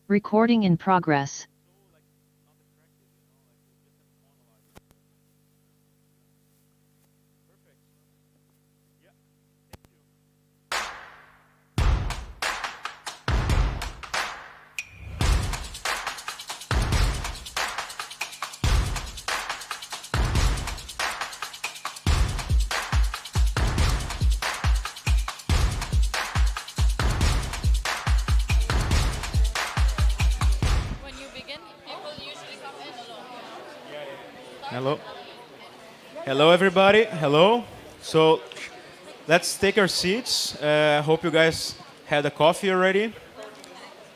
Recording in progress. Hello. Hello, everybody. Hello. So let's take our seats. Hope you guys had a coffee already.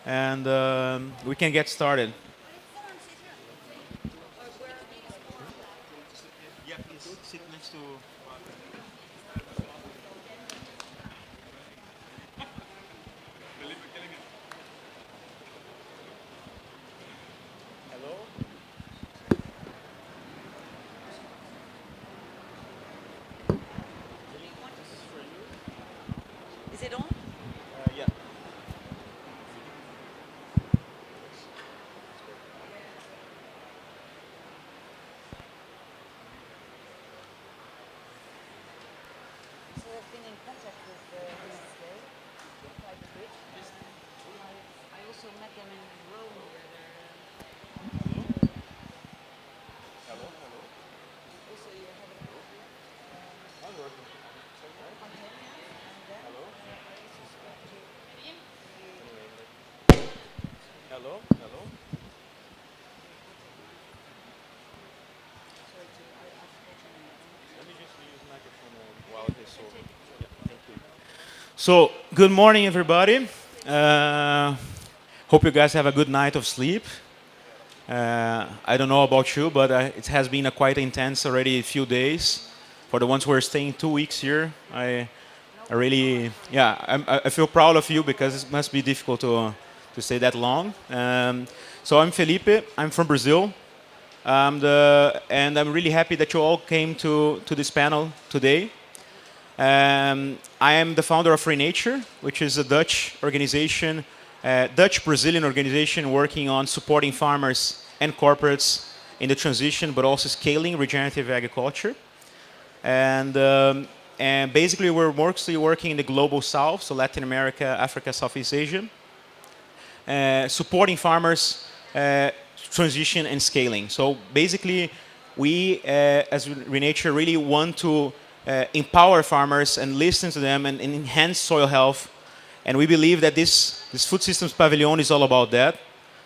And we can get started. Yeah, please sit next to... Hello? Is it on? Yeah. So I've been in contact with Nestle, quite a bit. I also met them in Rome where they're Hello, hello. also you're having a coffee. I'm working. Okay. And then Hello? I also spoke to Hello, hello. sorry to I forgot your name. Let me just use the microphone while it is so. Yeah, thank you. So, good morning, everybody. Hope you guys have a good night of sleep. I don't know about you, but it has been a quite intense already few days. For the ones who are staying 2 weeks here, I really, yeah, I feel proud of you because it must be difficult to stay that long. So I'm Felipe. I'm from Brazil. And I'm really happy that you all came to this panel today. I am the founder of Free Nature, which is a Dutch organization, Dutch-Brazilian organization working on supporting farmers and corporates in the transition, but also scaling regenerative agriculture. And basically, we're mostly working in the global south, so Latin America, Africa, Southeast Asia, supporting farmers transition and scaling. So basically, we, as Renature, really want to empower farmers and listen to them and enhance soil health. And we believe that this Food Systems Pavilion is all about that.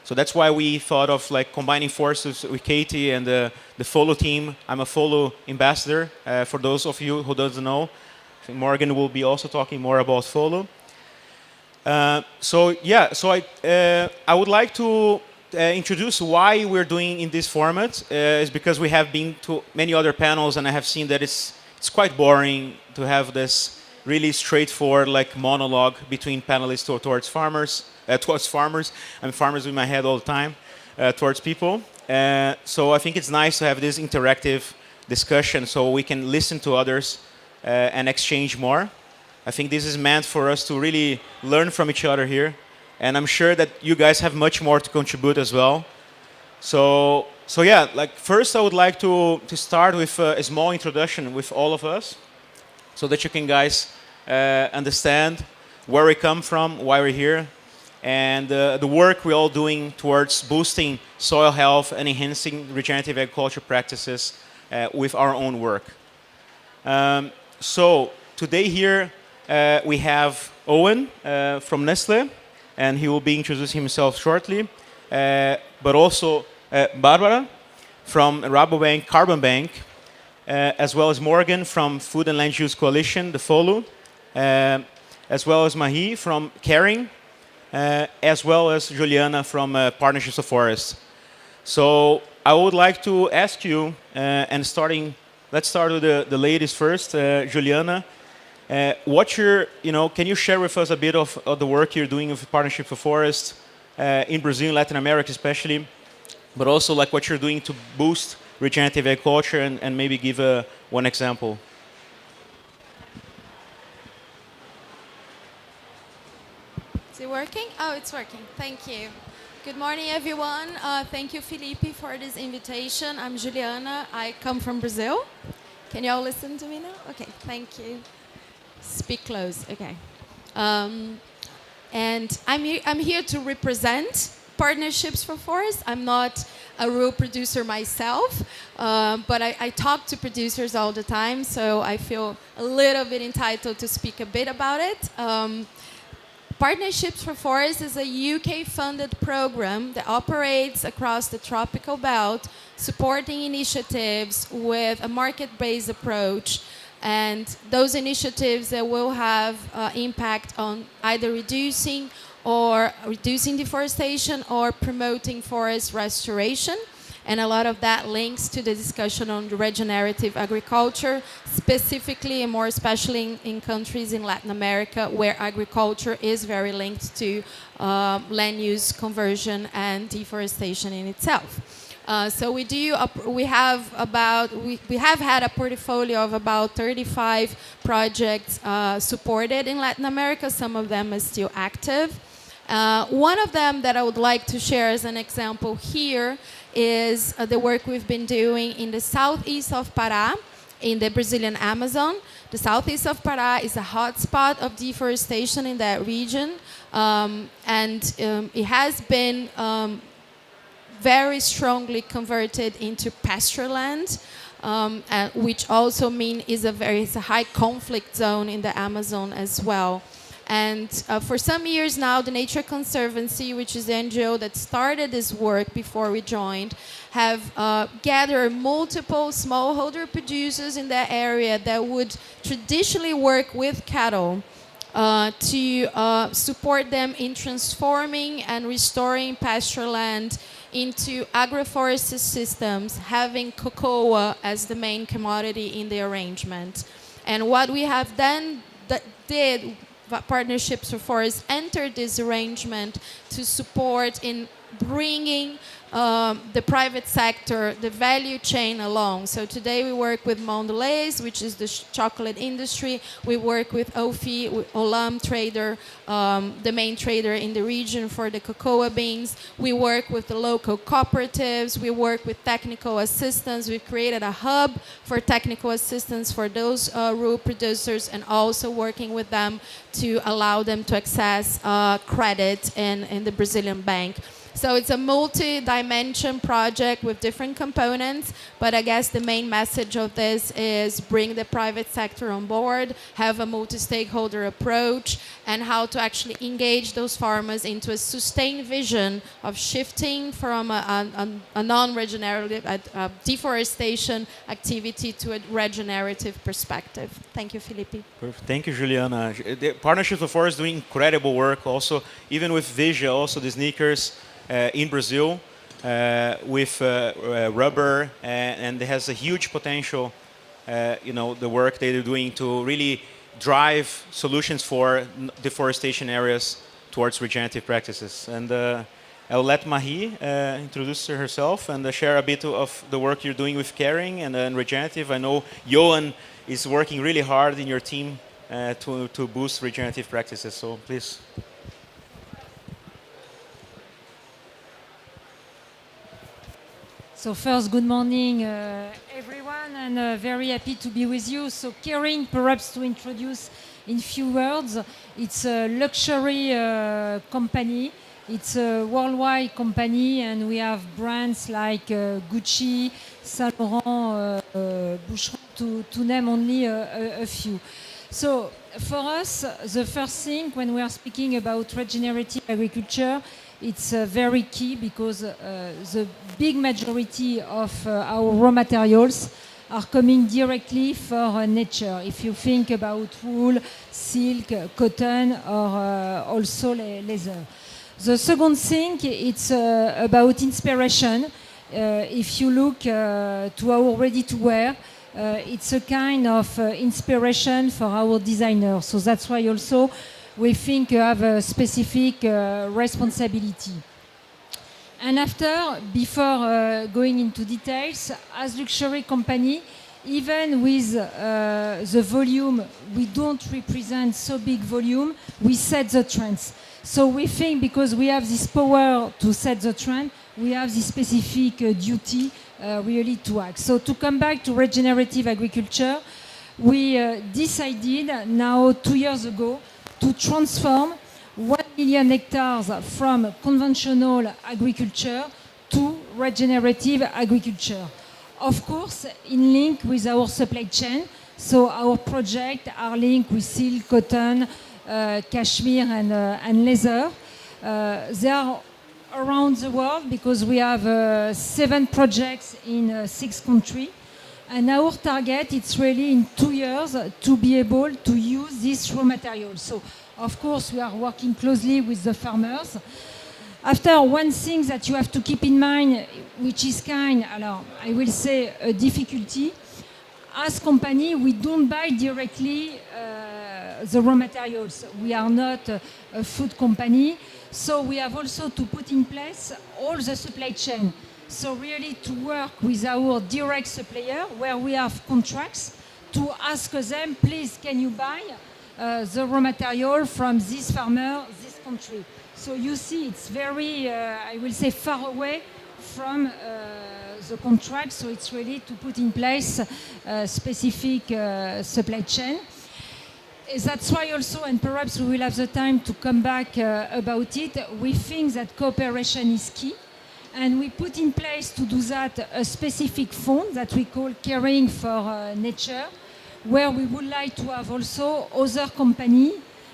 So that's why we thought of like combining forces with Katie and the Folu team. I'm a Folu ambassador. For those of you who doesn't know, I think Morgan will be also talking more about Folu. So I would like to introduce why we're doing in this format. Is because we have been to many other panels and I have seen that it's quite boring to have this really straightforward like monologue between panelists towards farmers. I'm farmers in my head all the time, towards people. So I think it's nice to have this interactive discussion so we can listen to others and exchange more. I think this is meant for us to really learn from each other here. And I'm sure that you guys have much more to contribute as well. So yeah, like first I would like to start with a small introduction with all of us so that you can guys understand where we come from, why we're here, and the work we're all doing towards boosting soil health and enhancing regenerative agriculture practices with our own work. So today here we have Owen from Nestle, and he will be introducing himself shortly, but also Barbara from Rabobank Carbon Bank, as well as Morgan from Food and Land Use Coalition, the Folu, as well as Mahi from Kering, as well as Juliana from Partnerships of Forests. So I would like to ask you, let's start with the ladies first, Juliana. Can you share with us a bit of the work you're doing with Partnerships for Forests in Brazil, Latin America especially, but also like what you're doing to boost regenerative agriculture and maybe give one example. Is it working? Oh, it's working. Thank you. Good morning, everyone. Thank you, Felipe, for this invitation. I'm Juliana. I come from Brazil. Can you all listen to me now? Okay, thank you. Speak close. Okay. And I'm here to represent Partnerships for Forests. I'm not a real producer myself, but I talk to producers all the time, so I feel a little bit entitled to speak a bit about it. Partnerships for Forests is a UK-funded program that operates across the tropical belt, supporting initiatives with a market-based approach. And those initiatives that will have impact on either reducing deforestation or promoting forest restoration. And a lot of that links to the discussion on regenerative agriculture, specifically and more especially in countries in Latin America where agriculture is very linked to land use conversion and deforestation in itself. So we have had a portfolio of about 35 projects supported in Latin America. Some of them are still active. One of them that I would like to share as an example here is the work we've been doing in the southeast of Pará, in the Brazilian Amazon. The southeast of Pará is a hotspot of deforestation in that region, and it has been very strongly converted into pasture land, which also means it's a high conflict zone in the Amazon as well. And for some years now, the Nature Conservancy, which is the NGO that started this work before we joined, have gathered multiple smallholder producers in that area that would traditionally work with cattle to support them in transforming and restoring pasture land into agroforestry systems, having cocoa as the main commodity in the arrangement. And what we have then did, Partnerships for Forests entered this arrangement to support in bringing the private sector, the value chain along. So today we work with Mondelez, which is the chocolate industry. We work with OFI, Olam trader, the main trader in the region for the cocoa beans. We work with the local cooperatives. We work with technical assistance. We've created a hub for technical assistance for those rural producers, and also working with them to allow them to access credit in the Brazilian bank. So it's a multi-dimension project with different components, but I guess the main message of this is bring the private sector on board, have a multi-stakeholder approach, and how to actually engage those farmers into a sustained vision of shifting from a non-regenerative, deforestation activity to a regenerative perspective. Thank you, Felipe. Perfect. Thank you, Juliana. The Partnerships for Forests doing incredible work also, even with Vigia, also the sneakers in Brazil with rubber, and it has a huge potential, the work they're doing to really drive solutions for deforestation areas towards regenerative practices. And I'll let Marie introduce herself and share a bit of the work you're doing with Kering and regenerative. I know Johan is working really hard in your team to boost regenerative practices, so please. So first, good morning, everyone, and very happy to be with you. So Kering, perhaps to introduce in few words, it's a luxury company. It's a worldwide company, and we have brands like Gucci, Saint Laurent, Boucheron, to name only a few. So for us, the first thing when we are speaking about regenerative agriculture, it's very key because the big majority of our raw materials are coming directly for nature. If you think about wool, silk, cotton, or also leather. The second thing, it's about inspiration. If you look to our ready-to-wear, it's a kind of inspiration for our designers. So that's why also we think you have a specific responsibility. And after, before going into details, as luxury company, even with the volume, we don't represent so big volume, we set the trends. So we think because we have this power to set the trend, we have this specific duty really to act. So to come back to regenerative agriculture, we decided now 2 years ago to transform 1 million hectares from conventional agriculture to regenerative agriculture. Of course, in link with our supply chain. So our projects are linked with silk, cotton, cashmere, and leather. They are around the world because we have 7 projects in 6 countries. And our target, it's really in 2 years to be able to use this raw material. So, of course, we are working closely with the farmers. After, one thing that you have to keep in mind, which is I will say, a difficulty. As company, we don't buy directly the raw materials. We are not a food company. So we have also to put in place all the supply chain. So really to work with our direct supplier where we have contracts to ask them, please, can you buy the raw material from this farmer, this country? So you see, it's very, I will say, far away from the contract. So it's really to put in place a specific supply chain. That's why also, and perhaps we will have the time to come back about it, we think that cooperation is key. And we put in place to do that a specific fund that we call Caring for Nature, where we would like to have also other companies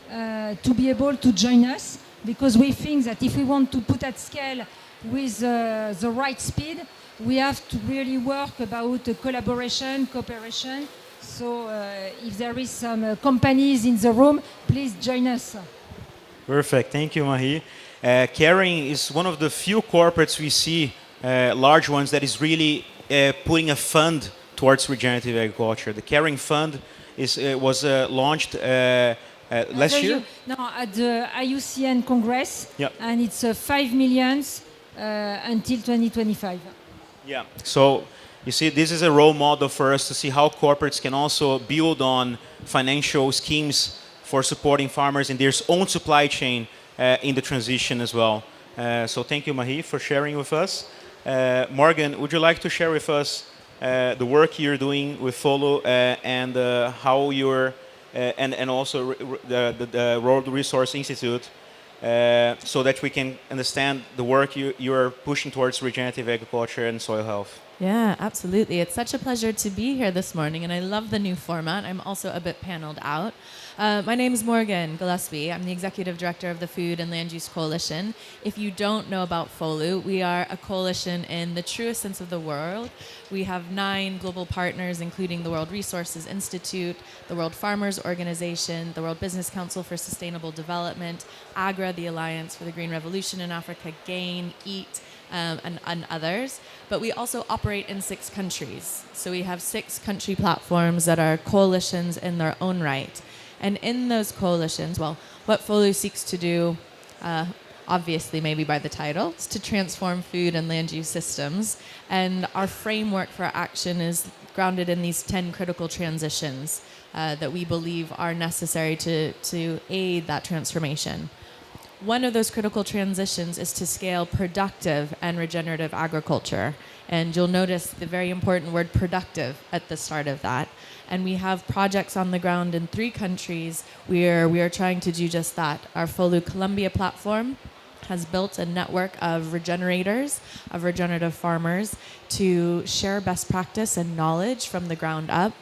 to be able to join us, because we think that if we want to put at scale with the right speed, we have to really work about collaboration, cooperation. So if there is some companies in the room, please join us. Perfect. Thank you, Marie. Kering is one of the few corporates we see, large ones, that is really putting a fund towards regenerative agriculture. The Kering Fund was launched last year. No, at the IUCN Congress, Yeah. and it's 5 million until 2025. Yeah. So you see, this is a role model for us to see how corporates can also build on financial schemes for supporting farmers in their own supply chain in the transition as well. So thank you, Marie, for sharing with us. Morgan, would you like to share with us the work you're doing with Folu and how you're and also the World Resource Institute, so that we can understand the work you're pushing towards regenerative agriculture and soil health? Yeah, absolutely. It's such a pleasure to be here this morning, and I love the new format. I'm also a bit paneled out. My name is Morgan Gillespie. I'm the Executive Director of the Food and Land Use Coalition. If you don't know about Folu, we are a coalition in the truest sense of the word. We have 9 global partners, including the World Resources Institute, the World Farmers Organization, the World Business Council for Sustainable Development, AGRA, the Alliance for the Green Revolution in Africa, GAIN, EAT, and others. But we also operate in 6 countries. So we have 6 country platforms that are coalitions in their own right. And in those coalitions, well, what Folu seeks to do, obviously maybe by the title, is to transform food and land use systems. And our framework for action is grounded in these 10 critical transitions that we believe are necessary to aid that transformation. One of those critical transitions is to scale productive and regenerative agriculture. And you'll notice the very important word productive at the start of that. And we have projects on the ground in 3 countries where we are trying to do just that. Our Folu Colombia platform has built a network of regenerators, of regenerative farmers, to share best practice and knowledge from the ground up.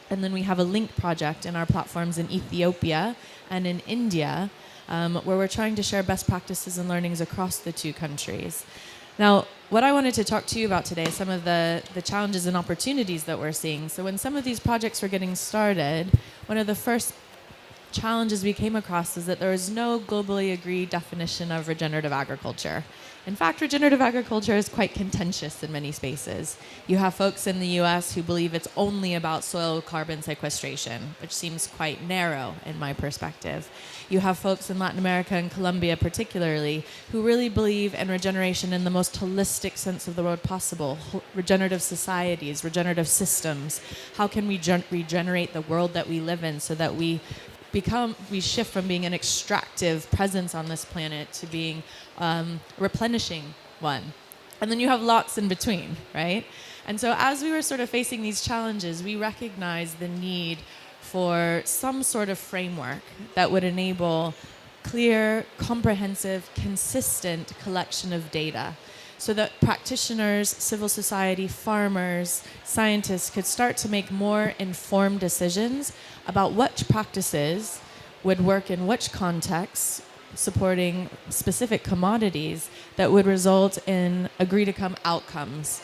And then we have a link project in our platforms in Ethiopia and in India, where we're trying to share best practices and learnings across the 2 countries. Now, what I wanted to talk to you about today is some of the challenges and opportunities that we're seeing. So when some of these projects were getting started, one of the first challenges we came across is that there is no globally agreed definition of regenerative agriculture. In fact, regenerative agriculture is quite contentious in many spaces. You have folks in the US who believe it's only about soil carbon sequestration, which seems quite narrow in my perspective. You have folks in Latin America and Colombia particularly who really believe in regeneration in the most holistic sense of the word possible. Regenerative societies, regenerative systems. How can we regenerate the world that we live in so that we shift from being an extractive presence on this planet to being a replenishing one. And then you have lots in between, right? And so as we were sort of facing these challenges, we recognized the need for some sort of framework that would enable clear, comprehensive, consistent collection of data so that practitioners, civil society, farmers, scientists could start to make more informed decisions about which practices would work in which contexts, supporting specific commodities that would result in agreed-upon outcomes.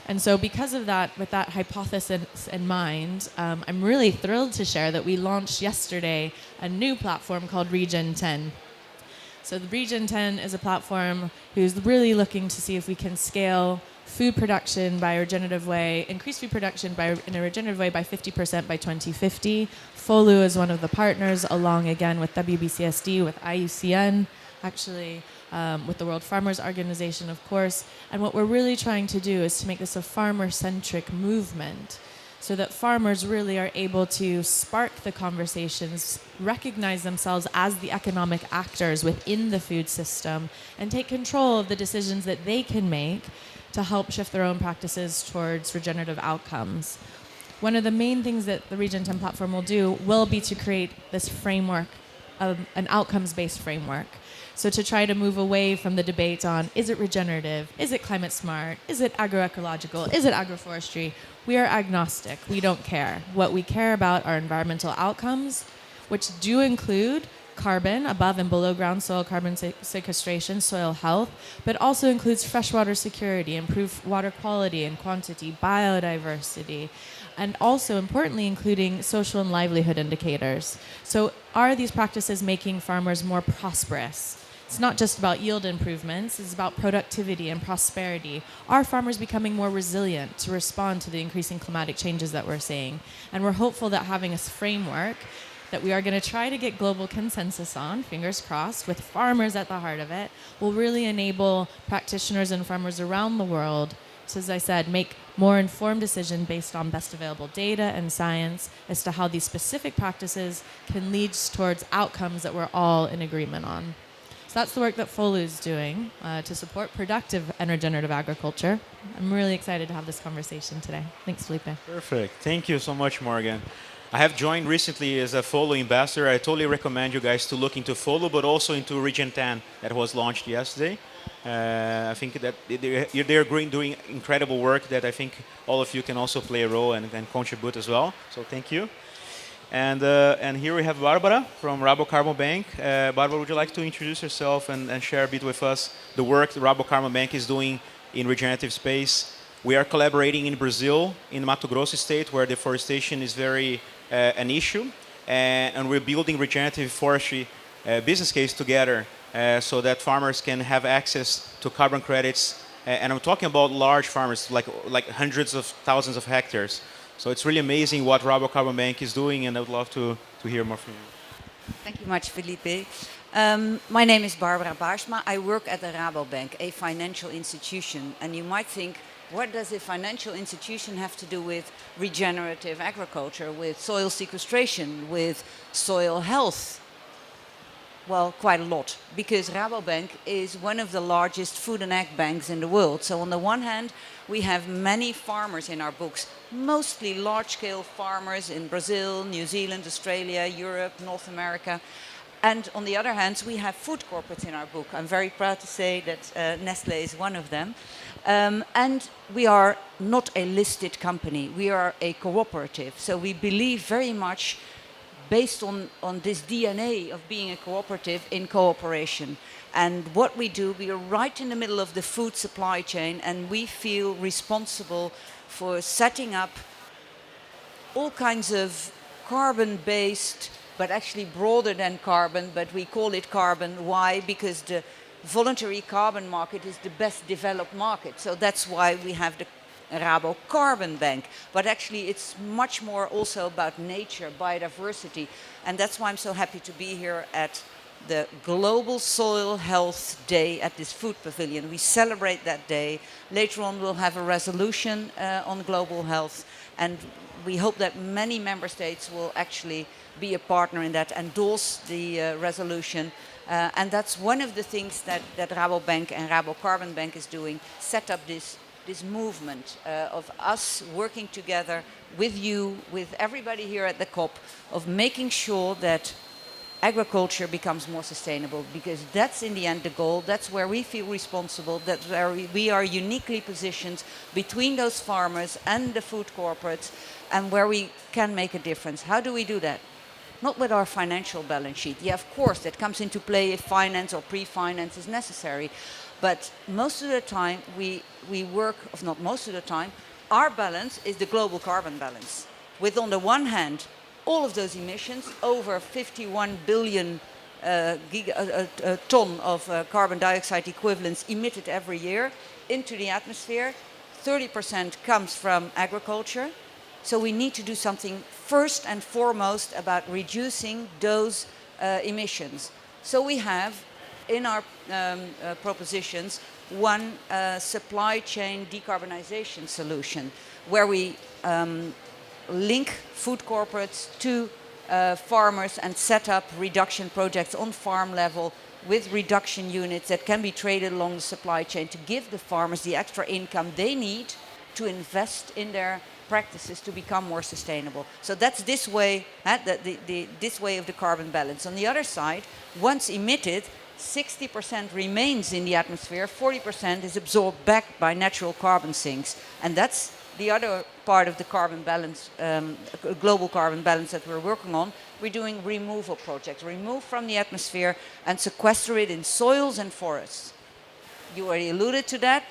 And so because of that, with that hypothesis in mind, I'm really thrilled to share that we launched yesterday a new platform called Regen10. So the Regen10 is a platform who's really looking to see if we can scale food production by a regenerative way, increase food production in a regenerative way by 50% by 2050. Folu is one of the partners, along again with WBCSD, with IUCN, actually, with the World Farmers Organization, of course. And what we're really trying to do is to make this a farmer-centric movement so that farmers really are able to spark the conversations, recognize themselves as the economic actors within the food system, and take control of the decisions that they can make to help shift their own practices towards regenerative outcomes. One of the main things that the Regen10 platform will be to create this framework, an outcomes-based framework. So to try to move away from the debate on, is it regenerative? Is it climate smart? Is it agroecological? Is it agroforestry? We are agnostic. We don't care. What we care about are environmental outcomes, which do include carbon, above and below ground soil carbon sequestration, soil health, but also includes freshwater security, improved water quality and quantity, biodiversity, and also importantly including social and livelihood indicators. So are these practices making farmers more prosperous? It's not just about yield improvements, it's about productivity and prosperity. Are farmers becoming more resilient to respond to the increasing climatic changes that we're seeing? And we're hopeful that having a framework that we are going to try to get global consensus on, fingers crossed, with farmers at the heart of it, will really enable practitioners and farmers around the world to, as I said, make more informed decisions based on best available data and science as to how these specific practices can lead towards outcomes that we're all in agreement on. So that's the work that Folu is doing to support productive and regenerative agriculture. I'm really excited to have this conversation today. Thanks, Felipe. Perfect. Thank you so much, Morgan. I have joined recently as a Folu ambassador. I totally recommend you guys to look into Folu, but also into Regen10 that was launched yesterday. I think that they're doing incredible work that I think all of you can also play a role and contribute as well. So thank you. And here we have Barbara from Rabobank. Barbara, would you like to introduce yourself and share a bit with us the work the Rabobank is doing in regenerative space? We are collaborating in Brazil, in Mato Grosso state, where deforestation is very an issue. And we're building regenerative forestry business case together so that farmers can have access to carbon credits. And I'm talking about large farmers, like hundreds of thousands of hectares. So it's really amazing what Rabobank is doing, and I would love to hear more from you. Thank you much, Felipe. My name is Barbara Baarsma. I work at the Rabobank, a financial institution. And you might think, what does a financial institution have to do with regenerative agriculture, with soil sequestration, with soil health? Well, quite a lot, because Rabobank is one of the largest food and ag banks in the world. So on the one hand, we have many farmers in our books, mostly large-scale farmers in Brazil, New Zealand, Australia, Europe, North America. And on the other hand, we have food corporates in our book. I'm very proud to say that Nestle is one of them. And we are not a listed company. We are a cooperative. So we believe very much, based on this DNA of being a cooperative, in cooperation. And what we do, we are right in the middle of the food supply chain, and we feel responsible for setting up all kinds of carbon-based, but actually broader than carbon, but we call it carbon. Why? Because the voluntary carbon market is the best developed market. So that's why we have the Rabo Carbon Bank. But actually it's much more also about nature, biodiversity. And that's why I'm so happy to be here at the Global Soil Health Day at this food pavilion. We celebrate that day. Later on we'll have a resolution on global health, and we hope that many member states will actually be a partner in that, endorse the resolution. And that's one of the things that Rabobank and Rabo Carbon Bank is doing, set up this movement of us working together with you, with everybody here at the COP, of making sure that agriculture becomes more sustainable, because that's in the end the goal. That's where we feel responsible. That's where we are uniquely positioned between those farmers and the food corporates, and where we can make a difference. How do we do that? Not with our financial balance sheet. Yeah, of course, that comes into play if finance or pre-finance is necessary. But most of the time we work, if not most of the time, our balance is the global carbon balance. With, on the one hand, all of those emissions, over 51 billion ton of carbon dioxide equivalents emitted every year into the atmosphere. 30% comes from agriculture. So we need to do something first and foremost about reducing those emissions. So we have in our propositions one supply chain decarbonization solution, where we link food corporates to farmers and set up reduction projects on farm level with reduction units that can be traded along the supply chain to give the farmers the extra income they need to invest in their practices to become more sustainable. So that's this way, this way of the carbon balance. On the other side, once emitted, 60% remains in the atmosphere, 40% is absorbed back by natural carbon sinks. And that's the other part of the carbon balance, global carbon balance that we're working on. We're doing removal projects, remove from the atmosphere and sequester it in soils and forests. You already alluded to that.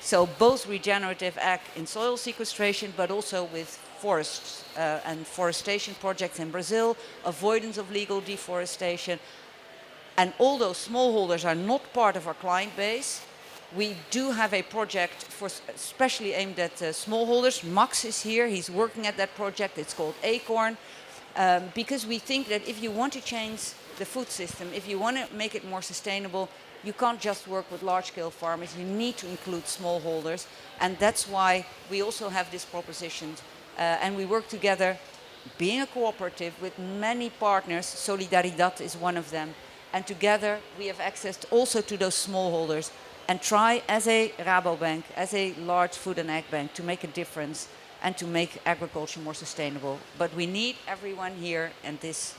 So both regenerative ag in soil sequestration, but also with forests and forestation projects in Brazil, avoidance of legal deforestation. And although smallholders are not part of our client base, we do have a project especially aimed at smallholders. Max is here, he's working at that project, it's called Acorn. Because we think that if you want to change the food system, if you want to make it more sustainable, you can't just work with large-scale farmers, you need to include smallholders. And that's why we also have this proposition. And we work together, being a cooperative, with many partners. Solidaridad is one of them. And together we have access also to those smallholders and try as a Rabobank, as a large food and ag bank, to make a difference and to make agriculture more sustainable. But we need everyone here and this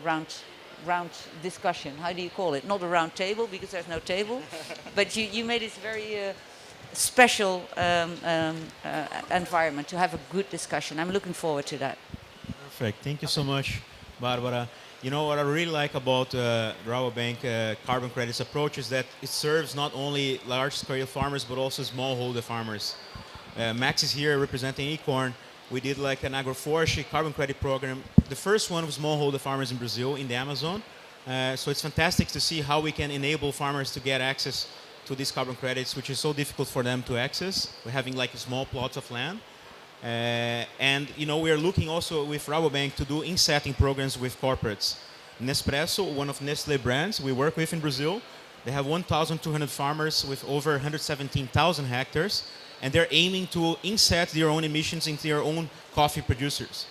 round discussion. How do you call it? Not a round table, because there's no table, but you made it very special environment to have a good discussion. I'm looking forward to that. Perfect. Thank you so much, Barbara. You know what I really like about Rabobank carbon credits approach is that it serves not only large-scale farmers but also smallholder farmers. Max is here representing Acorn. We did like an agroforestry carbon credit program. The first one was smallholder farmers in Brazil, in the Amazon. So it's fantastic to see how we can enable farmers to get access to these carbon credits, which is so difficult for them to access. We're having like small plots of land. And you know, we are looking also with Rabobank to do insetting programs with corporates. Nespresso, one of Nestle brands we work with in Brazil, they have 1,200 farmers with over 117,000 hectares, and they're aiming to inset their own emissions into their own coffee producers.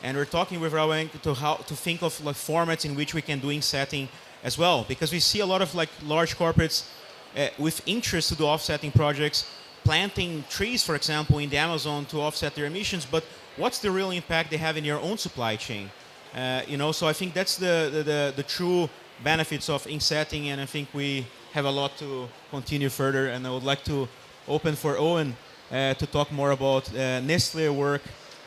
And we're talking with Rabobank to how to think of like formats in which we can do insetting as well, because we see a lot of like large corporates with interest to do offsetting projects, planting trees, for example, in the Amazon to offset their emissions, but what's the real impact they have in your own supply chain? You know, so I think that's the true benefits of insetting, and I think we have a lot to continue further, and I would like to open for Owen to talk more about Nestle work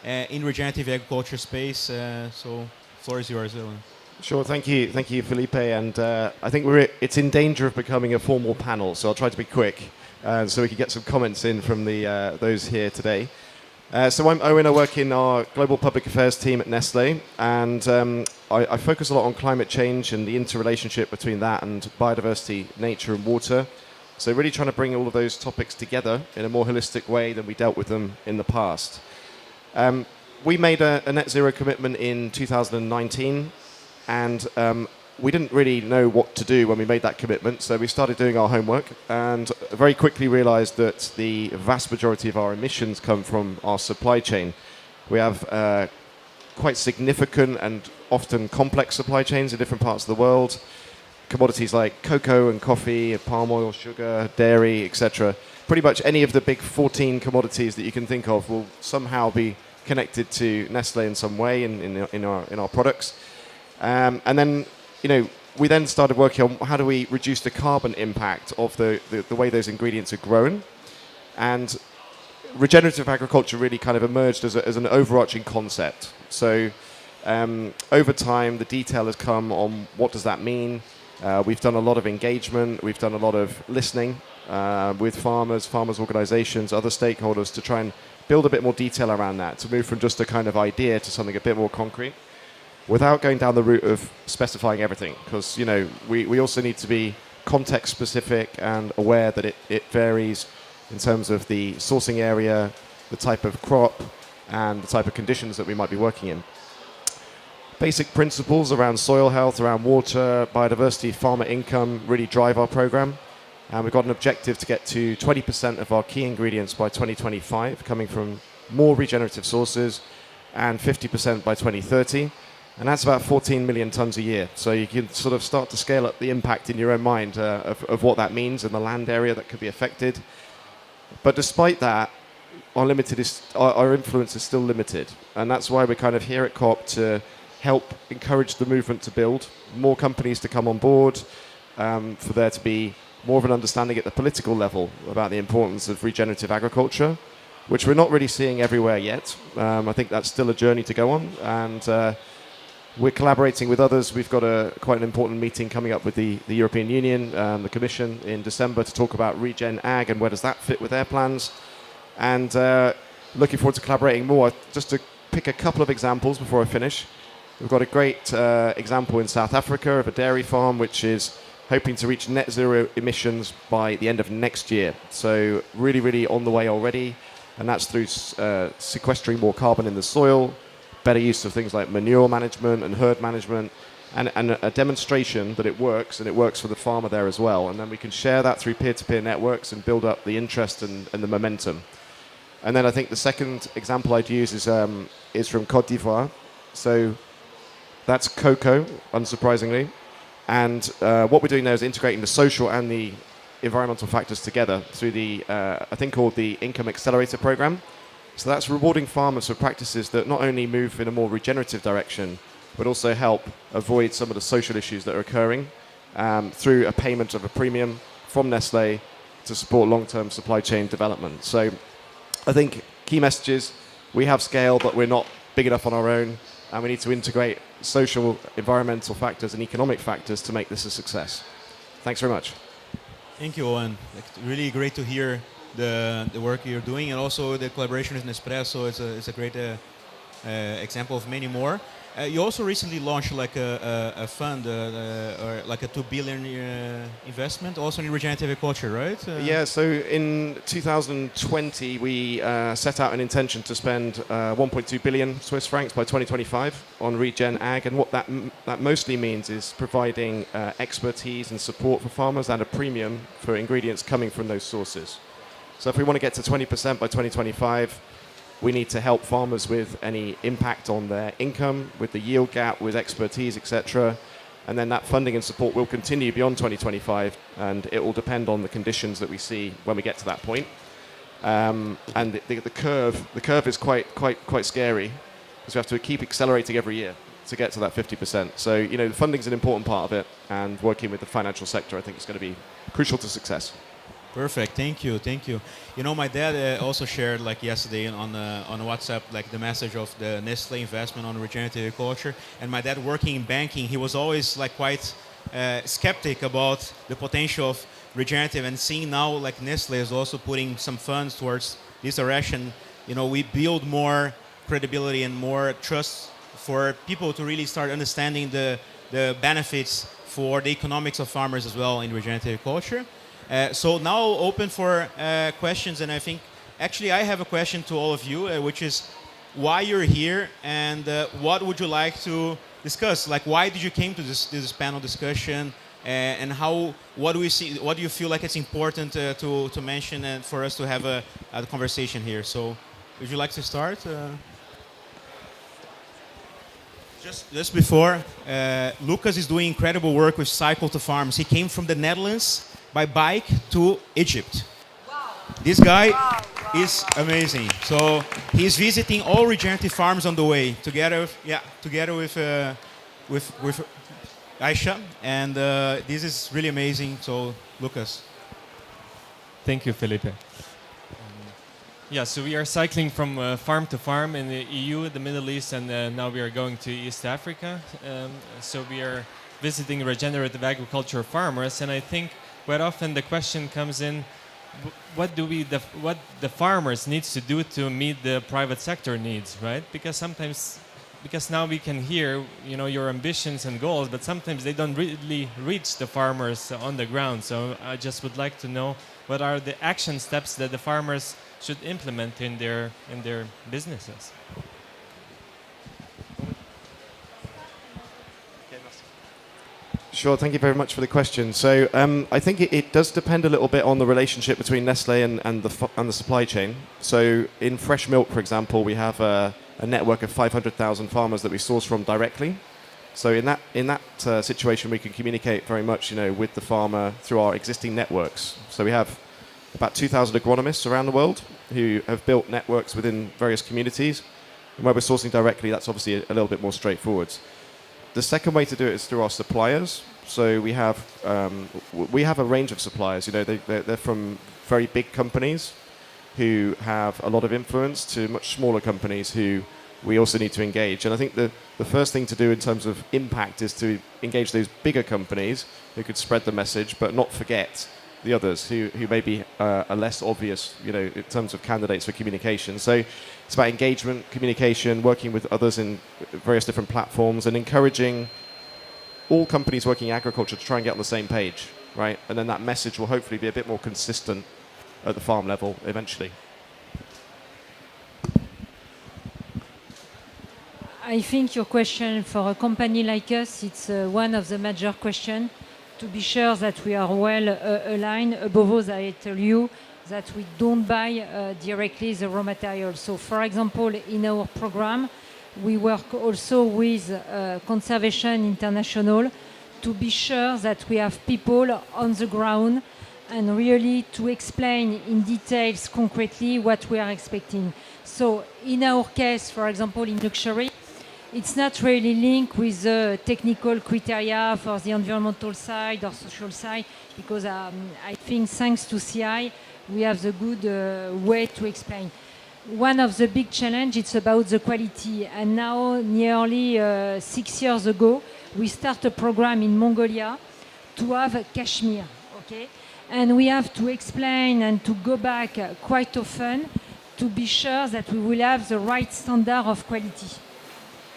in regenerative agriculture space. So the floor is yours, Owen. Sure, thank you, Felipe, and I think it's in danger of becoming a formal panel, so I'll try to be quick. So we can get some comments in from those here today. So I'm Owen, I work in our global public affairs team at Nestle, and I focus a lot on climate change and the interrelationship between that and biodiversity, nature and water. So really trying to bring all of those topics together in a more holistic way than we dealt with them in the past. We made a net zero commitment in 2019, and we didn't really know what to do when we made that commitment, so we started doing our homework and very quickly realized that the vast majority of our emissions come from our supply chain. We have quite significant and often complex supply chains in different parts of the world. Commodities like cocoa and coffee, palm oil, sugar, dairy, etc. Pretty much any of the big 14 commodities that you can think of will somehow be connected to Nestle in some way in our products. And then, you know, we then started working on how do we reduce the carbon impact of the way those ingredients are grown. And regenerative agriculture really kind of emerged as an overarching concept. So over time, the detail has come on what does that mean. We've done a lot of engagement. We've done a lot of listening with farmers organizations, other stakeholders to try and build a bit more detail around that, to move from just a kind of idea to something a bit more concrete, without going down the route of specifying everything, because you know we also need to be context specific and aware that it varies in terms of the sourcing area, the type of crop, and the type of conditions that we might be working in. Basic principles around soil health, around water, biodiversity, farmer income really drive our program. And we've got an objective to get to 20% of our key ingredients by 2025 coming from more regenerative sources, and 50% by 2030. And that's about 14 million tons a year. So you can sort of start to scale up the impact in your own mind of what that means and the land area that could be affected. But despite that, our influence is still limited. And that's why we're kind of here at COP to help encourage the movement to build, more companies to come on board, for there to be more of an understanding at the political level about the importance of regenerative agriculture, which we're not really seeing everywhere yet. I think that's still a journey to go on. And we're collaborating with others. We've got quite an important meeting coming up with the European Union, the Commission in December to talk about Regen Ag and where does that fit with their plans. And looking forward to collaborating more. Just to pick a couple of examples before I finish. We've got a great example in South Africa of a dairy farm which is hoping to reach net zero emissions by the end of next year. So really, really on the way already. And that's through sequestering more carbon in the soil, better use of things like manure management and herd management, and a demonstration that it works, and it works for the farmer there as well. And then we can share that through peer-to-peer networks and build up the interest and the momentum. And then I think the second example I'd use is from Côte d'Ivoire. So that's cocoa, unsurprisingly. And what we're doing there is integrating the social and the environmental factors together through the, I think called the Income Accelerator Program. So that's rewarding farmers for practices that not only move in a more regenerative direction, but also help avoid some of the social issues that are occurring through a payment of a premium from Nestle to support long-term supply chain development. So I think key messages, we have scale, but we're not big enough on our own, and we need to integrate social, environmental factors and economic factors to make this a success. Thanks very much. Thank you, Owen. Really great to hear the work you're doing, and also the collaboration with Nespresso. It's a great example of many more. You also recently launched like a fund, or like a 2 billion investment, also in regenerative agriculture, right? Yeah, so in 2020 we set out an intention to spend 1.2 billion Swiss francs by 2025 on regen ag, and what that mostly means is providing expertise and support for farmers and a premium for ingredients coming from those sources. So if we want to get to 20% by 2025, we need to help farmers with any impact on their income, with the yield gap, with expertise, etc. And then that funding and support will continue beyond 2025, and it will depend on the conditions that we see when we get to that point. And the curve is quite scary, because we have to keep accelerating every year to get to that 50%. So the funding's an important part of it, and working with the financial sector, I think, is going to be crucial to success. Perfect. Thank you. My dad also shared like yesterday on WhatsApp like the message of the Nestle investment on regenerative agriculture. And my dad working in banking, he was always like quite skeptic about the potential of regenerative, and seeing now like Nestle is also putting some funds towards this direction. We build more credibility and more trust for people to really start understanding the benefits for the economics of farmers as well in regenerative agriculture. So now open for questions, and I think actually I have a question to all of you, which is why you're here, and what would you like to discuss? Like, why did you came to this panel discussion, and what do you feel like it's important to mention and for us to have a conversation here? So would you like to start? Just before, Lucas is doing incredible work with Cycle to Farms. He came from the Netherlands by bike to Egypt. Wow. This guy is amazing. So he's visiting all regenerative farms on the way, together with Aisha, and this is really amazing. So Lucas. Thank you, Felipe. So we are cycling from farm to farm in the EU, the Middle East, and now we are going to East Africa. So we are visiting regenerative agriculture farmers, and I think quite often the question comes in, what the farmers needs to do to meet the private sector needs, right? Because now we can hear, your ambitions and goals, but sometimes they don't really reach the farmers on the ground. So I just would like to know what are the action steps that the farmers should implement in their businesses. Sure, thank you very much for the question. So I think it does depend a little bit on the relationship between Nestle and the supply chain. So in fresh milk, for example, we have a network of 500,000 farmers that we source from directly. So in that situation, we can communicate very much, with the farmer through our existing networks. So we have about 2,000 agronomists around the world who have built networks within various communities. And where we're sourcing directly, that's obviously a little bit more straightforward. The second way to do it is through our suppliers. So we have a range of suppliers. They're from very big companies who have a lot of influence to much smaller companies who we also need to engage. And I think the first thing to do in terms of impact is to engage those bigger companies who could spread the message, but not forget the others who maybe are less obvious, in terms of candidates for communication. So it's about engagement, communication, working with others in various different platforms, and encouraging all companies working in agriculture to try and get on the same page, right? And then that message will hopefully be a bit more consistent at the farm level eventually. I think your question for a company like us, it's one of the major questions to be sure that we are well aligned. Above all, I tell you that we don't buy directly the raw material. So, for example, in our program, we work also with Conservation International to be sure that we have people on the ground and really to explain in details concretely what we are expecting. So in our case, for example, in luxury, it's not really linked with the technical criteria for the environmental side or social side, because I think thanks to CI, we have the good way to explain. One of the big challenges is about the quality. And now, nearly 6 years ago, we started a program in Mongolia to have cashmere, okay? And we have to explain and to go back quite often to be sure that we will have the right standard of quality,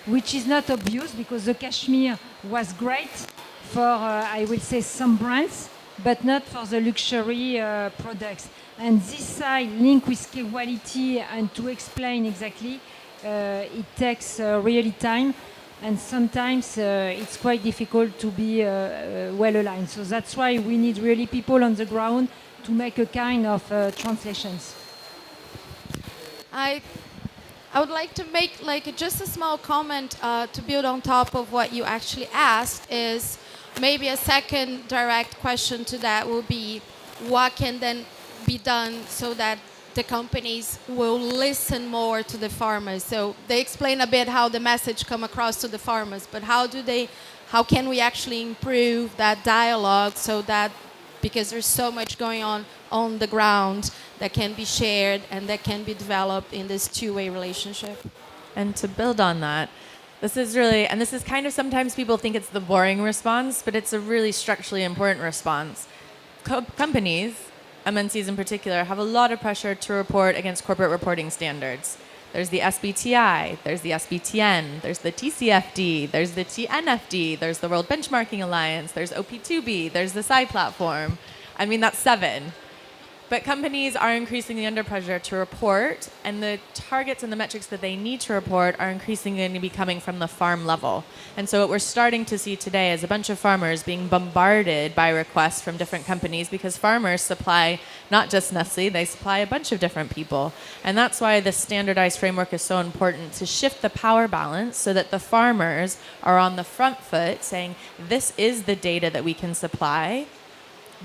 which is not obvious because the cashmere was great for, I will say, some brands, but not for the luxury products. And this side, link with quality and to explain exactly, it takes really time. And sometimes it's quite difficult to be well aligned. So that's why we need really people on the ground to make a kind of translations. I would like to make just a small comment to build on top of what you actually asked. Is maybe a second direct question to that will be, what can then be done so that the companies will listen more to the farmers? So they explain a bit how the message come across to the farmers, but how can we actually improve that dialogue so that, because there's so much going on the ground that can be shared and that can be developed in this two-way relationship? And to build on that, this is kind of, sometimes people think it's the boring response, but it's a really structurally important response. Companies, MNCs in particular, have a lot of pressure to report against corporate reporting standards. There's the SBTI, there's the SBTN, there's the TCFD, there's the TNFD, there's the World Benchmarking Alliance, there's OP2B, there's the SCI platform. I mean, that's 7. But companies are increasingly under pressure to report, and the targets and the metrics that they need to report are increasingly going to be coming from the farm level. And so what we're starting to see today is a bunch of farmers being bombarded by requests from different companies, because farmers supply not just Nestle, they supply a bunch of different people. And that's why this standardized framework is so important, to shift the power balance so that the farmers are on the front foot saying, this is the data that we can supply.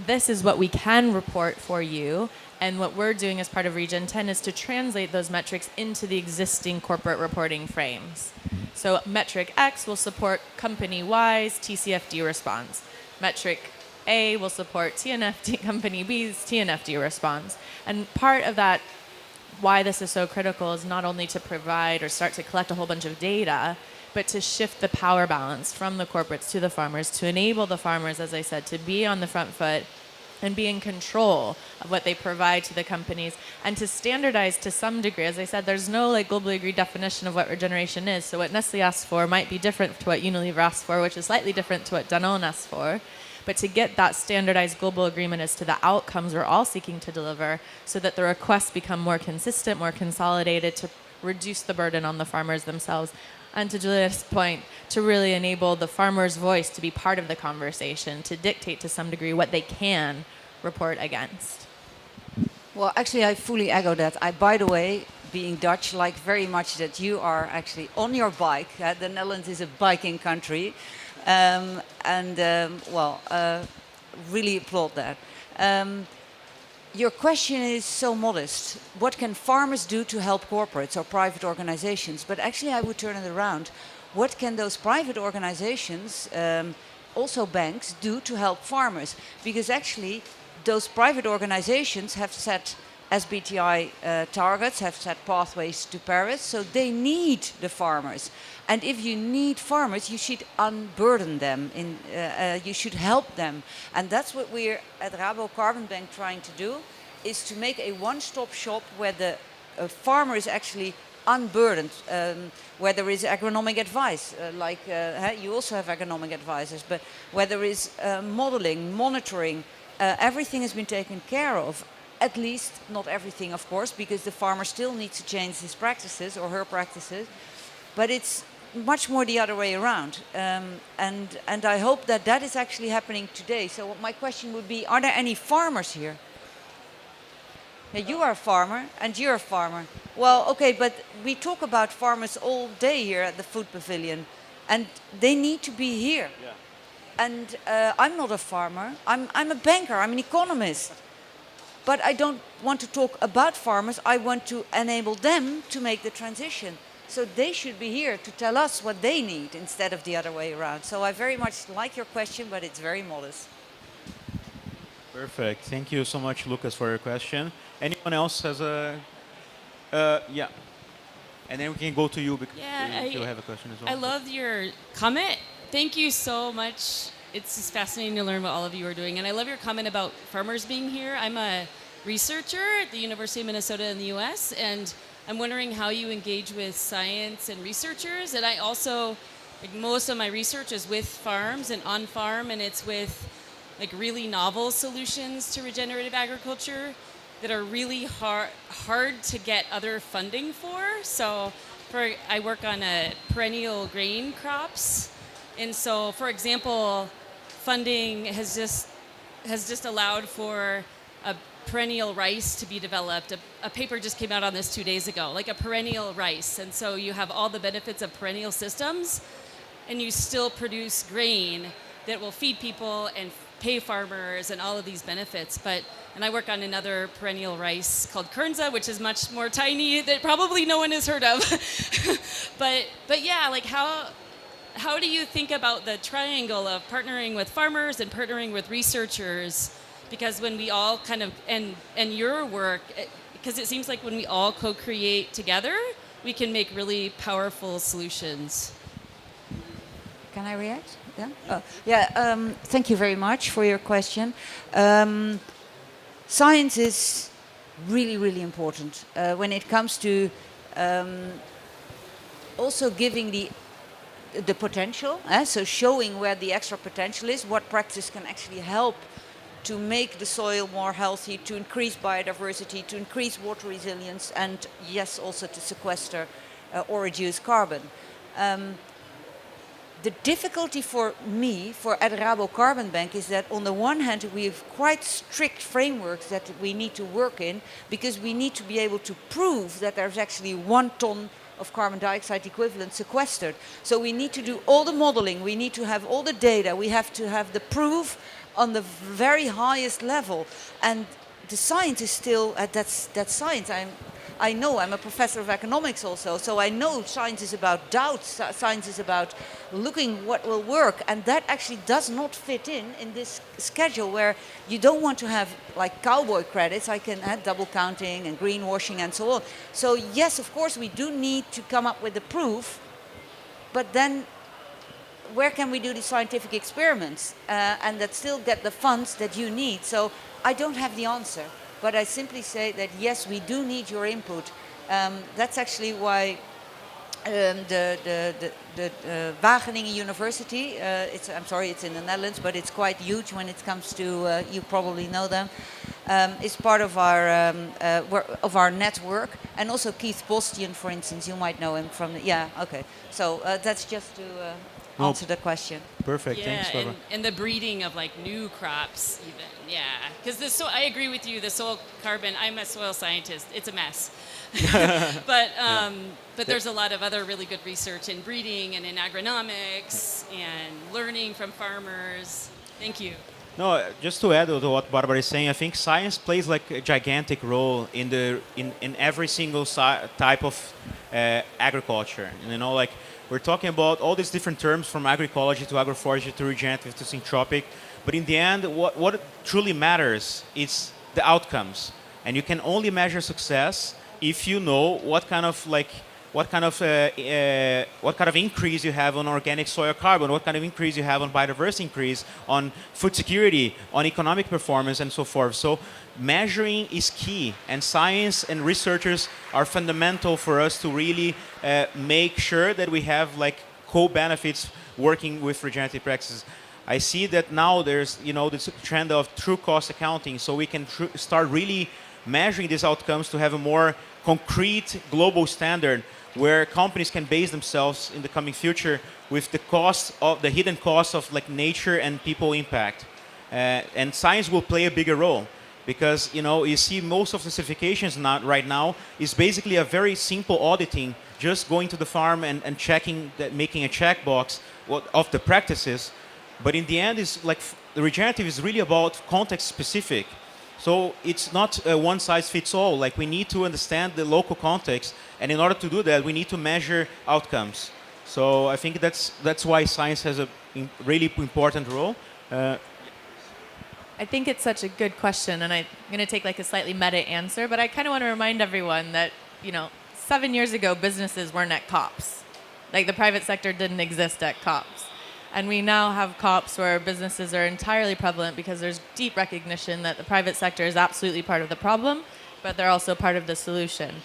This is what we can report for you. And what we're doing as part of Regen10 is to translate those metrics into the existing corporate reporting frames. So metric X will support company-wise TCFD response. Metric A will support TNFD, company B's TNFD response. And part of that, why this is so critical, is not only to provide or start to collect a whole bunch of data, but to shift the power balance from the corporates to the farmers, to enable the farmers, as I said, to be on the front foot and be in control of what they provide to the companies, and to standardize to some degree. As I said, there's no globally agreed definition of what regeneration is. So what Nestle asks for might be different to what Unilever asks for, which is slightly different to what Danone asks for. But to get that standardized global agreement as to the outcomes we're all seeking to deliver, so that the requests become more consistent, more consolidated, to reduce the burden on the farmers themselves. And to Julia's point, to really enable the farmer's voice to be part of the conversation, to dictate to some degree what they can report against. Well, actually, I fully echo that. By the way, being Dutch, like very much that you are actually on your bike. The Netherlands is a biking country. Really applaud that. Your question is so modest. What can farmers do to help corporates or private organizations? But actually, I would turn it around. What can those private organizations, also banks, do to help farmers? Because actually, those private organizations have set SBTI targets, have set pathways to Paris, so they need the farmers. And if you need farmers, you should unburden them, you should help them. And that's what we're at Rabo Carbon Bank trying to do, is to make a one-stop shop where the farmer is actually unburdened, where there is agronomic advice, you also have agronomic advisors, but where there is modeling, monitoring, everything has been taken care of. At least, not everything, of course, because the farmer still needs to change his practices or her practices, but it's much more the other way around. And I hope that that is actually happening today. So my question would be, are there any farmers here? Yeah, you are a farmer and you're a farmer. Well, okay, but we talk about farmers all day here at the Food Pavilion, and they need to be here. Yeah. And I'm not a farmer, I'm a banker, I'm an economist. But I don't want to talk about farmers, I want to enable them to make the transition. So they should be here to tell us what they need instead of the other way around. So I very much like your question, but it's very modest. Perfect. Thank you so much, Lucas, for your question. Anyone else has a... yeah. And then we can go to you because if you have a question as well. I loved your comment. Thank you so much. It's just fascinating to learn what all of you are doing. And I love your comment about farmers being here. I'm a researcher at the University of Minnesota in the US, and I'm wondering how you engage with science and researchers. And I also, like, most of my research is with farms and on farm, and it's with like really novel solutions to regenerative agriculture that are really hard to get other funding for. So I work on perennial grain crops. And so, for example, funding has just allowed for a perennial rice to be developed. A paper just came out on this 2 days ago, like a perennial rice. And so you have all the benefits of perennial systems, and you still produce grain that will feed people and pay farmers and all of these benefits. And I work on another perennial rice called Kernza, which is much more tiny, that probably no one has heard of. but yeah, like how do you think about the triangle of partnering with farmers and partnering with researchers? Because when we all kind of, and your work, because it seems like when we all co-create together, we can make really powerful solutions. Can I react? Yeah. Thank you very much for your question. Science is really, really important when it comes to also giving the potential, so showing where the extra potential is, what practice can actually help to make the soil more healthy, to increase biodiversity, to increase water resilience, and yes, also to sequester or reduce carbon. The difficulty for me, at Rabo Carbon Bank, is that on the one hand we have quite strict frameworks that we need to work in, because we need to be able to prove that there's actually 1 ton of carbon dioxide equivalent sequestered. So we need to do all the modeling, we need to have all the data, we have to have the proof on the very highest level. And the science is still, that's science. I know, I'm a professor of economics also, so I know science is about doubts, science is about looking what will work, and that actually does not fit in this schedule where you don't want to have like cowboy credits. I can add double counting and greenwashing and so on. So yes, of course, we do need to come up with the proof, but then where can we do the scientific experiments and that still get the funds that you need? So I don't have the answer. But I simply say that, yes, we do need your input. That's actually why the Wageningen University, I'm sorry, it's in the Netherlands, but it's quite huge when it comes to, you probably know them, is part of our network. And also Keith Postian, for instance, you might know him from, okay. So that's just to answer the question. Perfect, thanks, Barbara. And the breeding of like new crops even, because I agree with you, the soil carbon, I'm a soil scientist, it's a mess. But there's a lot of other really good research in breeding and in agronomics and learning from farmers. Thank you. No, just to add to what Barbara is saying, I think science plays like a gigantic role in every single type of agriculture. And, like, we're talking about all these different terms from agroecology to agroforestry to regenerative to syntropic, but in the end, what truly matters is the outcomes. And you can only measure success if you know what kind of increase you have on organic soil carbon, what kind of increase you have on biodiversity increase, on food security, on economic performance, and so forth. So measuring is key, and science and researchers are fundamental for us to really make sure that we have like co-benefits working with regenerative practices. I see that now there's this trend of true cost accounting, so we can start really measuring these outcomes to have a more concrete global standard where companies can base themselves in the coming future with the hidden costs of like nature and people impact. And science will play a bigger role, because you see most of the certifications right now is basically a very simple auditing, just going to the farm and checking that, making a checkbox of the practices. But in the end, is like the regenerative is really about context specific. So it's not a one size fits all. Like, we need to understand the local context, and in order to do that, we need to measure outcomes. So I think that's why science has a really important role. I think it's such a good question, and I'm going to take like a slightly meta answer, but I kind of want to remind everyone that 7 years ago, businesses weren't at COPs. Like, the private sector didn't exist at COPs. And we now have COPs where businesses are entirely prevalent because there's deep recognition that the private sector is absolutely part of the problem, but they're also part of the solution.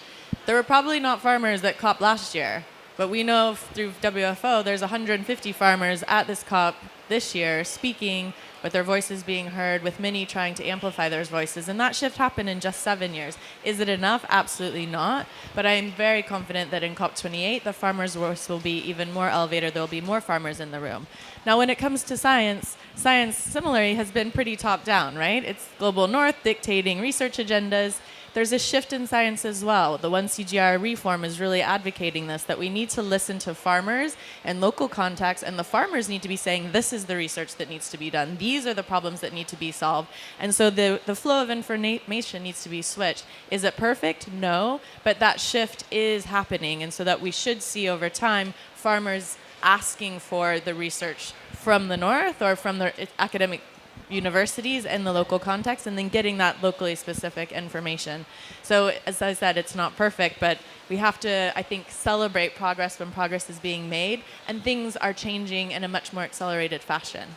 There were probably not farmers at COP last year, but we know through WFO there's 150 farmers at this COP this year speaking, with their voices being heard, with many trying to amplify their voices. And that shift happened in just 7 years. Is it enough? Absolutely not. But I am very confident that in COP28, the farmers' voice will be even more elevated. There will be more farmers in the room. Now, when it comes to science similarly has been pretty top-down, right? It's Global North dictating research agendas. There's a shift in science as well. The 1CGR reform is really advocating this, that we need to listen to farmers and local contacts, and the farmers need to be saying, this is the research that needs to be done. These are the problems that need to be solved. And so the flow of information needs to be switched. Is it perfect? No, but that shift is happening, and so that we should see over time farmers asking for the research from the north or from the academic universities and the local context, and then getting that locally specific information. So as I said, it's not perfect, but we have to, I think, celebrate progress when progress is being made, and things are changing in a much more accelerated fashion.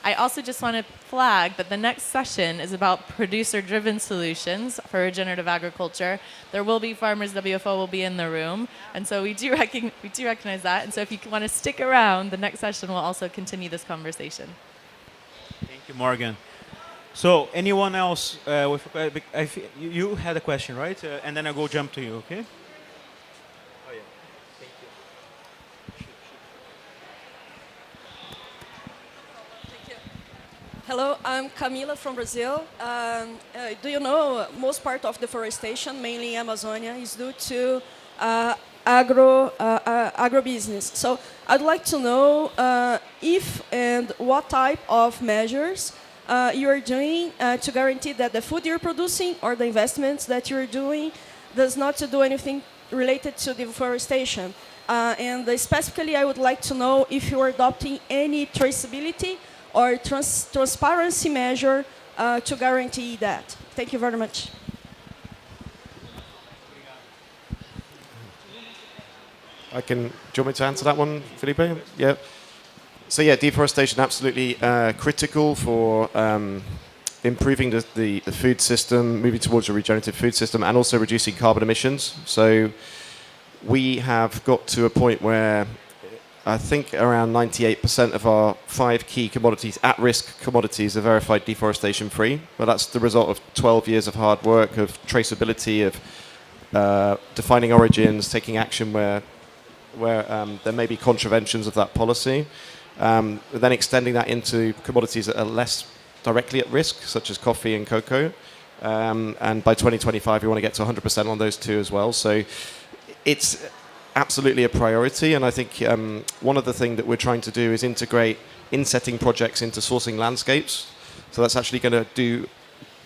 I also just want to flag that the next session is about producer-driven solutions for regenerative agriculture. There will be farmers, WFO will be in the room, and so we do recognize that. And so if you want to stick around, the next session will also continue this conversation. Thank you, Morgan. So, anyone else? You had a question, right? And then I go jump to you, okay? Oh, yeah. Thank you. Hello, I'm Camila from Brazil. Do you know most part of deforestation, mainly Amazonia, is due to agribusiness. So I'd like to know if and what type of measures you are doing to guarantee that the food you're producing or the investments that you're doing does not to do anything related to deforestation. And specifically, I would like to know if you're adopting any traceability or transparency measure to guarantee that. Thank you very much. Do you want me to answer that one, Felipe? Yeah. So yeah, deforestation absolutely critical for improving the food system, moving towards a regenerative food system, and also reducing carbon emissions. So we have got to a point where I think around 98% of our 5 key commodities, at-risk commodities, are verified deforestation-free. Well, that's the result of 12 years of hard work, of traceability, of defining origins, taking action where there may be contraventions of that policy, then extending that into commodities that are less directly at risk, such as coffee and cocoa. And by 2025, we want to get to 100% on those two as well. So it's absolutely a priority. And I think one of the things that we're trying to do is integrate insetting projects into sourcing landscapes. So that's actually going to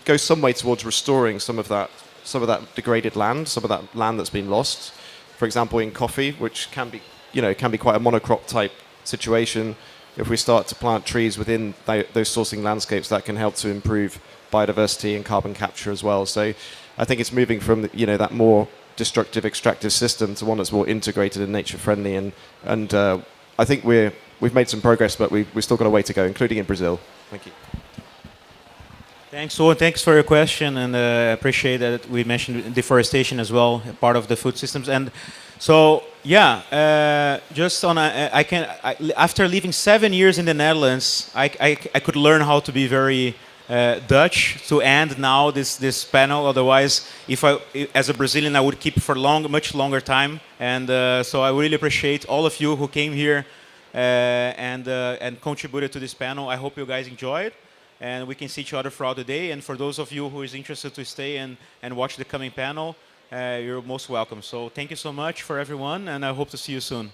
go some way towards restoring some of that degraded land, some of that land that's been lost. For example, in coffee, which can be quite a monocrop type situation. If we start to plant trees within those sourcing landscapes, that can help to improve biodiversity and carbon capture as well. So I think it's moving from that more destructive, extractive system to one that's more integrated and nature friendly. And I think we've made some progress, but we've still got a way to go, including in Brazil. Thank you. Thanks, Owen. Thanks for your question, and I appreciate that we mentioned deforestation as well, part of the food systems. And so, just on after living 7 years in the Netherlands, I could learn how to be very Dutch to end now this panel. Otherwise, as a Brazilian, I would keep for much longer time. And so I really appreciate all of you who came here and contributed to this panel. I hope you guys enjoyed. And we can see each other throughout the day. And for those of you who is interested to stay and watch the coming panel, you're most welcome. So thank you so much for everyone, and I hope to see you soon.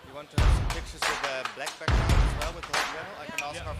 You want to have some pictures with a black background as well with the whole panel? I can ask our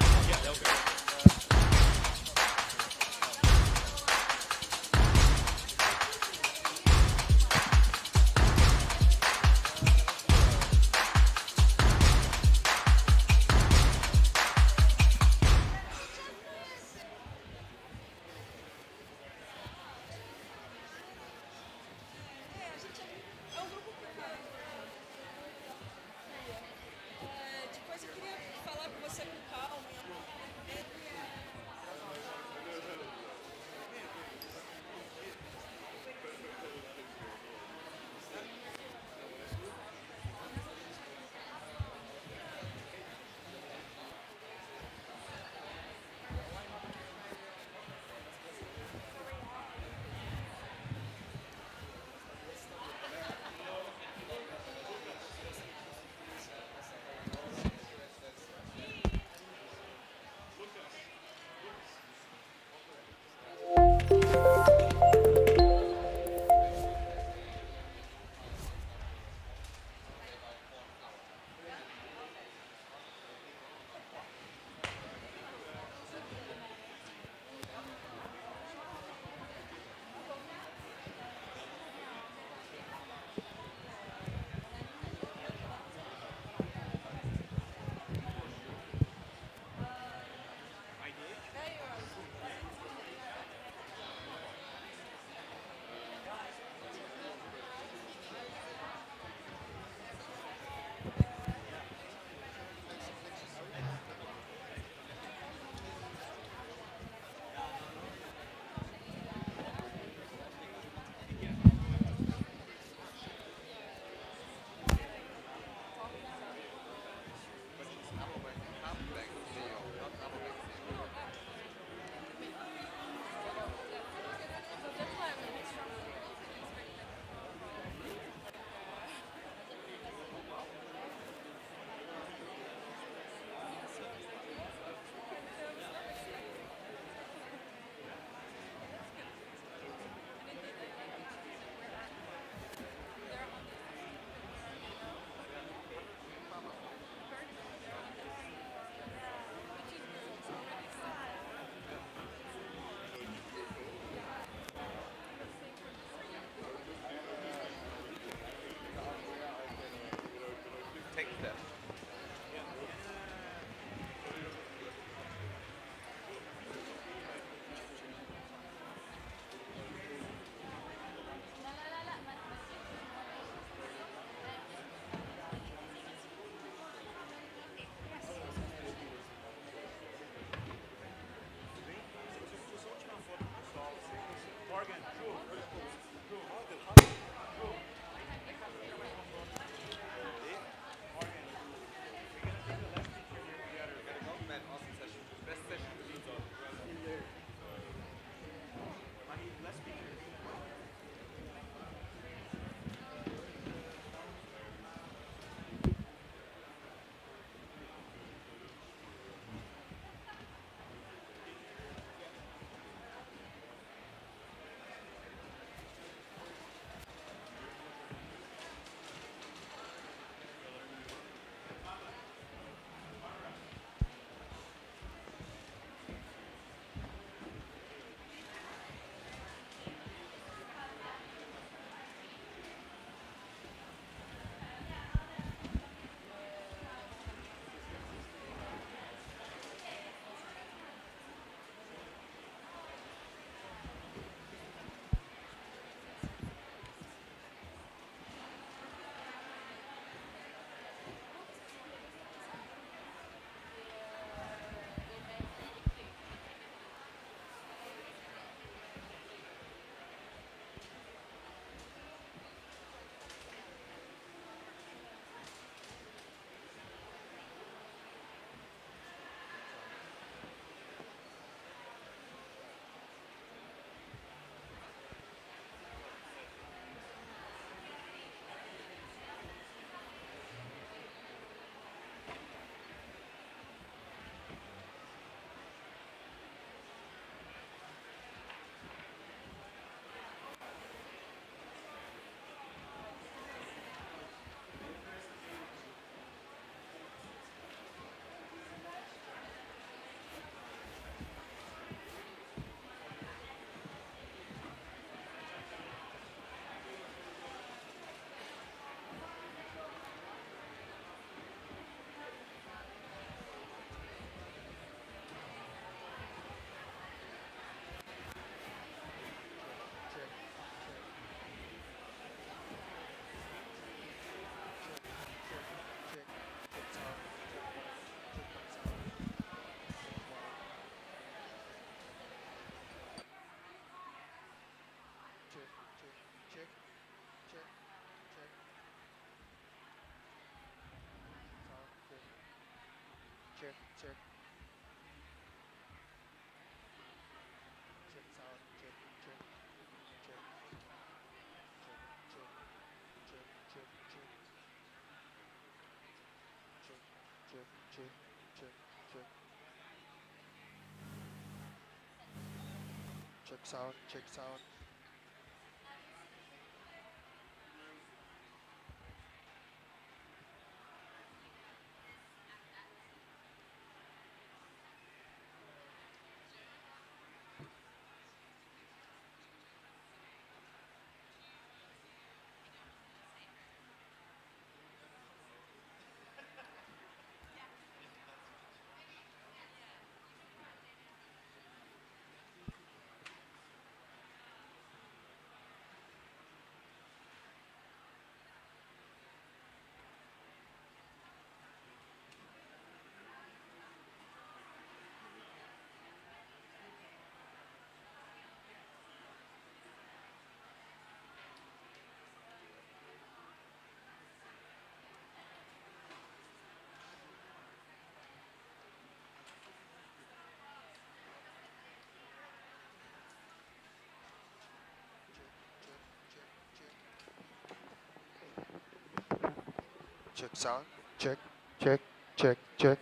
check, check. Check sound, check, check, check, check, check, check, check, check, check, check, check, check. Check sound, check sound. Check sound, check, check, check, check.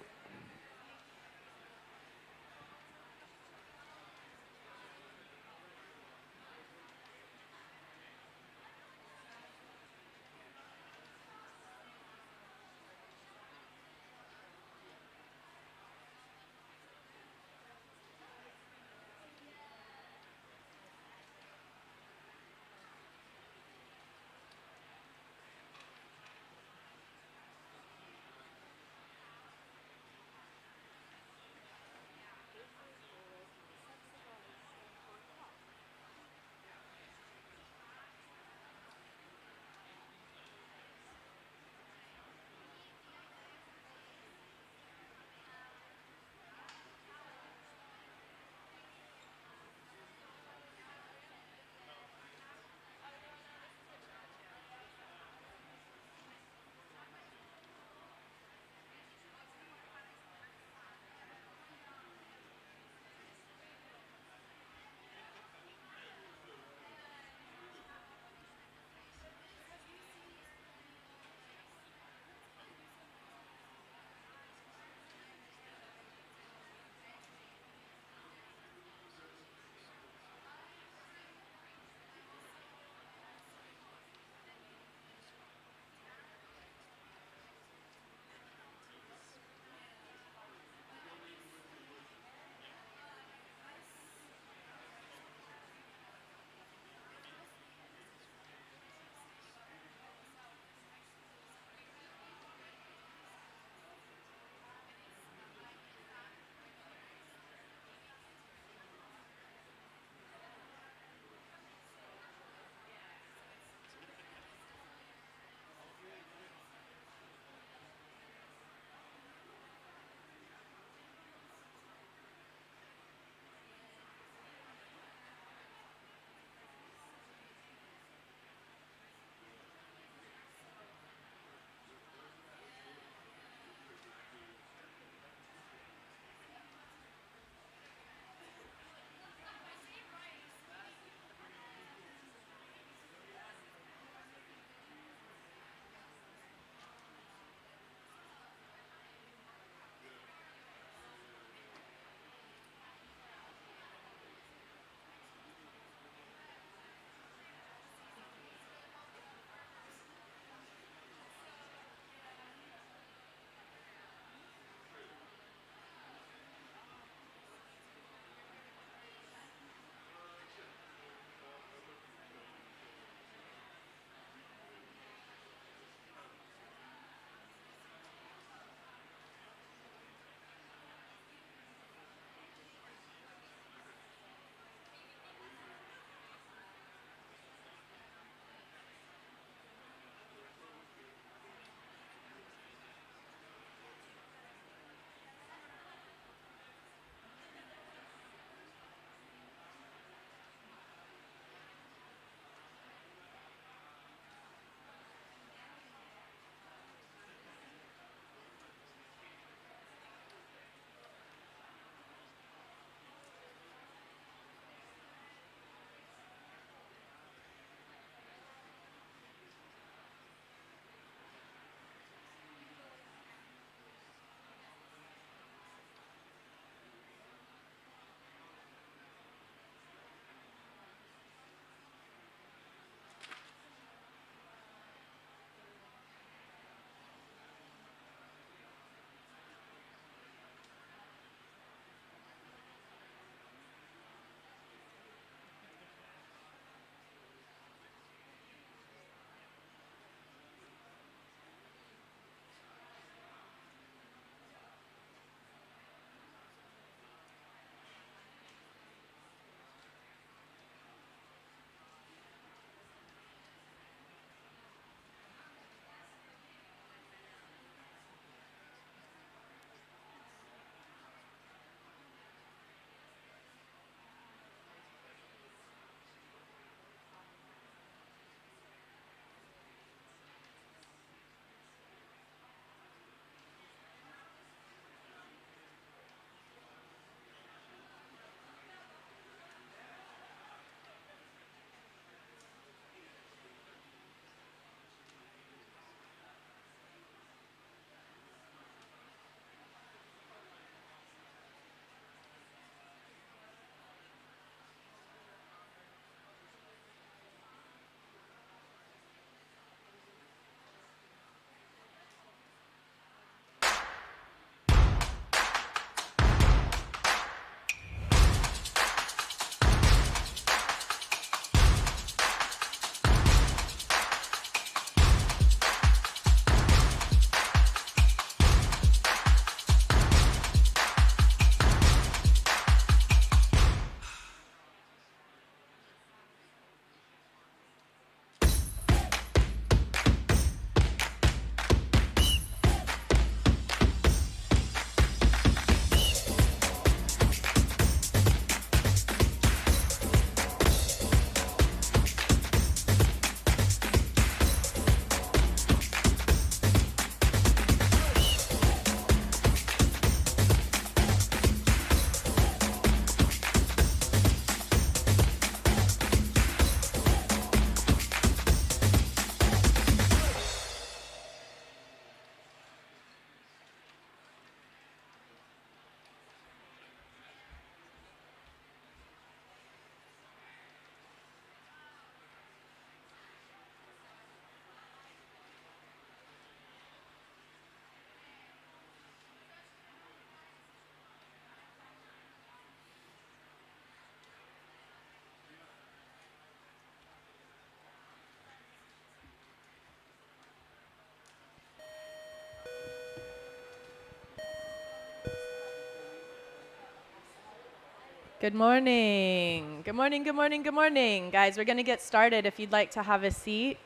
Good morning. Good morning, good morning, good morning. Guys, we're going to get started if you'd like to have a seat.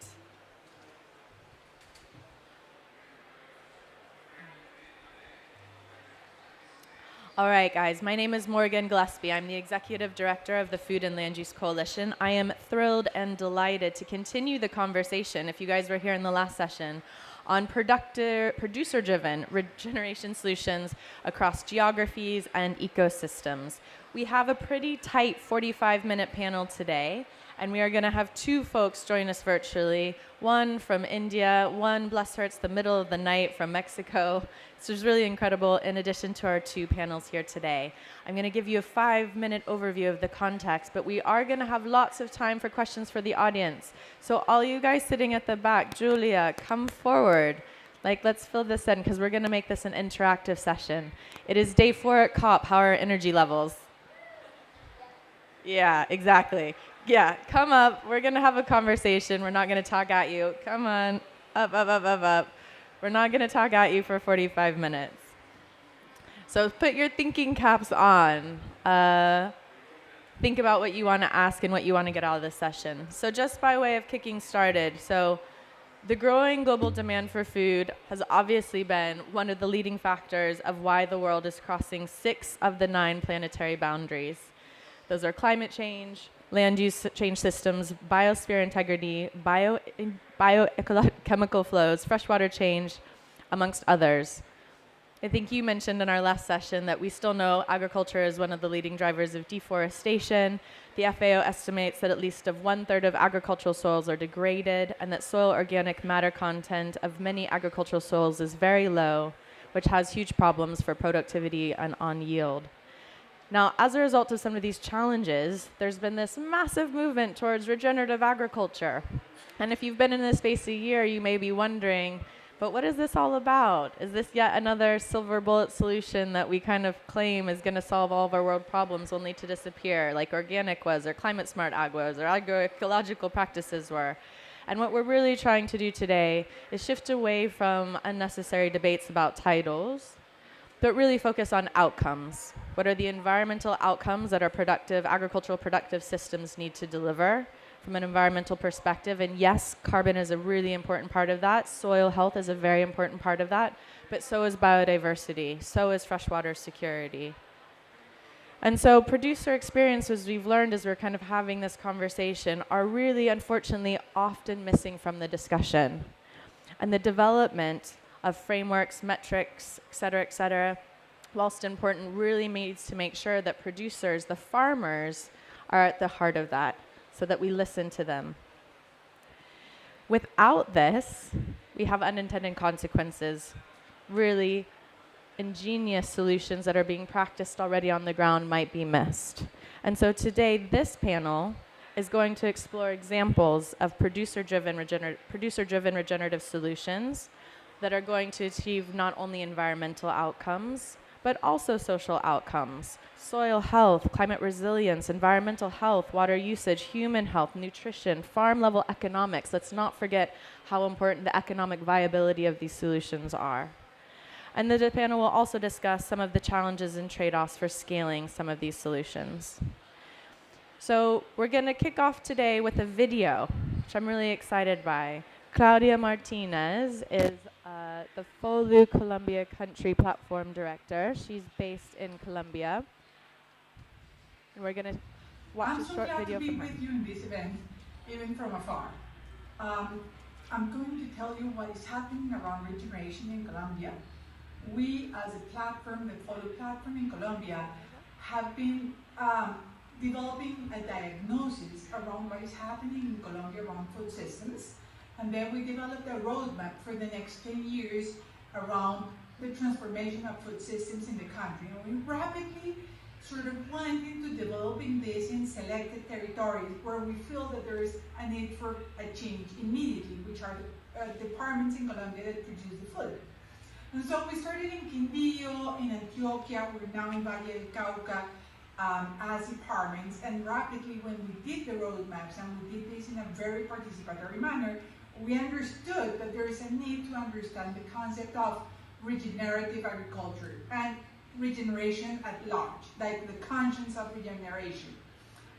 All right, guys, my name is Morgan Gillespie. I'm the Executive Director of the Food and Land Use Coalition. I am thrilled and delighted to continue the conversation, if you guys were here in the last session, on producer-driven regeneration solutions across geographies and ecosystems. We have a pretty tight 45-minute panel today, and we are going to have two folks join us virtually, one from India, one, bless her, it's the middle of the night, from Mexico. So it's really incredible, in addition to our two panels here today. I'm going to give you a 5-minute overview of the context, but we are going to have lots of time for questions for the audience. So all you guys sitting at the back, Julia, come forward. Let's fill this in, because we're going to make this an interactive session. It is day 4 at COP. How are our energy levels? Yeah, exactly. Yeah, come up. We're going to have a conversation. We're not going to talk at you. Come on. Up, up, up, up, up. We're not going to talk at you for 45 minutes. So put your thinking caps on. Think about what you want to ask and what you want to get out of this session. So just by way of kicking started, so the growing global demand for food has obviously been one of the leading factors of why the world is crossing 6 of the 9 planetary boundaries. Those are climate change, land use change systems, biosphere integrity, biochemical flows, freshwater change, amongst others. I think you mentioned in our last session that we still know agriculture is one of the leading drivers of deforestation. The FAO estimates that at least 1/3 of agricultural soils are degraded, and that soil organic matter content of many agricultural soils is very low, which has huge problems for productivity and on yield. Now, as a result of some of these challenges, there's been this massive movement towards regenerative agriculture. And if you've been in this space a year, you may be wondering, but what is this all about? Is this yet another silver bullet solution that we kind of claim is going to solve all of our world problems only to disappear, like organic was, or climate smart ag was, or agroecological practices were? And what we're really trying to do today is shift away from unnecessary debates about titles, but really focus on outcomes. What are the environmental outcomes that our agricultural productive systems need to deliver from an environmental perspective? And yes, carbon is a really important part of that. Soil health is a very important part of that. But so is biodiversity. So is freshwater security. And so producer experiences we've learned as we're kind of having this conversation are really, unfortunately, often missing from the discussion. And the development of frameworks, metrics, et cetera, whilst important, really needs to make sure that producers, the farmers, are at the heart of that, so that we listen to them. Without this, we have unintended consequences. Really ingenious solutions that are being practiced already on the ground might be missed. And so today, this panel is going to explore examples of producer-driven regenerative solutions that are going to achieve not only environmental outcomes, but also social outcomes: soil health, climate resilience, environmental health, water usage, human health, nutrition, farm-level economics. Let's not forget how important the economic viability of these solutions are. And the panel will also discuss some of the challenges and trade-offs for scaling some of these solutions. So we're going to kick off today with a video, which I'm really excited by. Claudia Martinez is the Folu Colombia Country Platform Director. She's based in Colombia. And we're going to watch a short video from her. I'm so glad to be with you in this event, even from afar. I'm going to tell you what is happening around regeneration in Colombia. We, as a platform, the Folu platform in Colombia, have been developing a diagnosis around what is happening in Colombia around food systems. And then we developed a roadmap for the next 10 years around the transformation of food systems in the country. And we rapidly sort of went into developing this in selected territories where we feel that there is a need for a change immediately, which are the departments in Colombia that produce the food. And so we started in Quindío, in Antioquia, we're now in Valle del Cauca as departments, and rapidly when we did the roadmaps, and we did this in a very participatory manner, we understood that there is a need to understand the concept of regenerative agriculture. And regeneration at large, like the conscience of regeneration.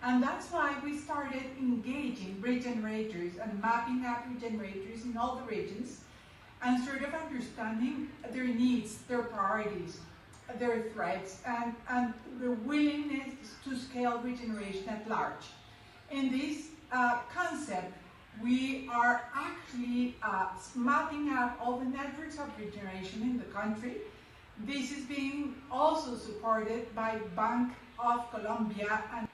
And that's why we started engaging regenerators and mapping out regenerators in all the regions and sort of understanding their needs, their priorities, their threats, and the willingness to scale regeneration at large. In this concept, we are actually mapping out all the networks of regeneration in the country. This is being also supported by Bank of Colombia and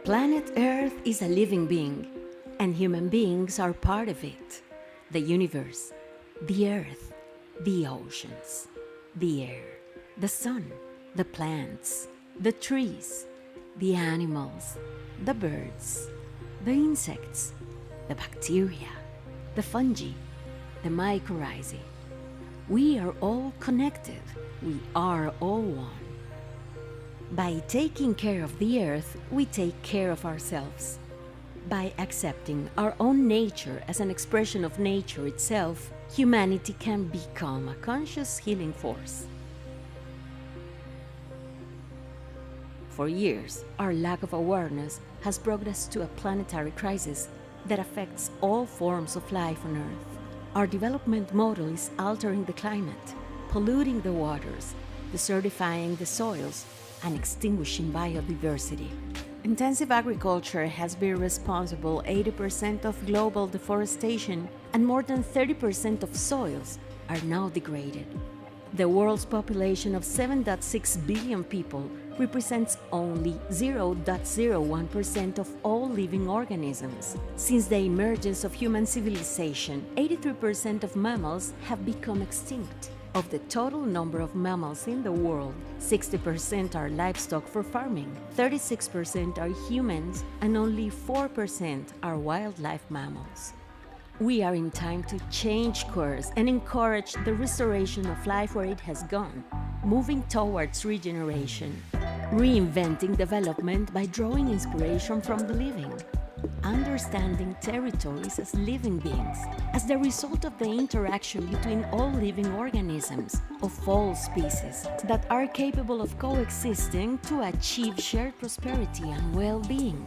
Planet Earth is a living being, and human beings are part of it. The universe, the earth, the oceans, the air, the sun, the plants, the trees, the animals, the birds, the insects, the bacteria, the fungi, the mycorrhizae. We are all connected. We are all one. By taking care of the earth, we take care of ourselves. By accepting our own nature as an expression of nature itself, humanity can become a conscious healing force. For years, our lack of awareness has brought us to a planetary crisis that affects all forms of life on Earth. Our development model is altering the climate, polluting the waters, desertifying the soils, and extinguishing biodiversity. Intensive agriculture has been responsible 80% of global deforestation, and more than 30% of soils are now degraded. The world's population of 7.6 billion people represents only 0.01% of all living organisms. Since the emergence of human civilization, 83% of mammals have become extinct. Of the total number of mammals in the world, 60% are livestock for farming, 36% are humans, and only 4% are wildlife mammals. We are in time to change course and encourage the restoration of life where it has gone, moving towards regeneration, reinventing development by drawing inspiration from the living, understanding territories as living beings, as the result of the interaction between all living organisms of all species that are capable of coexisting to achieve shared prosperity and well-being.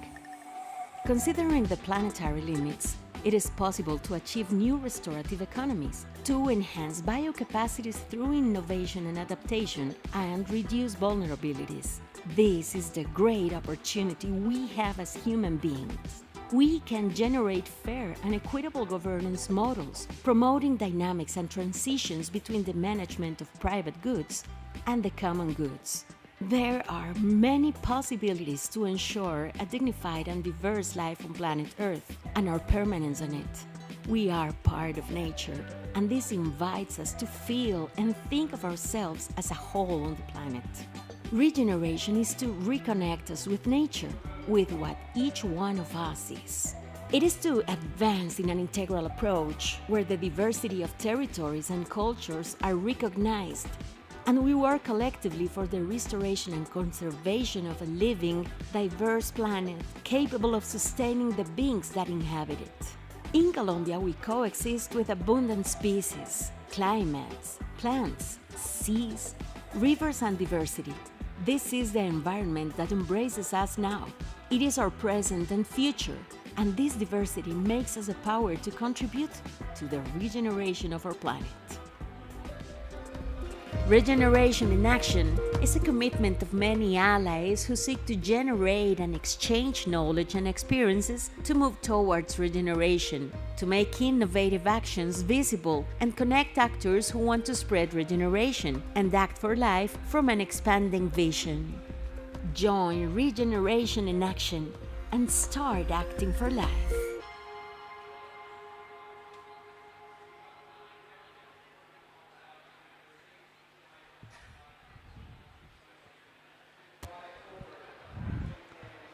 Considering the planetary limits, it is possible to achieve new restorative economies, to enhance biocapacities through innovation and adaptation, and reduce vulnerabilities. This is the great opportunity we have as human beings. We can generate fair and equitable governance models, promoting dynamics and transitions between the management of private goods and the common goods. There are many possibilities to ensure a dignified and diverse life on planet Earth and our permanence on it. We are part of nature, and this invites us to feel and think of ourselves as a whole on the planet. Regeneration is to reconnect us with nature, with what each one of us is. It is to advance in an integral approach where the diversity of territories and cultures are recognized, and we work collectively for the restoration and conservation of a living, diverse planet capable of sustaining the beings that inhabit it. In Colombia, we coexist with abundant species, climates, plants, seas, rivers, and diversity. This is the environment that embraces us now. It is our present and future, and this diversity makes us a power to contribute to the regeneration of our planet. Regeneration in Action is a commitment of many allies who seek to generate and exchange knowledge and experiences to move towards regeneration, to make innovative actions visible, and connect actors who want to spread regeneration and act for life from an expanding vision. Join Regeneration in Action and start acting for life.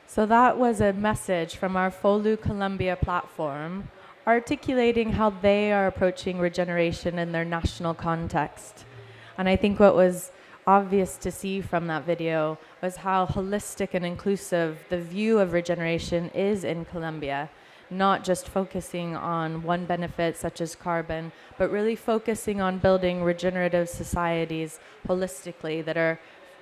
So that was a message from our Folu Colombia platform, articulating how they are approaching regeneration in their national context. And I think what was obvious to see from that video was how holistic and inclusive the view of regeneration is in Colombia. not just focusing on one benefit such as carbon, but really focusing on building regenerative societies holistically that are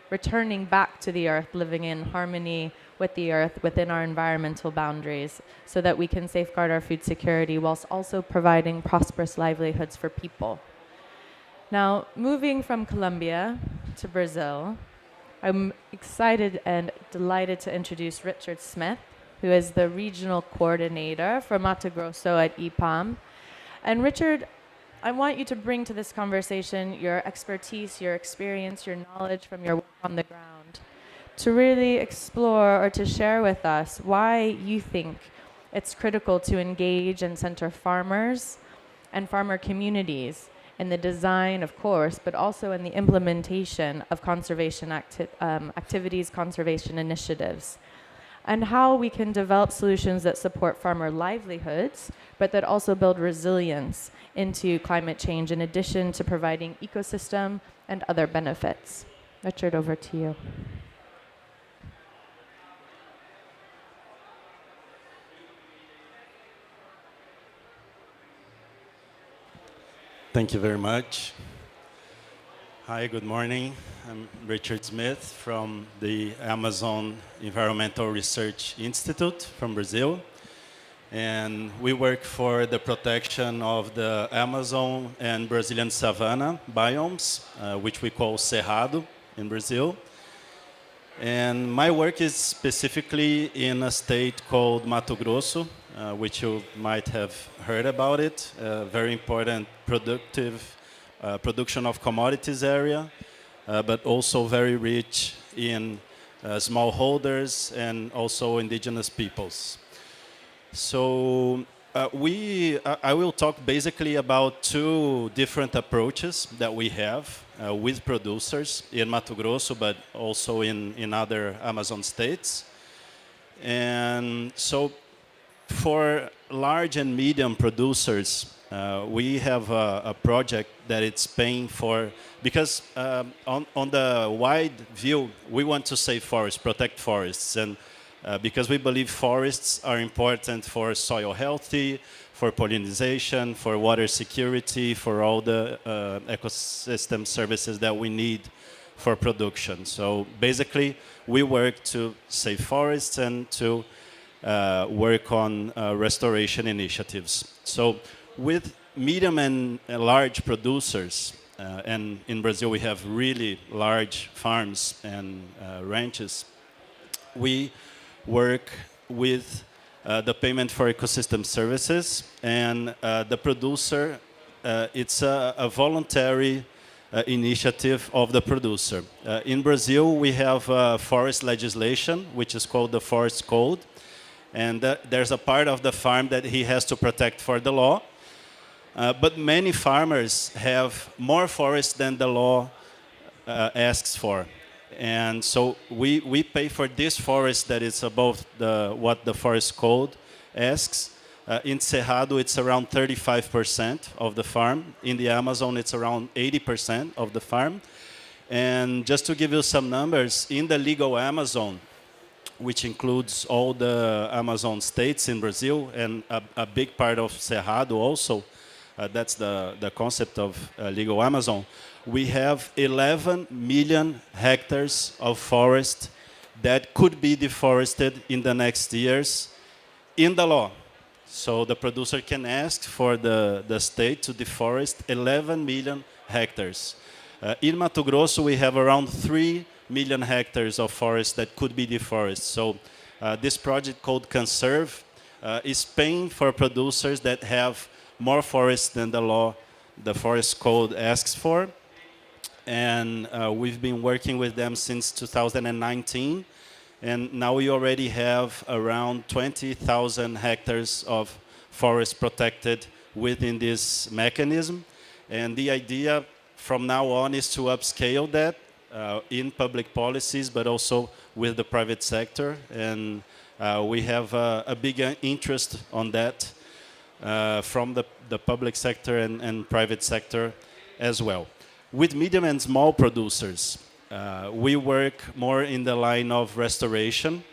returning back to the earth, living in harmony with the earth within our environmental boundaries so that we can safeguard our food security whilst also providing prosperous livelihoods for people. Now, moving from Colombia to Brazil, I'm excited and delighted to introduce Richard Smith, who is the regional coordinator for Mato Grosso at EPAM. And Richard, I want you to bring to this conversation your expertise, your experience, your knowledge from your work on the ground to really explore or to share with us why you think it's critical to engage and center farmers and farmer communities in the design, of course, but also in the implementation of conservation activities, conservation initiatives, and how we can develop solutions that support farmer livelihoods, but that also build resilience into climate change in addition to providing ecosystem and other benefits. Richard, over to you. Thank you very much. Hi, good morning. I'm Richard Smith from the Amazon Environmental Research Institute from Brazil. And we work for the protection of the Amazon and Brazilian savanna biomes, which we call Cerrado in Brazil. And my work is specifically in a state called Mato Grosso, which you might have heard about it, a very important production of commodities area, but also very rich in smallholders and also indigenous peoples. So I will talk basically about two different approaches that we have with producers in Mato Grosso, but also in other Amazon states. And so for large and medium producers, we have a project that it's paying for, because on the wide view, we want to save forests, protect forests, and because we believe forests are important for soil healthy, for pollination, for water security, for all the ecosystem services that we need for production. So basically, we work to save forests and to work on restoration initiatives. So with medium and large producers, and in Brazil we have really large farms and ranches, we work with the payment for ecosystem services, and the producer, it's a voluntary initiative of the producer. In Brazil, we have forest legislation, which is called the Forest Code, and there's a part of the farm that he has to protect for the law, but many farmers have more forest than the law asks for. And so we pay for this forest that is above what the Forest Code asks. In Cerrado, it's around 35% of the farm. In the Amazon, it's around 80% of the farm. And just to give you some numbers, in the legal Amazon, which includes all the Amazon states in Brazil and a big part of Cerrado also, that's the concept of legal Amazon, we have 11 million hectares of forest that could be deforested in the next years in the law. So the producer can ask for the state to deforest 11 million hectares. In Mato Grosso, we have around 3 million hectares of forest that could be deforested. So this project called Conserve is paying for producers that have more forest than the law, the Forest Code asks for. And we've been working with them since 2019. And now we already have around 20,000 hectares of forest protected within this mechanism. And the idea from now on is to upscale that in public policies, but also with the private sector. And we have a big interest on that from the public sector and private sector as well. With medium and small producers, we work more in the line of restoration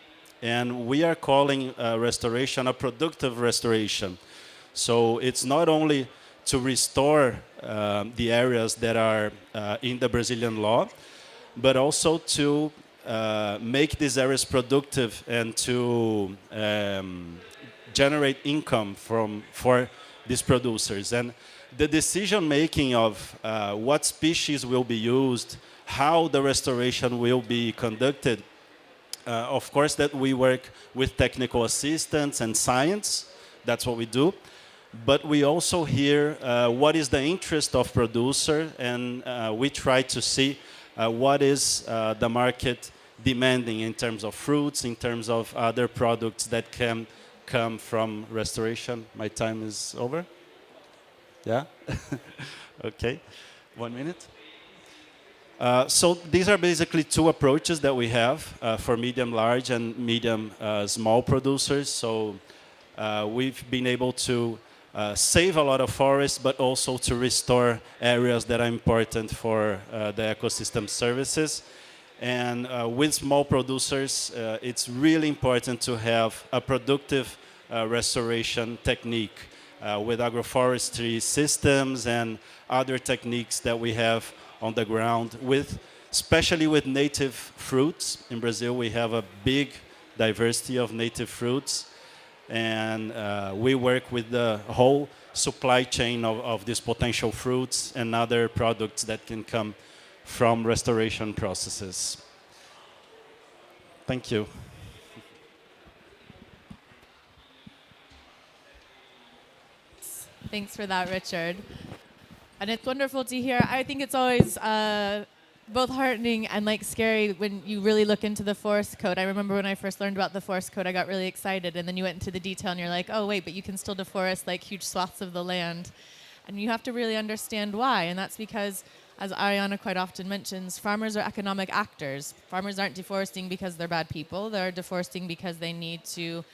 And we are calling restoration a productive restoration. So it's not only to restore the areas that are in the Brazilian law, but also to make these areas productive and to generate income for these producers. And the decision making of what species will be used, how the restoration will be conducted, of course that we work with technical assistance and science, that's what we do. But we also hear what is the interest of producer, and we try to see what is the market demanding in terms of fruits, in terms of other products that can come from restoration. My time is over? Yeah? Okay, 1 minute. So these are basically two approaches that we have for medium, large, and medium, small producers. So we've been able to save a lot of forests, but also to restore areas that are important for the ecosystem services. And with small producers, it's really important to have a productive restoration technique with agroforestry systems and other techniques that we have on the ground, especially with native fruits. In Brazil, we have a big diversity of native fruits, and we work with the whole supply chain of these potential fruits and other products that can come from restoration processes. Thank you. Thanks for that, Richard. And it's wonderful to hear. I think it's always both heartening and like scary when you really look into the forest code. I remember when I first learned about the forest code, I got really excited, and then you went into the detail and you're like, oh wait, but you can still deforest like huge swaths of the land. And you have to really understand why. And that's because, as Ariana quite often mentions, farmers are economic actors. Farmers aren't deforesting because they're bad people. They're deforesting because they need to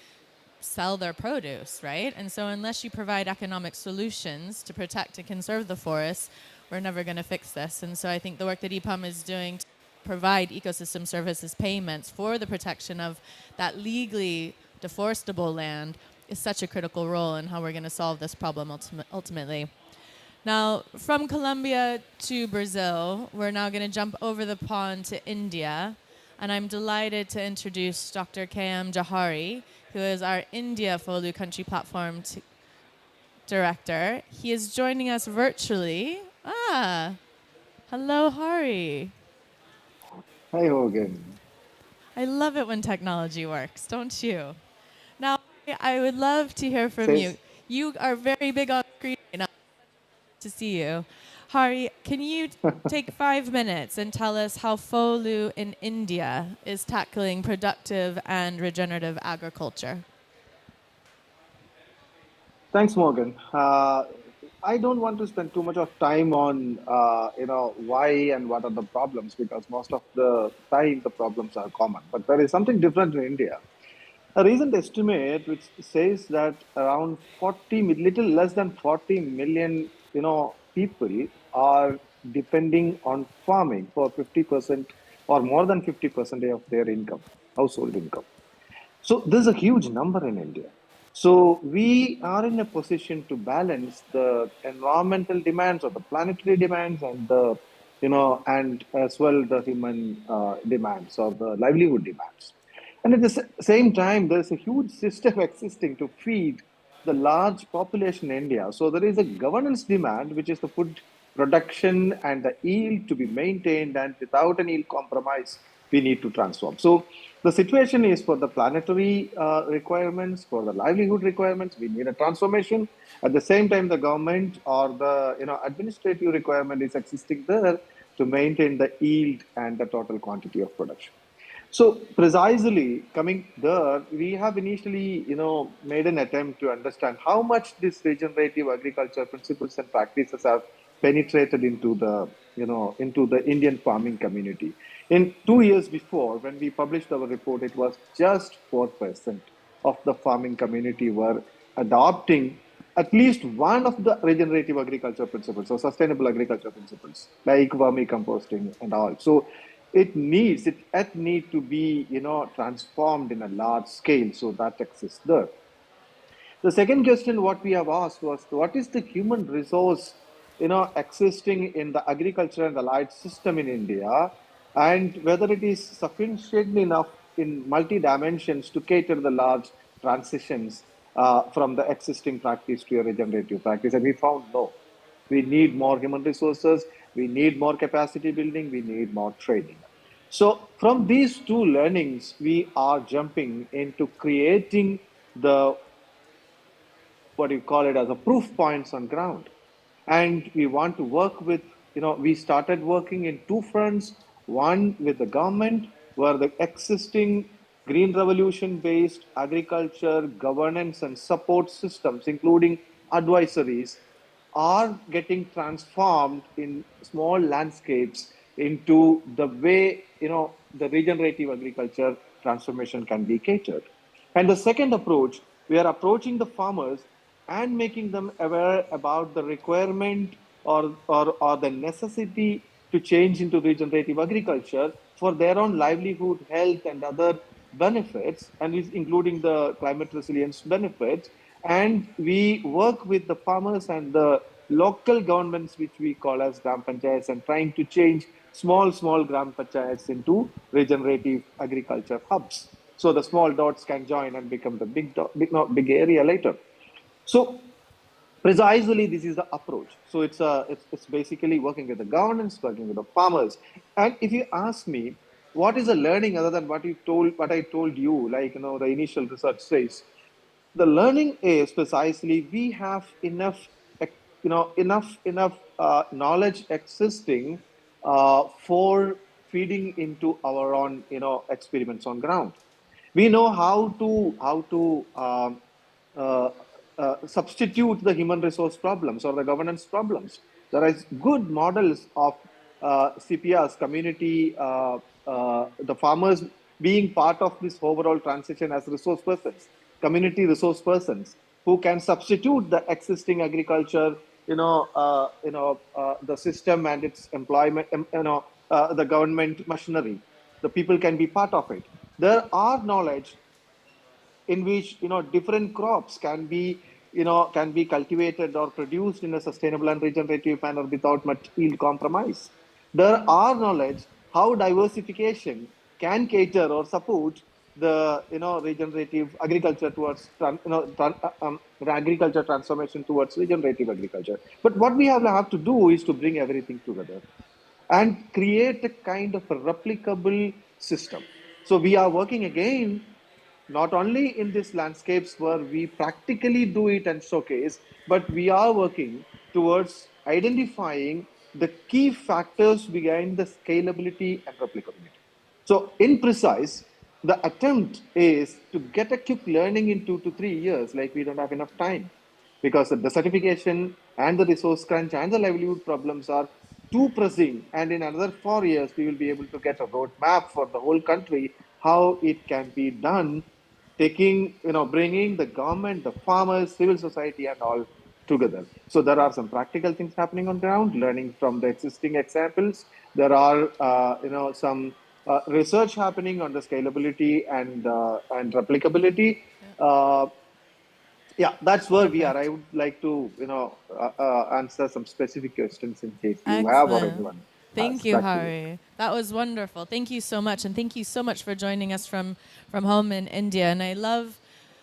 sell their produce, right? And so unless you provide economic solutions to protect and conserve the forests, we're never going to fix this. And so I think the work that EPAM is doing to provide ecosystem services payments for the protection of that legally deforestable land is such a critical role in how we're going to solve this problem ultimately. Now, from Colombia to Brazil, we're now going to jump over the pond to India. And I'm delighted to introduce Dr. K.M. Johari, who is our India Folu Country Platform Director. He is joining us virtually. Hello, Hari. Hi, Hogan. I love it when technology works, don't you? Now, I would love to hear from you. You are very big on screen right now. To see you. Hari, can you take 5 minutes and tell us how Folu in India is tackling productive and regenerative agriculture? Thanks, Morgan. I don't want to spend too much of time on, why and what are the problems, because most of the time the problems are common. But there is something different in India. A recent estimate which says that around little less than 40 million, people are depending on farming for 50% or more than 50% of their income, household income. So this is a huge number in India. So we are in a position to balance the environmental demands or the planetary demands and the, and as well the human demands or the livelihood demands. And at the same time, there's a huge system existing to feed the large population in India. So there is a governance demand, which is the food production and the yield to be maintained, and without any yield compromise, we need to transform. So the situation is for the planetary requirements, for the livelihood requirements, we need a transformation. At the same time, the government or the administrative requirement is existing there to maintain the yield and the total quantity of production. So precisely coming there, we have initially, made an attempt to understand how much these regenerative agriculture principles and practices have penetrated into the, into the Indian farming community. In 2 years before, when we published our report, it was just 4% of the farming community were adopting at least one of the regenerative agriculture principles or sustainable agriculture principles, like vermicomposting and all. So it need to be, transformed in a large scale, so that exists there. The second question what we have asked was, what is the human resource, existing in the agriculture and allied system in India, and whether it is sufficient enough in multi dimensions to cater the large transitions from the existing practice to a regenerative practice. And we found no. We need more human resources. We need more capacity building. We need more training. So from these two learnings, we are jumping into creating the, what do you call it, as a proof points on ground. And we want to work with, we started working in two fronts. One with the government, where the existing green revolution based agriculture governance and support systems, including advisories, are getting transformed in small landscapes into the way, the regenerative agriculture transformation can be catered. And the second approach, we are approaching the farmers and making them aware about the requirement, or the necessity to change into regenerative agriculture for their own livelihood, health, and other benefits, and including the climate resilience benefits. And we work with the farmers and the local governments, which we call as gram panchayats, and trying to change small gram panchayats into regenerative agriculture hubs. So the small dots can join and become the big area later. So precisely this is the approach. So it's basically working with the governance, working with the farmers. And if you ask me, what is the learning other than what I told you, like, the initial research says, the learning is precisely we have enough, knowledge existing for feeding into our own, experiments on ground. We know uh, substitute the human resource problems or the governance problems. There is good models of CPRs, community, the farmers being part of this overall transition as resource persons, community resource persons, who can substitute the existing agriculture, the system and its employment, the government machinery. The people can be part of it. There are knowledge in which, different crops can be cultivated or produced in a sustainable and regenerative manner without much yield compromise. There are knowledge how diversification can cater or support the, regenerative agriculture towards the agriculture transformation towards regenerative agriculture. But what we have to do is to bring everything together and create a kind of a replicable system. So we are working again not only in these landscapes where we practically do it and showcase, but we are working towards identifying the key factors behind the scalability and replicability. So, in precise, the attempt is to get a quick learning in 2 to 3 years, like we don't have enough time, because the certification and the resource crunch and the livelihood problems are too pressing. And in another 4 years, we will be able to get a roadmap for the whole country how it can be done, taking, bringing the government, the farmers, civil society, and all together. So there are some practical things happening on ground, learning from the existing examples. There are, some research happening on the scalability and replicability. Uh, yeah, that's where we are. I would like to, answer some specific questions in case you have or Excellent. anyone Thank has. you, Back to you. Hari. That was wonderful. Thank you so much. And thank you so much for joining us from home in India. And I love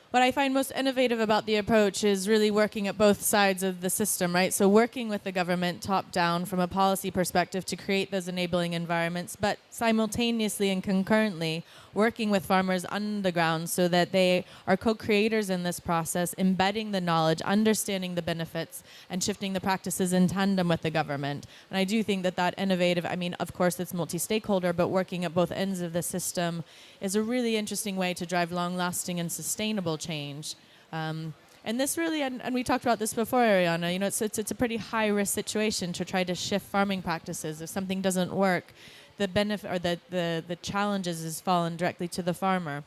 what I find most innovative about the approach is really working at both sides of the system, right? So working with the government top down from a policy perspective to create those enabling environments, but simultaneously and concurrently working with farmers on the ground so that they are co-creators in this process, embedding the knowledge, understanding the benefits, and shifting the practices in tandem with the government. And I do think that that innovative, I mean, of course, it's multi-stakeholder, but working at both ends of the system is a really interesting way to drive long-lasting and sustainable change. And this really, and we talked about this before, Ariana, you know, it's a pretty high-risk situation to try to shift farming practices. If something doesn't work, the benefit or the challenges is fallen directly to the farmer.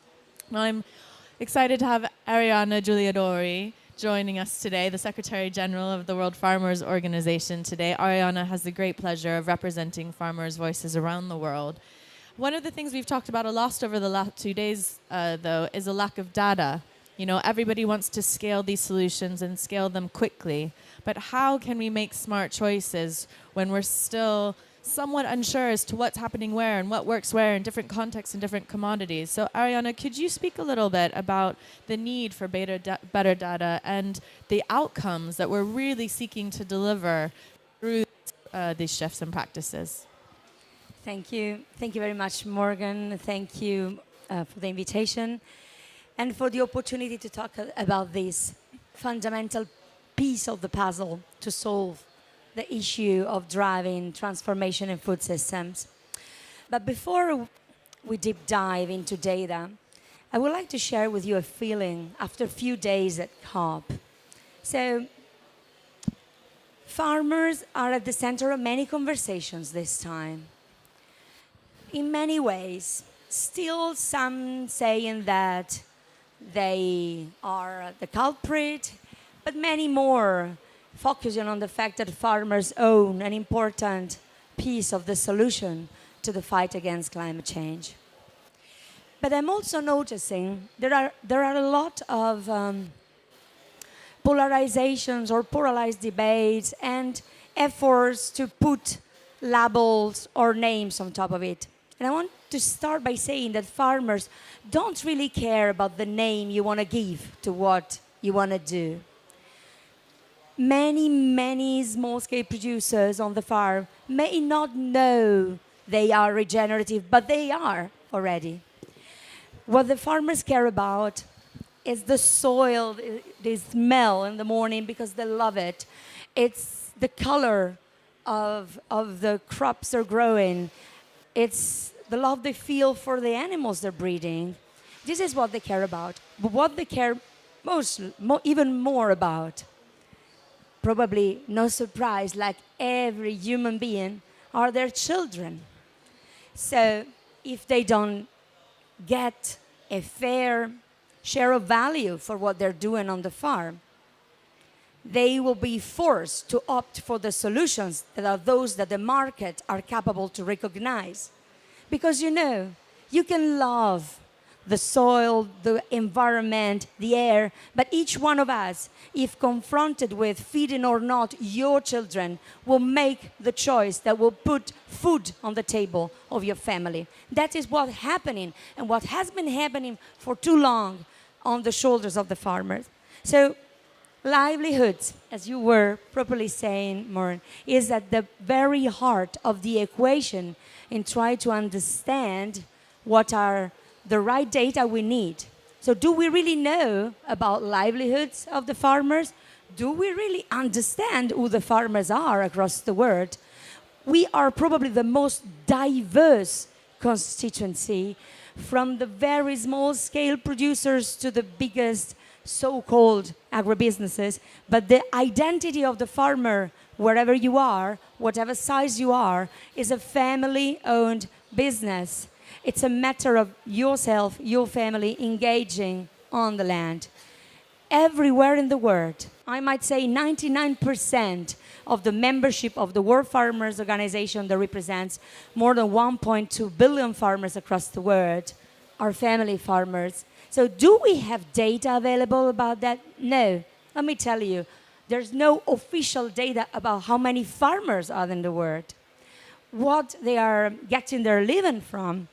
Now, I'm excited to have Ariana Giuliadori joining us today, the Secretary General of the World Farmers Organization today. Ariana has the great pleasure of representing farmers' voices around the world. One of the things we've talked about a lot over the last 2 days, though, is a lack of data. You know, everybody wants to scale these solutions and scale them quickly. But how can we make smart choices when we're still somewhat unsure as to what's happening where and what works where in different contexts and different commodities? So, Ariana, could you speak a little bit about the need for better data and the outcomes that we're really seeking to deliver through these shifts and practices? Thank you. Thank you very much, Morgan. Thank you for the invitation and for the opportunity to talk about this fundamental piece of the puzzle to solve the issue of driving transformation in food systems. But before we deep dive into data, I would like to share with you a feeling after a few days at COP. So, farmers are at the center of many conversations this time. In many ways, still some saying that they are the culprit, but many more focusing on the fact that farmers own an important piece of the solution to the fight against climate change. But I'm also noticing there are a lot of polarizations or polarized debates and efforts to put labels or names on top of it. And I want to start by saying that farmers don't really care about the name you want to give to what you want to do. Many small-scale producers on the farm may not know they are regenerative, but they are already. What the farmers care about is the soil, they smell in the morning because they love it. It's the color of the crops they're growing. It's the love they feel for the animals they're breeding. This is what they care about. But what they care even more about, probably no surprise, like every human being, are their children. So if they don't get a fair share of value for what they're doing on the farm, they will be forced to opt for the solutions that are those that the market are capable to recognize. Because you can love the soil, the environment, the air, but each one of us, if confronted with feeding or not your children, will make the choice that will put food on the table of your family. That is what's happening and what has been happening for too long on the shoulders of the farmers. So livelihoods, as you were properly saying, Maureen, is at the very heart of the equation in trying to understand what are the right data we need. So do we really know about livelihoods of the farmers? Do we really understand who the farmers are across the world? We are probably the most diverse constituency, from the very small-scale producers to the biggest so-called agribusinesses. But the identity of the farmer, wherever you are, whatever size you are, is a family-owned business. It's a matter of yourself, your family, engaging on the land. Everywhere in the world, I might say 99% of the membership of the World Farmers Organization that represents more than 1.2 billion farmers across the world are family farmers. So do we have data available about that? No. Let me tell you, there's no official data about how many farmers are in the world. What they are getting their living from,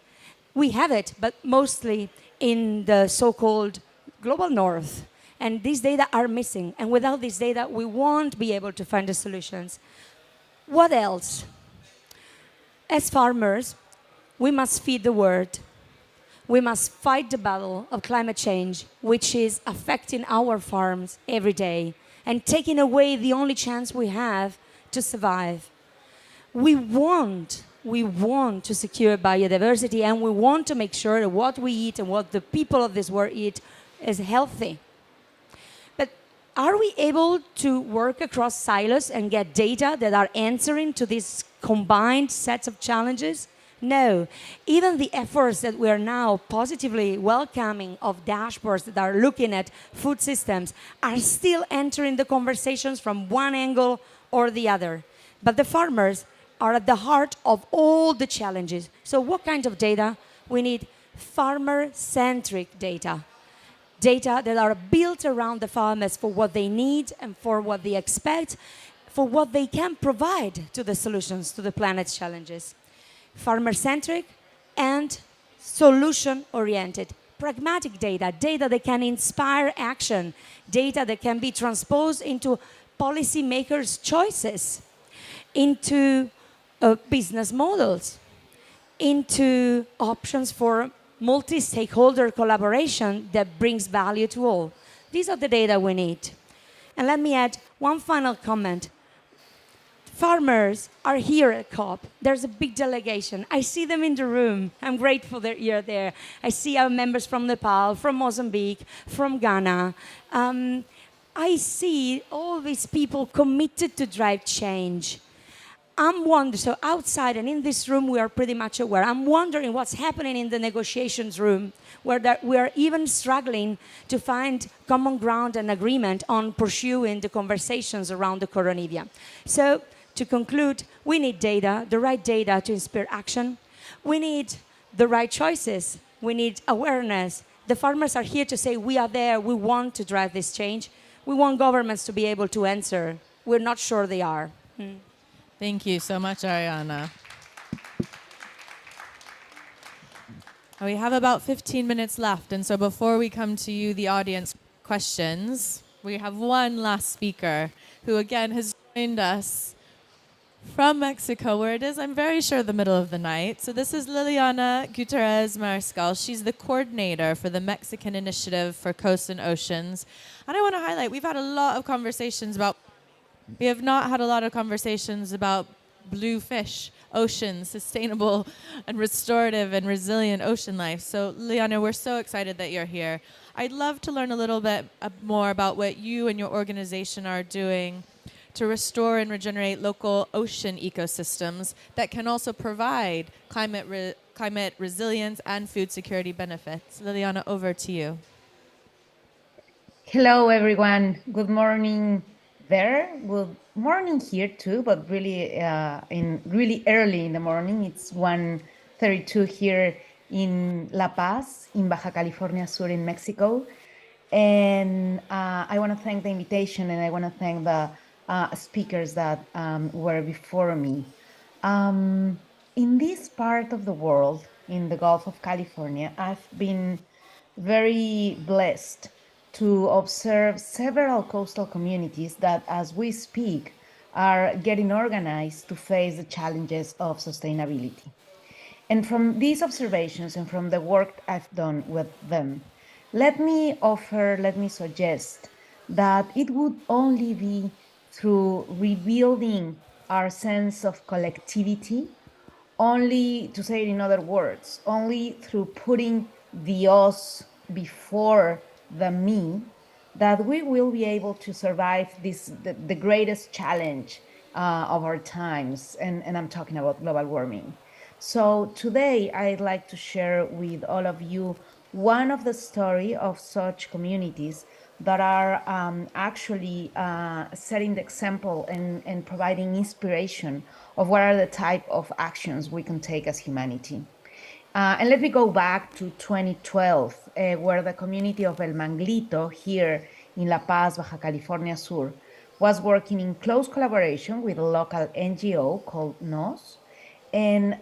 we have it, but mostly in the so-called global north. And these data are missing. And without this data, we won't be able to find the solutions. What else? As farmers, we must feed the world. We must fight the battle of climate change, which is affecting our farms every day and taking away the only chance we have to survive. We want to secure biodiversity, and we want to make sure that what we eat and what the people of this world eat is healthy. But are we able to work across silos and get data that are answering to these combined sets of challenges? No. Even the efforts that we are now positively welcoming of dashboards that are looking at food systems are still entering the conversations from one angle or the other. But the farmers are at the heart of all the challenges. So what kind of data? We need farmer-centric data. Data that are built around the farmers for what they need and for what they expect, for what they can provide to the solutions to the planet's challenges. Farmer-centric and solution-oriented. Pragmatic data, data that can inspire action, data that can be transposed into policymakers' choices, into business models, into options for multi-stakeholder collaboration that brings value to all. These are the data we need. And let me add one final comment. Farmers are here at COP. There's a big delegation. I see them in the room. I'm grateful that you're there. I see our members from Nepal, from Mozambique, from Ghana. I see all these people committed to drive change. I'm wondering, so outside and in this room, we are pretty much aware. I'm wondering what's happening in the negotiations room, where we are even struggling to find common ground and agreement on pursuing the conversations around the coronavirus. So, to conclude, we need data, the right data to inspire action. We need the right choices. We need awareness. The farmers are here to say, we are there, we want to drive this change. We want governments to be able to answer. We're not sure they are. Thank you so much, Ariana. We have about 15 minutes left, and so before we come to you, the audience questions, we have one last speaker who again has joined us from Mexico, where it is, I'm very sure, the middle of the night. So this is Liliana Gutierrez Mariscal. She's the coordinator for the Mexican Initiative for Coasts and Oceans. And I want to highlight, we have not had a lot of conversations about blue fish, oceans, sustainable and restorative and resilient ocean life. So Liliana, we're so excited that you're here. I'd love to learn a little bit more about what you and your organization are doing to restore and regenerate local ocean ecosystems that can also provide climate resilience and food security benefits. Liliana, over to you. Hello, everyone. Good morning there. Good morning here too, but really early in the morning. It's 1:32 here in La Paz, in Baja California Sur in Mexico. And I want to thank the invitation, and I want to thank the speakers that were before me. In this part of the world, in the Gulf of California, I've been very blessed to observe several coastal communities that, as we speak, are getting organized to face the challenges of sustainability. And from these observations and from the work I've done with them, let me suggest that it would only be through rebuilding our sense of collectivity, only, to say it in other words, only through putting the us before the me, that we will be able to survive the greatest challenge of our times, and I'm talking about global warming. So today I'd like to share with all of you one of the story of such communities that are actually setting the example and providing inspiration of what are the type of actions we can take as humanity. And let me go back to 2012, where the community of El Manglito here in La Paz, Baja California Sur, was working in close collaboration with a local NGO called NOS, and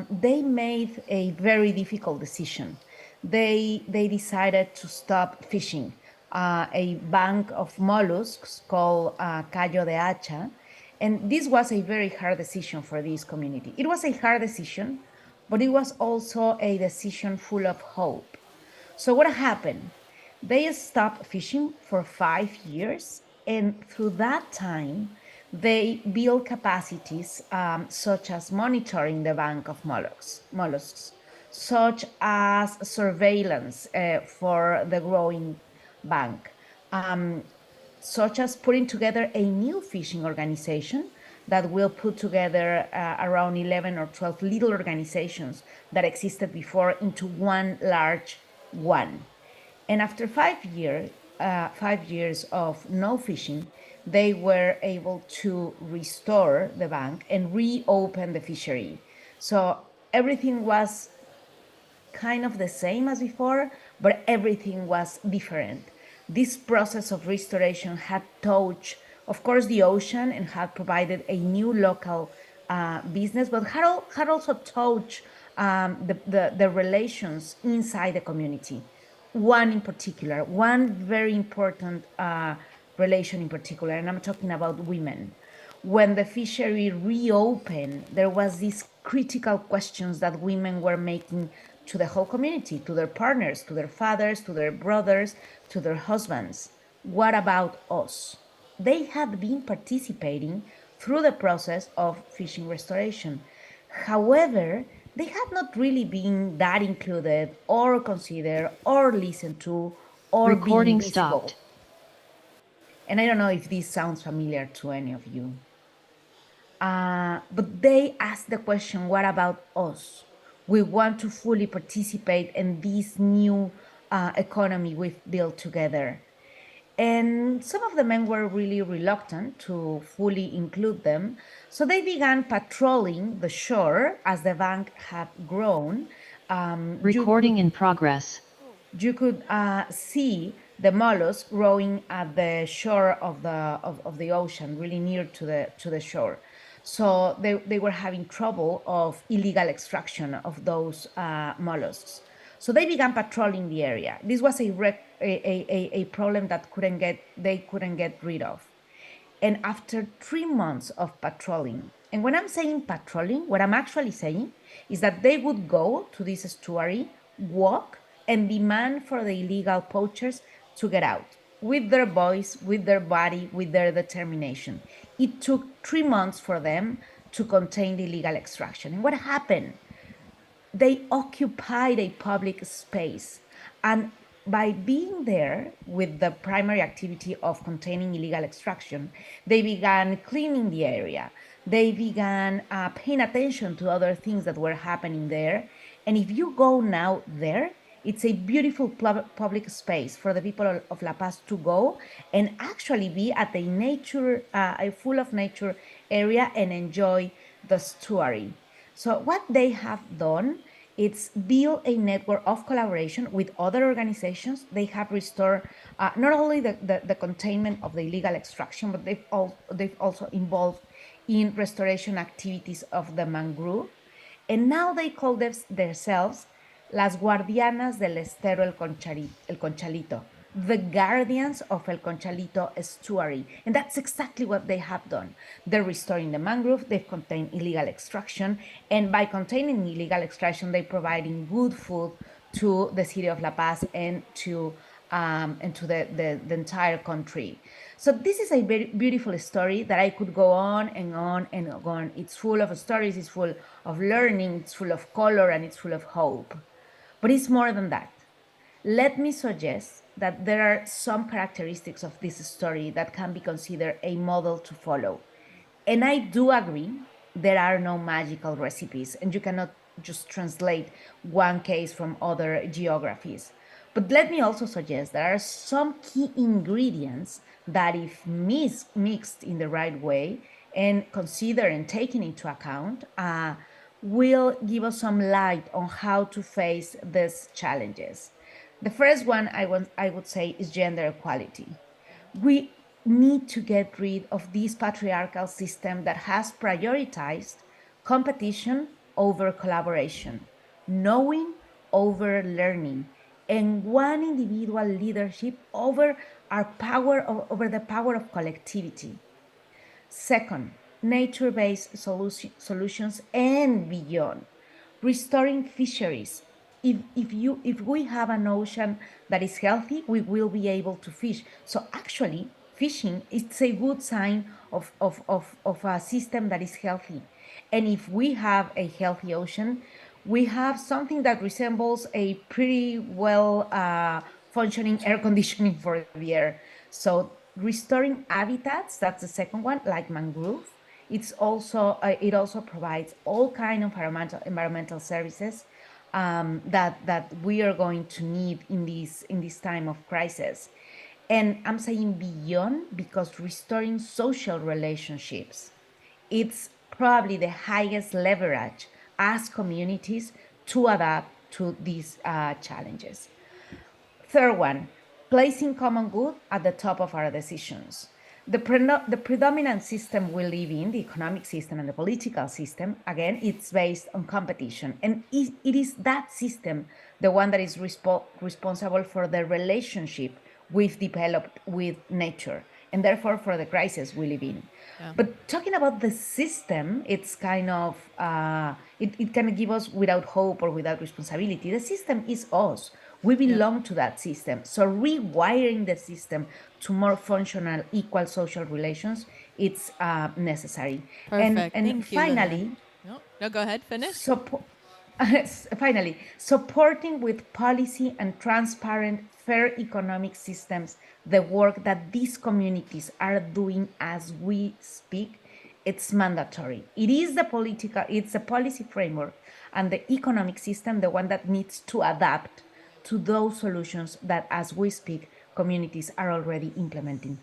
they made a very difficult decision. They decided to stop fishing a bank of mollusks called Callo de Hacha, and this was a very hard decision for this community. It was a hard decision, but it was also a decision full of hope. So what happened? They stopped fishing for 5 years, and through that time, they built capacities such as monitoring the bank of mollusks, such as surveillance for the growing bank, such as putting together a new fishing organization that will put together around 11 or 12 little organizations that existed before into one large one. And after 5 years of no fishing, they were able to restore the bank and reopen the fishery. So everything was kind of the same as before, but everything was different. This process of restoration had touched, of course, the ocean and had provided a new local business, but had also touched the relations inside the community. One in particular, one very important relation in particular, and I'm talking about women. When the fishery reopened, there was these critical questions that women were making to the whole community, to their partners, to their fathers, to their brothers, to their husbands. What about us? They had been participating through the process of fishing restoration. However, they had not really been that included or considered or listened to or been Recording visible. stopped. And I don't know if this sounds familiar to any of you. But they asked the question, what about us? We want to fully participate in this new economy we've built together. And some of the men were really reluctant to fully include them. So they began patrolling the shore as the bank had grown. Recording in progress. You could see the mollusks growing at the shore of the ocean, really near to the shore. So they were having trouble of illegal extraction of those mollusks. So they began patrolling the area. This was a problem that they couldn't get rid of. And after 3 months of patrolling, and when I'm saying patrolling, what I'm actually saying is that they would go to this estuary, walk, and demand for the illegal poachers to get out with their voice, with their body, with their determination. It took 3 months for them to contain the illegal extraction. And what happened? They occupied a public space. And by being there with the primary activity of containing illegal extraction, they began cleaning the area. They began paying attention to other things that were happening there. And if you go now there, it's a beautiful public space for the people of La Paz to go and actually be at a full of nature area and enjoy the estuary. So what they have done is build a network of collaboration with other organizations. They have restored not only the containment of the illegal extraction, but they've also involved in restoration activities of the mangrove. And now they call themselves Las Guardianas del Estero El Conchalito, the guardians of El Conchalito estuary. And that's exactly what they have done. They're restoring the mangrove, they've contained illegal extraction, and by containing illegal extraction, they're providing good food to the city of La Paz and to the entire country. So this is a very beautiful story that I could go on and on and on. It's full of stories, it's full of learning, it's full of color, and it's full of hope. But it's more than that. Let me suggest that there are some characteristics of this story that can be considered a model to follow. And I do agree, there are no magical recipes, and you cannot just translate one case from other geographies. But let me also suggest there are some key ingredients that, if mixed in the right way and considered and taken into account, will give us some light on how to face these challenges. The first one I would say is gender equality. We need to get rid of this patriarchal system that has prioritized competition over collaboration, knowing over learning, and one individual leadership over over the power of collectivity. Second, nature-based solutions and beyond. Restoring fisheries. If we have an ocean that is healthy, we will be able to fish. So actually, fishing is a good sign of a system that is healthy. And if we have a healthy ocean, we have something that resembles a pretty well functioning air conditioning for the air. So restoring habitats, that's the second one, like mangrove. It also provides all kind of environmental services that we are going to need in this time of crisis. And I'm saying beyond because restoring social relationships, it's probably the highest leverage as communities to adapt to these challenges. Third one, placing common good at the top of our decisions. The predominant system we live in, the economic system and the political system, again, it's based on competition. And it is that system, the one that is responsible for the relationship we've developed with nature and therefore for the crisis we live in. Yeah. But talking about the system, it's kind of, it can give us without hope or without responsibility. The system is us. We belong to that system. So rewiring the system to more functional, equal social relations, it's necessary. Perfect. And Thank you, finally, Lilian. No, go ahead. Finish. finally, supporting with policy and transparent, fair economic systems the work that these communities are doing as we speak, it's mandatory. It's the policy framework and the economic system, the one that needs to adapt to those solutions that, as we speak, communities are already implementing.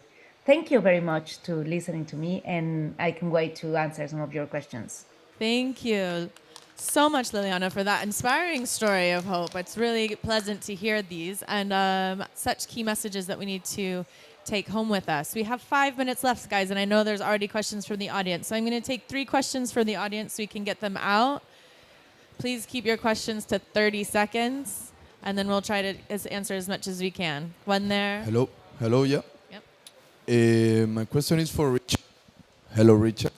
Thank you very much to listening to me, and I can wait to answer some of your questions. Thank you so much, Liliana, for that inspiring story of hope. It's really pleasant to hear these and such key messages that we need to take home with us. We have 5 minutes left, guys, and I know there's already questions from the audience. So I'm going to take 3 questions from the audience so we can get them out. Please keep your questions to 30 seconds, and then we'll try to answer as much as we can. One there. Hello, yeah. Yep. My question is for Richard. Hello, Richard.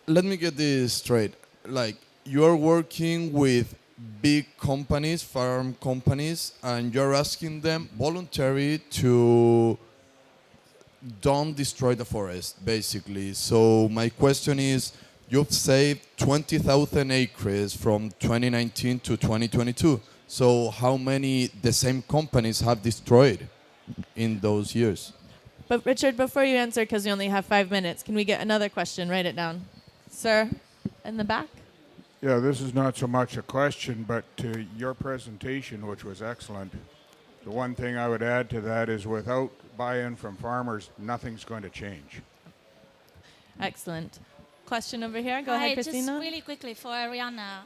Let me get this straight. Like, you are working with big companies, farm companies, and you're asking them voluntarily to don't destroy the forest, basically. So my question is, you've saved 20,000 acres from 2019 to 2022. So how many the same companies have destroyed in those years? But Richard, before you answer, because we only have 5 minutes, can we get another question? Write it down. Sir, in the back. Yeah, this is not so much a question, but to your presentation, which was excellent, the one thing I would add to that is without buy-in from farmers, nothing's going to change. Excellent. Question over here. Go Hi, ahead, Christina. just really quickly for Ariana.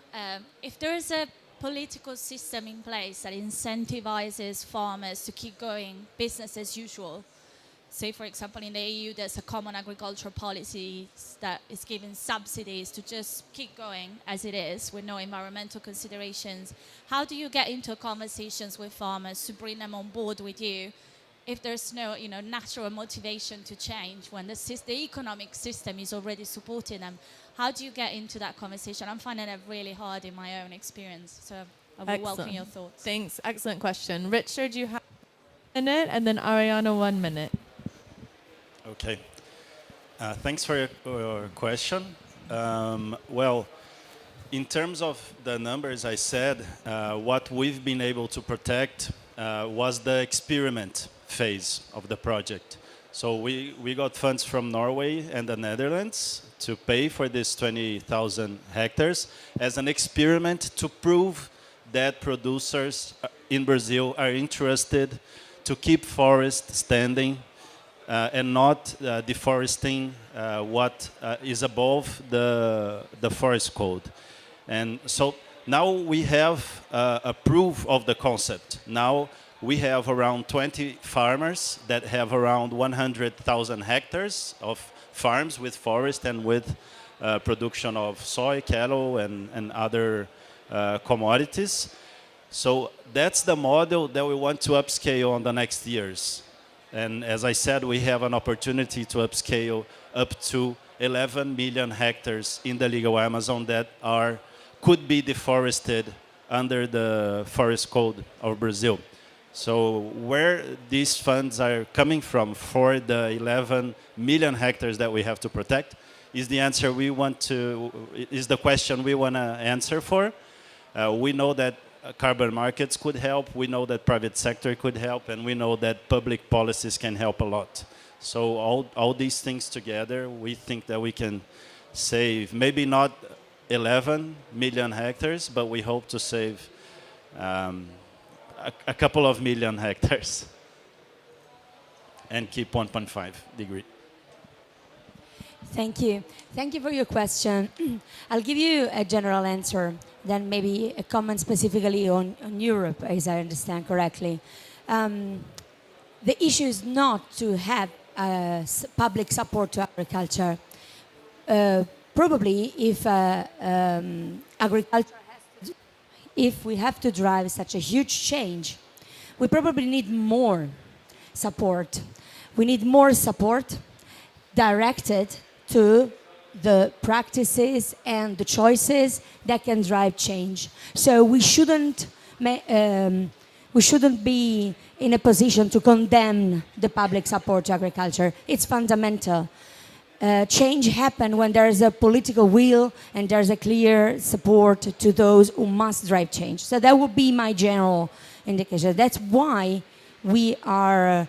If there is a political system in place that incentivizes farmers to keep going business as usual, say, for example, in the EU, there's a common agricultural policy that is giving subsidies to just keep going as it is with no environmental considerations. How do you get into conversations with farmers to bring them on board with you if there's no, natural motivation to change when the economic system is already supporting them? How do you get into that conversation? I'm finding it really hard in my own experience. So I would welcome your thoughts. Thanks. Excellent question. Richard, you have 1 minute, and then Ariana 1 minute. Okay. Thanks for your question. Well, in terms of the numbers, I said what we've been able to protect was the experiment phase of the project. So we got funds from Norway and the Netherlands to pay for this 20,000 hectares as an experiment to prove that producers in Brazil are interested to keep forest standing and not deforesting what is above the forest code. And so now we have a proof of the concept. Now we have around 20 farmers that have around 100,000 hectares of farms with forest and with production of soy, cattle, and other commodities. So that's the model that we want to upscale on the next years. And as I said, we have an opportunity to upscale up to 11 million hectares in the legal Amazon that could be deforested under the forest code of Brazil. So where these funds are coming from for the 11 million hectares that we have to protect is the question we want to answer for. We know that carbon markets could help, we know that private sector could help, and we know that public policies can help a lot. So all these things together, we think that we can save maybe not 11 million hectares, but we hope to save a couple of million hectares. and keep 1.5 degree. Thank you. Thank you for your question. I'll give you a general answer, then maybe a comment specifically on Europe, as I understand correctly. The issue is not to have public support to agriculture. Probably if agriculture if we have to drive such a huge change, we probably need more support. We need more support directed to the practices and the choices that can drive change. So we shouldn't be in a position to condemn the public support to agriculture. It's fundamental. Change happens when there is a political will and there's a clear support to those who must drive change. So that would be my general indication. That's why we are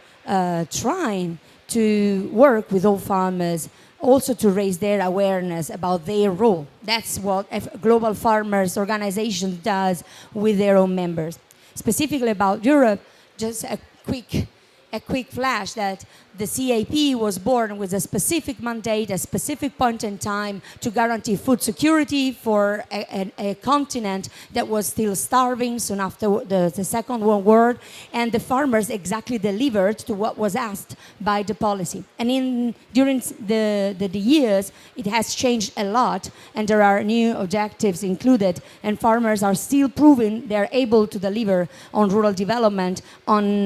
trying to work with all farmers also to raise their awareness about their role. That's what a global farmers organization does with their own members. Specifically about Europe, just a quick flash that the CAP was born with a specific mandate, a specific point in time to guarantee food security for a continent that was still starving soon after the Second World War, and the farmers exactly delivered to what was asked by the policy. And during the years, it has changed a lot, and there are new objectives included, and farmers are still proving they're able to deliver on rural development, on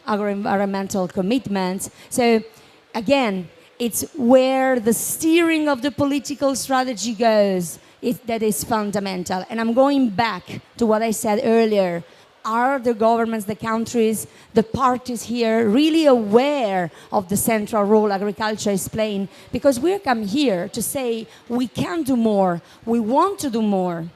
agro-environmental commitments. So again, it's where the steering of the political strategy goes that is fundamental. And I'm going back to what I said earlier. Are the governments, the countries, the parties here really aware of the central role agriculture is playing? Because we come here to say we can do more, we want to do more.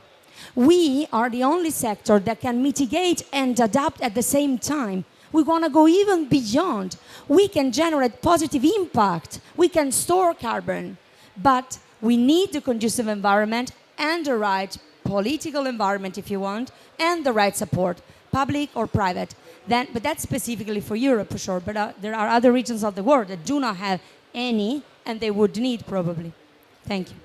We are the only sector that can mitigate and adapt at the same time. We want to go even beyond. We can generate positive impact. We can store carbon. But we need the conducive environment and the right political environment, if you want, and the right support, public or private. But that's specifically for Europe, for sure. But there are other regions of the world that do not have any, and they would need probably. Thank you.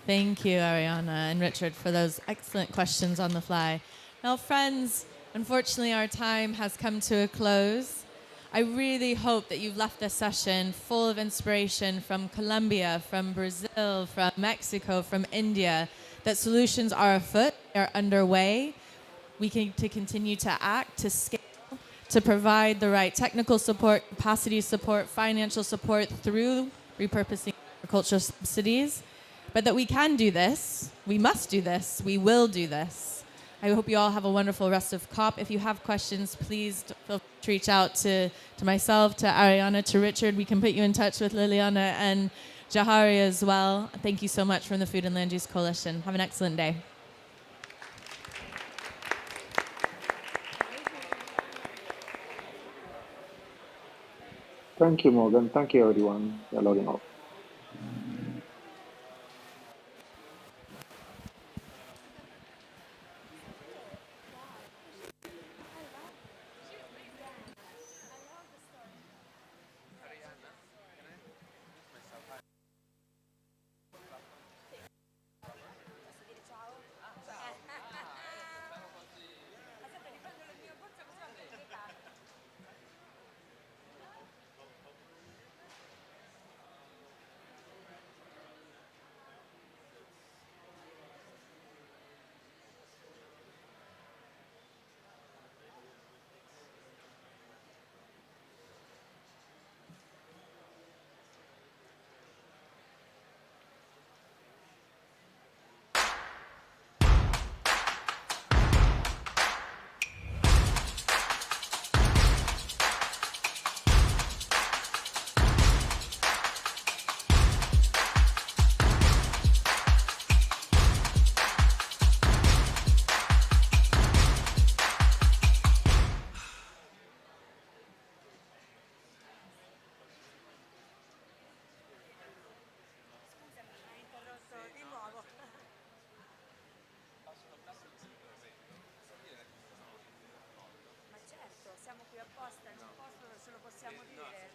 Thank you, Ariana and Richard, for those excellent questions on the fly. Now, friends, unfortunately, our time has come to a close. I really hope that you've left this session full of inspiration from Colombia, from Brazil, from Mexico, from India, that solutions are afoot, are underway. We can to continue to act, to scale, to provide the right technical support, capacity support, financial support through repurposing agricultural subsidies. But that we can do this, we must do this, we will do this. I hope you all have a wonderful rest of COP. If you have questions, please feel free to reach out to myself, to Ariana, to Richard. We can put you in touch with Liliana and Jahari as well. Thank you so much from the Food and Land Use Coalition. Have an excellent day. Thank you, Morgan. Thank you, everyone. You're logging off. Siamo qui apposta, c'è un posto dove ce lo possiamo dire.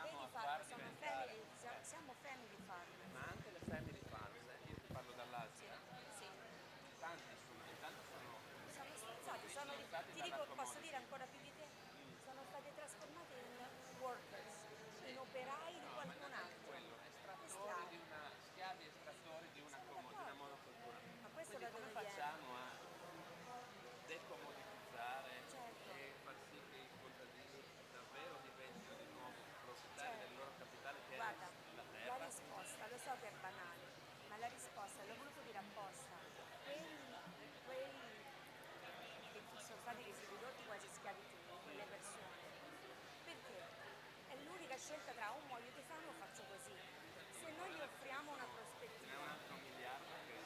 Vedi, siamo family farmer. Ma anche le family farms, io ti parlo dall'Asia, Sì. intanto Sono sforzati, ti dico, posso dire ancora più di te, sono stati trasformati in workers, in operai di qualcun altro. estrattori di una, schiavi estrattori di una monocultura. Ma questo Quindi da come dove viene? facciamo a decomodifizzare Certo. e far sì che i contadini davvero diventino di nuovo proprietari del loro capitale che Guarda, è la la terra? risposta, lo so che è banale, ma la risposta l'ho voluto dire apposta. Quelli che sono stati resi ridotti quasi schiavitù, quelle persone, perché è l'unica scelta tra o muoio di fame o faccio così. Se noi gli offriamo una Ce n'è prospettiva, un altro miliardo che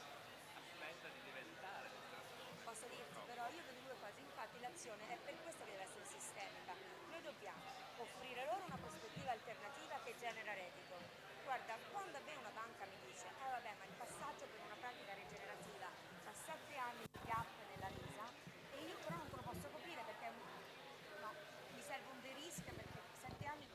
aspetta di diventare estratore. posso dirti, però io vedo due cose, infatti l'azione è per questo che deve essere sistemica. Noi dobbiamo offrire loro una prospettiva alternativa che genera reddito. Guarda, quando a me una banca mi dice, vabbè, ma il passaggio per una pratica rigenerativa fa 7 anni di gap nella resa e io però non te lo posso coprire perché no, mi serve un de-risk perché 7 anni.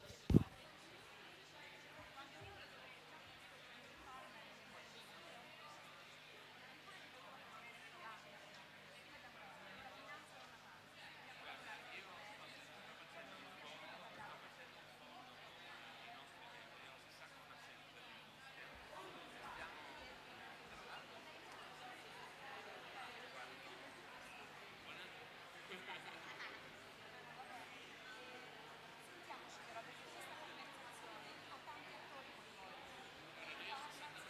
Sentiamoci però perché questa conversazione ha tanti attori coinvolti. I partner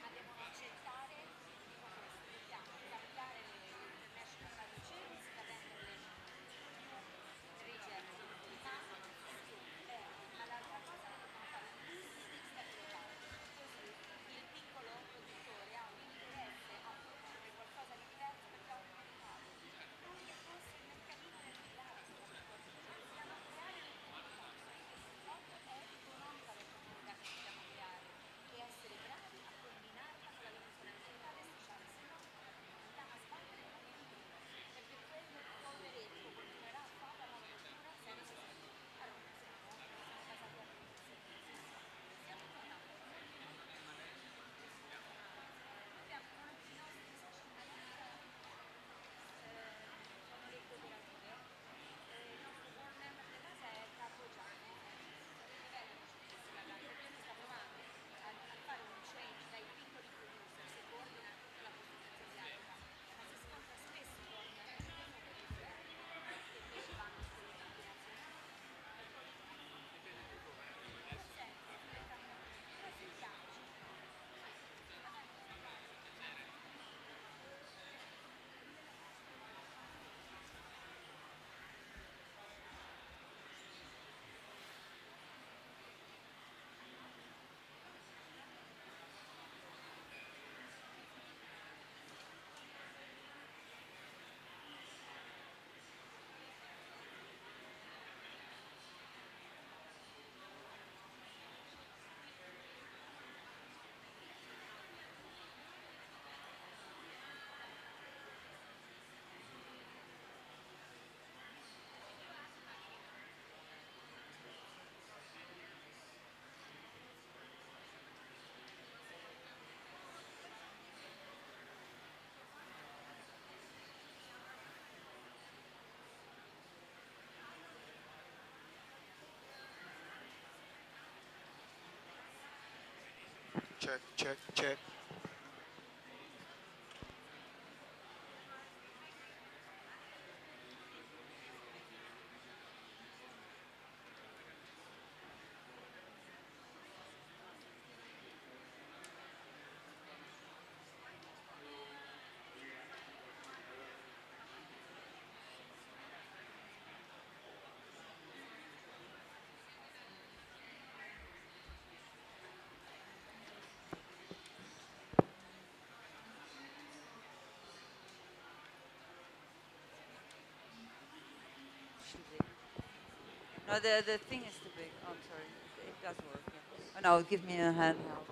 ma devono accettare, dico questo, dobbiamo cambiare le international value chains da renderle più regenerative, ma l'altra cosa è che dobbiamo fare un business globale, così il piccolo produttore ha un interesse a produrre qualcosa di diverso perché ha un mercato, non che fosse il mercatino del rilascio, dobbiamo creare l'opportunità, oggi è economica l'opportunità che dobbiamo creare e essere bravi a combinarla con la dimensione ambientale e sociale, se no andiamo a sbattere con il limite, perché quello che poveretto continuerà a fare la nuova cultura senza senso. Allora, siamo basati a siamo tornati. Abbiamo uno dei nostri social media, sono le cooperative, il nostro board member della casa è Capo Gianni. Perché lui sta provando a fare un change dai piccoli producer, si coordina tutta la produzione asiatica, ma si scontra spesso con i producer che invece vanno sulle multinazionali. Senti, però sentiamoci. Check, check, check. Too big. No, the thing is too big. Oh, I'm sorry. It does work. Yeah. Oh, no, give me a handheld.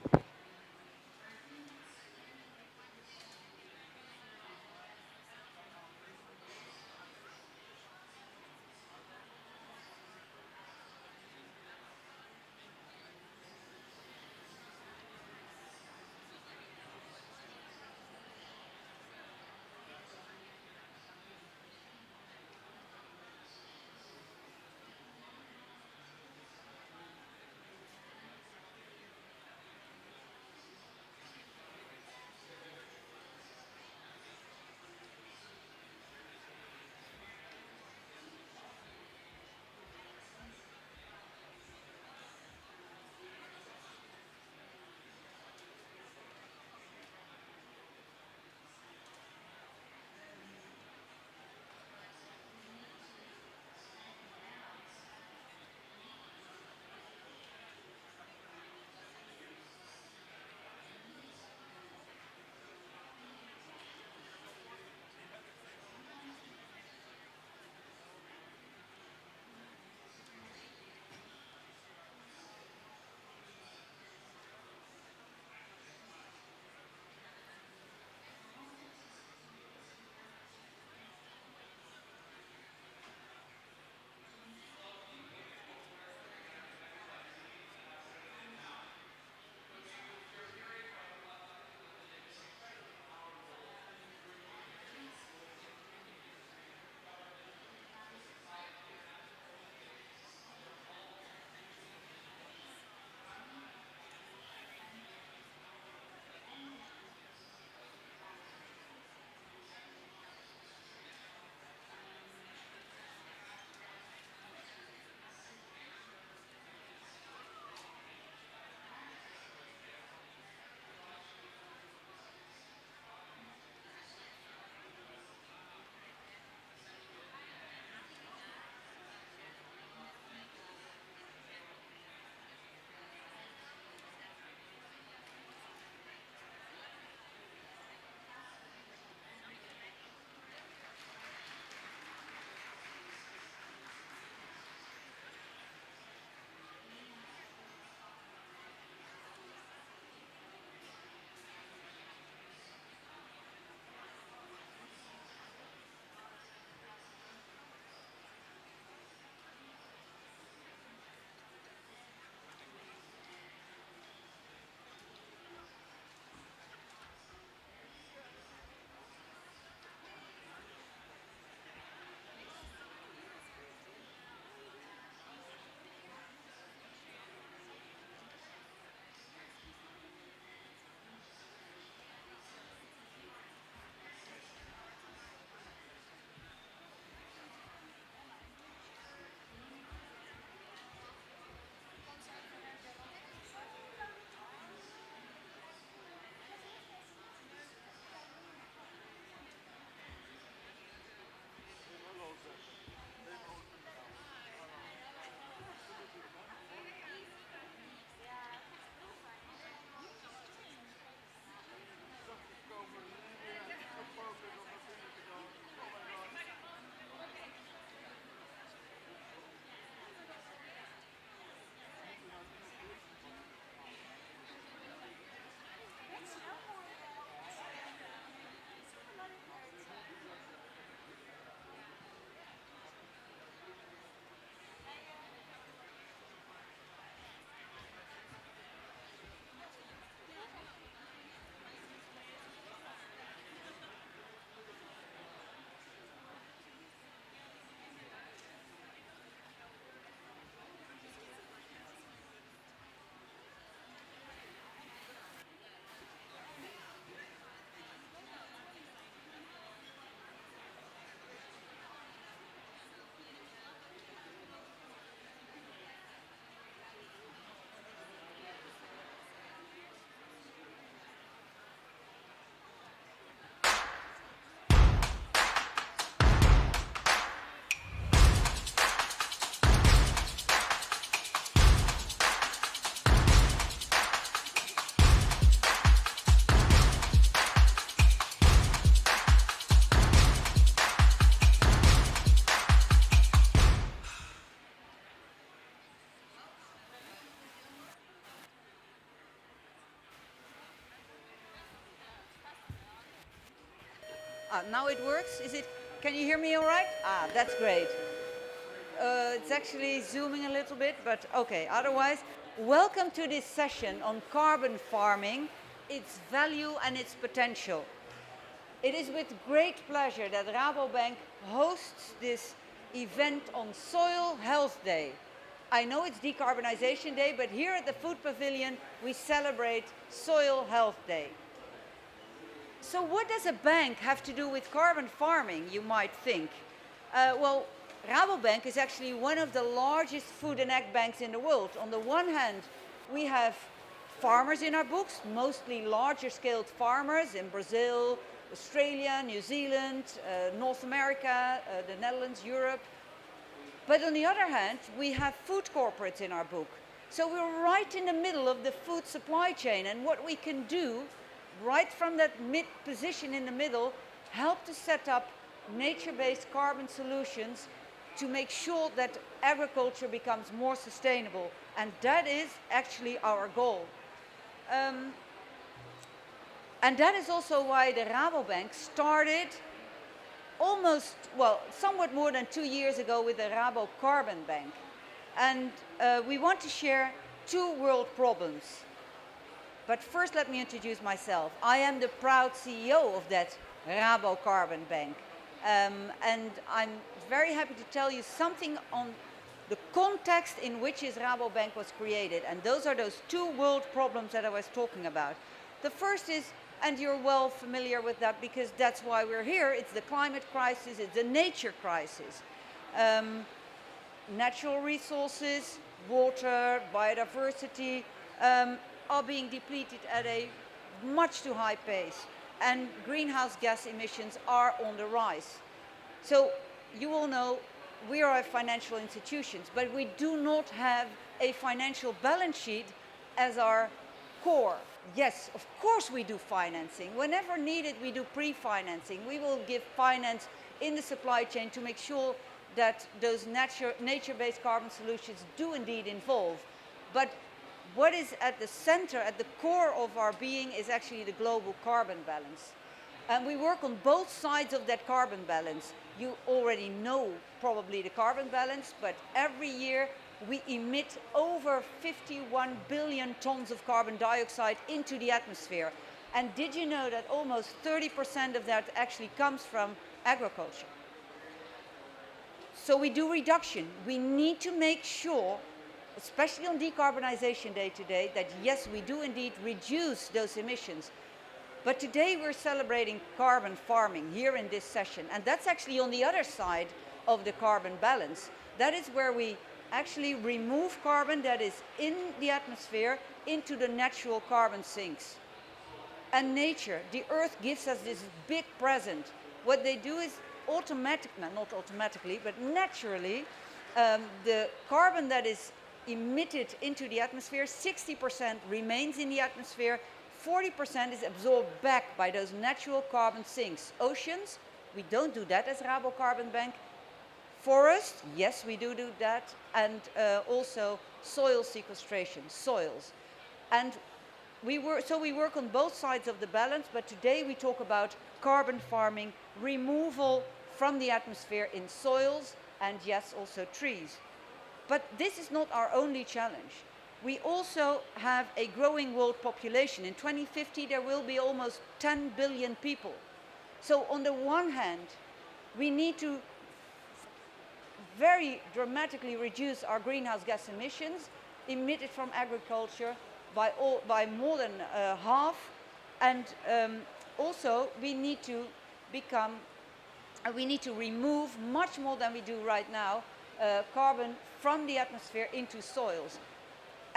Now it works. Can you hear me all right? That's great. It's actually zooming a little bit, but okay. Otherwise, welcome to this session on carbon farming, its value and its potential. It is with great pleasure that Rabobank hosts this event on Soil Health Day. I know it's Decarbonization Day, but here at the Food Pavilion, we celebrate Soil Health Day. So what does a bank have to do with carbon farming, you might think? Well, Rabobank is actually one of the largest food and ag banks in the world. On the one hand, we have farmers in our books, mostly larger scaled farmers in Brazil, Australia, New Zealand, North America, the Netherlands, Europe. But on the other hand, we have food corporates in our book. So we're right in the middle of the food supply chain, and what we can do right from that mid position in the middle, help to set up nature-based carbon solutions to make sure that agriculture becomes more sustainable. And that is actually our goal. And that is also why the Rabobank started somewhat more than 2 years ago with the Rabo Carbon Bank. And we want to share 2 world problems. But first, let me introduce myself. I am the proud CEO of that Rabo Carbon Bank. And I'm very happy to tell you something on the context in which this Rabobank was created. And those are those 2 world problems that I was talking about. The first is, and you're well familiar with that because that's why we're here, it's the climate crisis, it's the nature crisis. Natural resources, water, biodiversity, are being depleted at a much too high pace, and greenhouse gas emissions are on the rise. So you all know we are financial institutions, but we do not have a financial balance sheet as our core. Yes, of course we do financing. Whenever needed, we do pre-financing. We will give finance in the supply chain to make sure that those nature-based carbon solutions do indeed involve. But what is at the center, at the core of our being is actually the global carbon balance. And we work on both sides of that carbon balance. You already know probably the carbon balance, but every year we emit over 51 billion tons of carbon dioxide into the atmosphere. And did you know that almost 30% of that actually comes from agriculture? So we do reduction. We need to make sure, especially on Decarbonization Day today, that yes, we do indeed reduce those emissions. But today we're celebrating carbon farming here in this session. And that's actually on the other side of the carbon balance. That is where we actually remove carbon that is in the atmosphere into the natural carbon sinks. And nature, the earth gives us this big present. What they do is not automatically, but naturally, the carbon that is emitted into the atmosphere, 60% remains in the atmosphere, 40% is absorbed back by those natural carbon sinks. Oceans, we don't do that as Rabo Carbon Bank. Forests, yes, we do that. And also soil sequestration, soils. And we work on both sides of the balance, but today we talk about carbon farming, removal from the atmosphere in soils, and yes, also trees. But this is not our only challenge. We also have a growing world population. In 2050, there will be almost 10 billion people. So on the one hand, we need to very dramatically reduce our greenhouse gas emissions emitted from agriculture by more than half. And also, we need to remove much more than we do right now carbon from the atmosphere into soils.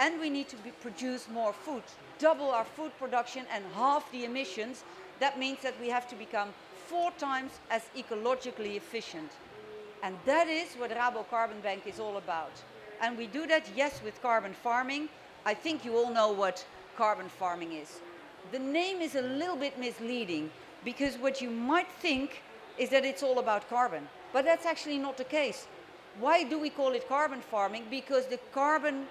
And we need to produce more food, double our food production and half the emissions. That means that we have to become 4 times as ecologically efficient. And that is what Rabo Carbon Bank is all about. And we do that, yes, with carbon farming. I think you all know what carbon farming is. The name is a little bit misleading because what you might think is that it's all about carbon. But that's actually not the case. Why do we call it carbon farming? Because the carbon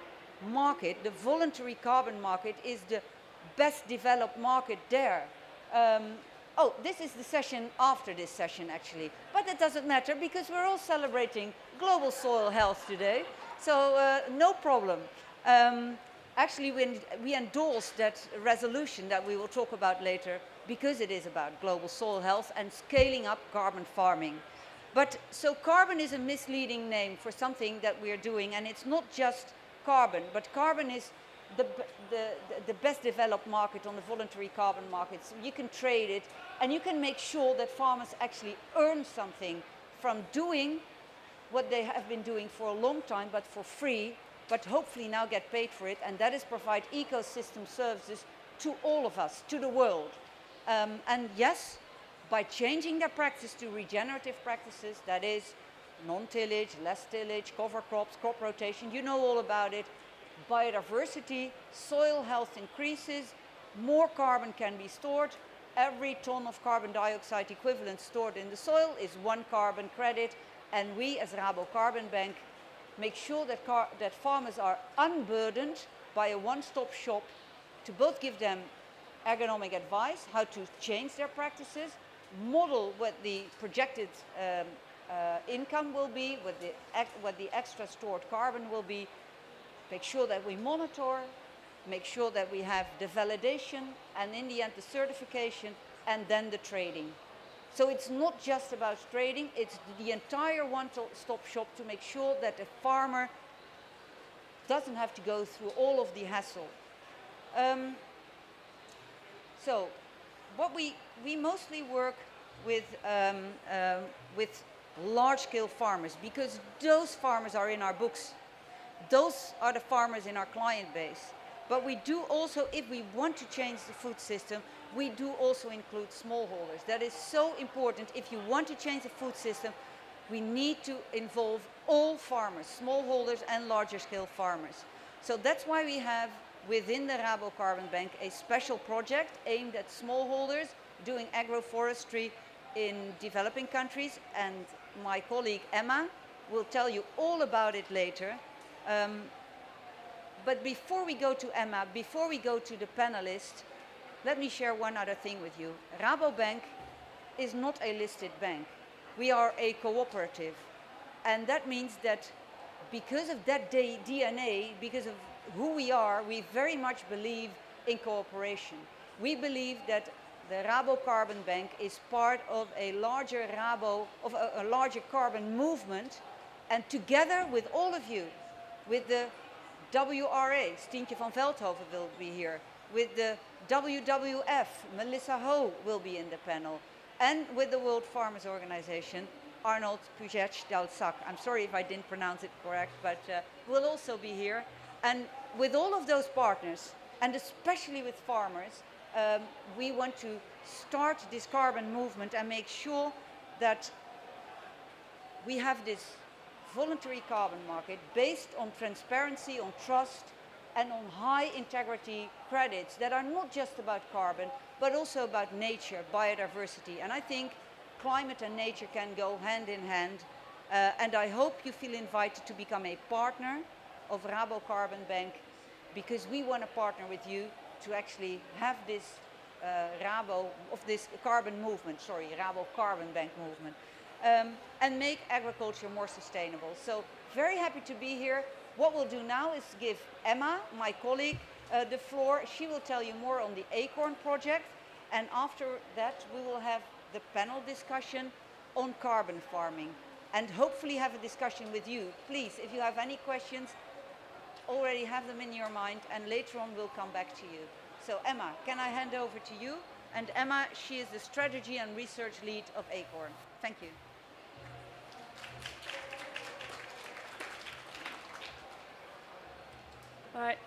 market, the voluntary carbon market, is the best developed market there. Oh, this is the session after this session, actually. But it doesn't matter because we're all celebrating global soil health today. So no problem. Actually, we endorsed that resolution that we will talk about later because it is about global soil health and scaling up carbon farming. But so carbon is a misleading name for something that we're doing, and it's not just carbon, but carbon is the best developed market on the voluntary carbon markets. You can trade it, and you can make sure that farmers actually earn something from doing what they have been doing for a long time, but for free, but hopefully now get paid for it, and that is provide ecosystem services to all of us, to the world. And yes, by changing their practice to regenerative practices, that is non-tillage, less tillage, cover crops, crop rotation, you know all about it. Biodiversity, soil health increases, more carbon can be stored. Every ton of carbon dioxide equivalent stored in the soil is 1 carbon credit, and we as Rabobank make sure that farmers are unburdened by a one-stop shop to both give them agronomic advice, how to change their practices, model what the projected income will be, what the extra stored carbon will be, make sure that we monitor, make sure that we have the validation, and in the end the certification, and then the trading. So it's not just about trading, it's the entire one-stop shop to make sure that the farmer doesn't have to go through all of the hassle. So what we mostly work with large-scale farmers, because those farmers are in our books. Those are the farmers in our client base. But we do also, if we want to change the food system, we do also include smallholders. That is so important. If you want to change the food system, we need to involve all farmers, smallholders and larger scale farmers. So that's why we have within the Rabobank a special project aimed at smallholders doing agroforestry in developing countries. And my colleague Emma will tell you all about it later. But before we go to Emma, before we go to the panelists, let me share one other thing with you. Rabobank is not a listed bank. We are a cooperative. And that means that because of that DNA, because of who we are, we very much believe in cooperation. We believe that the Rabobank is part of a larger a larger carbon movement, and together with all of you, with the WRA, Stientje van Veldhoven will be here, with the WWF, Melissa Ho will be in the panel, and with the World Farmers Organization, Arnold Puget-Dalsac. I'm sorry if I didn't pronounce it correct, but will also be here. And with all of those partners, and especially with farmers, we want to start this carbon movement and make sure that we have this voluntary carbon market based on transparency, on trust, and on high integrity credits that are not just about carbon, but also about nature, biodiversity. And I think climate and nature can go hand in hand. And I hope you feel invited to become a partner of Rabobank, because we want to partner with you to actually have this this carbon movement, Rabobank movement, and make agriculture more sustainable. So very happy to be here. What we'll do now is give Emma, my colleague, the floor. She will tell you more on the Acorn project, and after that we will have the panel discussion on carbon farming, and hopefully have a discussion with you. Please, if you have any questions, already have them in your mind, and later on we'll come back to you. So Emma, can I hand over to you? And Emma, she is the strategy and research lead of Acorn. Thank you. All right,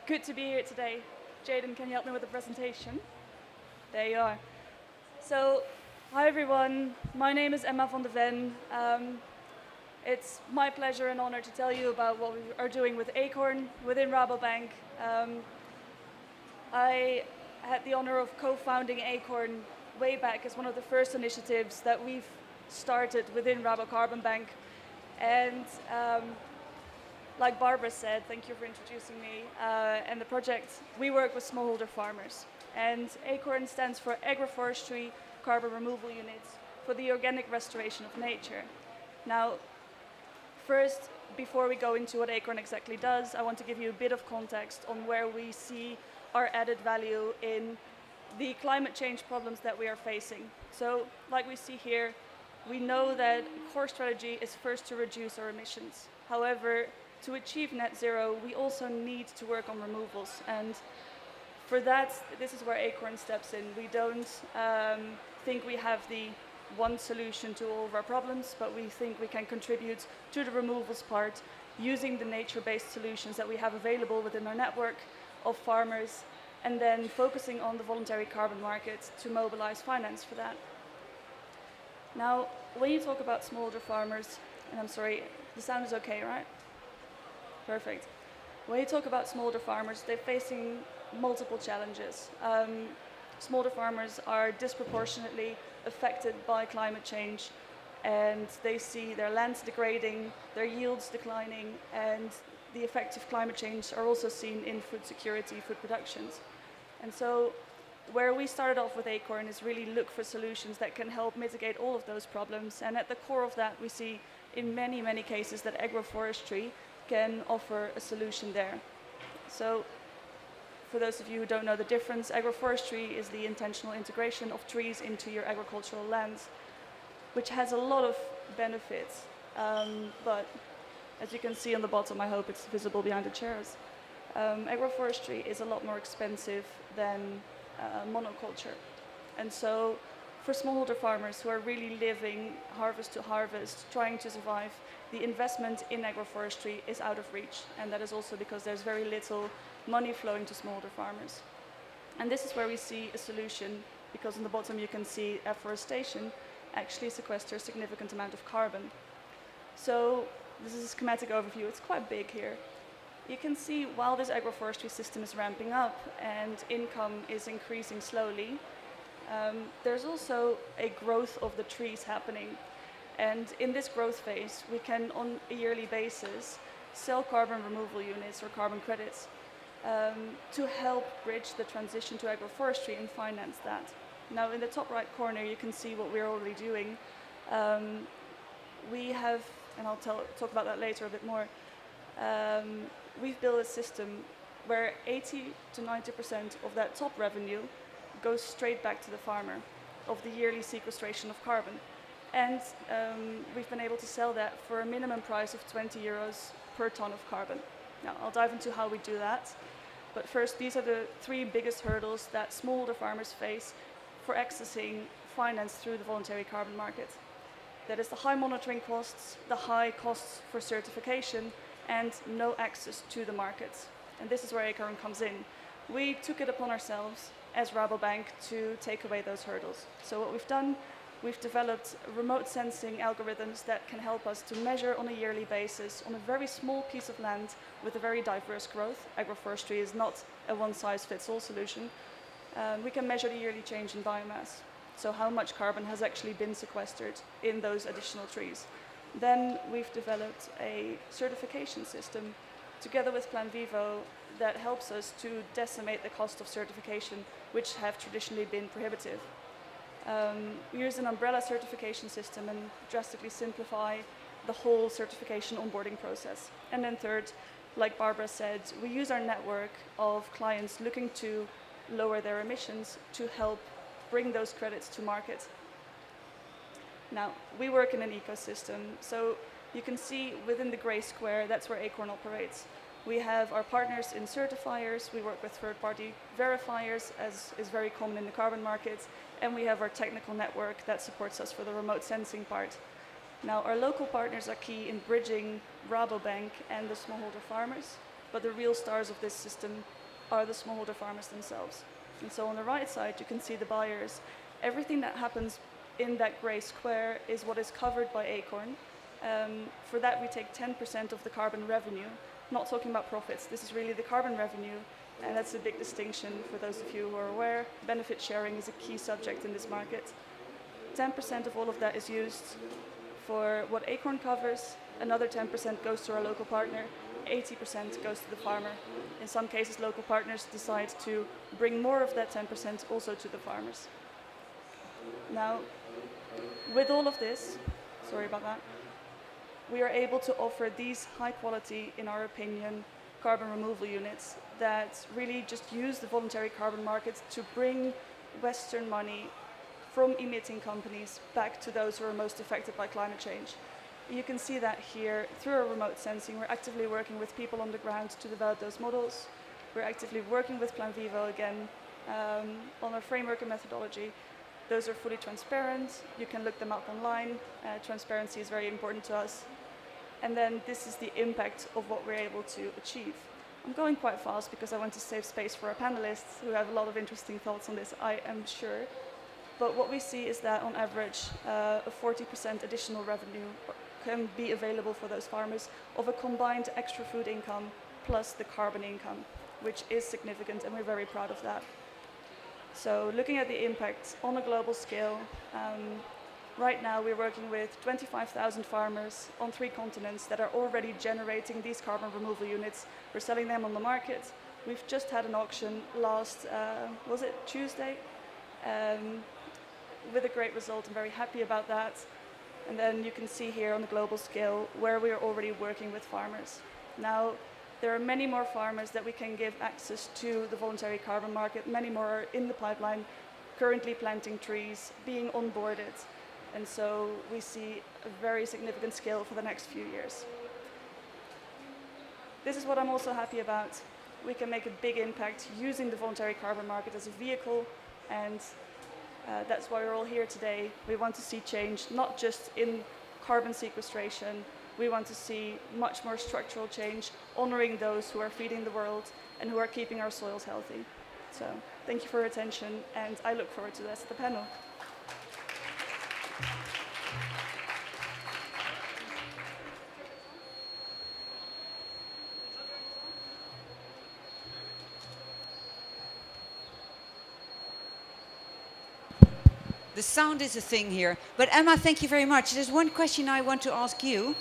good to be here today. Jaden, can you help me with the presentation? There you are. So, hi everyone, my name is Emma van der Ven. It's my pleasure and honor to tell you about what we are doing with Acorn within Rabobank. I had the honor of co-founding Acorn way back as one of the first initiatives that we've started within Rabobank. And like Barbara said, thank you for introducing me, and the project, we work with smallholder farmers. And ACORN stands for Agroforestry Carbon Removal Units for the Organic Restoration of Nature. Now, first, before we go into what ACORN exactly does, I want to give you a bit of context on where we see our added value in the climate change problems that we are facing. So, like we see here, we know that core strategy is first to reduce our emissions. However, to achieve net zero, we also need to work on removals. And for that, this is where ACORN steps in. We don't think we have the one solution to all of our problems, but we think we can contribute to the removals part using the nature-based solutions that we have available within our network of farmers, and then focusing on the voluntary carbon market to mobilize finance for that. Now, when you talk about smallholder farmers, and I'm sorry, the sound is okay, right? Perfect. When you talk about smallholder farmers, they're facing multiple challenges. Smallholder farmers are disproportionately affected by climate change, and they see their lands degrading, their yields declining, and the effects of climate change are also seen in food security, food productions. And so where we started off with ACORN is really look for solutions that can help mitigate all of those problems. And at the core of that, we see in many, many cases that agroforestry can offer a solution there. So for those of you who don't know the difference, agroforestry is the intentional integration of trees into your agricultural lands, which has a lot of benefits. But as you can see on the bottom, I hope it's visible behind the chairs, agroforestry is a lot more expensive than monoculture. And so for smallholder farmers who are really living harvest to harvest, trying to survive, the investment in agroforestry is out of reach. And that is also because there's very little money flowing to smallholder farmers. And this is where we see a solution, because on the bottom you can see afforestation actually sequesters a significant amount of carbon. So this is a schematic overview. It's quite big here. You can see while this agroforestry system is ramping up and income is increasing slowly, there's also a growth of the trees happening. And in this growth phase, we can, on a yearly basis, sell carbon removal units or carbon credits to help bridge the transition to agroforestry and finance that. Now, in the top right corner, you can see what we're already doing. We have, and I'll talk about that later a bit more, we've built a system where 80 to 90% of that top revenue goes straight back to the farmer of the yearly sequestration of carbon. And we've been able to sell that for a minimum price of 20 euros per ton of carbon. Now, I'll dive into how we do that. But first, these are the three biggest hurdles that smallholder farmers face for accessing finance through the voluntary carbon market. That is the high monitoring costs, the high costs for certification, and no access to the markets. And this is where ACORN comes in. We took it upon ourselves as Rabobank to take away those hurdles. So what we've done, we've developed remote sensing algorithms that can help us to measure on a yearly basis on a very small piece of land with a very diverse growth. Agroforestry is not a one-size-fits-all solution. We can measure the yearly change in biomass. So how much carbon has actually been sequestered in those additional trees. Then we've developed a certification system together with Plan Vivo that helps us to decimate the cost of certification, which have traditionally been prohibitive. We use an umbrella certification system and drastically simplify the whole certification onboarding process. And then third, like Barbara said, we use our network of clients looking to lower their emissions to help bring those credits to market. Now, we work in an ecosystem, so you can see within the gray square, that's where ACORN operates. We have our partners in certifiers, we work with third-party verifiers, as is very common in the carbon markets, and we have our technical network that supports us for the remote sensing part. Now, our local partners are key in bridging Rabobank and the smallholder farmers, but the real stars of this system are the smallholder farmers themselves. And so on the right side, you can see the buyers. Everything that happens in that gray square is what is covered by ACORN. For that, we take 10% of the carbon revenue. Not talking about profits, this is really the carbon revenue, and that's a big distinction for those of you who are aware. Benefit sharing is a key subject in this market. 10% of all of that is used for what ACORN covers, another 10% goes to our local partner, 80% goes to the farmer. In some cases, local partners decide to bring more of that 10% also to the farmers. Now, with all of this, sorry about that, we are able to offer these high quality, in our opinion, carbon removal units that really just use the voluntary carbon market to bring Western money from emitting companies back to those who are most affected by climate change. You can see that here through our remote sensing. We're actively working with people on the ground to develop those models. We're actively working with Plan Vivo again on our framework and methodology. Those are fully transparent. You can look them up online. Transparency is very important to us. And then this is the impact of what we're able to achieve. I'm going quite fast because I want to save space for our panelists who have a lot of interesting thoughts on this, I am sure. But what we see is that on average, a 40% additional revenue can be available for those farmers of a combined extra food income plus the carbon income, which is significant, and we're very proud of that. So looking at the impact on a global scale, right now we're working with 25,000 farmers on 3 continents that are already generating these carbon removal units. We're selling them on the market. We've just had an auction last, was it Tuesday? With a great result. I'm very happy about that. And then you can see here on the global scale where we are already working with farmers. Now, there are many more farmers that we can give access to the voluntary carbon market. Many more are in the pipeline, currently planting trees, being onboarded. And so we see a very significant scale for the next few years. This is what I'm also happy about. We can make a big impact using the voluntary carbon market as a vehicle, and that's why we're all here today. We want to see change, not just in carbon sequestration. We want to see much more structural change, honoring those who are feeding the world and who are keeping our soils healthy. So thank you for your attention, and I look forward to the rest of the panel. The sound is a thing here. But Emma, thank you very much. There's one question I want to ask you.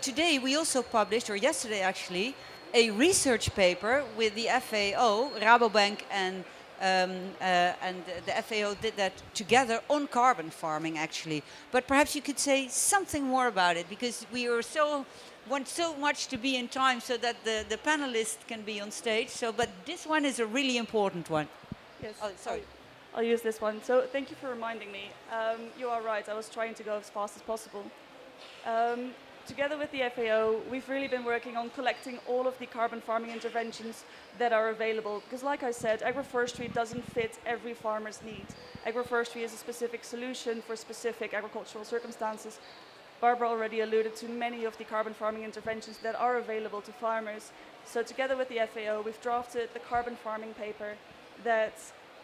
Today we also published, or yesterday actually, a research paper with the FAO, Rabobank and the FAO did that together on carbon farming actually. But perhaps you could say something more about it, because we want so much to be in time so that the panelists can be on stage. So, but this one is a really important one. Yes. Oh, sorry. I'll use this one. So thank you for reminding me. You are right, I was trying to go as fast as possible. Together with the FAO, we've really been working on collecting all of the carbon farming interventions that are available. Because like I said, agroforestry doesn't fit every farmer's need. Agroforestry is a specific solution for specific agricultural circumstances. Barbara already alluded to many of the carbon farming interventions that are available to farmers. So together with the FAO, we've drafted the carbon farming paper that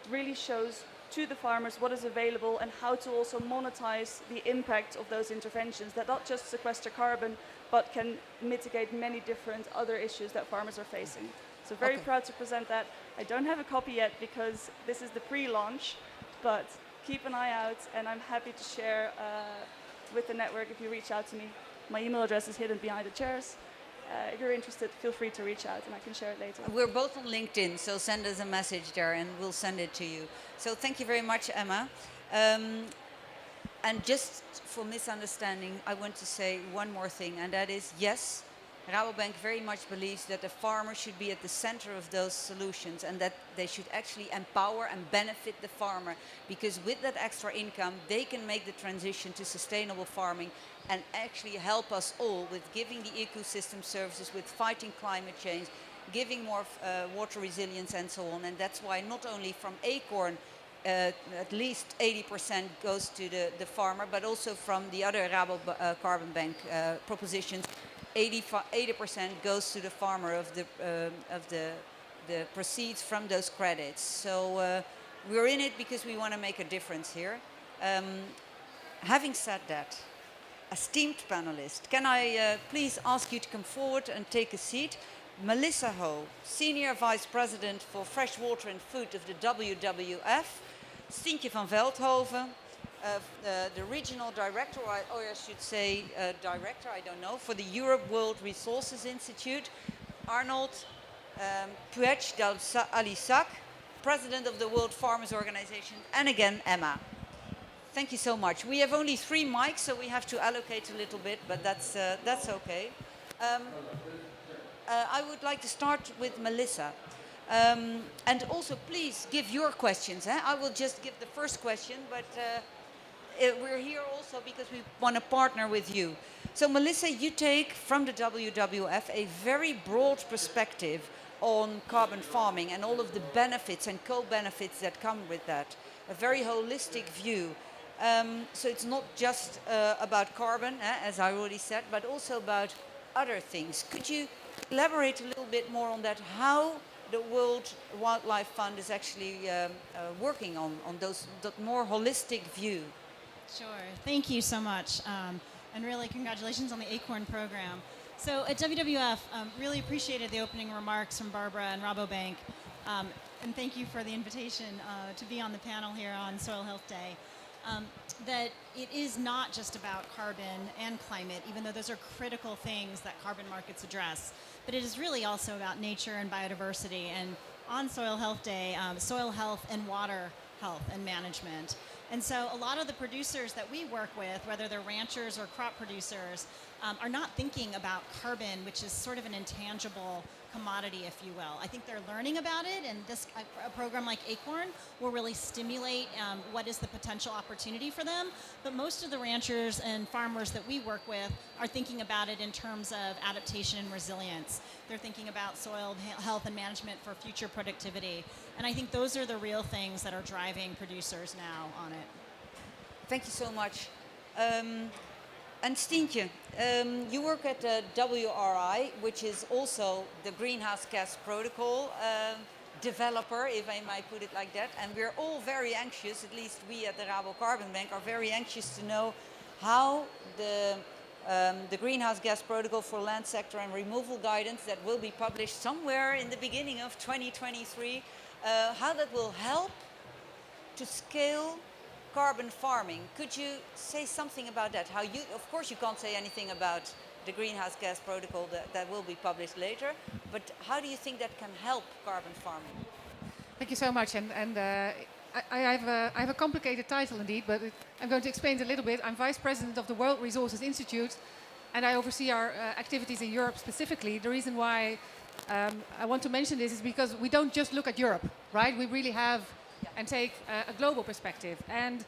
really shows to the farmers what is available and how to also monetize the impact of those interventions that not just sequester carbon, but can mitigate many different other issues that farmers are facing. So very proud to present that. I don't have a copy yet because this is the pre-launch, but keep an eye out, and I'm happy to share with the network if you reach out to me. My email address is hidden behind the chairs. If you're interested, feel free to reach out and I can share it later. We're both on LinkedIn, so send us a message there and we'll send it to you. So thank you very much, Emma. And just for misunderstanding, I want to say one more thing, and that is, yes, Rabobank very much believes that the farmer should be at the center of those solutions, and that they should actually empower and benefit the farmer, because with that extra income, they can make the transition to sustainable farming and actually help us all with giving the ecosystem services, with fighting climate change, giving more water resilience and so on. And that's why not only from Acorn, at least 80% goes to the farmer, but also from the other Carbon Bank propositions, 80% goes to the farmer of the proceeds from those credits. So we're in it because we want to make a difference here. Having said that, esteemed panelists, can I please ask you to come forward and take a seat? Melissa Ho, Senior Vice President for Fresh Water and Food of the WWF. Stientje van Veldhoven, the regional director, or I should say director, I don't know, for the Europe World Resources Institute, Arnold Puech Alisak, president of the World Farmers Organization, and again, Emma. Thank you so much. We have only 3 mics, so we have to allocate a little bit, but that's okay. I would like to start with Melissa. And also, please give your questions. I will just give the first question, but we're here also because we want to partner with you. So, Melissa, you take from the WWF a very broad perspective on carbon farming and all of the benefits and co-benefits that come with that. A very holistic view. So it's not just about carbon, as I already said, but also about other things. Could you elaborate a little bit more on that, how the World Wildlife Fund is actually working on that more holistic view? Sure, thank you so much. And really congratulations on the ACORN program. So at WWF, really appreciated the opening remarks from Barbara and Rabobank. And thank you for the invitation to be on the panel here on Soil Health Day. That it is not just about carbon and climate, even though those are critical things that carbon markets address, but it is really also about nature and biodiversity. And on Soil Health Day, soil health and water health and management. And so a lot of the producers that we work with, whether they're ranchers or crop producers, are not thinking about carbon, which is sort of an intangible commodity, if you will. I think they're learning about it, and a program like ACORN will really stimulate what is the potential opportunity for them. But most of the ranchers and farmers that we work with are thinking about it in terms of adaptation and resilience. They're thinking about soil health and management for future productivity. And I think those are the real things that are driving producers now on it. Thank you so much. And Stientje, you work at the WRI, which is also the Greenhouse Gas Protocol developer, if I might put it like that. And we're all very anxious, at least we at the Rabobank are very anxious to know how the Greenhouse Gas Protocol for Land Sector and Removal Guidance that will be published somewhere in the beginning of 2023, how that will help to scale carbon farming. Could you say something about that? How you, of course you can't say anything about the Greenhouse Gas Protocol that will be published later, but how do you think that can help carbon farming? Thank you so much. And I have a complicated title indeed, but I'm going to explain it a little bit. I'm Vice President of the World Resources Institute, and I oversee our activities in Europe specifically. The reason why I want to mention this is because we don't just look at Europe, right? We really have and take a global perspective. And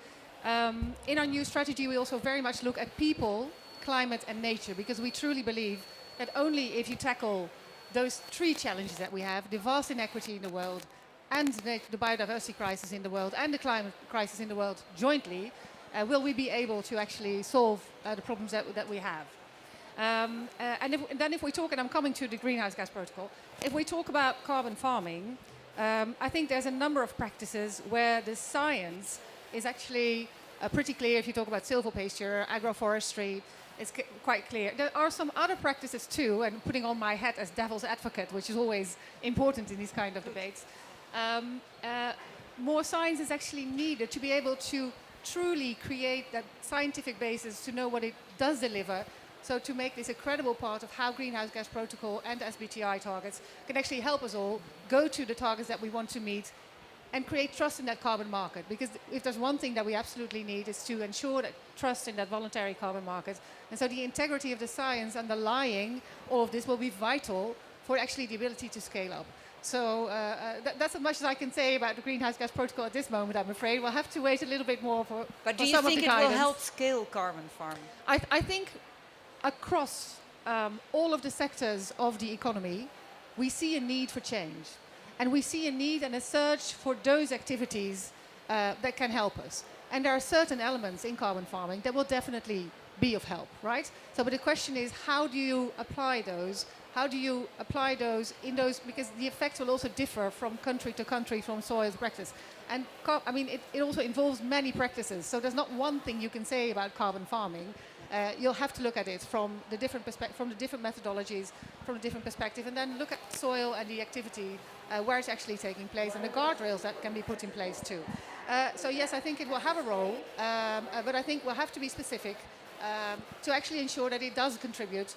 in our new strategy, we also very much look at people, climate and nature, because we truly believe that only if you tackle those 3 challenges that we have, the vast inequity in the world, and the biodiversity crisis in the world, and the climate crisis in the world jointly, will we be able to actually solve the problems that we have. And then if we talk, and I'm coming to the Greenhouse Gas Protocol, if we talk about carbon farming, I think there's a number of practices where the science is actually pretty clear. If you talk about silvopasture, agroforestry, it's quite clear. There are some other practices too, and putting on my hat as devil's advocate, which is always important in these kind of debates. More science is actually needed to be able to truly create that scientific basis to know what it does deliver. So to make this a credible part of how Greenhouse Gas Protocol and SBTI targets can actually help us all go to the targets that we want to meet and create trust in that carbon market. Because if there's one thing that we absolutely need is to ensure that trust in that voluntary carbon market. And so the integrity of the science underlying all of this will be vital for actually the ability to scale up. So that's as much as I can say about the Greenhouse Gas Protocol at this moment, I'm afraid. We'll have to wait a little bit more for But do for you some think of it the will guidance. help scale carbon farming? I think across all of the sectors of the economy, we see a need for change. And we see a need and a search for those activities that can help us. And there are certain elements in carbon farming that will definitely be of help, right? So, but the question is, how do you apply those? How do you apply those in those, because the effects will also differ from country to country, from soil to practice. And I mean, it also involves many practices. So there's not one thing you can say about carbon farming. You'll have to look at it from the different from the different methodologies, from a different perspective, and then look at soil and the activity, where it's actually taking place, and the guardrails that can be put in place too. So yes, I think it will have a role, but I think we'll have to be specific to actually ensure that it does contribute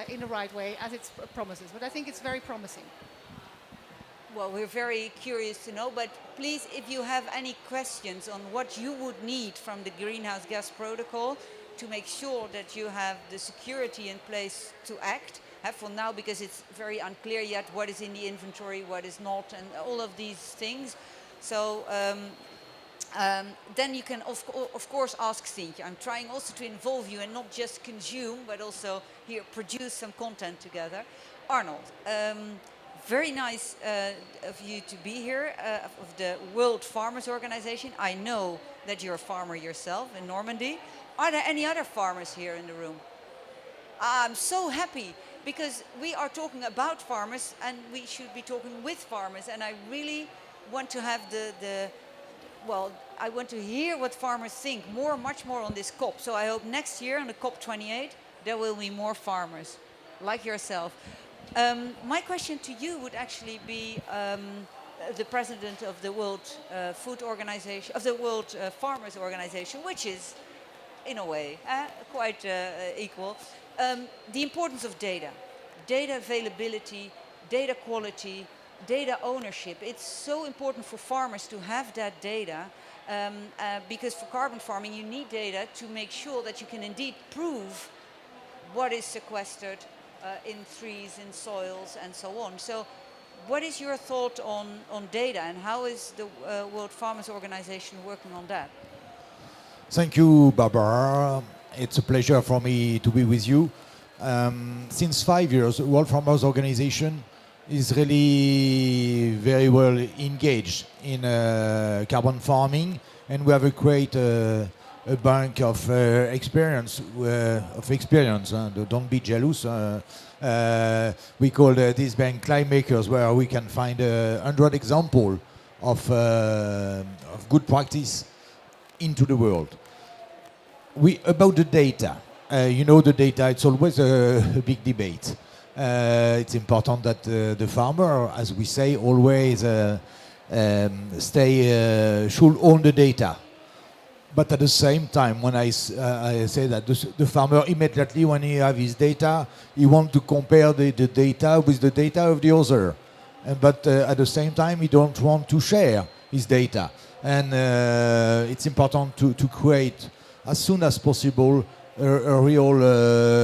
in the right way as it promises. But I think it's very promising. Well, we're very curious to know, but please, if you have any questions on what you would need from the greenhouse gas protocol to make sure that you have the security in place to act, for now, because it's very unclear yet what is in the inventory, what is not, and all of these things. So then you can, of course, ask Sintje. I'm trying also to involve you and not just consume, but also here produce some content together. Arnold, very nice of you to be here, of the World Farmers Organization. I know that you're a farmer yourself in Normandy. Are there any other farmers here in the room? I'm so happy, because we are talking about farmers and we should be talking with farmers, and I really want to have well, I want to hear what farmers think much more on this COP. So I hope next year on the COP28 there will be more farmers like yourself. My question to you would actually be the president of the World Food Organization, of the World Farmers Organization, which is in a way quite equal. The importance of data availability, data quality, data ownership. It's so important for farmers to have that data because for carbon farming you need data to make sure that you can indeed prove what is sequestered in trees, in soils and so on. So what is your thought on data, and how is the World Farmers Organization working on that? Thank you, Barbara. It's a pleasure for me to be with you. Since 5 years, the World Farmers Organization is really very well engaged in carbon farming, and we have a great a bank of experience. Don't be jealous. We call this bank Climate Makers, where we can find 100 examples of good practice into the world. About the data, the data, it's always a big debate. It's important that the farmer, as we say, always should own the data. But at the same time, when I say that the farmer immediately, when he has his data, he wants to compare the data with the data of the other. But at the same time, he don't want to share his data. And it's important to create, as soon as possible, a real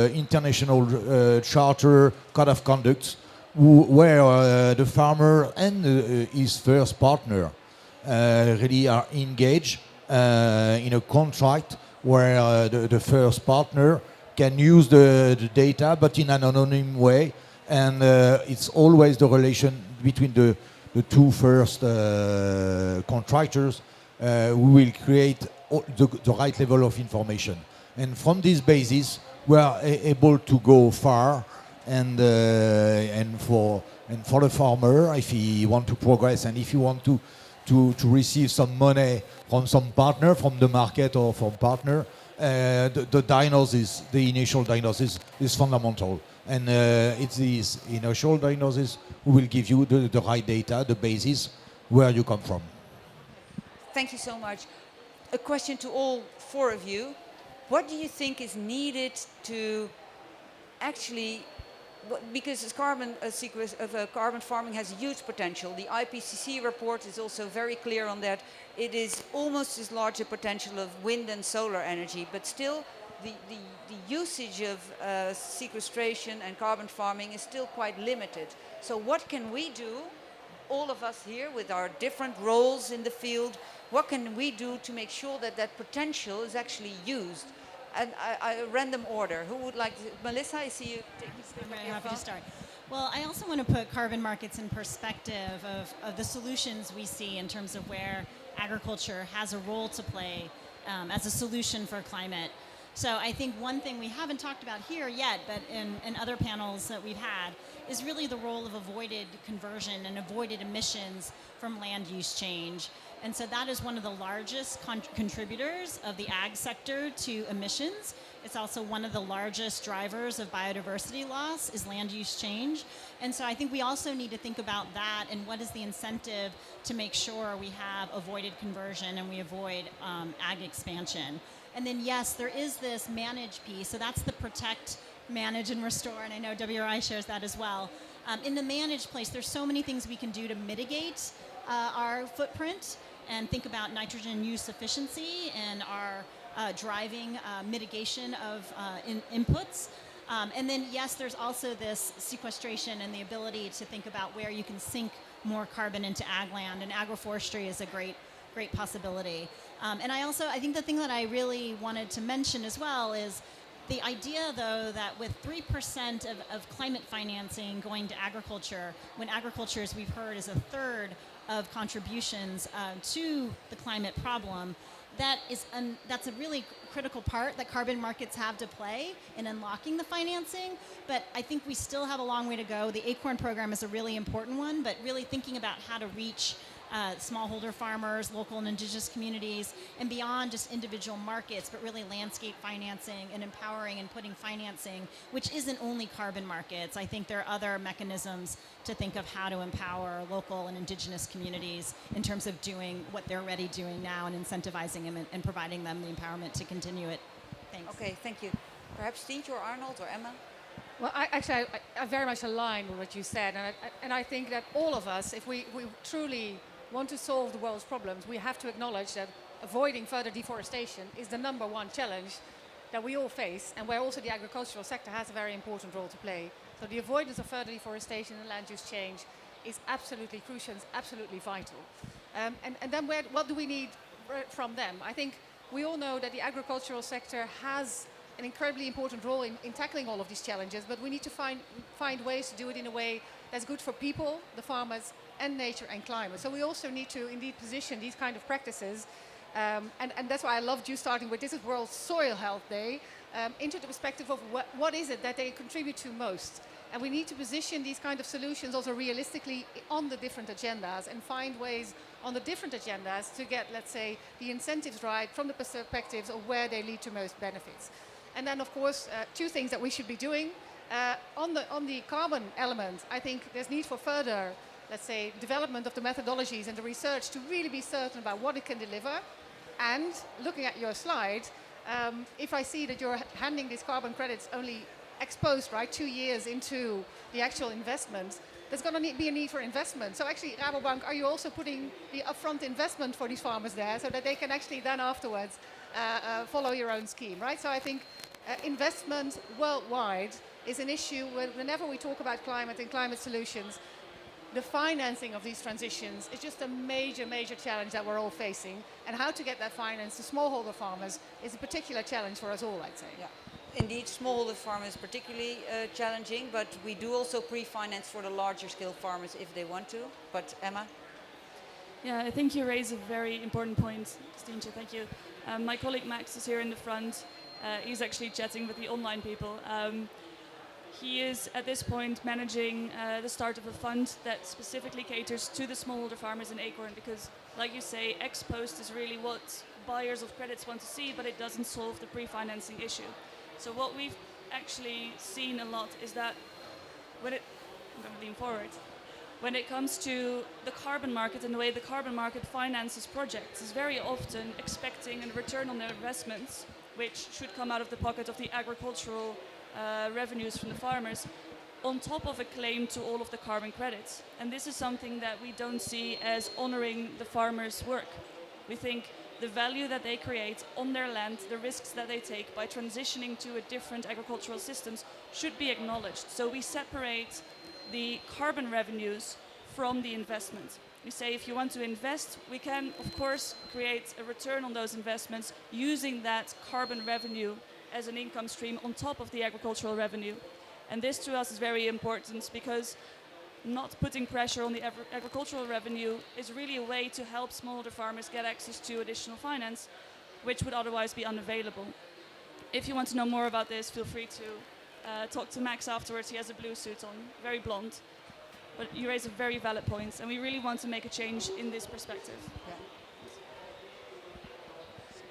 international charter, code of conduct, where the farmer and his first partner really are engaged in a contract where the first partner can use the data, but in an anonymous way, and it's always the relation between the two first contractors who will create the right level of information. And from this basis, we are able to go far, and for the farmer, if he want to progress and if he want to receive some money from some partner, from the market or from partner, the diagnosis, the initial diagnosis is fundamental. And it's this initial diagnosis who will give you the right data, the basis where you come from. Thank you so much. A question to all four of you. What do you think is needed to actually, because carbon farming has a huge potential. The IPCC report is also very clear on that. It is almost as large a potential of wind and solar energy, but still the usage of sequestration and carbon farming is still quite limited. So what can we do, all of us here with our different roles in the field, what can we do to make sure that that potential is actually used? And a random order. Who would like to? Melissa, I see you. I'm very happy to start. Well, I also want to put carbon markets in perspective of the solutions we see in terms of where agriculture has a role to play as a solution for climate. So I think one thing we haven't talked about here yet, but in other panels that we've had, is really the role of avoided conversion and avoided emissions from land use change. And so that is one of the largest contributors of the ag sector to emissions. It's also one of the largest drivers of biodiversity loss is land use change. And so I think we also need to think about that and what is the incentive to make sure we have avoided conversion and we avoid ag expansion. And then yes, there is this manage piece. So that's the protect, manage, and restore. And I know WRI shares that as well. In the manage place, there's so many things we can do to mitigate our footprint and think about nitrogen use efficiency and our driving mitigation of inputs. And then, yes, there's also this sequestration and the ability to think about where you can sink more carbon into ag land, and agroforestry is a great possibility. And I think the thing that I really wanted to mention as well is the idea, though, that with 3% of climate financing going to agriculture, when agriculture, as we've heard, is a third of contributions to the climate problem, that's a really critical part that carbon markets have to play in unlocking the financing. But I think we still have a long way to go. The ACORN program is a really important one, but really thinking about how to reach smallholder farmers, local and indigenous communities, and beyond just individual markets, but really landscape financing and empowering and putting financing, which isn't only carbon markets. I think there are other mechanisms to think of how to empower local and indigenous communities in terms of doing what they're already doing now and incentivizing them and providing them the empowerment to continue it. Thanks. Okay, thank you. Perhaps Tientje or Arnold or Emma? Well, I very much align with what you said, and I think that all of us, if we truly want to solve the world's problems, we have to acknowledge that avoiding further deforestation is the #1 challenge that we all face, and where also the agricultural sector has a very important role to play. So the avoidance of further deforestation and land use change is absolutely crucial, it's absolutely vital. And then what do we need from them? I think we all know that the agricultural sector has an incredibly important role in tackling all of these challenges, but we need to find ways to do it in a way that's good for people, the farmers, and nature and climate. So we also need to indeed position these kind of practices, and that's why I loved you starting with this is World Soil Health Day, into the perspective of what is it that they contribute to most. And we need to position these kind of solutions also realistically on the different agendas and find ways on the different agendas to get, let's say, the incentives right from the perspectives of where they lead to most benefits. And then, of course, 2 things that we should be doing. On the carbon element, I think there's need for further, let's say, development of the methodologies and the research to really be certain about what it can deliver. And looking at your slide, if I see that you're handing these carbon credits only exposed, right, 2 years into the actual investment, there's going to be a need for investment. So actually, Rabobank, are you also putting the upfront investment for these farmers there so that they can actually then afterwards follow your own scheme, right? So I think investment worldwide is an issue whenever we talk about climate and climate solutions. The financing of these transitions is just a major challenge that we're all facing. And how to get that finance to smallholder farmers is a particular challenge for us all, I'd say. Yeah. Indeed, smallholder farmers is particularly challenging, but we do also pre-finance for the larger scale farmers if they want to. But Emma? Yeah, I think you raise a very important point, Tientje, thank you. My colleague Max is here in the front. He's actually chatting with the online people. He is, at this point, managing the start of a fund that specifically caters to the smallholder farmers in ACORN because, like you say, ex post is really what buyers of credits want to see, but it doesn't solve the pre-financing issue. So what we've actually seen a lot is that I'm going to lean forward. When it comes to the carbon market and the way the carbon market finances projects, is very often expecting a return on their investments, which should come out of the pocket of the agricultural revenues from the farmers, on top of a claim to all of the carbon credits. And this is something that we don't see as honoring the farmers' work. We think the value that they create on their land, the risks that they take by transitioning to a different agricultural systems should be acknowledged. So we separate the carbon revenues from the investment. We say if you want to invest, we can, of course, create a return on those investments using that carbon revenue as an income stream on top of the agricultural revenue. And this to us is very important because not putting pressure on the agricultural revenue is really a way to help smallholder farmers get access to additional finance, which would otherwise be unavailable. if you want to know more about this, feel free to talk to Max afterwards. He has a blue suit on, very blonde. But you raise a very valid point, and we really want to make a change in this perspective.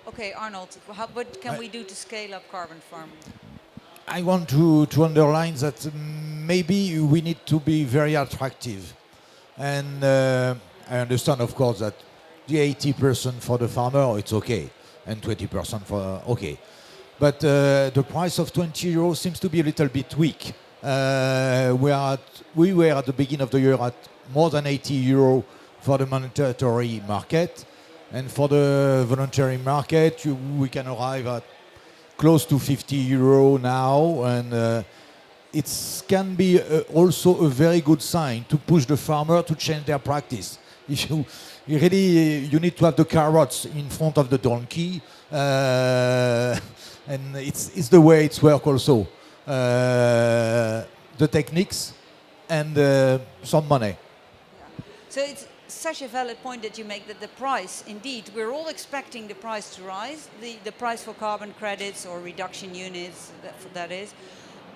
Okay, Arnold, what can we do to scale up carbon farming? I want to underline that maybe we need to be very attractive. And I understand, of course, that the 80% for the farmer, it's okay, and 20% for, okay. But the price of 20 euros seems to be a little bit weak. We were at the beginning of the year at more than 80 euro for the mandatory market. And for the voluntary market, we can arrive at close to 50 euro now. And it can be also a very good sign to push the farmer to change their practice. If you need to have the carrots in front of the donkey. And it's the way it's work also. The techniques and some money. So it's such a valid point that you make, that the price, indeed, we're all expecting the price to rise, the price for carbon credits or reduction units, that is.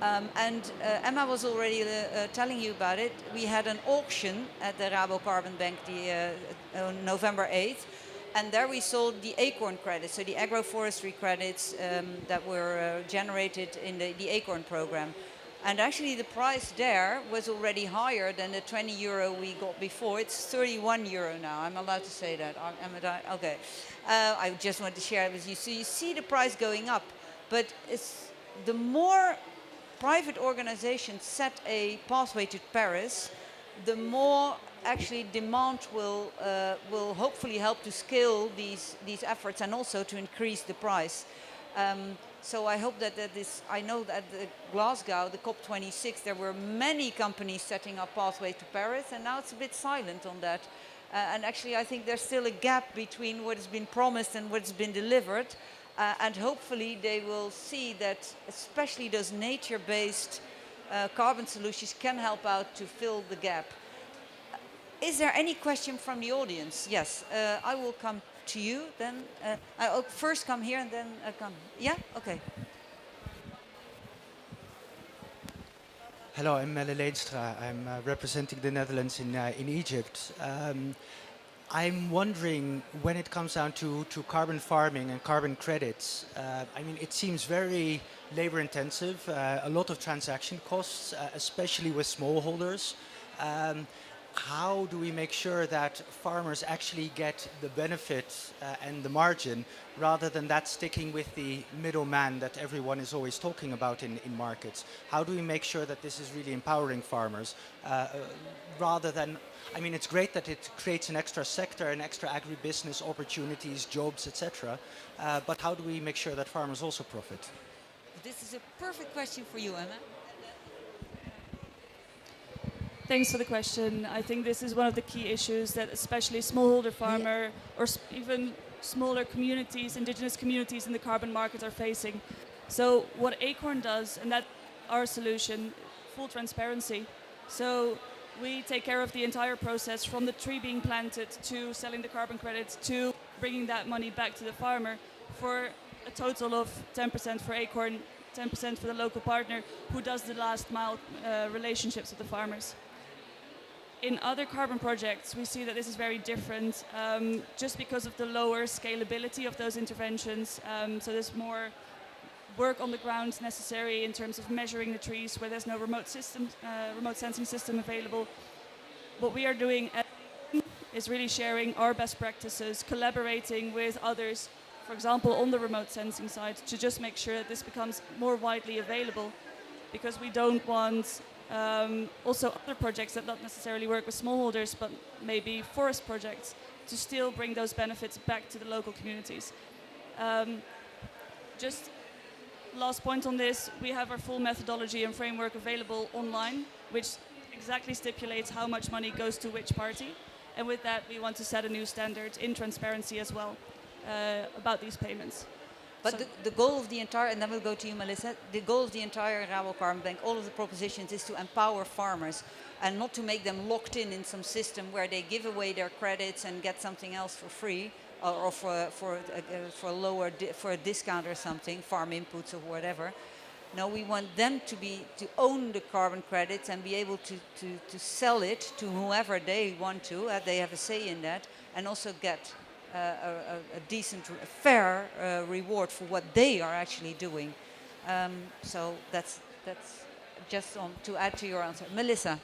And Emma was already telling you about it. We had an auction at the Rabobank on November 8th. And there we sold the acorn credits, so the agroforestry credits that were generated in the acorn program. And actually the price there was already higher than the 20 euro we got before. It's 31 euro now. I'm allowed to say that. Okay. I just wanted to share it with you. So you see the price going up, but it's the more private organizations set a pathway to Paris, the more actually demand will hopefully help to scale these efforts and also to increase the price. So I hope that I know that at Glasgow, the COP26, there were many companies setting up pathway to Paris, and now it's a bit silent on that. And actually I think there's still a gap between what has been promised and what's been delivered. And hopefully they will see that especially those nature-based carbon solutions can help out to fill the gap. Is there any question from the audience? Yes, I will come to you then. I'll first come here and then come. Yeah? Okay. Hello, I'm Melle Leenstra. I'm representing the Netherlands in Egypt. I'm wondering, when it comes down to carbon farming and carbon credits, I mean, it seems very labor intensive, a lot of transaction costs, especially with smallholders. How do we make sure that farmers actually get the benefit and the margin, rather than that sticking with the middleman that everyone is always talking about in markets? How do we make sure that this is really empowering farmers, rather than, I mean, it's great that it creates an extra sector and extra agribusiness opportunities, jobs, etc. But how do we make sure that farmers also profit? This is a perfect question for you, Emma. Thanks for the question. I think this is one of the key issues that especially smallholder farmer or even smaller communities, indigenous communities in the carbon market are facing. So what Acorn does, and that's our solution, full transparency. So we take care of the entire process from the tree being planted to selling the carbon credits to bringing that money back to the farmer for a total of 10% for Acorn, 10% for the local partner who does the last mile relationships with the farmers. In other carbon projects, we see that this is very different just because of the lower scalability of those interventions. So there's more work on the ground necessary in terms of measuring the trees where there's no remote sensing system available. What we are doing is really sharing our best practices, collaborating with others, for example, on the remote sensing side, to just make sure that this becomes more widely available, because we don't want also other projects that not necessarily work with smallholders, but maybe forest projects, to still bring those benefits back to the local communities. Just last point on this, we have our full methodology and framework available online, which exactly stipulates how much money goes to which party. And with that, we want to set a new standard in transparency as well about these payments. But so the goal of the entire, and then we'll go to you, Melissa, the goal of the entire Rabobank, all of the propositions, is to empower farmers and not to make them locked in some system where they give away their credits and get something else for free. or for a lower for a discount or something, farm inputs or whatever. No, we want them to own the carbon credits and be able to sell it to whoever they want to. They have a say in that, and also get a decent, fair reward for what they are actually doing. So that's just to add to your answer, Melissa.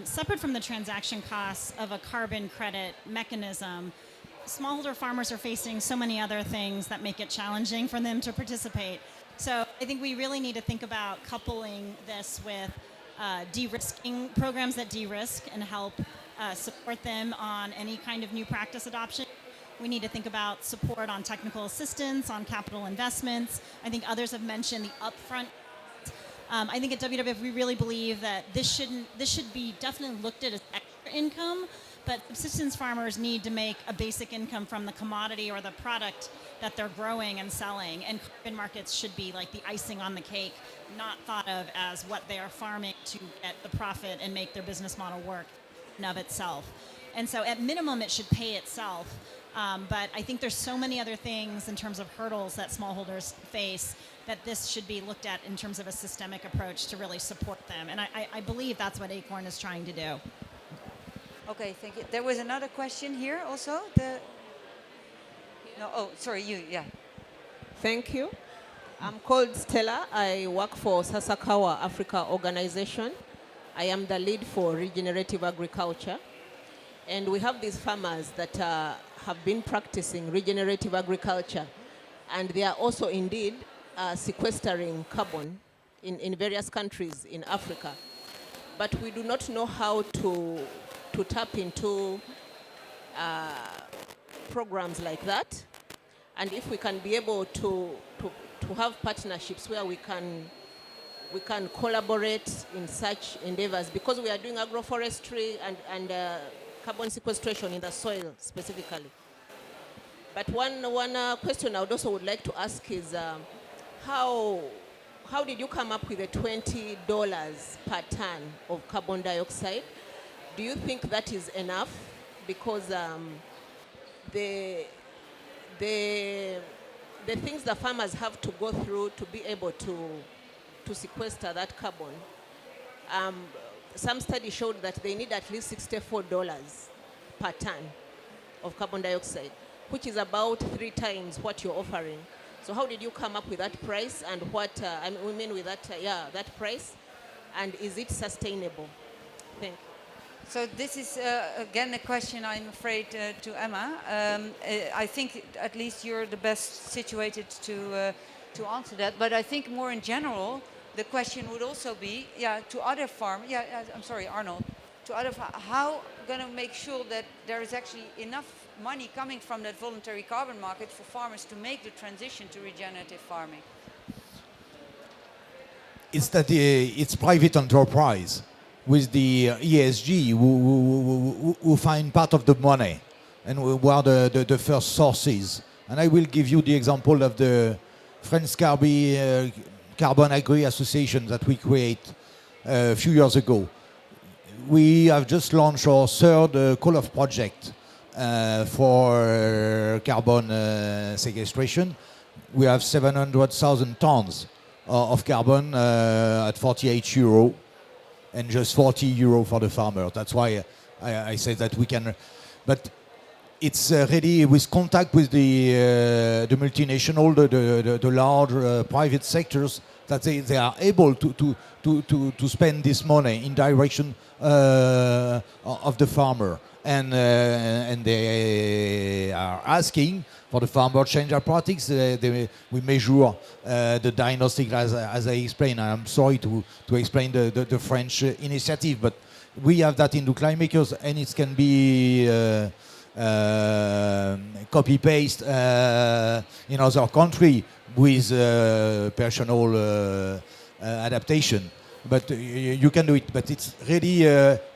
Separate from the transaction costs of a carbon credit mechanism, smallholder farmers are facing so many other things that make it challenging for them to participate. So I think we really need to think about coupling this with de-risking programs that de-risk and help support them on any kind of new practice adoption. We need to think about support on technical assistance, on capital investments. I think others have mentioned the upfront. I think at WWF we really believe that this should be definitely looked at as extra income, but subsistence farmers need to make a basic income from the commodity or the product that they're growing and selling, and carbon markets should be like the icing on the cake, not thought of as what they are farming to get the profit and make their business model work in of itself. And so at minimum it should pay itself, but I think there's so many other things in terms of hurdles that smallholders face that this should be looked at in terms of a systemic approach to really support them. And I believe that's what Acorn is trying to do. Okay, thank you. There was another question here also. Sorry, you, yeah. Thank you. I'm called Stella. I work for Sasakawa Africa Organization. I am the lead for regenerative agriculture. And we have these farmers that have been practicing regenerative agriculture. And they are also indeed sequestering carbon in various countries in Africa. But we do not know how to tap into programs like that. And if we can be able to have partnerships where we can collaborate in such endeavors, because we are doing agroforestry and carbon sequestration in the soil specifically. But one question I would also like to ask is how did you come up with the $20 per ton of carbon dioxide? Do you think that is enough? Because the things the farmers have to go through to be able to sequester that carbon, some studies showed that they need at least $64 per ton of carbon dioxide, which is about 3 times what you're offering. So how did you come up with that price, and what we mean with that, that price, and is it sustainable? Thank you. So this is, again, a question, I'm afraid, to Emma. I think at least you're the best situated to answer that. But I think more in general, the question would also be, to other farmers, I'm sorry, Arnold, to other how going to make sure that there is actually enough money coming from that voluntary carbon market for farmers to make the transition to regenerative farming? It's that it's private enterprise with the ESG who find part of the money and who are the first sources. And I will give you the example of the French Carbon Agri Association that we create a few years ago. We have just launched our third call-off project for carbon sequestration. We have 700,000 tons of carbon at 48 euro and just 40 euro for the farmer. That's why I say that we can, but it's really with contact with the multinational, the large private sectors, that they are able to spend this money in direction of the farmer, and they are asking for the farmer to change their practice. We measure the diagnostic as I explained. I'm sorry to explain the French initiative, but we have that in the climate makers, and it can be copy-paste in other country with personal adaptation. But you can do it. But it's really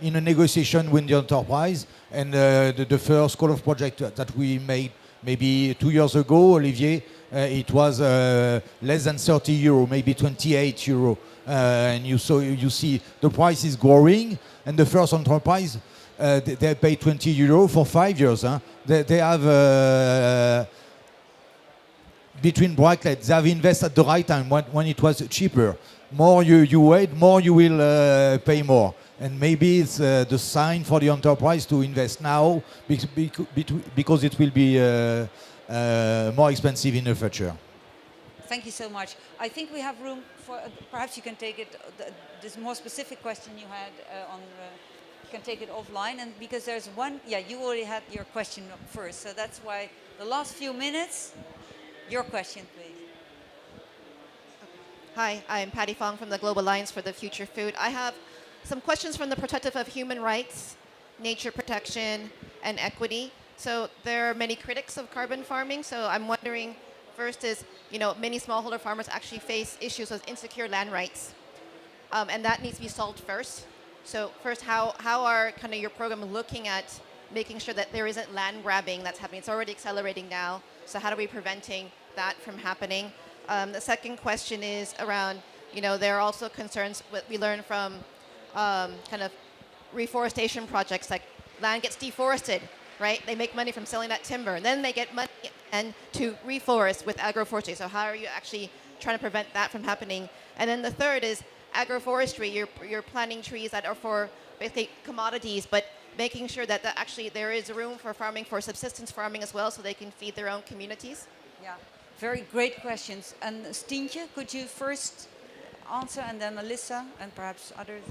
in a negotiation with the enterprise. And the first call-off project that we made maybe 2 years ago, Olivier, it was less than 30 euro, maybe 28 euro. And you see the price is growing, and the first enterprise, they pay 20 euro for 5 years. Huh? They have between brackets, they have invested at the right time when it was cheaper. More you wait, more you will pay more. And maybe it's the sign for the enterprise to invest now because it will be more expensive in the future. Thank you so much. I think we have room for, perhaps you can take it, this more specific question you had you can take it offline. And because there's one, you already had your question first. So that's why the last few minutes, your question, please. Hi, I'm Patty Fong from the Global Alliance for the Future Food. I have some questions from the perspective of human rights, nature protection, and equity. So there are many critics of carbon farming. So I'm wondering, first is, many smallholder farmers actually face issues with insecure land rights. And that needs to be solved first. So first, how are kind of your program looking at making sure that there isn't land grabbing that's happening? It's already accelerating now. So how are we preventing that from happening? The second question is around, there are also concerns we learn from kind of reforestation projects, like land gets deforested, right? They make money from selling that timber, and then they get money and to reforest with agroforestry. So how are you actually trying to prevent that from happening? And then the third is agroforestry. You're planting trees that are for basically commodities, but making sure that actually there is room for farming, for subsistence farming as well, so they can feed their own communities. Yeah, very great questions. And Stientje, could you first answer, and then Alyssa, and perhaps others?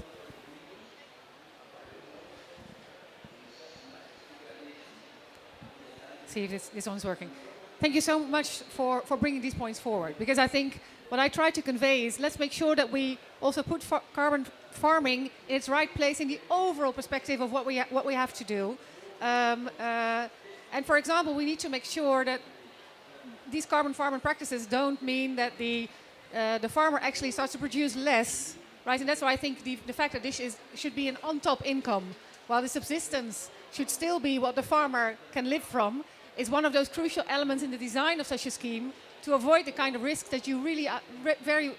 See if this one's working. Thank you so much for bringing these points forward, because I think what I try to convey is let's make sure that we also put carbon farming in its right place in the overall perspective of what we have to do. And for example, we need to make sure that these carbon farming practices don't mean that the farmer actually starts to produce less, right? And that's why I think the fact that this should be an on-top income, while the subsistence should still be what the farmer can live from, is one of those crucial elements in the design of such a scheme to avoid the kind of risks that you really very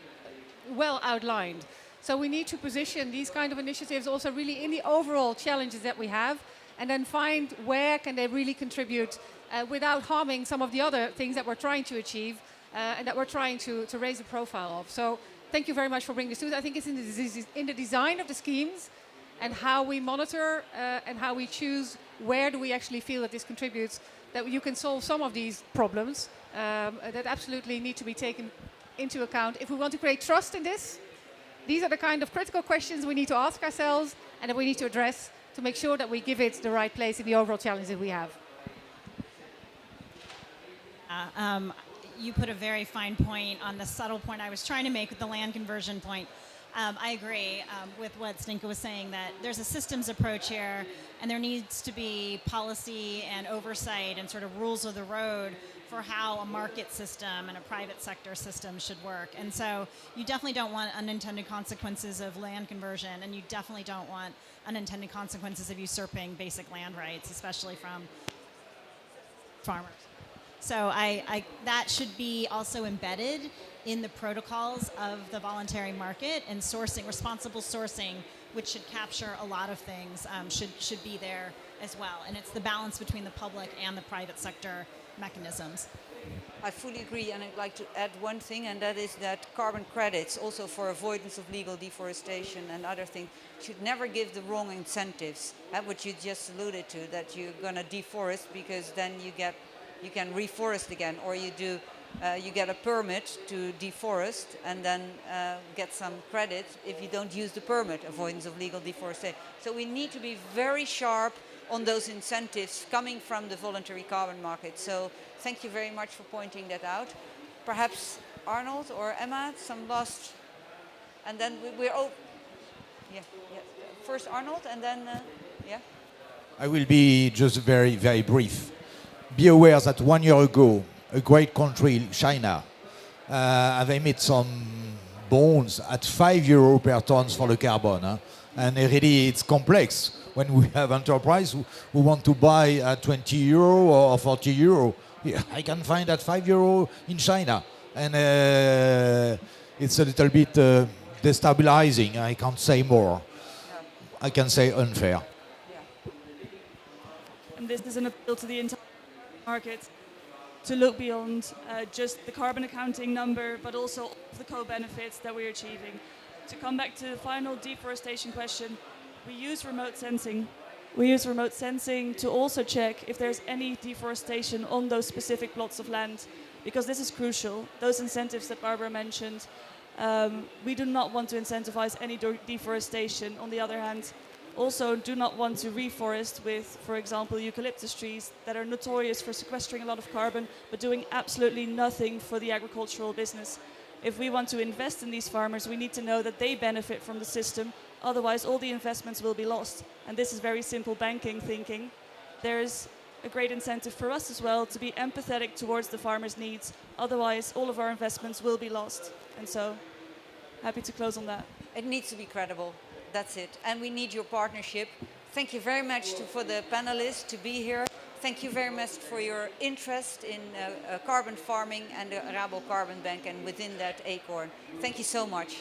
well outlined. So we need to position these kind of initiatives also really in the overall challenges that we have, and then find where can they really contribute without harming some of the other things that we're trying to achieve and that we're trying to raise the profile of. So thank you very much for bringing this to us. I think it's in the design of the schemes and how we monitor and how we choose where do we actually feel that this contributes, that you can solve some of these problems that absolutely need to be taken into account. If we want to create trust in this, these are the kind of critical questions we need to ask ourselves and that we need to address to make sure that we give it the right place in the overall challenge that we have. You put a very fine point on the subtle point I was trying to make with the land conversion point. I agree with what Stientje was saying, that there's a systems approach here, and there needs to be policy and oversight and sort of rules of the road for how a market system and a private sector system should work. And so you definitely don't want unintended consequences of land conversion, and you definitely don't want unintended consequences of usurping basic land rights, especially from farmers. So that should be also embedded in the protocols of the voluntary market, and sourcing, responsible sourcing, which should capture a lot of things, should be there as well. And it's the balance between the public and the private sector mechanisms. I fully agree, and I'd like to add one thing, and that is that carbon credits, also for avoidance of legal deforestation and other things, should never give the wrong incentives. What you just alluded to, that you're going to deforest because then you can reforest again, or you get a permit to deforest and then get some credit if you don't use the permit, avoidance of legal deforestation. So we need to be very sharp on those incentives coming from the voluntary carbon market. So thank you very much for pointing that out. Perhaps Arnold or Emma, some last, and then first Arnold, and then I will be just very, very brief. Be aware that 1 year ago, a great country, China, have emitted some bonds at 5 euro per tons for the carbon. Huh? And really, it's complex. When we have enterprise who want to buy at 20 euro or 40 euro, Yeah, I can find at €5 in China, and it's a little bit destabilizing. I can't say more. I can say unfair. And this is an appeal to the entire market to look beyond just the carbon accounting number, but also all of the co-benefits that we're achieving. To come back to the final deforestation question, we use remote sensing. We use remote sensing to also check if there's any deforestation on those specific plots of land, because this is crucial. Those incentives that Barbara mentioned, we do not want to incentivize any deforestation. On the other hand, also do not want to reforest with, for example, eucalyptus trees that are notorious for sequestering a lot of carbon, but doing absolutely nothing for the agricultural business. If we want to invest in these farmers, we need to know that they benefit from the system. Otherwise, all the investments will be lost. And this is very simple banking thinking. There's a great incentive for us as well to be empathetic towards the farmers' needs. Otherwise, all of our investments will be lost. And so, happy to close on that. It needs to be credible. That's it. And we need your partnership. Thank you very much for the panelists to be here. Thank you very much for your interest in carbon farming and the Rabobank, and within that Acorn. Thank you so much.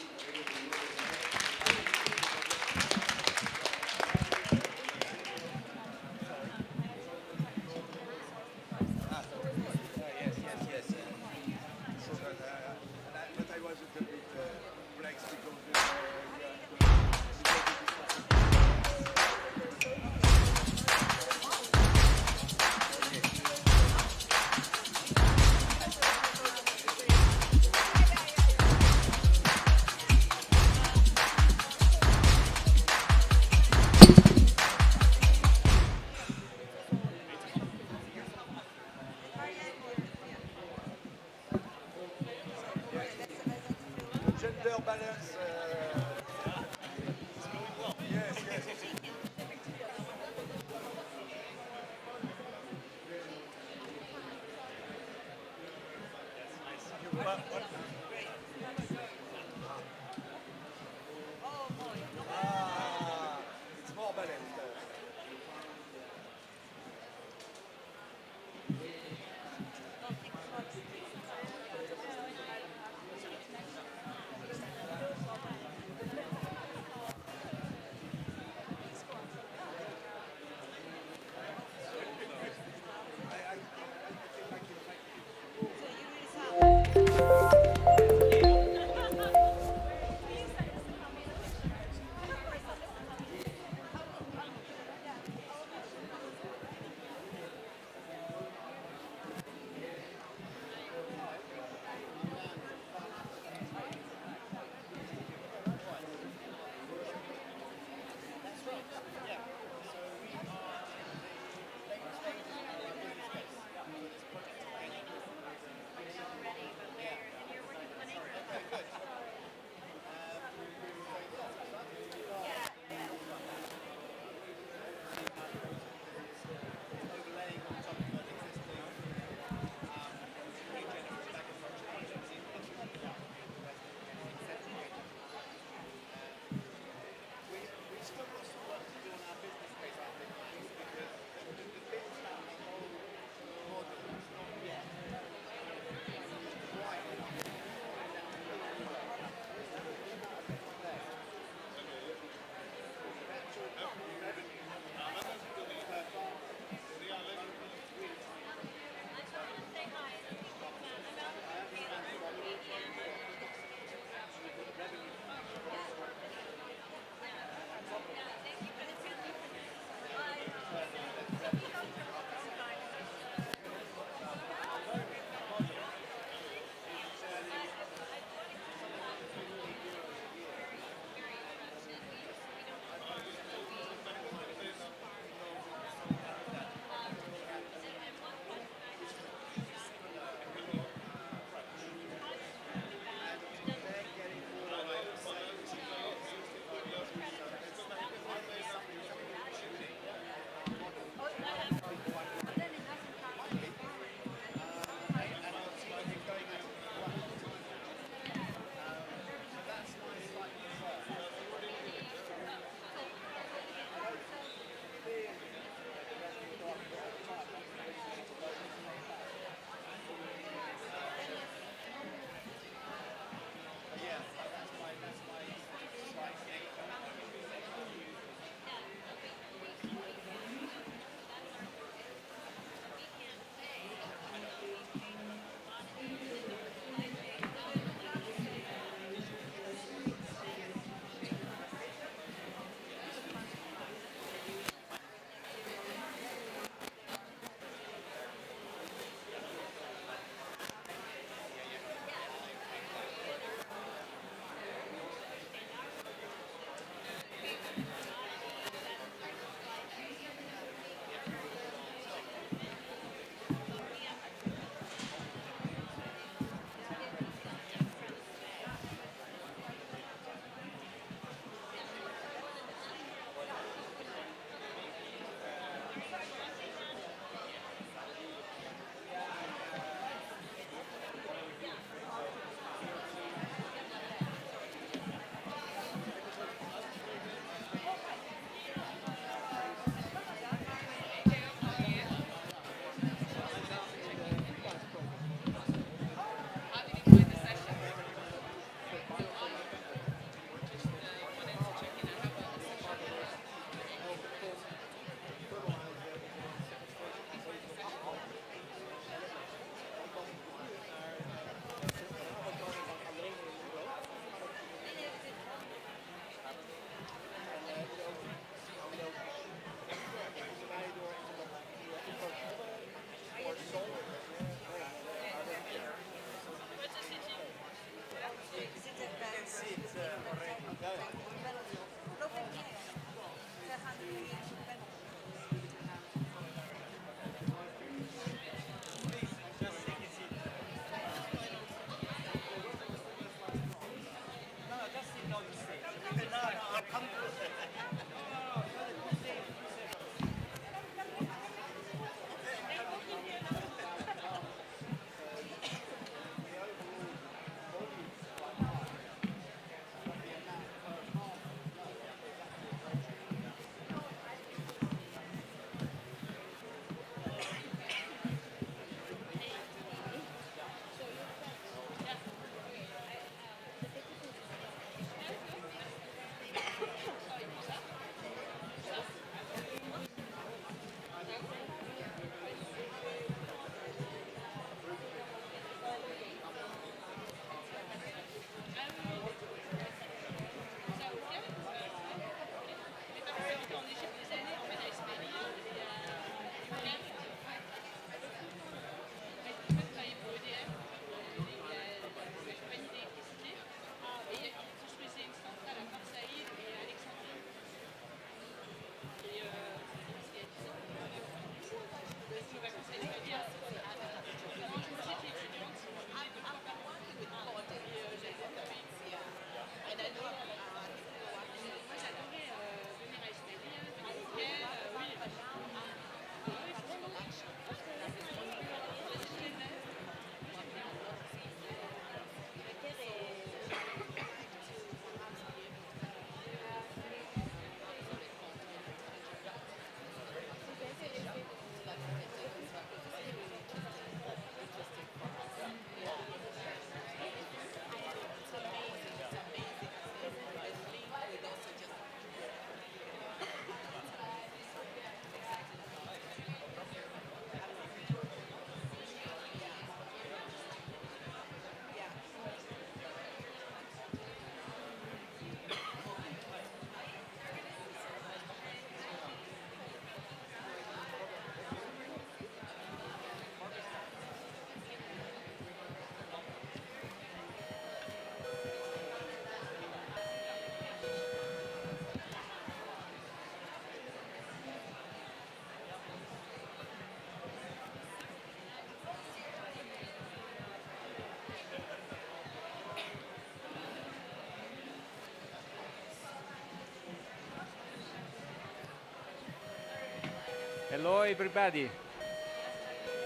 Hello, everybody.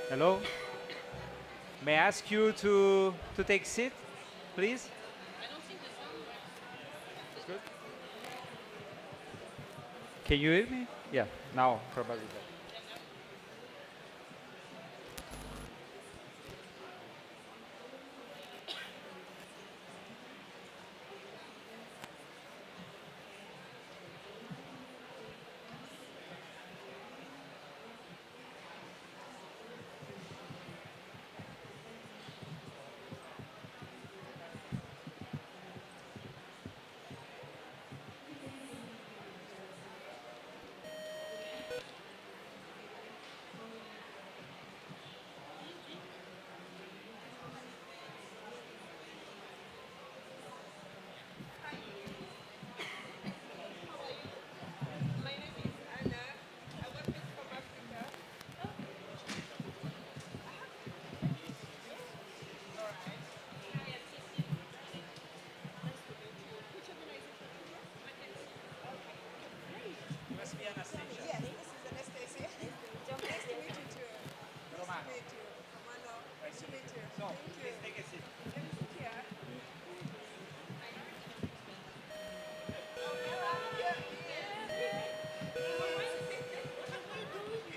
Hello. May I ask you to take seat, please? Good. Can you hear me? Yeah, now probably better.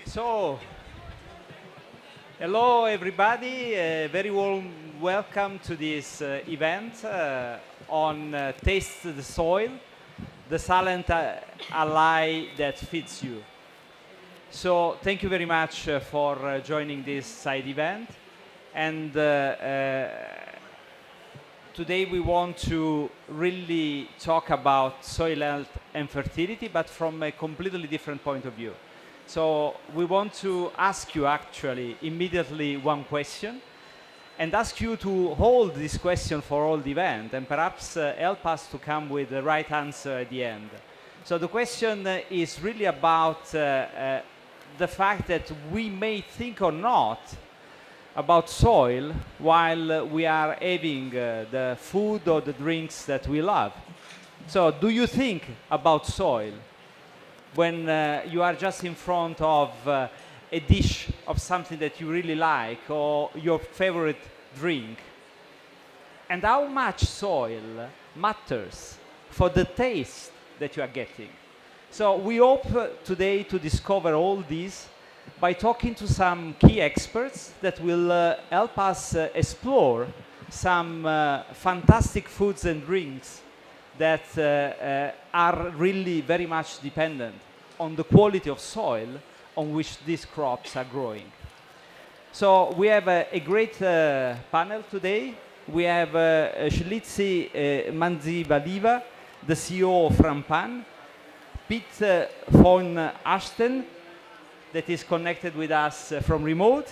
So, hello everybody, very warm welcome to this event on Taste the Soil, the silent ally that feeds you. So thank you very much for joining this side event, and today we want to really talk about soil health and fertility, but from a completely different point of view. So we want to ask you actually immediately one question and ask you to hold this question for all the event and perhaps help us to come with the right answer at the end. So the question is really about the fact that we may think or not about soil while we are having the food or the drinks that we love. So do you think about soil when you are just in front of a dish of something that you really like or your favorite drink? And how much soil matters for the taste that you are getting? So we hope today to discover all this by talking to some key experts that will help us explore some fantastic foods and drinks that are really very much dependent on the quality of soil on which these crops are growing. So we have a great panel today. We have Shlitsi Manzibaliva, the CEO of Frampan, Piet van Asten, that is connected with us from remote.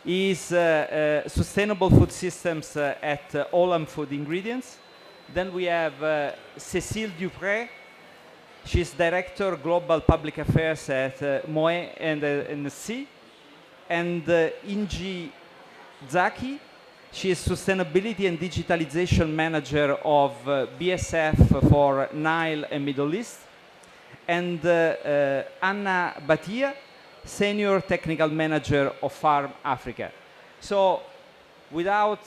He is Sustainable Food Systems at Olam Food Ingredients. Then we have Cécile Dupré. She's Director Global Public Affairs at Moët and C. And Inji Zaki. She is Sustainability and Digitalization Manager of BSF for Nile and Middle East. And Anna Batia, Senior Technical Manager of Farm Africa. So without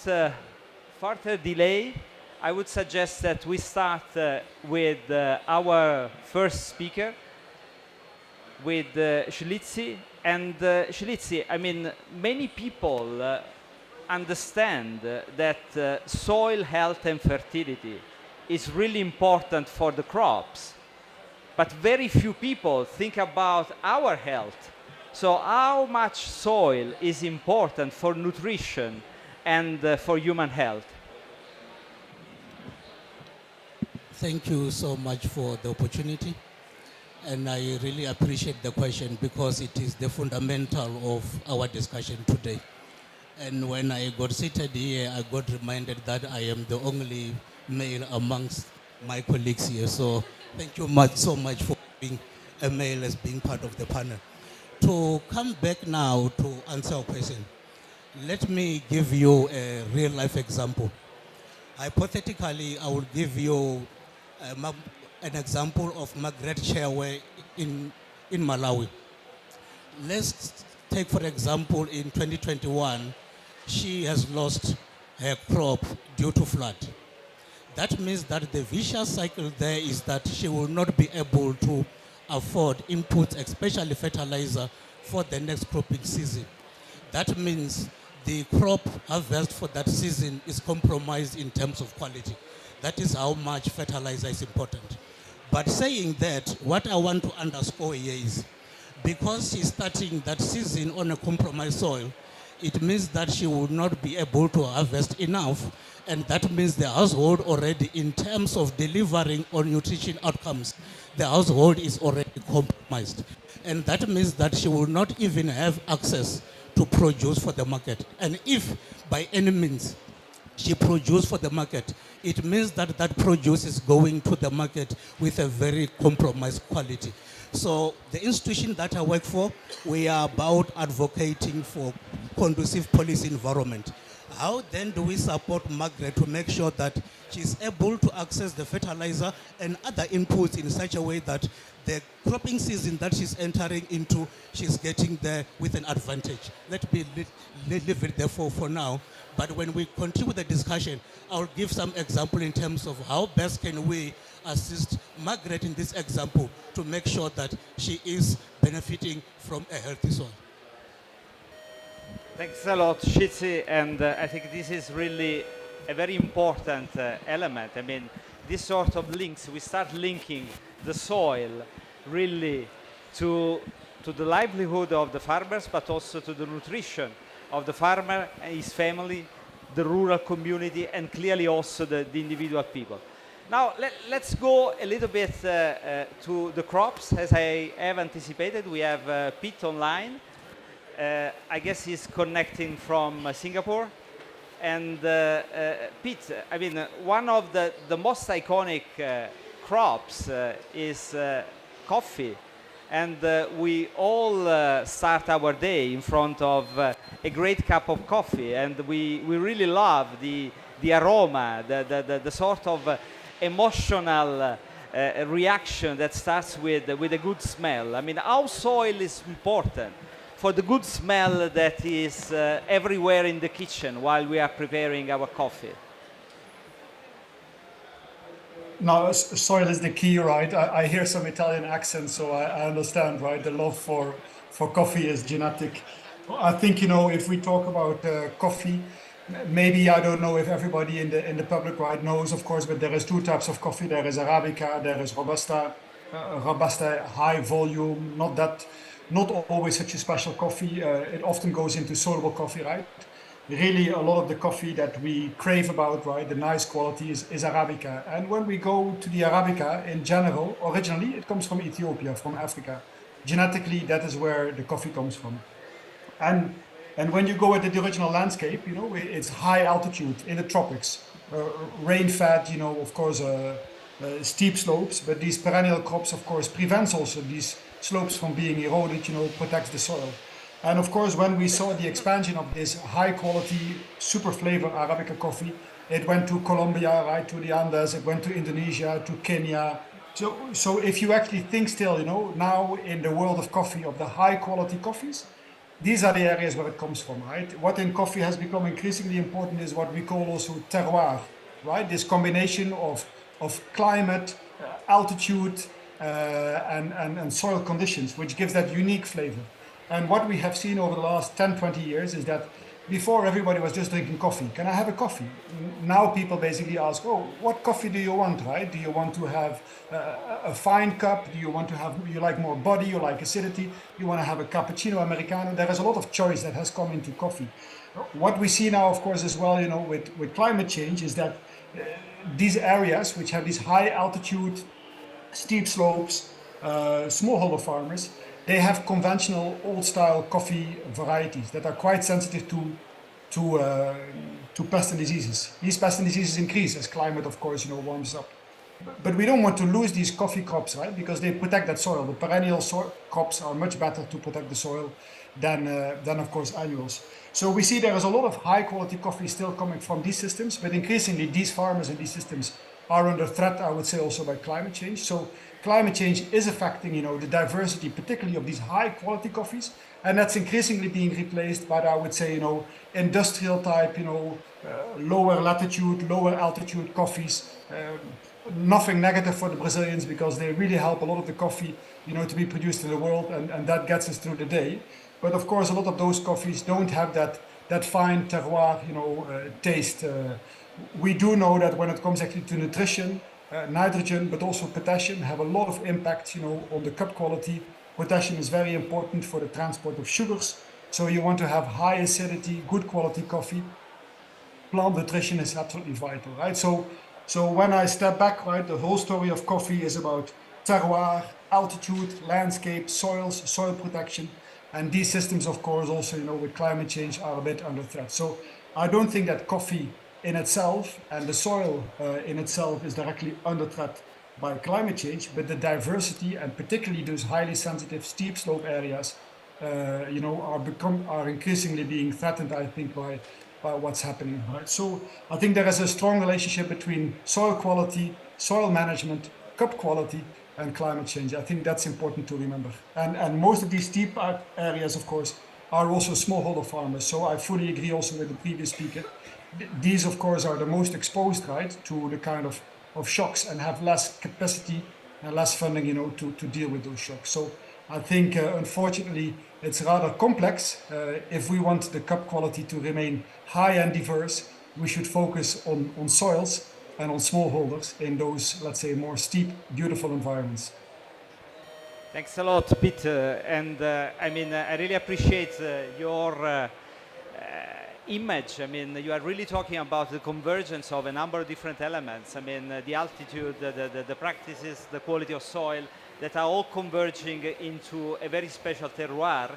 further delay, I would suggest that we start with our first speaker, with Shilitsi. And Shilitsi, I mean, many people understand that soil health and fertility is really important for the crops, but very few people think about our health. So how much soil is important for nutrition and for human health? Thank you so much for the opportunity. And I really appreciate the question because it is the fundamental of our discussion today. And when I got seated here, I got reminded that I am the only male amongst my colleagues here. So thank you so much for being a male as being part of the panel. To come back now to answer your question, let me give you a real life example. Hypothetically, I will give you an example of Margaret Sherway in Malawi. Let's take, for example, in 2021, she has lost her crop due to flood. That means that the vicious cycle there is that she will not be able to afford inputs, especially fertilizer, for the next cropping season. That means the crop harvest for that season is compromised in terms of quality. That is how much fertilizer is important. But saying that, what I want to underscore here is, because she's starting that season on a compromised soil, it means that she will not be able to harvest enough, and that means the household already, in terms of delivering on nutrition outcomes, the household is already compromised. And that means that she will not even have access to produce for the market. And if by any means she produces for the market, it means that that produce is going to the market with a very compromised quality. So the institution that I work for, we are about advocating for conducive policy environment. How then do we support Margaret to make sure that she's able to access the fertilizer and other inputs in such a way that the cropping season that she's entering into, she's getting there with an advantage? Let me leave it there for now. But when we continue the discussion, I'll give some example in terms of how best can we assist Margaret in this example to make sure that she is benefiting from a healthy soil. Thanks a lot, Shitsi, and I think this is really a very important element. I mean, this sort of links, we start linking the soil really to the livelihood of the farmers, but also to the nutrition of the farmer and his family, the rural community, and clearly also the individual people. Now, let's go a little bit to the crops. As I have anticipated, we have Pete online. I guess he's connecting from Singapore. And Pete, I mean, one of the most iconic crops is coffee. And we all start our day in front of a great cup of coffee. And we really love the aroma, the sort of emotional reaction that starts with a good smell. I mean, how soil is important for the good smell that is everywhere in the kitchen while we are preparing our coffee. No, soil is the key, right? I hear some Italian accent, so I understand, right? The love for coffee is genetic. I think, you know, if we talk about coffee, maybe I don't know if everybody in the public right knows, of course, but there is two types of coffee. There is Arabica, there is Robusta. Robusta, high volume, not always such a special coffee. It often goes into soluble coffee, right? really a lot of the coffee that we crave about, right, the nice quality is Arabica. And when we go to the Arabica in general, originally it comes from Ethiopia, from Africa. Genetically, that is where the coffee comes from. And and when you go at the original landscape, it's high altitude in the tropics, rain-fed, of course, steep slopes. But these perennial crops, of course, prevents also these slopes from being eroded, protects the soil. And of course, when we saw the expansion of this high-quality, super flavor Arabica coffee, it went to Colombia, right, to the Andes. It went to Indonesia, to Kenya. So if you actually think still, now in the world of coffee, of the high-quality coffees, these are the areas where it comes from, right? What in coffee has become increasingly important is what we call also terroir, right? This combination of climate, altitude, and soil conditions, which gives that unique flavor. And what we have seen over the last 10, 20 years is that before everybody was just drinking coffee. Can I have a coffee? Now people basically ask, oh, what coffee do you want, right? Do you want to have a fine cup? Do you want to have, you like more body, you like acidity? You want to have a cappuccino, Americano? There is a lot of choice that has come into coffee. What we see now, of course, as well, with climate change is that these areas, which have these high altitude, steep slopes, smallholder farmers, they have conventional old-style coffee varieties that are quite sensitive to pests and diseases. These pests and diseases increase as climate, of course, warms up. But we don't want to lose these coffee crops, right? Because they protect that soil. The perennial crops are much better to protect the soil than of course, annuals. So we see there is a lot of high-quality coffee still coming from these systems, but increasingly these farmers and these systems are under threat, I would say, also by climate change. So climate change is affecting, the diversity, particularly of these high-quality coffees, and that's increasingly being replaced by, I would say, industrial type, lower latitude, lower altitude coffees. Nothing negative for the Brazilians because they really help a lot of the coffee, to be produced in the world, and that gets us through the day. But of course, a lot of those coffees don't have that fine terroir, taste. We do know that when it comes actually to nutrition, nitrogen, but also potassium have a lot of impact, on the cup quality. Potassium is very important for the transport of sugars. So you want to have high acidity, good quality coffee. Plant nutrition is absolutely vital, right? So when I step back, right, the whole story of coffee is about terroir, altitude, landscape, soils, soil protection. And these systems, of course, also, with climate change are a bit under threat. So I don't think that coffee in itself and the soil in itself is directly under threat by climate change, but the diversity and particularly those highly sensitive steep slope areas, are increasingly being threatened, I think, by what's happening. Right? So I think there is a strong relationship between soil quality, soil management, cup quality, and climate change. I think that's important to remember. And most of these steep areas, of course, are also smallholder farmers. So I fully agree also with the previous speaker. These, of course, are the most exposed, right, to the kind of shocks and have less capacity and less funding, to deal with those shocks. So I think, unfortunately, it's rather complex. If we want the cup quality to remain high and diverse, we should focus on soils and on smallholders in those, let's say, more steep, beautiful environments. Thanks a lot, Peter. And I really appreciate your image. You are really talking about the convergence of a number of different elements. The altitude, the practices, the quality of soil, that are all converging into a very special terroir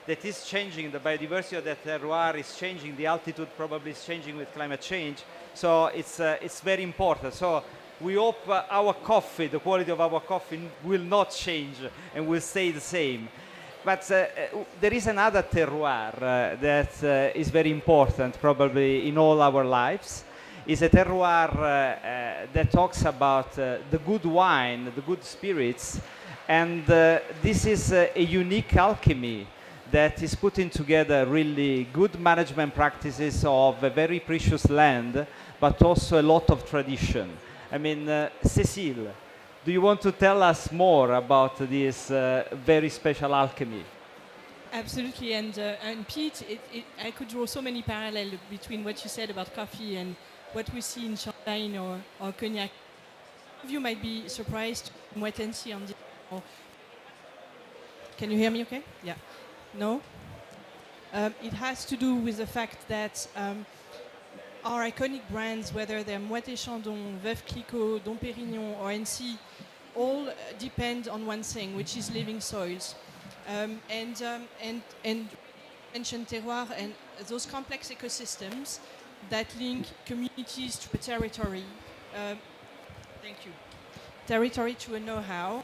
that is changing. The biodiversity of that terroir is changing. The altitude probably is changing with climate change. So it's very important. So we hope our coffee, the quality of our coffee will not change and will stay the same. But there is another terroir that is very important probably in all our lives. It's a terroir that talks about the good wine, the good spirits. And this is a unique alchemy that is putting together really good management practices of a very precious land, but also a lot of tradition. Cécile, do you want to tell us more about this very special alchemy? Absolutely, and Pete, I could draw so many parallels between what you said about coffee and what we see in champagne or cognac. Some of you might be surprised to wait and see on this. Can you hear me okay? Yeah. No? It has to do with the fact that our iconic brands, whether they're Moët & Chandon, Veuve Clicquot, Dom Pérignon, or NC, all depend on one thing, which is living soils. And mentioned terroir and those complex ecosystems that link communities to a territory. Thank you. Territory to a know-how,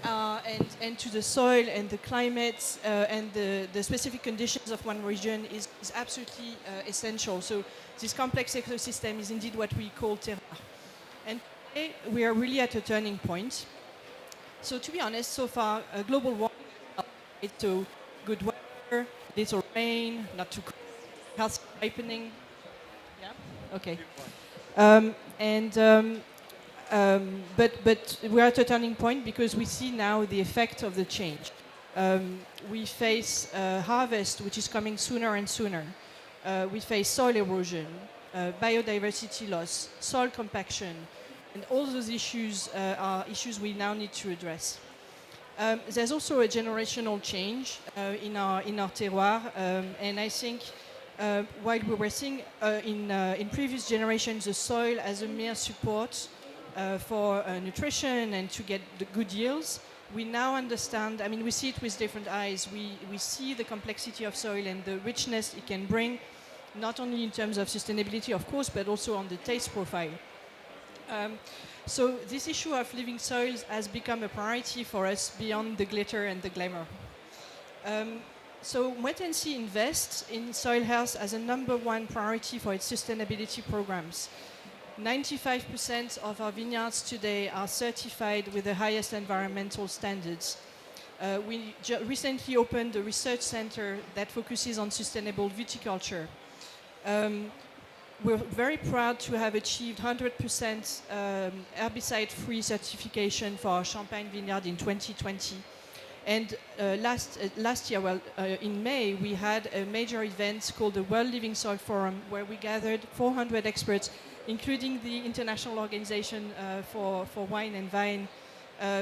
and to the soil and the climate and the specific conditions of one region is absolutely essential. So this complex ecosystem is indeed what we call terroir. And today we are really at a turning point. So to be honest, so far, global warming is to good weather, little rain, not too cold, healthy ripening. Yeah? Okay. But we are at a turning point because we see now the effect of the change. We face harvest, which is coming sooner and sooner. We face soil erosion, biodiversity loss, soil compaction, and all those issues are issues we now need to address. There's also a generational change in our terroir, and I think while we were seeing in previous generations the soil as a mere support for nutrition and to get the good yields, we now understand, I mean, we see it with different eyes. We see the complexity of soil and the richness it can bring, not only in terms of sustainability, of course, but also on the taste profile. So this issue of living soils has become a priority for us beyond the glitter and the glamour. So Moët & Cie invests in soil health as a #1 priority for its sustainability programs. 95% of our vineyards today are certified with the highest environmental standards. We recently opened a research center that focuses on sustainable viticulture. We're very proud to have achieved 100% herbicide-free certification for our Champagne vineyard in 2020. And last year, in May, we had a major event called the World Living Soil Forum, where we gathered 400 experts, including the International Organization for Wine and Vine,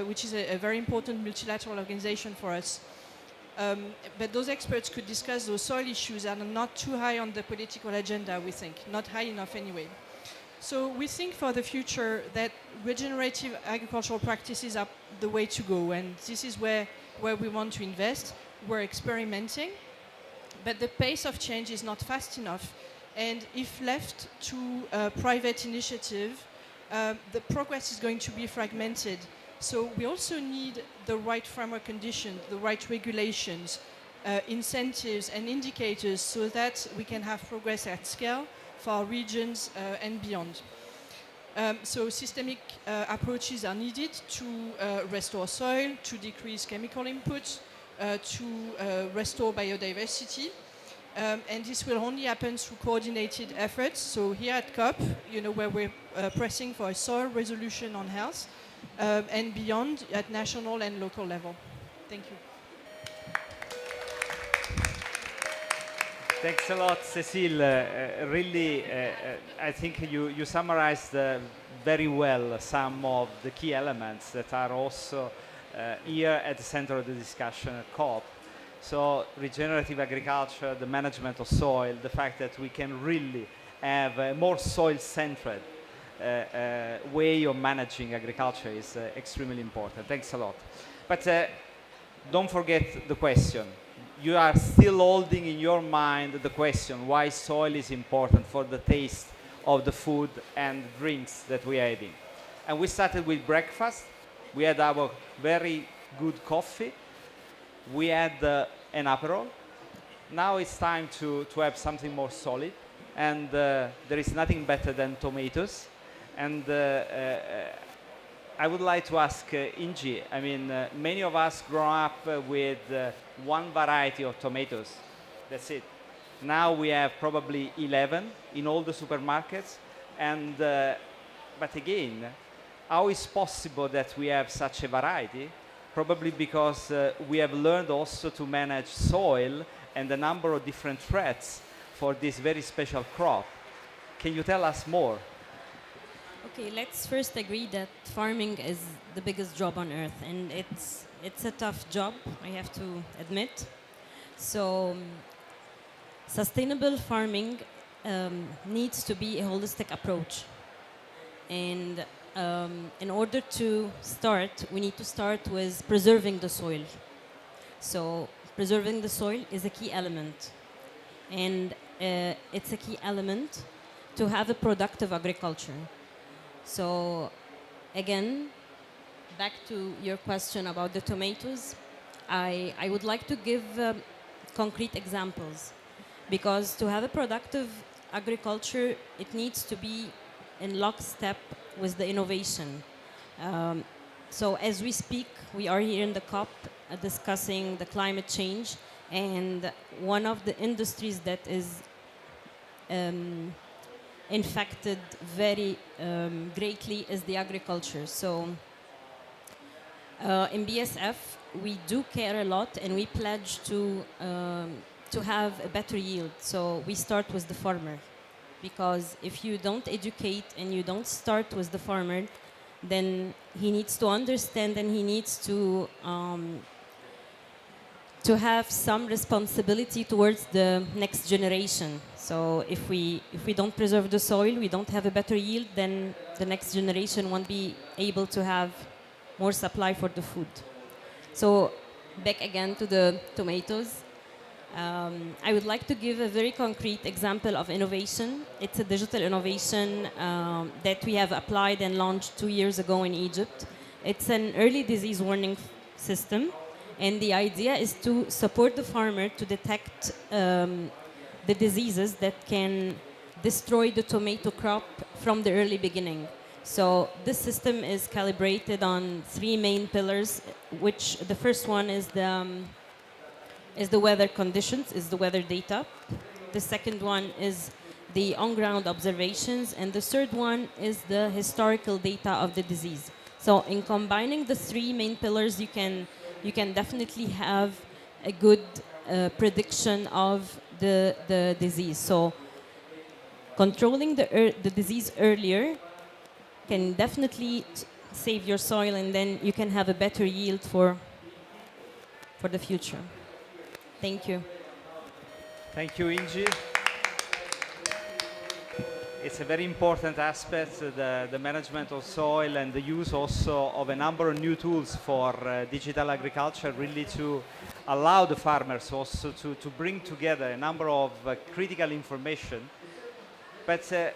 which is a very important multilateral organization for us. But those experts could discuss those soil issues that are not too high on the political agenda, we think, not high enough anyway. So we think for the future that regenerative agricultural practices are the way to go, and this is where we want to invest. We're experimenting, but the pace of change is not fast enough. And if left to private initiative, the progress is going to be fragmented. So we also need the right framework conditions, the right regulations, incentives and indicators so that we can have progress at scale for our regions and beyond. So systemic approaches are needed to restore soil, to decrease chemical inputs, to restore biodiversity. And this will only happen through coordinated efforts. So here at COP, where we're pressing for a soil resolution on health, and beyond at national and local level. Thank you. Thanks a lot, Cécile. Really, I think you summarized very well some of the key elements that are also here at the center of the discussion at COP. So regenerative agriculture, the management of soil, the fact that we can really have a more soil-centered way of managing agriculture is extremely important. Thanks a lot. But don't forget the question. You are still holding in your mind the question why soil is important for the taste of the food and drinks that we are eating. And we started with breakfast. We had our very good coffee. We had an Aperol. Now it's time to have something more solid. And there is nothing better than tomatoes. And I would like to ask Ingi, I mean, many of us grow up with one variety of tomatoes. That's it. Now we have probably 11 in all the supermarkets. And, but again, how is possible that we have such a variety? Probably because we have learned also to manage soil and a number of different threats for this very special crop. Can you tell us more? Okay, let's first agree that farming is the biggest job on earth, and it's a tough job, I have to admit. So sustainable farming needs to be a holistic approach. And in order to start, we need to start with preserving the soil. So preserving the soil is a key element. And it's a key element to have a productive agriculture. So again, back to your question about the tomatoes, I would like to give concrete examples, because to have a productive agriculture, it needs to be in lockstep with the innovation. So as we speak, we are here in the COP discussing the climate change, and one of the industries that is infected very greatly is the agriculture. So in BSF, we do care a lot, and we pledge to have a better yield. So we start with the farmer, because if you don't educate and you don't start with the farmer, then he needs to understand, and he needs to have some responsibility towards the next generation. So if we don't preserve the soil, we don't have a better yield, then the next generation won't be able to have more supply for the food. So back again to the tomatoes. I would like to give a very concrete example of innovation. It's a digital innovation that we have applied and launched 2 years ago in Egypt. It's an early disease warning system, and the idea is to support the farmer to detect the diseases that can destroy the tomato crop from the early beginning. So this system is calibrated on 3 main pillars, which the first one is the weather conditions, is the weather data. The second one is the on-ground observations, and the third one is the historical data of the disease. So in combining the 3 main pillars, you can definitely have a good prediction of the disease. So controlling the disease earlier can definitely save your soil, and then you can have a better yield for the future. Thank you. Thank you, Ingi. It's a very important aspect, the management of soil and the use also of a number of new tools for digital agriculture, really to allow the farmers also to bring together a number of critical information. But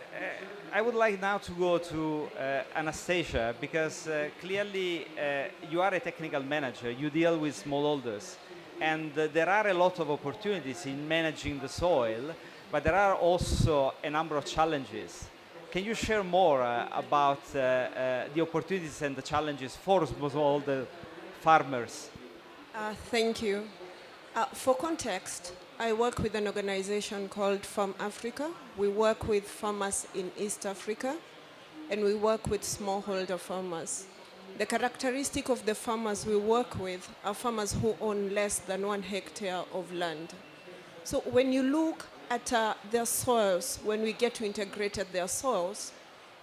I would like now to go to Anastasia, because clearly you are a technical manager, you deal with smallholders. And there are a lot of opportunities in managing the soil, but there are also a number of challenges. Can you share more about the opportunities and the challenges for smallholder farmers? Thank you. For context, I work with an organization called Farm Africa. We work with farmers in East Africa, and we work with smallholder farmers. The characteristic of the farmers we work with are farmers who own less than 1 hectare of land. So when you look at their soils, when we get to integrate their soils,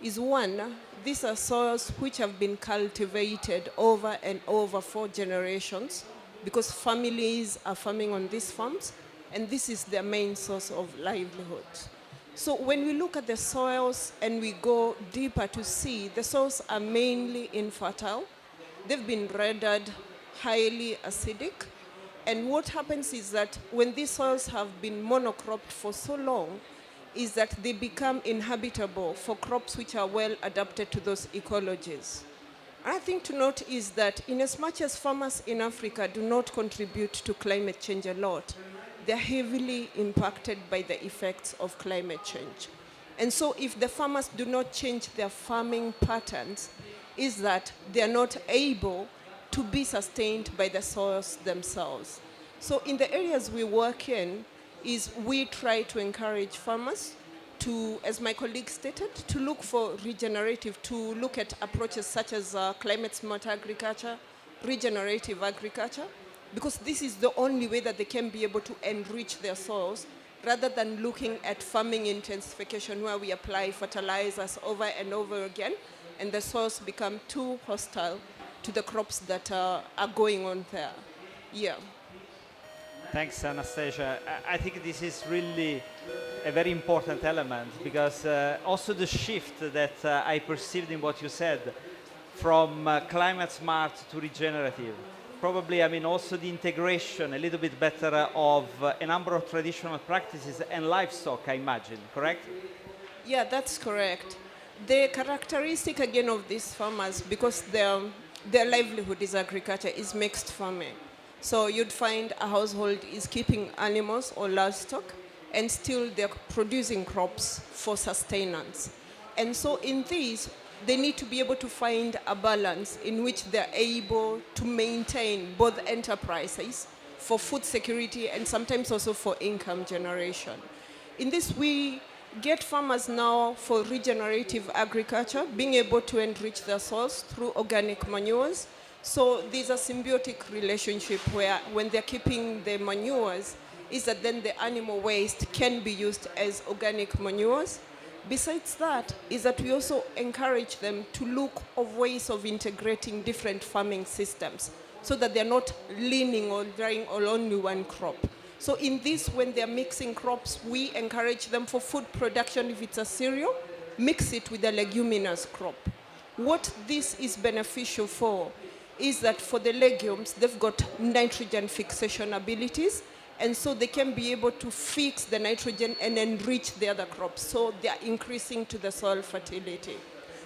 is one, these are soils which have been cultivated over and over 4 generations, because families are farming on these farms, and this is their main source of livelihood. So when we look at the soils and we go deeper to see, the soils are mainly infertile. They've been rendered highly acidic. And what happens is that when these soils have been monocropped for so long, is that they become inhabitable for crops which are well adapted to those ecologies. Another thing to note is that in as much as farmers in Africa do not contribute to climate change a lot, they're heavily impacted by the effects of climate change. And so if the farmers do not change their farming patterns, is that they're not able to be sustained by the soils themselves. So in the areas we work in, is we try to encourage farmers to, as my colleague stated, to look for regenerative, to look at approaches such as climate smart agriculture, regenerative agriculture, because this is the only way that they can be able to enrich their soils, rather than looking at farming intensification where we apply fertilizers over and over again, and the soils become too hostile to the crops that are going on there. Yeah. Thanks, Anastasia. I think this is really a very important element because also the shift that I perceived in what you said from climate smart to regenerative. Probably, I mean, also the integration a little bit better of a number of traditional practices and livestock, I imagine, correct? Yeah, that's correct. The characteristic again of these farmers, because their livelihood is agriculture, is mixed farming. So you'd find a household is keeping animals or livestock, and still they're producing crops for sustenance. And so in this, they need to be able to find a balance in which they're able to maintain both enterprises for food security and sometimes also for income generation. In this, we get farmers now for regenerative agriculture, being able to enrich their soils through organic manures. So there's a symbiotic relationship where when they're keeping the manures, is that then the animal waste can be used as organic manures. Besides that, is that we also encourage them to look of ways of integrating different farming systems so that they're not leaning or relying on only one crop. So in this, when they're mixing crops, we encourage them for food production. If it's a cereal, mix it with a leguminous crop. What this is beneficial for is that for the legumes, they've got nitrogen fixation abilities, and so they can be able to fix the nitrogen and enrich the other crops. So they're increasing to the soil fertility.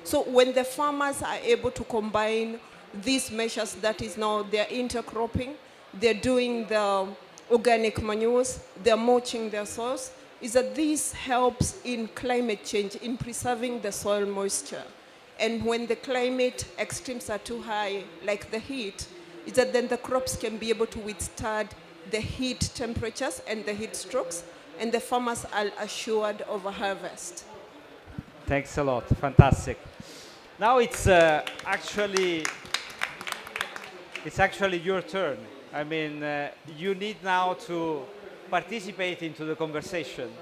So when the farmers are able to combine these measures, that is now they're intercropping, they're doing the organic manures, they're mulching their soils, is that this helps in climate change, in preserving the soil moisture. And when the climate extremes are too high, like the heat, is that then the crops can be able to withstand the heat temperatures and the heat strokes, and the farmers are assured of a harvest. Thanks a lot. Fantastic. Now it's actually your turn. I mean, you need now to participate into the conversation.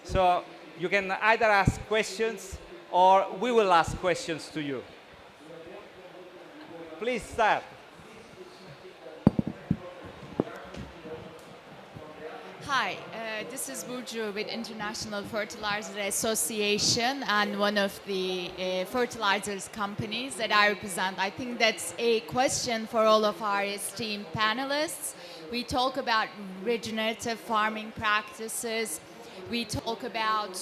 So you can either ask questions or we will ask questions to you. Please start. Hi, this is Burcu with International Fertilizer Association and one of the fertilizers companies that I represent. I think that's a question for all of our esteemed panelists. We talk about regenerative farming practices. We talk about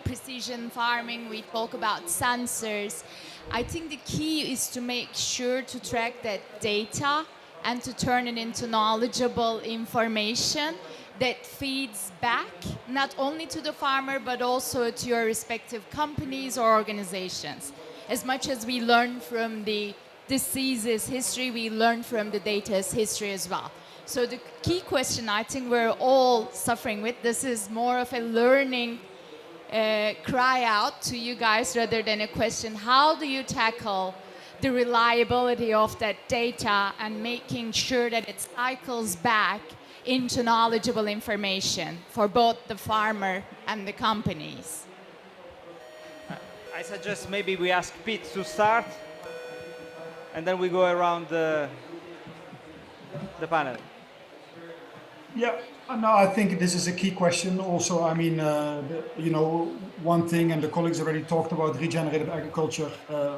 precision farming. We talk about sensors. I think the key is to make sure to track that data and to turn it into knowledgeable information that feeds back not only to the farmer but also to your respective companies or organizations. As much as we learn from the diseases history, we learn from the data's history as well. So the key question I think we're all suffering with, this is more of a learning cry out to you guys rather than a question. How do you tackle the reliability of that data and making sure that it cycles back into knowledgeable information for both the farmer and the companies? I suggest maybe we ask Pete to start and then we go around the panel. Yeah, no, I think this is a key question. Also, I mean, one thing, and the colleagues already talked about regenerative agriculture.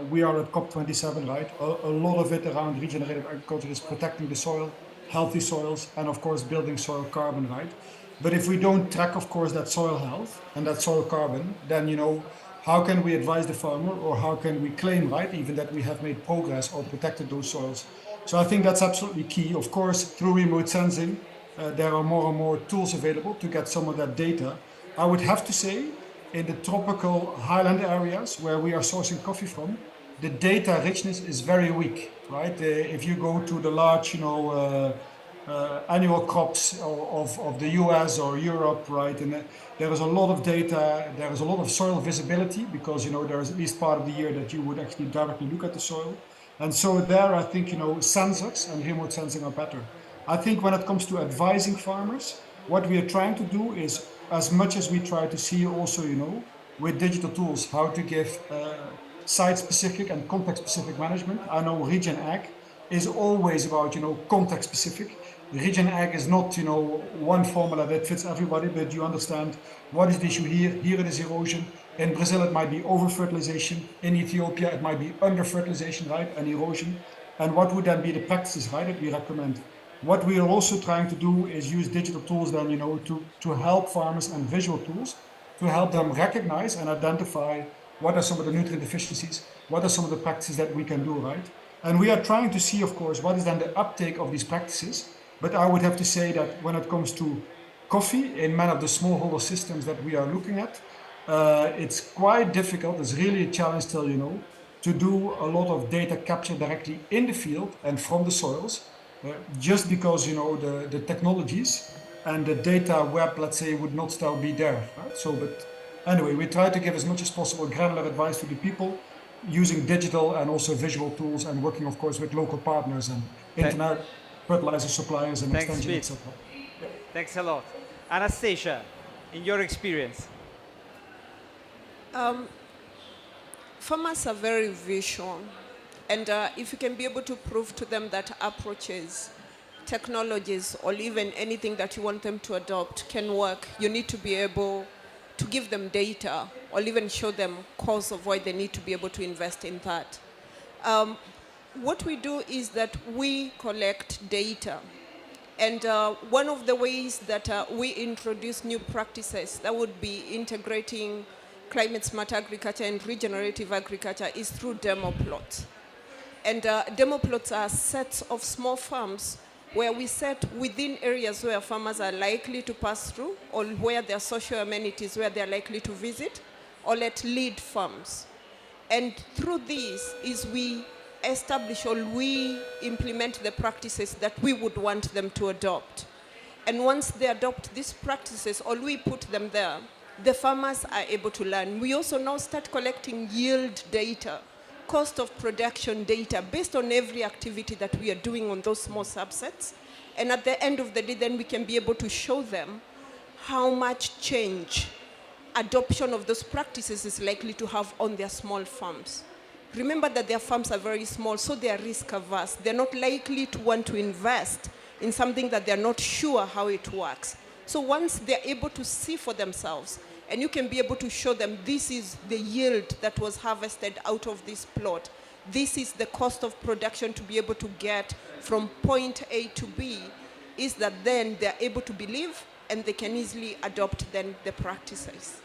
We are at COP27, right? A lot of it around regenerative agriculture is protecting the soil, healthy soils, and of course, building soil carbon, right? But if we don't track, of course, that soil health and that soil carbon, then, how can we advise the farmer, or how can we claim, right, even that we have made progress or protected those soils? So I think that's absolutely key. Of course, through remote sensing, there are more and more tools available to get some of that data. I would have to say, in the tropical highland areas where we are sourcing coffee from, the data richness is very weak, right? If you go to the large, annual crops of the US or Europe, right? And there is a lot of data, there is a lot of soil visibility because, there is at least part of the year that you would actually directly look at the soil. And so there, I think, sensors and remote sensing are better. I think when it comes to advising farmers, what we are trying to do is, as much as we try to see also, with digital tools, how to give site-specific and context-specific management. I know Regen Ag is always about, context-specific, Regen egg is not, one formula that fits everybody, but you understand what is the issue here. Here it is erosion. In Brazil, it might be over-fertilization. In Ethiopia, it might be under-fertilization, right, and erosion. And what would then be the practices, right, that we recommend? What we are also trying to do is use digital tools then, to help farmers, and visual tools to help them recognize and identify what are some of the nutrient deficiencies, what are some of the practices that we can do, right? And we are trying to see, of course, what is then the uptake of these practices. But I would have to say that when it comes to coffee in many of the smallholder systems that we are looking at, it's quite difficult. It's really a challenge still, to do a lot of data capture directly in the field and from the soils, just because, the technologies and the data web, let's say, would not still be there, right? So, but anyway, we try to give as much as possible granular advice to the people using digital and also visual tools, and working, of course, with local partners and internet fertilizer suppliers and Thanks, extension, Pete. etc. Yeah. Thanks a lot. Anastasia, in your experience. Farmers are very visual, and if you can be able to prove to them that approaches, technologies, or even anything that you want them to adopt can work, you need to be able to give them data, or even show them cause of why they need to be able to invest in that. What we do is that we collect data. And one of the ways that we introduce new practices, that would be integrating climate smart agriculture and regenerative agriculture, is through demo plots. And demo plots are sets of small farms where we set within areas where farmers are likely to pass through, or where there are social amenities where they're likely to visit, or let lead farms. And through this is we establish, or we implement the practices that we would want them to adopt. And once they adopt these practices, or we put them there, the farmers are able to learn. We also now start collecting yield data, cost of production data, based on every activity that we are doing on those small subsets. And at the end of the day, then we can be able to show them how much change adoption of those practices is likely to have on their small farms. Remember that their farms are very small, so they are risk averse. They're not likely to want to invest in something that they're not sure how it works. So once they're able to see for themselves, and you can be able to show them this is the yield that was harvested out of this plot, this is the cost of production to be able to get from point A to B, is that then they're able to believe, and they can easily adopt then the practices.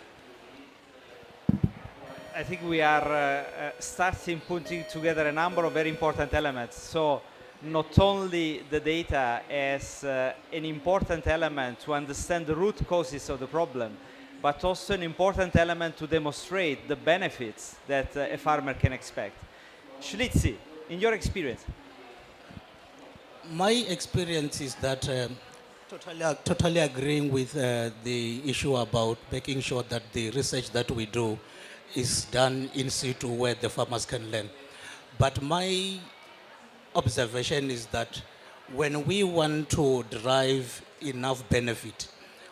I think we are starting putting together a number of very important elements. So not only the data as an important element to understand the root causes of the problem, but also an important element to demonstrate the benefits that a farmer can expect. Schlitzi, in your experience? My experience is that totally agreeing with the issue about making sure that the research that we do is done in situ where the farmers can learn. But my observation is that when we want to derive enough benefit,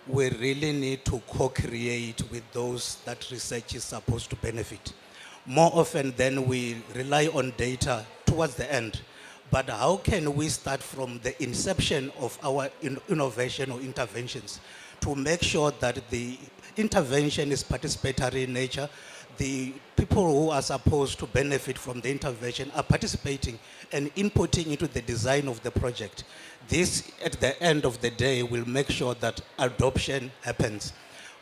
we really need to co-create with those that research is supposed to benefit. More often than we rely on data towards the end. But how can we start from the inception of our innovation or interventions to make sure that the intervention is participatory in nature, the people who are supposed to benefit from the intervention are participating and inputting into the design of the project. This, at the end of the day, will make sure that adoption happens.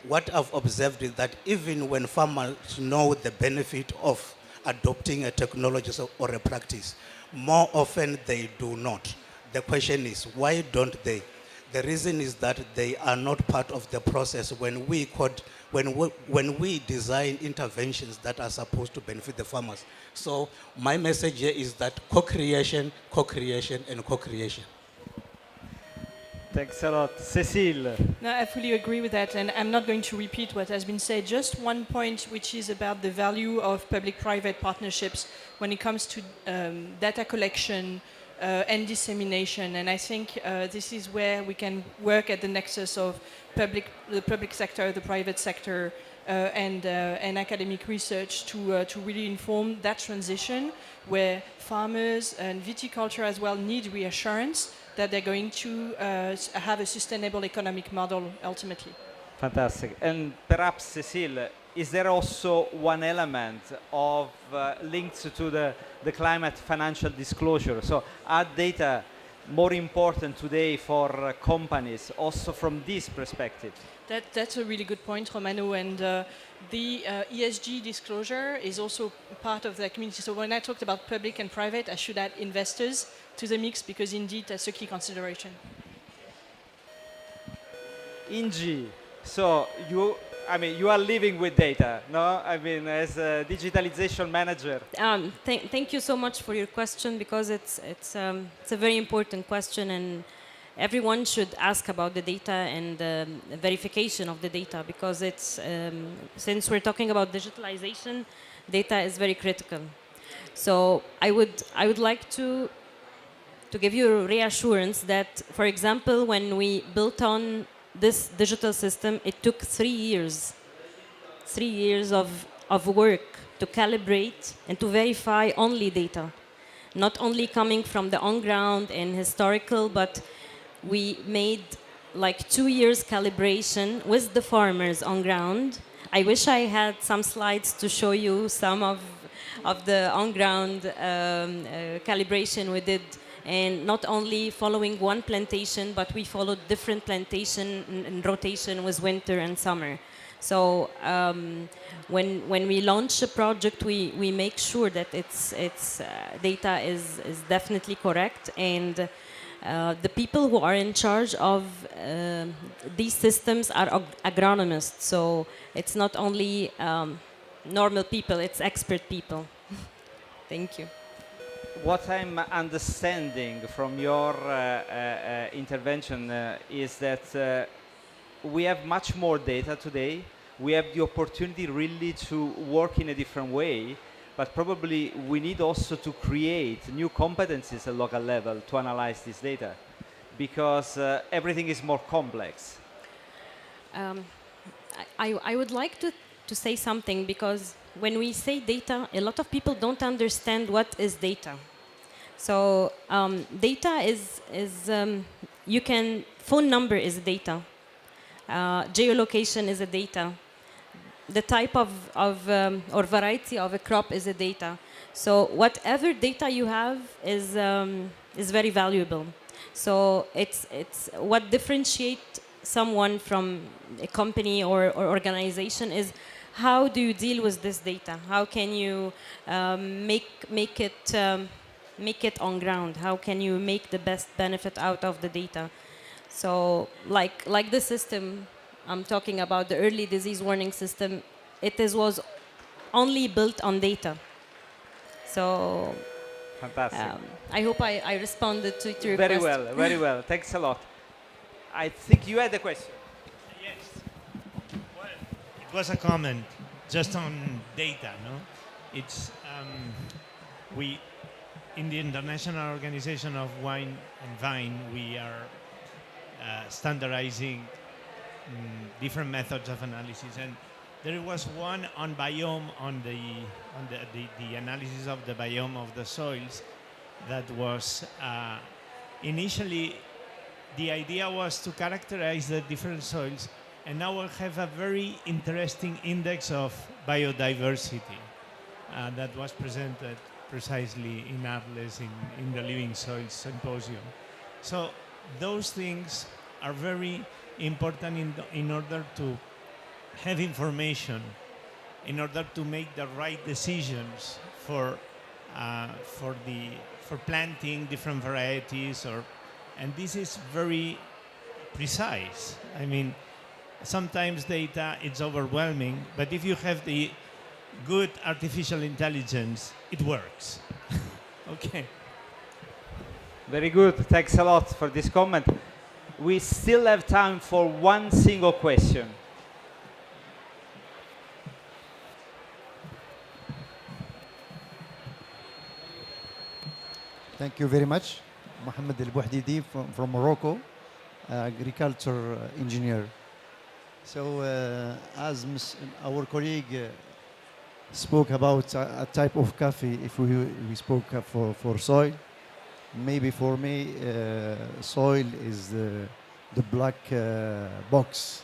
What I've observed is that even when farmers know the benefit of adopting a technology or a practice, more often they do not. The question is, why don't they? The reason is that they are not part of the process when we design interventions that are supposed to benefit the farmers. So my message here is that co-creation, co-creation, and co-creation. Thanks a lot. Cécile. No, I fully agree with that, and I'm not going to repeat what has been said. Just one point, which is about the value of public-private partnerships when it comes to data collection and dissemination. And I think this is where we can work at the nexus of the public sector, the private sector, and academic research to really inform that transition where farmers and viticulture as well need reassurance that they're going to have a sustainable economic model ultimately. Fantastic. And perhaps, Cecile, is there also one element of linked to the climate financial disclosure? So are data more important today for companies also from this perspective? That's a really good point, Romano, and the ESG disclosure is also part of the community. So when I talked about public and private, I should add investors to the mix because indeed that's a key consideration. Ingi, so you are living with data, no? I mean, as a digitalization manager. Thank you so much for your question because it's a very important question and everyone should ask about the data and the verification of the data because it's since we're talking about digitalization, data is very critical. So I would like to give you a reassurance that, for example, when we built on this digital system, it took 3 years. 3 years of work to calibrate and to verify only data. Not only coming from the on-ground and historical, but we made like 2 years calibration with the farmers on ground. I wish I had some slides to show you some of the on-ground calibration we did, and not only following one plantation, but we followed different plantation in rotation with winter and summer. So when we launch a project, we make sure that its data is definitely correct, and the people who are in charge of these systems are agronomists. So it's not only normal people, it's expert people. Thank you. What I'm understanding from your intervention is that we have much more data today. We have the opportunity really to work in a different way, but probably we need also to create new competencies at local level to analyze this data because everything is more complex. I would like to say something because when we say data, a lot of people don't understand what is data. So data is phone number is data. Geolocation is a data. The type of or variety of a crop is a data. So whatever data you have is very valuable. So it's what differentiates someone from a company or organization is how do you deal with this data? How can you make it on ground? How can you make the best benefit out of the data? So like the system I'm talking about, the early disease warning system, was only built on data. So fantastic. I hope I responded to your very question. Well, very well. Thanks a lot. I think you had a question. Yes. Well, it was a comment just on data, no? It's we in the International Organization of Wine and Vine, we are standardizing different methods of analysis, and there was one on biome, on the analysis of the biome of the soils that was initially the idea was to characterize the different soils, and now we have a very interesting index of biodiversity that was presented precisely in Atlas in the Living Soils Symposium. So those things are very important in order to have information, in order to make the right decisions for planting different varieties, and this is very precise. I mean, sometimes data it's overwhelming, but if you have the good artificial intelligence, it works. Okay. Very good. Thanks a lot for this comment. We still have time for one single question. Thank you very much. Mohammed El Bouhdidi from Morocco, agriculture engineer. So, as our colleague spoke about a type of coffee, if we spoke for soil, maybe for me, soil is the black box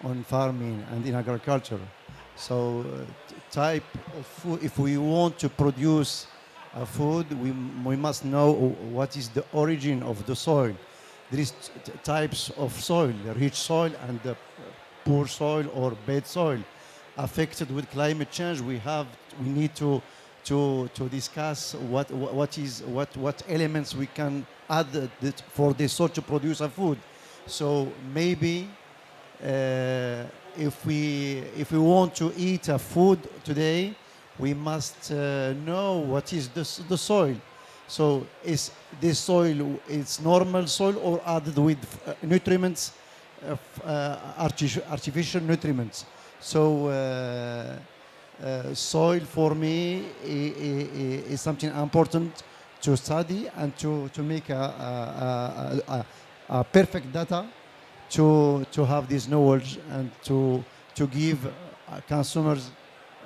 on farming and in agriculture. So, type of food, if we want to produce a food, we must know what is the origin of the soil. There is types of soil, rich soil and poor soil or bad soil. Affected with climate change, we need to discuss what elements we can add for the soil to produce a food. So maybe if we want to eat a food today, we must know what is the soil. So is this soil it's normal soil or added with nutriments, artificial nutriments? So soil for me is something important to study and to make a perfect data to have this knowledge and to give consumers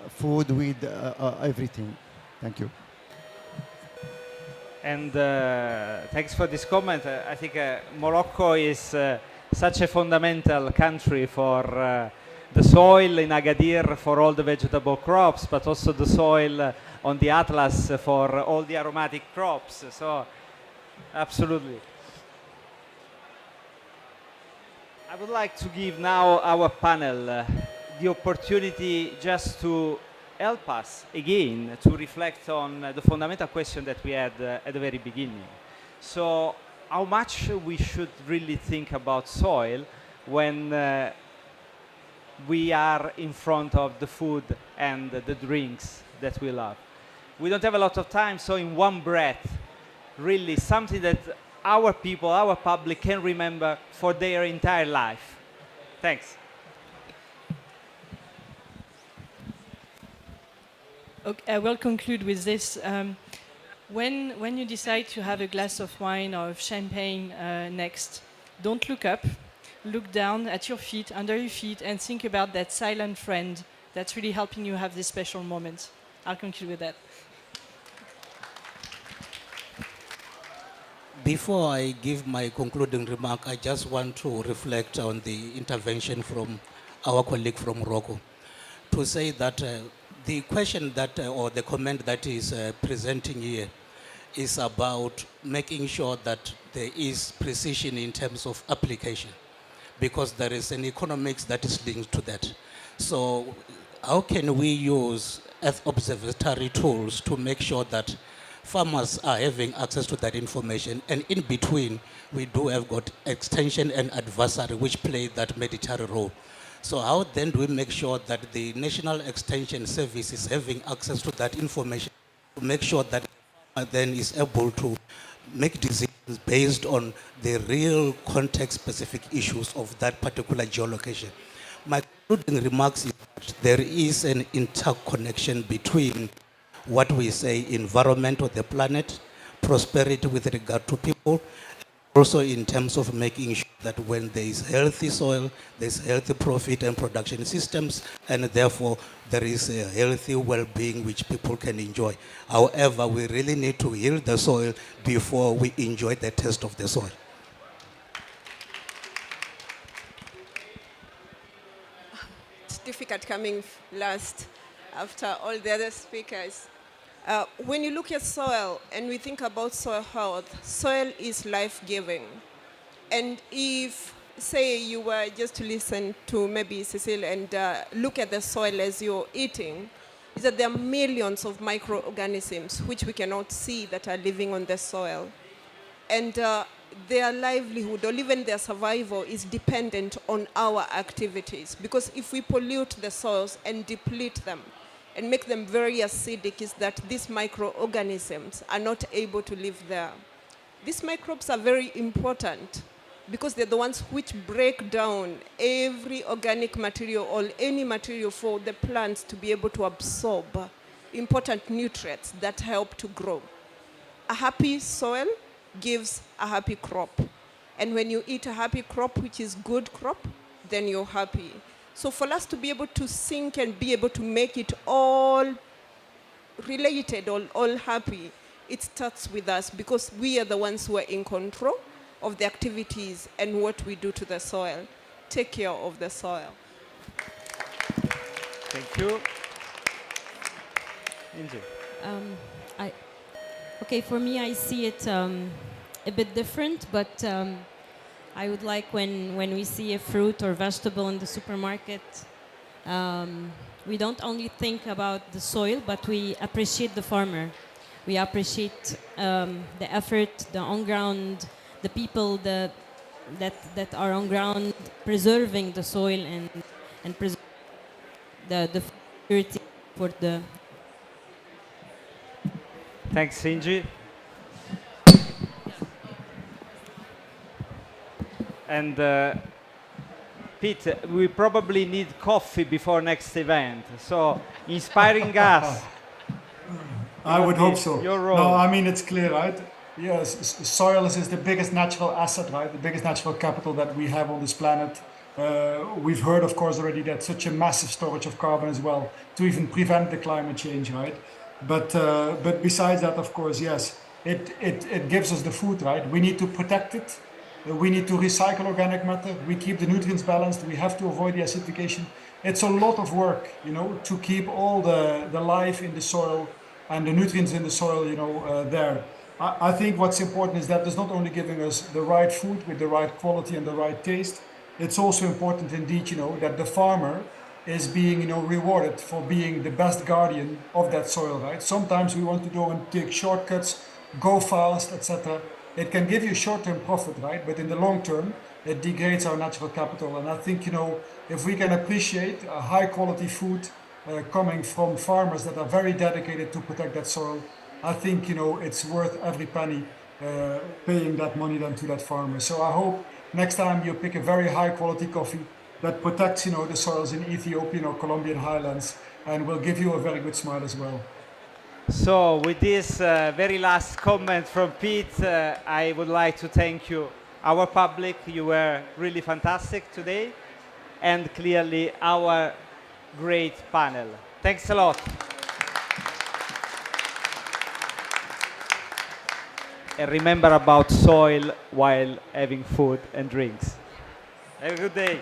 food with everything. Thank you. And thanks for this comment. I think Morocco is such a fundamental country for the soil in Agadir for all the vegetable crops, but also the soil on the Atlas for all the aromatic crops. So, absolutely. I would like to give now our panel the opportunity just to help us again to reflect on the fundamental question that we had at the very beginning. So, how much we should really think about soil when we are in front of the food and the drinks that we love. We don't have a lot of time, so in one breath, really something that our people, our public can remember for their entire life. Thanks. Okay, I will conclude with this. When you decide to have a glass of wine or of champagne next, don't look up. Look down at your feet, under your feet, and think about that silent friend that's really helping you have this special moment. I'll conclude with that. Before I give my concluding remark, I just want to reflect on the intervention from our colleague from Morocco to say that the question that, or the comment that is presenting here is about making sure that there is precision in terms of application, because there is an economics that is linked to that. So how can we use Earth observatory tools to make sure that farmers are having access to that information, and in between we do have got extension and advisory which play that mandatory role. So how then do we make sure that the National Extension Service is having access to that information to make sure that then is able to make decisions based on the real context-specific issues of that particular geolocation? My concluding remarks is that there is an interconnection between what we say environment of the planet, prosperity with regard to people, also in terms of making sure that when there is healthy soil, there is healthy profit and production systems, and therefore there is a healthy well-being which people can enjoy. However, we really need to heal the soil before we enjoy the taste of the soil. It's difficult coming last after all the other speakers. When you look at soil and we think about soil health, soil is life-giving. And if, say, you were just to listen to maybe Cecile and look at the soil as you're eating, is that there are millions of microorganisms which we cannot see that are living on the soil. And their livelihood or even their survival is dependent on our activities. Because if we pollute the soils and deplete them, and make them very acidic, is that these microorganisms are not able to live there. These microbes are very important because they're the ones which break down every organic material or any material for the plants to be able to absorb important nutrients that help to grow. A happy soil gives a happy crop. And when you eat a happy crop, which is good crop, then you're happy. So for us to be able to sync and be able to make it all related, all happy, it starts with us because we are the ones who are in control of the activities and what we do to the soil. Take care of the soil. Thank you. Inge. Okay, for me, I see it a bit different, but I would like when we see a fruit or vegetable in the supermarket, we don't only think about the soil, but we appreciate the farmer. We appreciate the effort, the on-ground, the people that are on ground preserving the soil and preserving the security for the. Thanks, Ingi. And Pete, we probably need coffee before next event. So inspiring us. I would hope so. Your role. No, I mean, it's clear, right? Yes, soil is the biggest natural asset, right? The biggest natural capital that we have on this planet. We've heard, of course, already that such a massive storage of carbon as well to even prevent the climate change, right? But besides that, of course, yes, it gives us the food, right? We need to protect it. We need to recycle organic matter. We keep the nutrients balanced. We have to avoid the acidification. It's a lot of work, you know, to keep all the life in the soil and the nutrients in the soil, you know, there. I think what's important is that it's not only giving us the right food with the right quality and the right taste, it's also important indeed, you know, that the farmer is being, you know, rewarded for being the best guardian of that soil, right? Sometimes we want to go and take shortcuts, go fast, etc. It can give you short-term profit, right? But in the long term, it degrades our natural capital. And I think, you know, if we can appreciate a high-quality food coming from farmers that are very dedicated to protect that soil, I think, you know, it's worth every penny paying that money then to that farmer. So I hope next time you pick a very high-quality coffee that protects, you know, the soils in Ethiopian or Colombian highlands and will give you a very good smile as well. So with this very last comment from Pete, I would like to thank you, our public. You were really fantastic today, and clearly our great panel. Thanks a lot. And remember about soil while having food and drinks. Have a good day.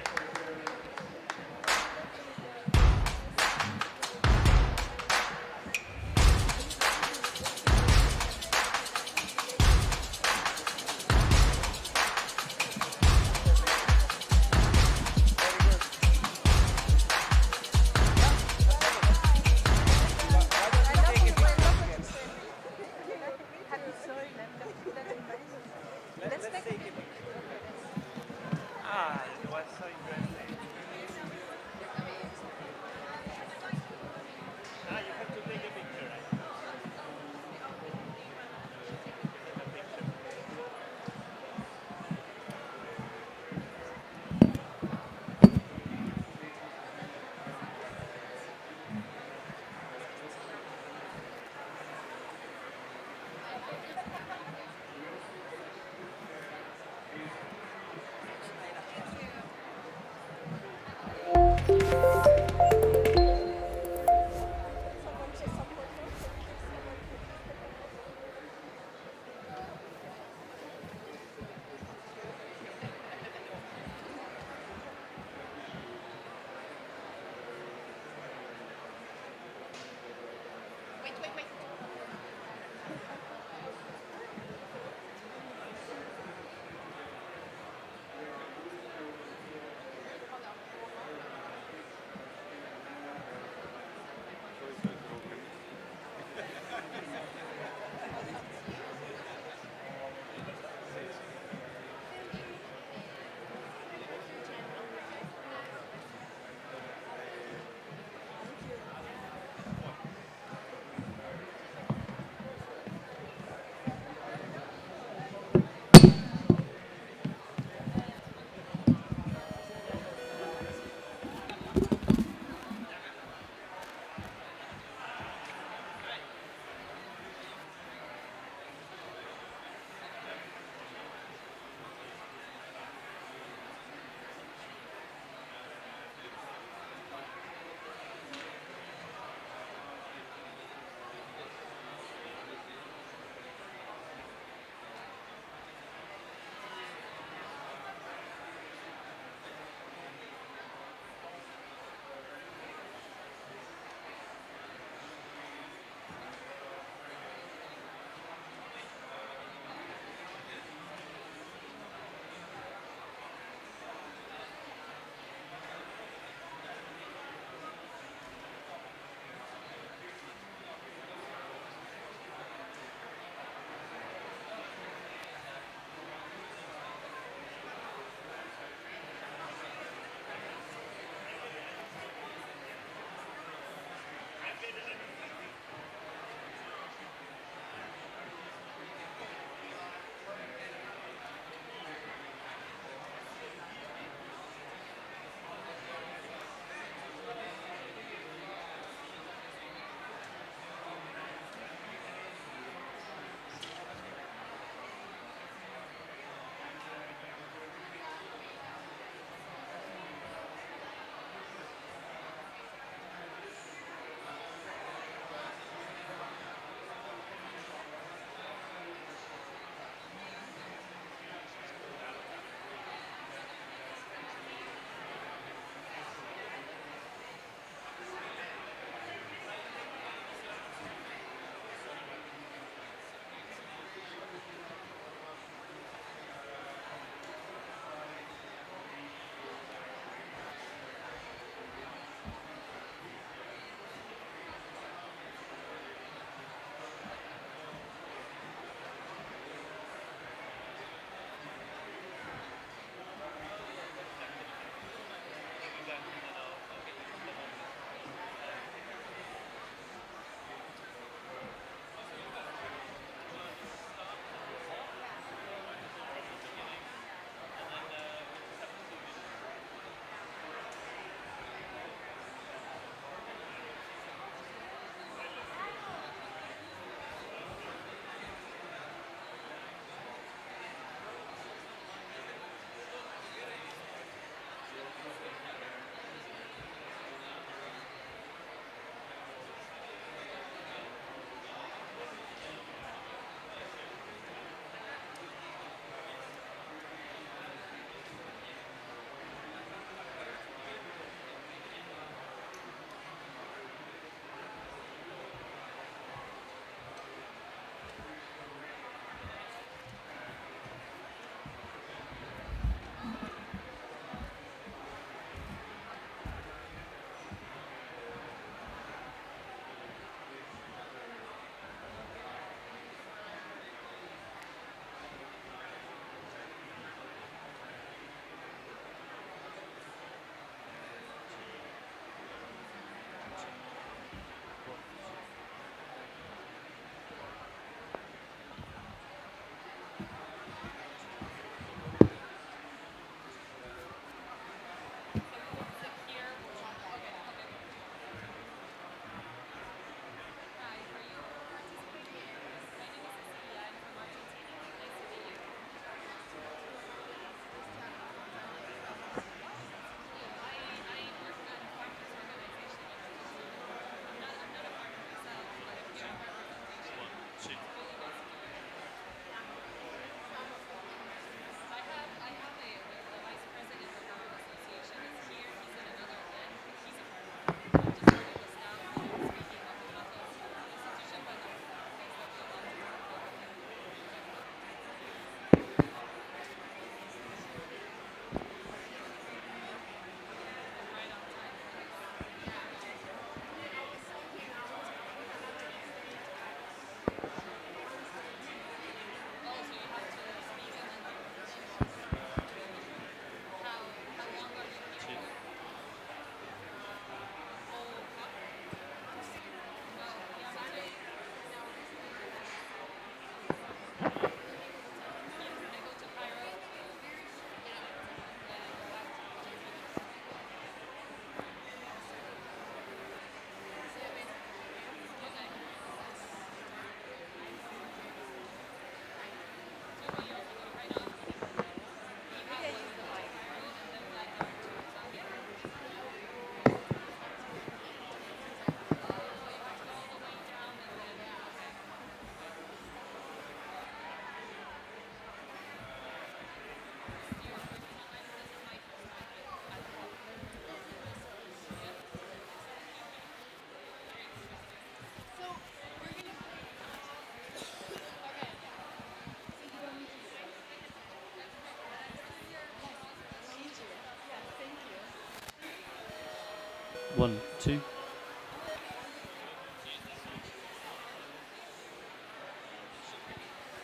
1, 2.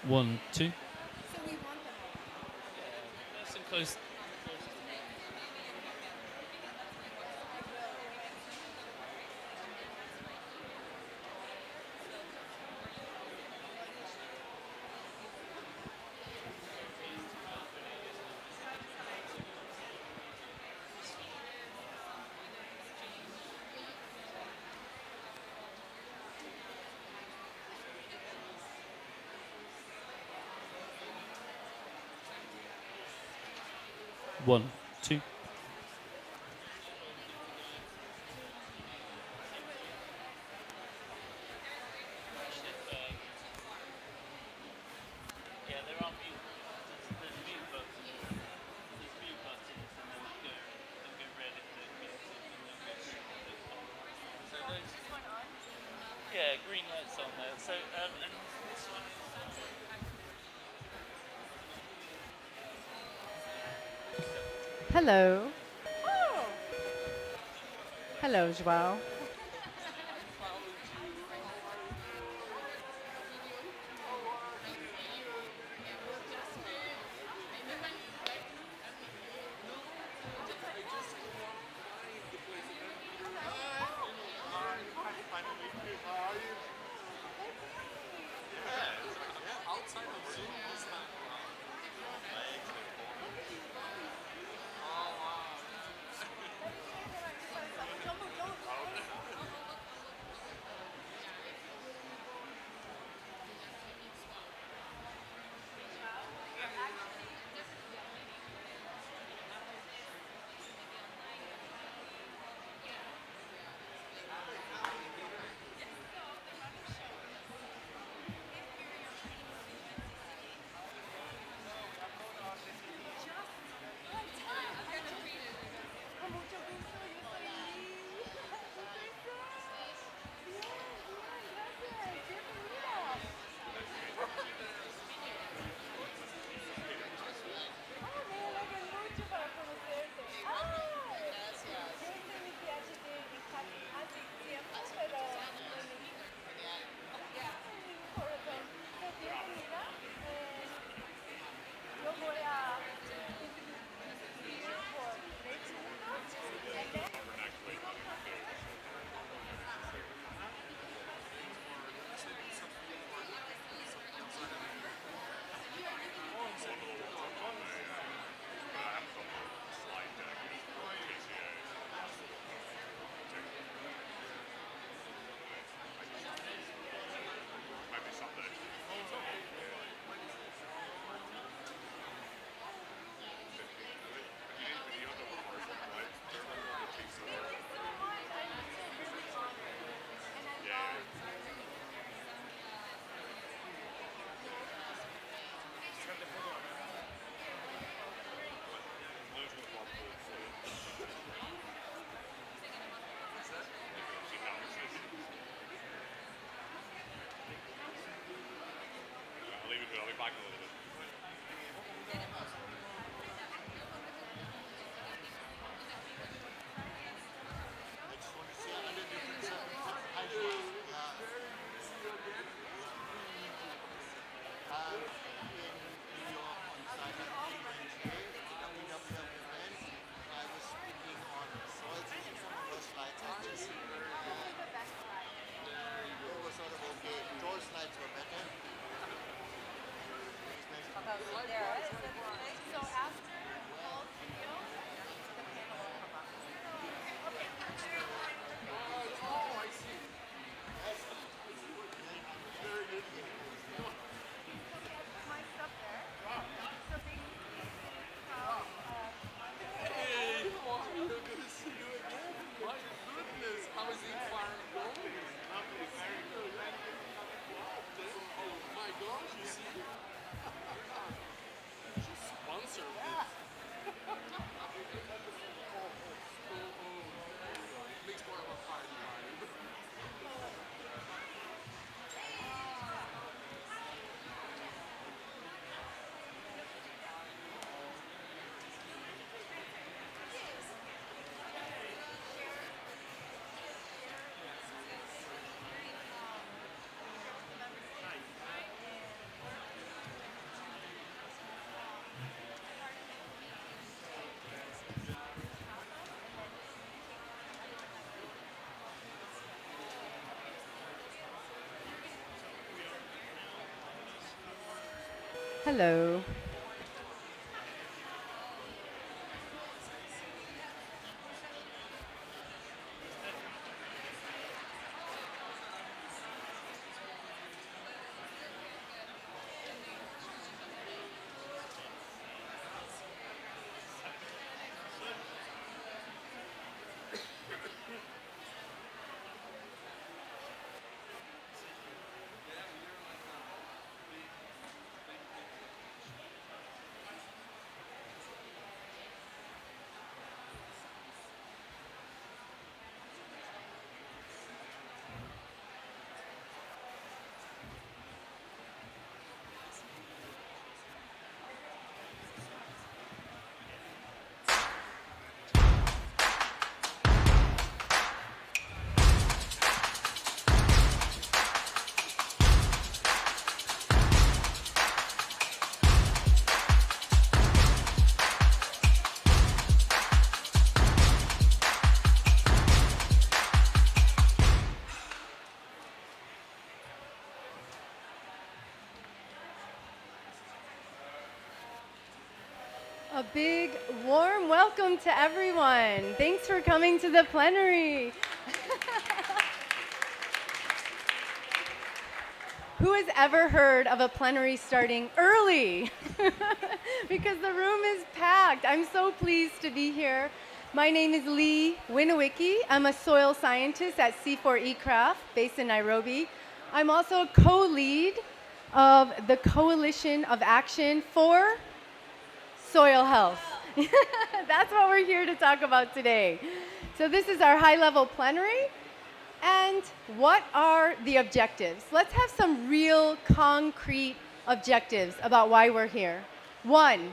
One, two. Nice and close. One, two. Yeah, there are mute buttons. There's mute buttons. There's mute buttons, and then go red if they're muted, and then go green if they're on. So those. Yeah, green lights on there. So and this one is. Hello. Hello, João. Hello. A big warm welcome to everyone. Thanks for coming to the plenary. Who has ever heard of a plenary starting early? Because the room is packed. I'm so pleased to be here. My name is Lee Winowicki. I'm a soil scientist at C4eCraft based in Nairobi. I'm also a co-lead of the Coalition of Action for Soil Health. That's what we're here to talk about today. So this is our high-level plenary. And what are the objectives? Let's have some real concrete objectives about why we're here. One,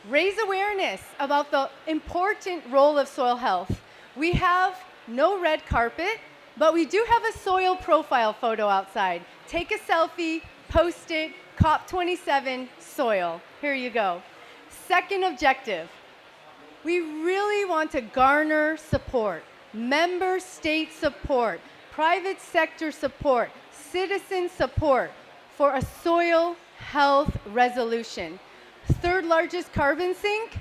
raise awareness about the important role of soil health. We have no red carpet, but we do have a soil profile photo outside. Take a selfie, post it, COP27 soil. Here you go. Second objective, we really want to garner support, member state support, private sector support, citizen support for a soil health resolution. Third largest carbon sink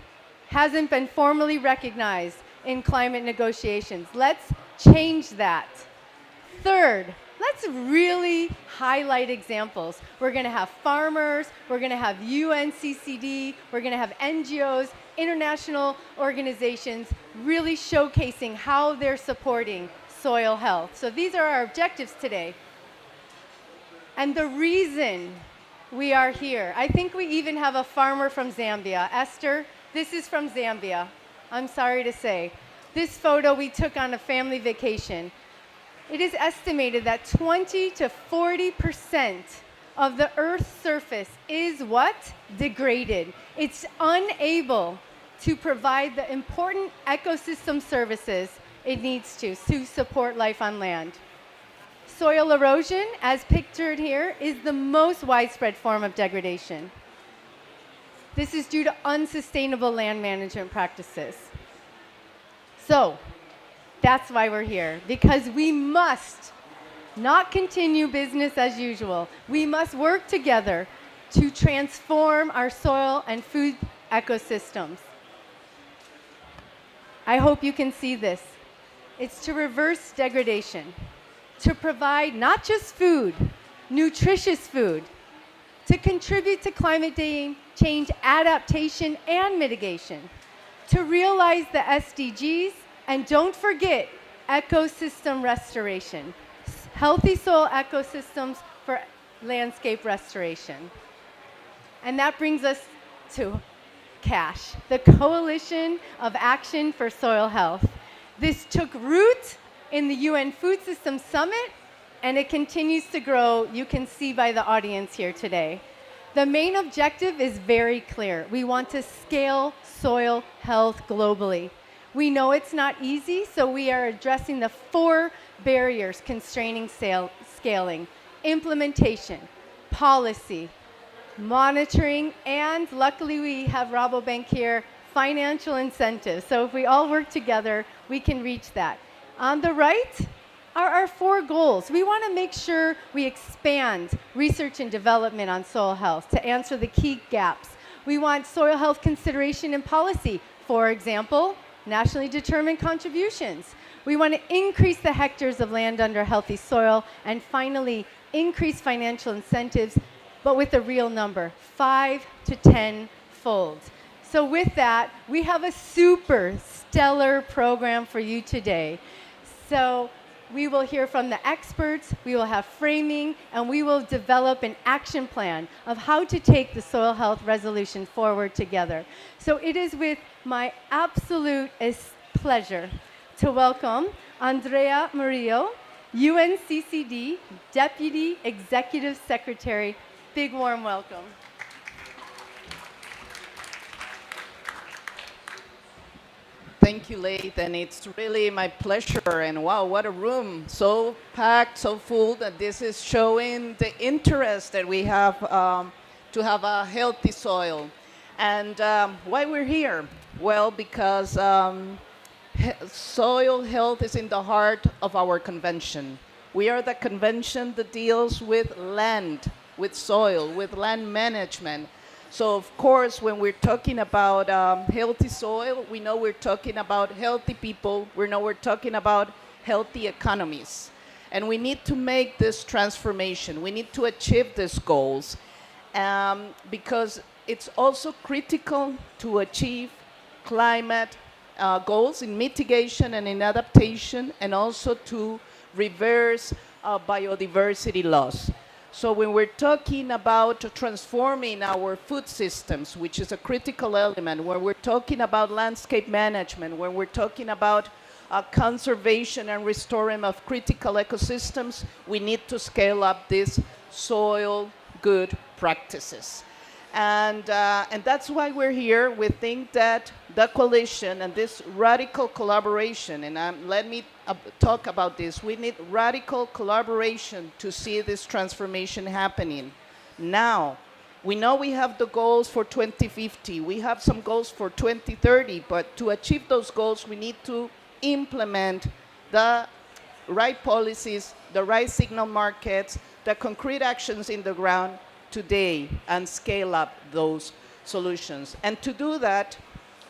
hasn't been formally recognized in climate negotiations. Let's change that. Third, let's really highlight examples. We're going to have farmers, we're going to have UNCCD, we're going to have NGOs, international organizations really showcasing how they're supporting soil health. So these are our objectives today. And the reason we are here, I think we even have a farmer from Zambia. Esther, this is from Zambia. I'm sorry to say. This photo we took on a family vacation. It is estimated that 20 to 40% of the Earth's surface is what? Degraded. It's unable to provide the important ecosystem services it needs to support life on land. Soil erosion, as pictured here, is the most widespread form of degradation. This is due to unsustainable land management practices. So, that's why we're here, because we must not continue business as usual. We must work together to transform our soil and food ecosystems. I hope you can see this. It's to reverse degradation, to provide not just food, nutritious food, to contribute to climate change adaptation and mitigation, to realize the SDGs, and don't forget ecosystem restoration, healthy soil ecosystems for landscape restoration. And that brings us to CASH, the Coalition of Action for Soil Health. This took root in the UN Food Systems Summit, and it continues to grow. You can see by the audience here today. The main objective is very clear. We want to scale soil health globally. We know it's not easy, so we are addressing the 4 barriers constraining scaling: implementation, policy, monitoring, and luckily we have Rabobank here, financial incentives. So if we all work together, we can reach that. On the right, are our 4 goals. We want to make sure we expand research and development on soil health to answer the key gaps. We want soil health consideration in policy. For example, nationally determined contributions. We want to increase the hectares of land under healthy soil, and finally, increase financial incentives, but with a real number, 5 to 10-fold. So with that, we have a super stellar program for you today. So we will hear from the experts, we will have framing, and we will develop an action plan of how to take the soil health resolution forward together. So it is with my absolute pleasure to welcome Andrea Murillo, UNCCD Deputy Executive Secretary. Big warm welcome. Thank you, Leith, and it's really my pleasure. And wow, what a room! So packed, so full, that this is showing the interest that we have to have a healthy soil. And why we're here? Well, because soil health is in the heart of our convention. We are the convention that deals with land, with soil, with land management. So of course, when we're talking about healthy soil, we know we're talking about healthy people. We know we're talking about healthy economies. And we need to make this transformation. We need to achieve these goals because it's also critical to achieve climate goals in mitigation and in adaptation, and also to reverse biodiversity loss. So when we're talking about transforming our food systems, which is a critical element, when we're talking about landscape management, when we're talking about conservation and restoring of critical ecosystems, we need to scale up these soil good practices. And that's why we're here. We think that the coalition and this radical collaboration, and let me talk about this, we need radical collaboration to see this transformation happening. Now, we know we have the goals for 2050, we have some goals for 2030, but to achieve those goals, we need to implement the right policies, the right signal markets, the concrete actions in the ground today, and scale up those solutions. And to do that,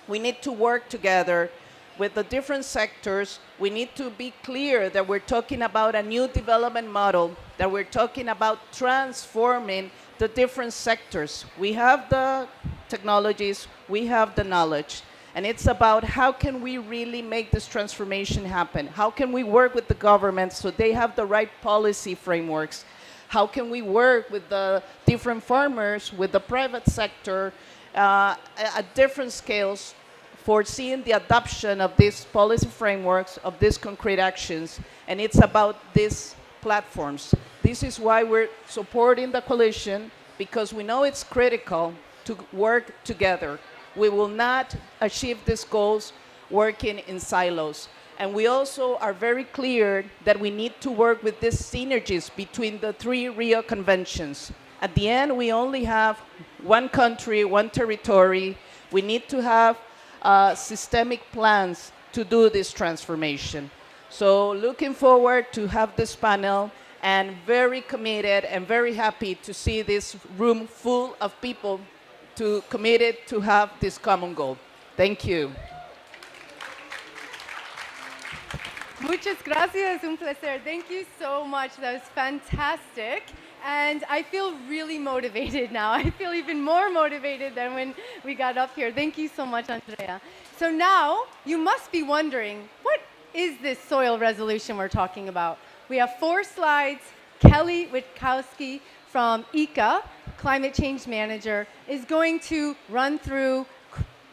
we need to work together with the different sectors. We need to be clear that we're talking about a new development model, that we're talking about transforming the different sectors. We have the technologies, we have the knowledge, and it's about how can we really make this transformation happen? How can we work with the government so they have the right policy frameworks? How can we work with the different farmers, with the private sector, at different scales, foreseeing the adoption of these policy frameworks, of these concrete actions? And it's about these platforms. This is why we're supporting the coalition, because we know it's critical to work together. We will not achieve these goals working in silos. And we also are very clear that we need to work with these synergies between the 3 Rio conventions. At the end, we only have one country, one territory. We need to have systemic plans to do this transformation. So looking forward to have this panel, and very committed and very happy to see this room full of people committed to have this common goal. Thank you. Muchas gracias, un placer. Thank you so much. That was fantastic. And I feel really motivated now. I feel even more motivated than when we got up here. Thank you so much, Andrea. So now you must be wondering, what is this soil resolution we're talking about? We have 4 slides. Kelly Witkowski from ICA, Climate Change Manager, is going to run through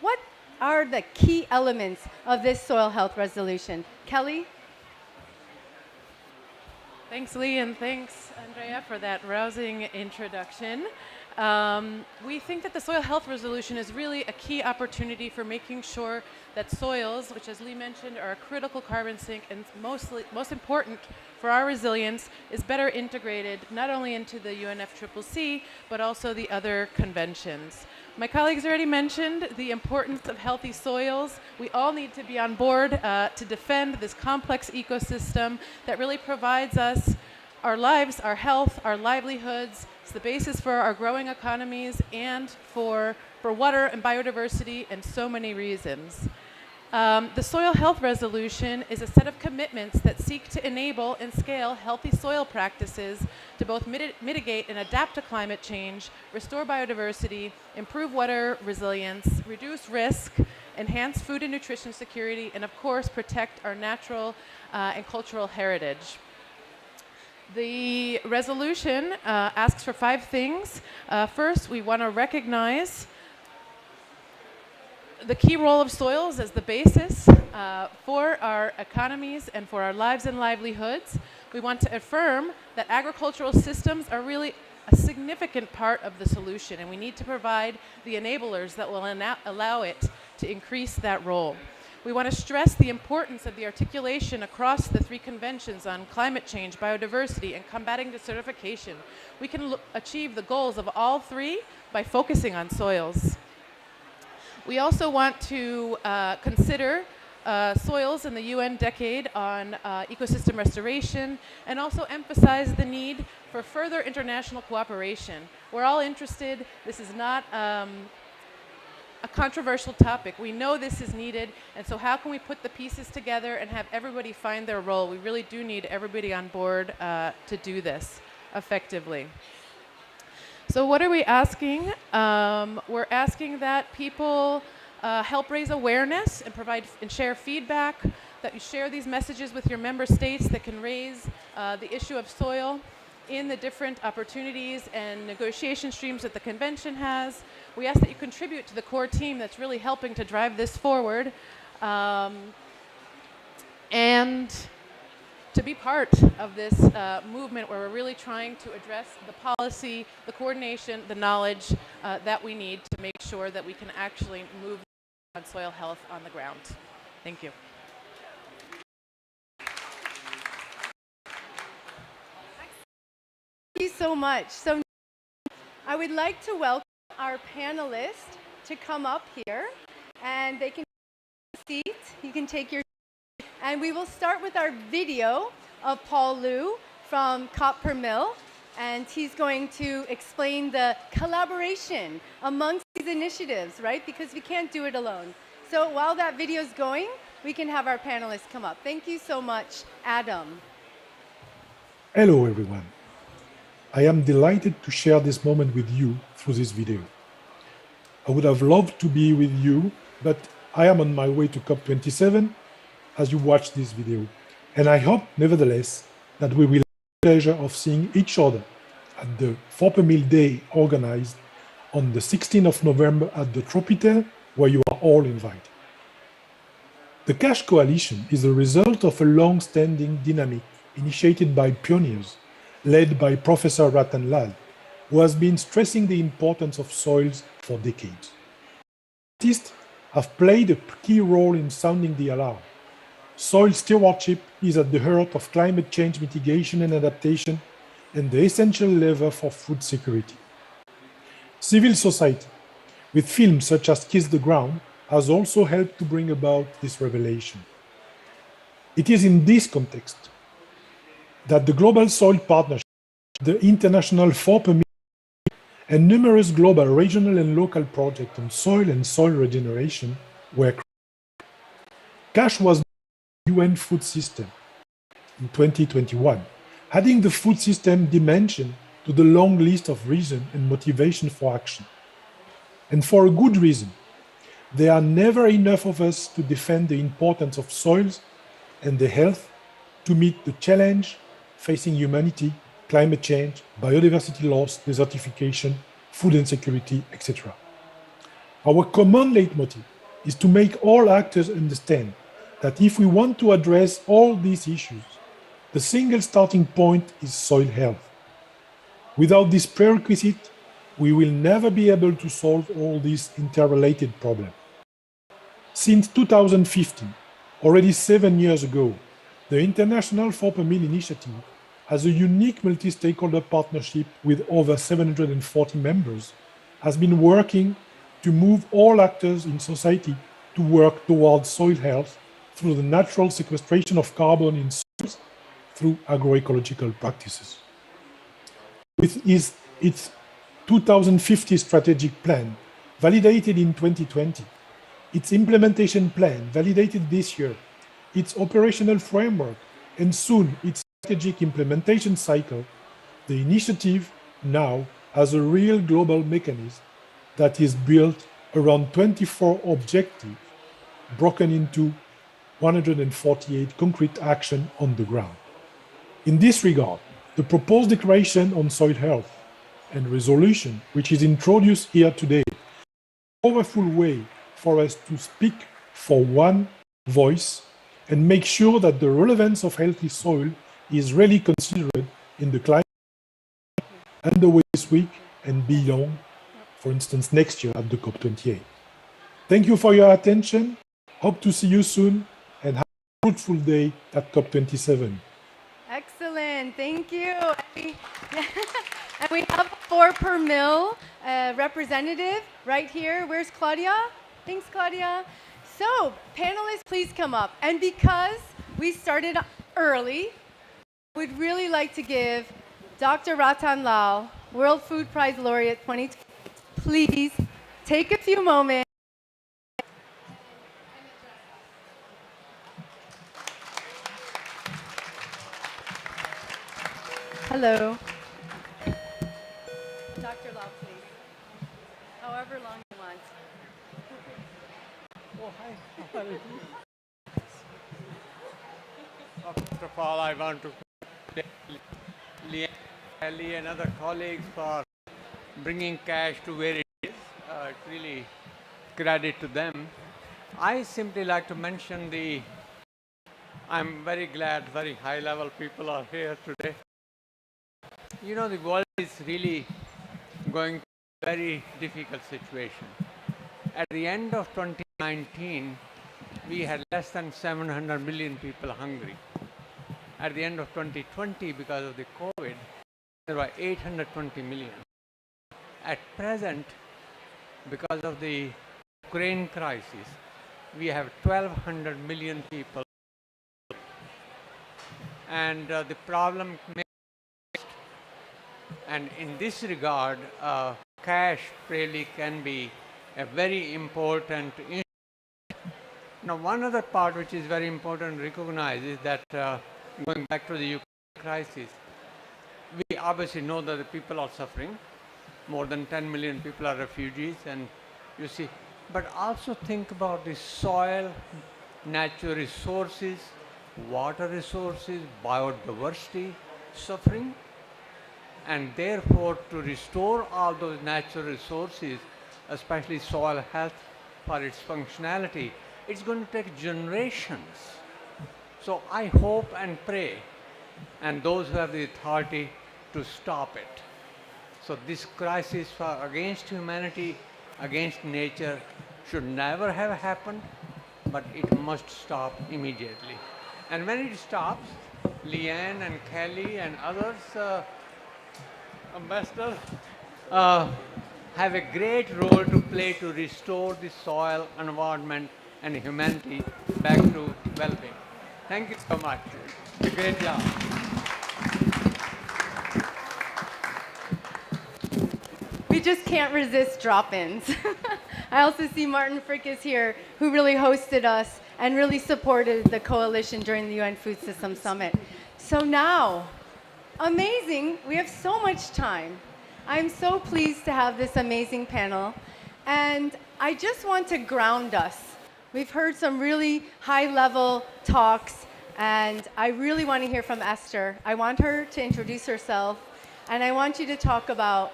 what are the key elements of this soil health resolution. Kelly? Thanks, Lee, and thanks, Andrea, for that rousing introduction. We think that the soil health resolution is really a key opportunity for making sure that soils, which as Lee mentioned are a critical carbon sink and most important for our resilience, is better integrated not only into the UNFCCC, but also the other conventions. My colleagues already mentioned the importance of healthy soils. We all need to be on board to defend this complex ecosystem that really provides us our lives, our health, our livelihoods. It's the basis for our growing economies and for water and biodiversity and so many reasons. The Soil Health Resolution is a set of commitments that seek to enable and scale healthy soil practices to both mitigate and adapt to climate change, restore biodiversity, improve water resilience, reduce risk, enhance food and nutrition security, and of course protect our natural and cultural heritage. The resolution asks for 5 things. First, we want to recognize the key role of soils as the basis for our economies and for our lives and livelihoods. We want to affirm that agricultural systems are really a significant part of the solution, and we need to provide the enablers that will allow it to increase that role. We want to stress the importance of the articulation across the 3 conventions on climate change, biodiversity, and combating desertification. We can achieve the goals of all 3 by focusing on soils. We also want to consider soils in the UN Decade on Ecosystem Restoration, and also emphasize the need for further international cooperation. We're all interested. This is not a controversial topic. We know this is needed, and so how can we put the pieces together and have everybody find their role? We really do need everybody on board to do this effectively. So what are we asking? We're asking that people help raise awareness and provide and share feedback, that you share these messages with your member states that can raise the issue of soil in the different opportunities and negotiation streams that the convention has. We ask that you contribute to the core team that's really helping to drive this forward, and to be part of this movement where we're really trying to address the policy, the coordination, the knowledge that we need to make sure that we can actually move on soil health on the ground. Thank you. Thank you so much. So I would like to welcome our panelists to come up here, and they can take a seat. You can take your seat. And we will start with our video of Paul Liu from Copper Mill, and he's going to explain the collaboration amongst these initiatives, right? Because we can't do it alone. So while that video is going, we can have our panelists come up. Thank you so much, Adam. Hello, everyone. I am delighted to share this moment with you through this video. I would have loved to be with you, but I am on my way to COP27 as you watch this video. And I hope, nevertheless, that we will have the pleasure of seeing each other at the 4 per Mil Day organized on the 16th of November at the Tropitel, where you are all invited. The Cash Coalition is the result of a long-standing dynamic initiated by pioneers, led by Professor Ratan Lal, who has been stressing the importance of soils for decades. Scientists have played a key role in sounding the alarm. Soil stewardship is at the heart of climate change mitigation and adaptation, and the essential lever for food security. Civil society, with films such as Kiss the Ground, has also helped to bring about this revelation. It is in this context that the Global Soil Partnership, the International 4 per Mil, and numerous global, regional, and local projects on soil and soil regeneration were created. CASH was the UN food system in 2021, adding the food system dimension to the long list of reasons and motivation for action. And for a good reason. There are never enough of us to defend the importance of soils and their health to meet the challenge facing humanity, climate change, biodiversity loss, desertification, food insecurity, etc. Our common leitmotif is to make all actors understand that if we want to address all these issues, the single starting point is soil health. Without this prerequisite, we will never be able to solve all these interrelated problems. Since 2015, already 7 years ago, the International 4 per Mil initiative has a unique multi-stakeholder partnership with over 740 members, has been working to move all actors in society to work towards soil health through the natural sequestration of carbon in soils through agroecological practices. With its 2050 strategic plan, validated in 2020, its implementation plan, validated this year, its operational framework, and soon its strategic implementation cycle, the initiative now has a real global mechanism that is built around 24 objectives broken into 148 concrete actions on the ground. In this regard, the proposed declaration on soil health and resolution, which is introduced here today, is a powerful way for us to speak for one voice and make sure that the relevance of healthy soil is really considered in the climate and the Waste Week and beyond, for instance, next year at the COP28. Thank you for your attention. Hope to see you soon and have a fruitful day at COP27. Excellent, thank you. And we have 4 per mill representative right here. Where's Claudia? Thanks, Claudia. So, panelists, please come up. And because we started early, we'd really like to give Dr. Ratan Lal, World Food Prize Laureate 2020, please take a few moments. Hello. Dr. Lal, please. However long you want. Oh, hi. How are you? First of all, I want to thank Lee and other colleagues for bringing cash to where it is. It's really credit to them. I simply like to mention I'm very glad very high level people are here today. You know, the world is really going through a very difficult situation. At the end of 2019, we had less than 700 million people hungry. At the end of 2020, because of the COVID, there were 820 million. At present, because of the Ukraine crisis, we have 1,200 million people. And the problem may and in this regard, cash really can be a very important issue. Now, one other part which is very important to recognize is that going back to the Ukraine crisis, we obviously know that the people are suffering. More than 10 million people are refugees, and you see, but also think about the soil, natural resources, water resources, biodiversity suffering. And therefore, to restore all those natural resources, especially soil health for its functionality, it's going to take generations. So I hope and pray, and those who have the authority to stop it. So this crisis against humanity, against nature, should never have happened, but it must stop immediately. And when it stops, Leanne and Kelly and others, ambassadors, have a great role to play to restore the soil, environment, and humanity back to well-being. Thank you so much. It's a great job. We just can't resist drop-ins. I also see Martin Frick is here, who really hosted us and really supported the coalition during the UN Food Systems Summit. So now, amazing, we have so much time. I'm so pleased to have this amazing panel. And I just want to ground us. We've heard some really high-level talks, and I really want to hear from Esther. I want her to introduce herself, and I want you to talk about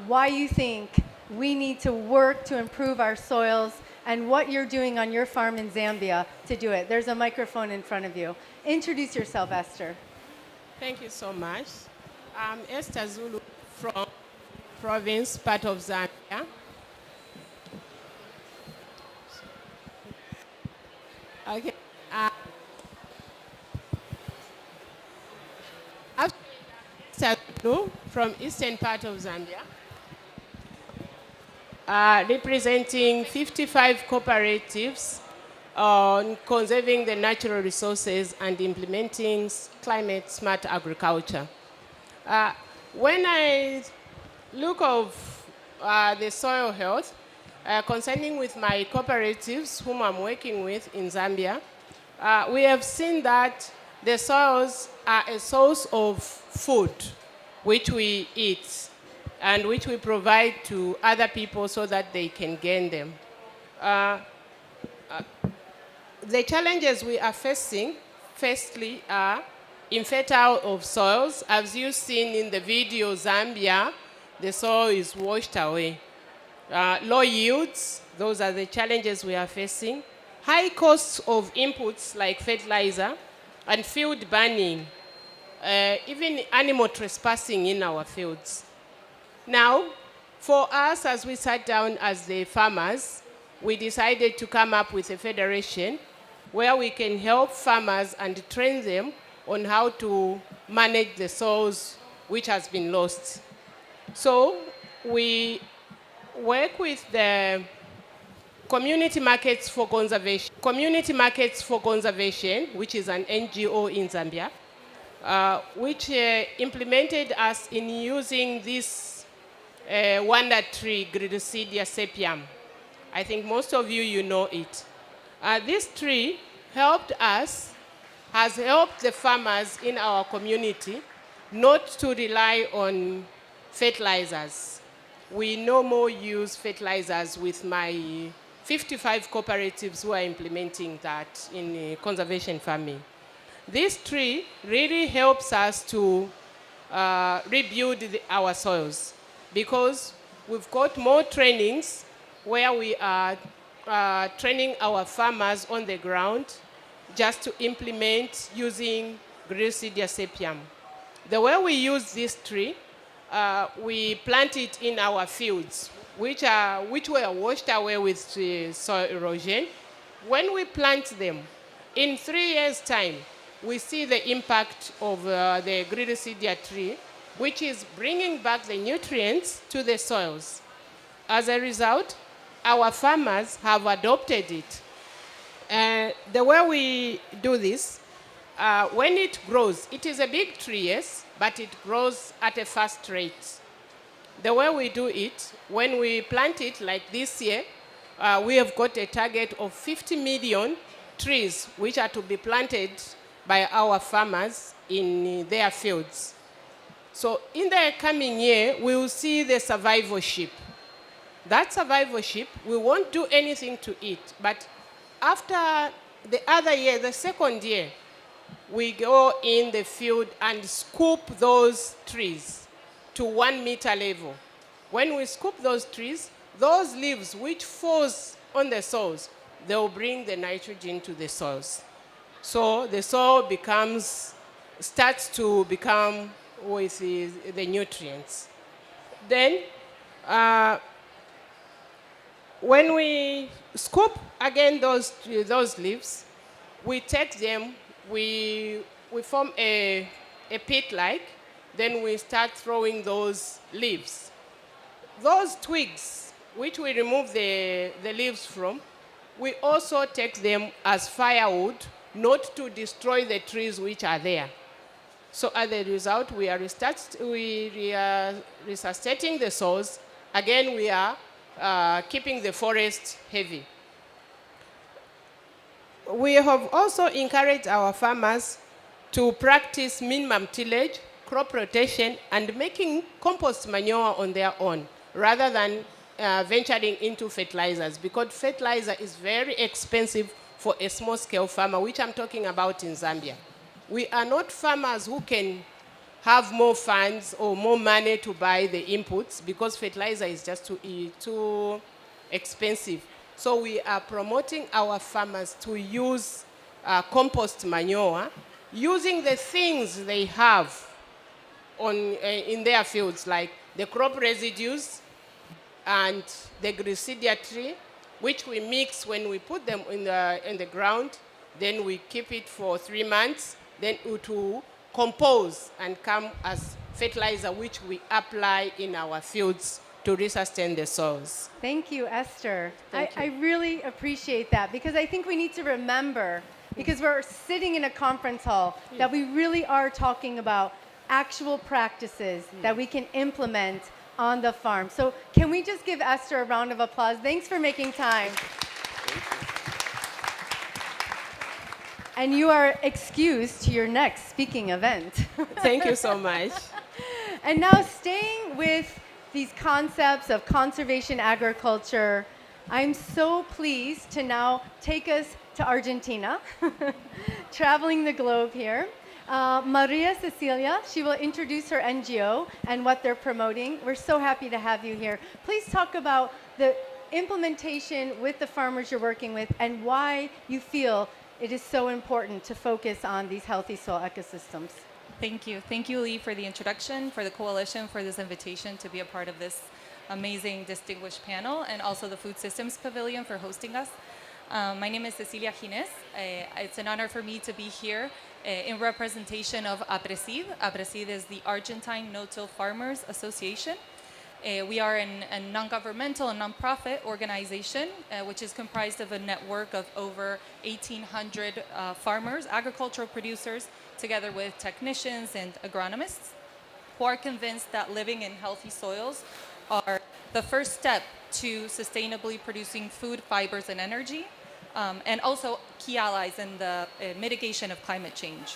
why you think we need to work to improve our soils and what you're doing on your farm in Zambia to do it. There's a microphone in front of you. Introduce yourself, Esther. Thank you so much. I'm Esther Zulu from province, part of Zambia. Okay. Esther Zulu from eastern part of Zambia. representing 55 cooperatives on conserving the natural resources and implementing climate smart agriculture. When I look of the soil health, concerning with my cooperatives whom I'm working with in Zambia, we have seen that the soils are a source of food which we eat and which we provide to other people so that they can gain them. The challenges we are facing, firstly, are infertile of soils. As you've seen in the video, Zambia, the soil is washed away. Low yields, those are the challenges we are facing. High costs of inputs like fertilizer and field burning, even animal trespassing in our fields. Now, for us, as we sat down as the farmers, we decided to come up with a federation where we can help farmers and train them on how to manage the soils which has been lost. So we work with the Community Markets for Conservation, which is an NGO in Zambia, which implemented us in using this wonder tree, Gridicidia sepium. I think most of you know it. This tree has helped the farmers in our community not to rely on fertilizers. We no more use fertilizers with my 55 cooperatives who are implementing that in conservation farming. This tree really helps us to rebuild our soils because we've got more trainings where we are training our farmers on the ground just to implement using Gridicidia sepium. The way we use this tree, we plant it in our fields, which were washed away with soil erosion. When we plant them, in 3 years' time, we see the impact of the Gridicidia tree, which is bringing back the nutrients to the soils. As a result, our farmers have adopted it. The way we do this, when it grows, it is a big tree, yes, but it grows at a fast rate. The way we do it, when we plant it like this year, we have got a target of 50 million trees which are to be planted by our farmers in their fields. So in the coming year, we will see the survivorship. That survivorship, we won't do anything to it, but after the other year, the second year, we go in the field and scoop those trees to 1 meter level. When we scoop those trees, those leaves which falls on the soils, they will bring the nitrogen to the soils. So the soil starts to become with the nutrients. Then, when we scoop again those leaves, we take them, we form a pit-like, then we start throwing those leaves. Those twigs, which we remove the leaves from, we also take them as firewood, not to destroy the trees which are there. So as a result, we are resuscitating the soils. Again, we are keeping the forest heavy. We have also encouraged our farmers to practice minimum tillage, crop rotation, and making compost manure on their own, rather than venturing into fertilizers, because fertilizer is very expensive for a small-scale farmer, which I'm talking about in Zambia. We are not farmers who can have more funds or more money to buy the inputs because fertilizer is just too expensive. So we are promoting our farmers to use compost manure, using the things they have in their fields, like the crop residues and the Gridicidia tree, which we mix when we put them in the ground. Then we keep it for 3 months. Then it will compose and come as fertilizer, which we apply in our fields to resustain the soils. Thank you, Esther. Thank I really appreciate that because I think we need to remember, because we're sitting in a conference hall, that we really are talking about actual practices that we can implement on the farm. So can we just give Esther a round of applause? Thanks for making time. And you are excused to your next speaking event. Thank you so much. And now staying with these concepts of conservation agriculture, I'm so pleased to now take us to Argentina, traveling the globe here. Maria Cecilia, she will introduce her NGO and what they're promoting. We're so happy to have you here. Please talk about the implementation with the farmers you're working with and why you feel it is so important to focus on these healthy soil ecosystems. Thank you. Thank you, Lee, for the introduction, for the coalition, for this invitation to be a part of this amazing, distinguished panel, and also the Food Systems Pavilion for hosting us. My name is Cecilia Gines. It's an honor for me to be here in representation of APRESID. APRESID is the Argentine No-Till Farmers Association. We are a non-governmental and non-profit organization, which is comprised of a network of over 1,800 farmers, agricultural producers, together with technicians and agronomists, who are convinced that living in healthy soils are the first step to sustainably producing food, fibers, and energy, and also key allies in the mitigation of climate change.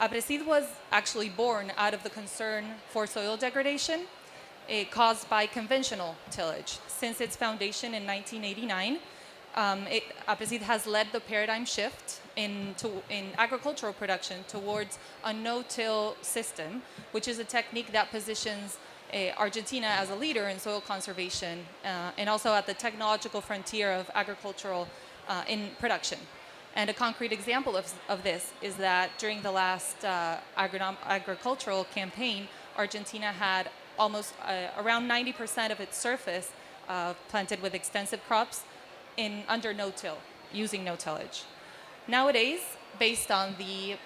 APRESID was actually born out of the concern for soil degradation caused by conventional tillage. Since its foundation in 1989, APRESID has led the paradigm shift in agricultural production towards a no-till system, which is a technique that positions Argentina as a leader in soil conservation and also at the technological frontier of agricultural in production. And a concrete example of this is that during the last agricultural campaign, Argentina had almost around 90% of its surface planted with extensive crops under no-till, using no-tillage. Nowadays, based on the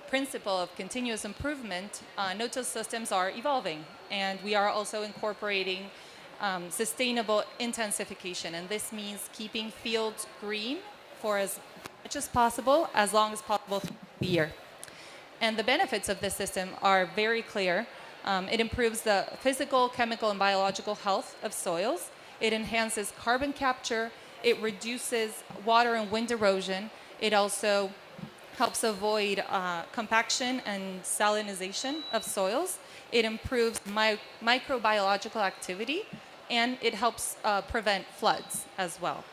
principle of continuous improvement, no-till systems are evolving, and we are also incorporating sustainable intensification, and this means keeping fields green for as much as possible, as long as possible through the year. And the benefits of this system are very clear. It improves the physical, chemical, and biological health of soils. It enhances carbon capture. It reduces water and wind erosion. It also helps avoid compaction and salinization of soils. It improves microbiological activity, and it helps prevent floods as well.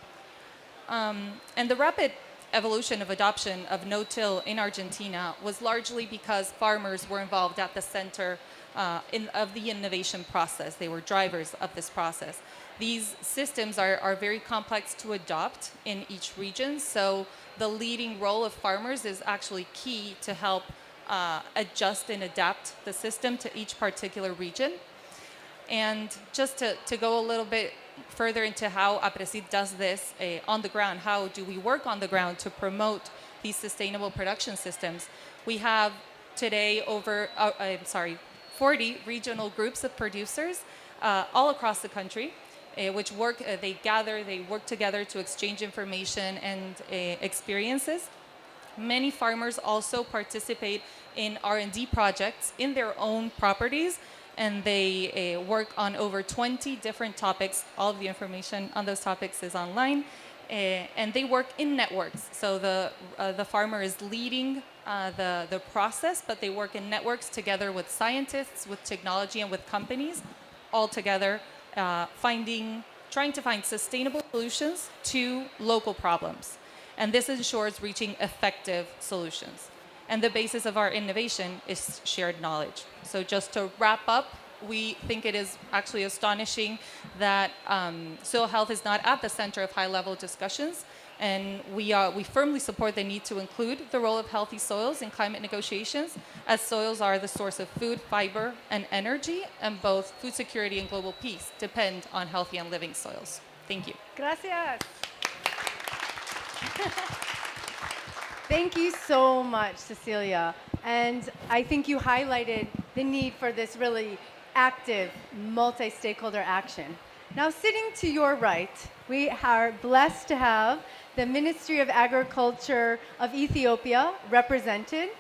And the rapid evolution of adoption of no-till in Argentina was largely because farmers were involved at the center of the innovation process. They were drivers of this process. These systems are very complex to adopt in each region, so the leading role of farmers is actually key to help adjust and adapt the system to each particular region. And just to go a little bit further into how APRESID does this on the ground, how do we work on the ground to promote these sustainable production systems? We have today over 40 regional groups of producers all across the country, which work, they work together to exchange information and experiences. Many farmers also participate in R&D projects in their own properties, and they work on over 20 different topics. All of the information on those topics is online, and they work in networks. So the farmer is leading the process, but they work in networks together with scientists, with technology, and with companies, all together, trying to find sustainable solutions to local problems. And this ensures reaching effective solutions. And the basis of our innovation is shared knowledge. So just to wrap up, we think it is actually astonishing that soil health is not at the center of high-level discussions. And we firmly support the need to include the role of healthy soils in climate negotiations, as soils are the source of food, fiber, and energy, and both food security and global peace depend on healthy and living soils. Thank you. Gracias. Thank you so much, Cecilia. And I think you highlighted the need for this really active multi-stakeholder action. Now, sitting to your right, we are blessed to have the Ministry of Agriculture of Ethiopia represented.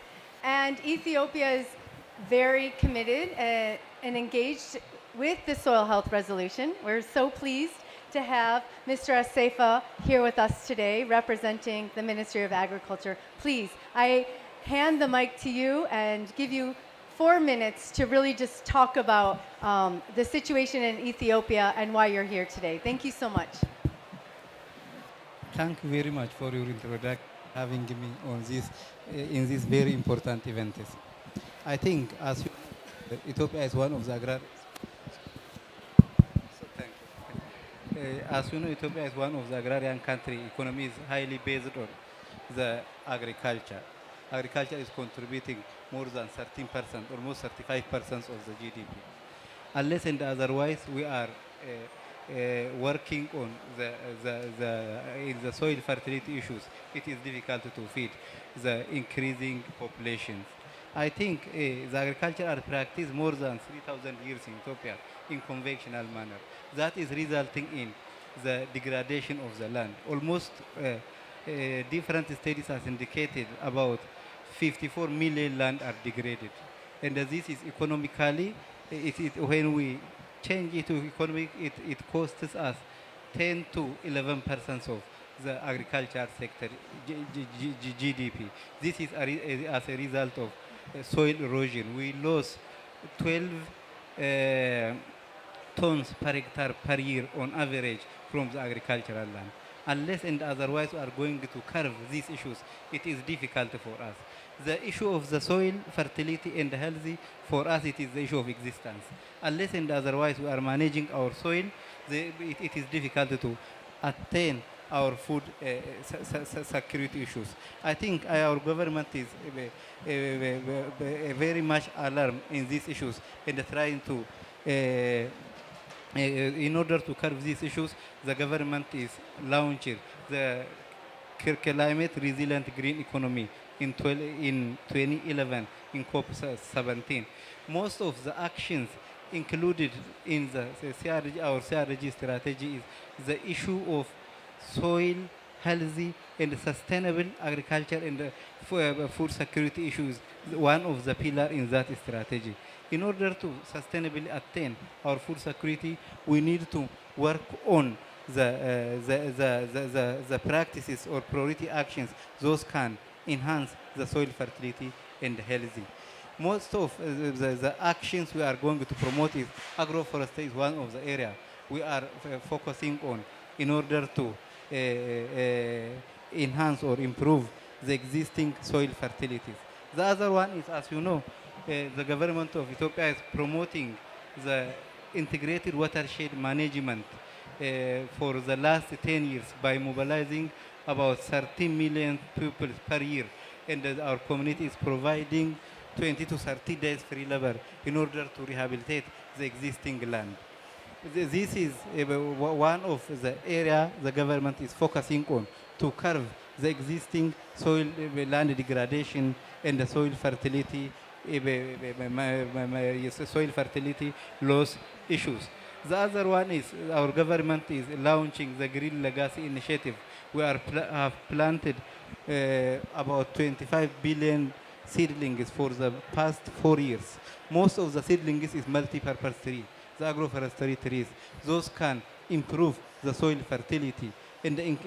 And Ethiopia is very committed and engaged with the soil health resolution. We're so pleased to have Mr. Asefa here with us today representing the Ministry of Agriculture. Please, I hand the mic to you and give you 4 minutes to really just talk about the situation in Ethiopia and why you're here today. Thank you so much. Thank you very much for your introduction, having me on this in this very important event. I think, as you know, Ethiopia is one of the as you know, Ethiopia is one of the agrarian country. Economy is highly based on the agriculture. Agriculture is contributing more than 13%, almost 35% of the GDP. Unless and otherwise, we are working on the soil fertility issues. It is difficult to feed the increasing populations. I think the agriculture are practiced more than 3,000 years in Ethiopia in conventional manner. That is resulting in the degradation of the land. Almost different studies has indicated about 54 million land are degraded. And this is economically, when we change it to economic, it costs us 10 to 11% of the agriculture sector GDP. This is as a result of soil erosion. We lost 12 tons per hectare per year on average from the agricultural land. Unless and otherwise we are going to curb these issues, it is difficult for us. The issue of the soil fertility and healthy, for us it is the issue of existence. Unless and otherwise we are managing our soil, it is difficult to attain our food security issues. I think our government is very much alarmed in these issues and trying to in order to curb these issues, the government is launching the climate resilient green economy in 2011 in COP17. Most of the actions included in the CRG, our CRG strategy, is the issue of soil, healthy and sustainable agriculture and food security issues, one of the pillars in that strategy. In order to sustainably attain our food security, we need to work on the practices or priority actions. Those can enhance the soil fertility and healthy. Most of the actions we are going to promote is agroforestry is one of the areas we are focusing on in order to enhance or improve the existing soil fertilities. The other one is, as you know, the government of Ethiopia is promoting the integrated watershed management for the last 10 years by mobilizing about 13 million people per year. And our community is providing 20 to 30 days free labor in order to rehabilitate the existing land. This is one of the areas the government is focusing on to curb the existing soil land degradation and the soil fertility loss issues. The other one is our government is launching the Green Legacy Initiative. We have planted about 25 billion seedlings for the past 4 years. Most of the seedlings is multi-purpose tree, the agroforestry trees. Those can improve the soil fertility and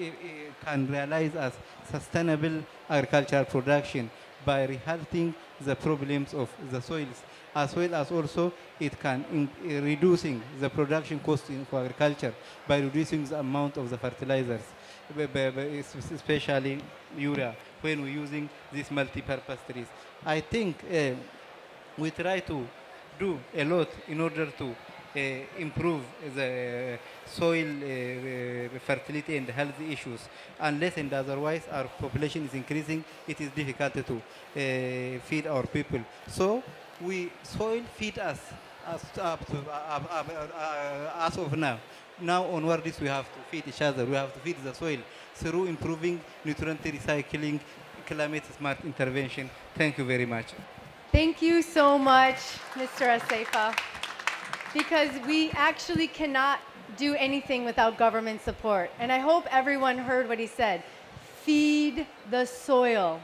can realize as sustainable agricultural production by rehalting the problems of the soils, as well as also it can reducing the production cost for agriculture by reducing the amount of the fertilizers, especially urea, when we're using these multi-purpose trees. I think we try to do a lot in order to improve the soil fertility and healthy issues. Unless and otherwise our population is increasing, it is difficult to feed our people. So soil feed us as of now. Now onwards we have to feed each other. We have to feed the soil through improving nutrient recycling, climate smart intervention. Thank you very much. Thank you so much, Mr. Asefa. because we actually cannot do anything without government support. And I hope everyone heard what he said. Feed the soil.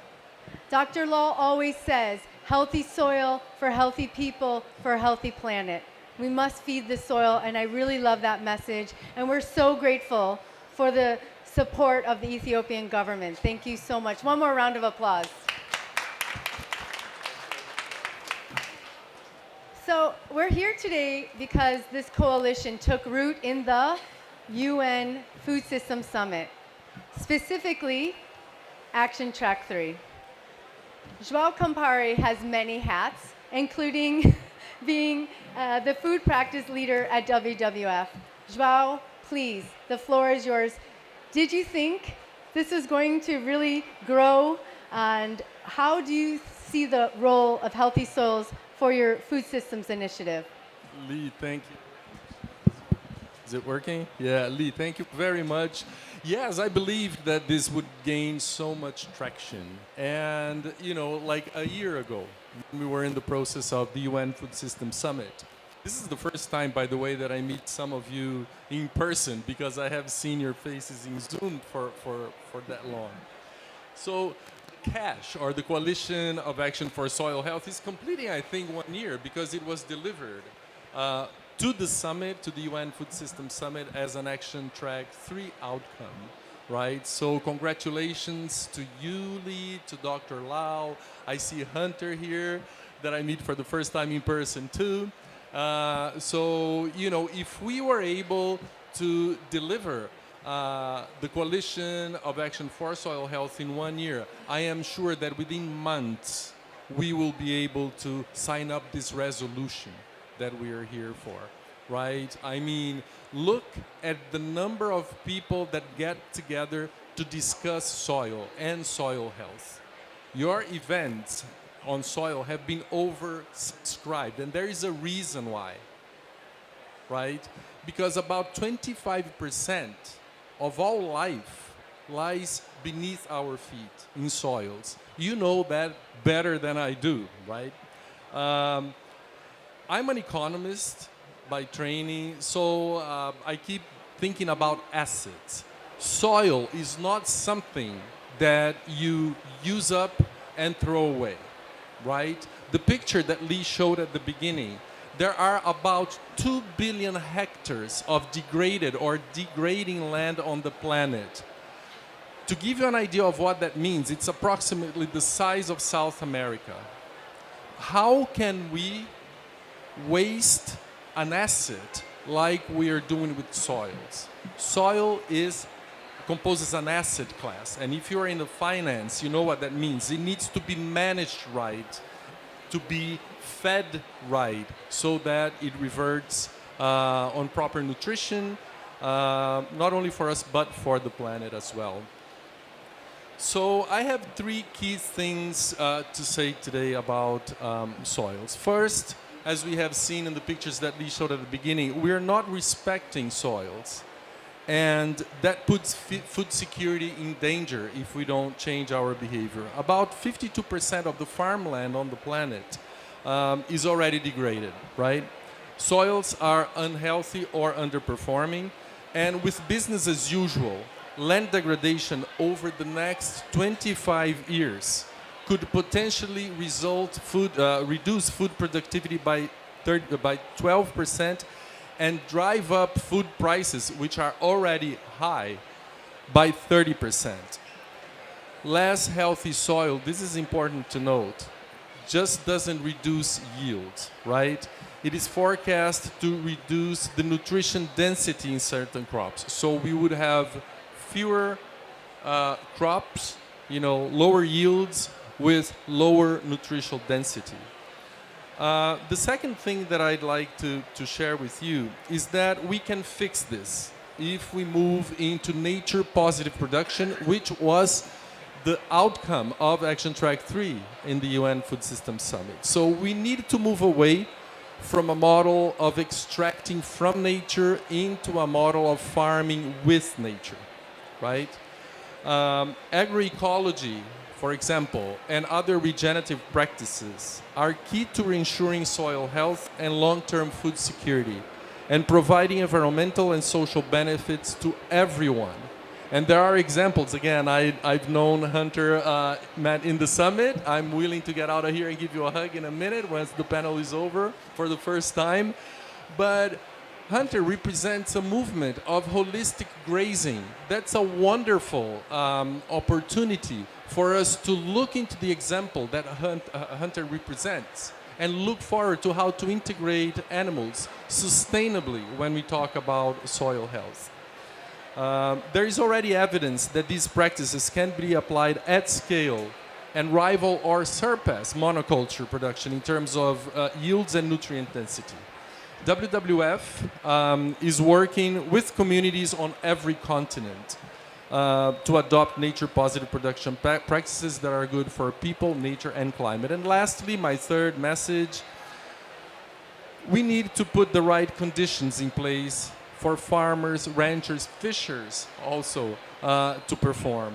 Dr. Law always says, healthy soil for healthy people for a healthy planet. We must feed the soil, and I really love that message. And we're so grateful for the support of the Ethiopian government. Thank you so much. One more round of applause. So we're here today because this coalition took root in the UN Food Systems Summit, specifically Action Track 3. João Campari has many hats, including being the food practice leader at WWF. João, please, the floor is yours. Did you think this was going to really grow? And how do you see the role of healthy soils for your food systems initiative? Lee, thank you. Is it working? Yeah, Lee, thank you very much. Yes, I believed that this would gain so much traction. And, you know, like a year ago, we were in the process of the UN Food Systems Summit. This is the first time, by the way, that I meet some of you in person, because I have seen your faces in Zoom for that long. So CASH, or the Coalition of Action for Soil Health, is completing, I think, 1 year, because it was delivered to the summit, to the UN Food Systems Summit, as an Action Track 3 outcome, right? So congratulations to you, Lee, to Dr. Lau. I see Hunter here that I meet for the first time in person too. So, you know, if we were able to deliver the Coalition of Action for Soil Health in 1 year, I am sure that within months we will be able to sign up this resolution that we are here for, right? I mean, look at the number of people that get together to discuss soil and soil health. Your events on soil have been oversubscribed, and there is a reason why, right? Because about 25% of all life lies beneath our feet in soils. You know that better than I do, right? I'm an economist by training, so I keep thinking about assets. Soil is not something that you use up and throw away, right? The picture that Lee showed at the beginning, there are about 2 billion hectares of degraded or degrading land on the planet. To give you an idea of what that means, it's approximately the size of South America. How can we waste an asset like we are doing with soils? Soil composes an asset class, and if you're in the finance, you know what that means. It needs to be managed right, to be fed right, so that it reverts on proper nutrition, not only for us but for the planet as well. So I have 3 key things to say today about soils. First, as we have seen in the pictures that Lee showed at the beginning, we are not respecting soils. And that puts food security in danger if we don't change our behavior. About 52% of the farmland on the planet is already degraded, right? Soils are unhealthy or underperforming. And with business as usual, land degradation over the next 25 years could potentially reduce food productivity by 12% and drive up food prices, which are already high, by 30%. Less healthy soil, this is important to note, just doesn't reduce yield, right? It is forecast to reduce the nutrition density in certain crops. So we would have fewer crops, you know, lower yields with lower nutritional density. The second thing that I'd like to share with you is that we can fix this if we move into nature positive production, which was the outcome of Action Track 3 in the UN Food Systems Summit. So we need to move away from a model of extracting from nature into a model of farming with nature, right? Agroecology, for example, and other regenerative practices are key to ensuring soil health and long-term food security and providing environmental and social benefits to everyone. And there are examples. Again, I've known Hunter, Matt, in the summit. I'm willing to get out of here and give you a hug in a minute once the panel is over for the first time. But Hunter represents a movement of holistic grazing. That's a wonderful opportunity for us to look into the example that Hunter represents and look forward to how to integrate animals sustainably when we talk about soil health. There is already evidence that these practices can be applied at scale and rival or surpass monoculture production in terms of yields and nutrient density. WWF is working with communities on every continent to adopt nature-positive production practices that are good for people, nature, and climate. And lastly, my third message, we need to put the right conditions in place for farmers, ranchers, fishers also to perform.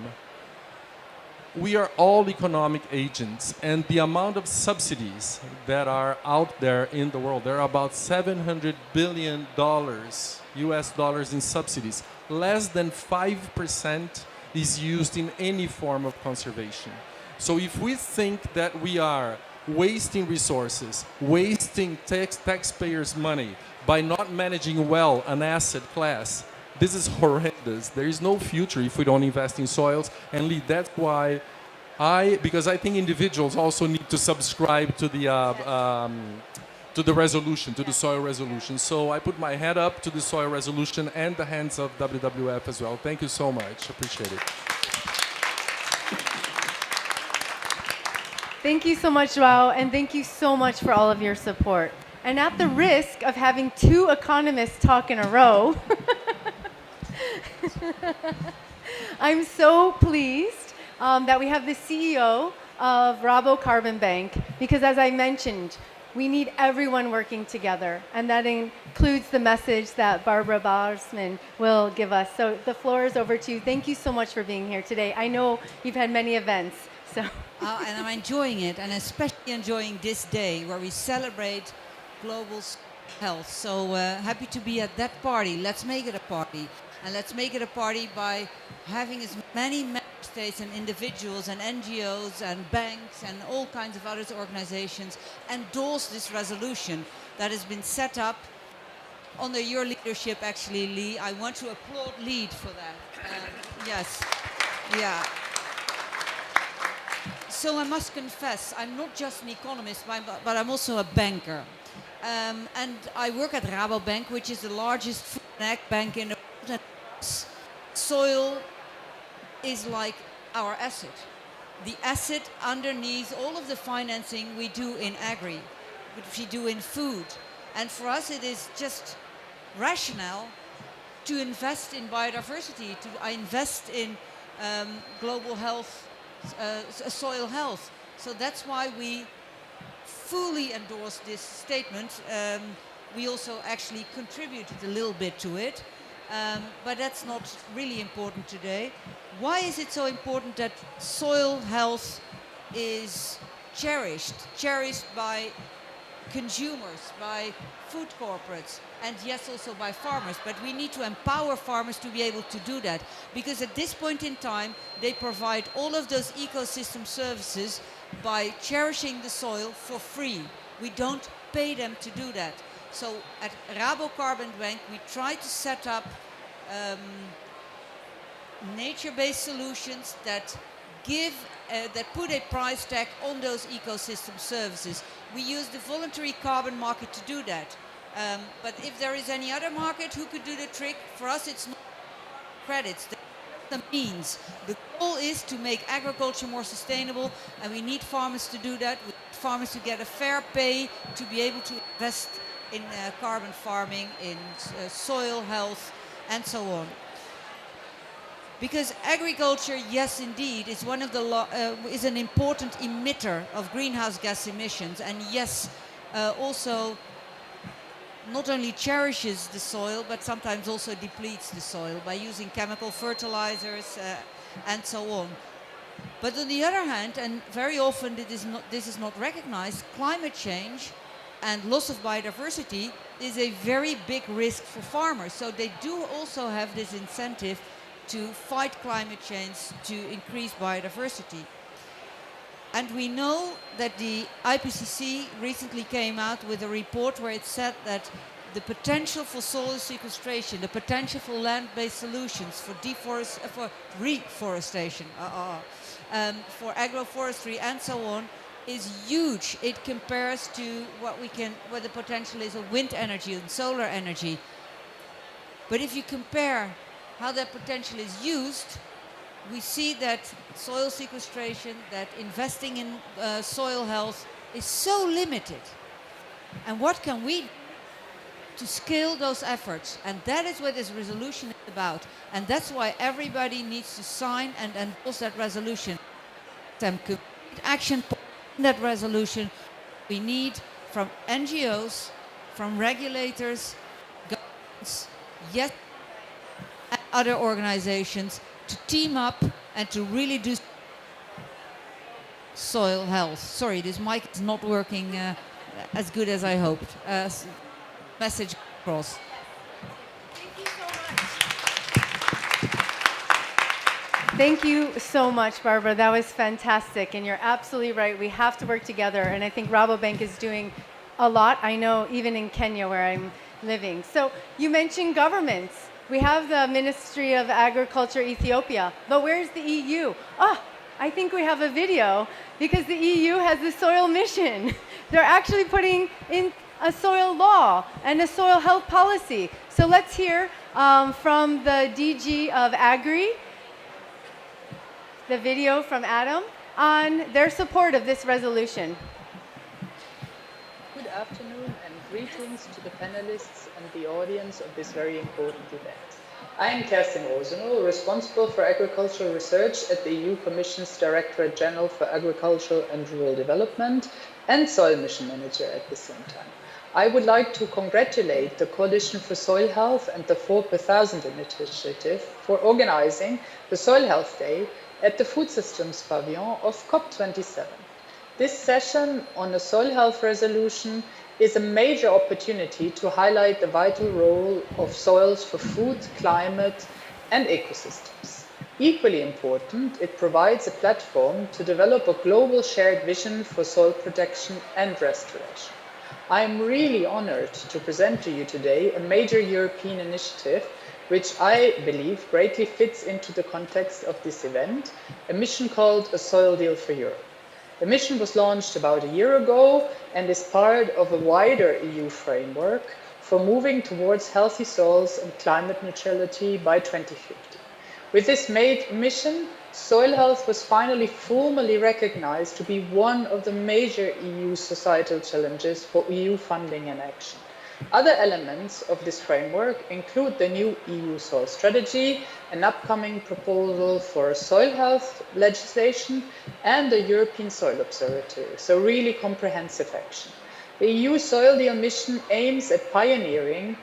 We are all economic agents, and the amount of subsidies that are out there in the world, there are about $700 billion US dollars in subsidies. Less than 5% is used in any form of conservation. So if we think that we are wasting resources, wasting taxpayers' money by not managing well an asset class, this is horrendous. There is no future if we don't invest in soils. And Lee, that's why because I think individuals also need to subscribe to the resolution, to the soil resolution. So I put my hand up to the soil resolution and the hands of WWF as well. Thank you so much. Appreciate it. Thank you so much, Joao, and thank you so much for all of your support. And at the risk of having two economists talk in a row, I'm so pleased that we have the CEO of Rabobank, because as I mentioned, we need everyone working together, and that includes the message that Barbara Barsman will give us. So the floor is over to you. Thank you so much for being here today. I know you've had many events, so. And I'm enjoying it, and especially enjoying this day where we celebrate global health. So happy to be at that party. Let's make it a party. And let's make it a party by having as many member states and individuals and NGOs and banks and all kinds of other organizations endorse this resolution that has been set up under your leadership, actually, Lee. I want to applaud Lee for that. Yes. Yeah. So I must confess, I'm not just an economist, but I'm also a banker. And I work at Rabobank, which is the largest food and ag bank in the world. Soil is like our asset. The asset underneath all of the financing we do in agri, which we do in food. And for us, it is just rational to invest in biodiversity, to invest in global health, soil health. So that's why we fully endorse this statement. We also actually contributed a little bit to it, but that's not really important today. Why is it so important that soil health is cherished by consumers, by food corporates, and yes, also by farmers? But we need to empower farmers to be able to do that, because at this point in time, they provide all of those ecosystem services by cherishing the soil for free. We don't pay them to do that. So at Rabobank, we try to set up nature-based solutions that that put a price tag on those ecosystem services. We use the voluntary carbon market to do that. But if there is any other market who could do the trick, for us it's not credits, the means. The goal is to make agriculture more sustainable, and we need farmers to do that. We need farmers to get a fair pay to be able to invest in carbon farming, in soil health, and so on. Because agriculture, yes, indeed, is one of the is an important emitter of greenhouse gas emissions, and yes, also not only cherishes the soil, but sometimes also depletes the soil by using chemical fertilizers and so on. But on the other hand, and very often this is not recognized, climate change and loss of biodiversity is a very big risk for farmers. So they do also have this incentive to fight climate change, to increase biodiversity. And we know that the IPCC recently came out with a report where it said that the potential for soil sequestration, the potential for land-based solutions, for reforestation, for agroforestry and so on, is huge. It compares to what the potential is of wind energy and solar energy. But if you compare how that potential is used, we see that soil sequestration, that investing in soil health is so limited. And what can we do to scale those efforts? And that is what this resolution is about. And that's why everybody needs to sign and endorse that resolution. Some concrete action in that resolution we need from NGOs, from regulators, governments, yes, and other organizations to team up and to really do soil health. Sorry, this mic is not working as good as I hoped. Message across. Thank you so much, Barbara. That was fantastic. And you're absolutely right. We have to work together. And I think Rabobank is doing a lot. I know even in Kenya where I'm living. So you mentioned governments. We have the Ministry of Agriculture Ethiopia. But where's the EU? I think we have a video because the EU has the soil mission. They're actually putting in a soil law and a soil health policy. So let's hear from the DG of Agri, the video from Adam, on their support of this resolution. Good afternoon and greetings to the panelists and the audience of this very important event. I am Kerstin Rosenau, responsible for agricultural research at the EU Commission's Directorate General for Agriculture and Rural Development and Soil Mission Manager at the same time. I would like to congratulate the Coalition for Soil Health and the 4 per Thousand initiative for organizing the Soil Health Day at the Food Systems Pavilion of COP27. This session on a soil health resolution is a major opportunity to highlight the vital role of soils for food, climate, and ecosystems. Equally important, it provides a platform to develop a global shared vision for soil protection and restoration. I am really honored to present to you today a major European initiative which I believe greatly fits into the context of this event, a mission called A Soil Deal for Europe. The mission was launched about a year ago and is part of a wider EU framework for moving towards healthy soils and climate neutrality by 2050. With this mission, soil health was finally formally recognized to be one of the major EU societal challenges for EU funding and action. Other elements of this framework include the new EU soil strategy, an upcoming proposal for soil health legislation, and the European Soil Observatory, so really comprehensive action. The EU Soil Deal mission aims at pioneering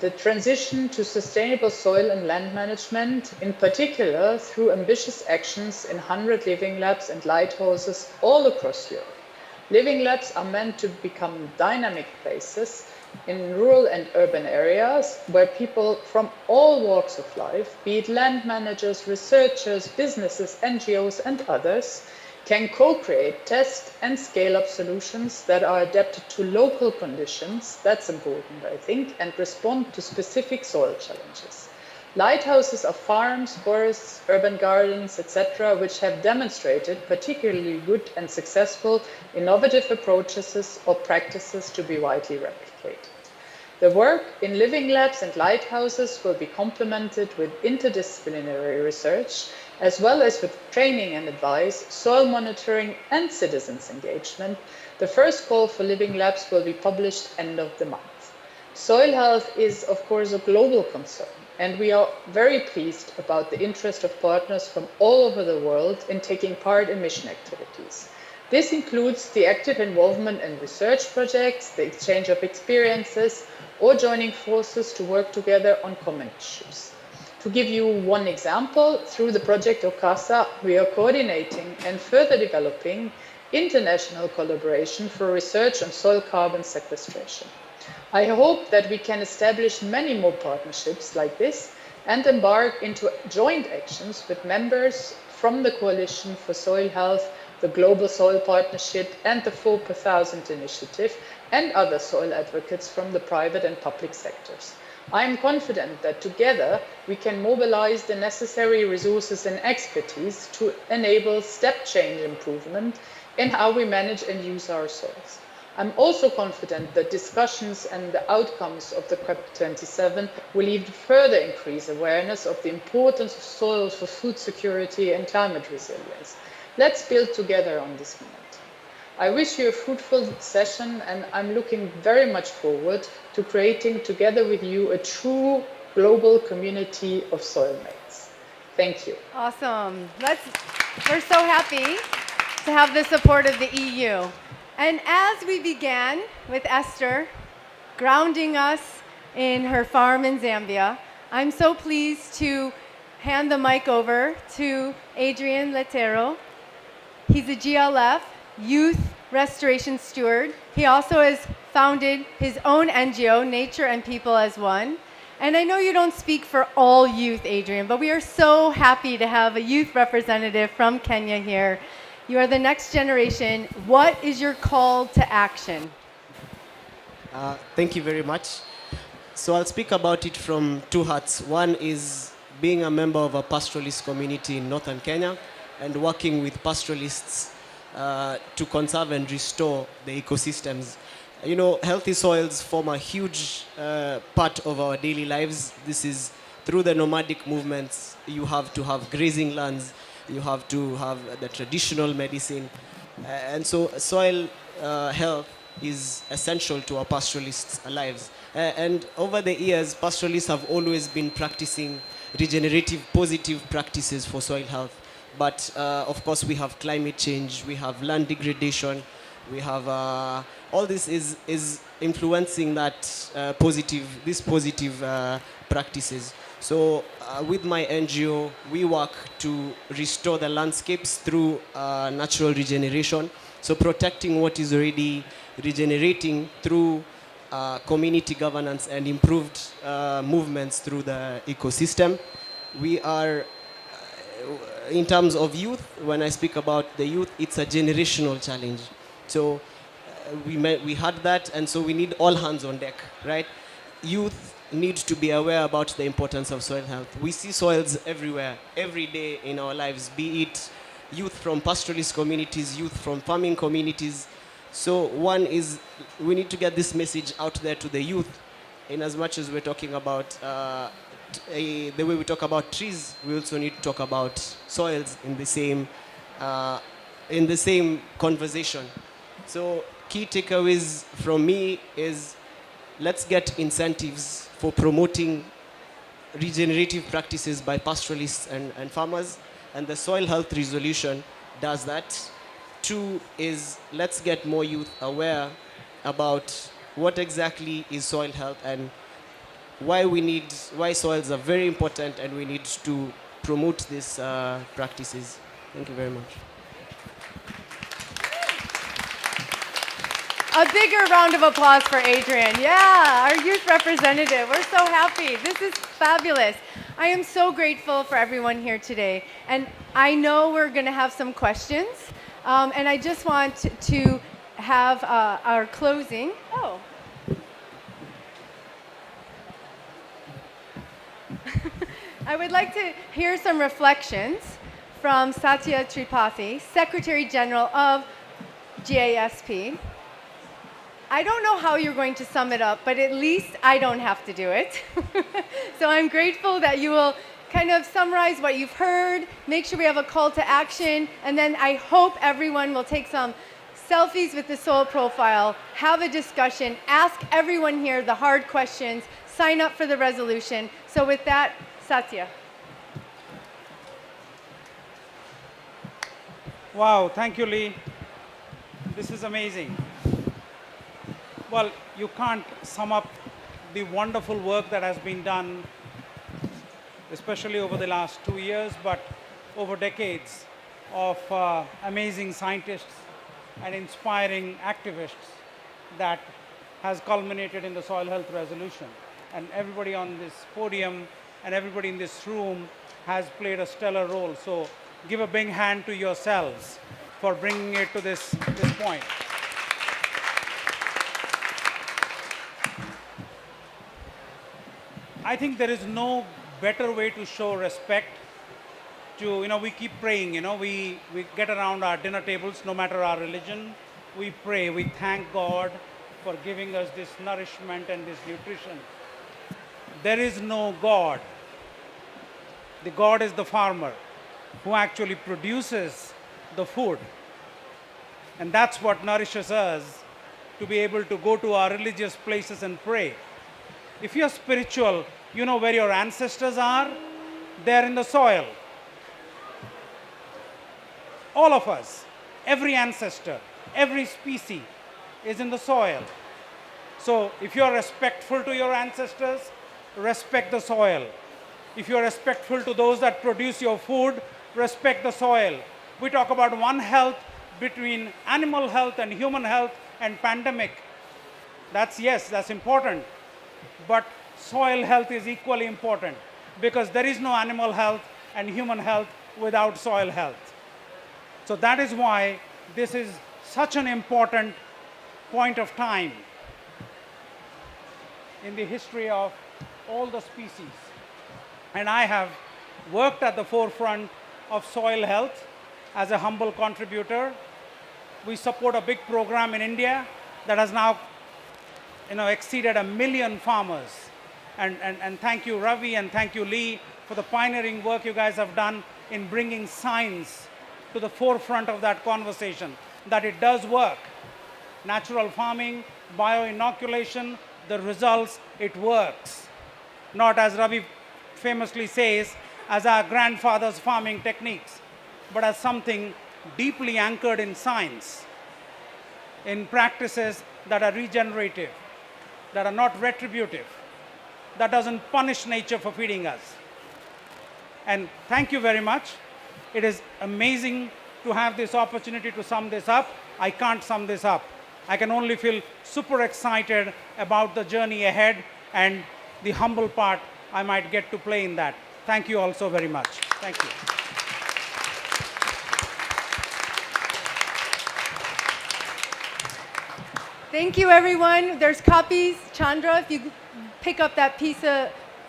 the transition to sustainable soil and land management, in particular through ambitious actions in 100 living labs and lighthouses all across Europe. Living labs are meant to become dynamic places in rural and urban areas where people from all walks of life, be it land managers, researchers, businesses, NGOs, and others, can co-create, test, and scale up solutions that are adapted to local conditions, that's important, I think, and respond to specific soil challenges. Lighthouses are farms, forests, urban gardens, etc., which have demonstrated particularly good and successful innovative approaches or practices to be widely replicated. The work in living labs and lighthouses will be complemented with interdisciplinary research, as well as with training and advice, soil monitoring, and citizens' engagement. The first call for living labs will be published end of the month. Soil health is, of course, a global concern, and we are very pleased about the interest of partners from all over the world in taking part in mission activities. This includes the active involvement in research projects, the exchange of experiences, or joining forces to work together on common issues. To give you one example, through the project OCASA, we are coordinating and further developing international collaboration for research on soil carbon sequestration. I hope that we can establish many more partnerships like this and embark into joint actions with members from the Coalition for Soil Health, the Global Soil Partnership and the 4 per Thousand Initiative, and other soil advocates from the private and public sectors. I am confident that together we can mobilize the necessary resources and expertise to enable step change improvement in how we manage and use our soils. I'm also confident that discussions and the outcomes of the COP27 will even further increase awareness of the importance of soils for food security and climate resilience. Let's build together on this moment. I wish you a fruitful session, and I'm looking very much forward to creating together with you a true global community of soil mates. Thank you. Awesome. We're so happy to have the support of the EU. And as we began with Esther grounding us in her farm in Zambia, I'm so pleased to hand the mic over to Adrian Letero. He's a GLF Youth Restoration Steward. He also has founded his own NGO, Nature and People as One. And I know you don't speak for all youth, Adrian, but we are so happy to have a youth representative from Kenya here. You are the next generation. What is your call to action? Thank you very much. So I'll speak about it from two hats. One is being a member of a pastoralist community in northern Kenya and working with pastoralists to conserve and restore the ecosystems. You know, healthy soils form a huge part of our daily lives. This is through the nomadic movements. You have to have grazing lands. You have to have the traditional medicine. And so soil health is essential to our pastoralists' lives. And over the years, pastoralists have always been practicing regenerative, positive practices for soil health. But of course, we have climate change, we have land degradation, we have all this is influencing that these positive practices. So with my NGO, we work to restore the landscapes through natural regeneration. So protecting what is already regenerating through community governance and improved movements through the ecosystem. We are, in terms of youth, when I speak about the youth, it's a generational challenge. So we had that, and so we need all hands on deck, right? Youth need to be aware about the importance of soil health. We see soils everywhere, every day in our lives, be it youth from pastoralist communities, youth from farming communities. So one is we need to get this message out there to the youth, in as much as we're talking about the way we talk about trees, we also need to talk about soils in the same conversation. So key takeaways from me is let's get incentives for promoting regenerative practices by pastoralists and farmers, and the soil health resolution does that. Two is let's get more youth aware about what exactly is soil health and why soils are very important, and we need to promote these practices. Thank you very much. A bigger round of applause for Adrian. Yeah, our youth representative. We're so happy. This is fabulous. I am so grateful for everyone here today. And I know we're going to have some questions. And I just want to have our closing. Oh. I would like to hear some reflections from Satya Tripathi, Secretary General of GASP. I don't know how you're going to sum it up, but at least I don't have to do it. So I'm grateful that you will kind of summarize what you've heard, make sure we have a call to action, and then I hope everyone will take some selfies with the soil profile, have a discussion, ask everyone here the hard questions, sign up for the resolution. So with that, Satya. Wow, thank you, Lee. This is amazing. Well, you can't sum up the wonderful work that has been done especially over the last 2 years, but over decades of amazing scientists and inspiring activists that has culminated in the soil health resolution. And everybody on this podium and everybody in this room has played a stellar role. So give a big hand to yourselves for bringing it to this point. I think there is no better way to show respect to, we keep praying, we get around our dinner tables, no matter our religion, we pray, we thank God for giving us this nourishment and this nutrition. There is no God. The God is the farmer who actually produces the food. And that's what nourishes us to be able to go to our religious places and pray. If you're spiritual, you know where your ancestors are? They're in the soil. All of us, every ancestor, every species is in the soil. So if you're respectful to your ancestors, respect the soil. If you're respectful to those that produce your food, respect the soil. We talk about one health between animal health and human health and pandemic. That's important. But soil health is equally important because there is no animal health and human health without soil health. So that is why this is such an important point of time in the history of all the species. And I have worked at the forefront of soil health as a humble contributor. We support a big program in India that has now exceeded 1 million farmers. And thank you, Ravi, and thank you, Lee, for the pioneering work you guys have done in bringing science to the forefront of that conversation, that it does work. Natural farming, bioinoculation, the results, it works. Not, as Ravi famously says, as our grandfather's farming techniques, but as something deeply anchored in science, in practices that are regenerative, that are not retributive, that doesn't punish nature for feeding us. And thank you very much. It is amazing to have this opportunity to sum this up. I can't sum this up. I can only feel super excited about the journey ahead and the humble part I might get to play in that. Thank you all so very much. Thank you. Thank you, everyone. There's copies. Chandra, if you pick up that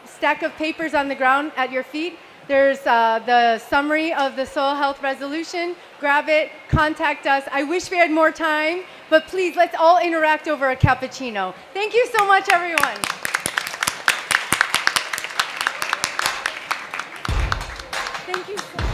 stack of papers on the ground at your feet, there's the summary of the soil health resolution. Grab it, contact us. I wish we had more time, but please, let's all interact over a cappuccino. Thank you so much, everyone. Thank you so much.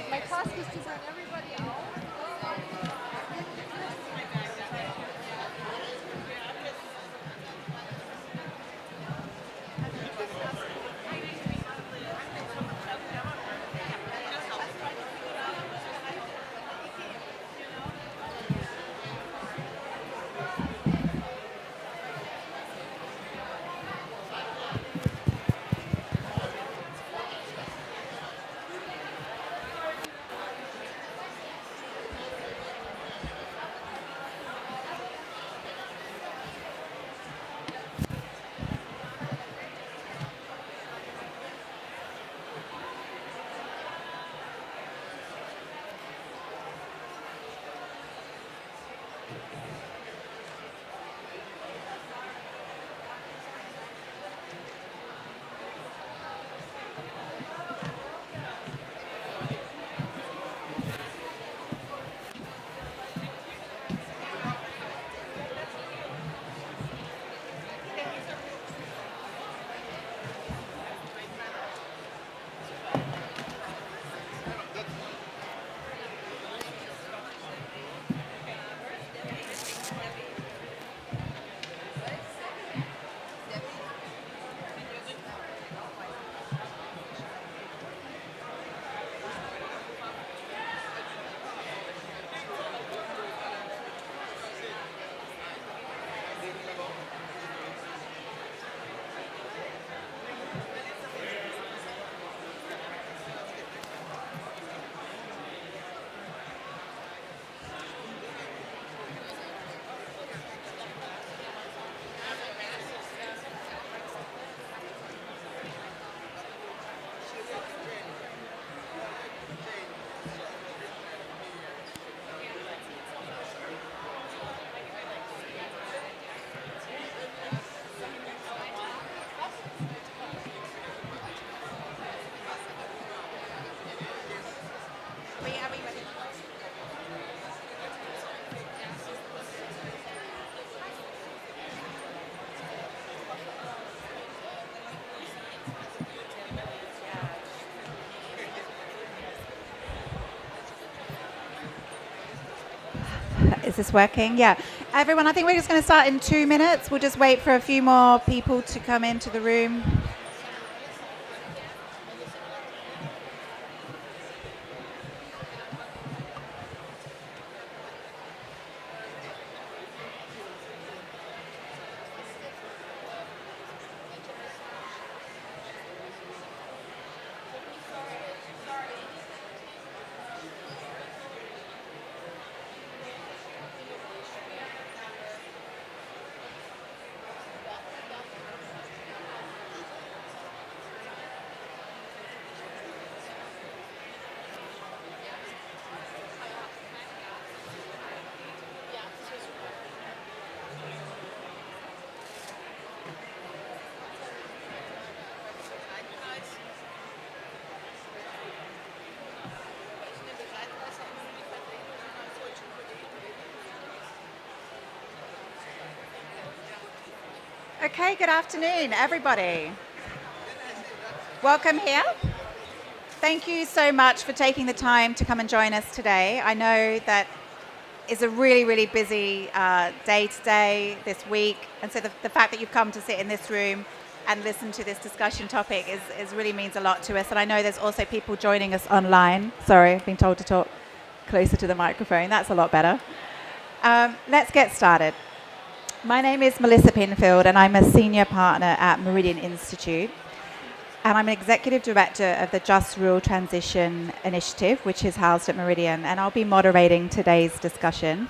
My task is to bring everybody out. Is this working? Yeah. Everyone, I think we're just going to start in 2 minutes. We'll just wait for a few more people to come into the room. Okay, good afternoon, everybody. Welcome here. Thank you so much for taking the time to come and join us today. I know that it's a really, really busy day today, this week, and so the fact that you've come to sit in this room and listen to this discussion topic is really means a lot to us. And I know there's also people joining us online. Sorry, I've been told to talk closer to the microphone. That's a lot better. Let's get started. My name is Melissa Pinfield, and I'm a senior partner at Meridian Institute. And I'm an executive director of the Just Rural Transition Initiative, which is housed at Meridian, and I'll be moderating today's discussion.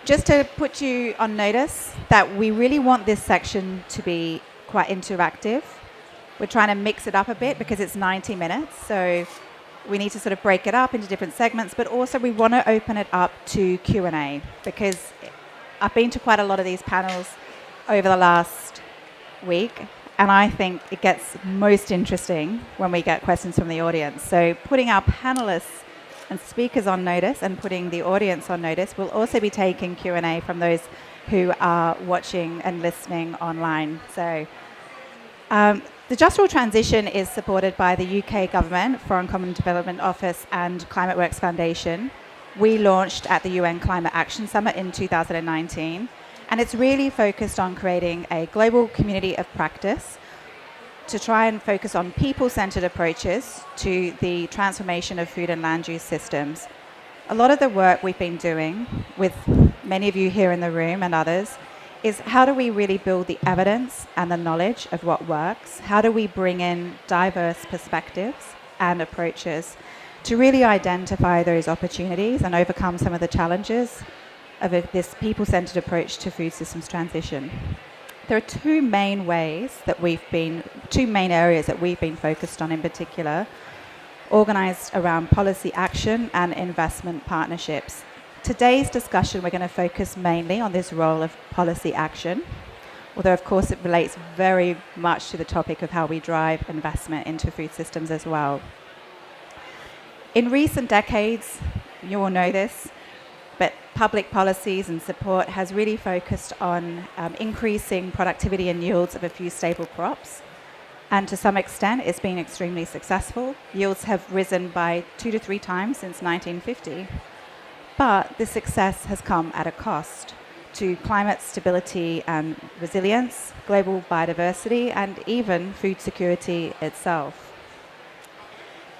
Just to put you on notice that we really want this section to be quite interactive. We're trying to mix it up a bit because it's 90 minutes, so we need to sort of break it up into different segments, but also we want to open it up to Q&A, because I've been to quite a lot of these panels over the last week, and I think it gets most interesting when we get questions from the audience. So putting our panelists and speakers on notice and putting the audience on notice, we'll also be taking Q&A from those who are watching and listening online. So the Just Rural Transition is supported by the UK Government, Foreign Common Development Office and Climate Works Foundation. We launched at the UN Climate Action Summit in 2019, and it's really focused on creating a global community of practice to try and focus on people-centered approaches to the transformation of food and land use systems. A lot of the work we've been doing with many of you here in the room and others is how do we really build the evidence and the knowledge of what works? How do we bring in diverse perspectives and approaches to really identify those opportunities and overcome some of the challenges of this people-centered approach to food systems transition? There are two main areas that we've been focused on in particular, organized around policy action and investment partnerships. Today's discussion, we're going to focus mainly on this role of policy action, although of course it relates very much to the topic of how we drive investment into food systems as well. In recent decades, you all know this, but public policies and support has really focused on increasing productivity and yields of a few staple crops. And to some extent, it's been extremely successful. Yields have risen by 2 to 3 times since 1950. But this success has come at a cost to climate stability and resilience, global biodiversity, and even food security itself.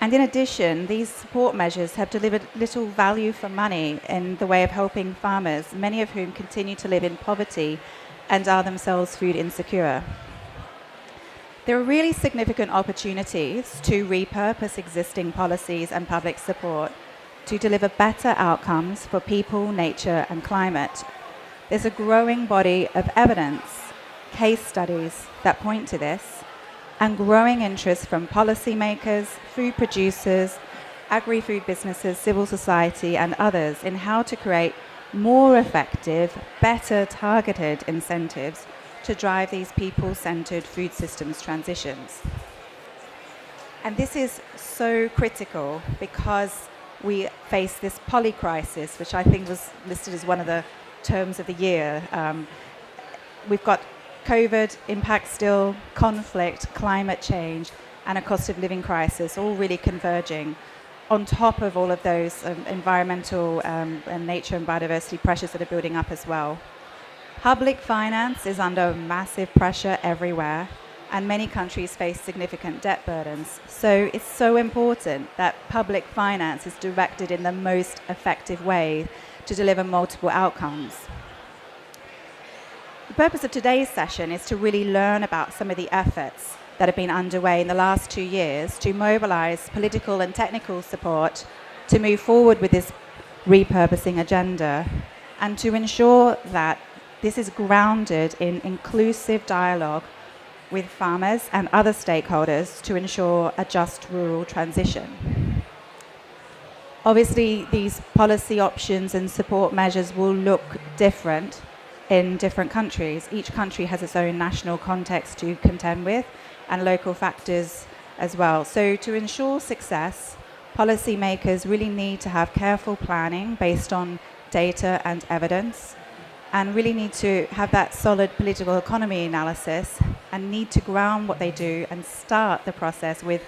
And in addition, these support measures have delivered little value for money in the way of helping farmers, many of whom continue to live in poverty and are themselves food insecure. There are really significant opportunities to repurpose existing policies and public support to deliver better outcomes for people, nature, and climate. There's a growing body of evidence, case studies that point to this, and growing interest from policymakers, food producers, agri-food businesses, civil society, and others in how to create more effective, better targeted incentives to drive these people-centered food systems transitions. And this is so critical because we face this polycrisis, which I think was listed as one of the terms of the year. We've got COVID impact still, conflict, climate change, and a cost of living crisis all really converging on top of all of those environmental and nature and biodiversity pressures that are building up as well. Public finance is under massive pressure everywhere, and many countries face significant debt burdens. So it's so important that public finance is directed in the most effective way to deliver multiple outcomes. The purpose of today's session is to really learn about some of the efforts that have been underway in the last 2 years to mobilize political and technical support to move forward with this repurposing agenda, and to ensure that this is grounded in inclusive dialogue with farmers and other stakeholders to ensure a just rural transition. Obviously, these policy options and support measures will look different in different countries. Each country has its own national context to contend with and local factors as well. So to ensure success, policymakers really need to have careful planning based on data and evidence, and really need to have that solid political economy analysis and need to ground what they do and start the process with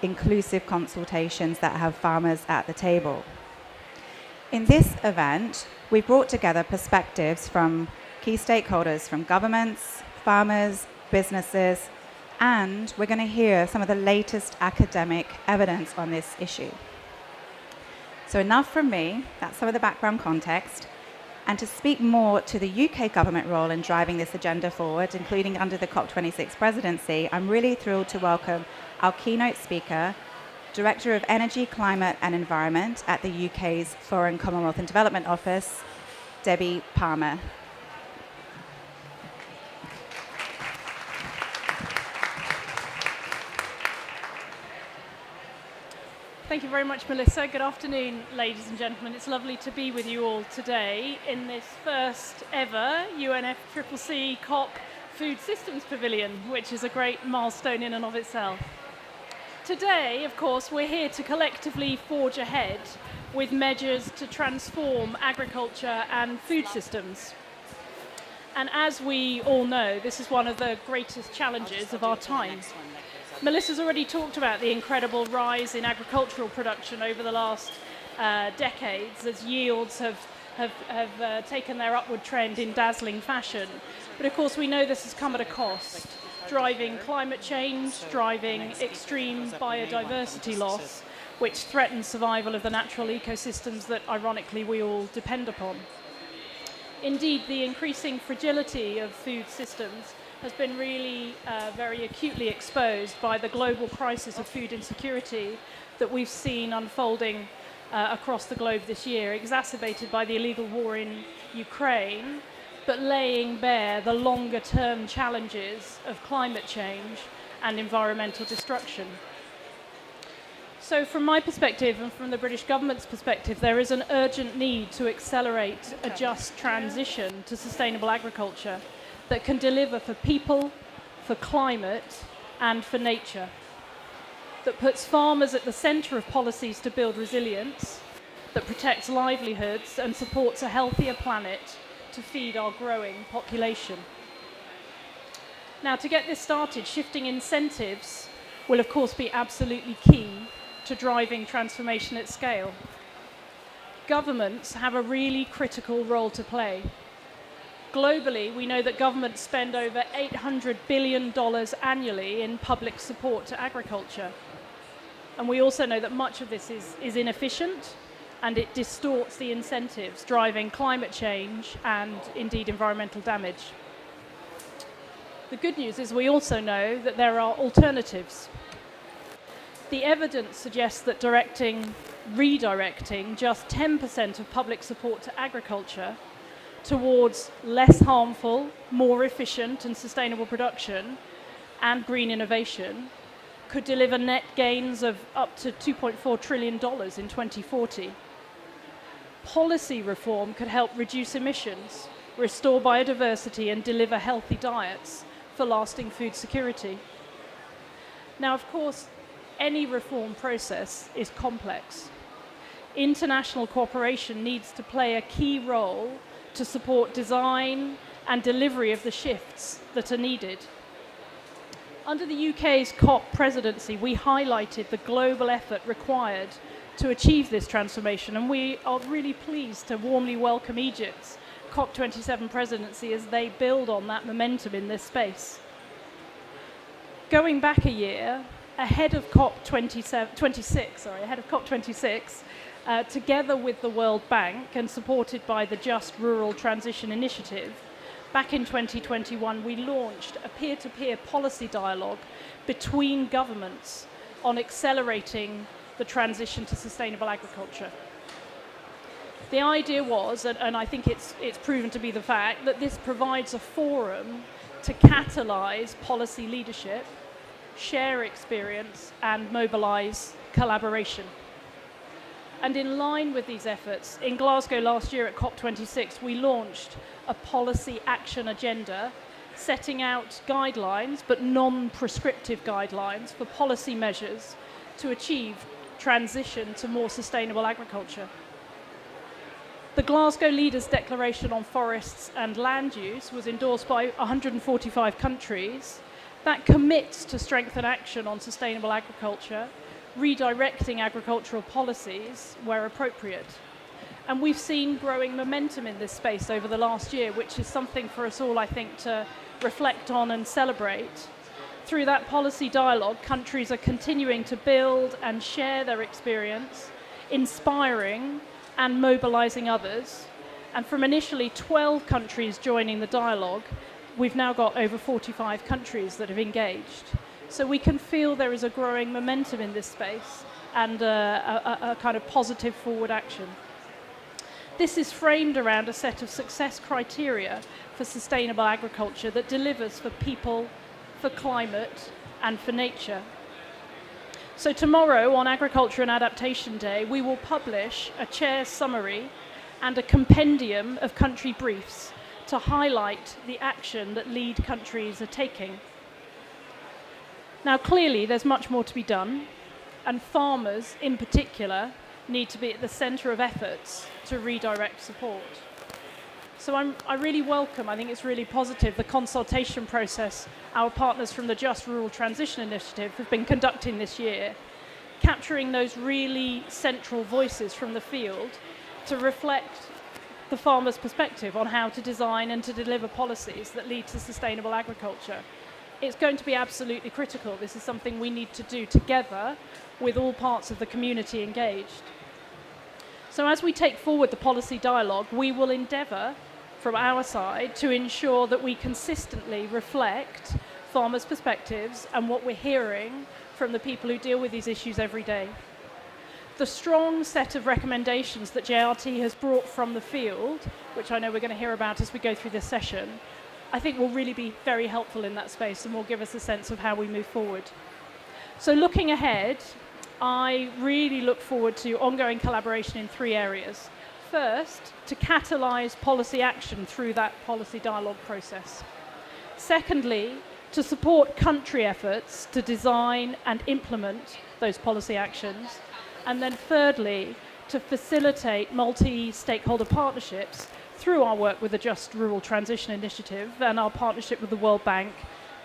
inclusive consultations that have farmers at the table. In this event, we brought together perspectives from key stakeholders, from governments, farmers, businesses, and we're going to hear some of the latest academic evidence on this issue. So enough from me, that's some of the background context. And to speak more to the UK government role in driving this agenda forward, including under the COP26 presidency, I'm really thrilled to welcome our keynote speaker, Director of Energy, Climate and Environment at the UK's Foreign, Commonwealth and Development Office, Debbie Palmer. Thank you very much, Melissa. Good afternoon, ladies and gentlemen. It's lovely to be with you all today in this first ever UNFCCC COP Food Systems Pavilion, which is a great milestone in and of itself. Today, of course, we're here to collectively forge ahead with measures to transform agriculture and food systems. And as we all know, this is one of the greatest challenges of our time. Melissa's already talked about the incredible rise in agricultural production over the last decades as yields have taken their upward trend in dazzling fashion. But of course we know this has come at a cost, driving climate change, driving extreme biodiversity loss, which threatens survival of the natural ecosystems that ironically we all depend upon. Indeed, the increasing fragility of food systems has been really very acutely exposed by the global crisis of food insecurity that we've seen unfolding across the globe this year, exacerbated by the illegal war in Ukraine, but laying bare the longer-term challenges of climate change and environmental destruction. So from my perspective and from the British government's perspective, there is an urgent need to accelerate a just transition to sustainable agriculture that can deliver for people, for climate, and for nature, that puts farmers at the centre of policies to build resilience, that protects livelihoods and supports a healthier planet to feed our growing population. Now, to get this started, shifting incentives will of course be absolutely key to driving transformation at scale. Governments have a really critical role to play. Globally, we know that governments spend over $800 billion annually in public support to agriculture. And we also know that much of this is inefficient and it distorts the incentives, driving climate change and indeed environmental damage. The good news is we also know that there are alternatives. The evidence suggests that redirecting just 10% of public support to agriculture towards less harmful, more efficient and sustainable production and green innovation could deliver net gains of up to $2.4 trillion in 2040. Policy reform could help reduce emissions, restore biodiversity and deliver healthy diets for lasting food security. Now, of course, any reform process is complex. International cooperation needs to play a key role to support design and delivery of the shifts that are needed. Under the UK's COP presidency, we highlighted the global effort required to achieve this transformation, and we are really pleased to warmly welcome Egypt's COP27 presidency as they build on that momentum in this space. Going back a year, ahead of COP26, together with the World Bank and supported by the Just Rural Transition Initiative, back in 2021 we launched a peer-to-peer policy dialogue between governments on accelerating the transition to sustainable agriculture. The idea was, and I think it's proven to be the fact, that this provides a forum to catalyse policy leadership, share experience and mobilise collaboration. And in line with these efforts, in Glasgow last year at COP26, we launched a policy action agenda setting out guidelines, but non-prescriptive guidelines for policy measures to achieve transition to more sustainable agriculture. The Glasgow Leaders Declaration on Forests and Land Use was endorsed by 145 countries. That commits to strengthen action on sustainable agriculture, redirecting agricultural policies where appropriate. And we've seen growing momentum in this space over the last year, which is something for us all, I think, to reflect on and celebrate. Through that policy dialogue, countries are continuing to build and share their experience, inspiring and mobilizing others. And from initially 12 countries joining the dialogue, we've now got over 45 countries that have engaged. So we can feel there is a growing momentum in this space and a kind of positive forward action. This is framed around a set of success criteria for sustainable agriculture that delivers for people, for climate, and for nature. So tomorrow, on Agriculture and Adaptation Day, we will publish a chair's summary and a compendium of country briefs to highlight the action that lead countries are taking. Now, clearly, there's much more to be done, and farmers, in particular, need to be at the centre of efforts to redirect support. So I really welcome, I think it's really positive, the consultation process our partners from the Just Rural Transition Initiative have been conducting this year, capturing those really central voices from the field to reflect the farmer's perspective on how to design and to deliver policies that lead to sustainable agriculture. It's going to be absolutely critical. This is something we need to do together with all parts of the community engaged. So as we take forward the policy dialogue, we will endeavour from our side to ensure that we consistently reflect farmers' perspectives and what we're hearing from the people who deal with these issues every day. The strong set of recommendations that JRT has brought from the field, which I know we're going to hear about as we go through this session, I think will really be very helpful in that space and will give us a sense of how we move forward. So looking ahead, I really look forward to ongoing collaboration in 3 areas. First, to catalyse policy action through that policy dialogue process. Secondly, to support country efforts to design and implement those policy actions. And then thirdly, to facilitate multi-stakeholder partnerships through our work with the Just Rural Transition Initiative and our partnership with the World Bank,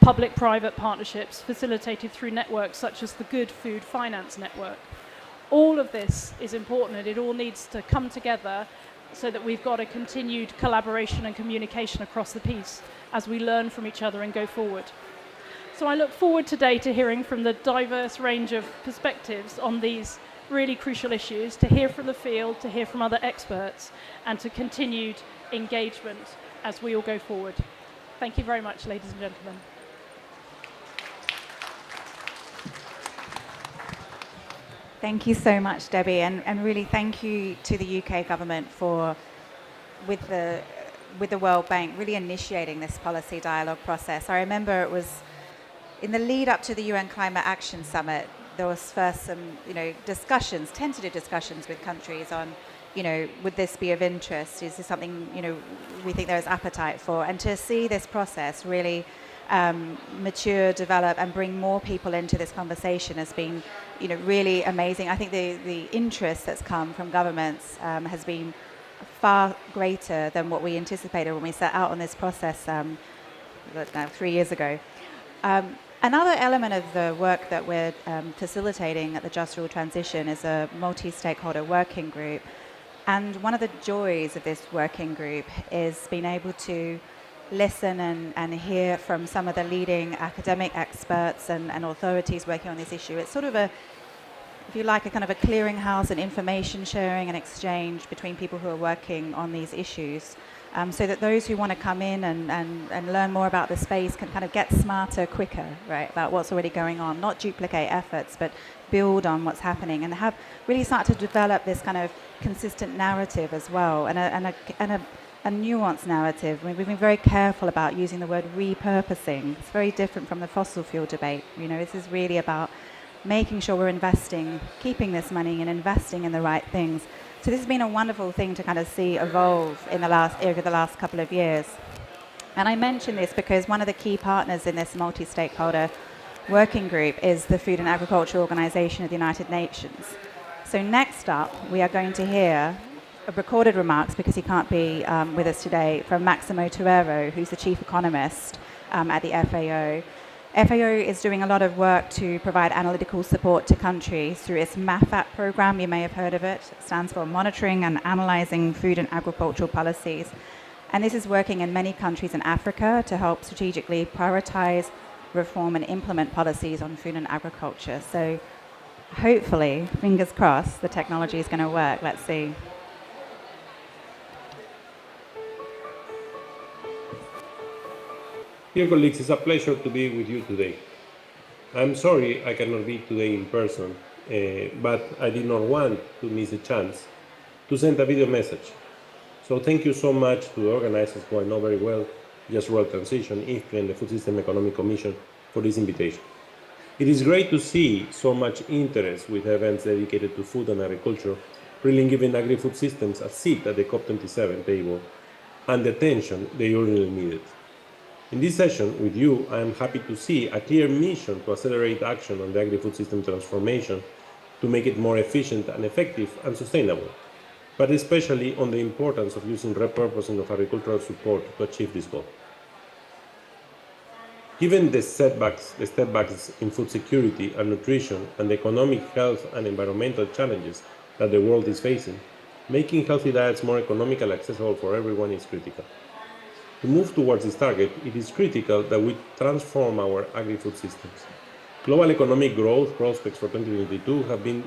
public-private partnerships facilitated through networks such as the Good Food Finance Network. All of this is important and it all needs to come together so that we've got a continued collaboration and communication across the piece as we learn from each other and go forward. So I look forward today to hearing from the diverse range of perspectives on these really crucial issues, to hear from the field, to hear from other experts, and to continued engagement as we all go forward. Thank you very much, ladies and gentlemen. Thank you so much, Debbie, and really thank you to the UK government for, with the World Bank, really initiating this policy dialogue process. I remember it was in the lead up to the UN Climate Action Summit, there was first some, discussions, tentative discussions with countries on, would this be of interest? Is this something, we think there is appetite for? And to see this process really mature, develop, and bring more people into this conversation has been, really amazing. I think the interest that's come from governments has been far greater than what we anticipated when we set out on this process 3 years ago. Another element of the work that we're facilitating at the Just Rural Transition is a multi-stakeholder working group. And one of the joys of this working group is being able to listen and hear from some of the leading academic experts and authorities working on this issue. It's sort of a, if you like, a kind of a clearinghouse and information sharing and exchange between people who are working on these issues. So that those who want to come in and learn more about the space can kind of get smarter quicker, right, about what's already going on, not duplicate efforts, but build on what's happening and have really start to develop this kind of consistent narrative as well, and a nuanced narrative. I mean, we've been very careful about using the word repurposing. It's very different from the fossil fuel debate. This is really about making sure we're investing, keeping this money and investing in the right things. So this has been a wonderful thing to kind of see evolve over the last couple of years. And I mention this because one of the key partners in this multi-stakeholder working group is the Food and Agriculture Organization of the United Nations. So next up, we are going to hear recorded remarks, because he can't be with us today, from Maximo Torero, who's the chief economist at the FAO. FAO is doing a lot of work to provide analytical support to countries through its MAFAT program. You may have heard of it. It stands for Monitoring and Analyzing Food and Agricultural Policies. And this is working in many countries in Africa to help strategically prioritize, reform, and implement policies on food and agriculture. So hopefully, fingers crossed, the technology is going to work. Let's see. Dear colleagues, it's a pleasure to be with you today. I'm sorry I cannot be today in person, but I did not want to miss a chance to send a video message. So thank you so much to the organizers, who I know very well, Just Rural Transition, IFPRI, and the Food System Economic Commission, for this invitation. It is great to see so much interest with events dedicated to food and agriculture, really giving agri-food systems a seat at the COP27 table and the attention they urgently needed. In this session with you, I am happy to see a clear mission to accelerate action on the agri-food system transformation to make it more efficient and effective and sustainable, but especially on the importance of using repurposing of agricultural support to achieve this goal. Given the step-backs in food security and nutrition and the economic, health and environmental challenges that the world is facing, making healthy diets more economically accessible for everyone is critical. To move towards this target, it is critical that we transform our agri-food systems. Global economic growth prospects for 2022 have been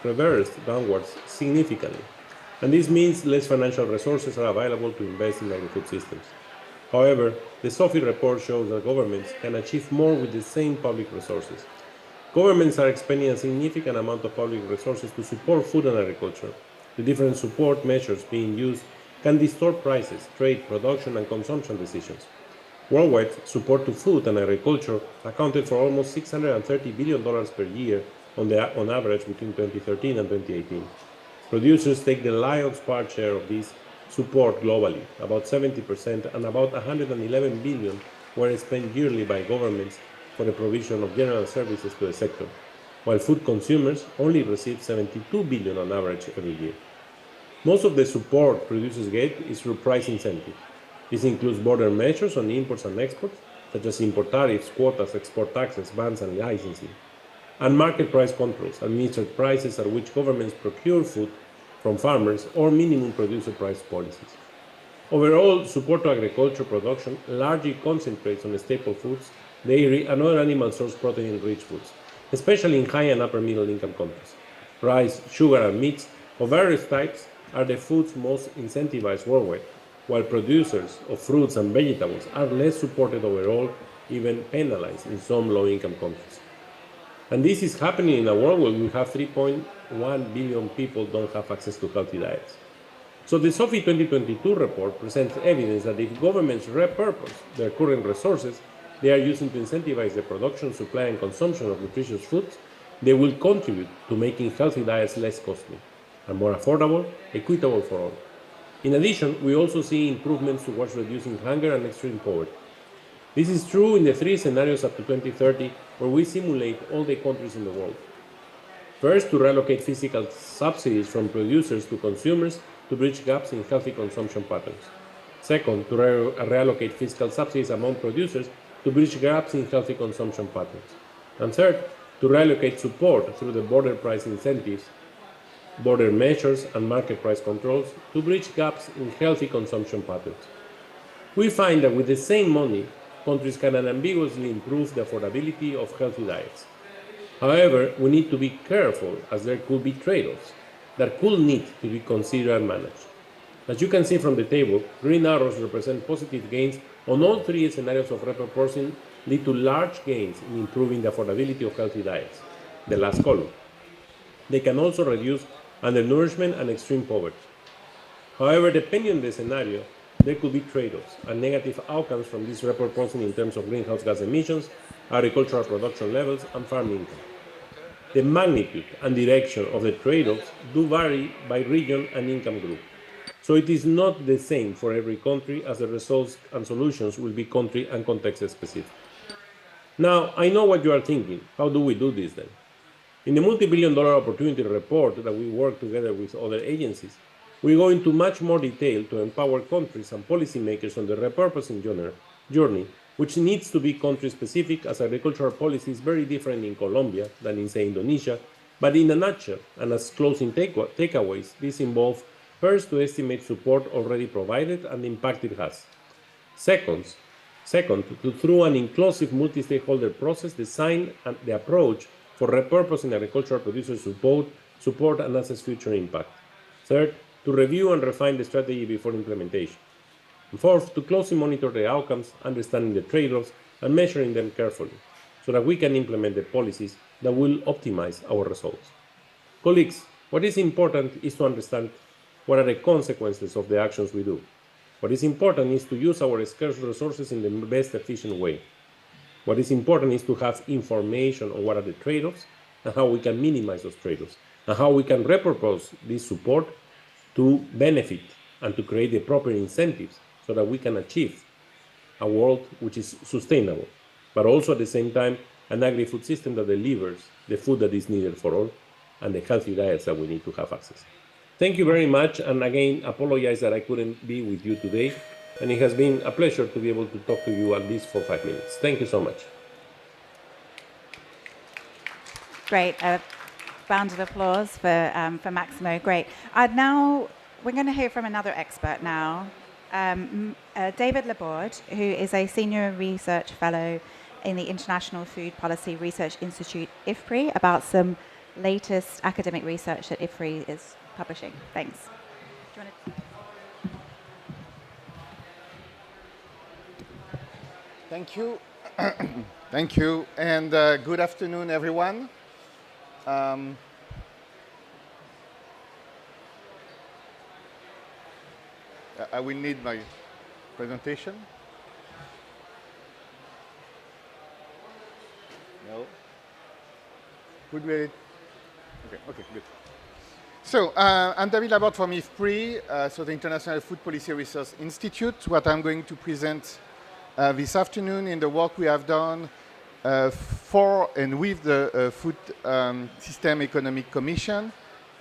reversed downwards significantly, and this means less financial resources are available to invest in agri-food systems. However, the SOFI report shows that governments can achieve more with the same public resources. Governments are expending a significant amount of public resources to support food and agriculture. The different support measures being used can distort prices, trade, production, and consumption decisions. Worldwide, support to food and agriculture accounted for almost $630 billion per year on average between 2013 and 2018. Producers take the lion's share of this support globally, about 70%, and about $111 billion were spent yearly by governments for the provision of general services to the sector, while food consumers only receive $72 billion on average every year. Most of the support producers get is through price incentives. This includes border measures on imports and exports, such as import tariffs, quotas, export taxes, bans, and licensing, and market price controls, administered prices at which governments procure food from farmers, or minimum producer price policies. Overall, support to agriculture production largely concentrates on staple foods, dairy, and other animal source protein-rich foods, especially in high and upper middle income countries. Rice, sugar, and meats of various types are the foods most incentivized worldwide, while producers of fruits and vegetables are less supported overall, even penalized in some low-income countries. And this is happening in a world where we have 3.1 billion people don't have access to healthy diets. So the SOFI 2022 report presents evidence that if governments repurpose their current resources they are using to incentivize the production, supply, and consumption of nutritious foods, they will contribute to making healthy diets less costly and more affordable, equitable for all. In addition, we also see improvements towards reducing hunger and extreme poverty. This is true in the three scenarios up to 2030, where we simulate all the countries in the world. First, to reallocate fiscal subsidies from producers to consumers to bridge gaps in healthy consumption patterns. Second, to reallocate fiscal subsidies among producers to bridge gaps in healthy consumption patterns. And third, to reallocate support through the border price incentives, border measures, and market price controls to bridge gaps in healthy consumption patterns. We find that with the same money, countries can unambiguously improve the affordability of healthy diets. However, we need to be careful, as there could be trade-offs that could need to be considered and managed. As you can see from the table, green arrows represent positive gains on all three scenarios of repurposing lead to large gains in improving the affordability of healthy diets, the last column. They can also reduce undernourishment and extreme poverty. However, depending on the scenario, there could be trade-offs and negative outcomes from this repurposing in terms of greenhouse gas emissions, agricultural production levels, and farm income. The magnitude and direction of the trade-offs do vary by region and income group. So it is not the same for every country, as the results and solutions will be country and context specific. Now, I know what you are thinking. How do we do this then? In the multi-billion-dollar opportunity report that we work together with other agencies, We go into much more detail to empower countries and policymakers on the repurposing journey, which needs to be country-specific, as agricultural policy is very different in Colombia than in, say, Indonesia. But in a nutshell, and as closing takeaways, this involves first to estimate support already provided and the impact it has. Second, to through an inclusive multi-stakeholder process, design the approach for repurposing agricultural producers support and assess future impact. Third, to review and refine the strategy before implementation. And fourth, to closely monitor the outcomes, understanding the trade-offs, and measuring them carefully, so that we can implement the policies that will optimize our results. Colleagues, what is important is to understand what are the consequences of the actions we do. What is important is to use our scarce resources in the best efficient way. What is important is to have information on what are the trade-offs and how we can minimize those trade-offs, and how we can repurpose this support to benefit and to create the proper incentives so that we can achieve a world which is sustainable, but also at the same time an agri-food system that delivers the food that is needed for all and the healthy diets that we need to have access. Thank you very much, and again, apologize that I couldn't be with you today, and it has been a pleasure to be able to talk to you at least for 5 minutes. Thank you so much. Great. Round of applause for Maximo. Great. We're going to hear from another expert now, David Laborde, who is a senior research fellow in the International Food Policy Research Institute, IFPRI, about some latest academic research that IFPRI is publishing. Thanks. Do you want to... Thank you. Thank you, and good afternoon, everyone. I will need my presentation. No? Would we? Okay, good. So, I'm David Laborde from IFPRI, so the International Food Policy Research Institute. What I'm going to present this afternoon in the work we have done for and with the Food System Economic Commission,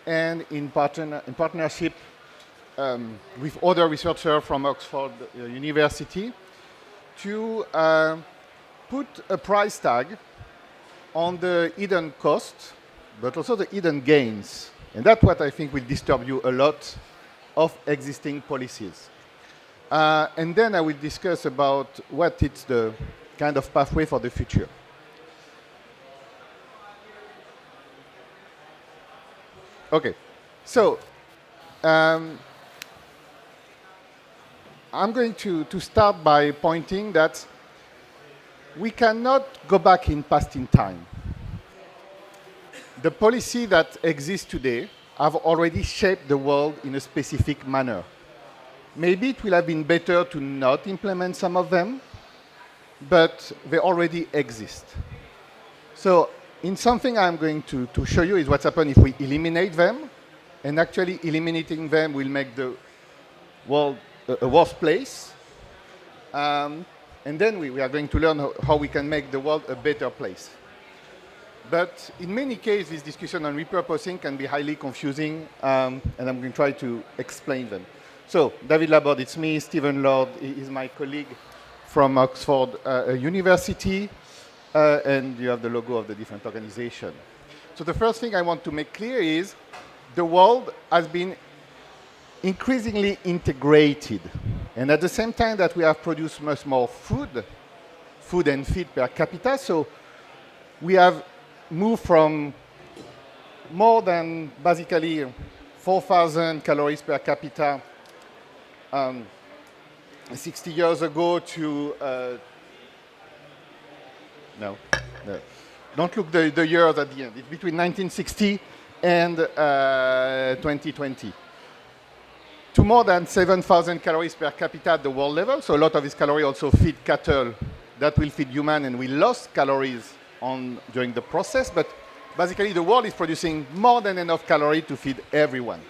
and in partnership with other researchers from Oxford University, to put a price tag on the hidden cost, but also the hidden gains. And that's what I think will disturb you a lot of existing policies. And then I will discuss about what is the kind of pathway for the future. Okay, so I'm going to start by pointing that we cannot go back in past in time. The policy that exists today have already shaped the world in a specific manner. Maybe it will have been better to not implement some of them, but they already exist. So in something I'm going to show you is what's happened if we eliminate them, and actually eliminating them will make the world a worse place. And then we are going to learn how we can make the world a better place. But in many cases, this discussion on repurposing can be highly confusing, and I'm going to try to explain them. So, David Laborde, it's me. Stephen Lord is my colleague from Oxford University, and you have the logo of the different organization. So the first thing I want to make clear is the world has been increasingly integrated. And at the same time that we have produced much more food and feed per capita, so we have moved from more than basically 4,000 calories per capita 60 years ago to, no, don't look the years at the end. It's between 1960 and 2020. To more than 7,000 calories per capita at the world level. So a lot of these calories also feed cattle that will feed human, and we lost calories during the process. But basically, the world is producing more than enough calories to feed everyone.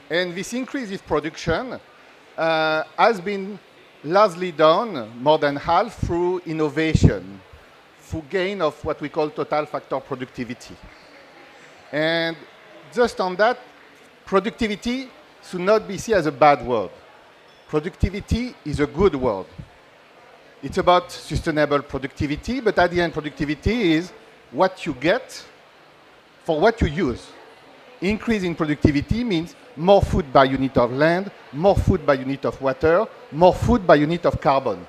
And this increase in production has been largely done, more than half, through innovation, through gain of what we call total factor productivity. And just on that, productivity should not be seen as a bad word. Productivity is a good word. It's about sustainable productivity, but at the end, productivity is what you get for what you use. Increase in productivity means more food by unit of land, more food by unit of water, more food by unit of carbon.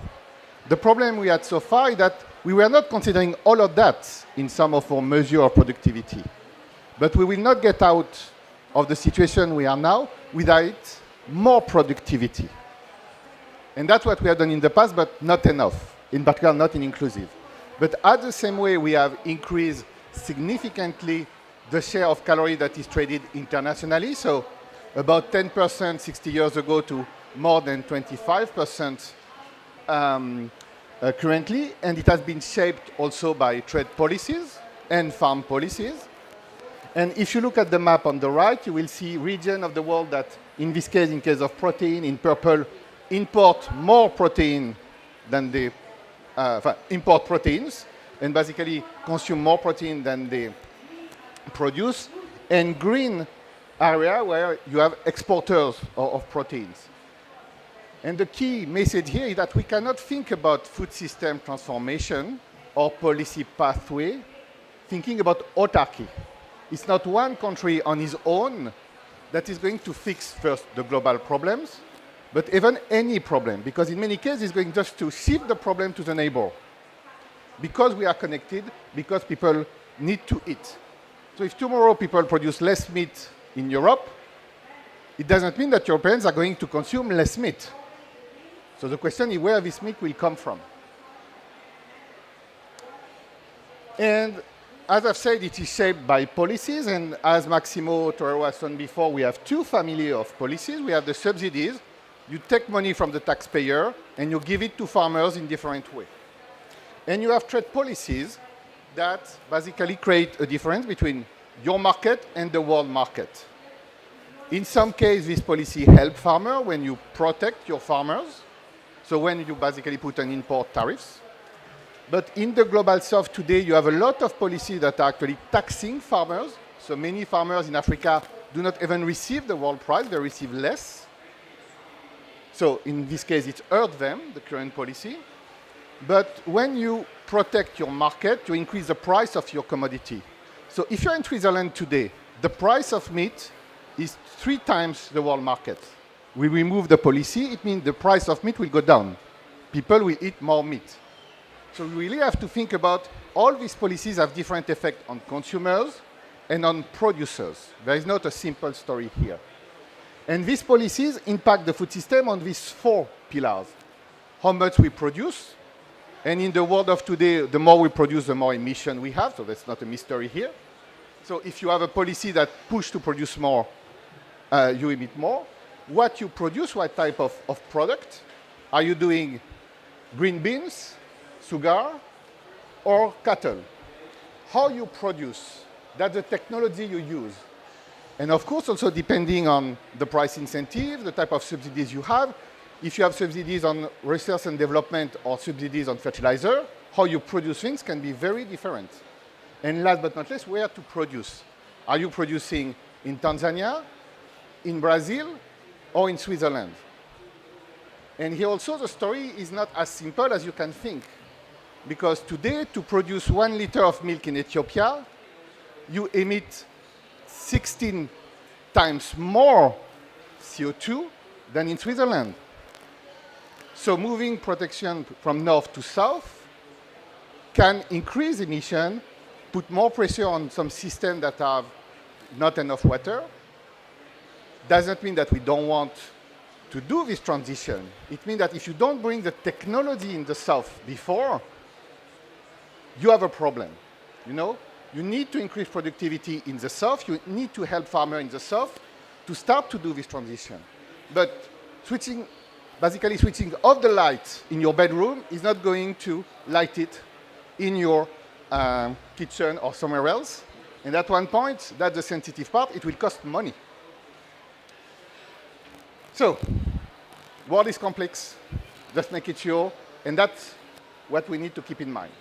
The problem we had so far is that we were not considering all of that in some of our measure of productivity. But we will not get out of the situation we are now without more productivity. And that's what we have done in the past, but not enough, in particular not in inclusive. But at the same way, we have increased significantly the share of calories that is traded internationally. So about 10% 60 years ago to more than 25% currently. And it has been shaped also by trade policies and farm policies. And if you look at the map on the right, you will see region of the world that, in this case, in case of protein, in purple, import more protein than they import proteins, and basically consume more protein than they produce, and green area where you have exporters of proteins. And the key message here is that we cannot think about food system transformation or policy pathway thinking about autarky. It's not one country on its own that is going to fix first the global problems, but even any problem, because in many cases it's going just to shift the problem to the neighbor. Because we are connected, because people need to eat. So if tomorrow people produce less meat in Europe, it doesn't mean that Europeans are going to consume less meat. So the question is where this meat will come from. And as I've said, it is shaped by policies, and as Maximo Torero has shown before, we have two families of policies. We have the subsidies. You take money from the taxpayer, and you give it to farmers in different ways. And you have trade policies that basically create a difference between your market and the world market. In some cases, this policy helps farmers when you protect your farmers, so when you basically put an import tariffs. But in the global south today, you have a lot of policies that are actually taxing farmers. So many farmers in Africa do not even receive the world price, they receive less. So in this case, it hurts them, the current policy. But when you protect your market, you increase the price of your commodity. So if you're in Switzerland today, the price of meat is 3 times the world market. We remove the policy, it means the price of meat will go down. People will eat more meat. So we really have to think about all these policies have different effects on consumers and on producers. There is not a simple story here. And these policies impact the food system on these 4 pillars. How much we produce, and in the world of today, the more we produce, the more emission we have, so that's not a mystery here. So if you have a policy that pushes to produce more, you emit more. What you produce, what type of product? Are you doing green beans, sugar, or cattle? How you produce, that's the technology you use. And of course, also depending on the price incentive, the type of subsidies you have, if you have subsidies on research and development or subsidies on fertilizer, how you produce things can be very different. And last but not least, where to produce. Are you producing in Tanzania, in Brazil, or in Switzerland? And here also the story is not as simple as you can think. Because today, to produce 1 liter of milk in Ethiopia, you emit 16 times more CO2 than in Switzerland. So moving protection from north to south can increase emission, put more pressure on some systems that have not enough water. Doesn't mean that we don't want to do this transition. It means that if you don't bring the technology in the south before, you have a problem. You know, you need to increase productivity in the south. You need to help farmers in the south to start to do this transition. But basically switching off the light in your bedroom is not going to light it in your kitchen or somewhere else. And at one point, that's the sensitive part, it will cost money. So, world is complex, just make it sure, and that's what we need to keep in mind.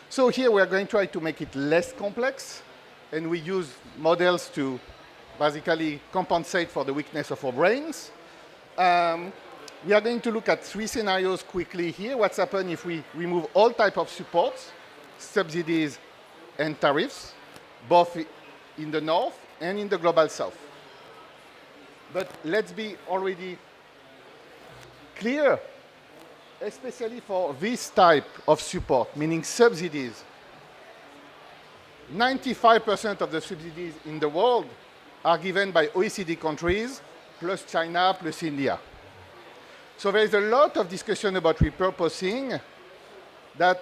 So here we are going to try to make it less complex, and we use models to basically compensate for the weakness of our brains. We are going to look at 3 scenarios quickly here. What's happened if we remove all type of supports, subsidies and tariffs, both in the north and in the global south. But let's be already clear, especially for this type of support, meaning subsidies. 95% of the subsidies in the world are given by OECD countries, plus China, plus India. So there is a lot of discussion about repurposing that,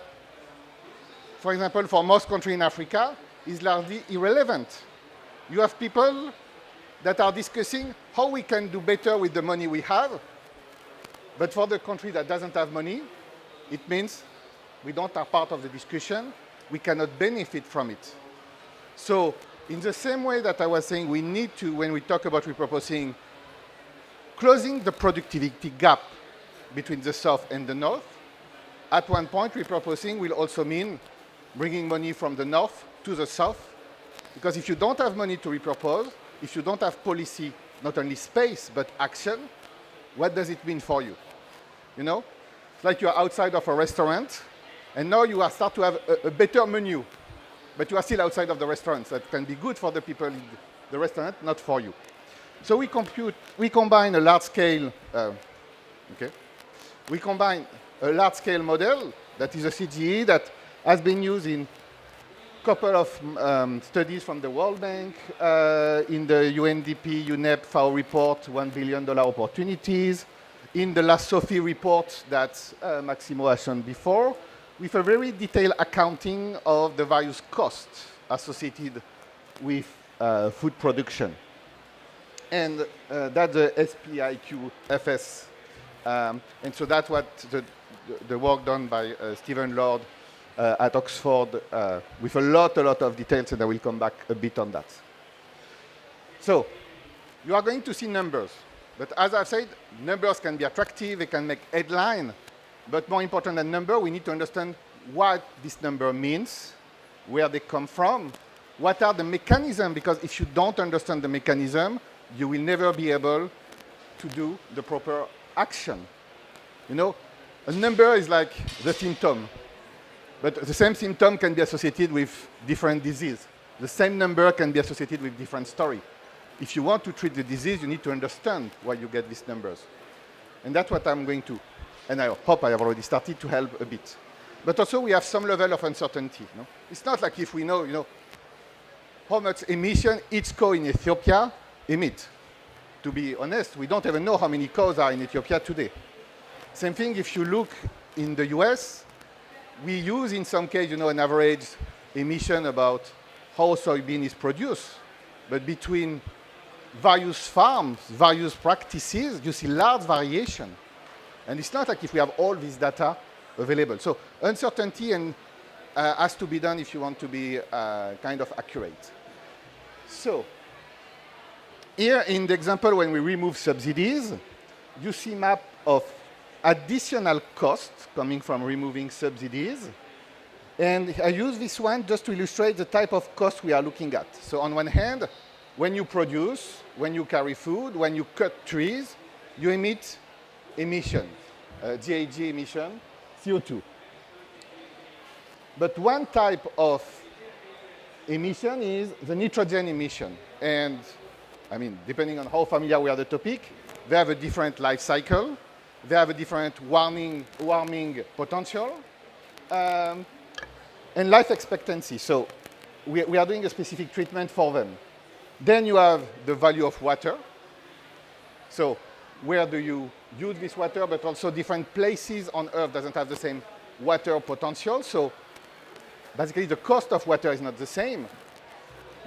for example, for most countries in Africa, is largely irrelevant. You have people that are discussing how we can do better with the money we have, but for the country that doesn't have money, it means we don't are part of the discussion, we cannot benefit from it. So in the same way that I was saying, we need to, when we talk about repurposing, closing the productivity gap between the south and the north, at one point repurposing will also mean bringing money from the north to the south, because if you don't have money to repurpose, if you don't have policy, not only space, but action, what does it mean for you? You know? It's like you're outside of a restaurant, and now you are start to have a better menu, but you are still outside of the restaurant. So that can be good for the people in the restaurant, not for you. So we combine a large-scale, we combine a large-scale model that is a CGE that has been used in a couple of studies from the World Bank, in the UNDP, UNEP, FAO report, $1 billion opportunities, in the last SOFI report that Maximo has shown before, with a very detailed accounting of the various costs associated with food production. And that's the SPIQFS. And so that's what the work done by Stephen Lord at Oxford with a lot of details, and I will come back a bit on that. So you are going to see numbers. But as I've said, numbers can be attractive, they can make headline. But more important than number, we need to understand what this number means, where they come from, what are the mechanisms, because if you don't understand the mechanism, you will never be able to do the proper action. You know, a number is like the symptom, but the same symptom can be associated with different disease. The same number can be associated with different story. If you want to treat the disease, you need to understand why you get these numbers. And that's what I'm going to, and I hope I have already started to help a bit. But also we have some level of uncertainty. No? It's not like if we know, you know, how much emission each cow in Ethiopia emit. To be honest, we don't even know how many cows are in Ethiopia today. Same thing if you look in the US, we use in some case, you know, an average emission about how soybean is produced. But between various farms, various practices, you see large variation. And it's not like if we have all this data available. So uncertainty and has to be done if you want to be kind of accurate. So here in the example when we remove subsidies, you see map of additional costs coming from removing subsidies. And I use this one just to illustrate the type of cost we are looking at. So on one hand, when you produce, when you carry food, when you cut trees, you emit emission, GHG emission, CO2. But one type of emission is the nitrogen emission. And I mean, depending on how familiar we are with the topic, they have a different life cycle. They have a different warming potential. And life expectancy. So we are doing a specific treatment for them. Then you have the value of water. So where do you use this water, but also different places on Earth doesn't have the same water potential. So basically the cost of water is not the same.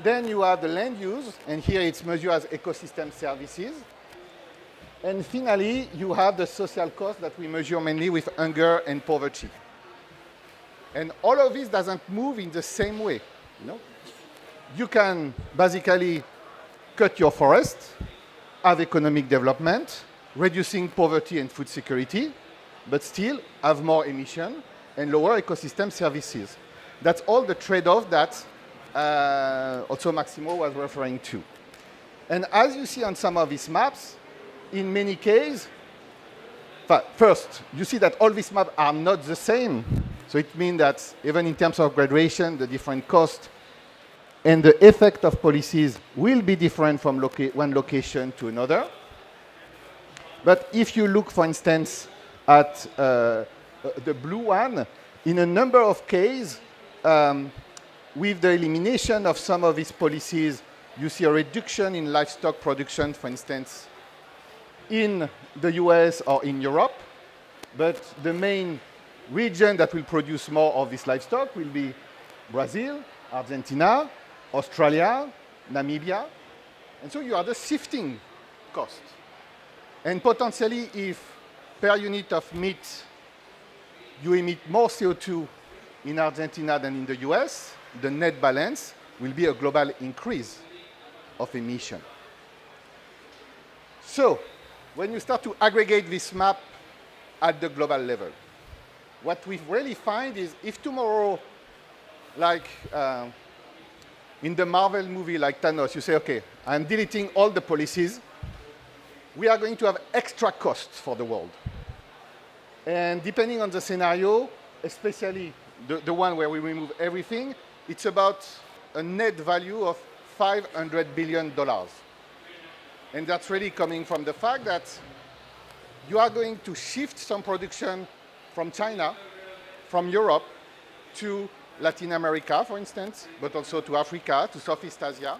Then you have the land use, and here it's measured as ecosystem services. And finally, you have the social cost that we measure mainly with hunger and poverty. And all of this doesn't move in the same way. You know? You can basically cut your forest, have economic development, reducing poverty and food security, but still have more emission and lower ecosystem services. That's all the trade-off that also Maximo was referring to. And as you see on some of these maps, in many cases, first, you see that all these maps are not the same. So it means that even in terms of graduation, the different costs and the effect of policies will be different from one location to another. But if you look, for instance, at the blue one, in a number of cases, with the elimination of some of these policies, you see a reduction in livestock production, for instance, in the US or in Europe. But the main region that will produce more of this livestock will be Brazil, Argentina, Australia, Namibia. And so you are just shifting costs. And potentially, if per unit of meat, you emit more CO2 in Argentina than in the US, the net balance will be a global increase of emission. So, when you start to aggregate this map at the global level, what we really find is if tomorrow, like in the Marvel movie like Thanos, you say, okay, I'm deleting all the policies, we are going to have extra costs for the world. And depending on the scenario, especially the one where we remove everything, it's about a net value of $500 billion. And that's really coming from the fact that you are going to shift some production from China, from Europe, to Latin America, for instance, but also to Africa, to Southeast Asia,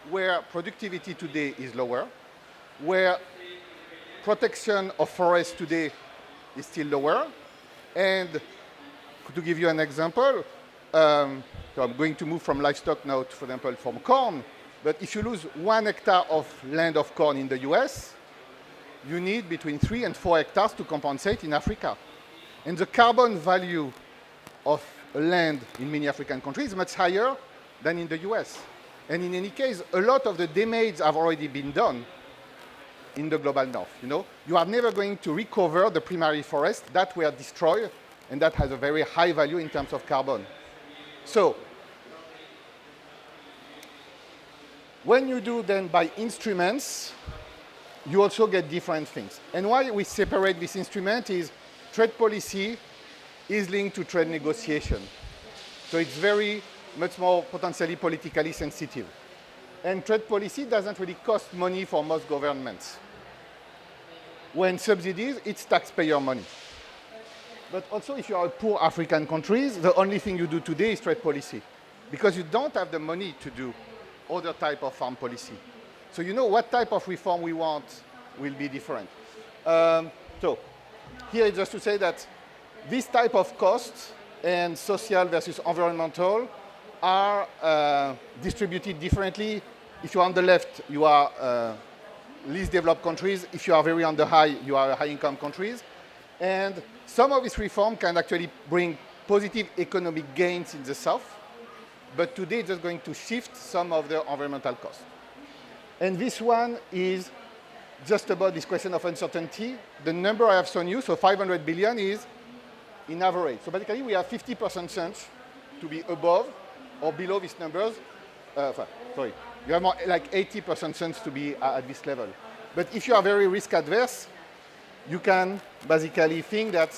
where productivity today is lower, where protection of forests today is still lower. And to give you an example, so I'm going to move from livestock now, for example, from corn. But if you lose 1 hectare of land of corn in the US, you need between 3 and 4 hectares to compensate in Africa. And the carbon value of land in many African countries is much higher than in the US. And in any case, a lot of the damage have already been done in the global north. You are never going to recover the primary forests that were destroyed, and that has a very high value in terms of carbon. So, when you do then by instruments, you also get different things. And why we separate this instrument is trade policy is linked to trade negotiation. So it's very much more potentially politically sensitive. And trade policy doesn't really cost money for most governments. When subsidies, it's taxpayer money. But also, if you are a poor African countries, the only thing you do today is trade policy, because you don't have the money to do other type of farm policy. So you know what type of reform we want will be different. So here is just to say that this type of costs and social versus environmental are distributed differently. If you're on the left, you are least developed countries. If you are very on the high, you are high-income countries. And some of this reform can actually bring positive economic gains in the south, but today it's just going to shift some of the environmental costs. And this one is just about this question of uncertainty. The number I have shown you, so 500 billion, is in average. So basically, we have 50% chance to be above or below these numbers. Sorry, you have more like 80% chance to be at this level. But if you are very risk adverse, you can basically think that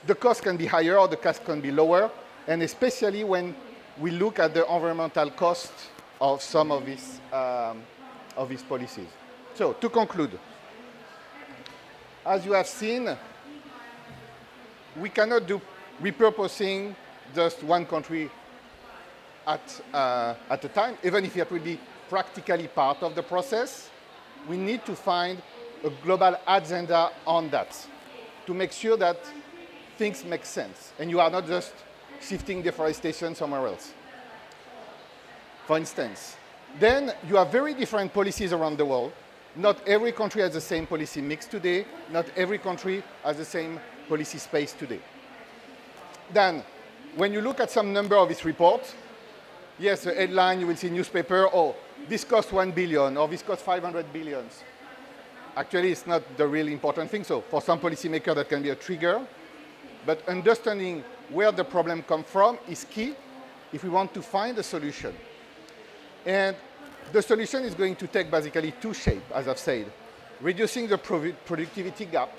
the cost can be higher or the cost can be lower, and especially when we look at the environmental cost of some of these policies. So to conclude, as you have seen, we cannot do repurposing just one country at a time, even if it will be practically part of the process. We need to find a global agenda on that to make sure that things make sense and you are not just shifting deforestation somewhere else. For instance, then you have very different policies around the world. Not every country has the same policy mix today. Not every country has the same policy space today. Then, when you look at some number of this report, yes, the headline, you will see newspaper, oh, this costs 1 billion, or this costs 500 billions. Actually, it's not the really important thing. So for some policymaker, that can be a trigger. But understanding where the problem comes from is key if we want to find a solution. And The solution is going to take basically two shapes, as I've said. Reducing the productivity gap,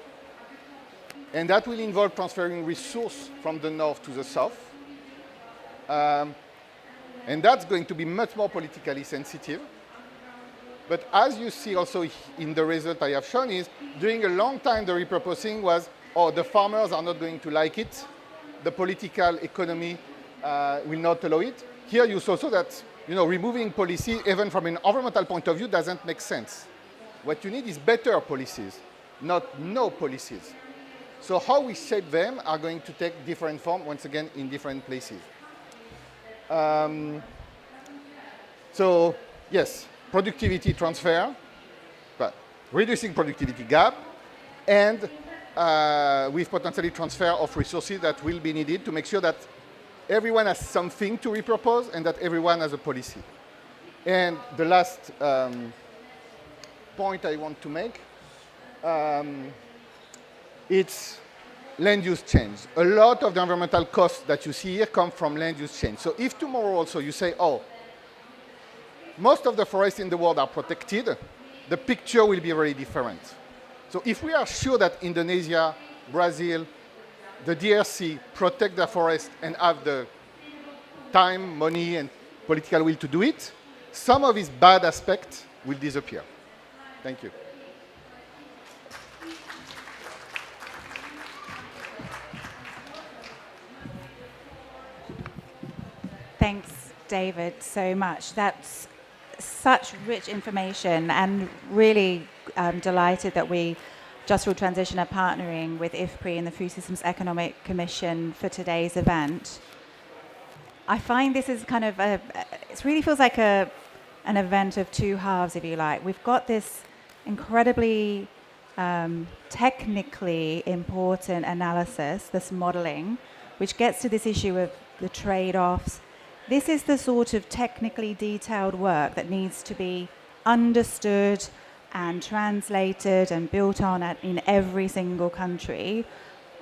and that will involve transferring resource from the north to the south. And that's going to be much more politically sensitive. But as you see also in the result I have shown is, during a long time the repurposing was, oh, the farmers are not going to like it, the political economy will not allow it. Here you saw also that removing policy, even from an environmental point of view, doesn't make sense. What you need is better policies, not no policies. So how we shape them are going to take different form, once again, in different places. So yes, productivity transfer, but reducing productivity gap, and with potentially transfer of resources that will be needed to make sure that everyone has something to repurpose and that everyone has a policy. And the last point I want to make, it's land use change. A lot of the environmental costs that you see here come from land use change. So if tomorrow also you say, oh, most of the forests in the world are protected, the picture will be very different. So if we are sure that Indonesia, Brazil, the DRC protect the forest and have the time, money, and political will to do it, some of its bad aspects will disappear. Thank you. Thanks, David, so much. That's such rich information, and really delighted that we, Just Rural Transition, are partnering with IFPRI and the Food Systems Economic Commission for today's event. I find this is kind of it really feels like an event of two halves, if you like. We've got this incredibly technically important analysis, this modeling, which gets to this issue of the trade-offs. This is the sort of technically detailed work that needs to be understood and translated and built on in every single country.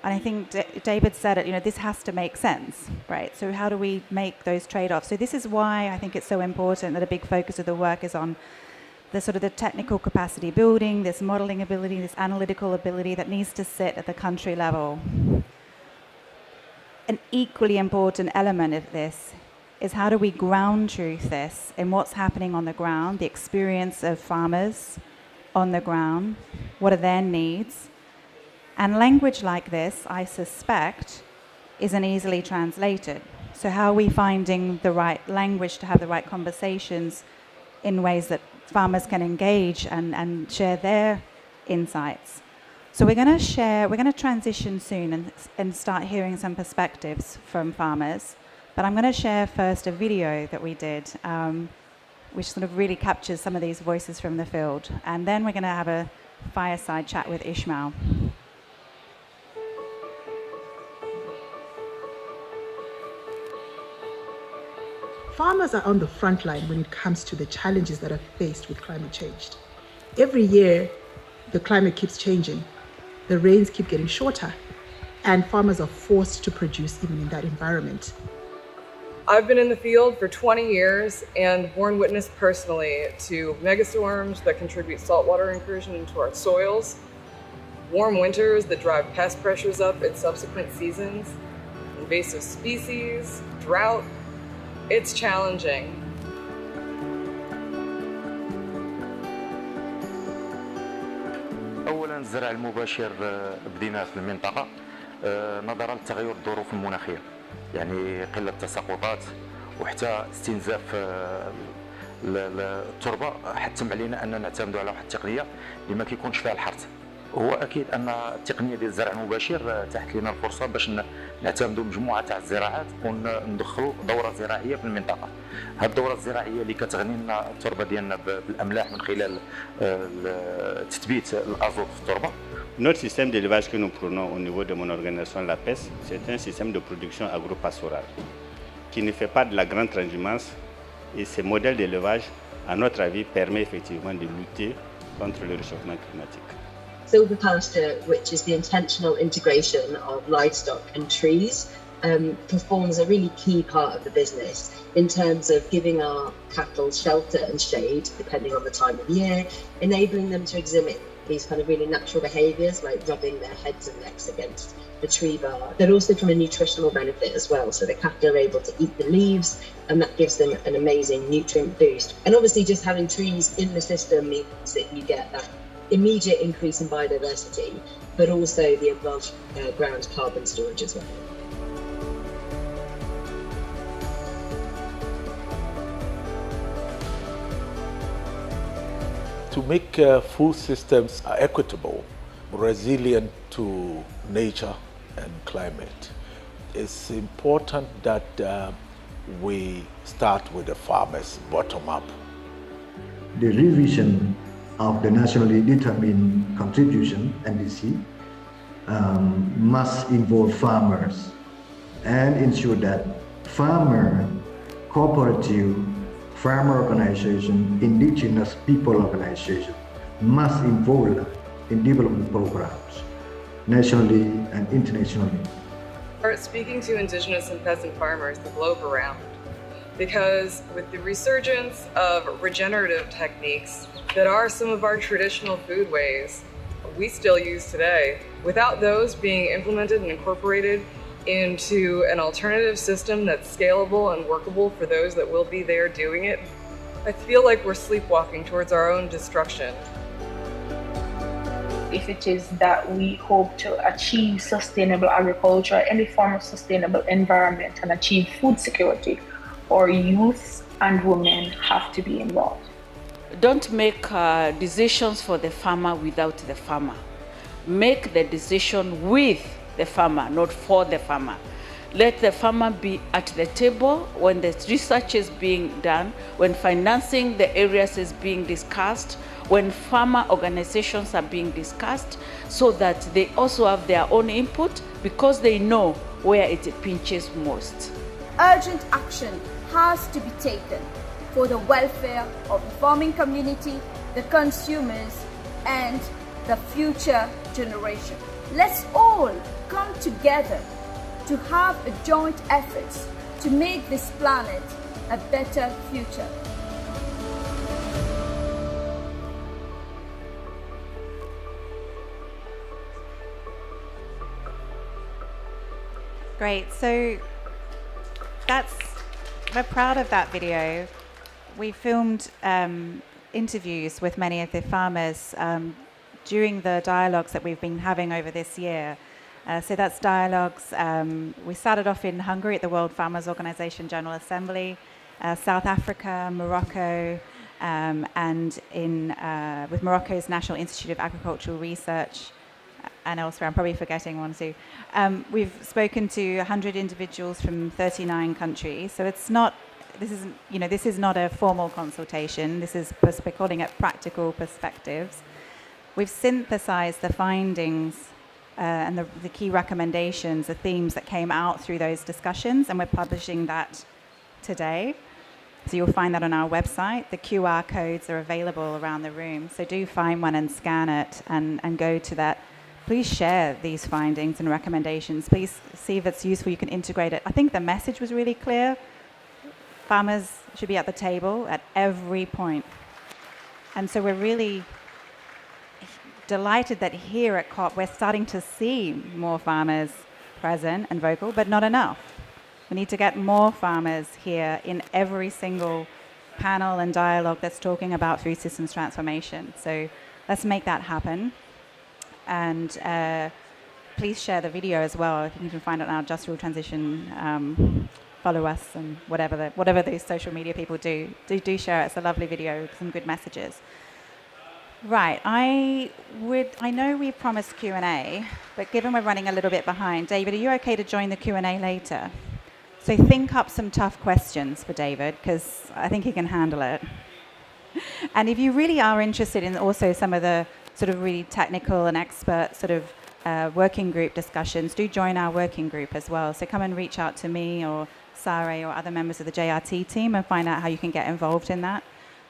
And I think David said it, this has to make sense, right? So how do we make those trade-offs? So this is why I think it's so important that a big focus of the work is on the sort of the technical capacity building, this modeling ability, this analytical ability that needs to sit at the country level. An equally important element of this is how do we ground truth this in what's happening on the ground, the experience of farmers on the ground, what are their needs. And language like this, I suspect, isn't easily translated. So how are we finding the right language to have the right conversations in ways that farmers can engage and share their insights? So we're going to transition soon and start hearing some perspectives from farmers. But I'm going to share first a video that we did, which sort of really captures some of these voices from the field. And then we're going to have a fireside chat with Ishmael. Farmers are on the front line when it comes to the challenges that are faced with climate change. Every year, the climate keeps changing. The rains keep getting shorter, and farmers are forced to produce even in that environment. I've been in the field for 20 years and borne witness personally to megastorms that contribute saltwater incursion into our soils, warm winters that drive pest pressures up in subsequent seasons, invasive species, drought. It's challenging. أولاً الزرع المباشر بديناه في المنطقة نظراً لتغير الظروف المناخية، يعني قلة التساقطات وحتى استنزاف التربة حتم علينا أن نعتمدوا على واحد التقنية اللي ما كيكونش فيها الحرث. هو أكيد أن التقنية ديال الزرع المباشر تحت لنا الفرصة باش نعتمدوا مجموعة تاع الزراعات وندخلوا دورة زراعية في المنطقة. هذه الدورة الزراعية اللي كتغني لنا التربة ديالنا بالأملاح من خلال تثبيت الأزوت في التربة. Notre système d'élevage que nous prenons au niveau de mon organisation, la PES, c'est un système de production agro-pastorale qui ne fait pas de la grande transhumance, et ce modèle d'élevage, à notre avis, permet effectivement de lutter contre le réchauffement climatique. Silvopasture, which is the intentional integration of livestock and trees, performs a really key part of the business in terms of giving our cattle shelter and shade, depending on the time of year, enabling them to exhibit these kind of really natural behaviours like rubbing their heads and necks against the tree bark, but also from a nutritional benefit as well. So the cattle are able to eat the leaves, and that gives them an amazing nutrient boost. And obviously just having trees in the system means that you get that immediate increase in biodiversity, but also the above ground carbon storage as well. To make food systems equitable, resilient to nature and climate, it's important that we start with the farmers bottom up. The revision of the nationally determined contribution, NDC, must involve farmers and ensure that farmer, cooperative, farmer organization, indigenous people organization must involve in development programs, nationally and internationally. Speaking to indigenous and peasant farmers the globe around, because with the resurgence of regenerative techniques that are some of our traditional food ways we still use today, without those being implemented and incorporated into an alternative system that's scalable and workable for those that will be there doing it, I feel like we're sleepwalking towards our own destruction. If it is that we hope to achieve sustainable agriculture, any form of sustainable environment, and achieve food security, our youth and women have to be involved. Don't make decisions for the farmer without the farmer. Make the decision with the farmer, not for the farmer. Let the farmer be at the table when the research is being done, when financing the areas is being discussed, when farmer organizations are being discussed, so that they also have their own input because they know where it pinches most. Urgent action has to be taken for the welfare of the farming community, the consumers, and the future generation. Let's all come together to have a joint effort to make this planet a better future. Great, so we're proud of that video. We filmed interviews with many of the farmers during the dialogues that we've been having over this year. So that's dialogues. We started off in Hungary at the World Farmers Organization General Assembly, South Africa, Morocco, and with Morocco's National Institute of Agricultural Research, and elsewhere. I'm probably forgetting one too. We've spoken to 100 individuals from 39 countries. So this is not a formal consultation. This is, we're calling it practical perspectives. We've synthesized the findings and the key recommendations, the themes that came out through those discussions, and we're publishing that today. So you'll find that on our website. The QR codes are available around the room. So do find one and scan it and go to that. Please share these findings and recommendations. Please see if it's useful. You can integrate it. I think the message was really clear. Farmers should be at the table at every point. And so we're really delighted that here at COP we're starting to see more farmers present and vocal, but not enough. We need to get more farmers here in every single panel and dialogue that's talking about food systems transformation. So let's make that happen. And please share the video as well. If you can find it on our Just Rule Transition, follow us and whatever those social media people do share it. It's a lovely video with some good messages. Right, I know we promised Q&A, but given we're running a little bit behind, David, are you okay to join the Q&A later? So think up some tough questions for David, because I think he can handle it. And if you really are interested in also some of the sort of really technical and expert sort of working group discussions, do join our working group as well. So come and reach out to me or Sare or other members of the JRT team and find out how you can get involved in that.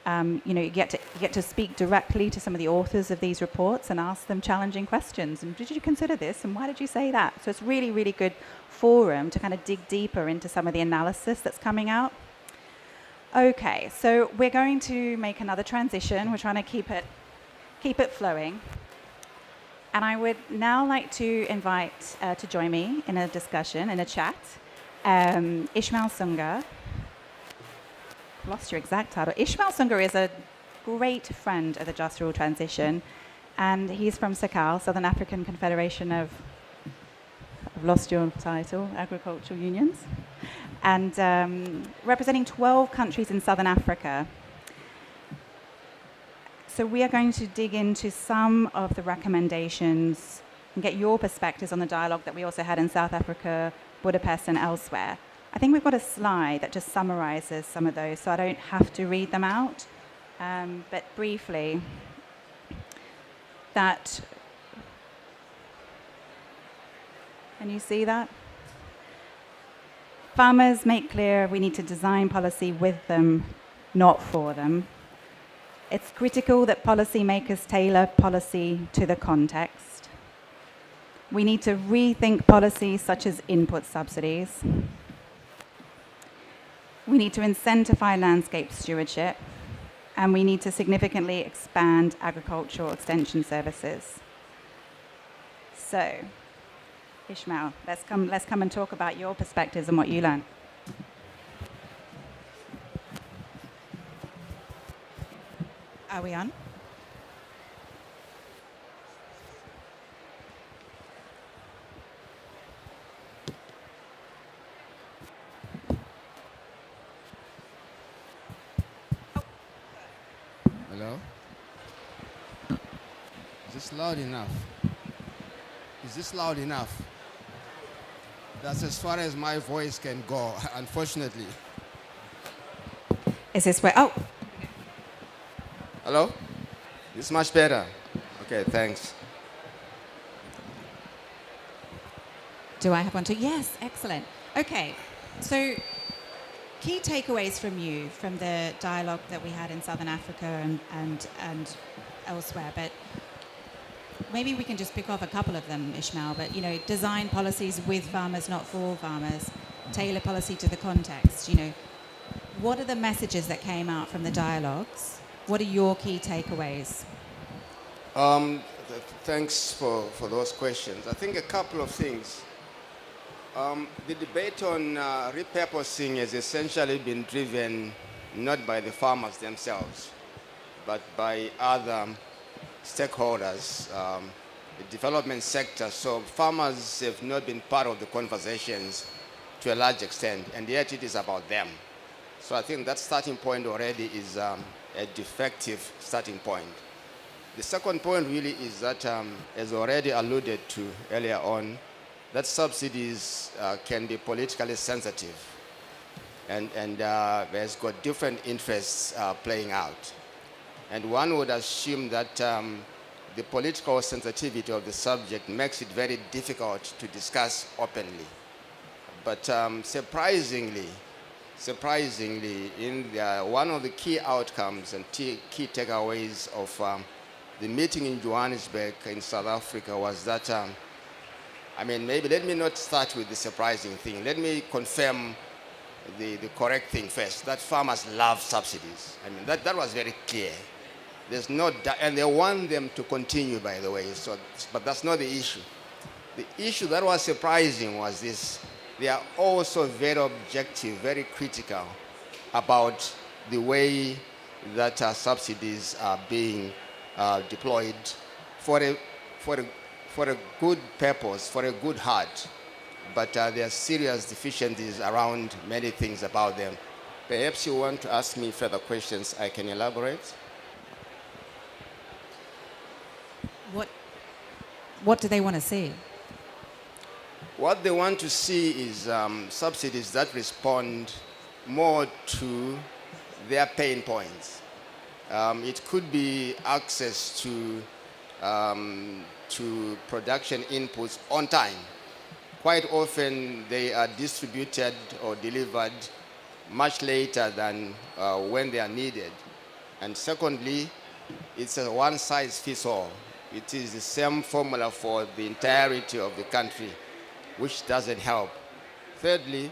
You get to speak directly to some of the authors of these reports and ask them challenging questions. And did you consider this? And why did you say that? So it's really, really good forum to kind of dig deeper into some of the analysis that's coming out. Okay, so we're going to make another transition. We're trying to keep it flowing. And I would now like to invite to join me in a discussion, in a chat, Ishmael Sunga. Lost your exact title. Ishmael Sunga is a great friend of the Just Rule Transition, and he's from SACAL, Southern African Confederation of, I've lost your title, Agricultural Unions, and representing 12 countries in Southern Africa. So we are going to dig into some of the recommendations and get your perspectives on the dialogue that we also had in South Africa, Budapest, and elsewhere. I think we've got a slide that just summarizes some of those, so I don't have to read them out. But briefly, can you see that? Farmers make clear we need to design policy with them, not for them. It's critical that policymakers tailor policy to the context. We need to rethink policies such as input subsidies. We need to incentivize landscape stewardship, and we need to significantly expand agricultural extension services. So, Ishmael, let's come and talk about your perspectives and what you learned. Are we on? Hello? Is this loud enough? Is this loud enough? That's as far as my voice can go, unfortunately. Is this where? Oh. Hello? This is much better. Okay, thanks. Do I have one too? Yes, excellent. Okay, so key takeaways from you from the dialogue that we had in Southern Africa and elsewhere, but maybe we can just pick off a couple of them, Ishmael. But design policies with farmers, not for farmers. Tailor policy to the context. What are the messages that came out from the dialogues? What are your key takeaways? Thanks for those questions. I think a couple of things. The debate on repurposing has essentially been driven not by the farmers themselves, but by other stakeholders, the development sector. So farmers have not been part of the conversations to a large extent, and yet it is about them. So I think that starting point already is a defective starting point. The second point really is that, as already alluded to earlier on, that subsidies can be politically sensitive and has got different interests playing out. And one would assume that the political sensitivity of the subject makes it very difficult to discuss openly. But surprisingly, one of the key outcomes and key takeaways of the meeting in Johannesburg in South Africa was that, maybe let me not start with the surprising thing. Let me confirm the correct thing first, that farmers love subsidies. That was very clear. There's no doubt, and they want them to continue, by the way, but that's not the issue. The issue that was surprising was this. They are also very objective, very critical about the way that subsidies are being deployed for a good purpose, for a good heart. But there are serious deficiencies around many things about them. Perhaps you want to ask me further questions. I can elaborate. What do they want to see? What they want to see is subsidies that respond more to their pain points. It could be access to production inputs on time. Quite often they are distributed or delivered much later than when they are needed. And secondly, it's a one-size-fits-all. It is the same formula for the entirety of the country, which doesn't help. Thirdly,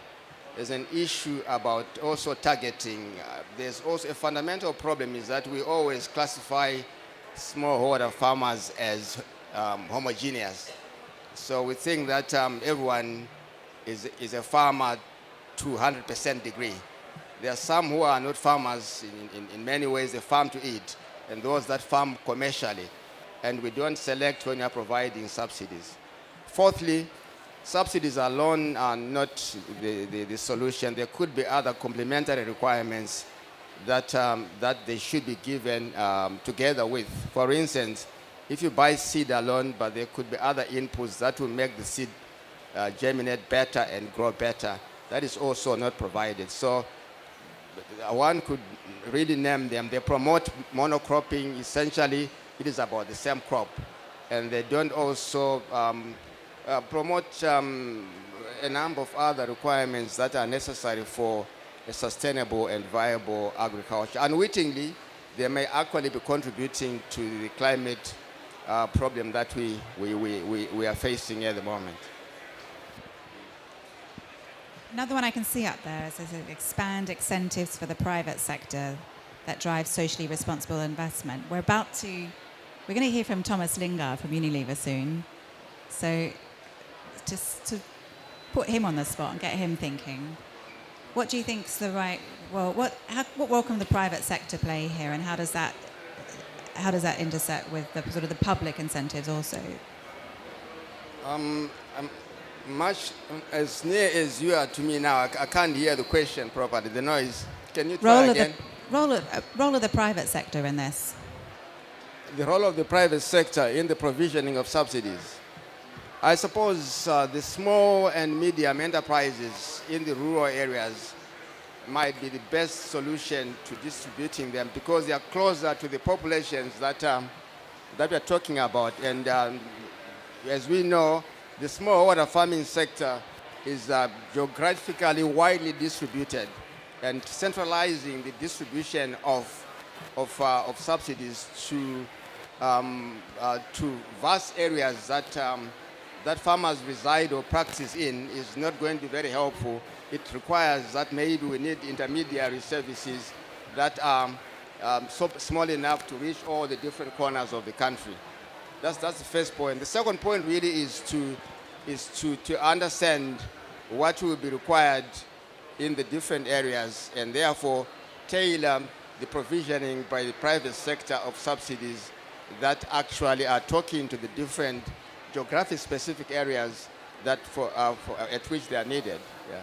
there's an issue about also targeting. There's also a fundamental problem is that we always classify smallholder farmers as homogeneous. So we think that everyone is a farmer to 100% degree. There are some who are not farmers in many ways. They farm to eat, and those that farm commercially. And we don't select when you're providing subsidies. Fourthly, subsidies alone are not the solution. There could be other complementary requirements that they should be given together with. For instance, if you buy seed alone, but there could be other inputs that will make the seed germinate better and grow better, that is also not provided. So one could really name them. They promote monocropping. Essentially, it is about the same crop. And they don't also promote a number of other requirements that are necessary for a sustainable and viable agriculture. Unwittingly, they may actually be contributing to the climate problem that we are facing at the moment. Another one I can see up there is expand incentives for the private sector that drive socially responsible investment. We're going to hear from Thomas Lingard from Unilever soon. So just to put him on the spot and get him thinking, what do you think is the right, what role can the private sector play here, and how does that intersect with the sort of the public incentives also? Much as near as you are to me now, I can't hear the question properly. The noise. Can you try again? Role of the private sector in this. The role of the private sector in the provisioning of subsidies. I suppose the small and medium enterprises in the rural areas might be the best solution to distributing them because they are closer to the populations that we are talking about. And as we know, the smallholder farming sector is geographically widely distributed, and centralizing the distribution of subsidies to vast areas that farmers reside or practice in is not going to be very helpful. It requires that maybe we need intermediary services that are so small enough to reach all the different corners of the country. That's the first point. The second point really is to understand what will be required in the different areas, and therefore tailor the provisioning by the private sector of subsidies that actually are talking to the different geographic-specific areas that at which they are needed. Yeah.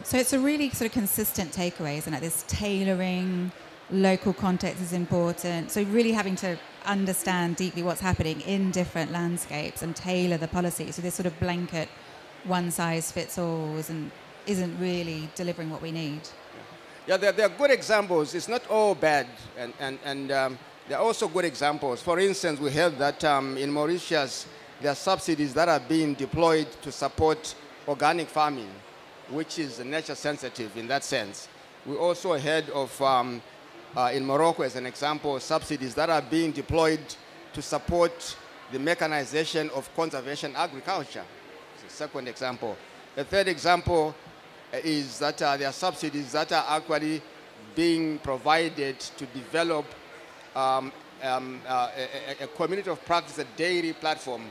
So it's a really sort of consistent takeaway, isn't it? This tailoring, local context is important. So really having to understand deeply what's happening in different landscapes and tailor the policy. So this sort of blanket one-size-fits-all isn't really delivering what we need. Yeah, there are good examples. It's not all bad, and there are also good examples. For instance, we heard that in Mauritius, there are subsidies that are being deployed to support organic farming, which is nature sensitive in that sense. We also heard of, in Morocco as an example, subsidies that are being deployed to support the mechanization of conservation agriculture. It's the second example. The third example is that there are subsidies that are actually being provided to develop a community of practice, a dairy platform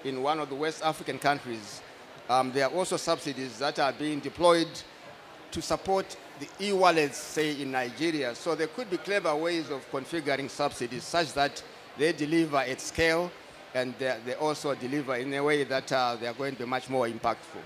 in one of the West African countries. There are also subsidies that are being deployed to support the e-wallets, say, in Nigeria. So there could be clever ways of configuring subsidies such that they deliver at scale, and they also deliver in a way that they are going to be much more impactful.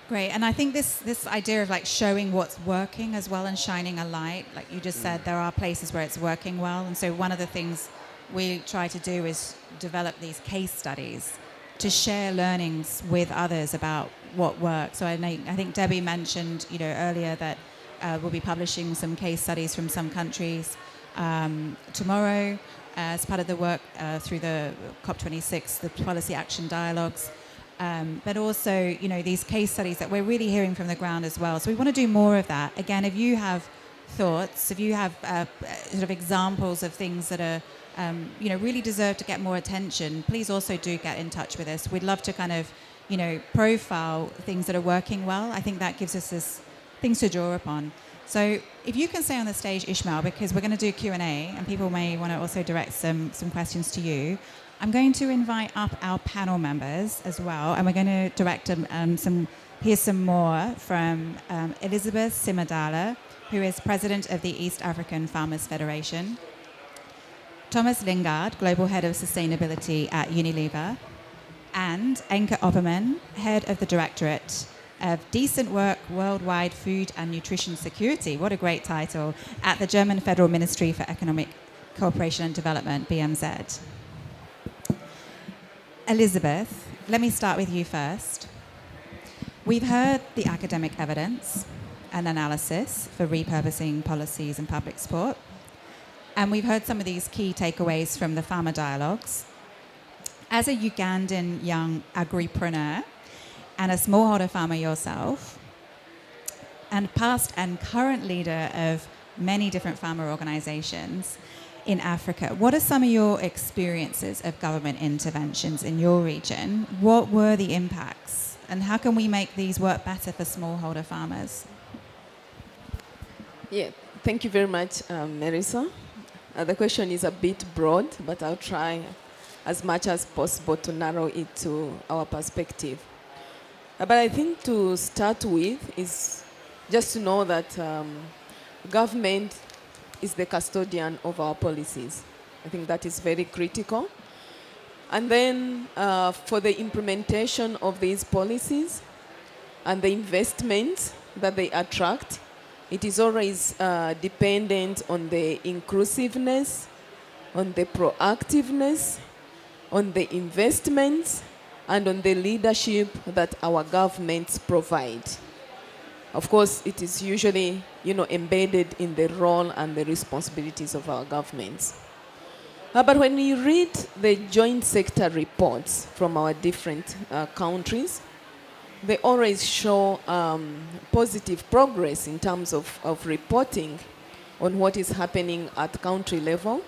Great, and I think this idea of like showing what's working as well and shining a light, like you just said, there are places where it's working well, and so one of the things we try to do is develop these case studies to share learnings with others about what works. So I think Debbie mentioned, earlier that we'll be publishing some case studies from some countries tomorrow as part of the work through the COP26, the policy action dialogues. But also, these case studies that we're really hearing from the ground as well. So we want to do more of that. Again, if you have thoughts, if you have sort of examples of things that are, really deserve to get more attention, please also do get in touch with us. We'd love to kind of, profile things that are working well. I think that gives us this things to draw upon. So if you can stay on the stage, Ishmael, because we're going to do Q&A and people may want to also direct some questions to you. I'm going to invite up our panel members as well, and we're going to direct here's some more from Elizabeth Simadala, who is president of the East African Farmers Federation, Thomas Lingard, global head of sustainability at Unilever, and Enke Opperman, head of the Directorate of Decent Work Worldwide Food and Nutrition Security, what a great title, at the German Federal Ministry for Economic Cooperation and Development, BMZ. Elizabeth, let me start with you first. We've heard the academic evidence and analysis for repurposing policies and public support, and we've heard some of these key takeaways from the farmer dialogues. As a Ugandan young agripreneur and a smallholder farmer yourself, and past and current leader of many different farmer organizations in Africa, what are some of your experiences of government interventions in your region? What were the impacts? And how can we make these work better for smallholder farmers? Yeah, thank you very much, Marisa. The question is a bit broad, but I'll try as much as possible to narrow it to our perspective. But I think to start with is just to know that government is the custodian of our policies. I think that is very critical. And then for the implementation of these policies and the investments that they attract, it is always dependent on the inclusiveness, on the proactiveness, on the investments, and on the leadership that our governments provide. Of course, it is usually, embedded in the role and the responsibilities of our governments. But when you read the joint sector reports from our different countries, they always show positive progress in terms of reporting on what is happening at country level,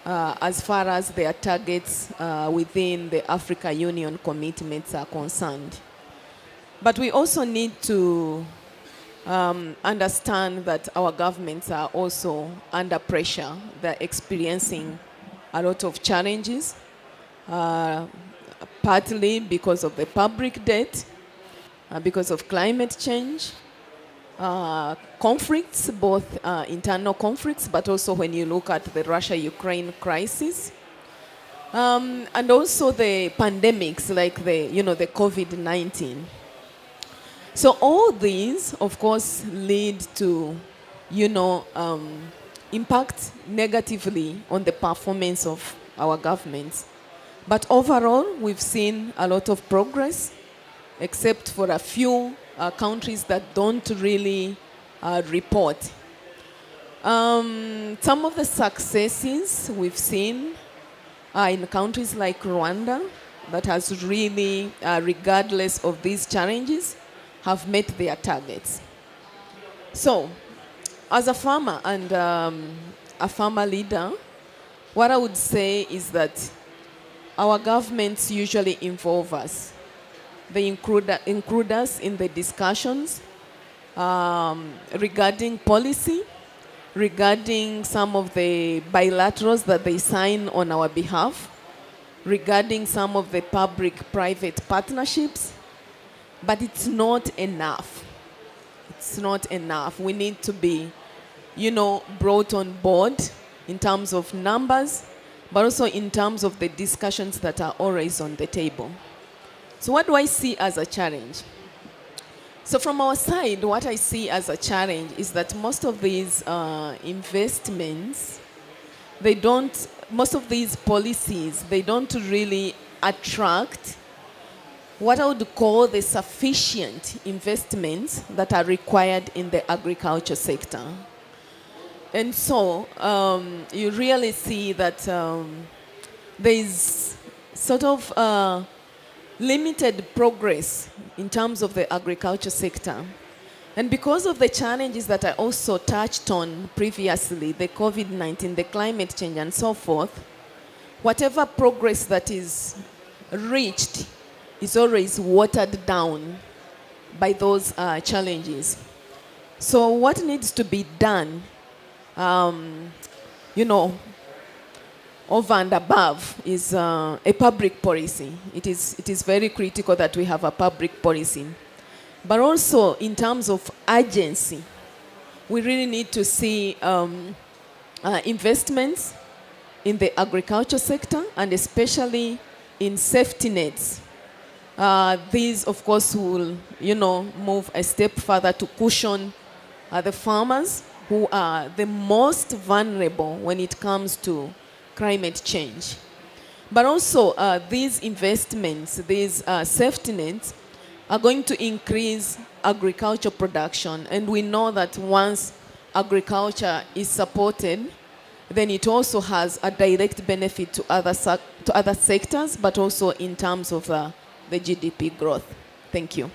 as far as their targets within the Africa Union commitments are concerned. But we also need to understand that our governments are also under pressure. They're experiencing a lot of challenges, partly because of the public debt, because of climate change, conflicts, both internal conflicts, but also when you look at the Russia-Ukraine crisis, and also the pandemics like the COVID-19. So all these, of course, lead to, impact negatively on the performance of our governments. But overall, we've seen a lot of progress, except for a few countries that don't really report. Some of the successes we've seen are in countries like Rwanda that has really, regardless of these challenges, have met their targets. So, as a farmer and a farmer leader, what I would say is that our governments usually involve us. They include us in the discussions regarding policy, regarding some of the bilaterals that they sign on our behalf, regarding some of the public-private partnerships, but it's not enough. It's not enough. We need to be, brought on board in terms of numbers, but also in terms of the discussions that are always on the table. So what do I see as a challenge? So from our side, what I see as a challenge is that most of these investments, most of these policies, they don't really attract what I would call the sufficient investments that are required in the agriculture sector. And so you really see that there is sort of limited progress in terms of the agriculture sector. And because of the challenges that I also touched on previously, the COVID-19, the climate change and so forth, whatever progress that is reached is always watered down by those challenges. So what needs to be done, over and above is a public policy. It is very critical that we have a public policy. But also in terms of urgency, we really need to see investments in the agriculture sector and especially in safety nets. These, of course, will, move a step further to cushion the farmers who are the most vulnerable when it comes to climate change. But also, these investments, these safety nets, are going to increase agriculture production. And we know that once agriculture is supported, then it also has a direct benefit to other sectors, but also in terms of the GDP growth. Thank you.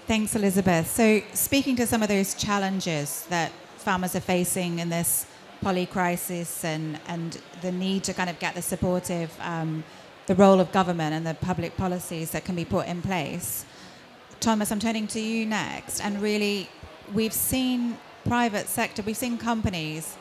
Thanks, Elizabeth. So speaking to some of those challenges that farmers are facing in this poly crisis and the need to kind of get the supportive, the role of government and the public policies that can be put in place. Thomas, I'm turning to you next. And really, we've seen private sector, we've seen companies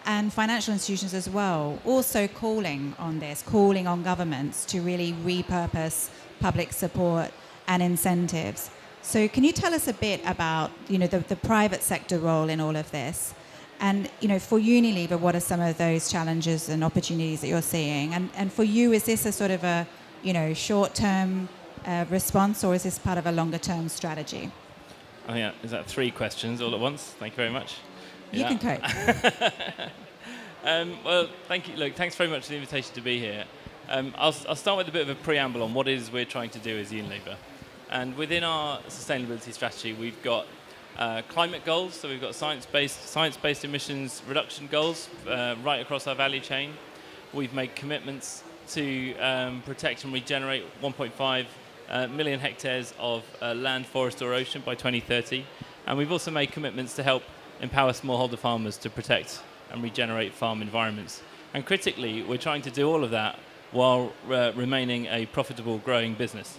and financial institutions as well also calling on this, calling on governments to really repurpose public support and incentives. So can you tell us a bit about, the private sector role in all of this? And, for Unilever, what are some of those challenges and opportunities that you're seeing? And for you, is this a sort of a, short-term response, or is this part of a longer-term strategy? Oh, yeah. Is that 3 questions all at once? Thank you very much. You can cope. Well, thank you. Look, thanks very much for the invitation to be here. I'll start with a bit of a preamble on what it is we're trying to do as Unilever. And within our sustainability strategy, we've got climate goals, so we've got science-based emissions reduction goals right across our value chain. We've made commitments to protect and regenerate 1.5 million hectares of land, forest or ocean by 2030. And we've also made commitments to help empower smallholder farmers to protect and regenerate farm environments. And critically, we're trying to do all of that while remaining a profitable, growing business.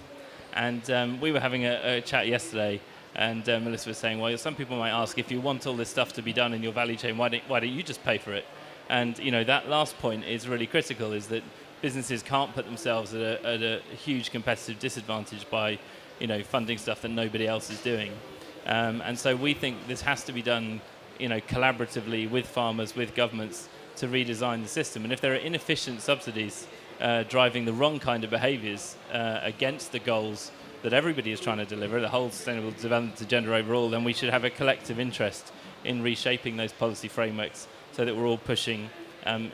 And we were having a chat yesterday, and Melissa was saying, well, some people might ask, if you want all this stuff to be done in your value chain, why don't you just pay for it? And that last point is really critical, is that businesses can't put themselves at a huge competitive disadvantage by funding stuff that nobody else is doing. And so we think this has to be done collaboratively with farmers, with governments, to redesign the system. And if there are inefficient subsidies driving the wrong kind of behaviours against the goals that everybody is trying to deliver, the whole sustainable development agenda overall, then we should have a collective interest in reshaping those policy frameworks so that we're all pushing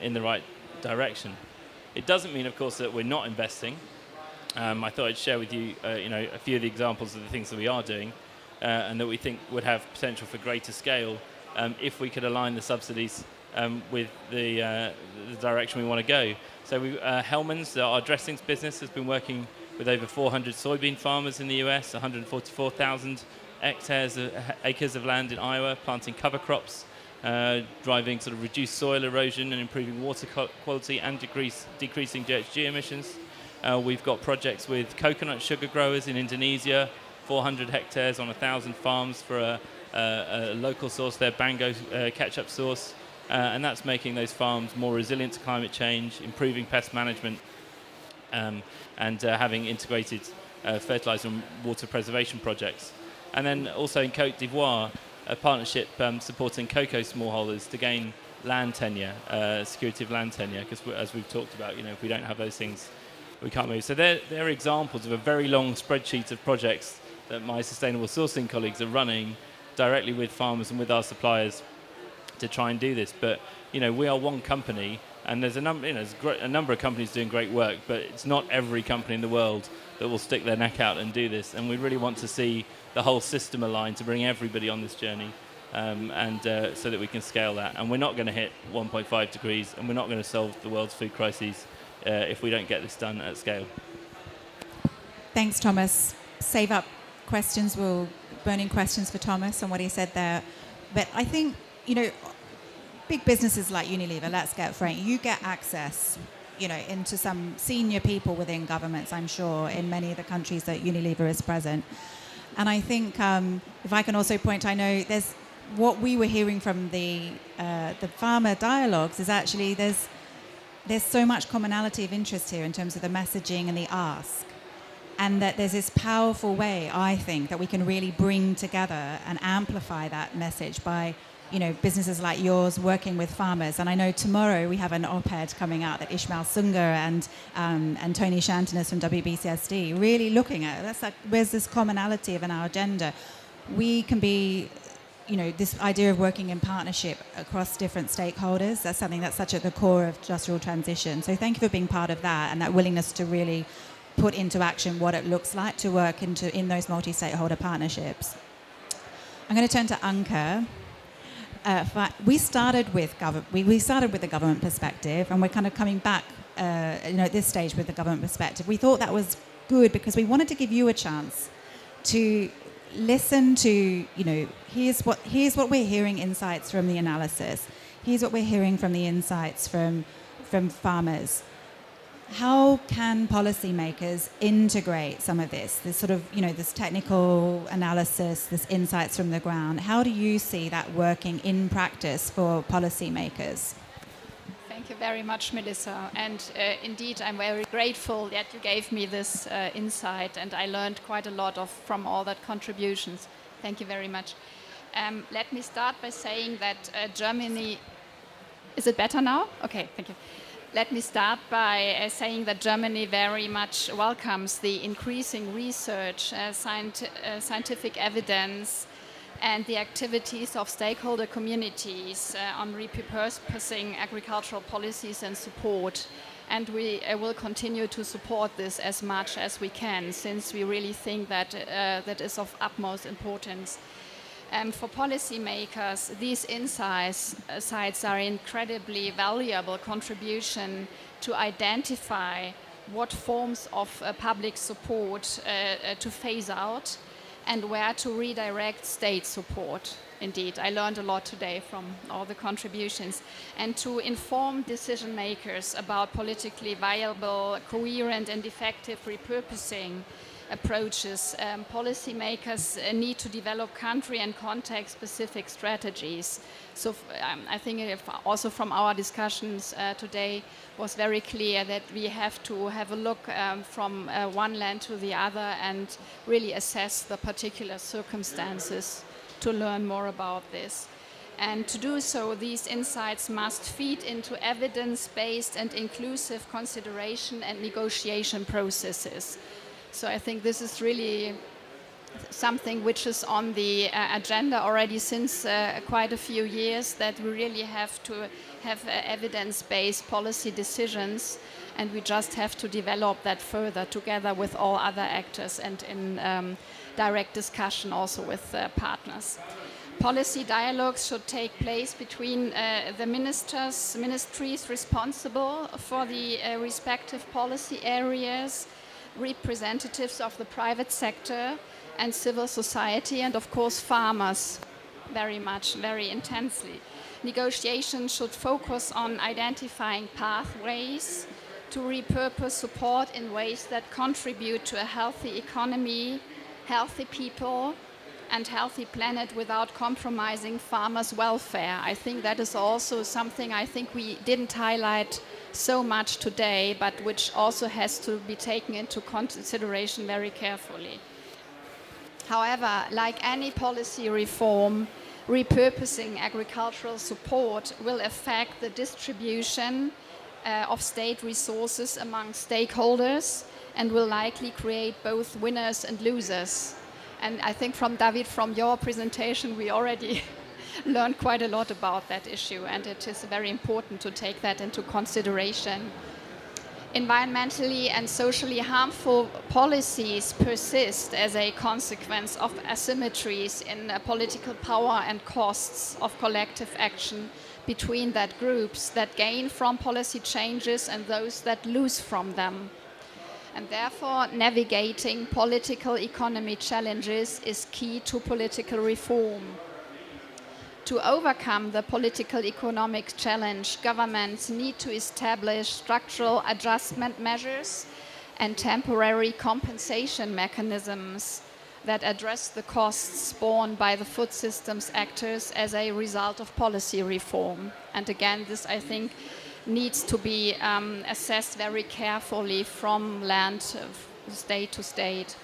in the right direction. It doesn't mean, of course, that we're not investing. I thought I'd share with you, a few of the examples of the things that we are doing and that we think would have potential for greater scale if we could align the subsidies with the direction we want to go. So Hellmann's, our dressings business, has been working with over 400 soybean farmers in the US, 144,000 acres of land in Iowa, planting cover crops, driving sort of reduced soil erosion and improving water quality and decreasing GHG emissions. We've got projects with coconut sugar growers in Indonesia, 400 hectares on 1,000 farms for a local source, their Bango ketchup sauce. And that's making those farms more resilient to climate change, improving pest management, and having integrated fertilizer and water preservation projects. And then also in Côte d'Ivoire, a partnership supporting cocoa smallholders to gain land tenure, security of land tenure, because as we've talked about, if we don't have those things, we can't move. So they're examples of a very long spreadsheet of projects that my sustainable sourcing colleagues are running directly with farmers and with our suppliers to try and do this. But we are one company, and there's a number of companies doing great work, but it's not every company in the world that will stick their neck out and do this. And we really want to see the whole system aligned to bring everybody on this journey, and so that we can scale that. And we're not going to hit 1.5 degrees, and we're not going to solve the world's food crises if we don't get this done at scale. Thanks, Thomas. Save up burning questions for Thomas on what he said there. But I think, big businesses like Unilever, let's get frank, you get access, into some senior people within governments, I'm sure, in many of the countries that Unilever is present. And I think, if I can also point, I know there's what we were hearing from the farmer dialogues is actually there's so much commonality of interest here in terms of the messaging and the ask. And that there's this powerful way, I think, that we can really bring together and amplify that message by, businesses like yours working with farmers. And I know tomorrow we have an op-ed coming out that Ishmael Sunga and Tony Shantanis from WBCSD really looking at. Where's this commonality of our agenda? We can be, this idea of working in partnership across different stakeholders. That's something that's such at the core of Just Real Transition. So thank you for being part of that and that willingness to really put into action what it looks like to work in those multi-stakeholder partnerships. I'm going to turn to Anka. We started with the government perspective, and we're kind of coming back, at this stage with the government perspective. We thought that was good because we wanted to give you a chance to listen to, here's what we're hearing insights from the analysis. Here's what we're hearing from the insights from farmers. How can policymakers integrate some of this sort of, this technical analysis, this insights from the ground? How do you see that working in practice for policymakers? Thank you very much, Melissa. And indeed, I'm very grateful that you gave me this insight, and I learned quite a lot from all that contributions. Thank you very much. Let me start by saying that Germany... Is it better now? Okay, thank you. Let me start by saying that Germany very much welcomes the increasing research, scientific evidence, and the activities of stakeholder communities on repurposing agricultural policies and support. And we will continue to support this as much as we can, since we really think that that is of utmost importance. For policymakers, these insights are incredibly valuable contribution to identify what forms of public support to phase out and where to redirect state support. Indeed, I learned a lot today from all the contributions. And to inform decision makers about politically viable, coherent and effective repurposing approaches, policymakers need to develop country and context-specific strategies. So I think also from our discussions today was very clear that we have to have a look from one land to the other and really assess the particular circumstances to learn more about this. And to do so, these insights must feed into evidence-based and inclusive consideration and negotiation processes. So I think this is really something which is on the agenda already since quite a few years, that we really have to have evidence-based policy decisions, and we just have to develop that further together with all other actors and in direct discussion also with partners. Policy dialogues should take place between the ministries responsible for the respective policy areas, representatives of the private sector and civil society, and of course farmers very intensely. Negotiations should focus on identifying pathways to repurpose support in ways that contribute to a healthy economy, healthy people and healthy planet without compromising farmers' welfare. I think that is also something I think we didn't highlight so much today, but which also has to be taken into consideration very carefully. However, like any policy reform, repurposing agricultural support will affect the distribution of state resources among stakeholders and will likely create both winners and losers. And I think from David, from your presentation, we already learned quite a lot about that issue, and it is very important to take that into consideration. Environmentally and socially harmful policies persist as a consequence of asymmetries in political power and costs of collective action between that groups that gain from policy changes and those that lose from them. And therefore, navigating political economy challenges is key to political reform. To overcome the political economic challenge, governments need to establish structural adjustment measures and temporary compensation mechanisms that address the costs borne by the food systems actors as a result of policy reform. And again, this, I think, needs to be assessed very carefully from state to state.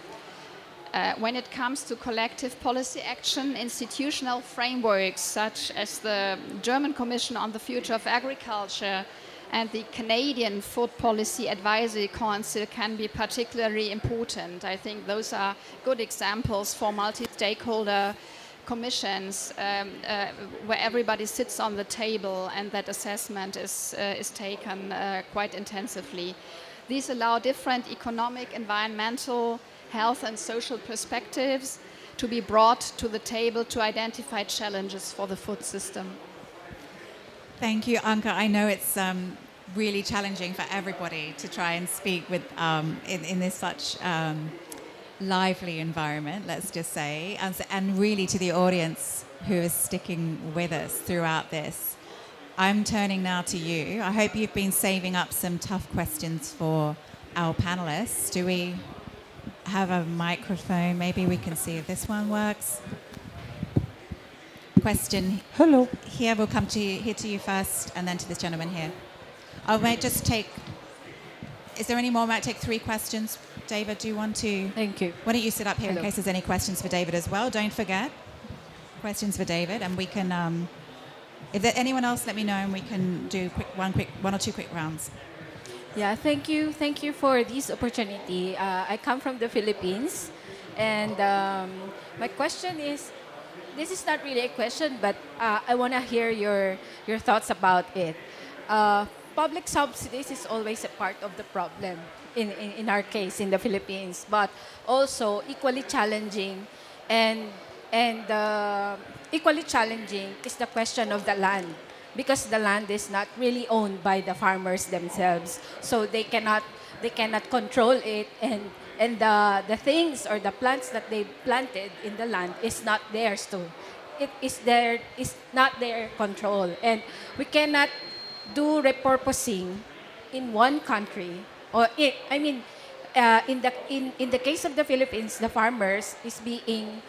When it comes to collective policy action, institutional frameworks such as the German Commission on the Future of Agriculture and the Canadian Food Policy Advisory Council can be particularly important. I think those are good examples for multi-stakeholder commissions where everybody sits on the table and that assessment is taken quite intensively. These allow different economic, environmental, health and social perspectives to be brought to the table to identify challenges for the food system. Thank you, Anka. I know it's really challenging for everybody to try and speak with in this such lively environment, let's just say, and really to the audience who is sticking with us throughout this. I'm turning now to you. I hope you've been saving up some tough questions for our panelists. Do we have a microphone? Maybe we can see if this one works. Question. Hello. Here, we'll come to you first, and then to this gentleman here. I might just take. Is there any more? I might take 3 questions. David, do you want to? Thank you. Why don't you sit up here Hello. in case there's any questions for David as well? Don't forget questions for David, and we can. If there's anyone else, let me know, and we can do one or two quick rounds. Yeah, thank you. Thank you for this opportunity. I come from the Philippines, and my question is, this is not really a question, but I want to hear your thoughts about it. Public subsidies is always a part of the problem in our case in the Philippines, but also equally challenging and equally challenging is the question of the land, because the land is not really owned by the farmers themselves, so they cannot control it, and the things or the plants that they planted in the land is not theirs too. It is not their control, and we cannot do repurposing in one country, or in the case of the Philippines, the farmers is being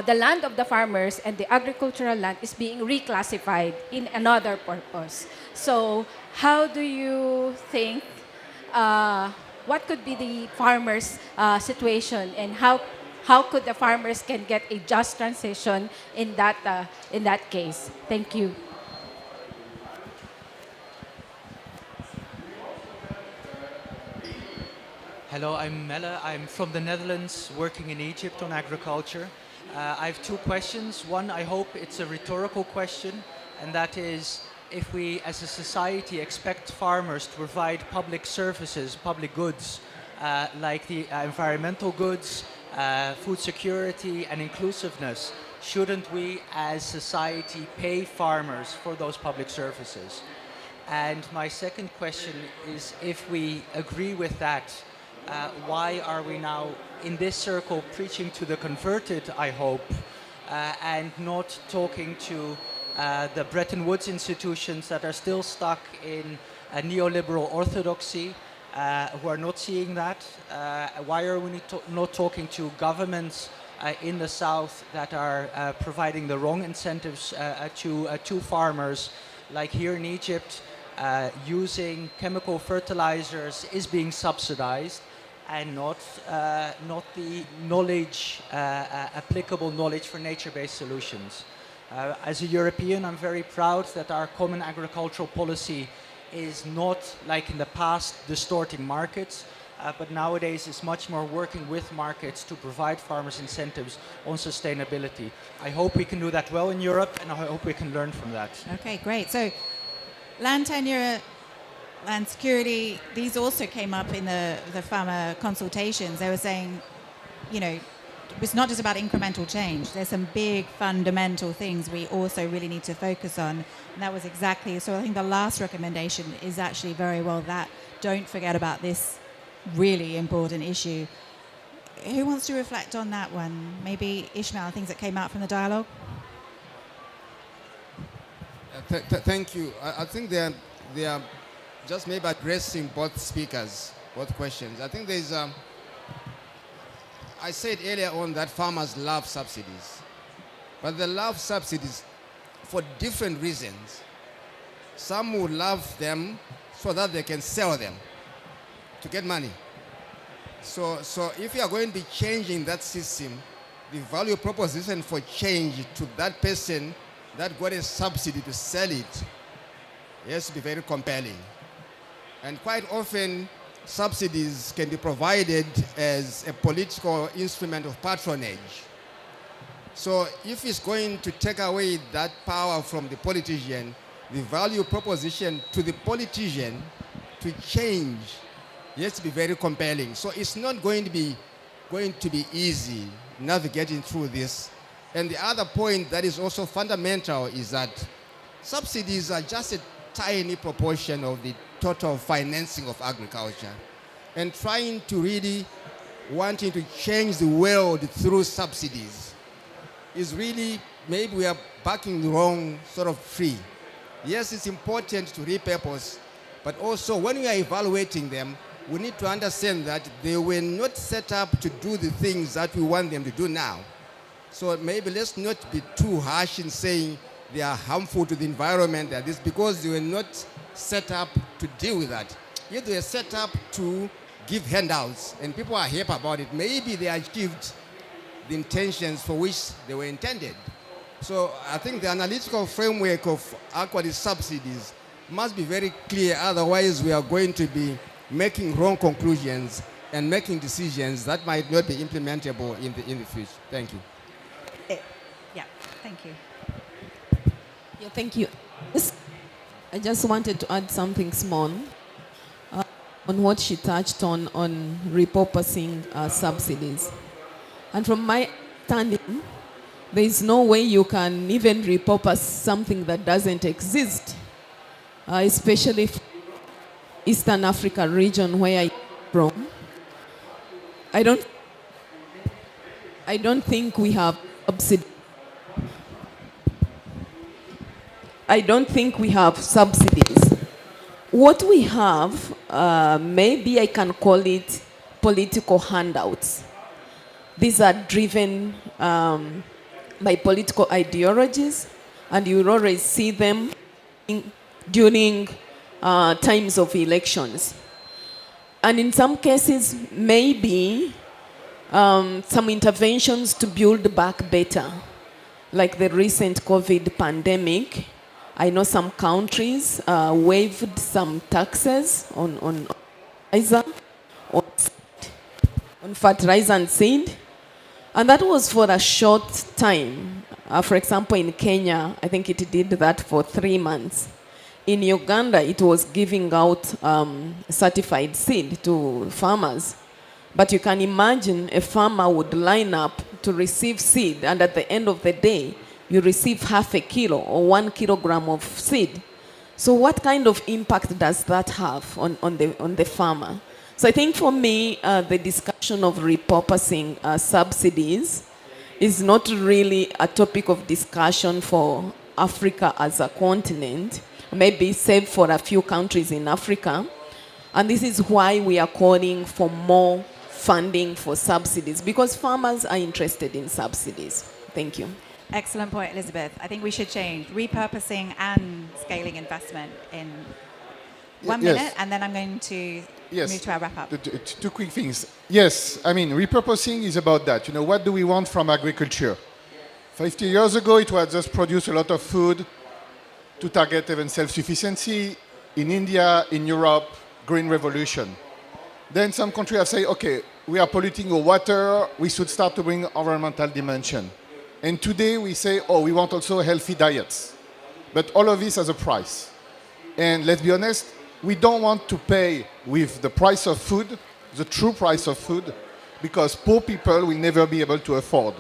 the land of the farmers and the agricultural land is being reclassified in another purpose. So how do you think, what could be the farmers' situation, and how could the farmers can get a just transition in that case? Thank you. Hello, I'm Melle. I'm from the Netherlands, working in Egypt on agriculture. I have 2 questions. One, I hope it's a rhetorical question, and that is, if we as a society expect farmers to provide public services, public goods, like the environmental goods, food security and inclusiveness, shouldn't we as society pay farmers for those public services? And my second question is, if we agree with that, why are we now in this circle preaching to the converted, I hope, and not talking to the Bretton Woods institutions that are still stuck in a neoliberal orthodoxy, who are not seeing that? Why are we not talking to governments in the South that are providing the wrong incentives to farmers, like here in Egypt, using chemical fertilizers is being subsidized, and not the knowledge, applicable knowledge for nature-based solutions. As a European, I'm very proud that our common agricultural policy is not, like in the past, distorting markets, but nowadays is much more working with markets to provide farmers incentives on sustainability. I hope we can do that well in Europe, and I hope we can learn from that. Okay, great. So land tenure, land security, these also came up in the farmer consultations. They were saying, it's not just about incremental change. There's some big fundamental things we also really need to focus on. And that was exactly, so I think the last recommendation is actually very well that. Don't forget about this really important issue. Who wants to reflect on that one? Maybe Ishmael, things that came out from the dialogue? Thank you. I think they are just maybe addressing both speakers, both questions. I think there's I said earlier on that farmers love subsidies, but they love subsidies for different reasons. Some would love them so that they can sell them to get money. So if you are going to be changing that system, the value proposition for change to that person that got a subsidy to sell it has to be very compelling. And quite often, subsidies can be provided as a political instrument of patronage. So if it's going to take away that power from the politician, the value proposition to the politician to change has to be very compelling. So it's not going to be easy navigating through this. And the other point that is also fundamental is that subsidies are just a tiny proportion of the total financing of agriculture. And trying to really wanting to change the world through subsidies is really, maybe we are backing the wrong sort of tree. Yes, it's important to repurpose, but also when we are evaluating them, we need to understand that they were not set up to do the things that we want them to do now. So maybe let's not be too harsh in saying they are harmful to the environment, that is because they were not set up to deal with that. If they were set up to give handouts and people are happy about it, maybe they achieved the intentions for which they were intended. So I think the analytical framework of equity subsidies must be very clear, otherwise we are going to be making wrong conclusions and making decisions that might not be implementable in the future. Thank you. Yeah, thank you. Yeah, thank you. I just wanted to add something small on what she touched on repurposing subsidies. And from my understanding, there is no way you can even repurpose something that doesn't exist, especially Eastern Africa region where I'm from. I don't think we have subsidies. I don't think we have subsidies. What we have, maybe I can call it political handouts. These are driven by political ideologies, and you will always see them during times of elections. And in some cases, maybe some interventions to build back better, like the recent COVID pandemic. I know some countries waived some taxes on fertilizer and seed. And that was for a short time. For example, in Kenya, I think it did that for 3 months. In Uganda, it was giving out certified seed to farmers. But you can imagine a farmer would line up to receive seed, and at the end of the day, you receive half a kilo or 1 kilogram of seed. So what kind of impact does that have on the farmer? So I think for me, the discussion of repurposing subsidies is not really a topic of discussion for Africa as a continent, maybe save for a few countries in Africa. And this is why we are calling for more funding for subsidies, because farmers are interested in subsidies. Thank you. Excellent point, Elizabeth. I think we should change repurposing and scaling investment in 1 minute, and then I'm going to move to our wrap-up. Two quick things. Yes, I mean, repurposing is about that. You know, what do we want from agriculture? 50 years ago, it was just produce a lot of food to target even self-sufficiency. In India, in Europe, green revolution. Then some countries have said, okay, we are polluting our water, we should start to bring environmental dimension. And today we say, oh, we want also healthy diets. But all of this has a price. And let's be honest, we don't want to pay with the price of food, the true price of food, because poor people will never be able to afford.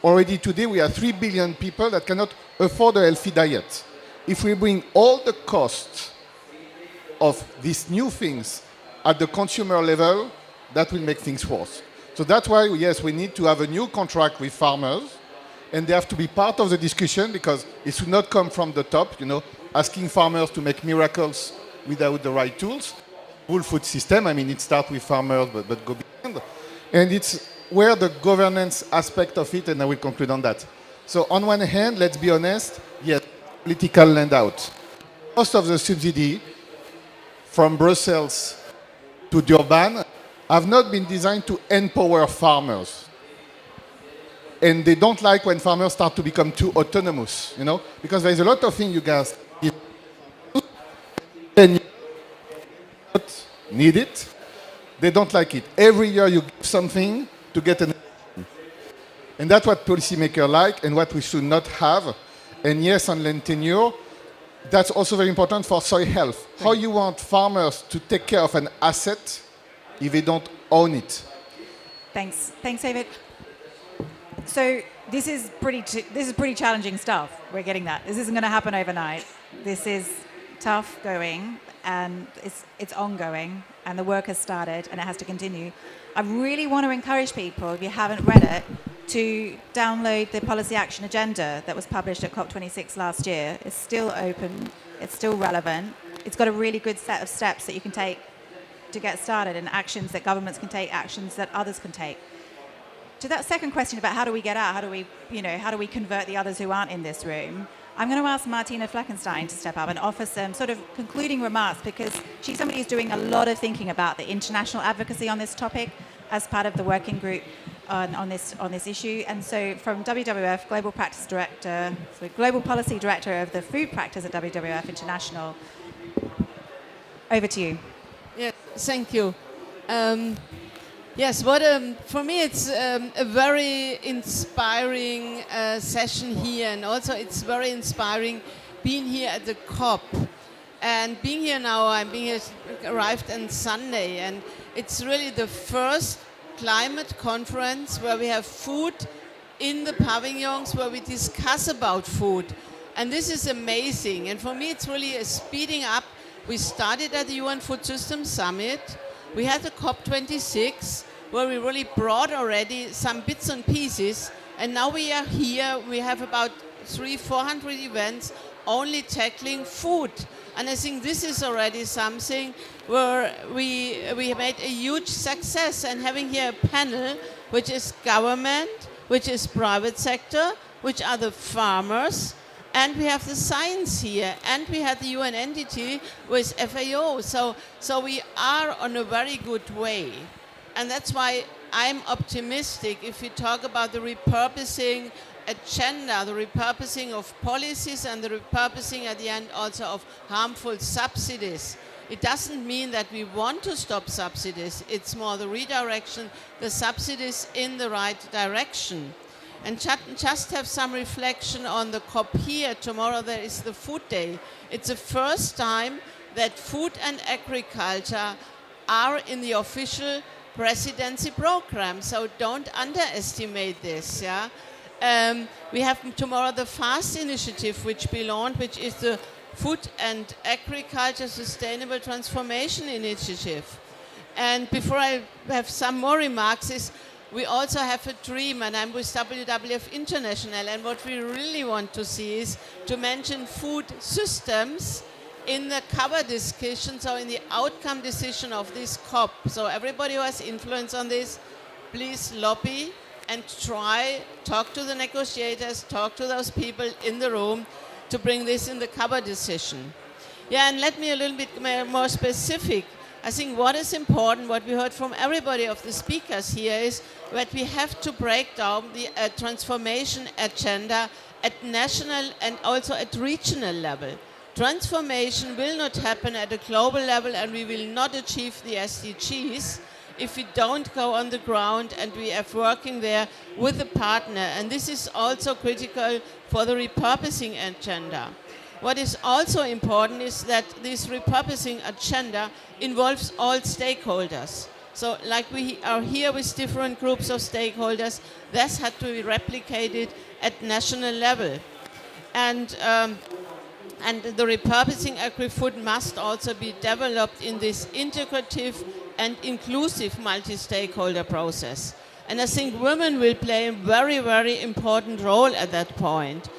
Already today we have 3 billion people that cannot afford a healthy diet. If we bring all the costs of these new things at the consumer level, that will make things worse. So that's why, yes, we need to have a new contract with farmers, and they have to be part of the discussion because it should not come from the top, asking farmers to make miracles without the right tools. Whole food system, I mean, it starts with farmers, but go beyond. And it's where the governance aspect of it, and I will conclude on that. So on one hand, let's be honest, yes, political handout. Most of the subsidy from Brussels to Durban have not been designed to empower farmers. And they don't like when farmers start to become too autonomous, because there's a lot of things you guys need it. They don't like it. Every year you give something to get an... And that's what policymakers like and what we should not have. And yes, on land tenure, that's also very important for soil health. How you want farmers to take care of an asset if they don't own it? Thanks, David. So this is pretty challenging stuff. We're getting that. This isn't going to happen overnight. This is tough going, and it's ongoing, and the work has started, and it has to continue. I really want to encourage people, if you haven't read it, to download the policy action agenda that was published at COP26 last year. It's still open, it's still relevant. It's got a really good set of steps that you can take to get started, and actions that governments can take, actions that others can take. To that second question about how do we get out, how do we convert the others who aren't in this room, I'm going to ask Martina Fleckenstein to step up and offer some sort of concluding remarks, because she's somebody who's doing a lot of thinking about the international advocacy on this topic as part of the working group on this issue. And so from WWF, Global Policy Director of the Food Practice at WWF International, over to you. Yes, thank you. Yes, for me it's a very inspiring session here, and also it's very inspiring being here at the COP. And being here now, arrived on Sunday, and it's really the first climate conference where we have food in the pavilions, where we discuss about food. And this is amazing. And for me it's really a speeding up. We started at the UN Food Systems Summit. We had the COP26, where we really brought already some bits and pieces, and now we are here. We have about 300-400 events only tackling food, and I think this is already something where we made a huge success. And having here a panel, which is government, which is private sector, which are the farmers, and we have the science here, and we have the UN entity with FAO. So we are on a very good way. And that's why I'm optimistic if we talk about the repurposing agenda, the repurposing of policies, and the repurposing at the end also of harmful subsidies. It doesn't mean that we want to stop subsidies. It's more the redirection, the subsidies in the right direction. And just have some reflection on the COP here. Tomorrow there is the Food Day. It's the first time that food and agriculture are in the official presidency program, so don't underestimate this. Yeah, we have tomorrow the FAST initiative, which is the Food and Agriculture Sustainable Transformation Initiative. And before I have some more remarks, we also have a dream, and I'm with WWF International, and what we really want to see is to mention food systems in the cover discussion, so in the outcome decision of this COP. So everybody who has influence on this, please lobby and talk to the negotiators, talk to those people in the room to bring this in the cover decision. Yeah, and let me a little bit more specific. I think what is important, what we heard from everybody of the speakers here, is that we have to break down the transformation agenda at national and also at regional level. Transformation will not happen at a global level, and we will not achieve the SDGs if we don't go on the ground and we are working there with a partner. And this is also critical for the repurposing agenda. What is also important is that this repurposing agenda involves all stakeholders. So like we are here with different groups of stakeholders, this had to be replicated at national level. And And the repurposing agri-food must also be developed in this integrative and inclusive multi-stakeholder process. And I think women will play a very, very important role at that point.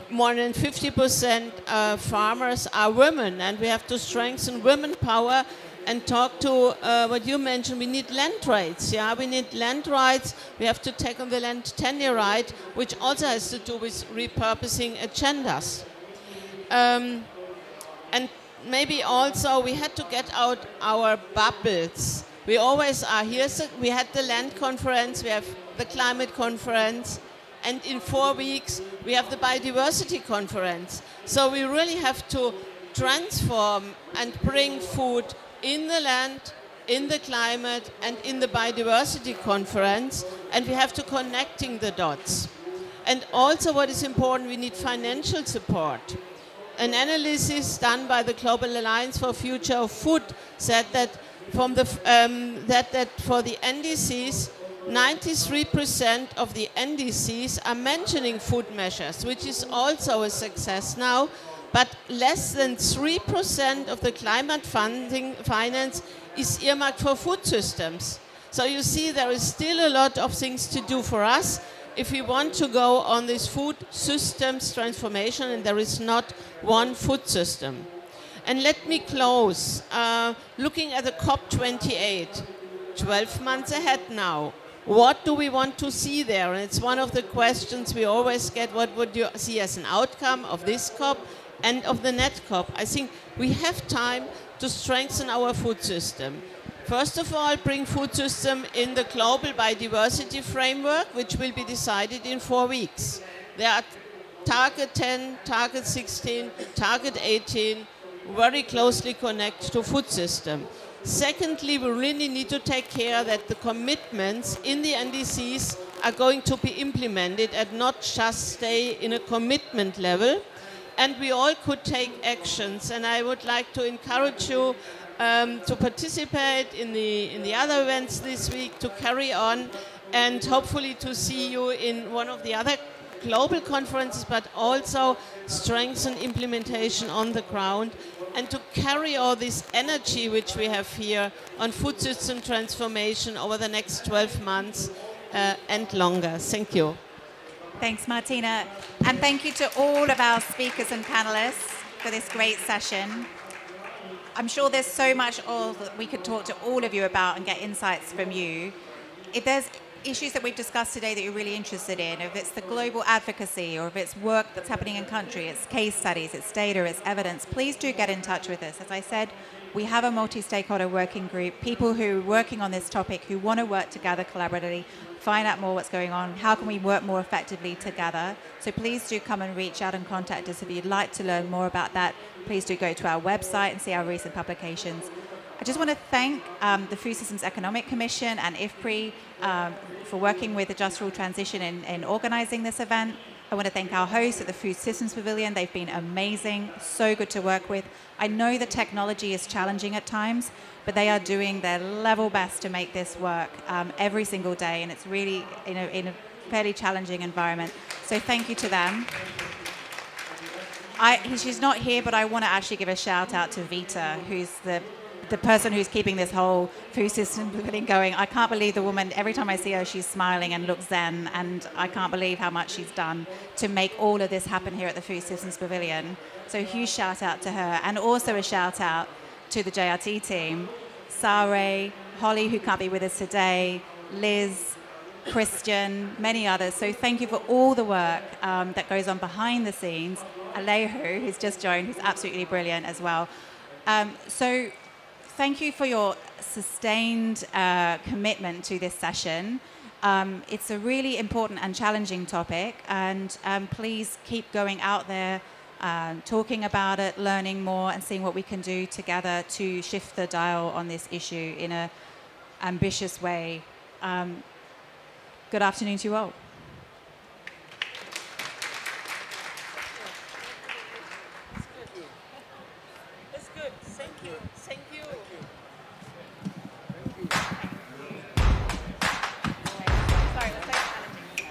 More than 50% farmers are women, and we have to strengthen women power and talk to what you mentioned. We need land rights. Yeah, we need land rights. We have to take on the land tenure right, which also has to do with repurposing agendas. And maybe also we had to get out our bubbles. We always are here. So we had the land conference, we have the climate conference, and in 4 weeks we have the biodiversity conference. So we really have to transform and bring food in the land, in the climate, and in the biodiversity conference, and we have to connecting the dots. And also what is important, we need financial support. An analysis done by the Global Alliance for Future of Food said that from the that for the NDCs, 93% of the NDCs are mentioning food measures, which is also a success now, but less than 3% of the climate funding finance is earmarked for food systems. So you see there is still a lot of things to do for us if we want to go on this food systems transformation, and there is not one food system. And let me close, looking at the COP28, 12 months ahead now. What do we want to see there? And it's one of the questions we always get, what would you see as an outcome of this COP and of the net COP? I think we have time to strengthen our food system. First of all, bring food system in the global biodiversity framework, which will be decided in 4 weeks. There are target 10, target 16, target 18, very closely connected to food system. Secondly, we really need to take care that the commitments in the NDCs are going to be implemented and not just stay in a commitment level. And we all could take actions, and I would like to encourage you to participate in the other events this week, to carry on, and hopefully to see you in one of the other global conferences, but also strengthen implementation on the ground, and to carry all this energy which we have here on food system transformation over the next 12 months and longer. Thank you. Thanks, Martina. And thank you to all of our speakers and panelists for this great session. I'm sure there's so much that we could talk to all of you about and get insights from you. If there's issues that we've discussed today that you're really interested in, if it's the global advocacy or if it's work that's happening in country, it's case studies, it's data, it's evidence, please do get in touch with us. As I said, we have a multi-stakeholder working group, people who are working on this topic, who want to work together collaboratively, find out more what's going on, how can we work more effectively together. So please do come and reach out and contact us if you'd like to learn more about that. Please do go to our website and see our recent publications. I just want to thank the Food Systems Economic Commission and IFPRI for working with the Just Rule Transition in organising this event. I want to thank our hosts at the Food Systems Pavilion. They've been amazing, so good to work with. I know the technology is challenging at times, but they are doing their level best to make this work every single day, and it's really in a fairly challenging environment. So thank you to them. She's not here, but I want to actually give a shout out to Vita, who's the person who's keeping this whole food system pavilion going. I can't believe the woman, every time I see her, she's smiling and looks zen, and I can't believe how much she's done to make all of this happen here at the Food Systems Pavilion. So a huge shout out to her, and also a shout out to the JRT team, Sare, Holly, who can't be with us today, Liz, Christian, many others. So thank you for all the work that goes on behind the scenes. Alejo, who's just joined, who's absolutely brilliant as well. So thank you for your sustained commitment to this session. It's a really important and challenging topic, and please keep going out there, talking about it, learning more, and seeing what we can do together to shift the dial on this issue in an ambitious way. Good afternoon to you all. That's good. Thank you. Thank you. Sorry, that's like challenging.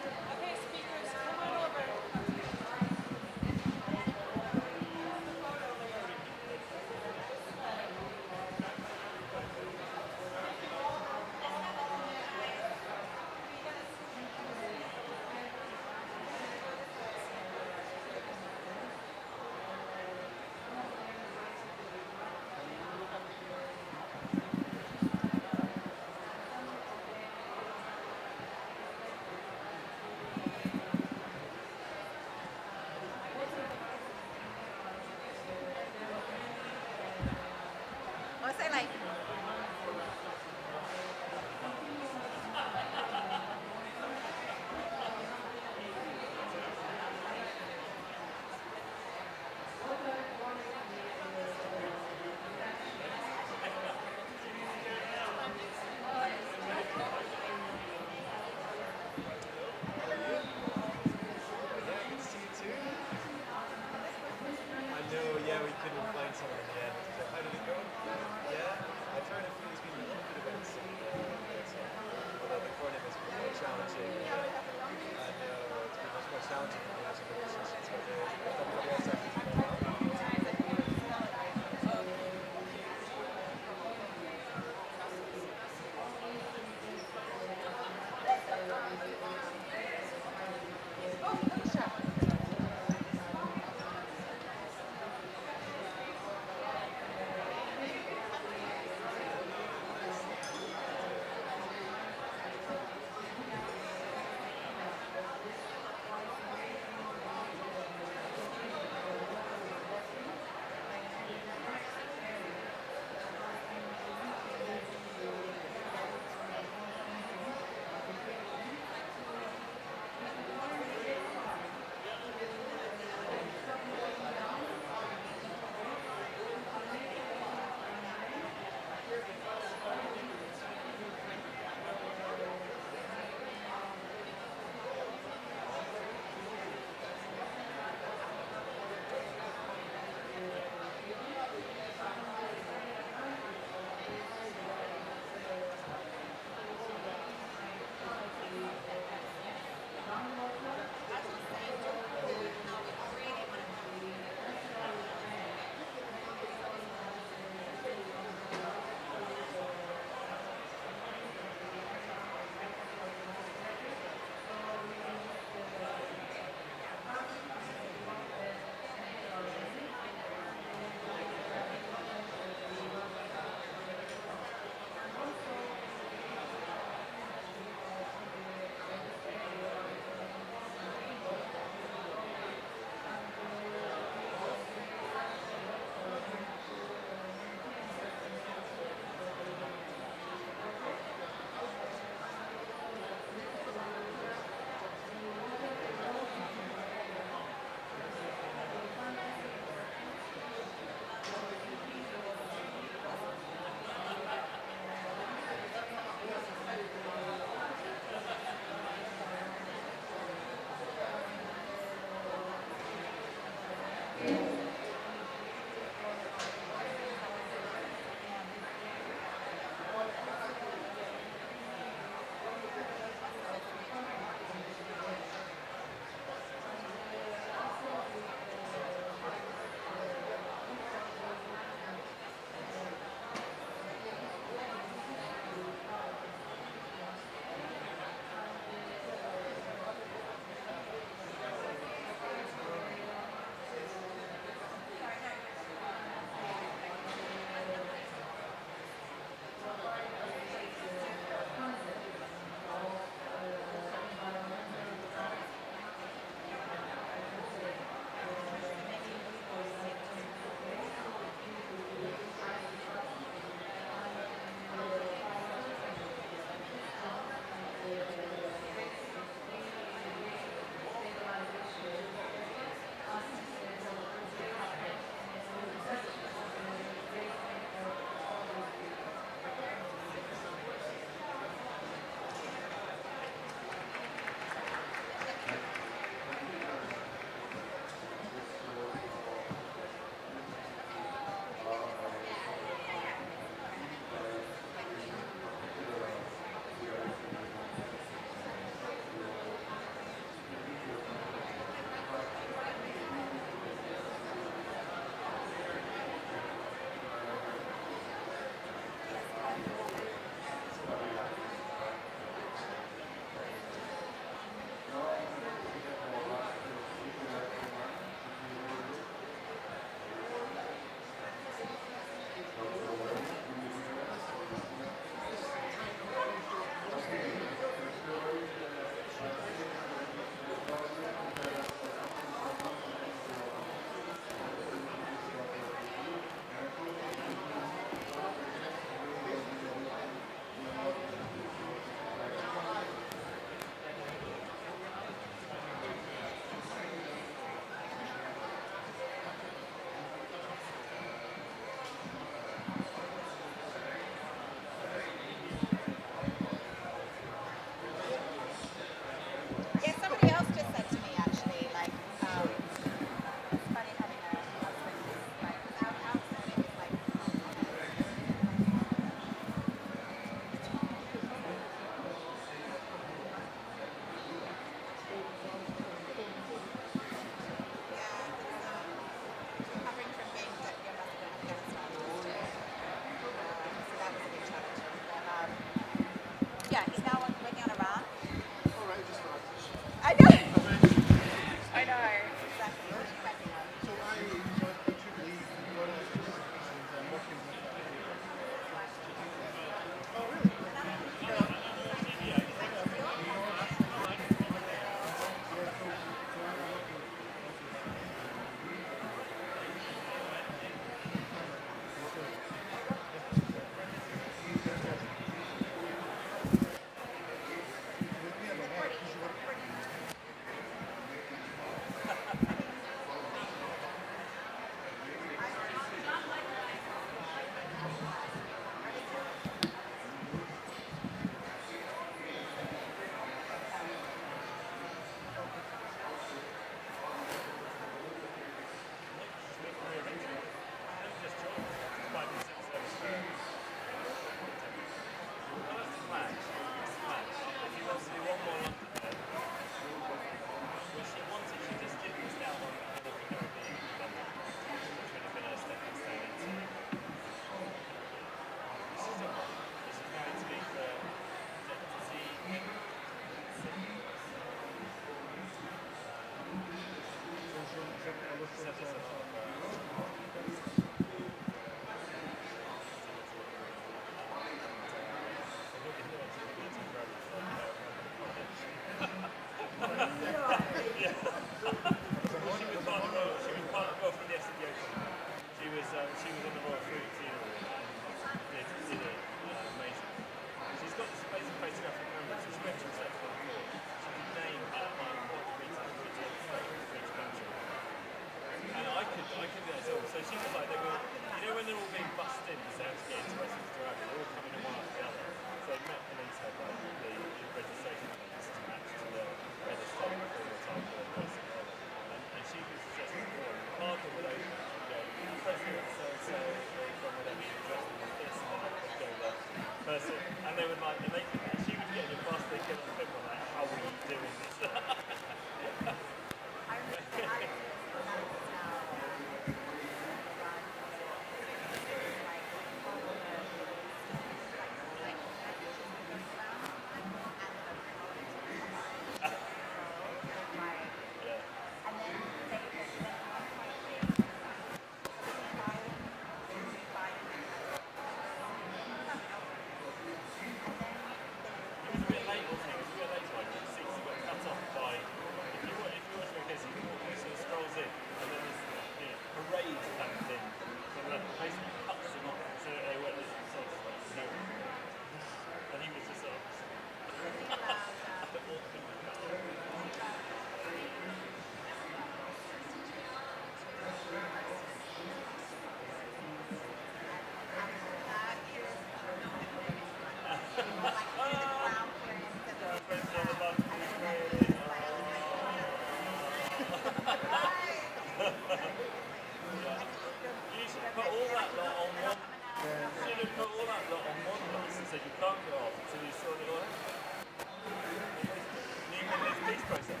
process.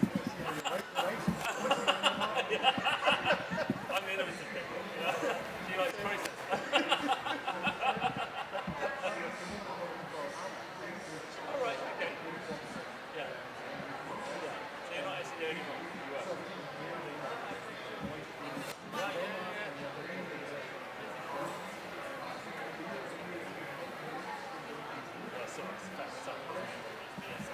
I'm the innovative bit. She likes process. All right, okay. Yeah. So you're not actually the only one. You work. Yeah, so it's fact, it's up. Yes,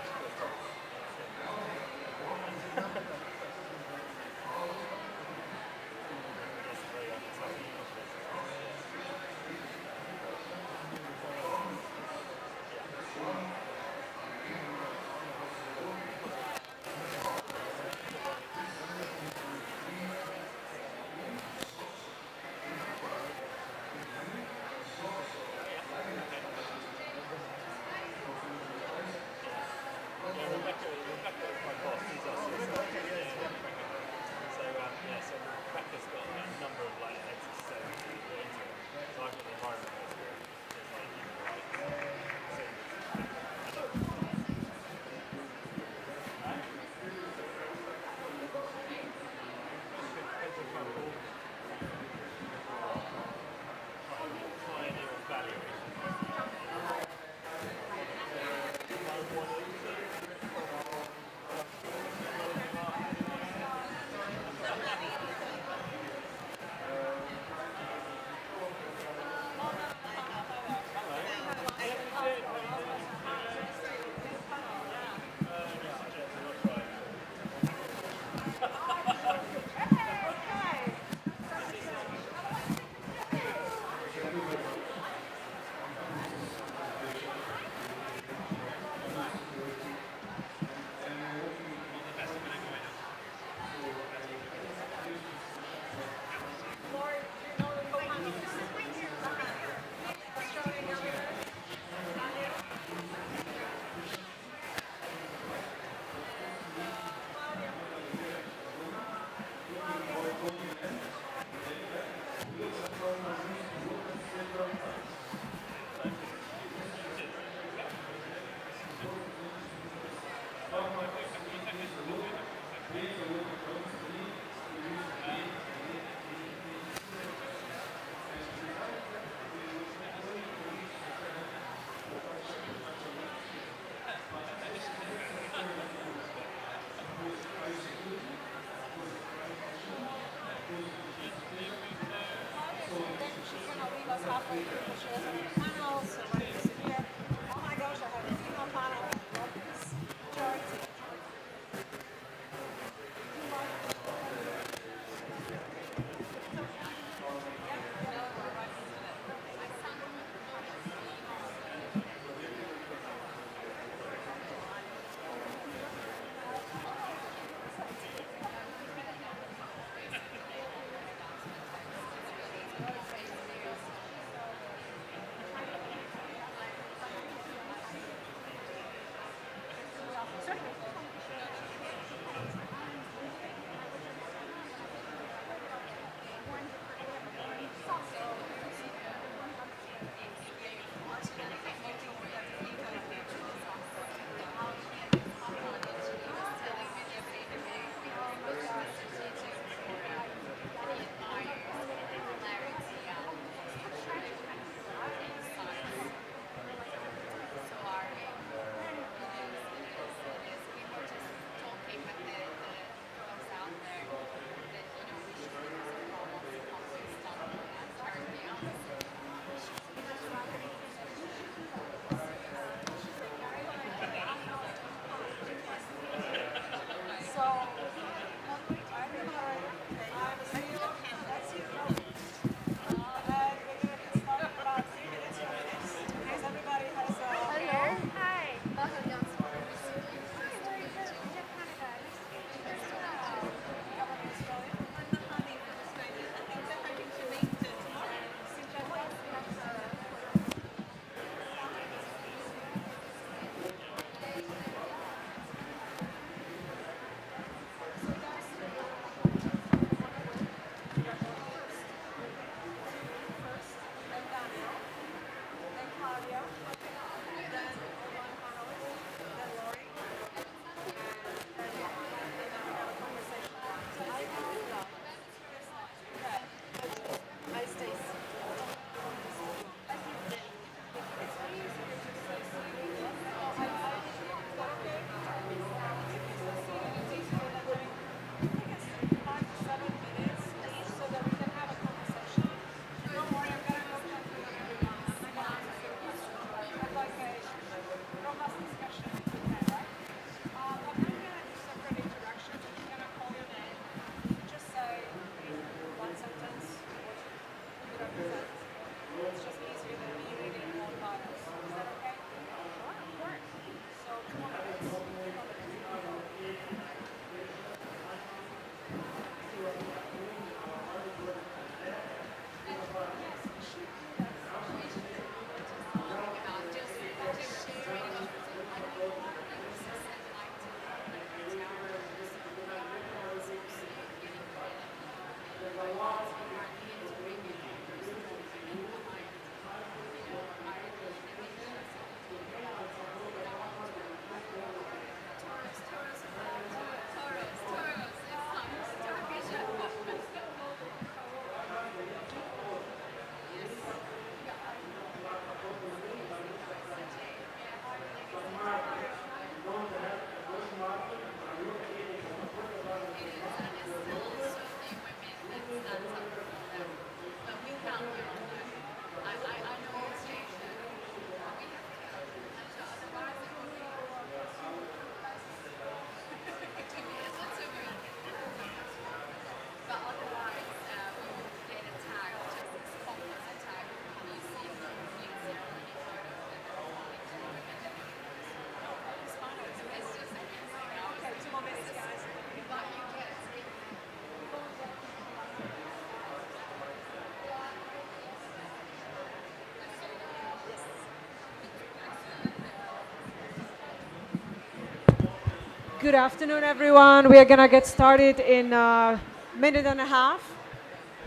Good afternoon, everyone. We are going to get started in a minute and a half.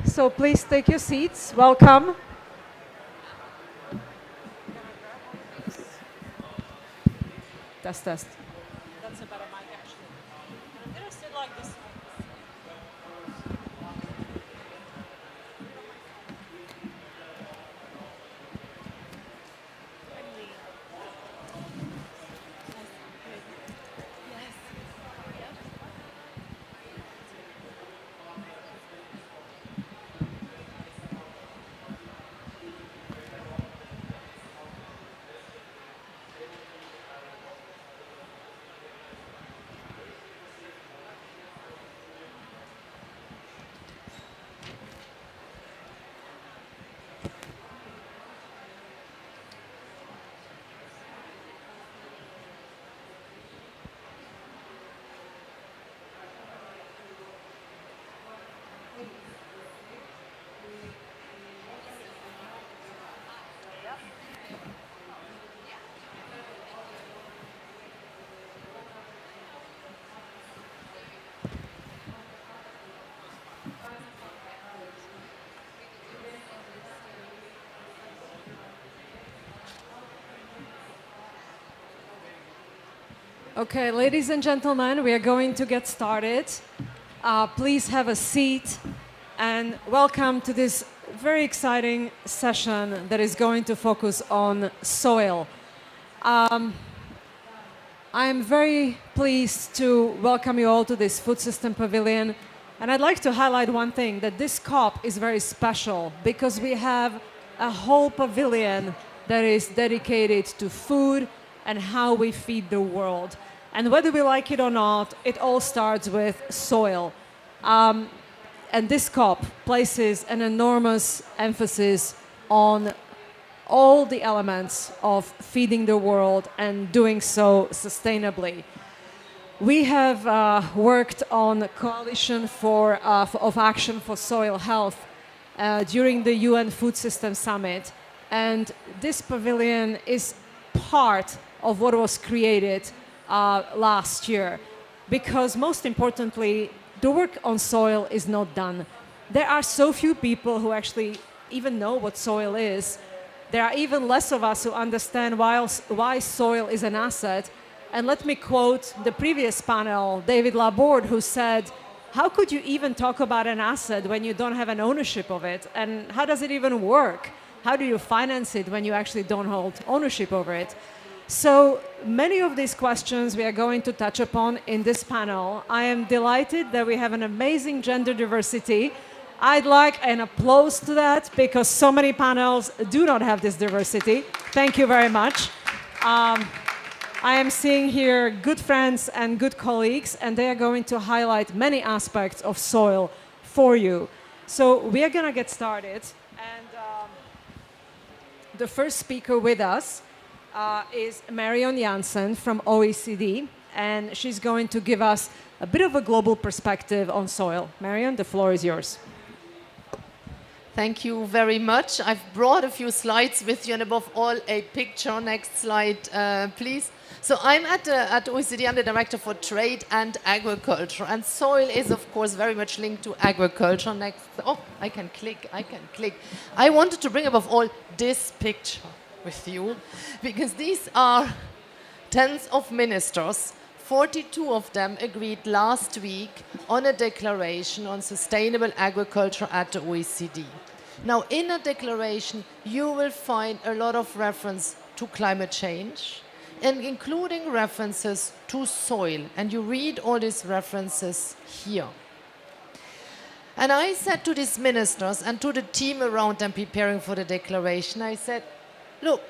So please take your seats. Welcome. Test, test. That's a better mic, actually. I'm going to sit like this. Okay, ladies and gentlemen, we are going to get started. Please have a seat and welcome to this very exciting session that is going to focus on soil. I am very pleased to welcome you all to this Food System Pavilion. And I'd like to highlight one thing, that this COP is very special because we have a whole pavilion that is dedicated to food and how we feed the world. And whether we like it or not, it all starts with soil. And this COP places an enormous emphasis on all the elements of feeding the world and doing so sustainably. We have worked on a coalition of action for soil health during the UN Food Systems Summit. And this pavilion is part of what was created last year. Because most importantly, the work on soil is not done. There are so few people who actually even know what soil is. There are even less of us who understand why soil is an asset. And let me quote the previous panel, David Laborde, who said, how could you even talk about an asset when you don't have an ownership of it? And how does it even work? How do you finance it when you actually don't hold ownership over it? So many of these questions we are going to touch upon in this panel. I am delighted that we have an amazing gender diversity. I'd like an applause to that because so many panels do not have this diversity. Thank you very much. I am seeing here good friends and good colleagues, and they are going to highlight many aspects of soil for you. So we are going to get started. And the first speaker with us is Marion Jansen from OECD, and she's going to give us a bit of a global perspective on soil. Marion, the floor is yours. Thank you very much. I've brought a few slides with you, and above all, a picture. Next slide, please. So I'm at OECD, I'm the Director for Trade and Agriculture, and soil is, of course, very much linked to agriculture. Next, oh, I can click. I wanted to bring above all this picture with you, because these are tens of ministers. 42 of them agreed last week on a declaration on sustainable agriculture at the OECD. Now, in a declaration, you will find a lot of reference to climate change, and including references to soil. And you read all these references here. And I said to these ministers and to the team around them preparing for the declaration, I said, look,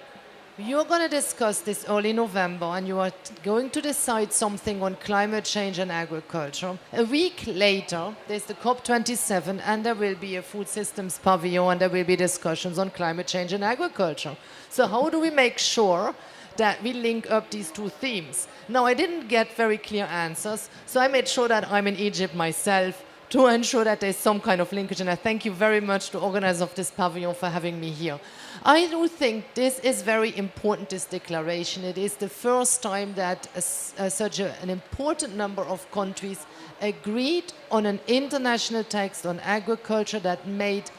you're going to discuss this early November and you are going to decide something on climate change and agriculture. A week later, there's the COP27 and there will be a Food Systems Pavilion and there will be discussions on climate change and agriculture. So how do we make sure that we link up these two themes? Now, I didn't get very clear answers, so I made sure that I'm in Egypt myself to ensure that there's some kind of linkage. And I thank you very much to organize of this pavilion for having me here. I do think this is very important, this declaration. It is the first time that such an important number of countries agreed on an international text on agriculture that made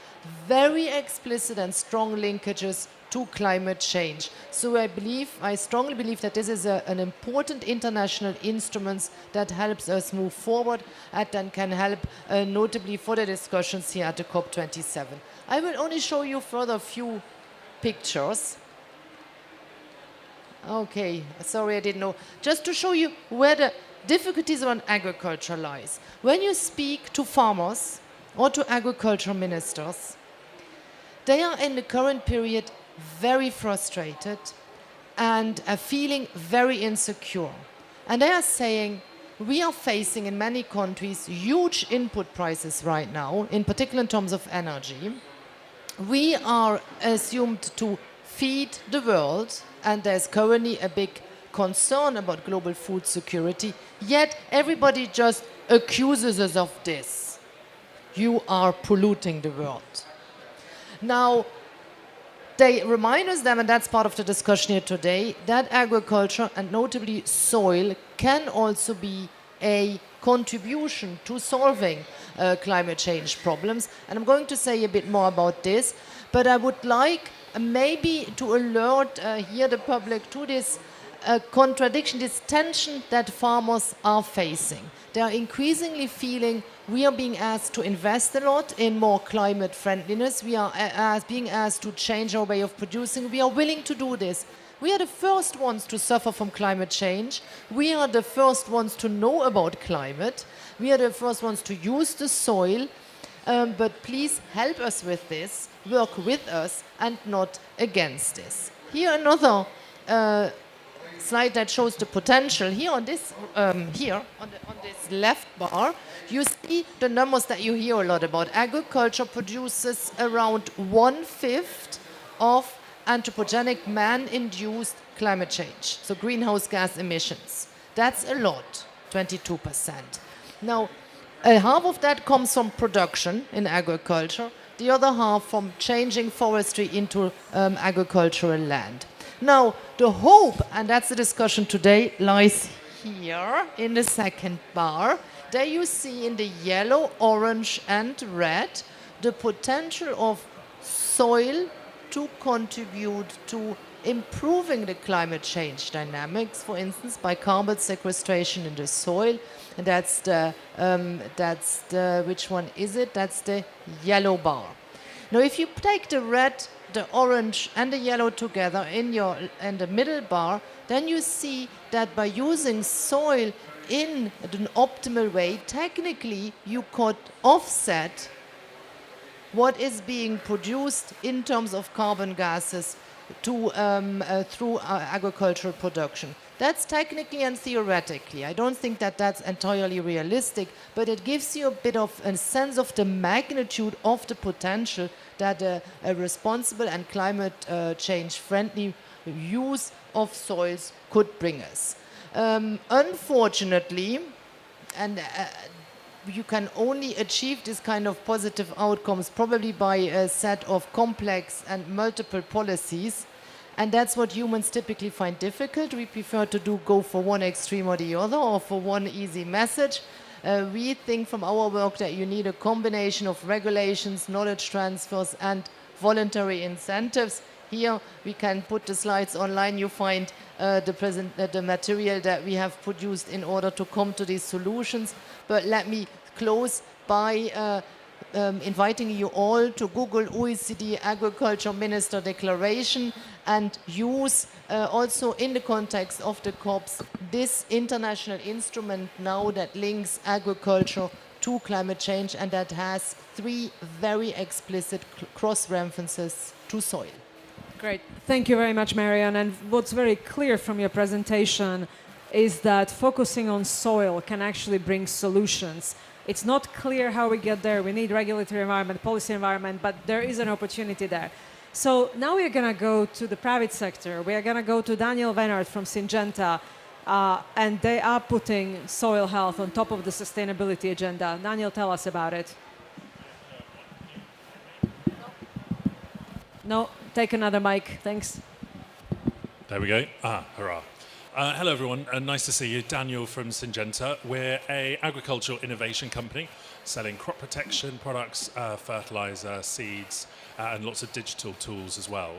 very explicit and strong linkages to climate change. So I strongly believe that this is an important international instrument that helps us move forward and then can help notably for the discussions here at the COP27. I will only show you further a few pictures. Okay, sorry, I didn't know. Just to show you where the difficulties around agriculture lies. When you speak to farmers or to agriculture ministers, they are in the current period very frustrated and are feeling very insecure. And they are saying, we are facing in many countries huge input prices right now, in particular in terms of energy. We are assumed to feed the world, and there's currently a big concern about global food security, yet everybody just accuses us of this. You are polluting the world. Now, they remind us then, and that's part of the discussion here today, that agriculture and notably soil can also be a contribution to solving climate change problems. And I'm going to say a bit more about this, but I would like maybe to alert here the public to this contradiction, this tension that farmers are facing. They are increasingly feeling we are being asked to invest a lot in more climate friendliness. We are being asked to change our way of producing. We are willing to do this. We are the first ones to suffer from climate change. We are the first ones to know about climate. We are the first ones to use the soil. But please help us with this, work with us and not against this. Here another slide that shows the potential. Here on this, on this left bar, you see the numbers that you hear a lot about. Agriculture produces around 1/5 of anthropogenic man-induced climate change, so greenhouse gas emissions. That's a lot, 22%. Now, half of that comes from production in agriculture, the other half from changing forestry into agricultural land. Now, the hope, and that's the discussion today, lies here in the second bar. There you see in the yellow, orange, and red the potential of soil to contribute to improving the climate change dynamics, for instance, by carbon sequestration in the soil. And that's the, which one is it? That's the yellow bar. Now, if you take the red, the orange, and the yellow together in the middle bar, then you see that by using soil in an optimal way, technically you could offset what is being produced in terms of carbon gases through agricultural production. That's technically and theoretically. I don't think that that's entirely realistic, but it gives you a bit of a sense of the magnitude of the potential that a responsible and climate change-friendly use of soils could bring us. Unfortunately, and you can only achieve this kind of positive outcomes probably by a set of complex and multiple policies. And that's what humans typically find difficult. We prefer to go for one extreme or the other, or for one easy message. We think from our work that you need a combination of regulations, knowledge transfers, and voluntary incentives. Here we can put the slides online. You find the material that we have produced in order to come to these solutions. But let me close by inviting you all to Google OECD Agriculture Minister Declaration and use also in the context of the COPs this international instrument now that links agriculture to climate change and that has 3 very explicit cross-references to soil. Great. Thank you very much, Marion. And what's very clear from your presentation is that focusing on soil can actually bring solutions. It's not clear how we get there. We need regulatory environment, policy environment, but there is an opportunity there. So now we're going to go to the private sector. We are going to go to Daniel Vennert from Syngenta. and they are putting soil health on top of the sustainability agenda. Daniel, tell us about it. No, take another mic, thanks. There we go. Hurrah. Hello, everyone. Nice to see you. Daniel from Syngenta. We're an agricultural innovation company selling crop protection products, fertilizer, seeds, and lots of digital tools as well.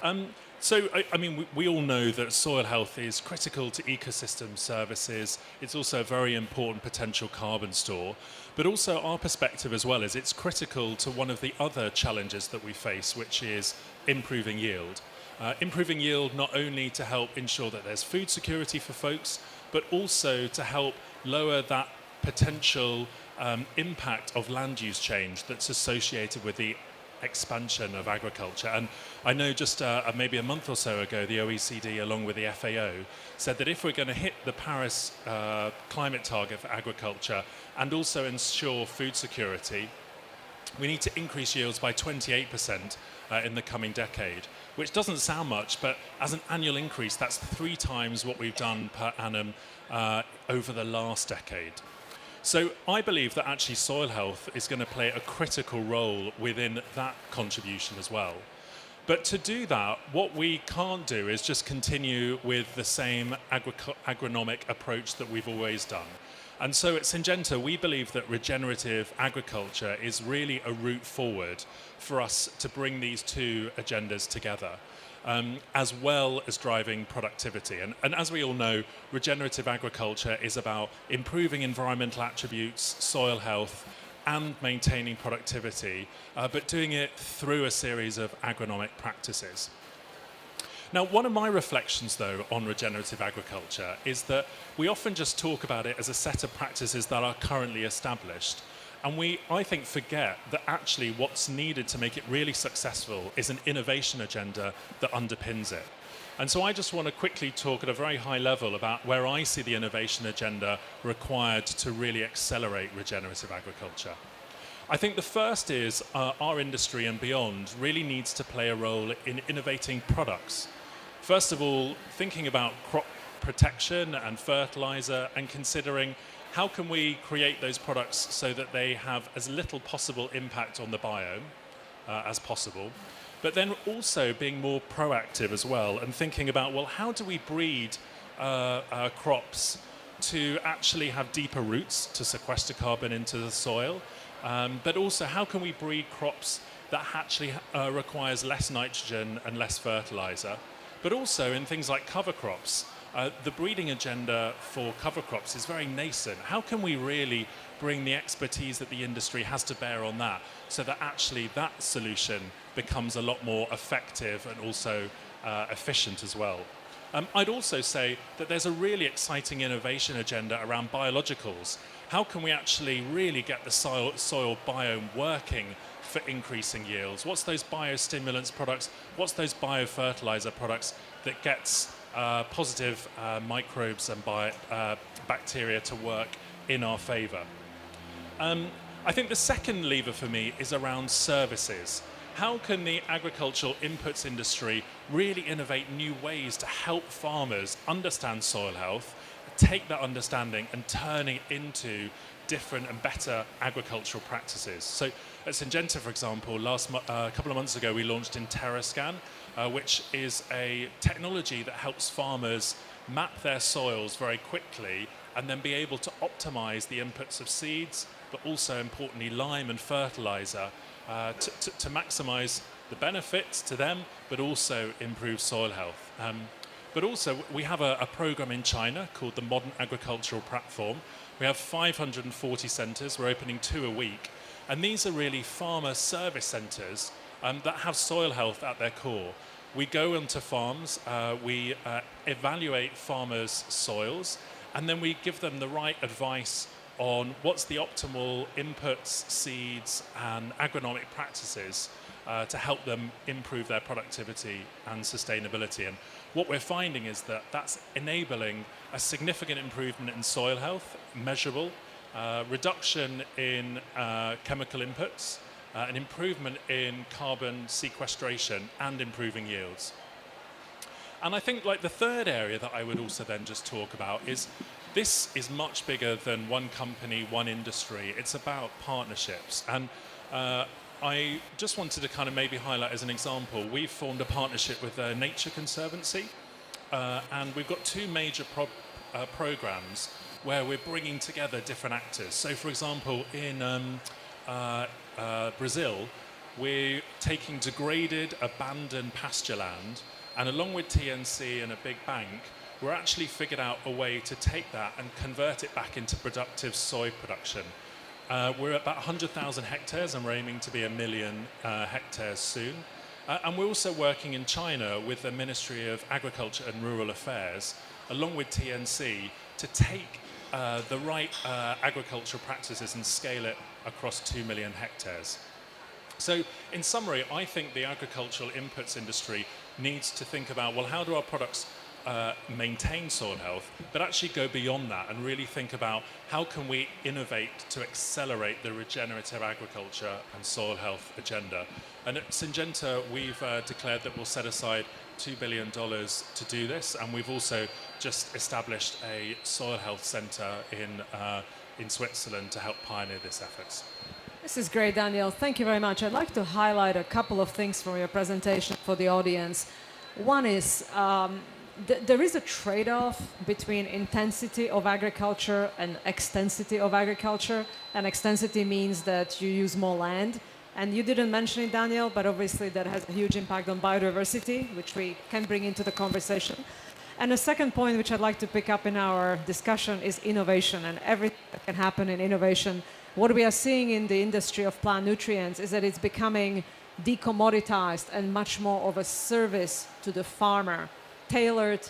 We all know that soil health is critical to ecosystem services. It's also a very important potential carbon store. But also our perspective as well is it's critical to one of the other challenges that we face, which is improving yield. Improving yield not only to help ensure that there's food security for folks, but also to help lower that potential impact of land use change that's associated with the expansion of agriculture. And I know just maybe a month or so ago, the OECD, along with the FAO, said that if we're going to hit the Paris climate target for agriculture and also ensure food security, we need to increase yields by 28% in the coming decade, which doesn't sound much, but as an annual increase, that's 3 times what we've done per annum over the last decade. So I believe that actually soil health is going to play a critical role within that contribution as well. But to do that, what we can't do is just continue with the same agronomic approach that we've always done. And so at Syngenta, we believe that regenerative agriculture is really a route forward for us to bring these 2 agendas together. As well as driving productivity. And as we all know, regenerative agriculture is about improving environmental attributes, soil health, and maintaining productivity, but doing it through a series of agronomic practices. Now, one of my reflections, though, on regenerative agriculture is that we often just talk about it as a set of practices that are currently established. And we, I think, forget that actually what's needed to make it really successful is an innovation agenda that underpins it. And so I just want to quickly talk at a very high level about where I see the innovation agenda required to really accelerate regenerative agriculture. I think the first is our industry and beyond really needs to play a role in innovating products. First of all, thinking about crop protection and fertilizer and considering how can we create those products so that they have as little possible impact on the biome as possible, but then also being more proactive as well and thinking about, well, how do we breed crops to actually have deeper roots to sequester carbon into the soil, but also how can we breed crops that actually requires less nitrogen and less fertilizer, but also in things like cover crops. The breeding agenda for cover crops is very nascent. How can we really bring the expertise that the industry has to bear on that so that actually that solution becomes a lot more effective and also efficient as well? I'd also say that there's a really exciting innovation agenda around biologicals. How can we actually really get the soil biome working for increasing yields? What's those biostimulants products? What's those biofertilizer products that gets positive microbes and bacteria to work in our favor? I think the second lever for me is around services. How can the agricultural inputs industry really innovate new ways to help farmers understand soil health, take that understanding and turn it into different and better agricultural practices? So at Syngenta, for example, a couple of months ago, we launched InterraScan, which is a technology that helps farmers map their soils very quickly and then be able to optimize the inputs of seeds, but also importantly lime and fertilizer to maximize the benefits to them, but also improve soil health. But also we have a program in China called the Modern Agricultural Platform. We have 540 centers, we're opening 2 a week. And these are really farmer service centers that have soil health at their core. We go onto farms, we evaluate farmers' soils, and then we give them the right advice on what's the optimal inputs, seeds, and agronomic practices to help them improve their productivity and sustainability. And what we're finding is that that's enabling a significant improvement in soil health, measurable, reduction in chemical inputs, an improvement in carbon sequestration, and improving yields. And I think like the third area that I would also then just talk about is this is much bigger than one company, one industry. It's about partnerships. And I just wanted to kind of maybe highlight as an example, we've formed a partnership with Nature Conservancy, and we've got two major programs where we're bringing together different actors. So for example, in Brazil, we're taking degraded, abandoned pasture land, and along with TNC and a big bank, we're actually figured out a way to take that and convert it back into productive soy production. We're at about 100,000 hectares, and we're aiming to be 1 million hectares soon. And we're also working in China with the Ministry of Agriculture and Rural Affairs, along with TNC, to take the right agricultural practices and scale it across 2 million hectares. So in summary, I think the agricultural inputs industry needs to think about, well, how do our products maintain soil health, but actually go beyond that and really think about how can we innovate to accelerate the regenerative agriculture and soil health agenda. And at Syngenta, we've declared that we'll set aside $2 billion to do this, and we've also just established a soil health centre in Switzerland to help pioneer this effort. This is great, Daniel. Thank you very much. I'd like to highlight a couple of things from your presentation for the audience. One is there is a trade-off between intensity of agriculture and extensity of agriculture. And extensity means that you use more land. And you didn't mention it, Daniel, but obviously that has a huge impact on biodiversity, which we can bring into the conversation. And a second point which I'd like to pick up in our discussion is innovation and everything that can happen in innovation. What we are seeing in the industry of plant nutrients is that it's becoming decommoditized and much more of a service to the farmer, tailored,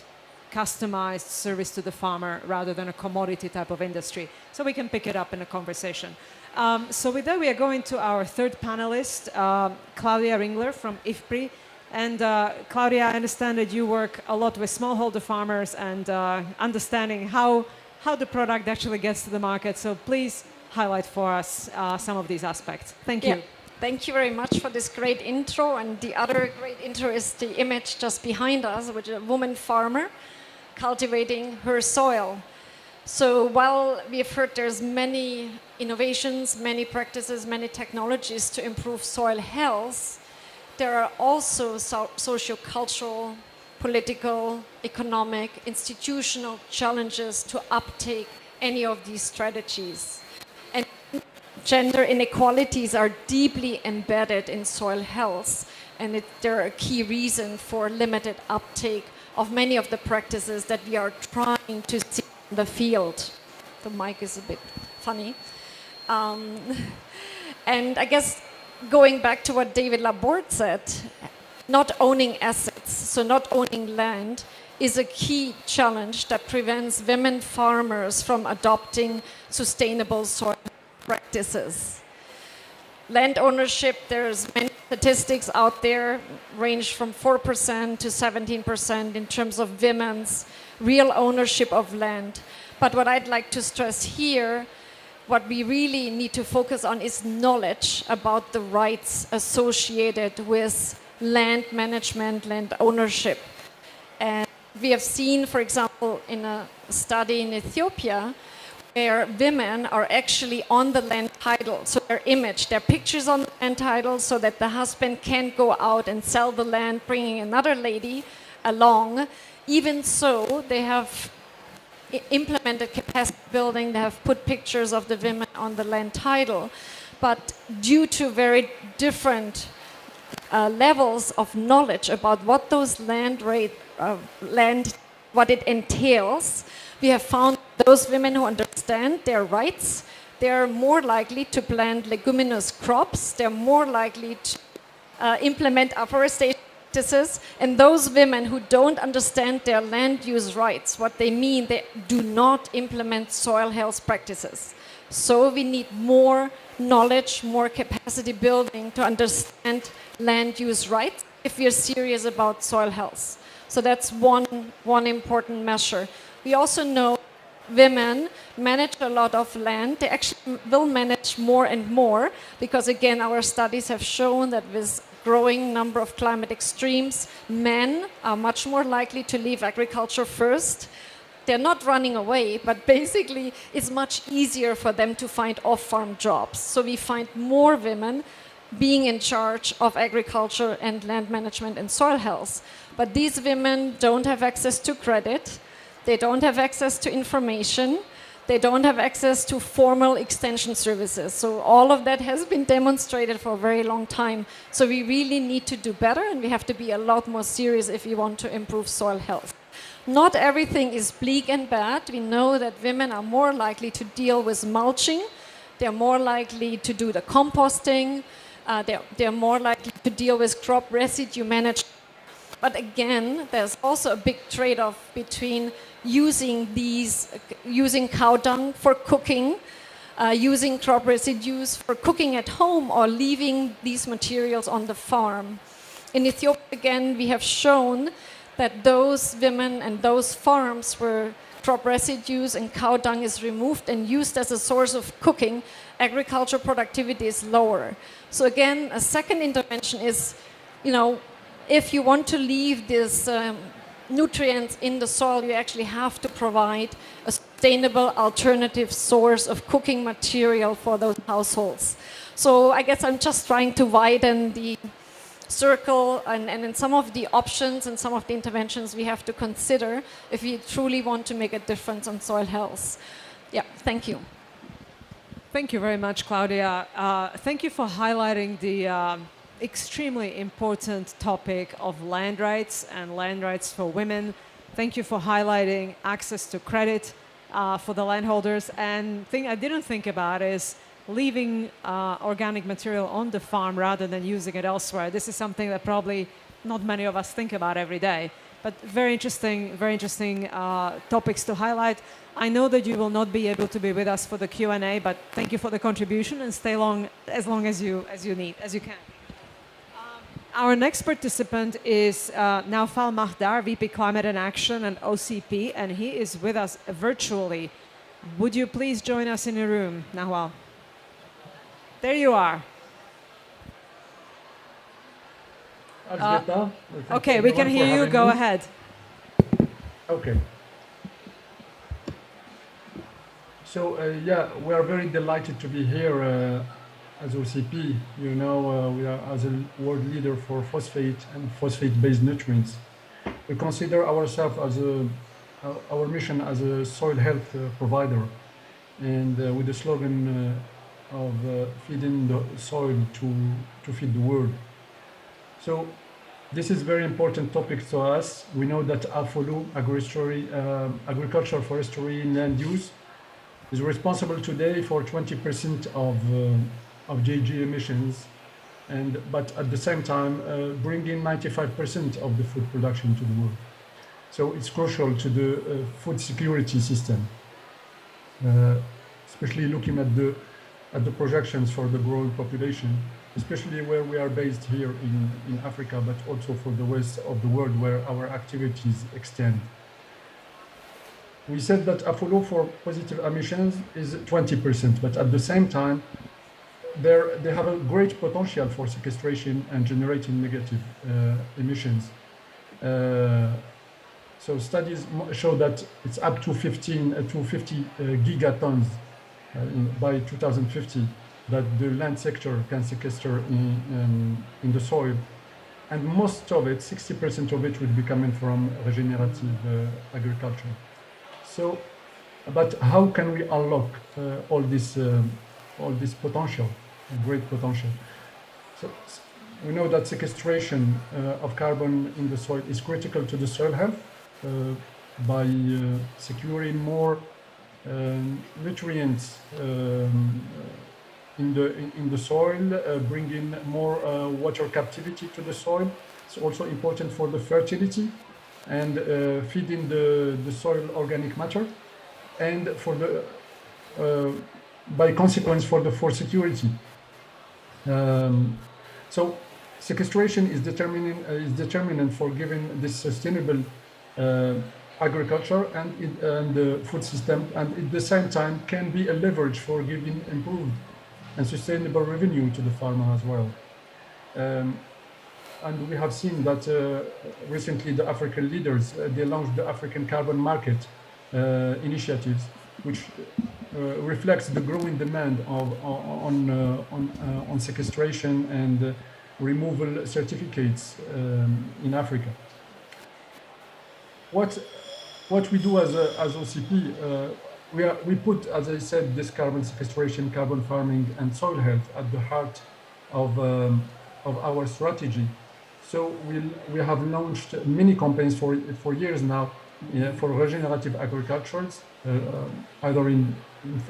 customized service to the farmer rather than a commodity type of industry. So we can pick it up in a conversation. So with that, we are going to our third panelist, Claudia Ringler from IFPRI. And Claudia, I understand that you work a lot with smallholder farmers and understanding how the product actually gets to the market. So please highlight for us some of these aspects. Thank you. Yeah. Thank you very much for this great intro. And the other great intro is the image just behind us, which is a woman farmer cultivating her soil. So while we've heard there's many innovations, many practices, many technologies to improve soil health, there are also socio-cultural, political, economic, institutional challenges to uptake any of these strategies. And gender inequalities are deeply embedded in soil health, and they're a key reason for limited uptake of many of the practices that we are trying to see in the field. The mic is a bit funny. And I guess going back to what David Laborde said, not owning assets, so not owning land, is a key challenge that prevents women farmers from adopting sustainable soil practices. Land ownership, there's many statistics out there, range from 4% to 17% in terms of women's real ownership of land. But what I'd like to stress here, what we really need to focus on is knowledge about the rights associated with land management, land ownership. And we have seen, for example, in a study in Ethiopia, where women are actually on the land title. So their image, their pictures on the land title so that the husband can't go out and sell the land, bringing another lady along. Even so, they have implemented capacity building, they have put pictures of the women on the land title. But due to very different levels of knowledge about what those what it entails, we have found those women who understand their rights, they're more likely to plant leguminous crops, they're more likely to implement afforestation practices, and those women who don't understand their land use rights, what they mean, they do not implement soil health practices. So we need more knowledge, more capacity building to understand land use rights if we're serious about soil health. So that's one important measure. We also know women manage a lot of land. They actually will manage more and more because, again, our studies have shown that with growing number of climate extremes. Men are much more likely to leave agriculture first. They're not running away, but basically it's much easier for them to find off-farm jobs. So we find more women being in charge of agriculture and land management and soil health. But these women don't have access to credit, they don't have access to information, they don't have access to formal extension services. So all of that has been demonstrated for a very long time. So we really need to do better, and we have to be a lot more serious if we want to improve soil health. Not everything is bleak and bad. We know that women are more likely to deal with mulching, they're more likely to do the composting, they're more likely to deal with crop residue management. But again, there's also a big trade-off between using cow dung for cooking, using crop residues for cooking at home, or leaving these materials on the farm. In Ethiopia, again, we have shown that those women and those farms where crop residues and cow dung is removed and used as a source of cooking, agriculture productivity is lower. So again, a second intervention is, if you want to leave these nutrients in the soil, you actually have to provide a sustainable alternative source of cooking material for those households. So I guess I'm just trying to widen the circle and in some of the options and some of the interventions we have to consider if we truly want to make a difference on soil health. Yeah, thank you. Thank you very much, Claudia. Thank you for highlighting the extremely important topic of land rights and land rights for women. Thank you for highlighting access to credit for the landholders. And thing I didn't think about is leaving organic material on the farm rather than using it elsewhere. This is something that probably not many of us think about every day. But very interesting topics to highlight. I know that you will not be able to be with us for the Q&A, but thank you for the contribution, and stay as long as you can. Our next participant is Naufal Mahdar, VP Climate and Action and OCP, and he is with us virtually. Would you please join us in the room, Naufal? There you are. Okay, we can hear you. Go ahead. Okay. So, we are very delighted to be here as OCP. We are as a world leader for phosphate and phosphate-based nutrients. We consider ourselves as our mission as a soil health provider, and with the slogan of feeding the soil to feed the world. So this is a very important topic to us. We know that Folu, agriculture, forestry, and land use is responsible today for 20% of GHG emissions, but at the same time bringing 95% of the food production to the world. So it's crucial to the food security system, especially looking at the projections for the growing population, especially where we are based here in Africa, but also for the rest of the world where our activities extend. We said that Folu for positive emissions is 20%, but at the same time, they have a great potential for sequestration and generating negative emissions. So studies show that it's up to 50 gigatons by 2050 that the land sector can sequester in the soil, and most of it, 60% of it, would be coming from regenerative agriculture. So, but how can we unlock all this potential, great potential? So we know that sequestration of carbon in the soil is critical to the soil health by securing more nutrients in the soil, bringing more water captivity to the soil. It's also important for the fertility and feeding the soil organic matter, and for the by consequence for the food security. So sequestration is determinant for giving this sustainable agriculture and the food system, and at the same time can be a leverage for giving improved and sustainable revenue to the farmer as well. and we have seen that recently the African leaders, they launched the African Carbon Market initiatives, which reflects the growing demand on sequestration and removal certificates in Africa. What we do as OCP, we put, as I said, this carbon sequestration, carbon farming, and soil health at the heart of our strategy. So we have launched many campaigns for years now for regenerative agriculture, either in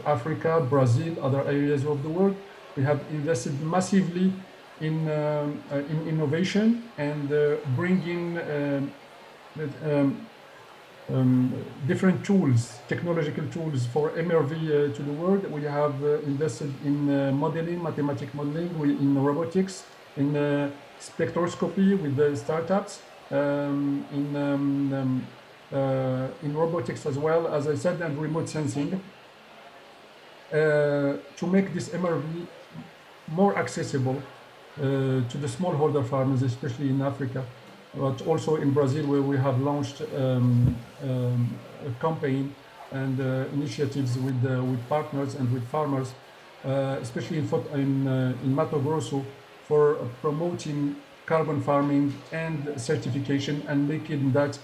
Africa, Brazil, other areas of the world. We have invested massively in innovation and bringing different tools, technological tools for MRV to the world. We have invested in modeling, mathematical modeling, in robotics, in spectroscopy with the startups, in robotics as well, as I said, and remote sensing, to make this MRV more accessible to the smallholder farmers, especially in Africa, but also in Brazil, where we have launched a campaign and initiatives with partners and with farmers, especially in Mato Grosso, for promoting carbon farming and certification and making that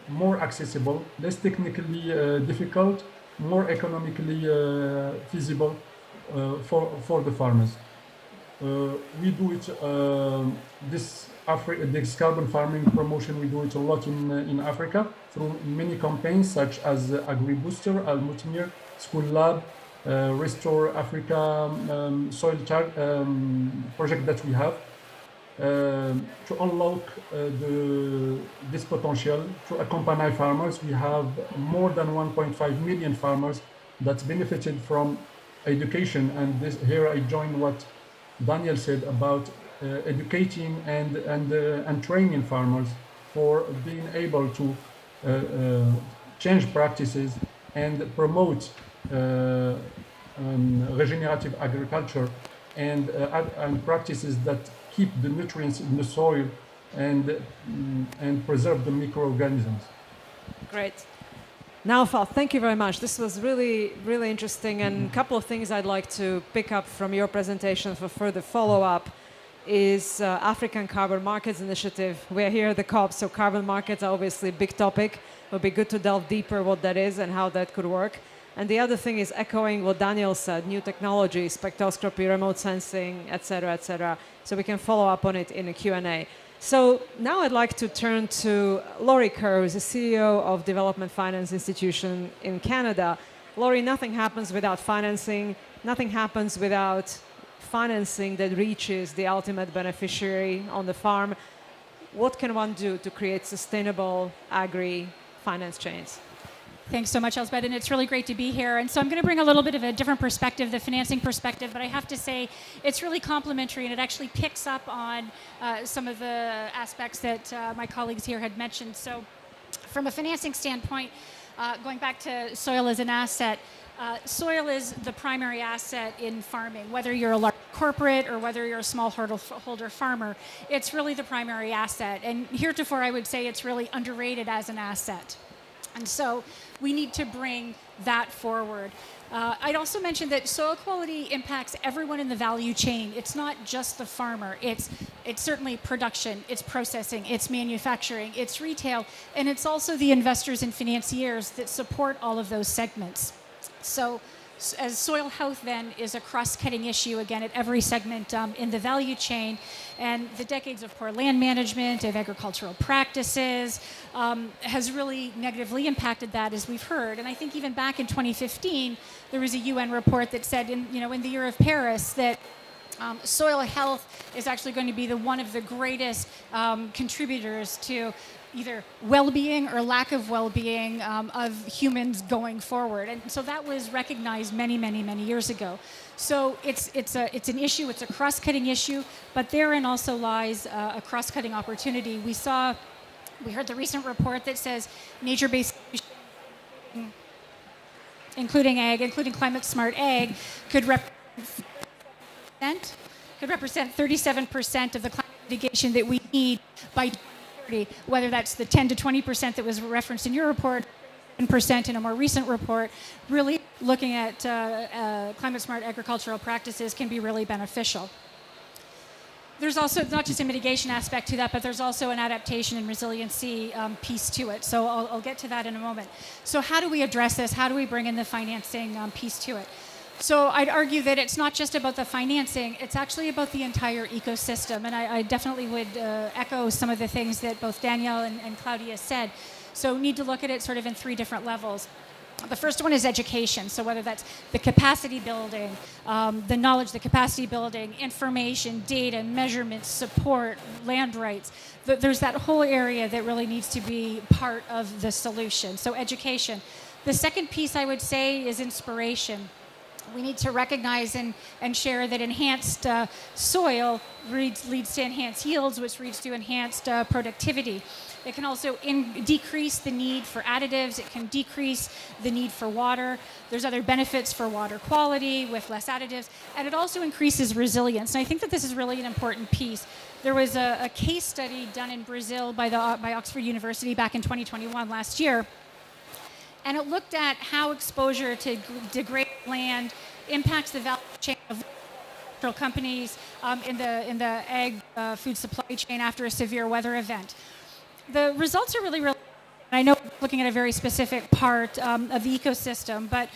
more accessible, less technically difficult, more economically feasible for the farmers. We do it, this carbon farming promotion, we do it a lot in Africa through many campaigns such as Agri-Booster, Al-Mutmir, School Lab, Restore Africa soil project that we have to unlock this potential to accompany farmers. We have more than 1.5 million farmers that benefited from education, and here I join what Daniel said about educating and training farmers for being able to change practices and promote regenerative agriculture and practices that keep the nutrients in the soil and preserve the microorganisms. Great. Naufal, thank you very much. This was really, really interesting, and a couple of things I'd like to pick up from your presentation for further follow-up is African Carbon Markets Initiative. We're here at the COP, so carbon markets are obviously a big topic. It would be good to delve deeper what that is and how that could work. And the other thing is echoing what Daniel said, new technology, spectroscopy, remote sensing, et cetera, so we can follow up on it in a Q&A. So now I'd like to turn to Laurie Kerr, who's the CEO of Development Finance Institution in Canada. Laurie, nothing happens without financing. Nothing happens without financing that reaches the ultimate beneficiary on the farm. What can one do to create sustainable agri-finance chains? Thanks so much, Elsbeth, and it's really great to be here. And so I'm going to bring a little bit of a different perspective, the financing perspective, but I have to say it's really complementary, and it actually picks up on some of the aspects that my colleagues here had mentioned. So from a financing standpoint, going back to soil as an asset, soil is the primary asset in farming. Whether you're a large corporate or whether you're a smallholder farmer, it's really the primary asset. And heretofore, I would say it's really underrated as an asset. And so we need to bring that forward. I'd also mention that soil quality impacts everyone in the value chain. It's not just the farmer. It's certainly production, it's processing, it's manufacturing, it's retail, and it's also the investors and financiers that support all of those segments. So as soil health then is a cross-cutting issue, again, at every segment in the value chain, and the decades of poor land management, of agricultural practices, has really negatively impacted that, as we've heard. And I think even back in 2015, there was a UN report that said, in the year of Paris, that soil health is actually going to be one of the greatest contributors to either well-being or lack of well-being of humans going forward. And so that was recognized many, many, many years ago. So it's an issue, it's a cross-cutting issue, but therein also lies a cross-cutting opportunity. We heard the recent report that says nature-based, including climate-smart ag, could represent 37% of the climate mitigation that we need by 2030, whether that's the 10 to 20% that was referenced in your report, 10% in a more recent report. Really looking at climate-smart agricultural practices can be really beneficial. There's also not just a mitigation aspect to that, but there's also an adaptation and resiliency piece to it. So I'll get to that in a moment. So how do we address this? How do we bring in the financing piece to it? So I'd argue that it's not just about the financing, it's actually about the entire ecosystem. And I definitely would echo some of the things that both Danielle and Claudia said. So need to look at it sort of in three different levels. The first one is education. So whether that's the capacity building, the knowledge, the capacity building, information, data, measurements, support, land rights. There's that whole area that really needs to be part of the solution. So education. The second piece I would say is inspiration. We need to recognize and share that enhanced soil leads to enhanced yields, which leads to enhanced productivity. It can also decrease the need for additives. It can decrease the need for water. There's other benefits for water quality with less additives. And it also increases resilience. And I think that this is really an important piece. There was a case study done in Brazil by Oxford University back in 2021, last year. And it looked at how exposure to degraded land impacts the value chain of companies in the ag food supply chain after a severe weather event. The results are really, I know we're looking at a very specific part of the ecosystem, but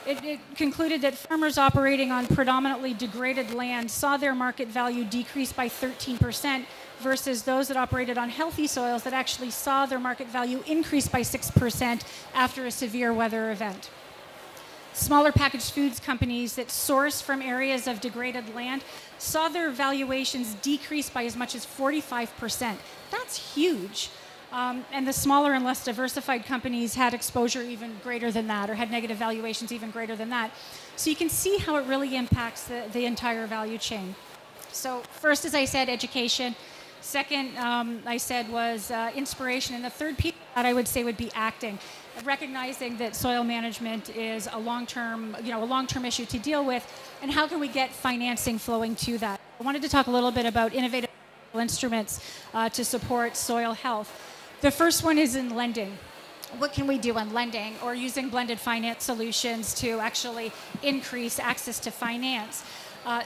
it concluded that farmers operating on predominantly degraded land saw their market value decrease by 13% versus those that operated on healthy soils that actually saw their market value increase by 6% after a severe weather event. Smaller packaged foods companies that source from areas of degraded land saw their valuations decrease by as much as 45%. That's huge. And the smaller and less diversified companies had exposure even greater than that, or had negative valuations even greater than that. So you can see how it really impacts the entire value chain. So first, as I said, education. Second, I said, was inspiration. And the third piece that I would say would be acting. Recognizing that soil management is a long-term issue to deal with, and how can we get financing flowing to that? I wanted to talk a little bit about innovative instruments to support soil health. The first one is in lending. What can we do on lending, or using blended finance solutions to actually increase access to finance?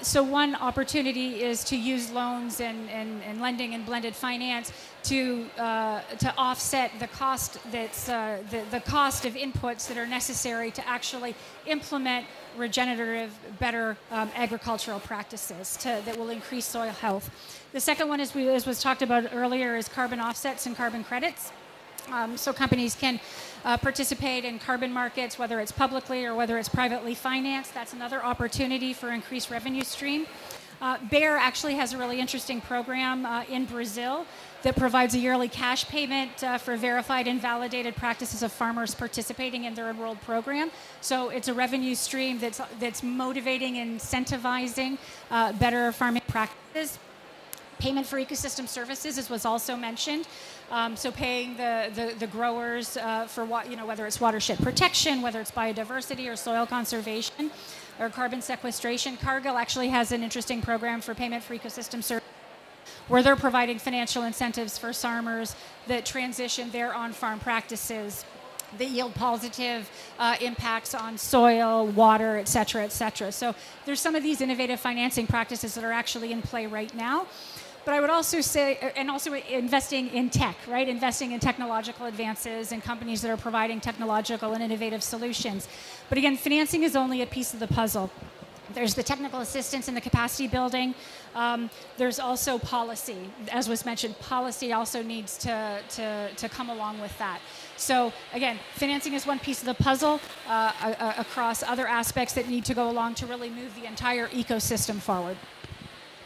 So one opportunity is to use loans and lending and blended finance to offset the cost the cost of inputs that are necessary to actually implement regenerative, better agricultural practices that will increase soil health. The second one, as was talked about earlier, is carbon offsets and carbon credits. So companies can participate in carbon markets, whether it's publicly or whether it's privately financed. That's another opportunity for increased revenue stream. Bayer actually has a really interesting program in Brazil that provides a yearly cash payment for verified and validated practices of farmers participating in their enrolled program. So it's a revenue stream that's motivating and incentivizing better farming practices. Payment for ecosystem services, as was also mentioned. So paying the growers for whether it's watershed protection, whether it's biodiversity or soil conservation or carbon sequestration. Cargill actually has an interesting program for payment for ecosystem services, where they're providing financial incentives for farmers that transition their on-farm practices that yield positive impacts on soil, water, et cetera, et cetera. So there's some of these innovative financing practices that are actually in play right now. But I would also say, and also investing in tech, right? Investing in technological advances and companies that are providing technological and innovative solutions. But again, financing is only a piece of the puzzle. There's the technical assistance and the capacity building. There's also policy. As was mentioned, policy also needs to come along with that. So again, financing is one piece of the puzzle across other aspects that need to go along to really move the entire ecosystem forward.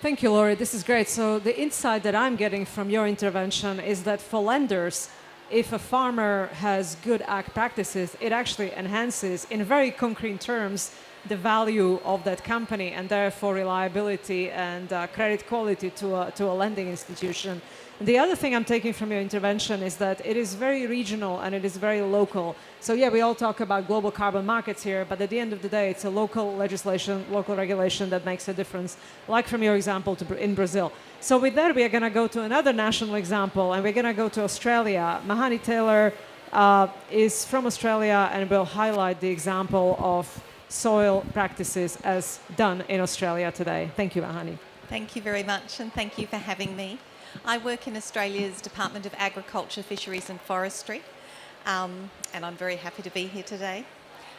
Thank you, Lori. This is great. So the insight that I'm getting from your intervention is that for lenders, if a farmer has good ag practices, it actually enhances, in very concrete terms, the value of that company and therefore reliability and credit quality to a lending institution. The other thing I'm taking from your intervention is that it is very regional and it is very local. So yeah, we all talk about global carbon markets here, but at the end of the day, it's a local legislation, local regulation that makes a difference, like from your example in Brazil. So with that, we are going to go to another national example, and we're going to go to Australia. Mahani Taylor is from Australia and will highlight the example of soil practices as done in Australia today. Thank you, Mahani. Thank you very much, and thank you for having me. I work in Australia's Department of Agriculture, Fisheries and Forestry, and I'm very happy to be here today.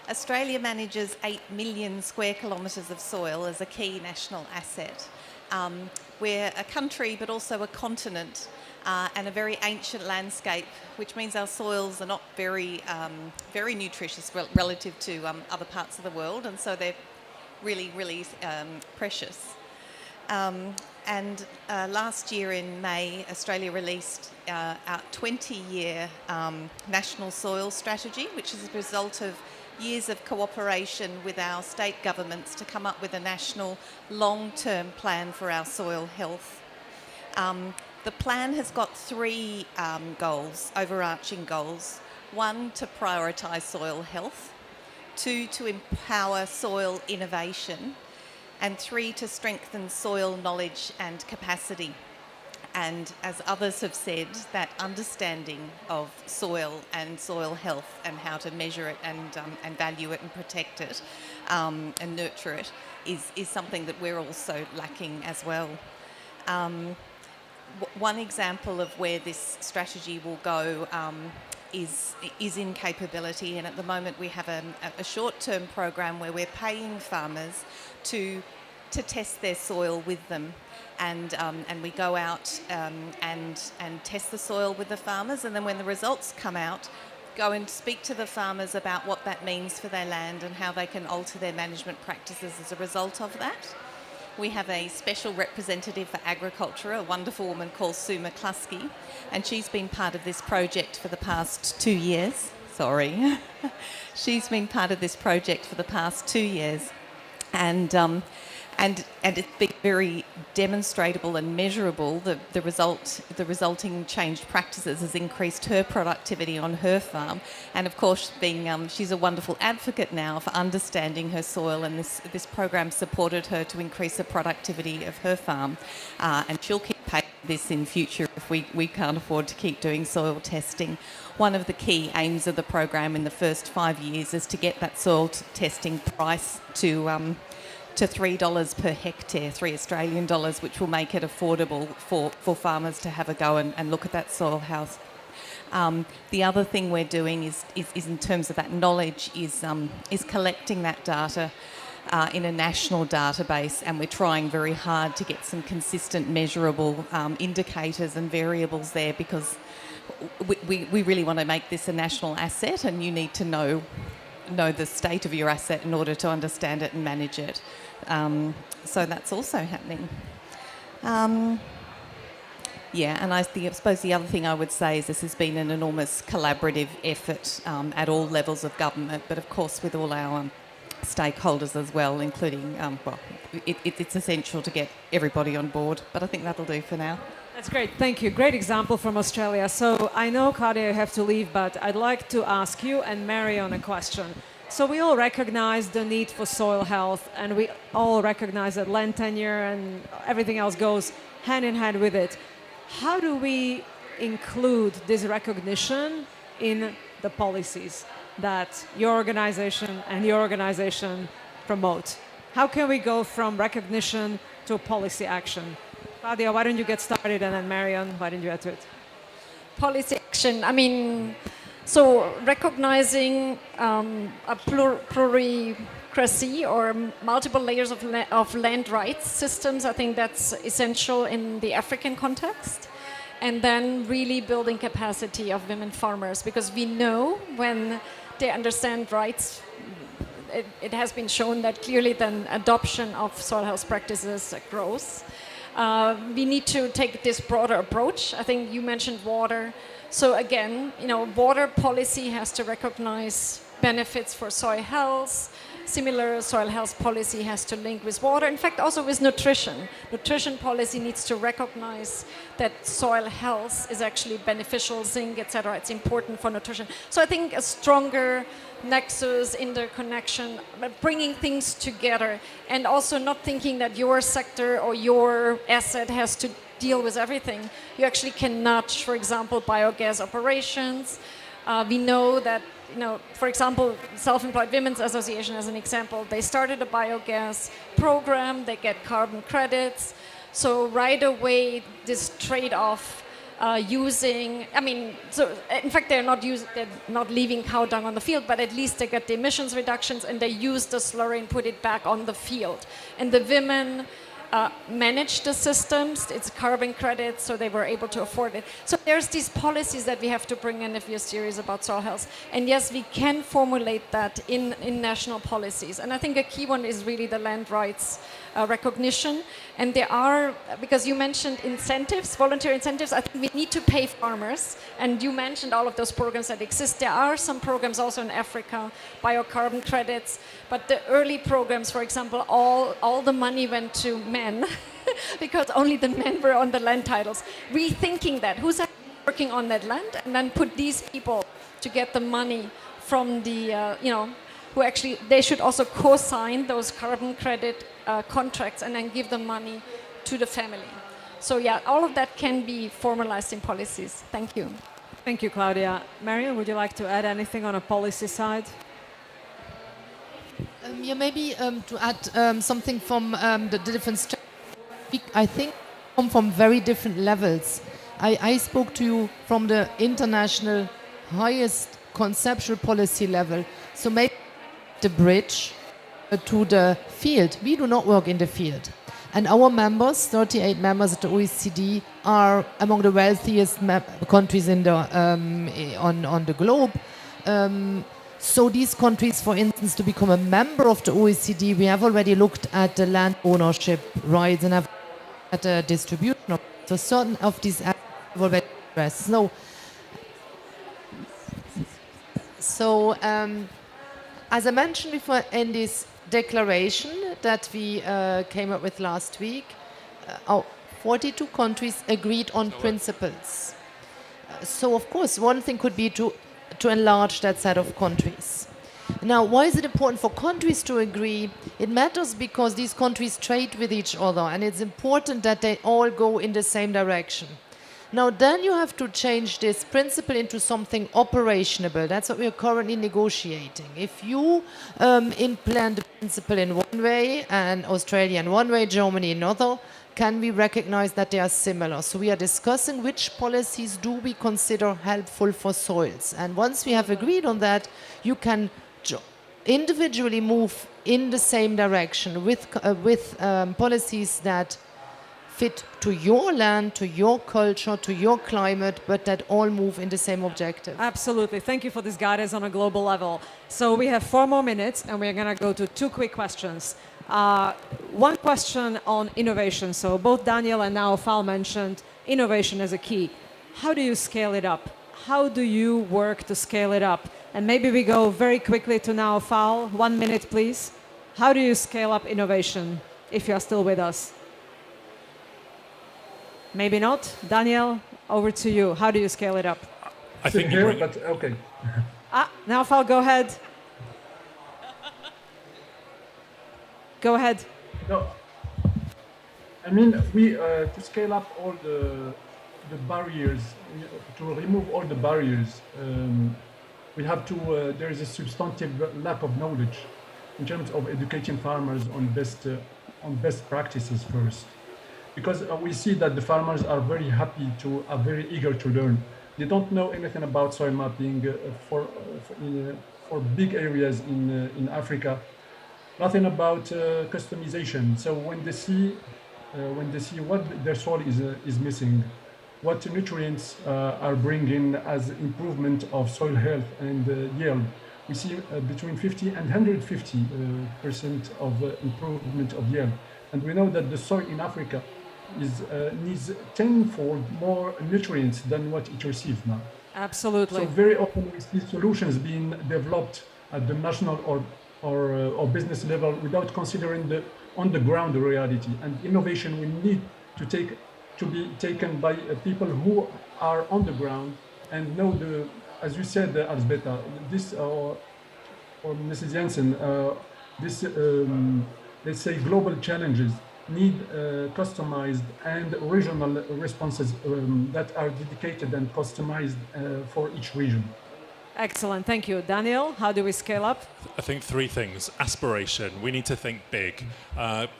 Australia manages 8 million square kilometres of soil as a key national asset. We're a country but also a continent and a very ancient landscape, which means our soils are not very nutritious relative to other parts of the world, and so they're really precious. Last year in May, Australia released our 20-year national soil strategy, which is a result of years of cooperation with our state governments to come up with a national long-term plan for our soil health. The plan has got 3 goals, overarching goals. 1, to prioritise soil health. 2, to empower soil innovation. And 3, to strengthen soil knowledge and capacity. And as others have said, that understanding of soil and soil health and how to measure it and value it and protect it and nurture it is something that we're also lacking as well. One example of where this strategy will go is in capability, and at the moment we have a short-term program where we're paying farmers to test their soil with them, and we go out and test the soil with the farmers, and then when the results come out, go and speak to the farmers about what that means for their land and how they can alter their management practices as a result of that. We have a special representative for agriculture, a wonderful woman called Sue McCluskey, and she's been part of this project for the past 2 years. Sorry. She's been part of this project for the past 2 years. And it's been very demonstrable and measurable. The resulting changed practices has increased her productivity on her farm, and of course, she's a wonderful advocate now for understanding her soil, and this program supported her to increase the productivity of her farm, and she'll keep paying this in future if we can't afford to keep doing soil testing. One of the key aims of the program in the first 5 years is to get that soil testing price to $3 per hectare, $3 Australian, which will make it affordable for farmers to have a go and look at that soil health. The other thing we're doing is in terms of that knowledge is collecting that data in a national database, and we're trying very hard to get some consistent measurable indicators and variables there, because we really want to make this a national asset, and you need to know the state of your asset in order to understand it and manage it. So that's also happening. And I suppose the other thing I would say is this has been an enormous collaborative effort at all levels of government, but of course with all our stakeholders as well, including, it's essential to get everybody on board, but I think that'll do for now. That's great, thank you. Great example from Australia. So I know, Claudia, you have to leave, but I'd like to ask you and Marion a question. So we all recognize the need for soil health, and we all recognize that land tenure and everything else goes hand in hand with it. How do we include this recognition in the policies that your organization and your organization promote? How can we go from recognition to policy action? Claudia, why don't you get started, and then Marion, why don't you add to it? Policy action, so recognizing a pluricracy or multiple layers of land rights systems, I think that's essential in the African context. And then really building capacity of women farmers, because we know when they understand rights, it has been shown that clearly then adoption of soil health practices grows. We need to take this broader approach. I think you mentioned water. So again, water policy has to recognize benefits for soil health, similar soil health policy has to link with water. In fact, also with nutrition. Nutrition policy needs to recognize that soil health is actually beneficial, zinc, etc. It's important for nutrition. So I think a stronger nexus, interconnection, bringing things together, and also not thinking that your sector or your asset has to deal with everything. You actually can nudge, for example, biogas operations. We know that, for example, Self-Employed Women's Association as an example, they started a biogas program, they get carbon credits. So right away, this trade-off in fact, they're not leaving cow dung on the field, but at least they get the emissions reductions and they use the slurry and put it back on the field. And the women manage the systems, it's carbon credits, so they were able to afford it. So there's these policies that we have to bring in if we're serious about soil health. And yes, we can formulate that in national policies. And I think a key one is really the land rights recognition. And there are, because you mentioned incentives, volunteer incentives, I think we need to pay farmers. And you mentioned all of those programs that exist. There are some programs also in Africa, biocarbon credits. But the early programs, for example, all the money went to men because only the men were on the land titles. Rethinking that, who's actually working on that land, and then put these people to get the money from the, who actually, they should also co-sign those carbon credit contracts and then give the money to the family. So yeah, all of that can be formalized in policies. Thank you. Thank you, Claudia. Marion, would you like to add anything on a policy side? Maybe to add something from the different strategies, I think come from very different levels. I spoke to you from the international highest conceptual policy level. So maybe the bridge to the field. We do not work in the field. And our members, 38 members at the OECD, are among the wealthiest countries in the, on the globe. So these countries, for instance, to become a member of the OECD, we have already looked at the land ownership rights and have at the distribution of. So certain of these have already addressed. So as I mentioned before in this declaration that we came up with last week, 42 countries agreed on principles. So of course, one thing could be to enlarge that set of countries. Now, why is it important for countries to agree? It matters because these countries trade with each other, and it's important that they all go in the same direction. Now, then you have to change this principle into something operationable. That's what we are currently negotiating. If you implant the principle in one way, and Australia in one way, Germany in another, can we recognize that they are similar? So we are discussing which policies do we consider helpful for soils. And once we have agreed on that, you can individually move in the same direction with policies that fit to your land, to your culture, to your climate, but that all move in the same objective. Absolutely. Thank you for this guidance on a global level. So we have 4 more minutes, and we're going to go to 2 quick questions. One question on innovation. So both Daniel and now Fal mentioned innovation as a key. How do you scale it up? How do you work to scale it up? And maybe we go very quickly to now Fal. 1 minute, please. How do you scale up innovation if you are still with us? Maybe not. Daniel, over to you. How do you scale it up? I think here, but okay. Now Fal, go ahead. Go ahead. No, I mean, we to scale up all the barriers, to remove all the barriers, we have to. There is a substantive lack of knowledge in terms of educating farmers on best practices first, because we see that the farmers are very happy are very eager to learn. They don't know anything about soil mapping for big areas in Africa. Nothing about customization. So when they see what their soil is missing, what nutrients are bringing as improvement of soil health and yield, we see between 50 and 150% of improvement of yield. And we know that the soil in Africa needs tenfold more nutrients than what it receives now. Absolutely. So very often we see solutions being developed at the national or or business level without considering the on-the-ground reality. And innovation will need to be taken by people who are on the ground and know as you said, Alsbeta, this or Mrs. Jensen, this let's say global challenges need customized and regional responses that are dedicated and customized for each region. Excellent, thank you. Daniel, how do we scale up? I think three things. Aspiration, we need to think big.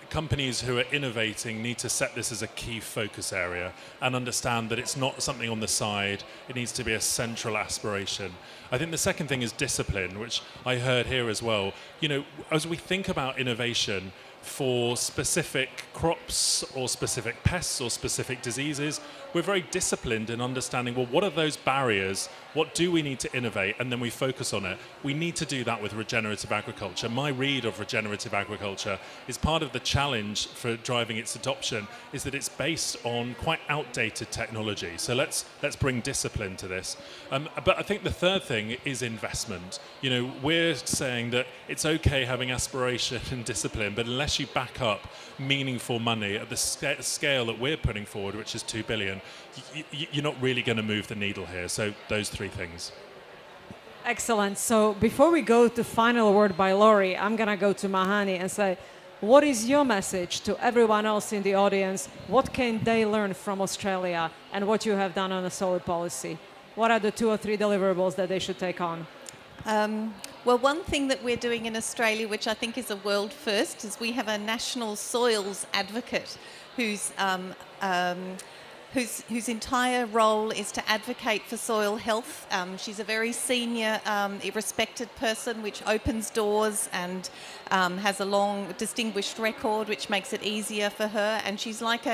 Companies who are innovating need to set this as a key focus area and understand that it's not something on the side, it needs to be a central aspiration. I think the second thing is discipline, which I heard here as well. You know, as we think about innovation for specific crops or specific pests or specific diseases, we're very disciplined in understanding, well, what are those barriers? What do we need to innovate? And then we focus on it. We need to do that with regenerative agriculture. My read of regenerative agriculture is part of the challenge for driving its adoption is that it's based on quite outdated technology. So let's bring discipline to this. But I think the third thing is investment. You know, we're saying that it's okay having aspiration and discipline, but unless you back up meaningful money at the scale that we're putting forward, which is 2 billion, you're not really going to move the needle here. So those three things. Excellent. So before we go to final word by Laurie, I'm going to go to Mahani and say, what is your message to everyone else in the audience? What can they learn from Australia and what you have done on the soil policy? What are the 2 or 3 deliverables that they should take on? Well, one thing that we're doing in Australia, which I think is a world first, is we have a national soils advocate whose entire role is to advocate for soil health. She's a very senior, respected person, which opens doors and has a long, distinguished record, which makes it easier for her. And she's like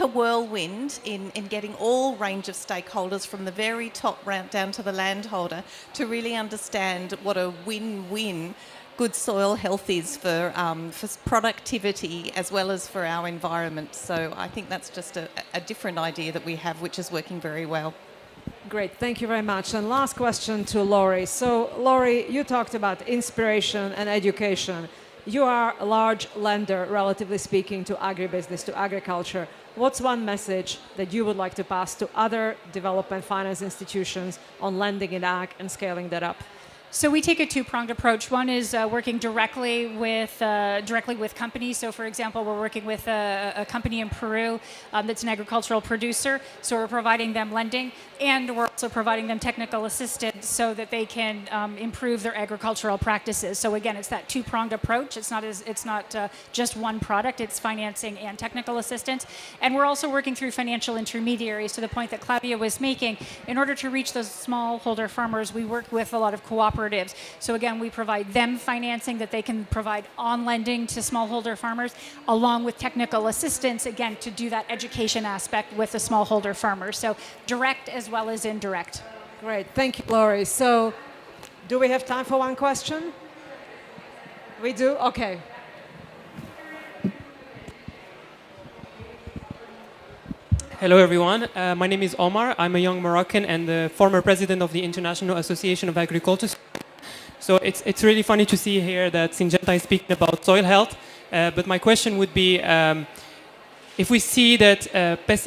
a whirlwind in getting all range of stakeholders from the very top round down to the landholder to really understand what a win-win good soil health is for productivity as well as for our environment. So I think that's just a different idea that we have, which is working very well. Great, thank you very much. And last question to Laurie. So Laurie, you talked about inspiration and education. You are a large lender, relatively speaking, to agribusiness, to agriculture. What's one message that you would like to pass to other development finance institutions on lending in ag and scaling that up? So we take a two-pronged approach. One is working directly with companies. So, for example, we're working with a company in Peru that's an agricultural producer. So we're providing them lending, and we're also providing them technical assistance so that they can improve their agricultural practices. So again, it's that two-pronged approach. It's not just one product. It's financing and technical assistance. And we're also working through financial intermediaries, to the point that Claudia was making. In order to reach those smallholder farmers, we work with a lot of cooperatives. So again, we provide them financing that they can provide on lending to smallholder farmers, along with technical assistance, again, to do that education aspect with the smallholder farmers. So direct as well as indirect. Great, thank you, Laurie. So do we have time for one question? We do? Okay. Hello, everyone. My name is Omar. I'm a young Moroccan and the former president of the International Association of Agriculture. So it's really funny to see here that Syngenta is speaking about soil health. But my question would be, if we see that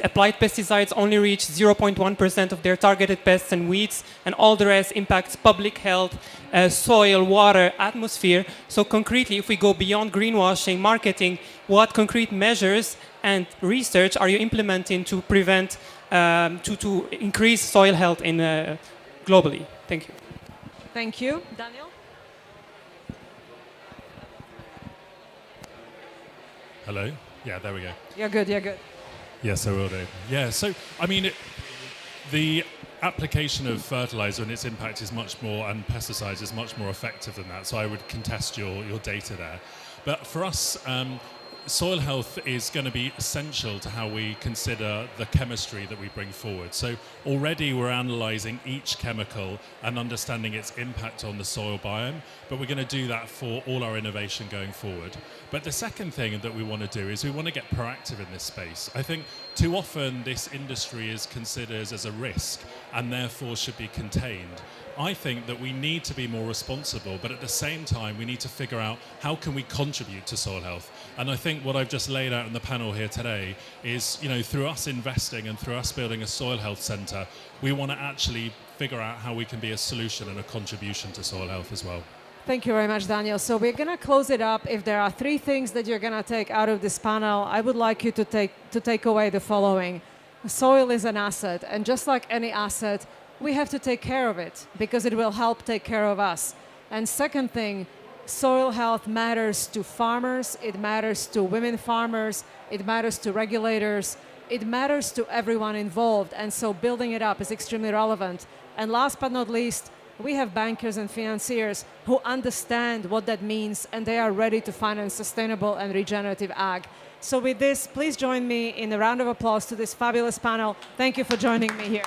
applied pesticides only reach 0.1% of their targeted pests and weeds, and all the rest impacts public health, soil, water, atmosphere. So concretely, if we go beyond greenwashing, marketing, what concrete measures and research are you implementing to prevent, to increase soil health in globally? Thank you. Thank you. Daniel? Hello? Yeah, there we go. You're good, you're good. Yes, I will do. Yeah, so, I mean, the application of fertilizer and its impact is much more, and pesticides is much more effective than that. So I would contest your data there. But for us, soil health is going to be essential to how we consider the chemistry that we bring forward. So already we're analysing each chemical and understanding its impact on the soil biome, but we're going to do that for all our innovation going forward. But the second thing that we want to do is we want to get proactive in this space. I think too often this industry is considered as a risk and therefore should be contained. I think that we need to be more responsible, but at the same time, we need to figure out how can we contribute to soil health. And I think what I've just laid out in the panel here today is, through us investing and through us building a soil health centre, we want to actually figure out how we can be a solution and a contribution to soil health as well. Thank you very much, Daniel. So we're going to close it up. If there are 3 things that you're going to take out of this panel, I would like you to take away the following. Soil is an asset, and just like any asset, we have to take care of it because it will help take care of us. And second thing, soil health matters to farmers, it matters to women farmers, it matters to regulators, it matters to everyone involved, and so building it up is extremely relevant. And last but not least, we have bankers and financiers who understand what that means, and they are ready to finance sustainable and regenerative ag. So with this, please join me in a round of applause to this fabulous panel. Thank you for joining me here.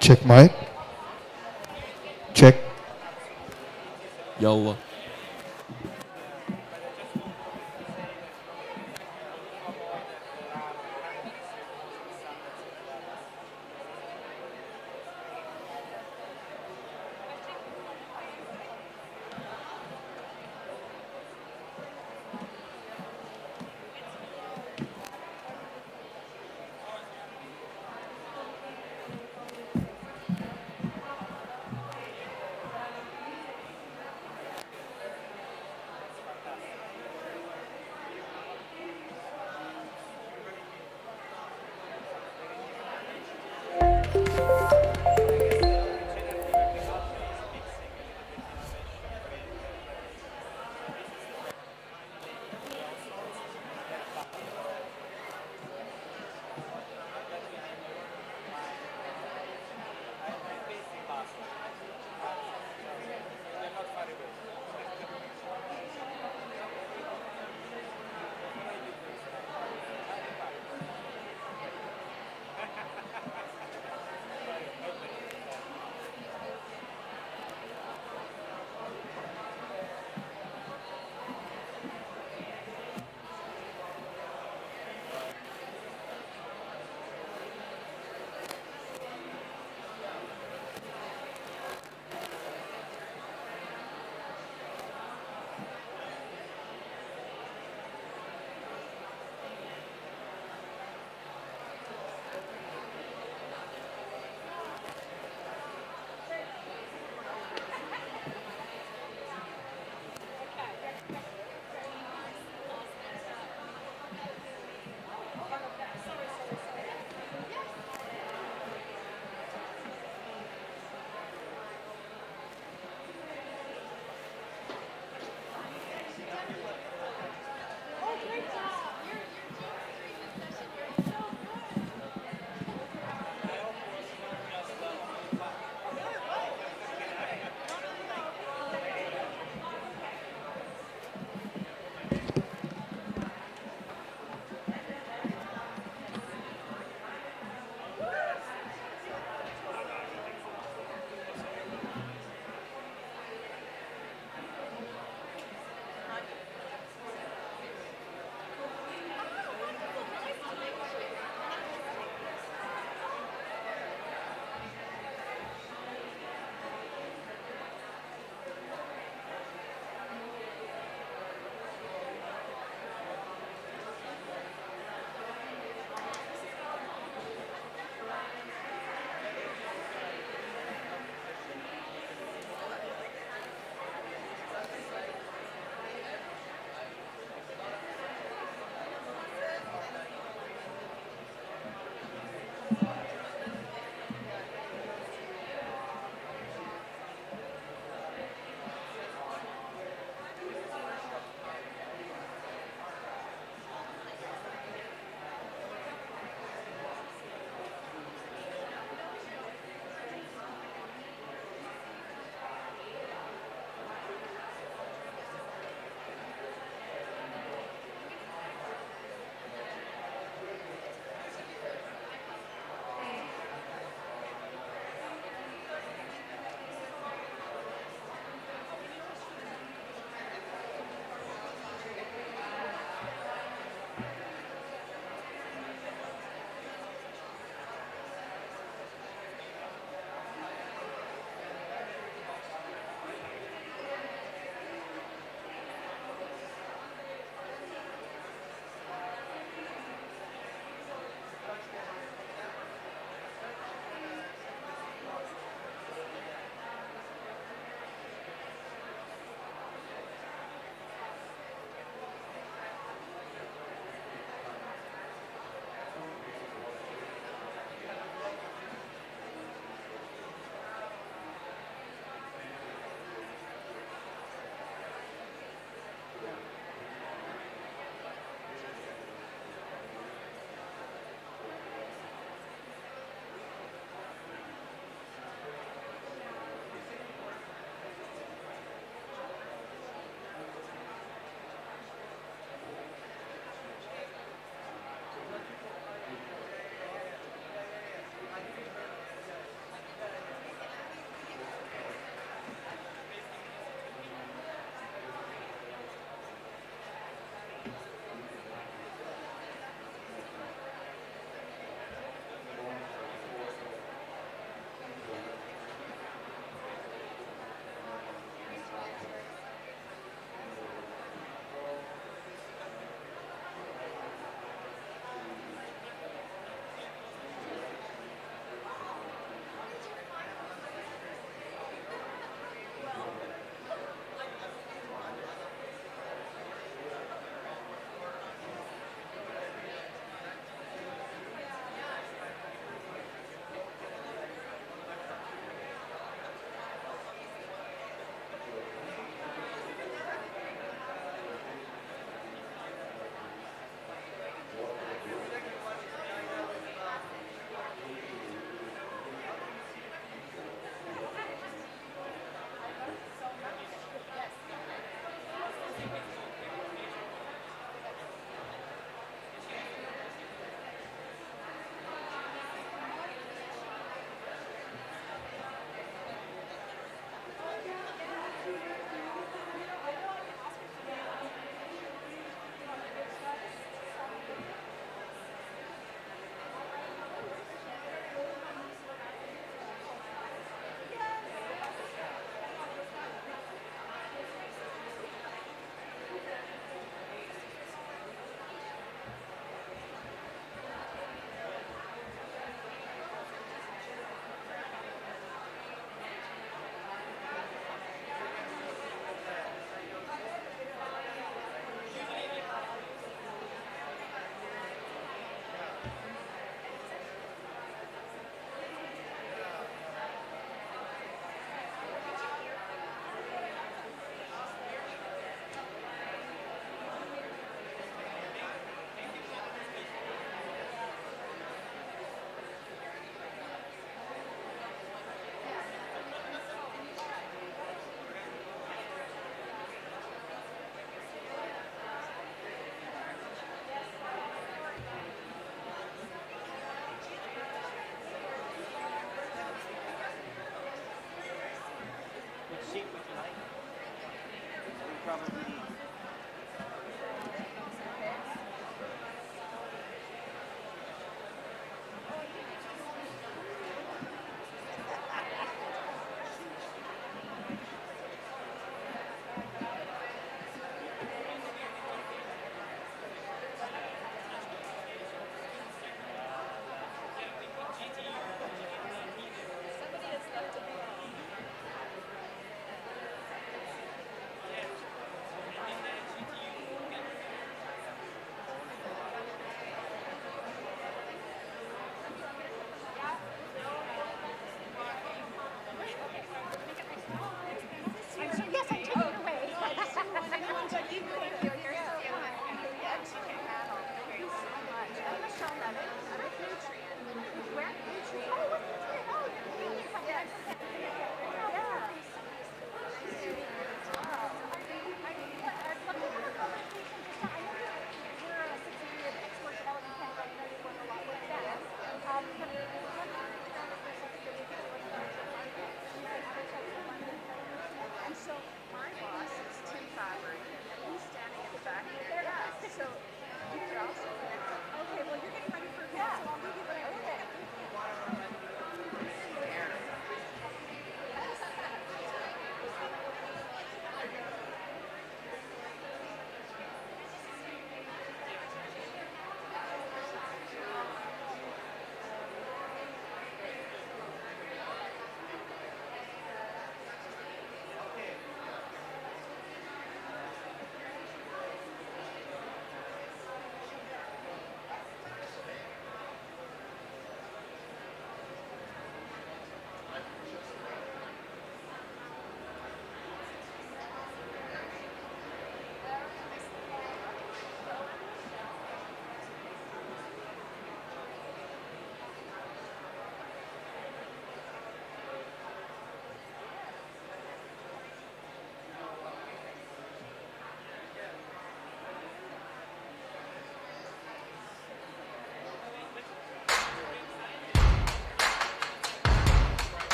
Check mic. Check. Yo.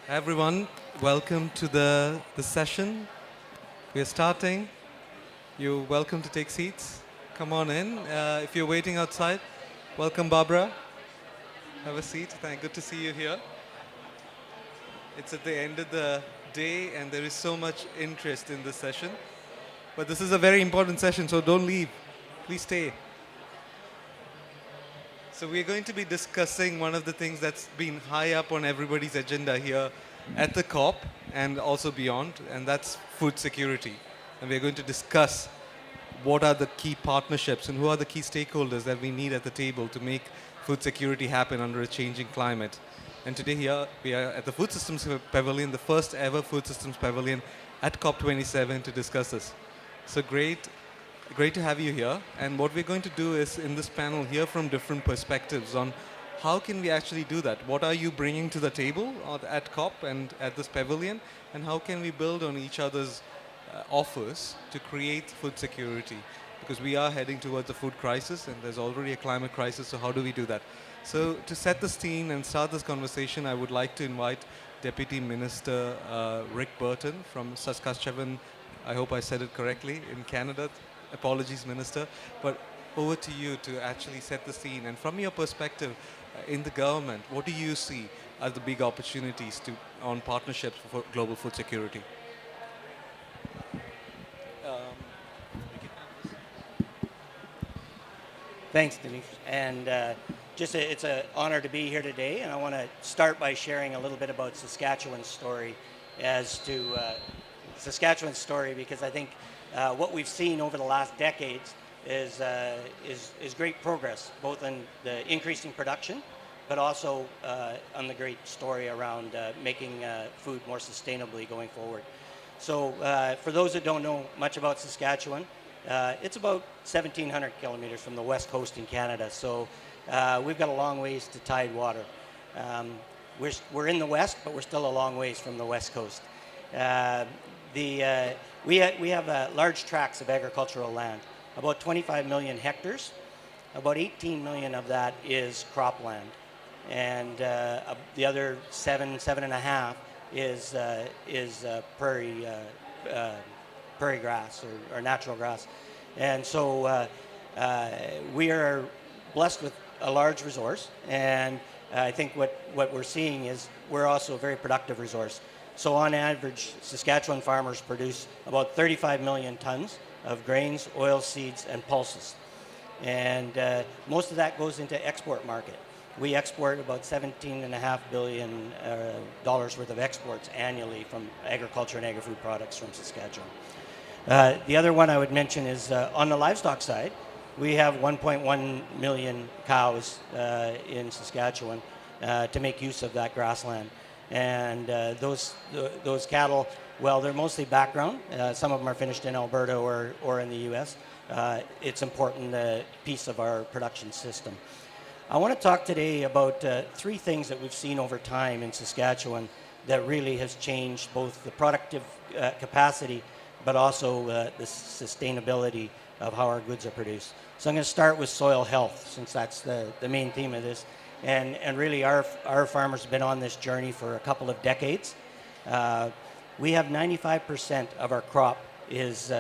Hi everyone, welcome to the session. We are starting. You're welcome to take seats. Come on in. If you're waiting outside, welcome Barbara. Have a seat. Good to see you here. It's at the end of the day and there is so much interest in this session. But this is a very important session, so don't leave. Please stay. So we're going to be discussing one of the things that's been high up on everybody's agenda here at the COP and also beyond, and that's food security. And we're going to discuss what are the key partnerships and who are the key stakeholders that we need at the table to make food security happen under a changing climate. And today here we are at the Food Systems Pavilion, the first ever Food Systems Pavilion at COP27 to discuss this. So great to have you here. And what we're going to do is in this panel hear from different perspectives on how can we actually do that? What are you bringing to the table at COP and at this pavilion? And how can we build on each other's offers to create food security? Because we are heading towards a food crisis and there's already a climate crisis, so how do we do that? So to set the scene and start this conversation, I would like to invite Deputy Minister Rick Burton from Saskatchewan. I hope I said it correctly, in Canada. Apologies, Minister. But over to you to actually set the scene. And from your perspective in the government, what do you see as the big opportunities on partnerships for global food security? Thanks, Dinesh. And it's an honor to be here today. And I want to start by sharing a little bit about Saskatchewan's story because I think what we've seen over the last decades is great progress, both in the increasing production, but also on the great story around making food more sustainably going forward. So for those that don't know much about Saskatchewan, it's about 1,700 kilometers from the west coast in Canada. So we've got a long ways to tide water. We're in the west, but we're still a long ways from the west coast. We have large tracts of agricultural land, about 25 million hectares. About 18 million of that is cropland, and the other 7.5 is prairie grass or natural grass. And so we are blessed with a large resource, and I think what we're seeing is we're also a very productive resource. So on average, Saskatchewan farmers produce about 35 million tons of grains, oil seeds, and pulses. And most of that goes into export market. We export about $17.5 billion worth of exports annually from agriculture and agri-food products from Saskatchewan. The other one I would mention is on the livestock side, we have 1.1 million cows in Saskatchewan to make use of that grassland. And those cattle, well, they're mostly background. Some of them are finished in Alberta or in the U.S. It's an important piece of our production system. I want to talk today about three things that we've seen over time in Saskatchewan that really has changed both the productive capacity but also the sustainability of how our goods are produced. So I'm going to start with soil health, since that's the main theme of this. And really our farmers have been on this journey for a couple of decades. We have 95% of our crop is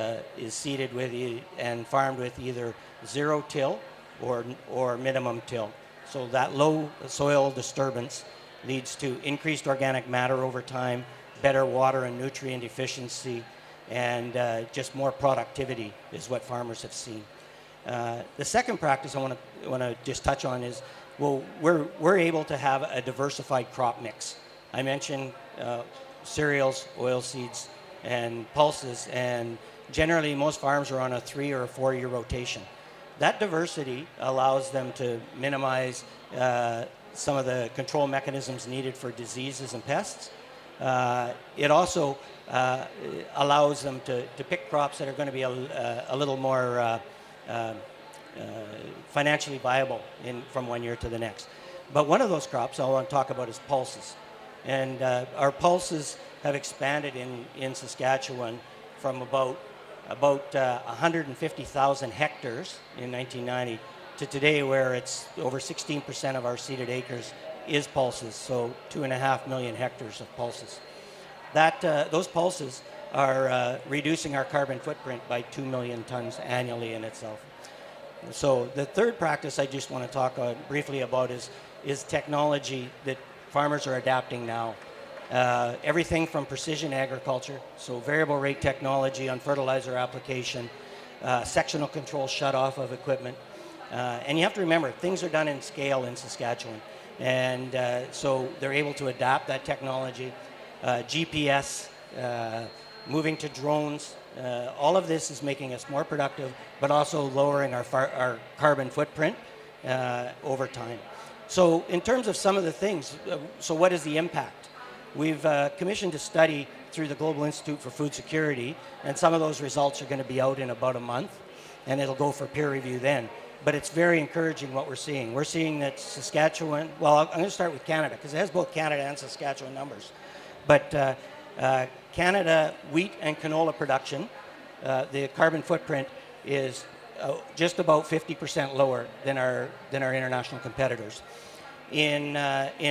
seeded with and farmed with either zero till or minimum till. So that low soil disturbance leads to increased organic matter over time, better water and nutrient efficiency, and just more productivity is what farmers have seen. The second practice I want to just touch on is, well, we're able to have a diversified crop mix. I mentioned cereals, oil seeds, and pulses, and generally most farms are on a 3 or 4 year rotation. That diversity allows them to minimize some of the control mechanisms needed for diseases and pests. It also allows them to pick crops that are going to be a little more financially viable from 1 year to the next. But one of those crops I want to talk about is pulses. And our pulses have expanded in Saskatchewan from about 150,000 hectares in 1990 to today, where it's over 16% of our seeded acres is pulses, so 2.5 million hectares of pulses. Those pulses are reducing our carbon footprint by 2 million tons annually in itself. So the third practice I just want to talk briefly about is technology that farmers are adapting now. Everything from precision agriculture, so variable rate technology on fertilizer application, sectional control shut-off of equipment. And you have to remember, things are done in scale in Saskatchewan. And so they're able to adapt that technology. GPS, moving to drones, all of this is making us more productive, but also lowering our carbon footprint over time. So in terms of some of the things, so what is the impact? We've commissioned a study through the Global Institute for Food Security, and some of those results are going to be out in about a month, and it'll go for peer review then. But it's very encouraging what we're seeing. We're seeing that Saskatchewan, well, I'm going to start with Canada, because it has both Canada and Saskatchewan numbers. But Canada wheat and canola production, the carbon footprint is just about 50% lower than our international competitors. In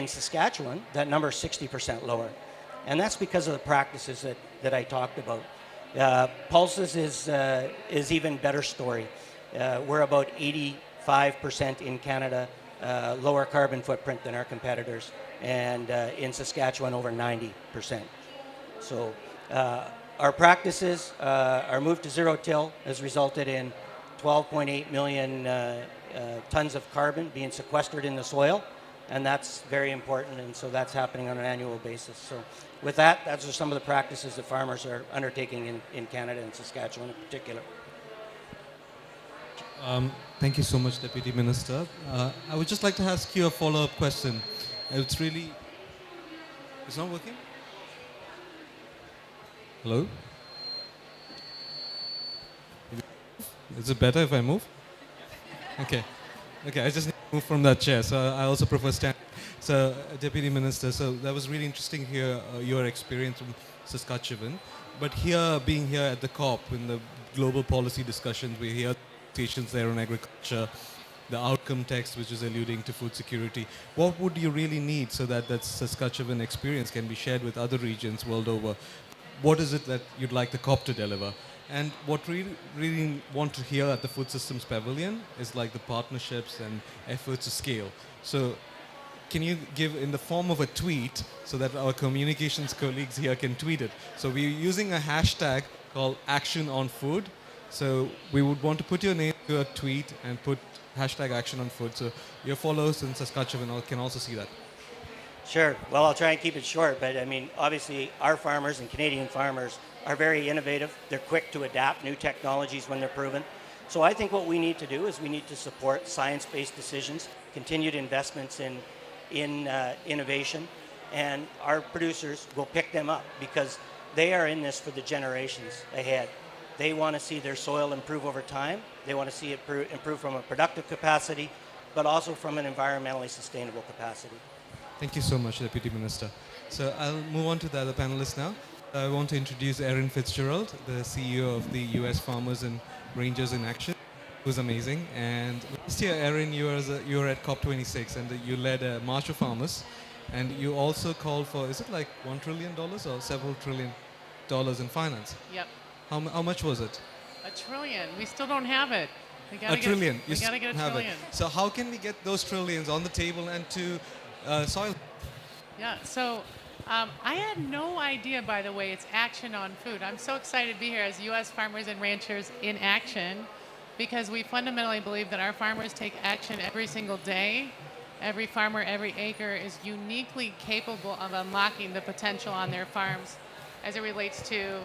Saskatchewan, that number is 60% lower. And that's because of the practices that I talked about. Pulses is even better story. We're about 85% in Canada, lower carbon footprint than our competitors, and in Saskatchewan over 90%. So our practices, our move to zero-till has resulted in 12.8 million tons of carbon being sequestered in the soil, and that's very important, and so that's happening on an annual basis. So with that, those are some of the practices that farmers are undertaking in Canada and Saskatchewan in particular. Thank you so much, Deputy Minister. I would just like to ask you a follow-up question. It's not working? Hello? Is it better if I move? Okay. Okay, I just need to move from that chair, so I also prefer standing. So, Deputy Minister, so that was really interesting to hear your experience from Saskatchewan. But being here at the COP, in the global policy discussions, we hear stations there on agriculture, the outcome text which is alluding to food security. What would you really need so that that Saskatchewan experience can be shared with other regions world over? What is it that you'd like the COP to deliver? And what we really want to hear at the Food Systems Pavilion is like the partnerships and efforts to scale. So can you give in the form of a tweet so that our communications colleagues here can tweet it? So we're using a hashtag called Action on Food. So we would want to put your name to a tweet and put hashtag Action on Food. So your followers in Saskatchewan can also see that. Sure. Well, I'll try and keep it short, but I mean, obviously, our farmers and Canadian farmers are very innovative. They're quick to adapt new technologies when they're proven. So I think what we need to do is we need to support science-based decisions, continued investments in innovation, and our producers will pick them up because they are in this for the generations ahead. They want to see their soil improve over time. They want to see it improve from a productive capacity, but also from an environmentally sustainable capacity. Thank you so much, Deputy Minister. So I'll move on to the other panelists now. I want to introduce Erin Fitzgerald, the CEO of the U.S. Farmers and Rangers in Action, who's amazing. And last year, Erin, you were at COP26 and you led a March of Farmers. And you also called for, is it like $1 trillion or several $1 trillion in finance? Yep. How much was it? $1 trillion. We still don't have it. We $1 trillion. We gotta get $1 trillion. So how can we get those trillions on the table and to soil? Yeah. So I had no idea, by the way, it's Action on Food. I'm so excited to be here as U.S. Farmers and Ranchers in Action because we fundamentally believe that our farmers take action every single day. Every farmer, every acre is uniquely capable of unlocking the potential on their farms as it relates to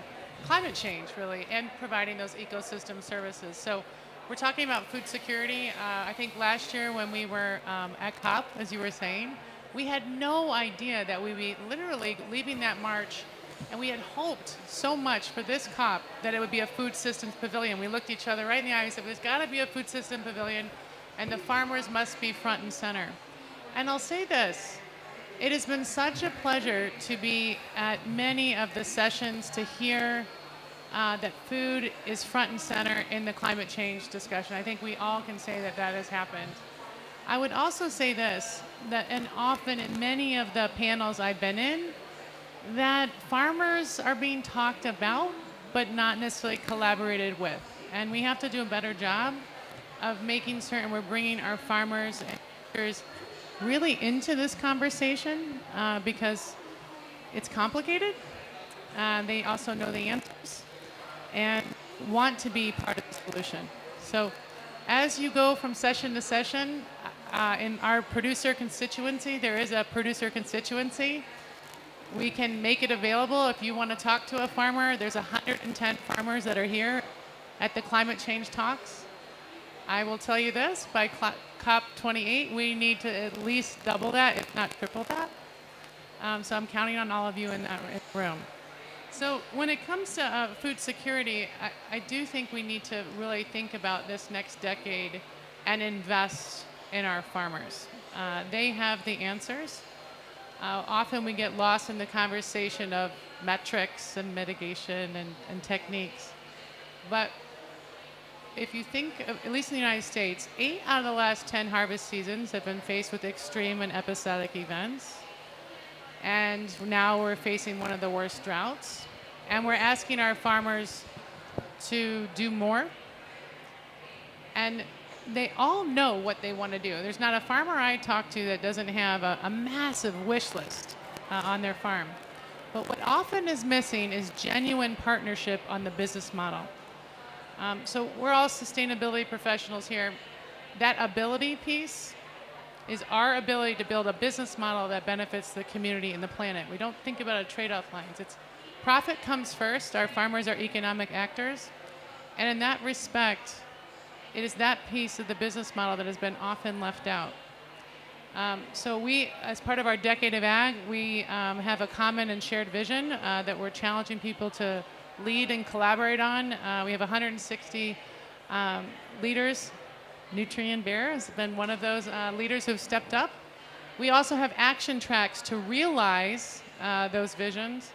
climate change, really, and providing those ecosystem services. So we're talking about food security. I think last year when we were at COP, as you were saying, we had no idea that we'd be literally leaving that march, and we had hoped so much for this COP that it would be a food systems pavilion. We looked each other right in the eye and said, there's got to be a food system pavilion, and the farmers must be front and center. And I'll say this, it has been such a pleasure to be at many of the sessions to hear that food is front and center in the climate change discussion. I think we all can say that that has happened. I would also say this, that and often in many of the panels I've been in, that farmers are being talked about, but not necessarily collaborated with. And we have to do a better job of making certain we're bringing our farmers and ranchers really into this conversation because it's complicated. They also know the answers and want to be part of the solution. So as you go from session to session, in our producer constituency, there is a producer constituency. We can make it available if you want to talk to a farmer. There's 110 farmers that are here at the climate change talks. I will tell you this, by COP28, we need to at least double that, if not triple that. So I'm counting on all of you in that room. So when it comes to food security, I do think we need to really think about this next decade and invest in our farmers. They have the answers. Often we get lost in the conversation of metrics and mitigation and techniques. But if you think, at least in the United States, 8 out of the last 10 harvest seasons have been faced with extreme and episodic events. And now we're facing one of the worst droughts. And we're asking our farmers to do more. And they all know what they want to do. There's not a farmer I talk to that doesn't have a massive wish list on their farm. But what often is missing is genuine partnership on the business model. So we're all sustainability professionals here. That ability piece is our ability to build a business model that benefits the community and the planet. We don't think about it trade-off lines. It's profit comes first. Our farmers are economic actors. And in that respect, it is that piece of the business model that has been often left out. So we, as part of our Decade of Ag, we have a common and shared vision that we're challenging people to lead and collaborate on. We have 160 leaders. Nutrient Bear has been one of those leaders who've stepped up. We also have action tracks to realize those visions,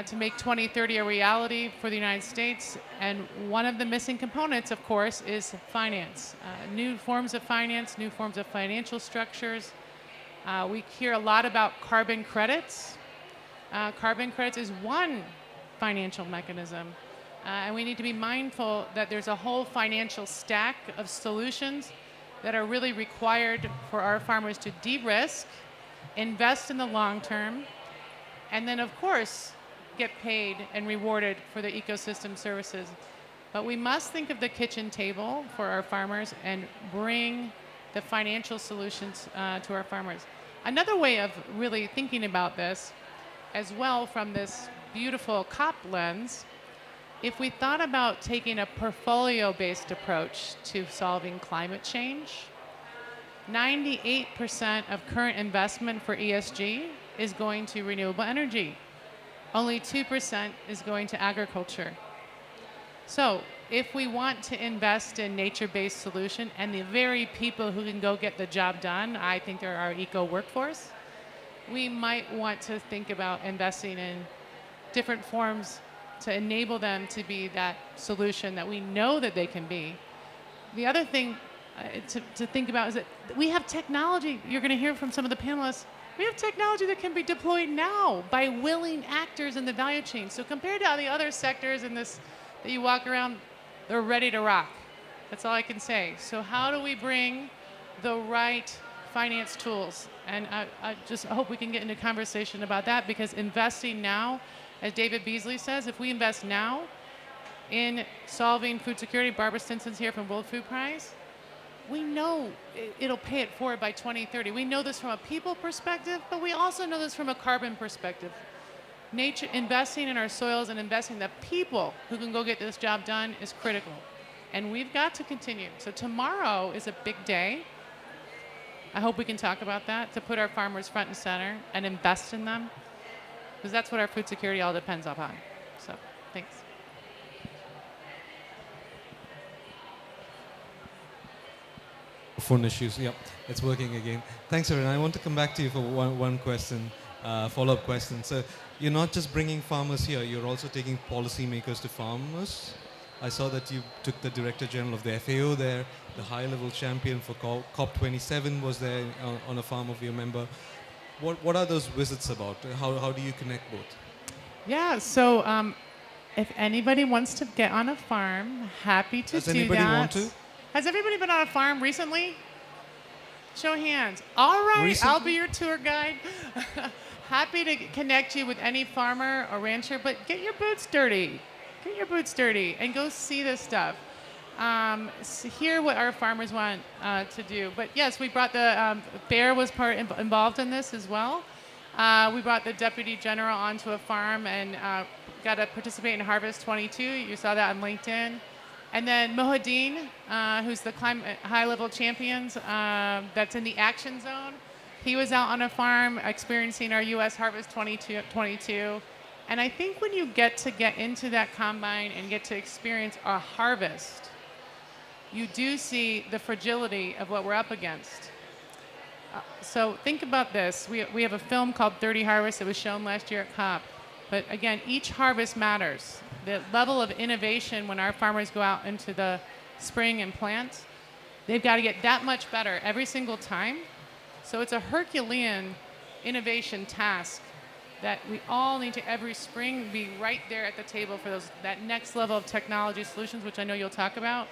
to make 2030 a reality for the United States. And one of the missing components, of course, is finance. New forms of finance, new forms of financial structures. We hear a lot about carbon credits. Carbon credits is one financial mechanism. And we need to be mindful that there's a whole financial stack of solutions that are really required for our farmers to de-risk, invest in the long term, and then, of course, get paid and rewarded for the ecosystem services. But we must think of the kitchen table for our farmers and bring the financial solutions to our farmers. Another way of really thinking about this, as well from this beautiful COP lens, if we thought about taking a portfolio-based approach to solving climate change, 98% of current investment for ESG is going to renewable energy. Only 2% is going to agriculture. So if we want to invest in nature-based solution and the very people who can go get the job done, I think they're our eco workforce, we might want to think about investing in different forms to enable them to be that solution that we know that they can be. The other thing to think about is that we have technology. You're going to hear from some of the panelists. We have technology that can be deployed now by willing actors in the value chain. So compared to all the other sectors in this that you walk around, they're ready to rock. That's all I can say. So how do we bring the right finance tools? And I just hope we can get into conversation about that, because investing now, as David Beasley says, if we invest now in solving food security, Barbara Stinson's here from World Food Prize, we know it'll pay it forward by 2030. We know this from a people perspective, but we also know this from a carbon perspective. Nature, investing in our soils and investing in the people who can go get this job done is critical. And we've got to continue. So tomorrow is a big day. I hope we can talk about that, to put our farmers front and center and invest in them, because that's what our food security all depends upon. So, thanks. Phone issues, yeah, it's working again. Thanks, Erin. I want to come back to you for one question, follow-up question. So you're not just bringing farmers here, you're also taking policymakers to farmers. I saw that you took the Director General of the FAO there, the high-level champion for COP27 was there on a farm of your member. What are those visits about? How do you connect both? Yeah, so if anybody wants to get on a farm, happy to do that. Does anybody want to? Has everybody been on a farm recently? Show hands. All right, Recently? I'll be your tour guide. Happy to connect you with any farmer or rancher, but get your boots dirty. Get your boots dirty and go see this stuff. Hear what our farmers want to do. But yes, we brought the Bear was involved in this as well. We brought the Deputy General onto a farm and got to participate in Harvest 22. You saw that on LinkedIn. And then Mohadeen, who's the climate high-level champions, that's in the action zone. He was out on a farm experiencing our U.S. Harvest 22. And I think when you get into that combine and get to experience a harvest, you do see the fragility of what we're up against. So think about this. We have a film called 30 Harvests. It was shown last year at COP. But again, each harvest matters. The level of innovation when our farmers go out into the spring and plant, they've got to get that much better every single time. So it's a Herculean innovation task that we all need to every spring be right there at the table for that next level of technology solutions, which I know you'll talk about,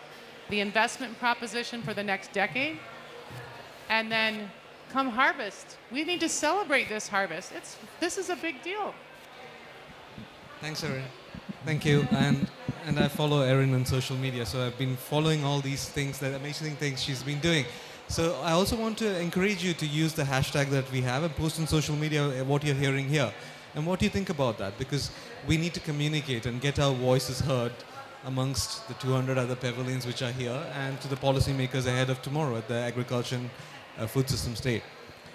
the investment proposition for the next decade, and then come harvest. We need to celebrate this harvest. This is a big deal. Thanks, Erin. Thank you. And I follow Erin on social media, so I've been following all these things, the amazing things she's been doing. So I also want to encourage you to use the hashtag that we have and post on social media what you're hearing here. And what do you think about that? Because we need to communicate and get our voices heard amongst the 200 other pavilions which are here and to the policymakers ahead of tomorrow at the Agriculture and Food Systems Day.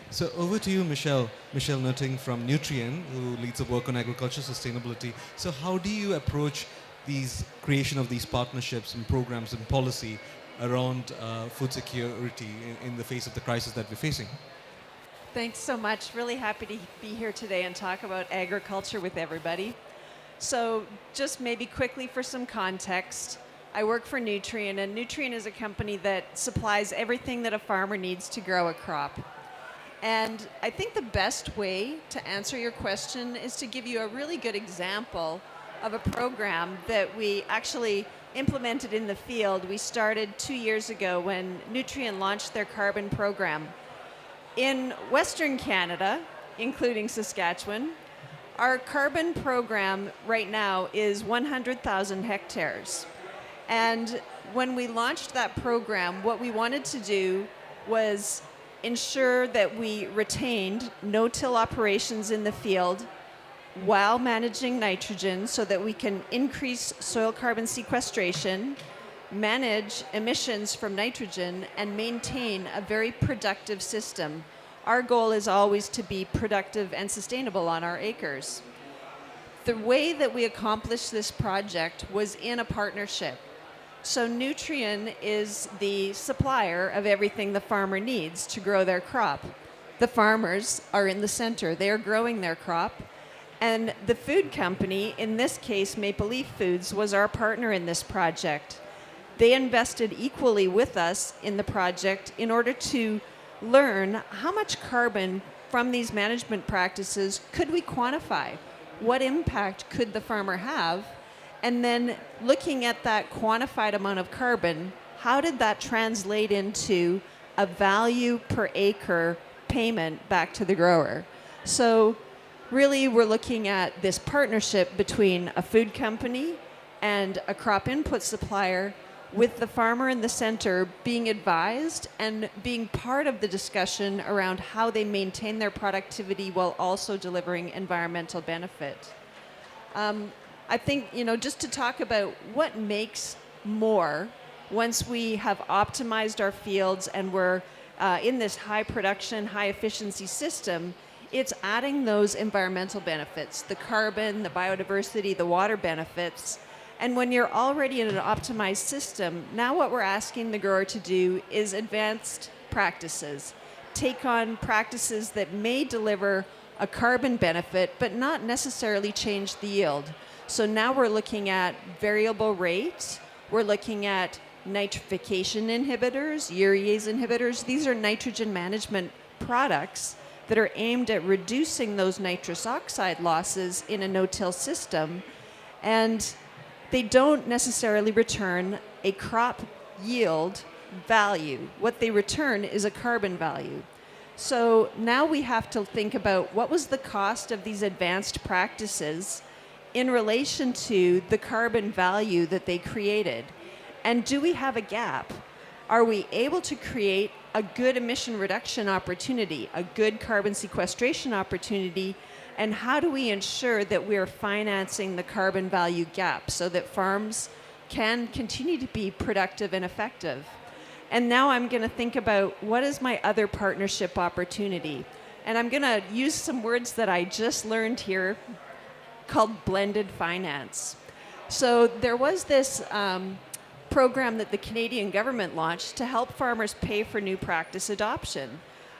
So over to you, Michelle. Michelle Nutting from Nutrien, who leads the work on agriculture sustainability. So how do you approach these creation of these partnerships and programs and policy around food security in the face of the crisis that we're facing? Thanks so much. Really happy to be here today and talk about agriculture with everybody. So just maybe quickly for some context, I work for Nutrien, and Nutrien is a company that supplies everything that a farmer needs to grow a crop. And I think the best way to answer your question is to give you a really good example of a program that we actually implemented in the field. We started 2 years ago when Nutrien launched their carbon program. In Western Canada, including Saskatchewan, our carbon program right now is 100,000 hectares. And when we launched that program, what we wanted to do was ensure that we retained no-till operations in the field while managing nitrogen so that we can increase soil carbon sequestration, manage emissions from nitrogen, and maintain a very productive system. Our goal is always to be productive and sustainable on our acres. The way that we accomplished this project was in a partnership. So Nutrien is the supplier of everything the farmer needs to grow their crop. The farmers are in the center. They are growing their crop. And the food company, in this case Maple Leaf Foods, was our partner in this project. They invested equally with us in the project in order to learn how much carbon from these management practices could we quantify? What impact could the farmer have? And then looking at that quantified amount of carbon, how did that translate into a value per acre payment back to the grower? So really we're looking at this partnership between a food company and a crop input supplier, with the farmer in the center being advised and being part of the discussion around how they maintain their productivity while also delivering environmental benefit. I think, just to talk about what makes more once we have optimized our fields and we're in this high production, high efficiency system, it's adding those environmental benefits, the carbon, the biodiversity, the water benefits. And when you're already in an optimized system, now what we're asking the grower to do is advanced practices. Take on practices that may deliver a carbon benefit, but not necessarily change the yield. So now we're looking at variable rates, We're looking at nitrification inhibitors, urease inhibitors. These are nitrogen management products that are aimed at reducing those nitrous oxide losses in a no-till system. And they don't necessarily return a crop yield value. What they return is a carbon value. So now we have to think about what was the cost of these advanced practices in relation to the carbon value that they created. And do we have a gap? Are we able to create a good emission reduction opportunity, a good carbon sequestration opportunity, and how do we ensure that we're financing the carbon value gap so that farms can continue to be productive and effective? And now I'm going to think about what is my other partnership opportunity. And I'm going to use some words that I just learned here called blended finance. So there was this program that the Canadian government launched to help farmers pay for new practice adoption.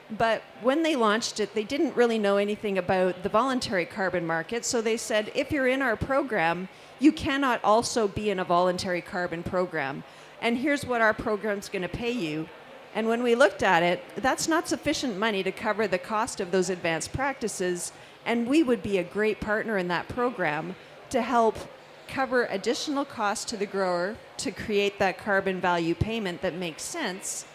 But when they launched it, they didn't really know anything about the voluntary carbon market. So they said, if you're in our program, you cannot also be in a voluntary carbon program. And here's what our program's going to pay you. And when we looked at it, that's not sufficient money to cover the cost of those advanced practices. And we would be a great partner in that program to help cover additional costs to the grower to create that carbon value payment that makes sense.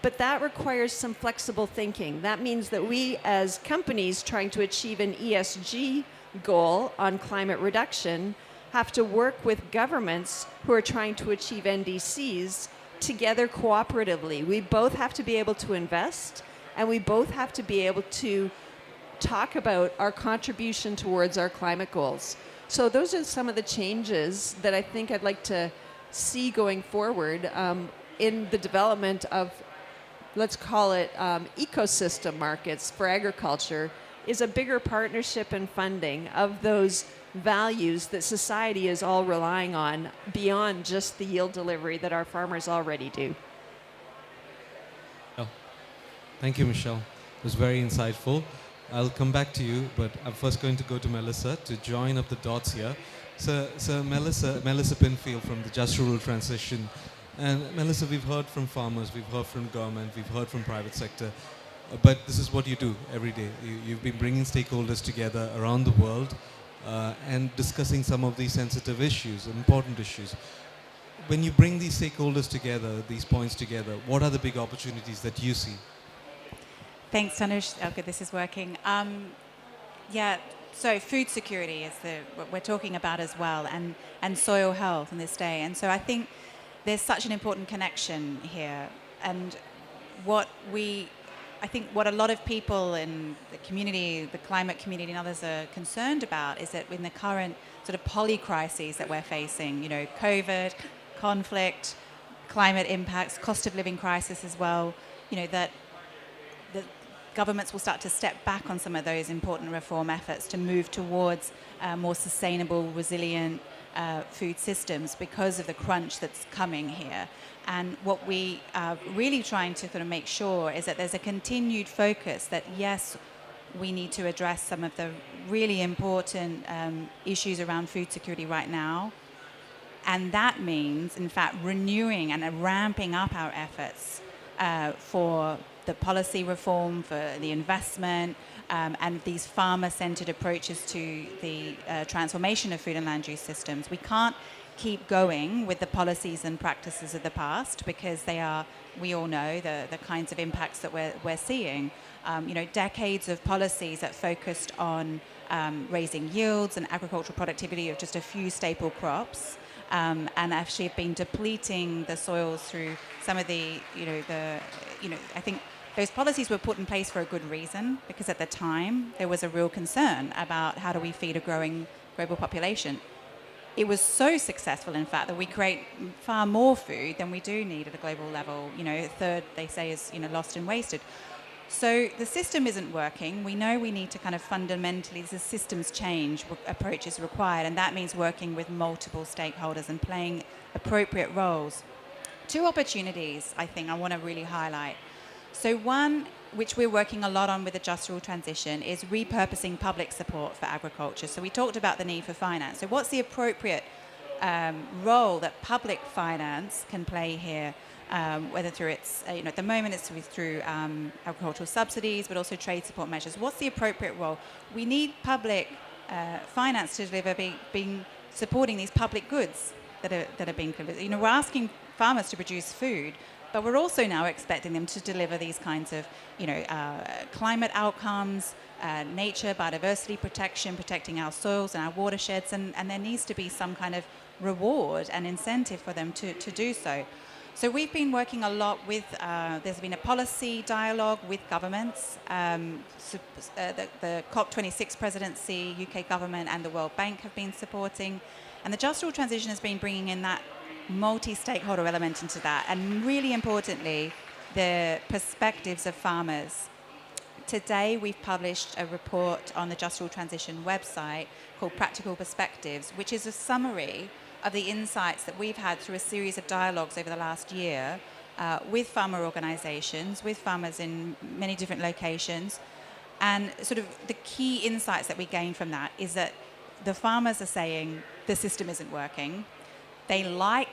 But that requires some flexible thinking. That means that we, as companies trying to achieve an ESG goal on climate reduction, have to work with governments who are trying to achieve NDCs together cooperatively. We both have to be able to invest, and we both have to be able to talk about our contribution towards our climate goals. So those are some of the changes that I think I'd like to see going forward in the development of, let's call it ecosystem markets for agriculture, is a bigger partnership and funding of those values that society is all relying on beyond just the yield delivery that our farmers already do. Oh. Thank you, Michelle. It was very insightful. I'll come back to you, but I'm first going to go to Melissa to join up the dots here. So Melissa Pinfield from the Just Rural Transition. And Melissa, we've heard from farmers, we've heard from government, we've heard from private sector, but this is what you do every day. You've been bringing stakeholders together around the world and discussing some of these sensitive issues, important issues. When you bring these stakeholders together, these points together, what are the big opportunities that you see? Thanks, Tanush. Oh, good, this is working. Yeah, so food security is what we're talking about as well, and soil health in this day. And so I think there's such an important connection here. And I think what a lot of people in the community, the climate community and others are concerned about is that in the current sort of polycrises that we're facing, you know, COVID, conflict, climate impacts, cost of living crisis as well, you know, that the governments will start to step back on some of those important reform efforts to move towards more sustainable, resilient food systems because of the crunch that's coming here. And what we are really trying to sort of make sure is that there's a continued focus that, yes, we need to address some of the really important issues around food security right now. And that means, in fact, renewing and ramping up our efforts for the policy reform, for the investment, and these farmer-centered approaches to the transformation of food and land use systems. We can't keep going with the policies and practices of the past because they are, we all know, the kinds of impacts that we're seeing. You know, decades of policies that focused on raising yields and agricultural productivity of just a few staple crops, and actually have been depleting the soils through some of the, I think those policies were put in place for a good reason, because at the time there was a real concern about how do we feed a growing global population. It was so successful, in fact, that we create far more food than we do need at a global level. You know, a third, they say, is, you know, lost and wasted. So the system isn't working. We know we need to kind of fundamentally, the systems change approach is required, and that means working with multiple stakeholders and playing appropriate roles. Two opportunities, I think, I want to really highlight. So one, which we're working a lot on with the Just Rural Transition, is repurposing public support for agriculture. So we talked about the need for finance. So what's the appropriate role that public finance can play here, whether through its, at the moment it's through agricultural subsidies, but also trade support measures. What's the appropriate role? We need public finance to deliver, being supporting these public goods that are being delivered. We're asking farmers to produce food, but we're also now expecting them to deliver these kinds of, climate outcomes, nature, biodiversity protection, protecting our soils and our watersheds, and there needs to be some kind of reward and incentive for them to do so. So we've been working a lot with, there's been a policy dialogue with governments. The COP26 presidency, UK government and the World Bank have been supporting. And the Just Rule Transition has been bringing in that multi-stakeholder element into that. And really importantly, the perspectives of farmers. Today, we've published a report on the Just Rule Transition website called Practical Perspectives, which is a summary of the insights that we've had through a series of dialogues over the last year with farmer organizations, with farmers in many different locations. And sort of the key insights that we gain from that is that the farmers are saying the system isn't working. They like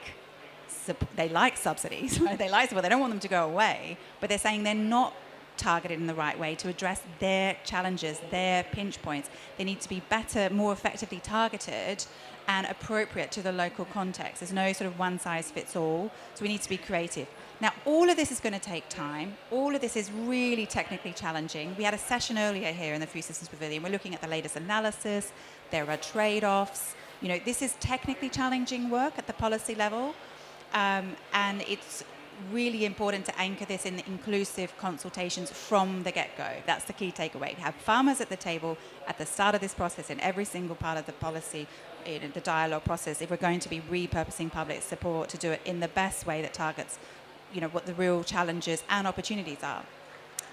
subsidies, right? They don't want them to go away, but they're saying they're not targeted in the right way to address their challenges, their pinch points. They need to be better, more effectively targeted and appropriate to the local context. There's no sort of one size fits all, so we need to be creative. Now, all of this is going to take time. All of this is really technically challenging. We had a session earlier here in the Food Systems Pavilion. We're looking at the latest analysis. There are trade-offs. This is technically challenging work at the policy level, and it's really important to anchor this in inclusive consultations from the get-go. That's the key takeaway. Have farmers at the table at the start of this process in every single part of the policy, in the dialogue process, if we're going to be repurposing public support to do it in the best way that targets, what the real challenges and opportunities are.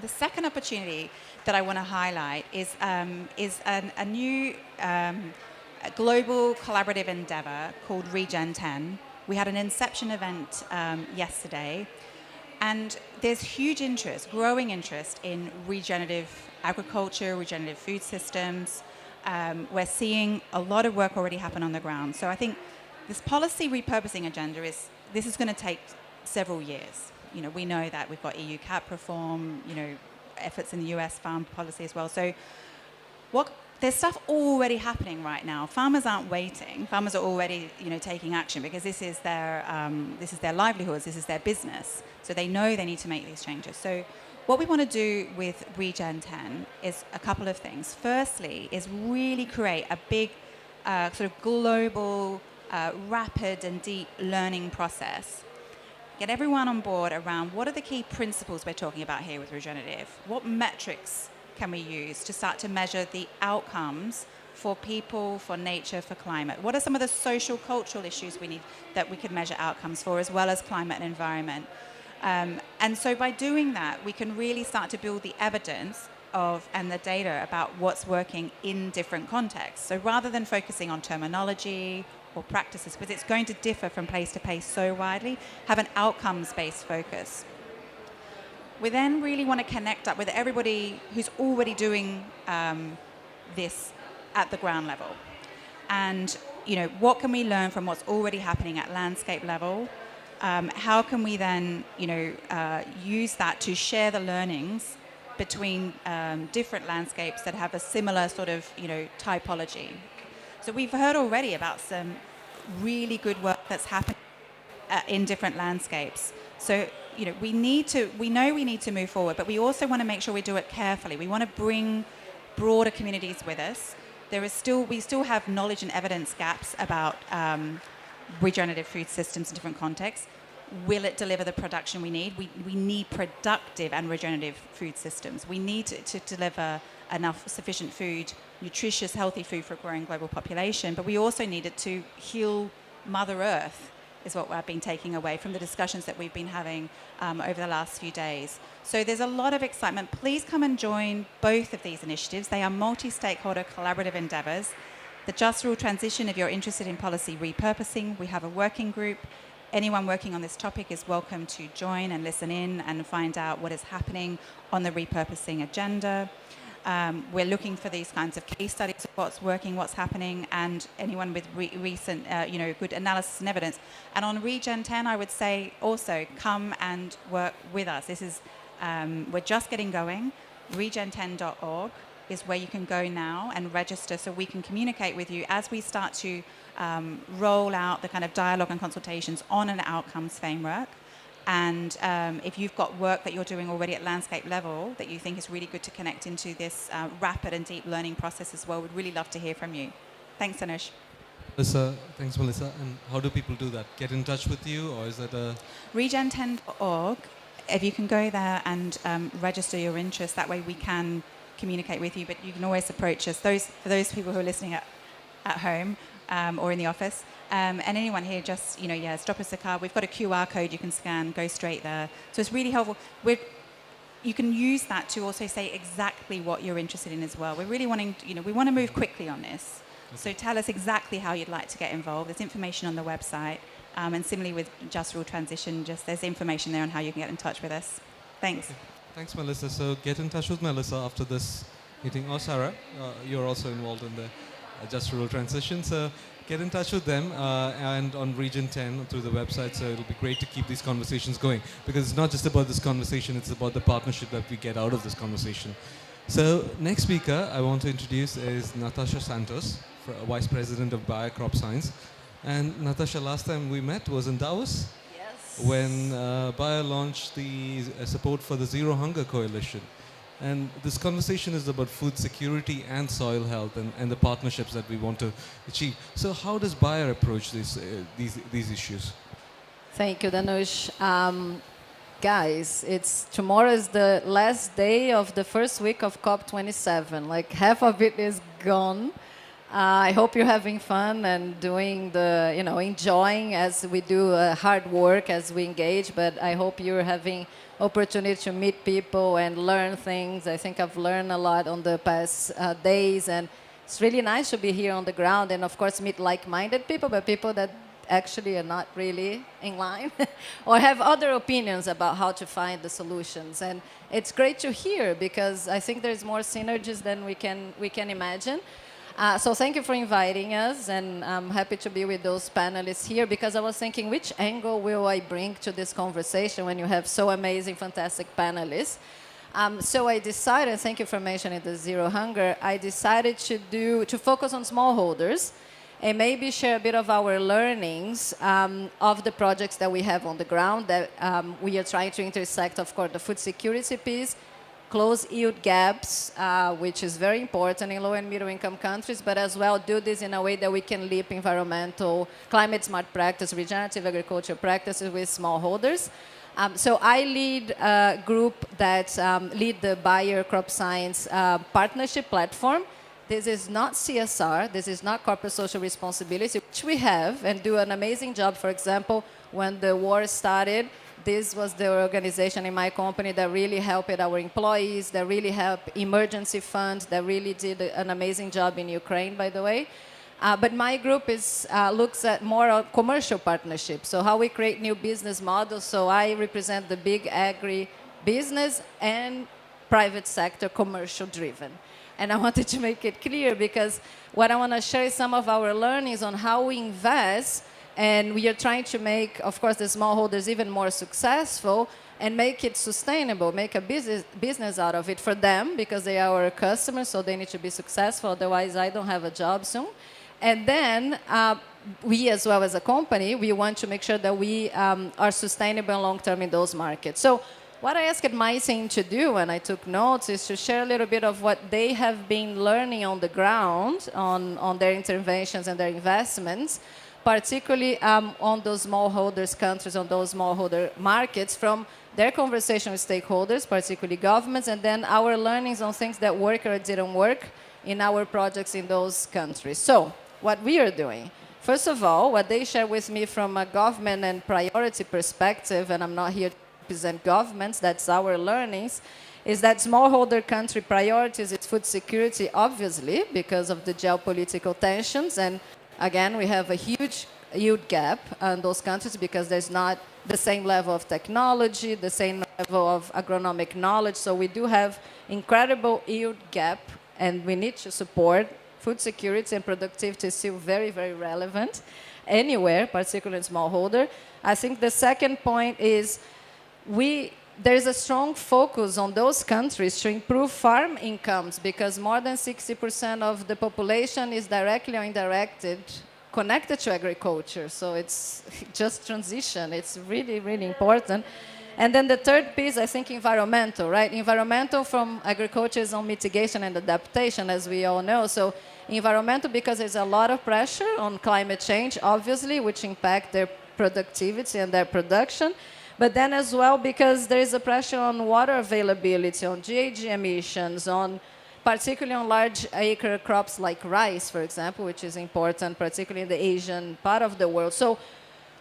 The second opportunity that I want to highlight is a new global collaborative endeavor called Regen10. We had an inception event yesterday, and there's huge interest, growing interest in regenerative agriculture, regenerative food systems. We're seeing a lot of work already happen on the ground. So I think this policy repurposing agenda is going to take several years. We know that we've got EU CAP reform, efforts in the US farm policy as well. So there's stuff already happening right now. Farmers aren't waiting. Farmers are already, taking action because this is their livelihoods, this is their business. So they know they need to make these changes. So what we want to do with Regen10 is a couple of things. Firstly, is really create a big sort of global, rapid and deep learning process. Get everyone on board around what are the key principles we're talking about here with regenerative. What metrics can we use to start to measure the outcomes for people, for nature, for climate? What are some of the social, cultural issues we need that we can measure outcomes for, as well as climate and environment? And so by doing that, we can really start to build the evidence and the data about what's working in different contexts. So rather than focusing on terminology or practices, because it's going to differ from place to place so widely, have an outcomes-based focus. We then really want to connect up with everybody who's already doing this at the ground level. And, what can we learn from what's already happening at landscape level? How can we then, use that to share the learnings between different landscapes that have a similar sort of, typology? So we've heard already about some really good work that's happening in different landscapes. So, we know we need to move forward, but we also want to make sure we do it carefully. We want to bring broader communities with us. We still have knowledge and evidence gaps about regenerative food systems in different contexts. Will it deliver the production we need? We need productive and regenerative food systems. We need to deliver enough sufficient food, nutritious, healthy food for a growing global population, but we also need it to heal Mother Earth, is what I've been taking away from the discussions that we've been having over the last few days. So there's a lot of excitement. Please come and join both of these initiatives. They are multi-stakeholder collaborative endeavors. The Just Rule Transition, if you're interested in policy repurposing, we have a working group. Anyone working on this topic is welcome to join and listen in and find out what is happening on the repurposing agenda. we're looking for these kinds of case studies of what's working, what's happening, and anyone with recent, good analysis and evidence. And on Regen10, I would say also come and work with us. This is, we're just getting going. Regen10.org is where you can go now and register so we can communicate with you as we start to roll out the kind of dialogue and consultations on an outcomes framework. And if you've got work that you're doing already at landscape level that you think is really good to connect into this rapid and deep learning process as well, we'd really love to hear from you. Thanks, Anush. Thanks, Melissa. And how do people do that? Get in touch with you, or is that a... Regen10.org, if you can go there and register your interest, that way we can communicate with you, but you can always approach us. For those people who are listening at home or in the office, and anyone here, just drop us a card. We've got a QR code you can scan, go straight there. So it's really helpful. You can use that to also say exactly what you're interested in as well. We're really wanting, we want to move quickly on this. So tell us exactly how you'd like to get involved. There's information on the website, and similarly with Just Rule Transition, there's information there on how you can get in touch with us. Thanks. Okay. Thanks, Melissa. So get in touch with Melissa after this meeting. Or Sarah, you're also involved in the Just Rule Transition. So get in touch with them and on Regen10 through the website. So it'll be great to keep these conversations going, because it's not just about this conversation, it's about the partnership that we get out of this conversation. So next speaker I want to introduce is Natasha Santos, Vice President of Bayer Crop Science. And Natasha, last time we met was in Davos. When Bayer launched the support for the Zero Hunger Coalition. And this conversation is about food security and soil health and the partnerships that we want to achieve. So how does Bayer approach these issues? Thank you, Danush. Guys, tomorrow is the last day of the first week of COP27. Like half of it is gone. I hope you're having fun and doing enjoying as we do hard work, as we engage, but I hope you're having opportunity to meet people and learn things. I think I've learned a lot on the past days, and it's really nice to be here on the ground and, of course, meet like-minded people, but people that actually are not really in line or have other opinions about how to find the solutions. And it's great to hear, because I think there's more synergies than we can imagine. So thank you for inviting us, and I'm happy to be with those panelists here, because I was thinking, which angle will I bring to this conversation when you have so amazing, fantastic panelists? So I decided, thank you for mentioning the Zero Hunger, I decided to focus on smallholders and maybe share a bit of our learnings of the projects that we have on the ground that we are trying to intersect, of course, the food security piece, close yield gaps, which is very important in low and middle income countries, but as well do this in a way that we can leap environmental, climate smart practice, regenerative agriculture practices with smallholders. So I lead a group that lead the Bayer Crop Science partnership platform. This is not CSR, this is not corporate social responsibility, which we have and do an amazing job. For example, when the war started, this was the organization in my company that really helped our employees, that really helped emergency funds, that really did an amazing job in Ukraine, by the way. But my group looks at more commercial partnerships, so how we create new business models. So I represent the big agri-business and private sector commercial driven. And I wanted to make it clear, because what I want to share is some of our learnings on how we invest. And we are trying to make, of course, the smallholders even more successful and make it sustainable, make a business out of it for them, because they are our customers, so they need to be successful. Otherwise, I don't have a job soon. And then we, as well as a company, we want to make sure that we are sustainable and long-term in those markets. So what I asked my team to do, and I took notes, is to share a little bit of what they have been learning on the ground on their interventions and their investments, particularly on those smallholders countries, on those smallholder markets, from their conversation with stakeholders, particularly governments, and then our learnings on things that work or didn't work in our projects in those countries. So what we are doing, first of all, what they share with me from a government and priority perspective, and I'm not here to represent governments, that's our learnings, is that smallholder country priorities is food security, obviously, because of the geopolitical tensions. And again, we have a huge yield gap in those countries because there's not the same level of technology, the same level of agronomic knowledge. So we do have incredible yield gap, and we need to support. Food security and productivity is still very, very relevant anywhere, particularly in smallholder. I think the second point is there is a strong focus on those countries to improve farm incomes, because more than 60% of the population is directly or indirectly connected to agriculture. So it's just transition. It's really, really important. And then the third piece, I think environmental, right? Environmental from agriculture is on mitigation and adaptation, as we all know. So environmental, because there's a lot of pressure on climate change, obviously, which impact their productivity and their production. But then as well, because there is a pressure on water availability, on GHG emissions, particularly on large acre crops like rice, for example, which is important, particularly in the Asian part of the world. So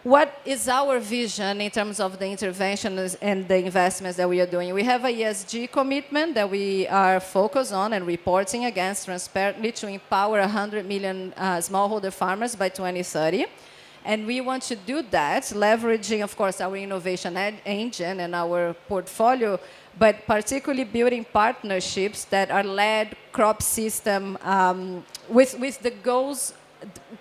what is our vision in terms of the interventions and the investments that we are doing? We have a ESG commitment that we are focused on and reporting against transparently to empower 100 million smallholder farmers by 2030. And we want to do that, leveraging, of course, our innovation engine and our portfolio, but particularly building partnerships that are led crop system with the goals,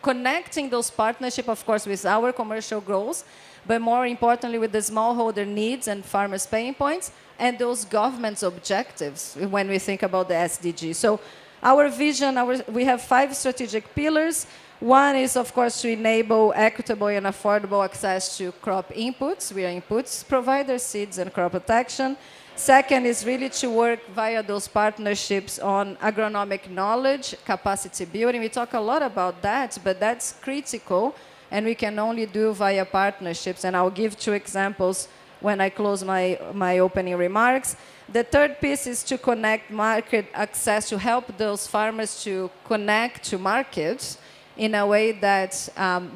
connecting those partnerships, of course, with our commercial goals, but more importantly with the smallholder needs and farmers' pain points and those government's objectives when we think about the SDG. So our vision, we have 5 strategic pillars. One is, of course, to enable equitable and affordable access to crop inputs. We are inputs providers, seeds and crop protection. Second is really to work via those partnerships on agronomic knowledge, capacity building. We talk a lot about that, but that's critical, and we can only do via partnerships. And I'll give 2 examples when I close my opening remarks. The third piece is to connect market access, to help those farmers to connect to markets in a way that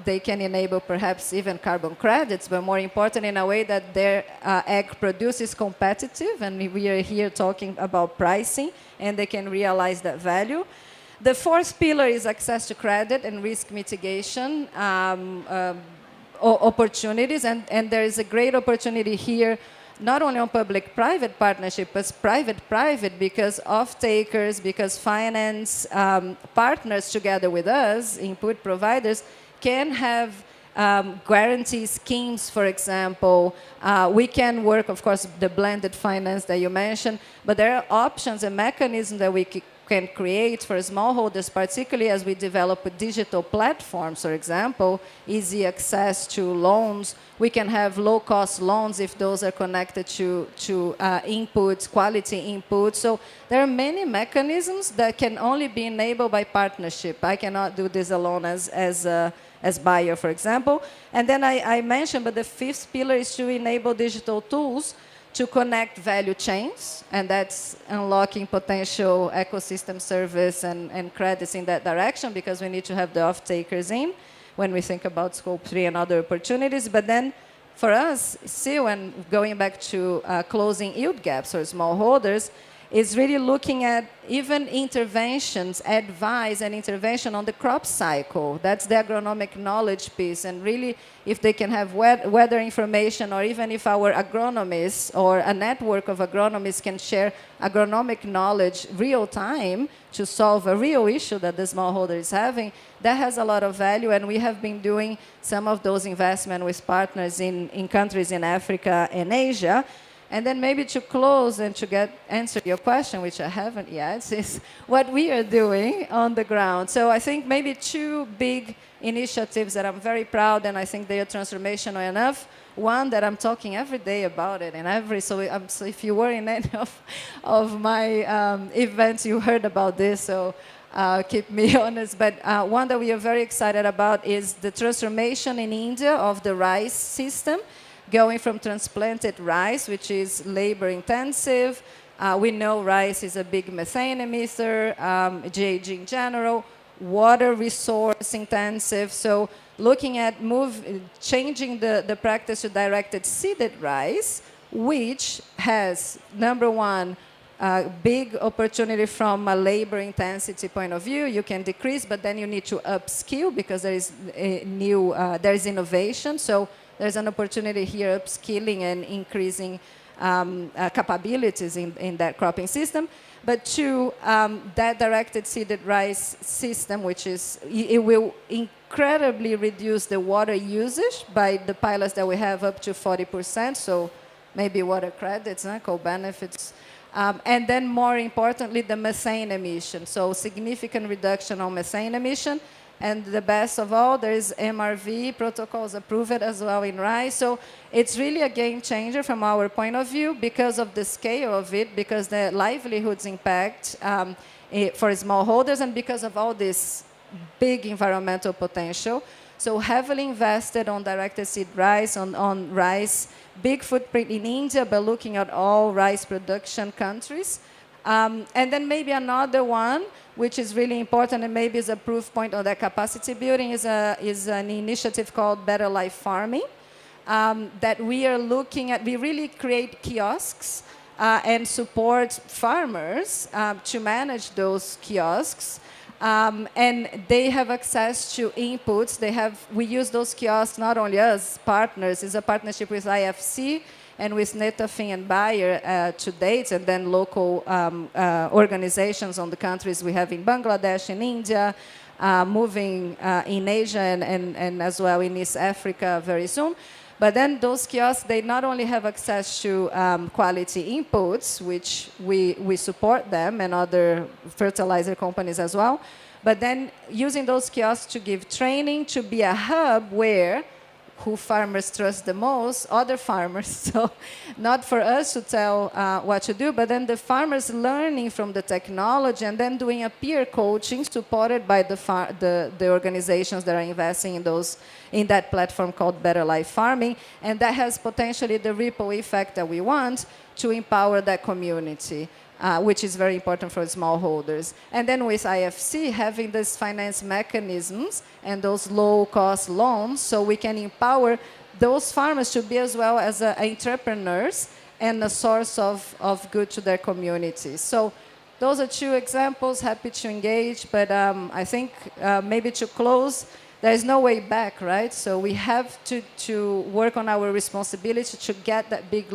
they can enable perhaps even carbon credits, but more important, in a way that their ag produce is competitive, and we are here talking about pricing, and they can realize that value. The fourth pillar is access to credit and risk mitigation opportunities, and there is a great opportunity here, not only on public-private partnership, but private-private, because off-takers, because finance partners together with us, input providers, can have guarantee schemes, for example. We can work, of course, the blended finance that you mentioned, but there are options and mechanisms that we can create for smallholders, particularly as we develop digital platforms, for example, easy access to loans. We can have low-cost loans if those are connected to inputs, quality inputs. So there are many mechanisms that can only be enabled by partnership. I cannot do this alone as buyer, for example. And then I mentioned, but the fifth pillar is to enable digital tools to connect value chains, and that's unlocking potential ecosystem service and credits in that direction, because we need to have the off-takers in when we think about Scope 3 and other opportunities. But then for us, still, and going back to closing yield gaps or smallholders, is really looking at even interventions, advice and intervention on the crop cycle. That's the agronomic knowledge piece. And really, if they can have weather information, or even if our agronomists or a network of agronomists can share agronomic knowledge real time to solve a real issue that the smallholder is having, that has a lot of value. And we have been doing some of those investments with partners in countries in Africa and Asia. And then maybe to close and to answer your question, which I haven't yet, is what we are doing on the ground. So I think maybe 2 big initiatives that I'm very proud, and I think they are transformational enough. One that I'm talking every day about it, and so if you were in any of my events, you heard about this, so keep me honest. But one that we are very excited about is the transformation in India of the rice system, going from transplanted rice, which is labor intensive. We know rice is a big methane emitter, GHG in general, water resource intensive. So looking at changing the practice to directed seeded rice, which has, number one, big opportunity from a labor intensity point of view. You can decrease, but then you need to upskill, because there is there is innovation. So there's an opportunity here, upskilling and increasing capabilities in that cropping system. But two, that directed seeded rice system, which is, it will incredibly reduce the water usage by the pilots that we have up to 40%, so maybe water credits, co-benefits. And then more importantly, the methane emission, so significant reduction on methane emission. And the best of all, there is MRV protocols approved as well in rice. So it's really a game changer from our point of view because of the scale of it, because the livelihoods impact for smallholders, and because of all this big environmental potential. So heavily invested on directed seed rice, on rice, big footprint in India, but looking at all rice production countries. And then maybe another one, which is really important and maybe is a proof point on that capacity building, is an initiative called Better Life Farming that we are looking at. We really create kiosks and support farmers to manage those kiosks. And they have access to inputs. We use those kiosks, not only as partners, it's a partnership with IFC and with Netafim and Bayer to date, and then local organizations on the countries we have in Bangladesh, in India, moving in Asia and as well in East Africa very soon. But then those kiosks, they not only have access to quality inputs, which we support them and other fertilizer companies as well, but then using those kiosks to give training, to be a hub where who farmers trust the most, other farmers. So not for us to tell what to do, but then the farmers learning from the technology and then doing a peer coaching supported by the organizations that are investing in that platform called Better Life Farming. And that has potentially the ripple effect that we want to empower that community. Which is very important for smallholders. And then with IFC, having these finance mechanisms and those low-cost loans, so we can empower those farmers to be as well as entrepreneurs and a source of good to their communities. So those are two examples, happy to engage, but I think maybe to close, there's no way back, right? So we have to work on our responsibility to get that big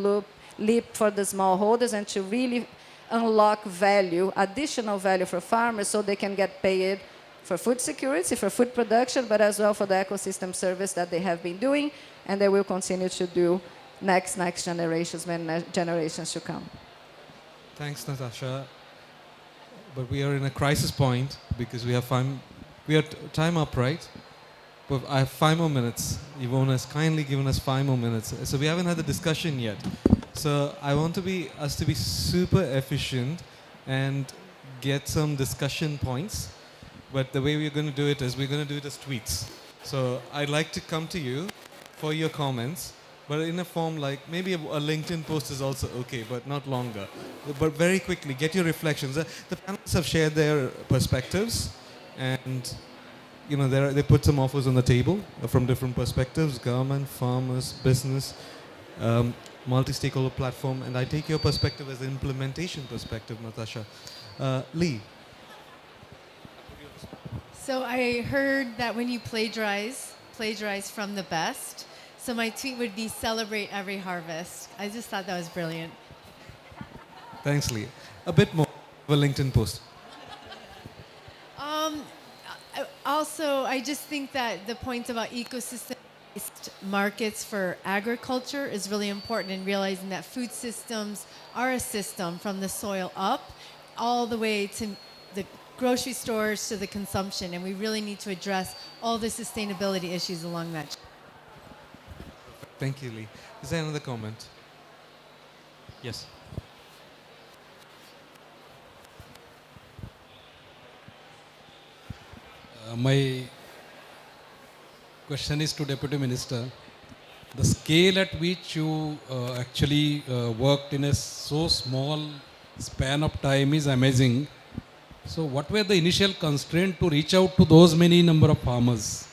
leap for the smallholders and to really unlock value, additional value for farmers so they can get paid for food security, for food production, but as well for the ecosystem service that they have been doing and they will continue to do next generations, many generations to come. Thanks, Natasha. But we are in a crisis point because we are time up, right? But I have 5 more minutes. Yvonne has kindly given us 5 more minutes. So we haven't had the discussion yet. So I want us to be super efficient and get some discussion points. But the way we're going to do it is we're going to do it as tweets. So I'd like to come to you for your comments, but in a form like maybe a LinkedIn post is also okay, but not longer. But very quickly, get your reflections. The panelists have shared their perspectives, and they put some offers on the table from different perspectives: government, farmers, business, multi-stakeholder platform. And I take your perspective as an implementation perspective, Natasha. Lee. So I heard that when you plagiarize from the best. So my tweet would be celebrate every harvest. I just thought that was brilliant. Thanks, Lee. A bit more of a LinkedIn post. Also, I just think that the point about ecosystem-based markets for agriculture is really important in realizing that food systems are a system from the soil up all the way to the grocery stores to the consumption, and we really need to address all the sustainability issues along that. Thank you, Lee. Is there another comment? Yes. My question is to Deputy Minister. The scale at which you actually worked in a so small span of time is amazing. So what were the initial constraints to reach out to those many number of farmers?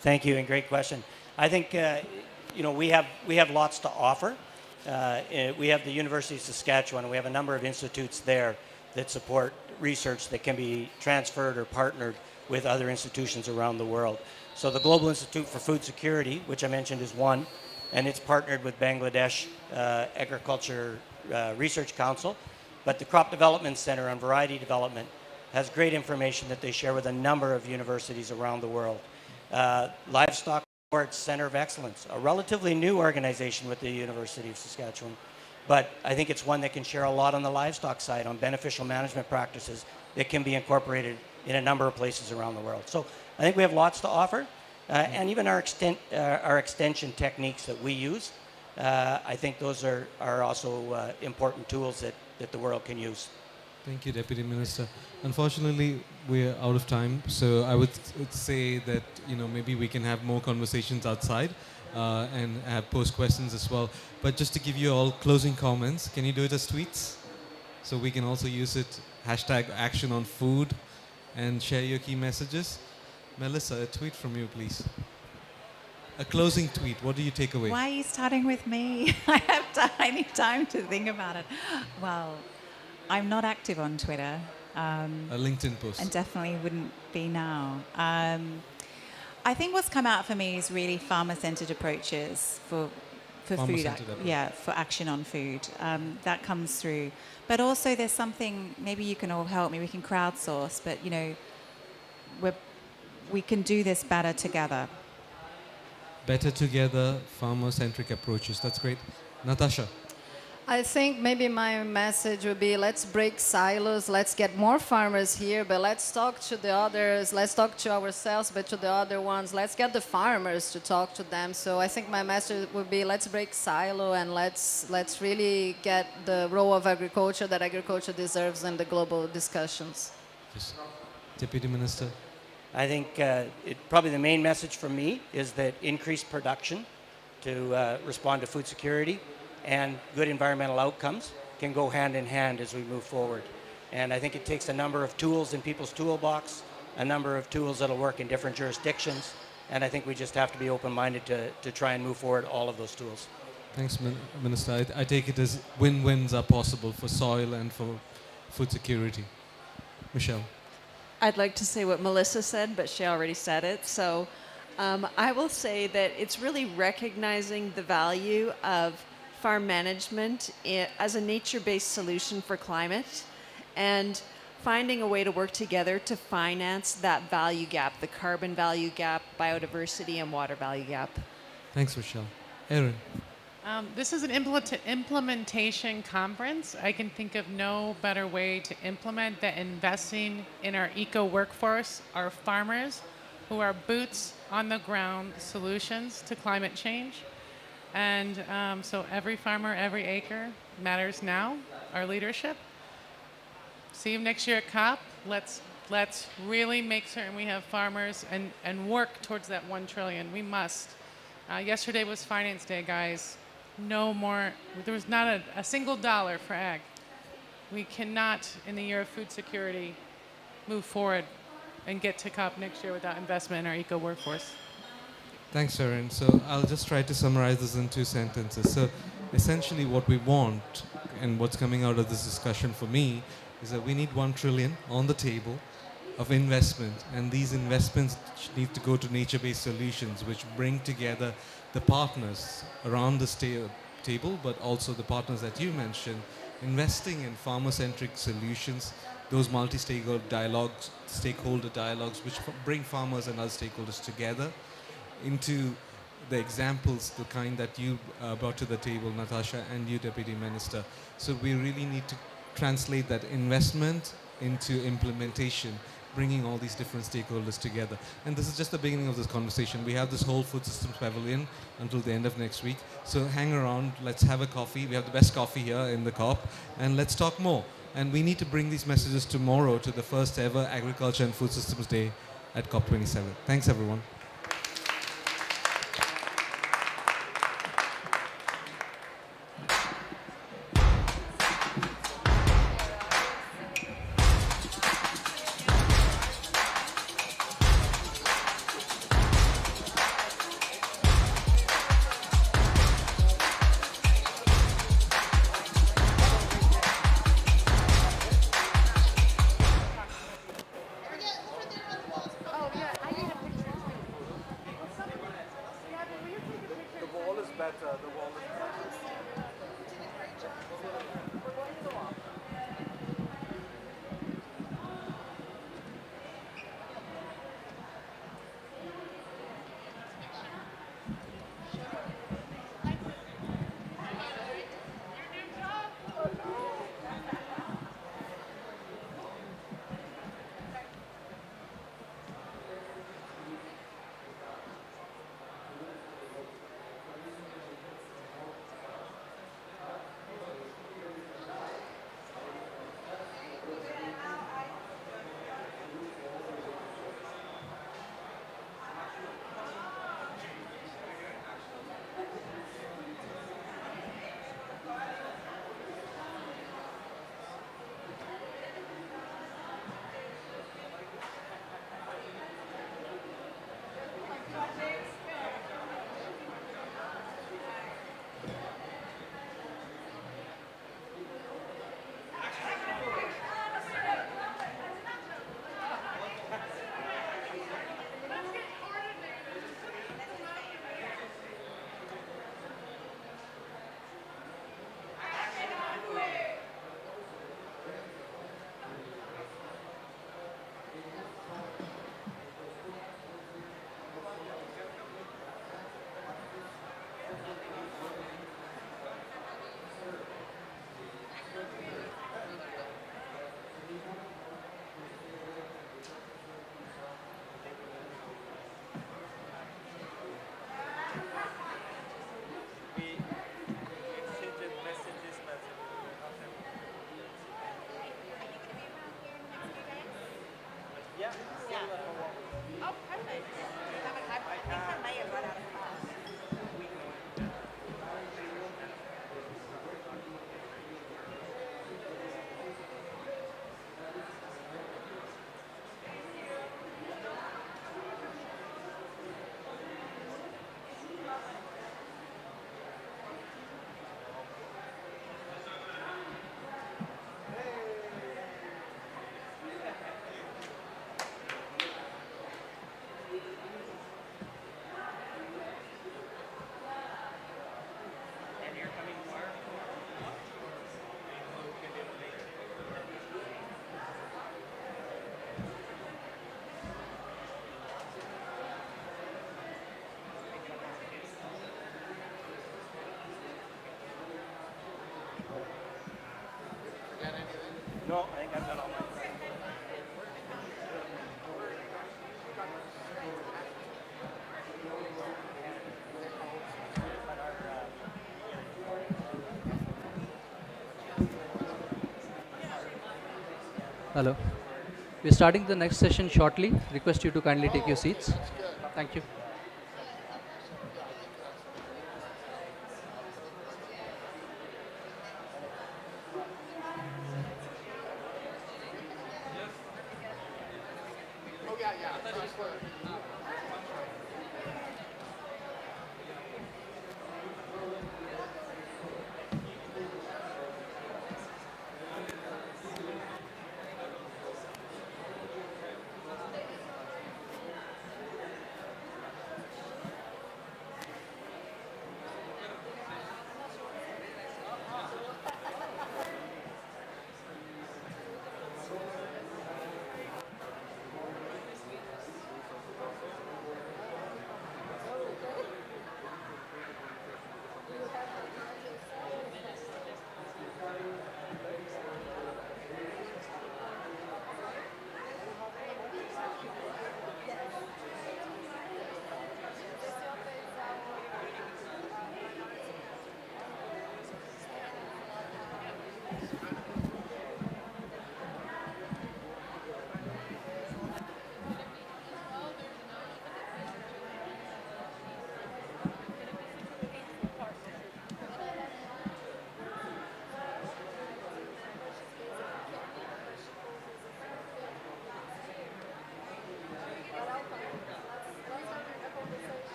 Thank you, and great question. I think we have lots to offer. We have the University of Saskatchewan. We have a number of institutes there that support research that can be transferred or partnered with other institutions around the world. So the Global Institute for Food Security, which I mentioned is one, and it's partnered with Bangladesh Agriculture Research Council. But the Crop Development Center on Variety Development has great information that they share with a number of universities around the world. Livestock Sports Center of Excellence, a relatively new organization with the University of Saskatchewan, but I think it's one that can share a lot on the livestock side, on beneficial management practices that can be incorporated in a number of places around the world. So I think we have lots to offer, and even our extension techniques that we use, I think those are also important tools that the world can use. Thank you, Deputy Minister. Unfortunately, we're out of time, so I would say that maybe we can have more conversations outside and pose questions as well. But just to give you all closing comments, can you do it as tweets? So we can also use it, #ActionOnFood, and share your key messages. Melissa, a tweet from you, please. A closing tweet. What do you take away? Why are you starting with me? I need time to think about it. Well, I'm not active on Twitter. A LinkedIn post. And definitely wouldn't be now. I think what's come out for me is really farmer-centered approaches for food. Yeah, for action on food. That comes through. But also there's something, maybe you can all help me, we can crowdsource, but we can do this better together. Better together, farmer-centric approaches. That's great. Natasha. I think maybe my message would be, let's break silos, let's get more farmers here, but let's talk to the others, let's talk to ourselves, but to the other ones, let's get the farmers to talk to them. So I think my message would be, let's break silo and let's really get the role of agriculture that agriculture deserves in the global discussions. Yes. Deputy Minister. I think probably the main message from me is that increased production to respond to food security and good environmental outcomes can go hand in hand as we move forward. And I think it takes a number of tools in people's toolbox, a number of tools that'll work in different jurisdictions, and I think we just have to be open-minded to try and move forward all of those tools. Thanks, Minister. I take it as win-wins are possible for soil and for food security. Michelle. I'd like to say what Melissa said, but she already said it. So I will say that it's really recognizing the value of farm management as a nature-based solution for climate and finding a way to work together to finance that value gap, the carbon value gap, biodiversity, and water value gap. Thanks, Michelle. Erin. This is an implementation conference. I can think of no better way to implement than investing in our eco workforce, our farmers, who are boots on the ground solutions to climate change. And so every farmer, every acre matters now, our leadership. See you next year at COP. Let's really make certain we have farmers and work towards that 1 trillion. We must. Yesterday was Finance Day, guys. No more, there was not a single dollar for ag. We cannot, in the year of food security, move forward and get to COP next year without investment in our eco workforce. Thanks, Erin. So I'll just try to summarize this in 2 sentences. So essentially what we want and what's coming out of this discussion for me is that we need 1 trillion on the table of investment, and these investments need to go to nature-based solutions which bring together the partners around the table, but also the partners that you mentioned, investing in farmer-centric solutions, those multi-stakeholder dialogues which bring farmers and other stakeholders together into the examples, the kind that you brought to the table, Natasha, and you, Deputy Minister. So we really need to translate that investment into implementation, bringing all these different stakeholders together. And this is just the beginning of this conversation. We have this whole Food Systems Pavilion until the end of next week. So hang around, let's have a coffee. We have the best coffee here in the COP, and let's talk more. And we need to bring these messages tomorrow to the first ever Agriculture and Food Systems Day at COP27. Thanks, everyone. No, I think I've got all mine. Hello. We're starting the next session shortly. Request you to kindly take your seats. Thank you.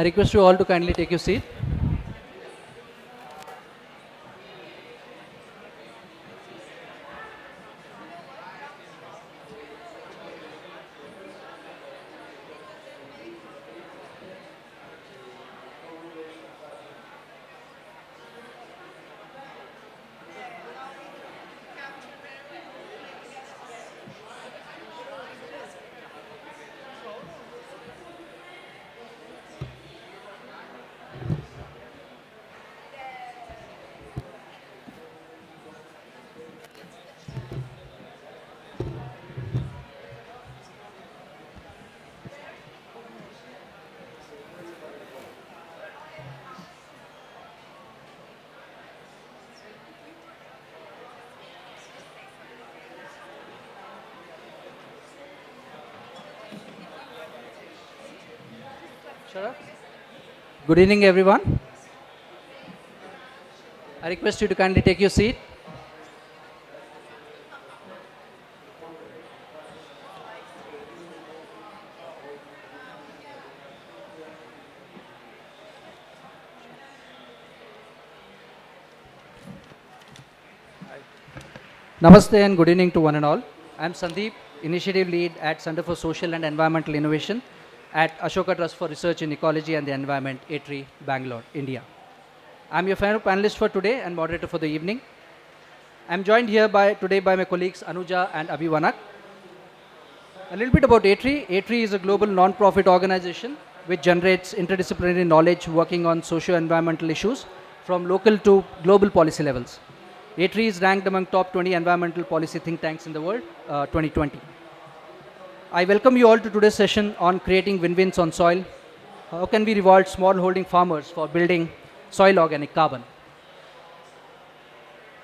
I request you all to kindly take your seat. Good evening, everyone. I request you to kindly take your seat. Namaste and good evening to one and all. I am Sandeep, Initiative Lead at Center for Social and Environmental Innovation at Ashoka Trust for Research in Ecology and the Environment, A3, Bangalore, India. I am your fellow panelist for today and moderator for the evening. I am joined here today by my colleagues Anuja and Abhivanak. A little bit about A3. A3 is a global non-profit organization which generates interdisciplinary knowledge working on socio-environmental issues from local to global policy levels. A3 is ranked among top 20 environmental policy think tanks in the world 2020. I welcome you all to today's session on creating win-wins on soil. How can we reward small-holding farmers for building soil organic carbon?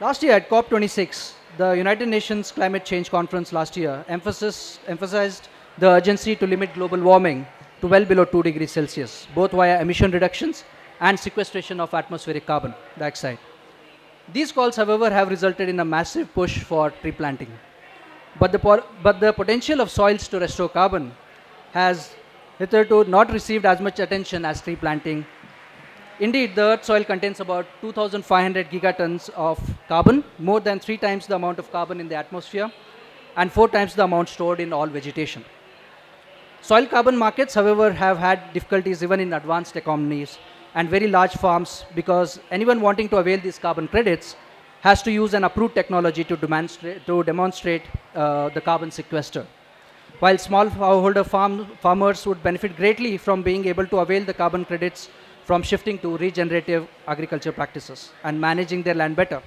Last year at COP26, the United Nations Climate Change Conference last year emphasized the urgency to limit global warming to well below 2 degrees Celsius, both via emission reductions and sequestration of atmospheric carbon dioxide. These calls, however, have resulted in a massive push for tree planting. But the potential of soils to restore carbon has hitherto not received as much attention as tree planting. Indeed, the Earth's soil contains about 2,500 gigatons of carbon, more than 3 times the amount of carbon in the atmosphere, and 4 times the amount stored in all vegetation. Soil carbon markets, however, have had difficulties even in advanced economies and very large farms because anyone wanting to avail these carbon credits has to use an approved technology to demonstrate the carbon sequester. While smallholder farmers would benefit greatly from being able to avail the carbon credits from shifting to regenerative agriculture practices and managing their land better.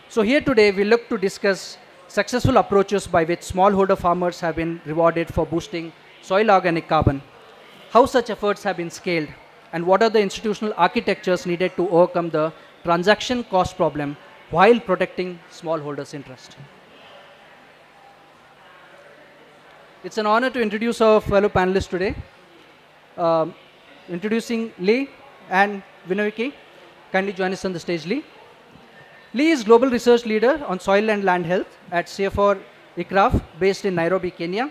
So here today we look to discuss successful approaches by which smallholder farmers have been rewarded for boosting soil organic carbon, how such efforts have been scaled, and what are the institutional architectures needed to overcome the transaction cost problem while protecting smallholders' interest. It's an honor to introduce our fellow panelists today. Introducing Lee and Vinayaki. Kindly join us on the stage, Lee. Lee is Global Research Leader on Soil and Land Health at CFR ICRAF, based in Nairobi, Kenya.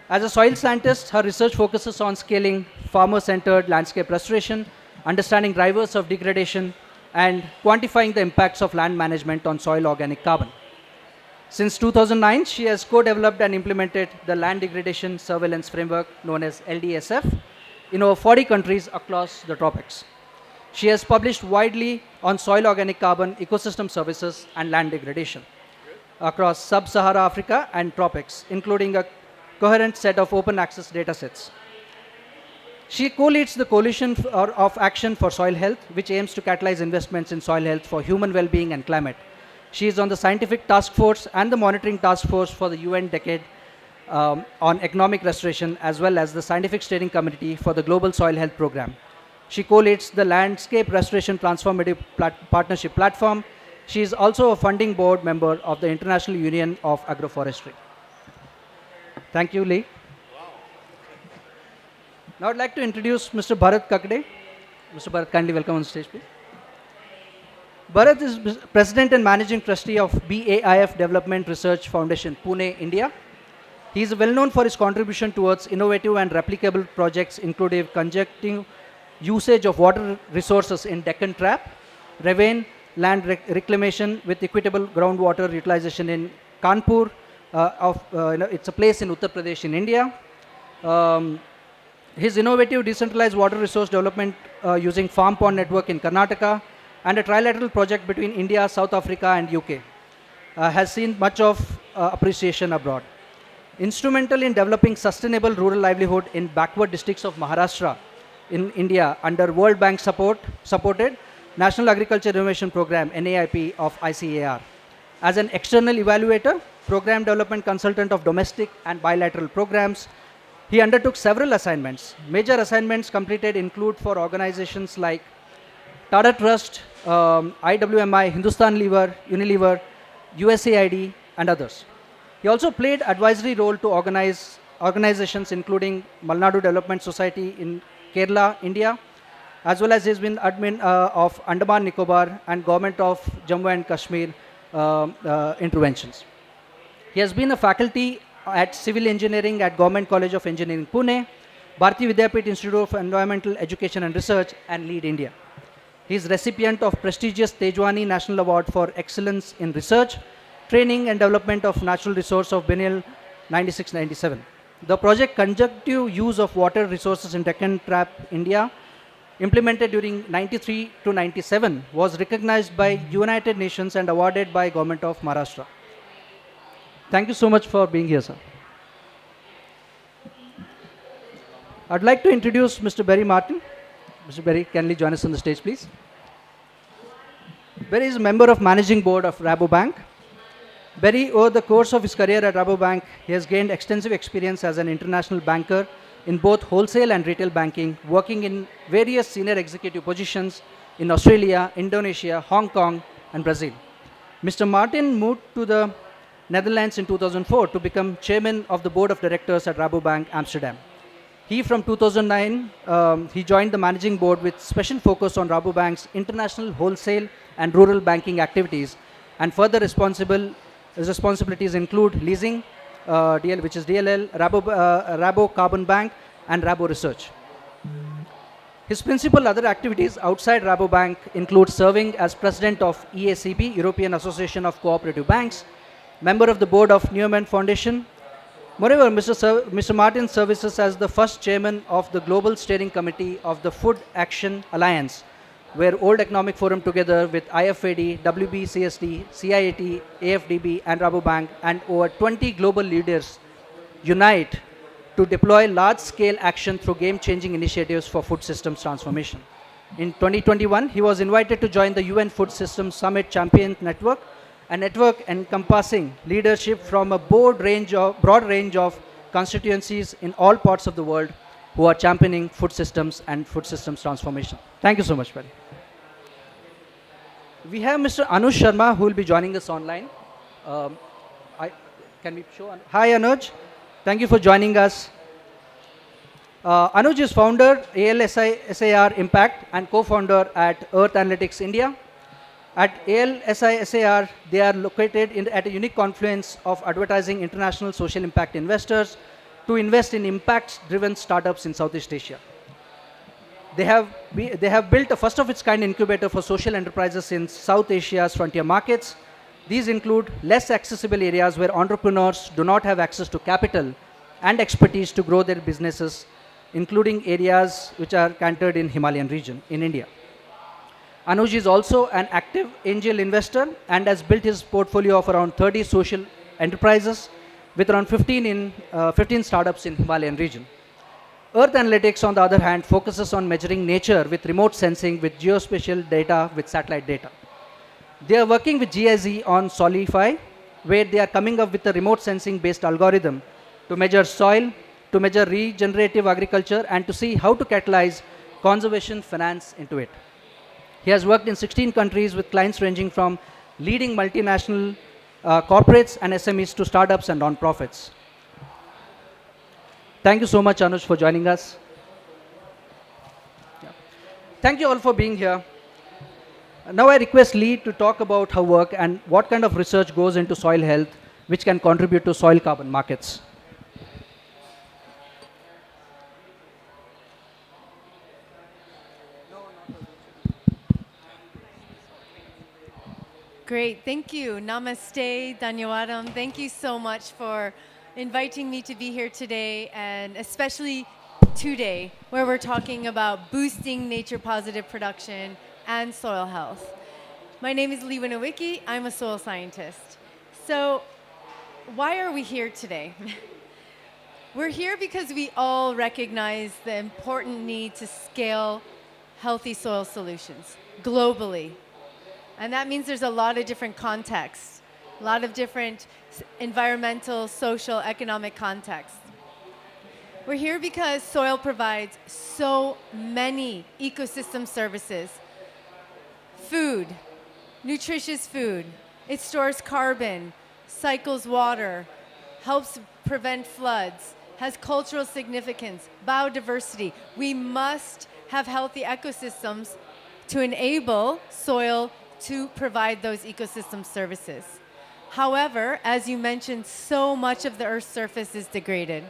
As a soil scientist, her research focuses on scaling farmer-centered landscape restoration, understanding drivers of degradation, and quantifying the impacts of land management on soil organic carbon. Since 2009, she has co-developed and implemented the Land Degradation Surveillance Framework, known as LDSF, in over 40 countries across the tropics. She has published widely on soil organic carbon, ecosystem services, and land degradation across sub-Sahara Africa and tropics, including a coherent set of open access datasets. She co-leads the Coalition of Action for Soil Health, which aims to catalyze investments in soil health for human well-being and climate. She is on the Scientific Task Force and the Monitoring Task Force for the UN Decade on Economic Restoration, as well as the Scientific Steering Committee for the Global Soil Health Program. She co-leads the Landscape Restoration Transformative Partnership Platform. She is also a funding board member of the International Union of Agroforestry. Thank you, Lee. Now I'd like to introduce Mr. Bharat Kakade. Mr. Bharat, kindly welcome on stage, please. Bharat is President and Managing Trustee of BAIF Development Research Foundation, Pune, India. He is well known for his contribution towards innovative and replicable projects, including conducting usage of water resources in Deccan Trap, ravine land reclamation with equitable groundwater utilization in Kanpur. It's a place in Uttar Pradesh in India. His innovative decentralized water resource development using farm pond network in Karnataka and a trilateral project between India, South Africa and UK has seen much of appreciation abroad. Instrumental in developing sustainable rural livelihood in backward districts of Maharashtra in India under World Bank supported National Agriculture Innovation Program NAIP of ICAR. As an external evaluator, program development consultant of domestic and bilateral programs, he undertook several assignments. Major assignments completed include for organizations like Tata Trust, IWMI, Hindustan Lever, Unilever, USAID, and others. He also played advisory role to organizations including Malnadu Development Society in Kerala, India, as well as he has been admin of Andaman Nicobar and Government of Jammu and Kashmir interventions. He has been a faculty at Civil Engineering at Government College of Engineering, Pune, Bharati Vidyapeeth Institute of Environmental Education and Research, and Lead India. He is recipient of prestigious Tejwani National Award for Excellence in Research, Training and Development of Natural Resource of Biennial 96-97. The project Conjunctive Use of Water Resources in Deccan Trap, India, implemented during 93 to 97, was recognized by United Nations and awarded by Government of Maharashtra. Thank you so much for being here, sir. I'd like to introduce Mr. Barry Martin. Mr. Barry, can you join us on the stage, please? Barry is a member of Managing Board of Rabobank. Barry, over the course of his career at Rabobank, he has gained extensive experience as an international banker in both wholesale and retail banking, working in various senior executive positions in Australia, Indonesia, Hong Kong, and Brazil. Mr. Martin moved to the Netherlands in 2004 to become chairman of the board of directors at Rabobank Amsterdam. He, from 2009, he joined the managing board with special focus on Rabobank's international wholesale and rural banking activities, and further responsibilities include leasing, which is DLL, Rabo Carbon Bank, and Rabo Research. His principal other activities outside Rabobank include serving as president of EACB, European Association of Cooperative Banks, member of the board of Newman Foundation. Moreover, Mr. Martin services as the first chairman of the Global Steering Committee of the Food Action Alliance, where World Economic Forum together with IFAD, WBCSD, CIAT, AFDB, and Rabobank, and over 20 global leaders unite to deploy large-scale action through game-changing initiatives for food systems transformation. In 2021, he was invited to join the UN Food Systems Summit Champion Network, a network encompassing leadership from a broad range of constituencies in all parts of the world who are championing food systems and food systems transformation. Thank you so much, Paddy. We have Mr. Anuj Sharma who will be joining us online. Can we show? Hi, Anuj. Thank you for joining us. Anuj is founder, ALSI-SAR Impact, and co-founder at Earth Analytics India. At ALSI-SAR, they are located at a unique confluence of advertising international social impact investors to invest in impact-driven startups in Southeast Asia. They have built a first-of-its-kind incubator for social enterprises in South Asia's frontier markets. These include less accessible areas where entrepreneurs do not have access to capital and expertise to grow their businesses, including areas which are cantered in Himalayan region in India. Anuj is also an active angel investor and has built his portfolio of around 30 social enterprises with around 15 startups in Himalayan region. Earth Analytics, on the other hand, focuses on measuring nature with remote sensing with geospatial data with satellite data. They are working with GIZ on Solify, where they are coming up with a remote sensing based algorithm to measure soil, to measure regenerative agriculture, and to see how to catalyze conservation finance into it. He has worked in 16 countries with clients ranging from leading multinational corporates and SMEs to startups and non-profits. Thank you so much, Anuj, for joining us. Yeah. Thank you all for being here. Now I request Lee to talk about her work and what kind of research goes into soil health, which can contribute to soil carbon markets. Great. Thank you. Namaste, Danyawadam. Thank you so much for inviting me to be here today, and especially today, where we're talking about boosting nature-positive production and soil health. My name is Lee Winowicki. I'm a soil scientist. So why are we here today? We're here because we all recognize the important need to scale healthy soil solutions globally. And that means there's a lot of different contexts, a lot of different environmental, social, economic contexts. We're here because soil provides so many ecosystem services. Food, nutritious food. It stores carbon, cycles water, helps prevent floods, has cultural significance, biodiversity. We must have healthy ecosystems to enable soil to provide those ecosystem services. However, as you mentioned, so much of the Earth's surface is degraded.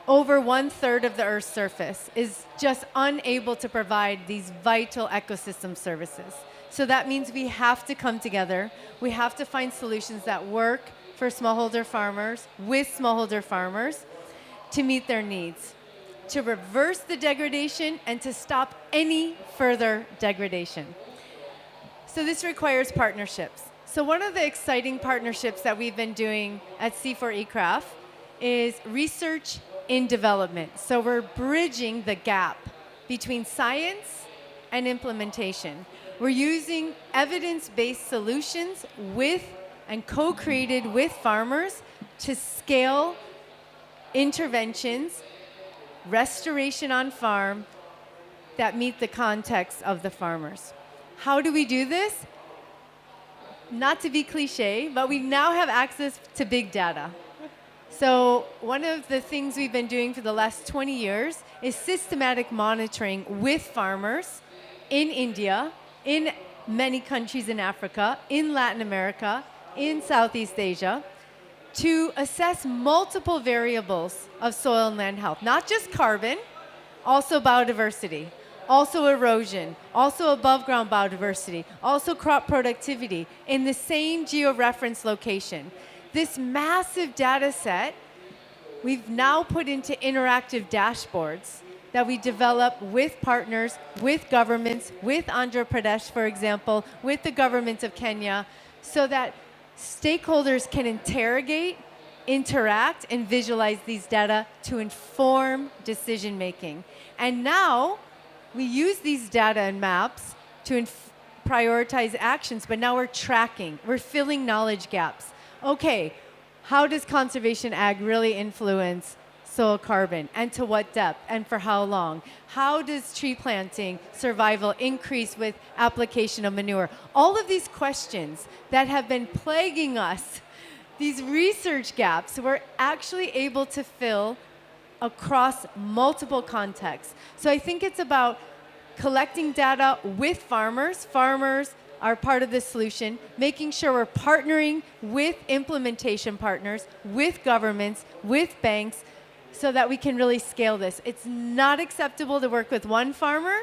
Over 1/3 of the Earth's surface is just unable to provide these vital ecosystem services. So that means we have to come together. We have to find solutions that work for smallholder farmers, with smallholder farmers, to meet their needs, to reverse the degradation and to stop any further degradation. So this requires partnerships. So one of the exciting partnerships that we've been doing at C4ECRAF is research in development. So we're bridging the gap between science and implementation. We're using evidence-based solutions with and co-created with farmers to scale interventions, restoration on farm that meet the context of the farmers. How do we do this? Not to be cliche, but we now have access to big data. So one of the things we've been doing for the last 20 years is systematic monitoring with farmers in India, in many countries in Africa, in Latin America, in Southeast Asia, to assess multiple variables of soil and land health, not just carbon, also biodiversity, also erosion, also above ground biodiversity, also crop productivity in the same georeference location. This massive data set we've now put into interactive dashboards that we develop with partners, with governments, with Andhra Pradesh, for example, with the government of Kenya, so that stakeholders can interrogate, interact, and visualize these data to inform decision making. And now we use these data and maps to prioritize actions, but now we're tracking, we're filling knowledge gaps. Okay, how does conservation ag really influence soil carbon, and to what depth, and for how long? How does tree planting survival increase with application of manure? All of these questions that have been plaguing us, these research gaps, we're actually able to fill across multiple contexts. So I think it's about collecting data with farmers. Farmers are part of the solution, making sure we're partnering with implementation partners, with governments, with banks, so that we can really scale this. It's not acceptable to work with one farmer,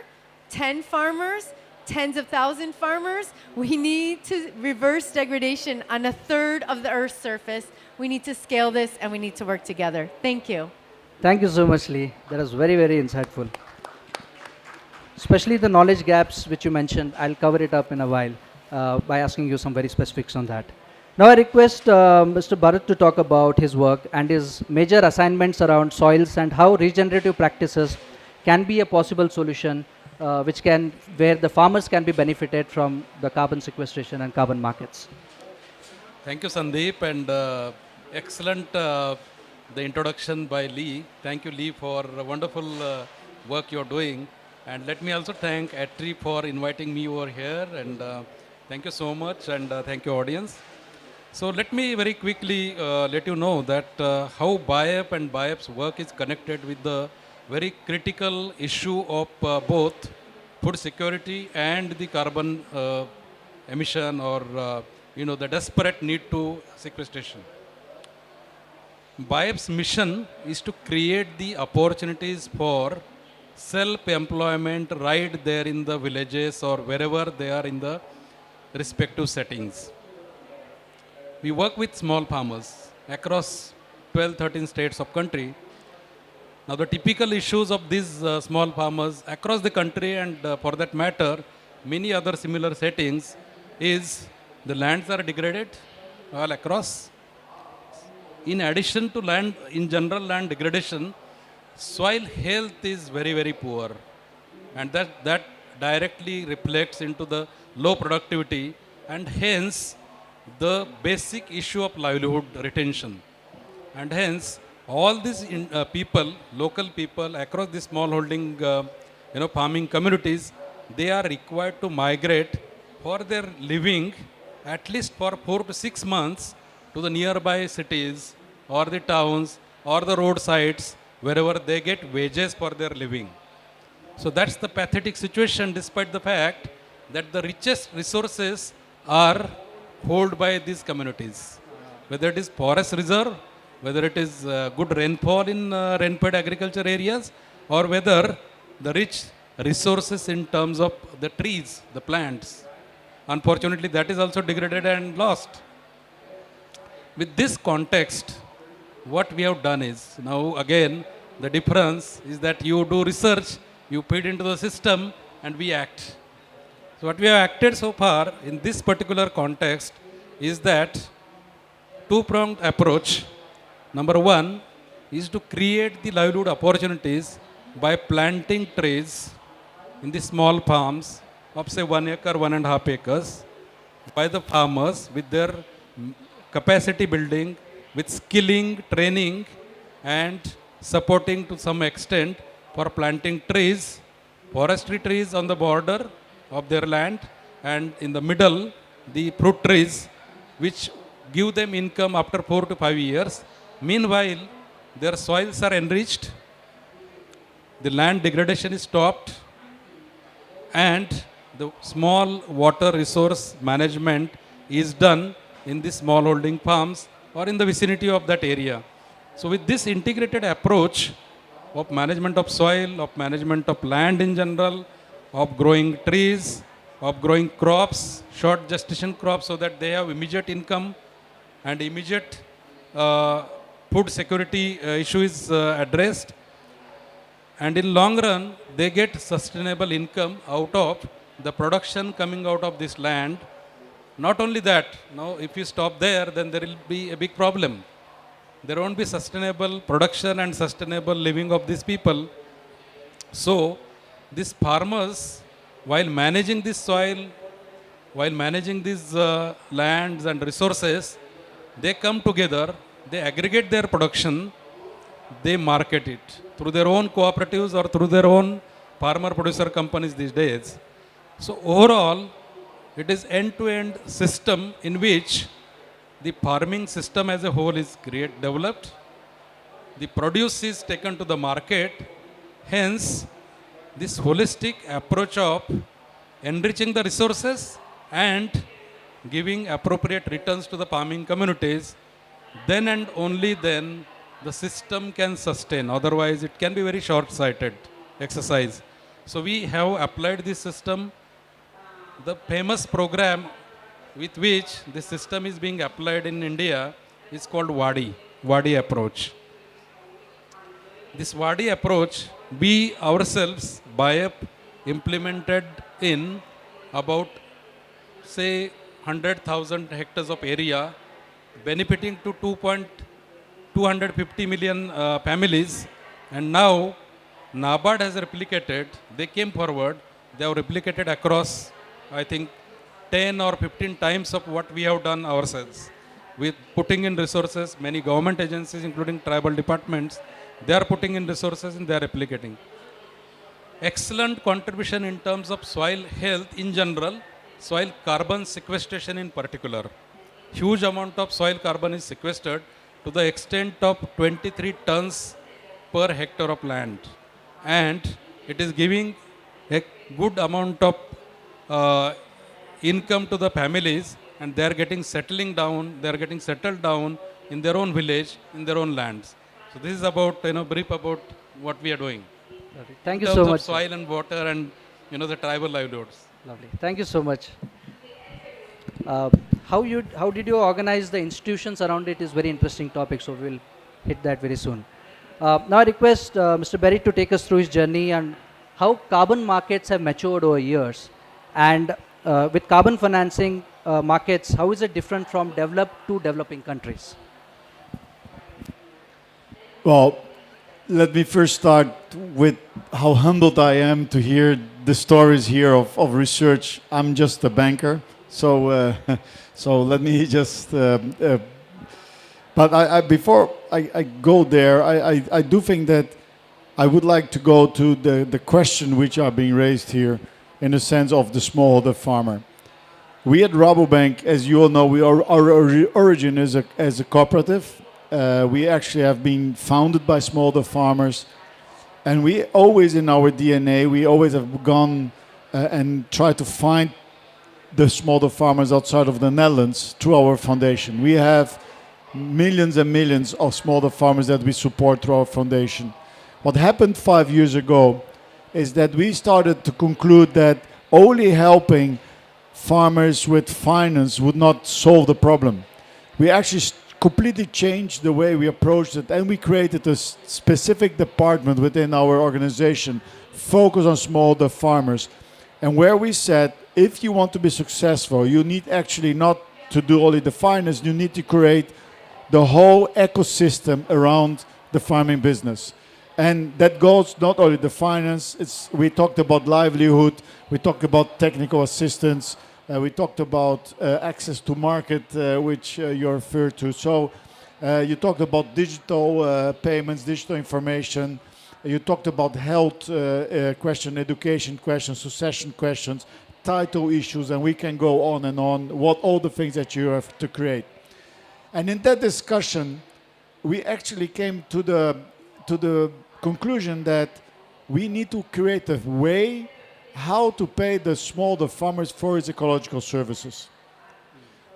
10 farmers, tens of thousand farmers. We need to reverse degradation on 1/3 of the Earth's surface. We need to scale this, and we need to work together. Thank you. Thank you so much, Lee. That was very, very insightful. Especially the knowledge gaps which you mentioned, I'll cover it up in a while by asking you some very specifics on that. Now I request Mr. Bharat to talk about his work and his major assignments around soils and how regenerative practices can be a possible solution where the farmers can be benefited from the carbon sequestration and carbon markets. Thank you, Sandeep, and excellent the introduction by Lee. Thank you, Lee, for wonderful work you're doing. And let me also thank ATRI for inviting me over here, and thank you so much, and thank you, audience. So let me very quickly let you know that how BIAP and BIAP's work is connected with the very critical issue of both food security and the carbon emission, or the desperate need to sequestration. BIAP's mission is to create the opportunities for self-employment right there in the villages or wherever they are in the respective settings. We work with small farmers across 12, 13 states of country. Now the typical issues of these small farmers across the country and for that matter, many other similar settings is the lands are degraded all across. In addition to land, in general land degradation, soil health is very, very poor. And that directly reflects into the low productivity and hence the basic issue of livelihood retention. And hence, all these people, local people across the smallholding, farming communities, they are required to migrate for their living at least for 4 to 6 months to the nearby cities or the towns or the roadsides wherever they get wages for their living. So that's the pathetic situation despite the fact that the richest resources are held by these communities. Whether it is forest reserve, whether it is good rainfall in rain-fed agriculture areas, or whether the rich resources in terms of the trees, the plants. Unfortunately, that is also degraded and lost. With this context, what we have done is, now again, the difference is that you do research, you feed into the system, and we act. So what we have acted so far in this particular context is that two-pronged approach. Number one is to create the livelihood opportunities by planting trees in the small farms of say 1 acre, 1.5 acres by the farmers with their capacity building, with skilling, training and supporting to some extent for planting trees, forestry trees on the border of their land and in the middle the fruit trees which give them income after 4 to 5 years. Meanwhile, their soils are enriched, the land degradation is stopped, and the small water resource management is done in the smallholding farms or in the vicinity of that area. So with this integrated approach of management of soil, of management of land in general, of growing trees, of growing crops, short gestation crops so that they have immediate income and immediate food security issue is addressed, and in long run they get sustainable income out of the production coming out of this land. Not only that, now if you stop there then there will be a big problem. There won't be sustainable production and sustainable living of these people. So these farmers, while managing this soil, while managing these lands and resources, they come together, they aggregate their production, they market it through their own cooperatives or through their own farmer producer companies these days. So overall, it is end-to-end system in which the farming system as a whole is developed, the produce is taken to the market, hence this holistic approach of enriching the resources and giving appropriate returns to the farming communities, then and only then the system can sustain. Otherwise, it can be very short-sighted exercise. So we have applied this system. The famous program with which this system is being applied in India is called Wadi approach. This Wadi approach, we ourselves, BIAP, implemented in about, say, 100,000 hectares of area, benefiting to 250 million families. And now, NABARD has replicated, they came forward, they have replicated across, I think, 10 or 15 times of what we have done ourselves. With putting in resources, many government agencies, including tribal departments, they are putting in resources and they are replicating. Excellent contribution in terms of soil health in general, soil carbon sequestration in particular. Huge amount of soil carbon is sequestered to the extent of 23 tons per hectare of land. And it is giving a good amount of income to the families, and they are getting settled down in their own village, in their own lands. So this is about, brief about what we are doing. Lovely. Thank you in so terms much. of soil and water and, the tribal livelihoods. Lovely. Thank you so much. Uh, how did you organize the institutions around it is very interesting topic. So we'll hit that very soon. Now I request Mr. Berry to take us through his journey and how carbon markets have matured over years, and with carbon financing markets, how is it different from developed to developing countries? Well, let me first start with how humbled I am to hear the stories here of research. I'm just a banker, so so let me just. But before I go there, I do think that I would like to go to the question which are being raised here, in the sense of the smallholder farmer. We at Rabobank, as you all know, our origin is as a cooperative. We actually have been founded by smallholder farmers, and we always, in our DNA, we always have gone and tried to find the smallholder farmers outside of the Netherlands through our foundation. We have millions and millions of smallholder farmers that we support through our foundation. What happened 5 years ago is that we started to conclude that only helping farmers with finance would not solve the problem. We actually completely changed the way we approached it, and we created a specific department within our organization focused on smallholder farmers, and where we said, if you want to be successful, you need actually not to do only the finance, you need to create the whole ecosystem around the farming business. And that goes not only the finance, we talked about livelihood, we talked about technical assistance, we talked about access to market, which you referred to. So you talked about digital payments, digital information. You talked about health question, education questions, succession questions, title issues, and we can go on and on, all the things that you have to create. And in that discussion, we actually came to the conclusion that we need to create a way how to pay the smallholder farmers for its ecological services.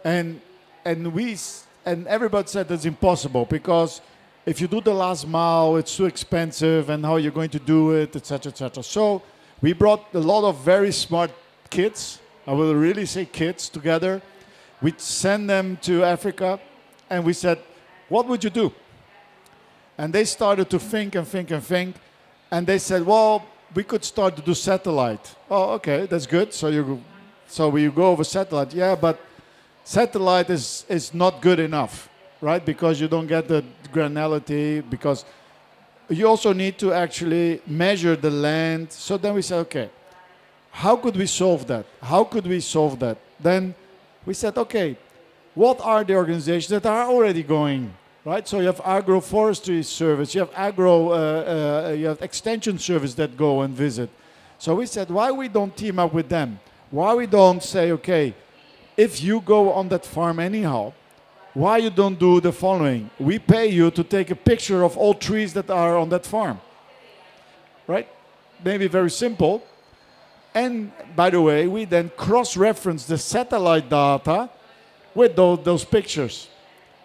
And everybody said that's impossible, because if you do the last mile, it's too expensive, and how you're going to do it, etc., etc. So we brought a lot of very smart kids, I will really say kids, together. We sent them to Africa, and we said, what would you do? And they started to think and think and think, and they said, well, we could start to do satellite. Oh, okay, that's good. So you go over satellite. Yeah, but satellite is not good enough, right? Because you don't get the granularity, because you also need to actually measure the land. So then we said, okay, how could we solve that? How could we solve that? Then we said, okay, what are the organizations that are already going, right? So you have agroforestry service, you have extension service that go and visit. So we said, why we don't team up with them? Why we don't say, okay, if you go on that farm anyhow, why you don't do the following? We pay you to take a picture of all trees that are on that farm, right? Maybe very simple. And by the way, we then cross-reference the satellite data with those pictures.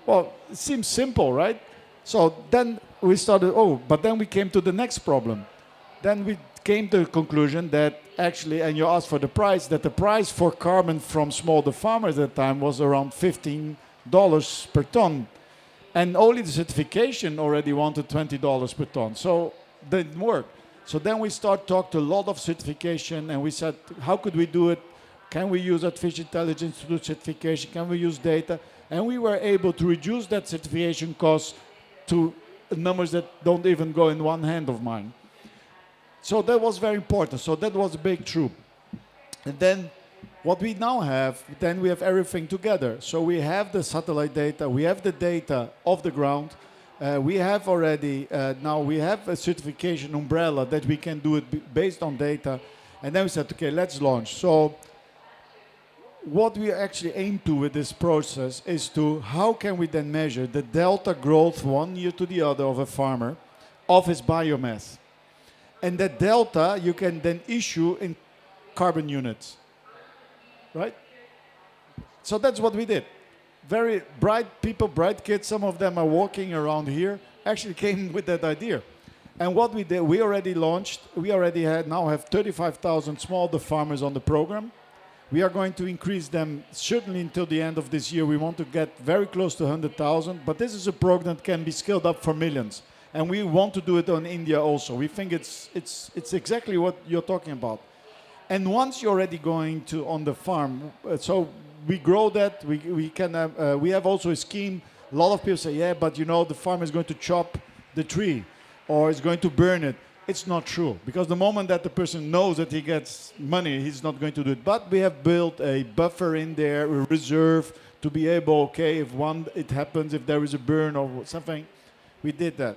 Well, it seems simple, right? So then we started, but then we came to the next problem. Then we came to the conclusion that actually, and you asked for the price, that the price for carbon from smallholder farmers at the time was around $15 per ton. And only the certification already wanted $20 per ton. So that didn't work. So then we start talk to a lot of certification, and we said, how could we do it? Can we use artificial intelligence to do certification? Can we use data? And we were able to reduce that certification cost to numbers that don't even go in one hand of mine. So that was very important. So that was a big troop. And then what we now have, then we have everything together. So we have the satellite data, we have the data off the ground. We have already, now we have a certification umbrella that we can do it based on data. And then we said, okay, let's launch. So what we actually aim to with this process is to, how can we then measure the delta growth 1 year to the other of a farmer of his biomass? And that delta you can then issue in carbon units, right? So that's what we did. Very bright people, bright kids, some of them are walking around here, actually came with that idea. And what we did, we already launched, we already now have 35,000 smallholder farmers on the program. We are going to increase them certainly until the end of this year. We want to get very close to 100,000, but this is a program that can be scaled up for millions. And we want to do it on India also. We think it's exactly what you're talking about. And once you're already going to on the farm, so we grow that. We have also a scheme. A lot of people say, yeah, but you know, the farmer is going to chop the tree or is going to burn it. It's not true, because the moment that the person knows that he gets money, he's not going to do it. But we have built a buffer in there, a reserve, to be able, okay, if it happens, if there is a burn or something, we did that.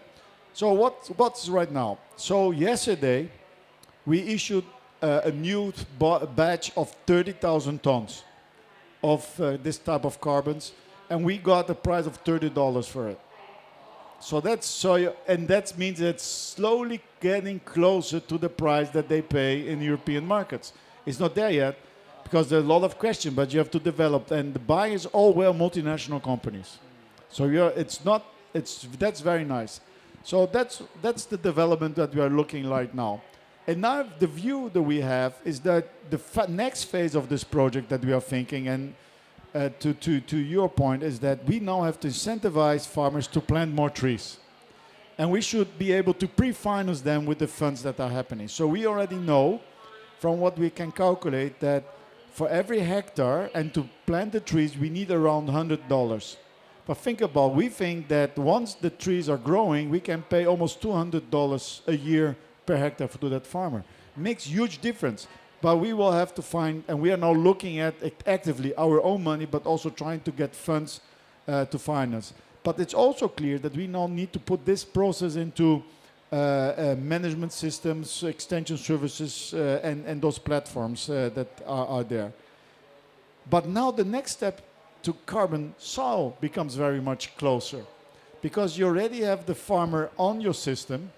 So what's right now? So yesterday, we issued a new batch of 30,000 tons of this type of carbons, and we got a price of $30 for it. So and that means it's slowly getting closer to the price that they pay in European markets. It's not there yet because there's a lot of questions, but you have to develop, and the buyers all were multinational companies. So that's very nice. So that's the development that we are looking right now. And now the view that we have is that the next phase of this project that we are thinking, and to your point, is that we now have to incentivize farmers to plant more trees. And we should be able to pre-finance them with the funds that are happening. So we already know from what we can calculate that for every hectare and to plant the trees, we need around $100. But we think that once the trees are growing, we can pay almost $200 a year per hectare to that farmer. Makes huge difference. But we will have to find, and we are now looking at actively our own money, but also trying to get funds to finance. But it's also clear that we now need to put this process into management systems, extension services, and those platforms that are there. But now the next step to carbon soil becomes very much closer, because you already have the farmer on your system,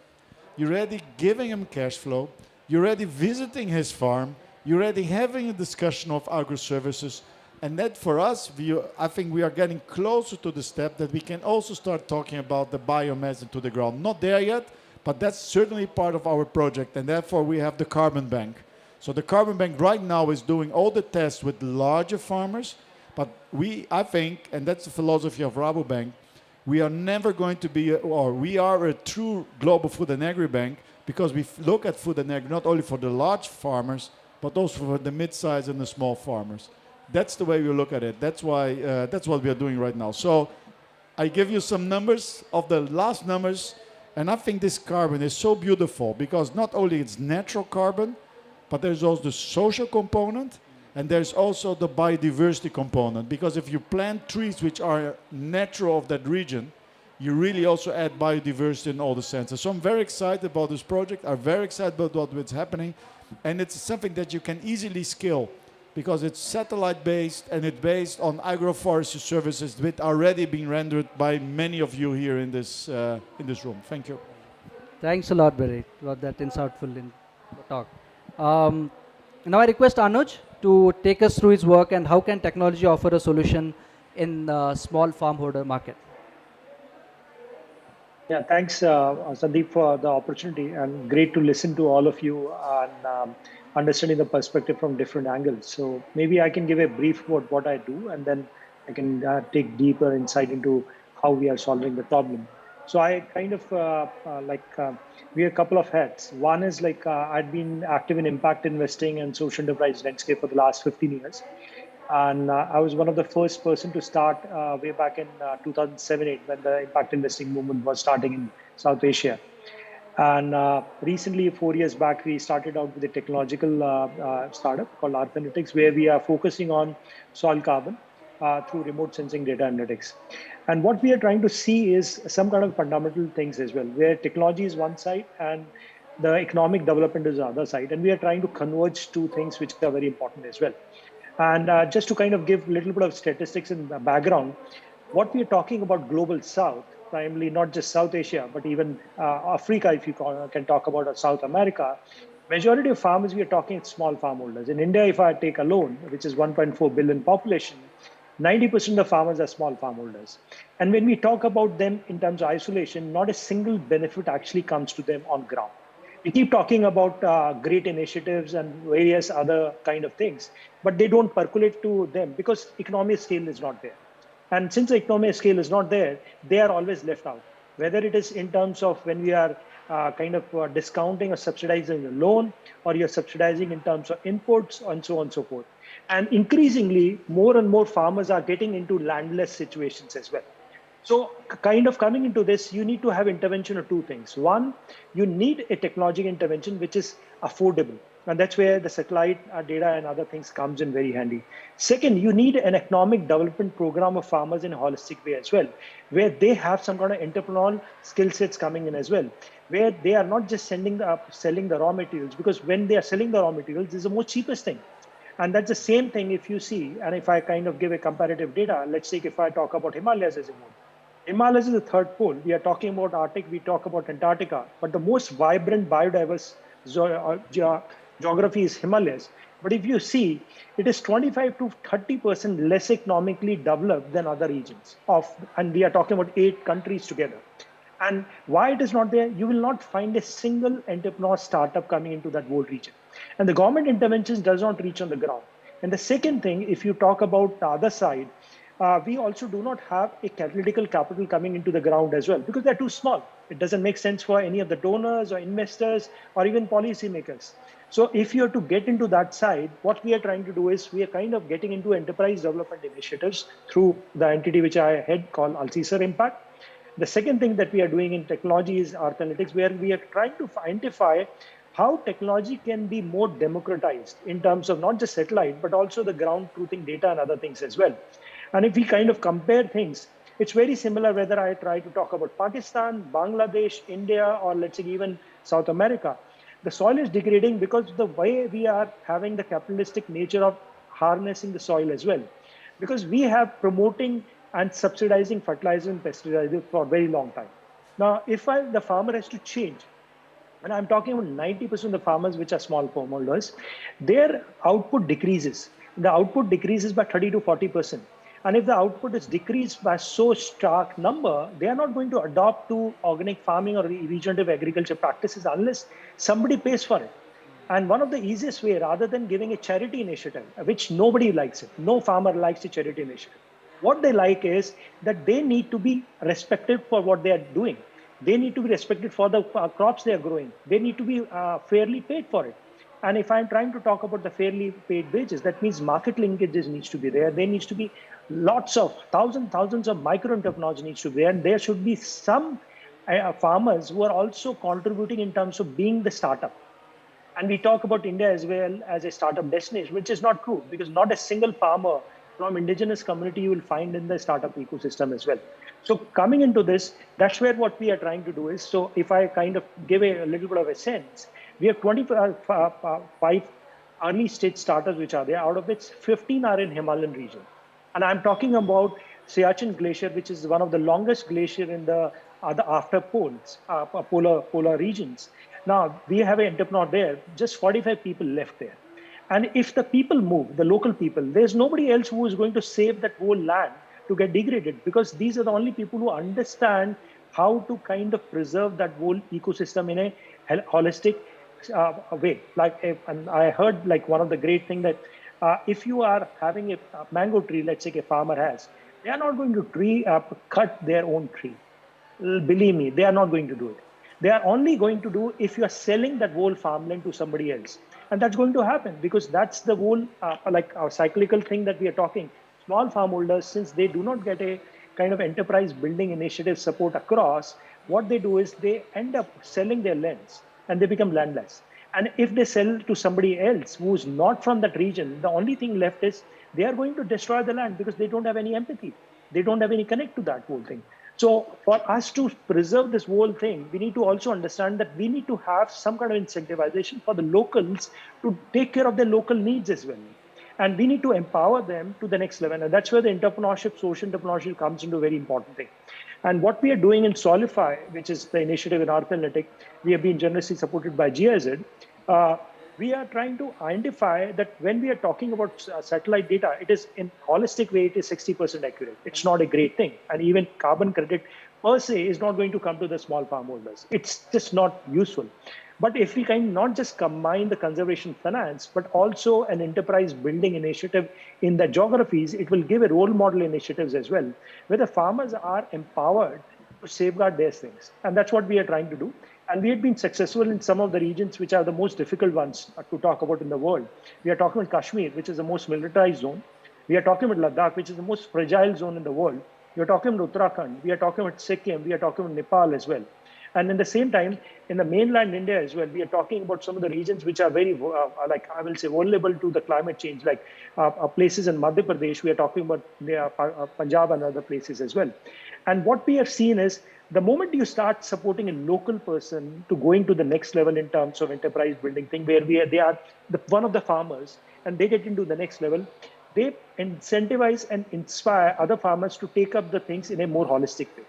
you're already giving him cash flow, you're already visiting his farm, you're already having a discussion of agro-services, and that for us, I think we are getting closer to the step that we can also start talking about the biomass into the ground. Not there yet, but that's certainly part of our project, and therefore we have the carbon bank. So the carbon bank right now is doing all the tests with larger farmers, but I think, and that's the philosophy of Rabobank, we are never going to be, or we are a true global food and agri bank, because we look at food and agri not only for the large farmers, but also for the mid-size and the small farmers. That's the way we look at it. That's what we are doing right now. So I give you some numbers of the last numbers, and I think this carbon is so beautiful because not only it's natural carbon, but there's also the social component, and there's also the biodiversity component, because if you plant trees which are natural of that region, you really also add biodiversity in all the senses. So I'm very excited about this project. I'm very excited about what's happening, and it's something that you can easily scale because it's satellite-based and it's based on agroforestry services that are already being rendered by many of you here in this room. Thank you. Thanks a lot, Barry, for that insightful talk. Now I request Anuj to take us through his work and how can technology offer a solution in the small farmholder market. Yeah, thanks, Sandeep, for the opportunity, and great to listen to all of you and understanding the perspective from different angles. So maybe I can give a brief about what I do, and then I can take deeper insight into how we are solving the problem. So I kind of wear a couple of hats. One is I've been active in impact investing and social enterprise landscape for the last 15 years. And I was one of the first person to start way back in 2007-8 when the impact investing movement was starting in South Asia. And recently, 4 years back, we started out with a technological startup called Arthanalytics, where we are focusing on soil carbon through remote sensing data analytics. And what we are trying to see is some kind of fundamental things as well, where technology is one side and the economic development is the other side. And we are trying to converge two things which are very important as well. And just to kind of give a little bit of statistics in the background, what we are talking about global south, primarily not just South Asia, but even Africa, if you can talk about, or South America, majority of farmers, we are talking small farmholders. In India, if I take alone, which is 1.4 billion population, 90% of farmers are small farmholders. And when we talk about them in terms of isolation, not a single benefit actually comes to them on ground. We keep talking about great initiatives and various other kind of things, but they don't percolate to them because economy of scale is not there. And since the economy of scale is not there, they are always left out. Whether it is in terms of when we are discounting or subsidizing a loan, or you're subsidizing in terms of inputs, and so on and so forth. And increasingly, more and more farmers are getting into landless situations as well. So kind of coming into this, you need to have intervention of two things. One, you need a technological intervention which is affordable. And that's where the satellite data and other things comes in very handy. Second, you need an economic development program of farmers in a holistic way as well, where they have some kind of entrepreneurial skill sets coming in as well, where they are not just selling the raw materials, because when they are selling the raw materials, this is the most cheapest thing. And that's the same thing if you see, and if I kind of give a comparative data, let's say if I talk about Himalayas as a whole. Himalayas is the third pole. We are talking about Arctic, we talk about Antarctica, but the most vibrant biodiverse geography is Himalayas. But if you see, it is 25 to 30% less economically developed than other regions and we are talking about 8 countries together. And why it is not there? You will not find a single entrepreneur startup coming into that whole region. And the government interventions does not reach on the ground. And the second thing, if you talk about the other side, we also do not have a catalytical capital coming into the ground as well, because they're too small. It doesn't make sense for any of the donors or investors or even policymakers. So if you are to get into that side, what we are trying to do is we are kind of getting into enterprise development initiatives through the entity which I had called Alcesar Impact. The second thing that we are doing in technology is Earth Analytics, where we are trying to identify how technology can be more democratized in terms of not just satellite, but also the ground truthing data and other things as well. And if we kind of compare things, it's very similar whether I try to talk about Pakistan, Bangladesh, India, or let's say even South America. The soil is degrading because of the way we are having the capitalistic nature of harnessing the soil as well. Because we have promoting and subsidizing fertilizer and pesticides for a very long time. Now, if the farmer has to change, and I'm talking about 90% of the farmers which are small holders, their output decreases. The output decreases by 30 to 40%. And if the output is decreased by so stark number, they are not going to adopt to organic farming or regenerative agriculture practices unless somebody pays for it. And one of the easiest way, rather than giving a charity initiative, which nobody likes it, no farmer likes a charity initiative. What they like is that they need to be respected for what they are doing. They need to be respected for the crops they are growing. They need to be fairly paid for it. And if I'm trying to talk about the fairly paid wages, that means market linkages needs to be there. There needs to be lots of thousands of micro entrepreneurs needs to be there. And there should be some farmers who are also contributing in terms of being the startup. And we talk about India as well as a startup destination, which is not true, because not a single farmer from indigenous community you will find in the startup ecosystem as well. So coming into this, that's where what we are trying to do is, so if I kind of give a little bit of a sense, we have 25 early stage startups which are there, out of which 15 are in Himalayan region. And I'm talking about Siachen Glacier, which is one of the longest glacier in the after poles, polar regions. Now, we have an entrepreneur there, just 45 people left there. And if the people move, the local people, there's nobody else who is going to save that whole land to get degraded, because these are the only people who understand how to kind of preserve that whole ecosystem in a holistic way. And I heard like one of the great thing that if you are having a mango tree, let's say a farmer has, they are not going to cut their own tree. Believe me, they are not going to do it. They are only going to do if you are selling that whole farmland to somebody else. And that's going to happen because that's the whole cyclical thing that we are talking. Small farm holders, since they do not get a kind of enterprise building initiative support across, what they do is they end up selling their lands and they become landless. And if they sell to somebody else who is not from that region, the only thing left is they are going to destroy the land because they don't have any empathy. They don't have any connect to that whole thing. So for us to preserve this whole thing, we need to also understand that we need to have some kind of incentivization for the locals to take care of their local needs as well. And we need to empower them to the next level. And that's where the entrepreneurship, social entrepreneurship comes into a very important thing. And what we are doing in Solidify, which is the initiative in Earth Analytics, we have been generously supported by GIZ. We are trying to identify that when we are talking about satellite data, it is in holistic way, it is 60% accurate. It's not a great thing. And even carbon credit per se is not going to come to the small farm holders. It's just not useful. But if we can not just combine the conservation finance, but also an enterprise building initiative in the geographies, it will give a role model initiatives as well, where the farmers are empowered to safeguard their things. And that's what we are trying to do. And we have been successful in some of the regions which are the most difficult ones to talk about in the world. We are talking about Kashmir, which is the most militarized zone. We are talking about Ladakh, which is the most fragile zone in the world. We are talking about Uttarakhand. We are talking about Sikkim. We are talking about Nepal as well. And in the same time, in the mainland India as well, we are talking about some of the regions which are very, like I will say, vulnerable to the climate change, like places in Madhya Pradesh. We are talking about Punjab and other places as well. And what we have seen is the moment you start supporting a local person to going to the next level in terms of enterprise building thing, where they are one of the farmers and they get into the next level, they incentivize and inspire other farmers to take up the things in a more holistic way.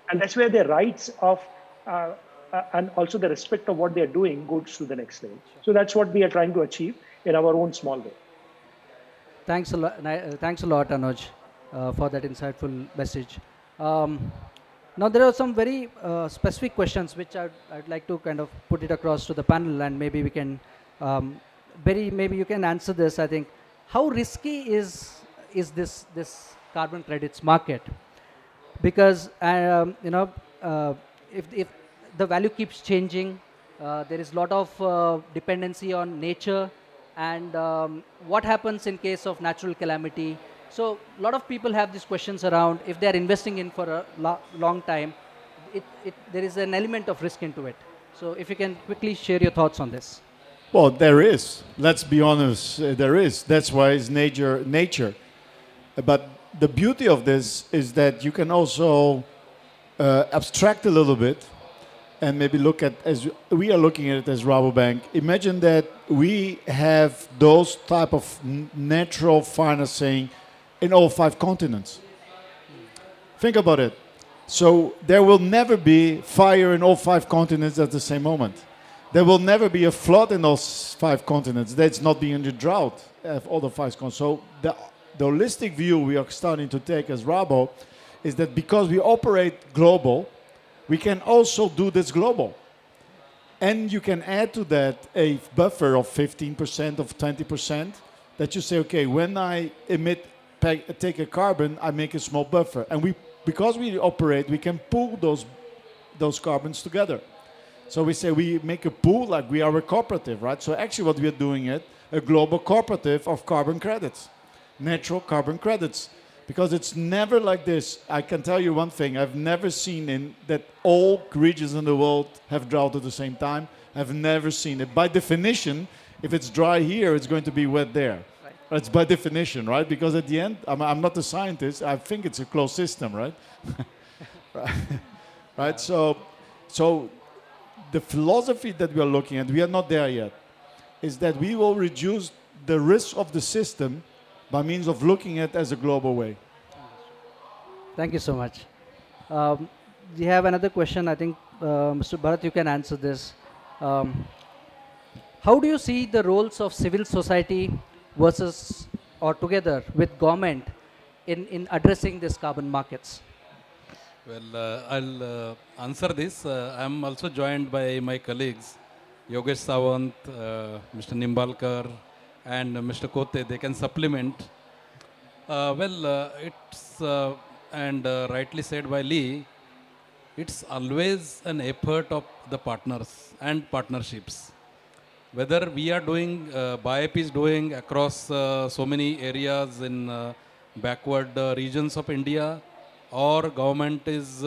And that's where their rights of and also the respect of what they are doing goes to the next level. So that's what we are trying to achieve in our own small way. Thanks a lot, Anuj, for that insightful message. Now there are some very specific questions which I'd like to kind of put it across to the panel, and maybe we can, maybe you can answer this. I think, how risky is this carbon credits market? Because if the value keeps changing, there is a lot of dependency on nature, and what happens in case of natural calamity. So a lot of people have these questions around if they are investing in for a long time, there is an element of risk into it. So if you can quickly share your thoughts on this. Well, there is. Let's be honest, there is. That's why it's nature. But the beauty of this is that you can also abstract a little bit and maybe look at, as we are looking at it as Rabobank, imagine that we have those type of natural financing in all 5 continents. Think about it. So there will never be fire in all 5 continents at the same moment. There will never be a flood in those 5 continents. That's not being the drought of all the 5 continents. So the holistic view we are starting to take as Rabo is that because we operate global, we can also do this global. And you can add to that a buffer of 15%, of 20%, that you say, okay, when I take a carbon, I make a small buffer. And because we operate, we can pool those carbons together. So we say we make a pool like we are a cooperative, right? So actually what we are doing is a global cooperative of carbon credits, natural carbon credits. Because it's never like this. I can tell you one thing. I've never seen that all regions in the world have drought at the same time. I've never seen it. By definition, if it's dry here, it's going to be wet there. Right. That's by definition, right? Because at the end, I'm not a scientist. I think it's a closed system, right? Right. So the philosophy that we are looking at, we are not there yet, is that we will reduce the risk of the system by means of looking at it as a global way. Thank you so much. We have another question. I think, Mr. Bharat, you can answer this. How do you see the roles of civil society versus or together with government in addressing these carbon markets? Well, I'll answer this. I'm also joined by my colleagues, Yogesh Sawant, Mr. Nimbalkar, and Mr. Kote. They can supplement. It's, and rightly said by Lee, it's always an effort of the partners and partnerships. Whether we are doing, BIAP is doing across so many areas in backward regions of India, or government is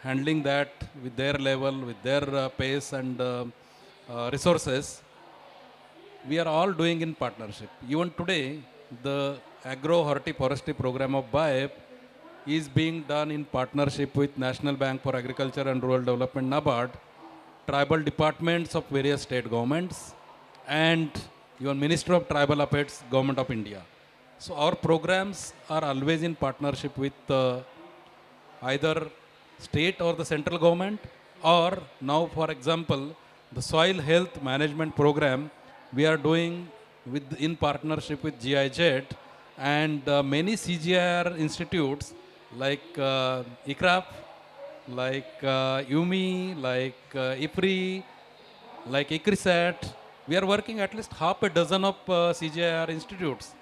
handling that with their level, with their pace and resources, we are all doing in partnership. Even today, the agro-hortiforestry program of BIAP is being done in partnership with National Bank for Agriculture and Rural Development, NABARD, tribal departments of various state governments, and even Ministry of Tribal Affairs, Government of India. So our programs are always in partnership with either state or the central government, or now, for example, the soil health management program we are doing in partnership with GIZ, and many CGIAR institutes like ICRAF, like UMI, like IFRI, like ICRISAT, we are working at least half a dozen of CGIAR institutes.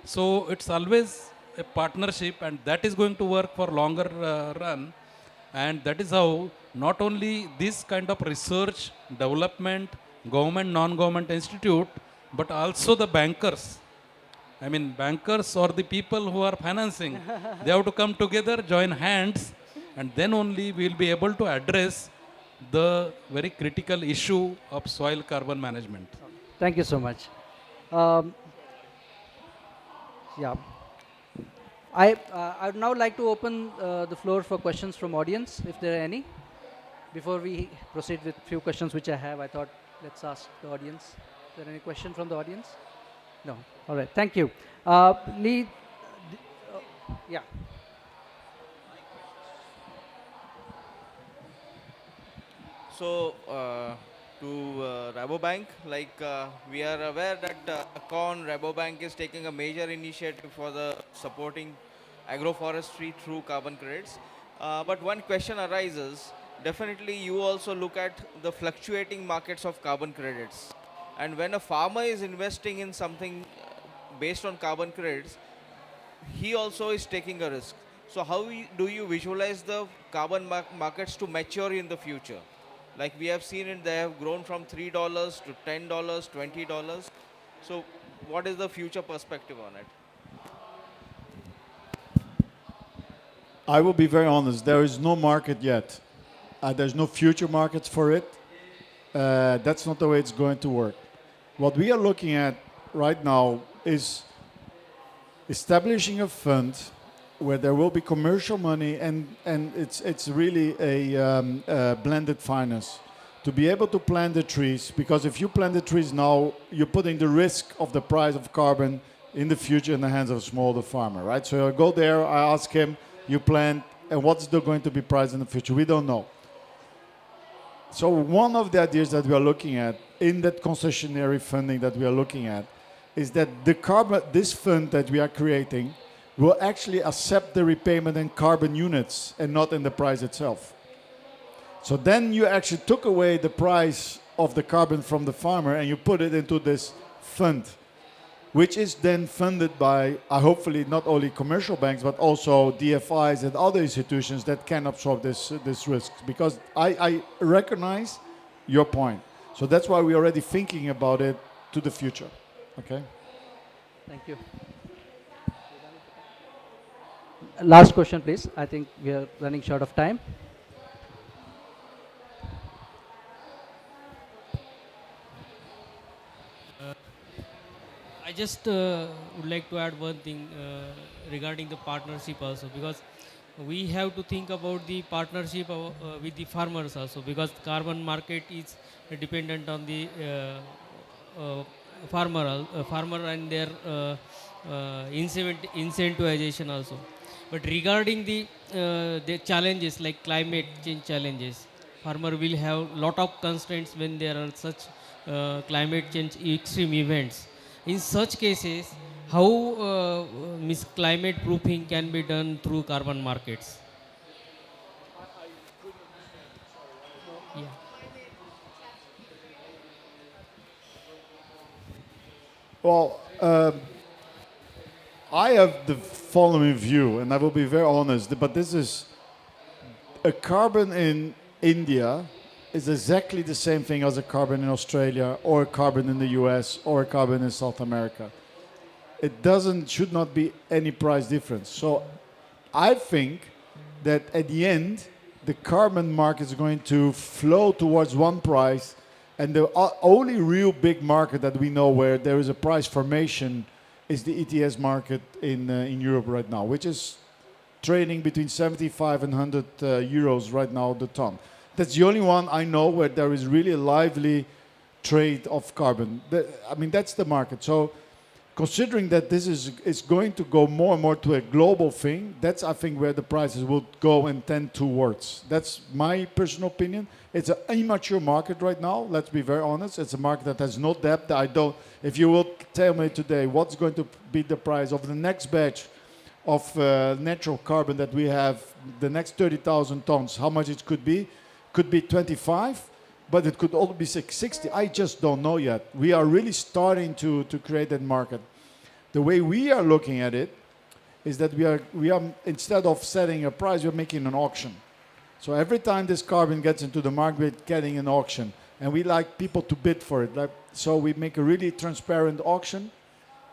So it's always a partnership, and that is going to work for longer run. And that is how not only this kind of research, development, government, non-government institute, but also the bankers. I mean, bankers or the people who are financing, they have to come together, join hands, and then only we will be able to address the very critical issue of soil carbon management. Thank you so much. Um, yeah. I would now like to open the floor for questions from audience, if there are any. Before we proceed with few questions which I have, I thought let's ask the audience. Is there any question from the audience? No. All right. Thank you. Lee, yeah. So, to Rabobank, we are aware that Rabobank is taking a major initiative for the supporting agroforestry through carbon credits. But one question arises, definitely you also look at the fluctuating markets of carbon credits. And when a farmer is investing in something based on carbon credits, he also is taking a risk. So how do you visualize the carbon markets to mature in the future? Like we have seen it, they have grown from $3 to $10, $20. So what is the future perspective on it? I will be very honest. There is no market yet. There's no future markets for it. That's not the way it's going to work. What we are looking at right now is establishing a fund where there will be commercial money, and it's really a blended finance to be able to plant the trees, because if you plant the trees now, you're putting the risk of the price of carbon in the future in the hands of a smallholder farmer, right? So I go there, I ask him, you plant, and what's going to be priced in the future? We don't know. So one of the ideas that we are looking at in that concessionary funding that we are looking at is that this fund that we are creating will actually accept the repayment in carbon units and not in the price itself. So then you actually took away the price of the carbon from the farmer and you put it into this fund, which is then funded by hopefully not only commercial banks but also DFIs and other institutions that can absorb this risk. Because I recognize your point. So that's why we're already thinking about it to the future. Okay? Thank you. Last question, please. I think we are running short of time. I just would like to add one thing regarding the partnership also, because we have to think about the partnership with the farmers also, because carbon market is dependent on the farmer and their incentivization also. But regarding the challenges like climate change challenges, farmer will have lot of constraints when there are such climate change extreme events. In such cases, how climate proofing can be done through carbon markets? Yeah. Well, I have the following view, and I will be very honest, but this is a carbon in India is exactly the same thing as a carbon in Australia or a carbon in the US or a carbon in South America. It should not be any price difference. So I think that at the end, the carbon market is going to flow towards one price, and the only real big market that we know where there is a price formation is the ETS market in Europe right now, which is trading between 75 and 100 euros right now the ton. That's the only one I know where there is really a lively trade of carbon. That's the market. So considering that this is going to go more and more to a global thing, that's, I think, where the prices will go and tend towards. That's my personal opinion. It's an immature market right now, let's be very honest. It's a market that has no depth. If you will tell me today what's going to be the price of the next batch of natural carbon that we have, the next 30,000 tons, how much it could be 25, but it could also be 660. I just don't know yet. We are really starting to create that market. The way we are looking at it is that we are instead of setting a price, we're making an auction. So every time this carbon gets into the market, we're getting an auction. And we like people to bid for it. So we make a really transparent auction.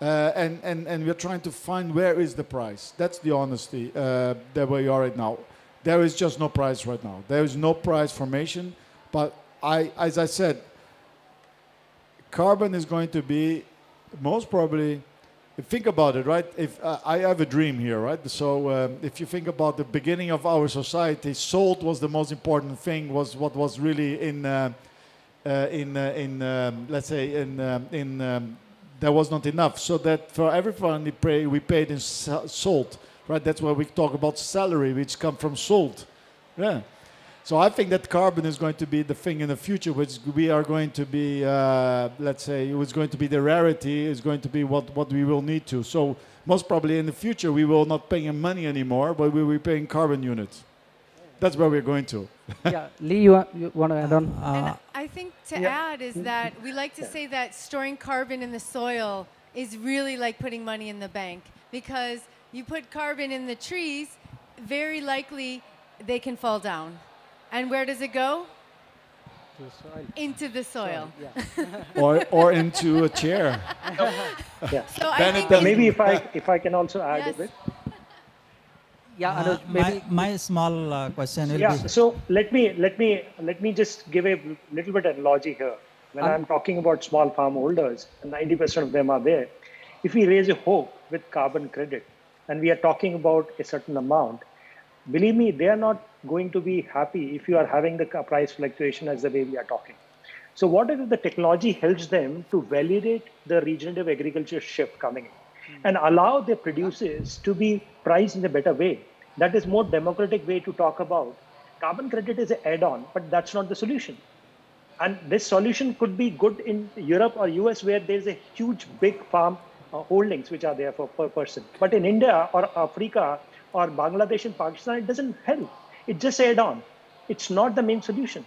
And we're trying to find where is the price. That's the honesty that we are right now. There is just no price right now. There is no price formation. But as I said, carbon is going to be most probably, think about it, right? If I have a dream here, right? So if you think about the beginning of our society, salt was the most important thing. Was what was really let's say there was not enough. So that for everyone we paid in salt, right? That's why we talk about salary, which come from salt. Yeah. So I think that carbon is going to be the thing in the future, which we are going to be, let's say, it's going to be the rarity, is going to be what we will need to. So most probably in the future, we will not pay in money anymore, but we will be paying carbon units. That's where we're going to. Yeah, Lee, you want to add on? And I think to add is that we like to say that storing carbon in the soil is really like putting money in the bank, because you put carbon in the trees, very likely they can fall down. And where does it go? To the soil. Into the soil. or into a chair. Yeah. So Then I it think Maybe if I can also add a bit. Yeah, Anuj, maybe. My small question will Yeah. be. So let me just give a little bit of analogy here. When I'm talking about small farm holders, and 90% of them are there. If we raise a hope with carbon credit, and we are talking about a certain amount, believe me, they are not going to be happy if you are having the price fluctuation as the way we are talking. So what if the technology helps them to validate the regenerative agriculture shift coming in and allow their producers to be priced in a better way? That is more democratic way to talk about. Carbon credit is an add-on, but that's not the solution. And this solution could be good in Europe or US, where there's a huge, big farm holdings which are there for per person. But in India or Africa or Bangladesh and Pakistan, it doesn't help. It just add on. It's not the main solution.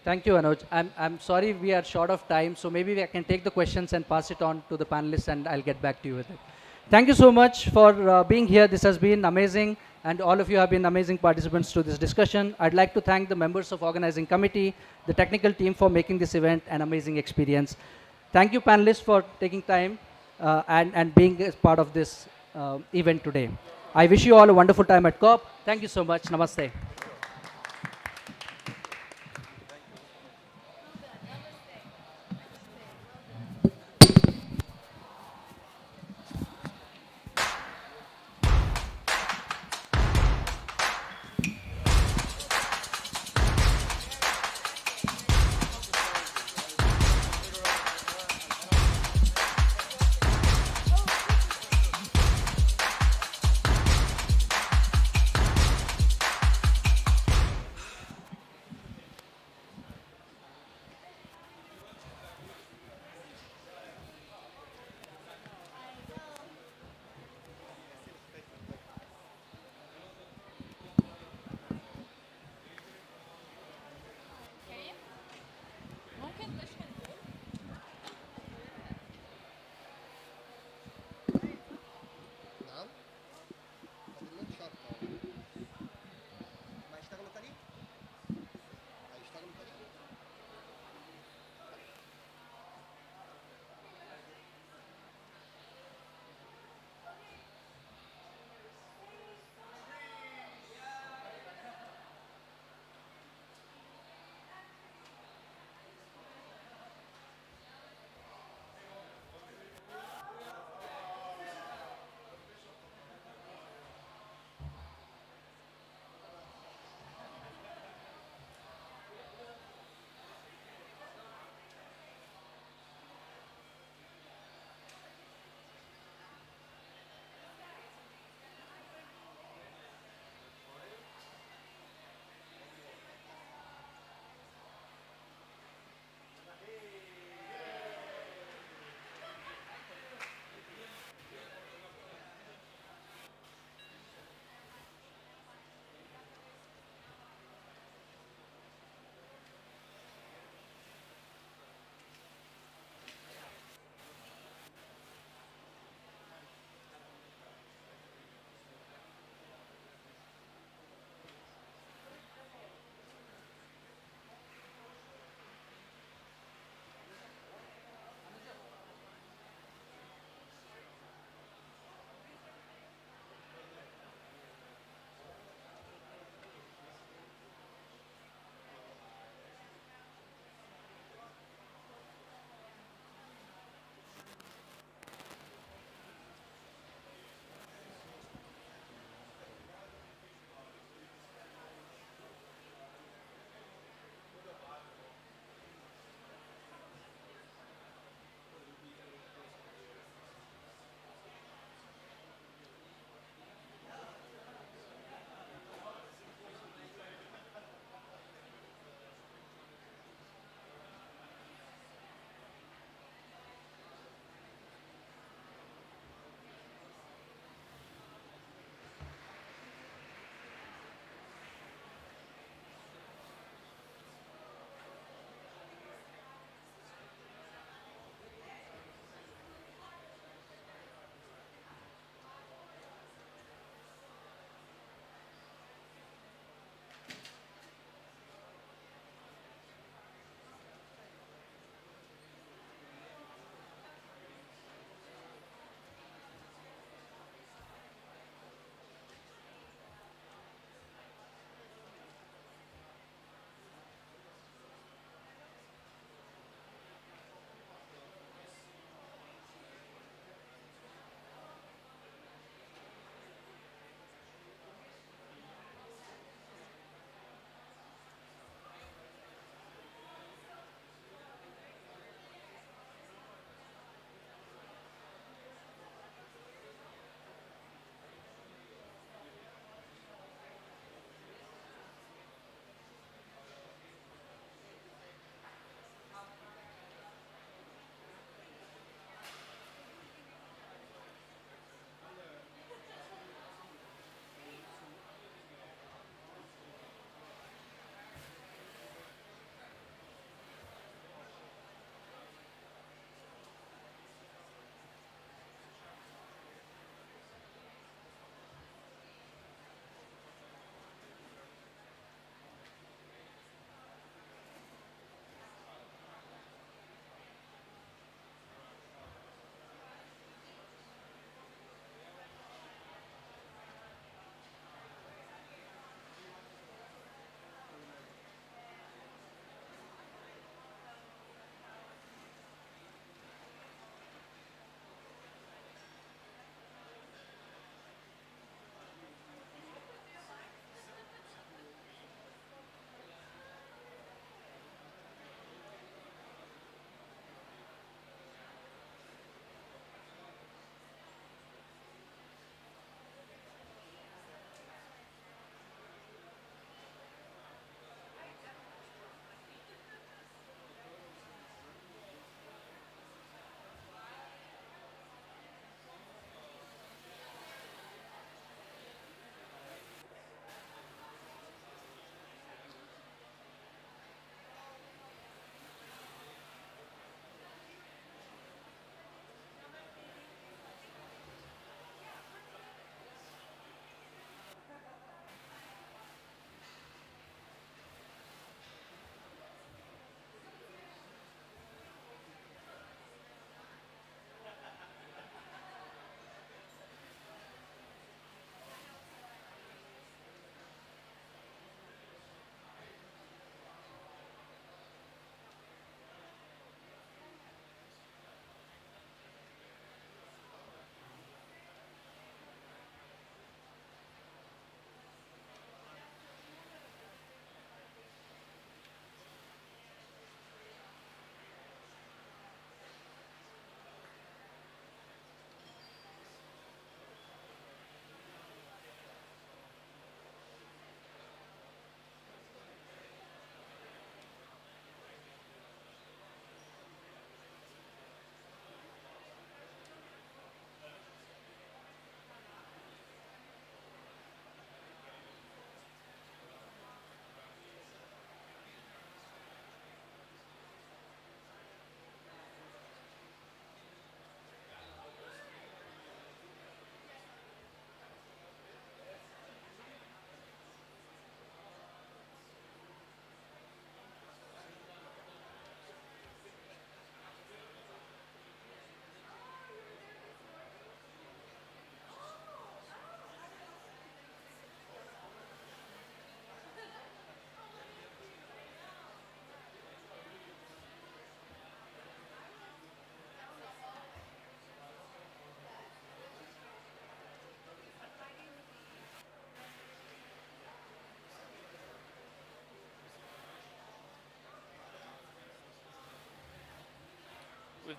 Thank you, Anuj. I'm sorry we are short of time, so maybe I can take the questions and pass it on to the panelists, and I'll get back to you with it. Thank you so much for being here. This has been amazing, and all of you have been amazing participants to this discussion. I'd like to thank the members of organizing committee, the technical team for making this event an amazing experience. Thank you, panelists, for taking time and being a part of this event today. I wish you all a wonderful time at COP. Thank you so much. Namaste.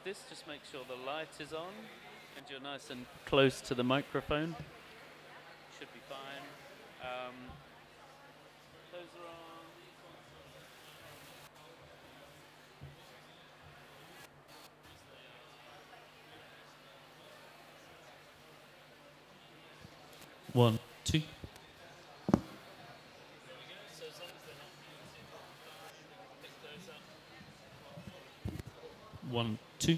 with this, just make sure the light is on and you're nice and close to the microphone. Should be fine. Those are on. One, two. One, two.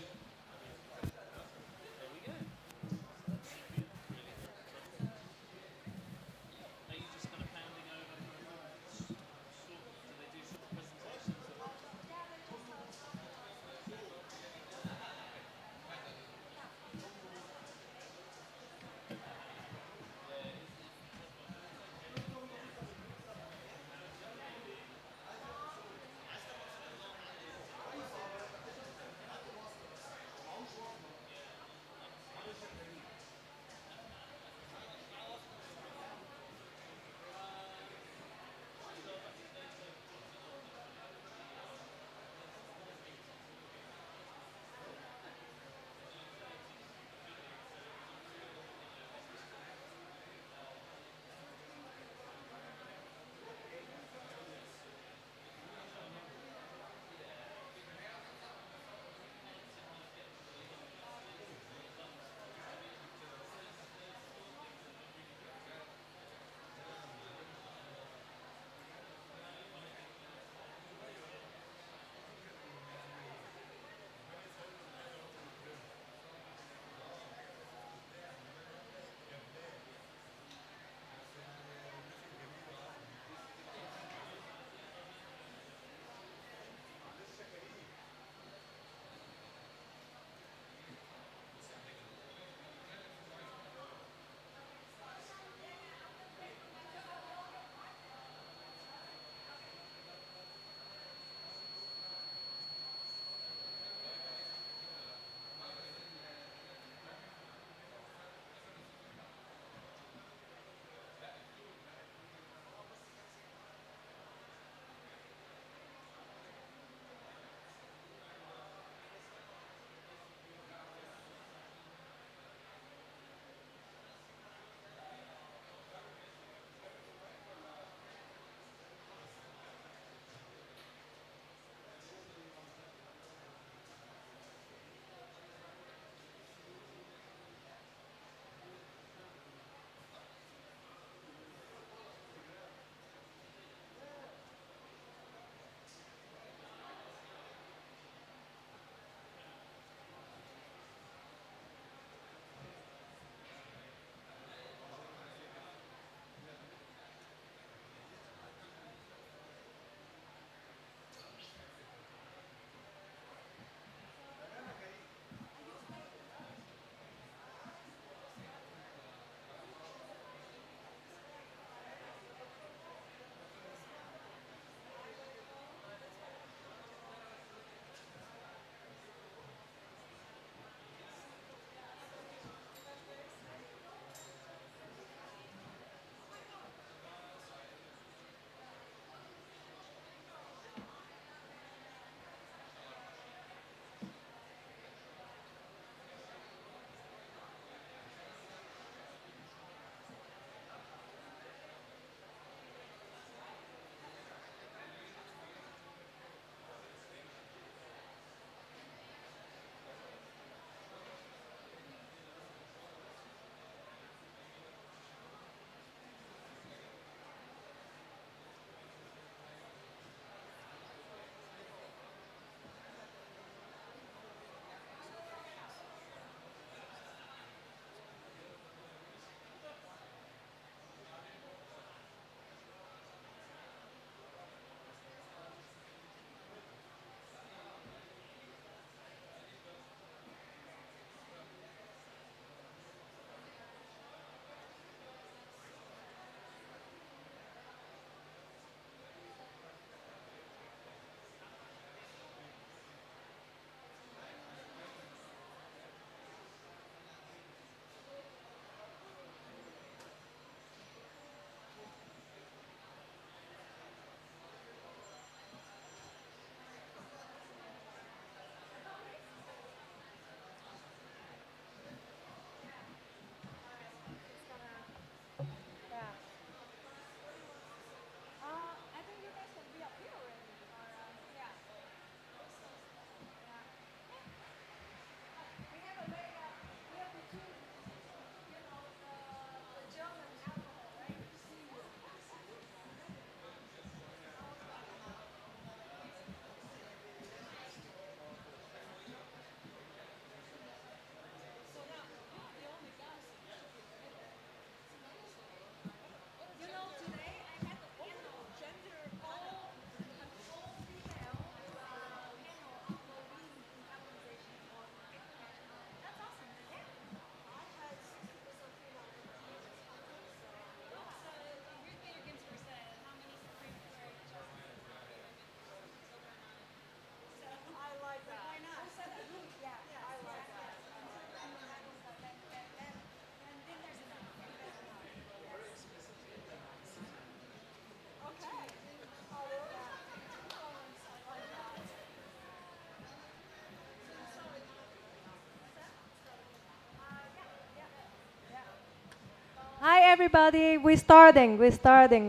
everybody. We're starting.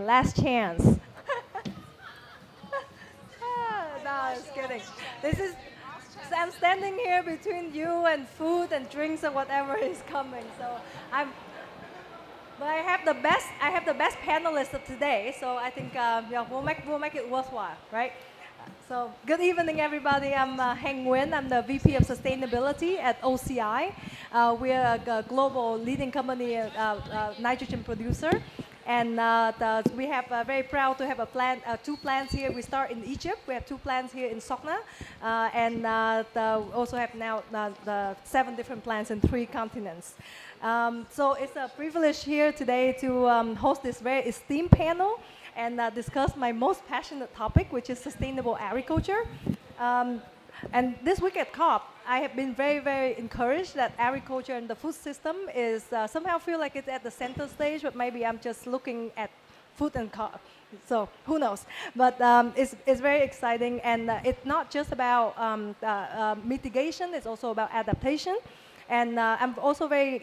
Last chance. No, just kidding. This is. So I'm standing here between you and food and drinks and whatever is coming. So I'm. But I have the best. I have the best panelists of today. So I think yeah, we'll make it worthwhile, right? So good evening, everybody. I'm Heng Nguyen. I'm the VP of Sustainability at OCI. We're a global leading company, nitrogen producer. And we have very proud to have a plant, 2 plants here. We start in Egypt. We have 2 plants here in Sokna, and also have now the 7 different plants in 3 continents. So it's a privilege here today to host this very esteemed panel and discuss my most passionate topic, which is sustainable agriculture. And this week at COP, I have been very, very encouraged that agriculture and the food system is somehow feel like it's at the center stage, but maybe I'm just looking at food and COP. So who knows? But it's very exciting, and it's not just about mitigation, it's also about adaptation. And I'm also very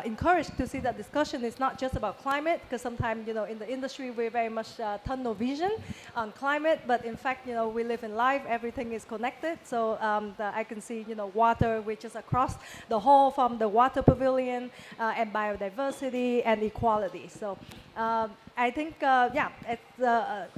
encouraged to see that discussion is not just about climate, because sometimes, you know, in the industry, we're very much tunnel vision on climate, but in fact, you know, we live in life, everything is connected. So I can see, you know, water, which is across the whole from the water pavilion and biodiversity and equality. So I think, yeah,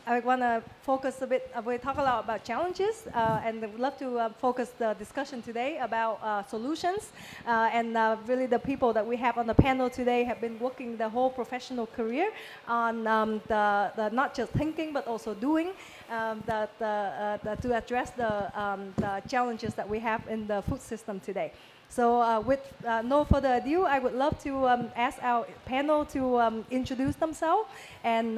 I want to focus a bit, we talk a lot about challenges, and would love to focus the discussion today about solutions. And really the people that we have on the panel today have been working the whole professional career on the not just thinking, but also doing to address the challenges that we have in the food system today. So with no further ado, I would love to ask our panel to introduce themselves and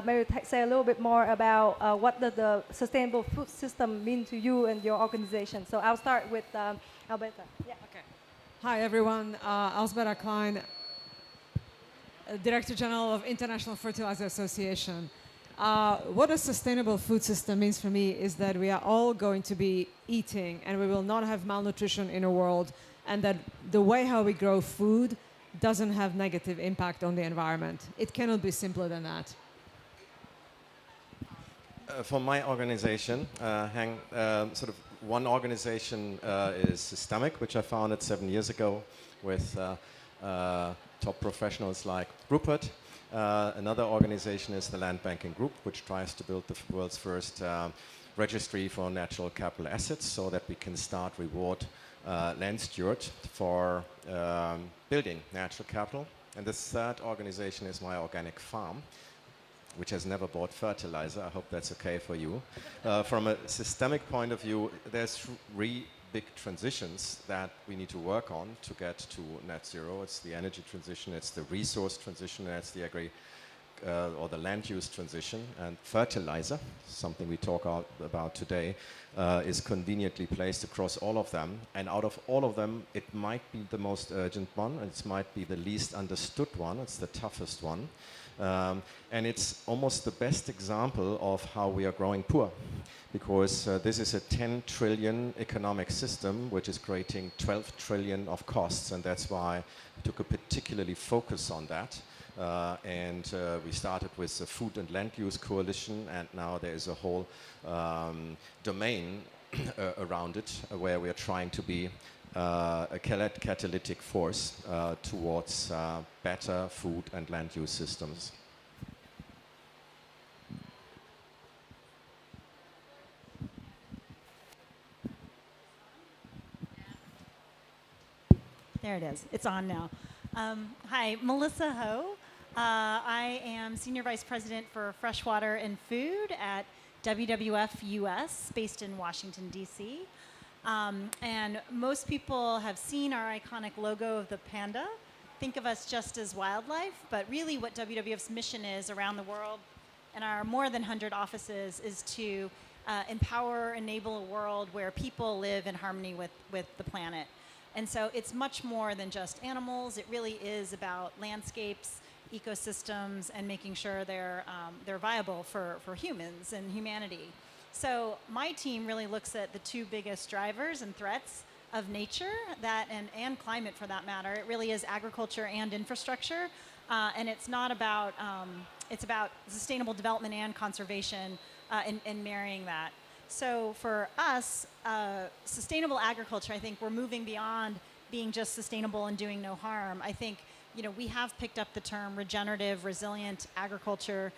maybe say a little bit more about what does the sustainable food system mean to you and your organization. So I'll start with Alberta. Yeah. Okay. Hi, everyone. Alberta Klein, Director General of International Fertilizer Association. What a sustainable food system means for me is that we are all going to be eating and we will not have malnutrition in a world, and that the way how we grow food doesn't have negative impact on the environment. It cannot be simpler than that. For my organization, sort of one organization is Systemic, which I founded 7 years ago with top professionals like Rupert. Another organization is the Land Banking Group, which tries to build the world's first registry for natural capital assets so that we can start reward land stewards for building natural capital. And the 3rd organization is my organic farm, which has never bought fertilizer. I hope that's okay for you. From a systemic point of view, there's 3 big transitions that we need to work on to get to net zero. It's the energy transition, it's the resource transition, and it's the or the land use transition. And fertilizer, something we talk about today, is conveniently placed across all of them. And out of all of them, it might be the most urgent one, and it might be the least understood one. It's the toughest one. And it's almost the best example of how we are growing poor, because this is a 10 trillion economic system which is creating 12 trillion of costs, and that's why we took a particularly focus on that. We started with the Food and Land Use Coalition, and now there is a whole domain around it where we are trying to be a catalytic force towards better food and land use systems. There it is. It's on now. Hi, Melissa Ho. I am Senior Vice President for Freshwater and Food at WWF US, based in Washington, D.C. And most people have seen our iconic logo of the panda. Think of us just as wildlife, but really what WWF's mission is around the world and our more than 100 offices is to empower, enable a world where people live in harmony with the planet. And so it's much more than just animals. It really is about landscapes, ecosystems, and making sure they're viable for humans and humanity. So my team really looks at the 2 biggest drivers and threats of nature, and climate for that matter. It really is agriculture and infrastructure. and it's not about, it's about sustainable development and conservation and marrying that. So for us, sustainable agriculture, I think we're moving beyond being just sustainable and doing no harm. I think, you know, we have picked up the term regenerative, resilient agriculture.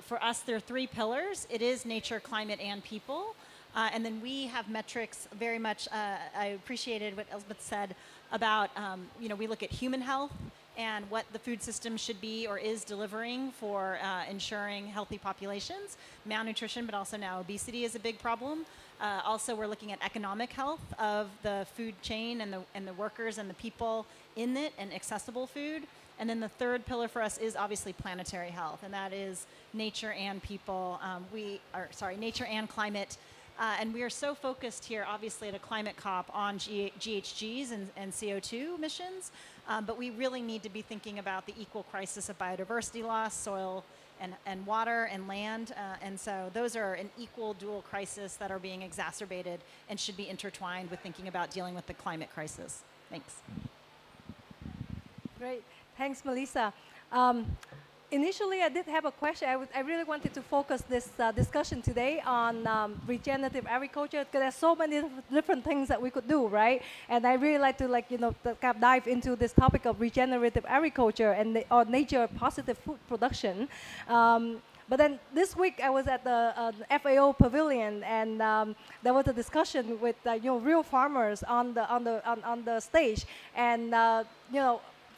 For us, there are 3 pillars. It is nature, climate, and people. And then we have metrics very much, I appreciated what Elizabeth said about, you know, we look at human health and what the food system should be or is delivering for ensuring healthy populations. Malnutrition, but also now obesity is a big problem. Also, we're looking at economic health of the food chain and the workers and the people in it and accessible food. And then the 3rd pillar for us is obviously planetary health, and that is nature and people. Nature and climate. And we are so focused here, obviously, at a climate COP on GHGs and CO2 emissions, but we really need to be thinking about the equal crisis of biodiversity loss, soil and water and land. And so those are an equal dual crisis that are being exacerbated and should be intertwined with thinking about dealing with the climate crisis. Thanks. Great. Thanks, Melissa. Initially, I did have a question. I really wanted to focus this discussion today on regenerative agriculture, because there's so many different things that we could do, right? And I really like to, kind of dive into this topic of regenerative agriculture and or nature positive food production. But then this week I was at the FAO Pavilion, and there was a discussion with real farmers on the stage, and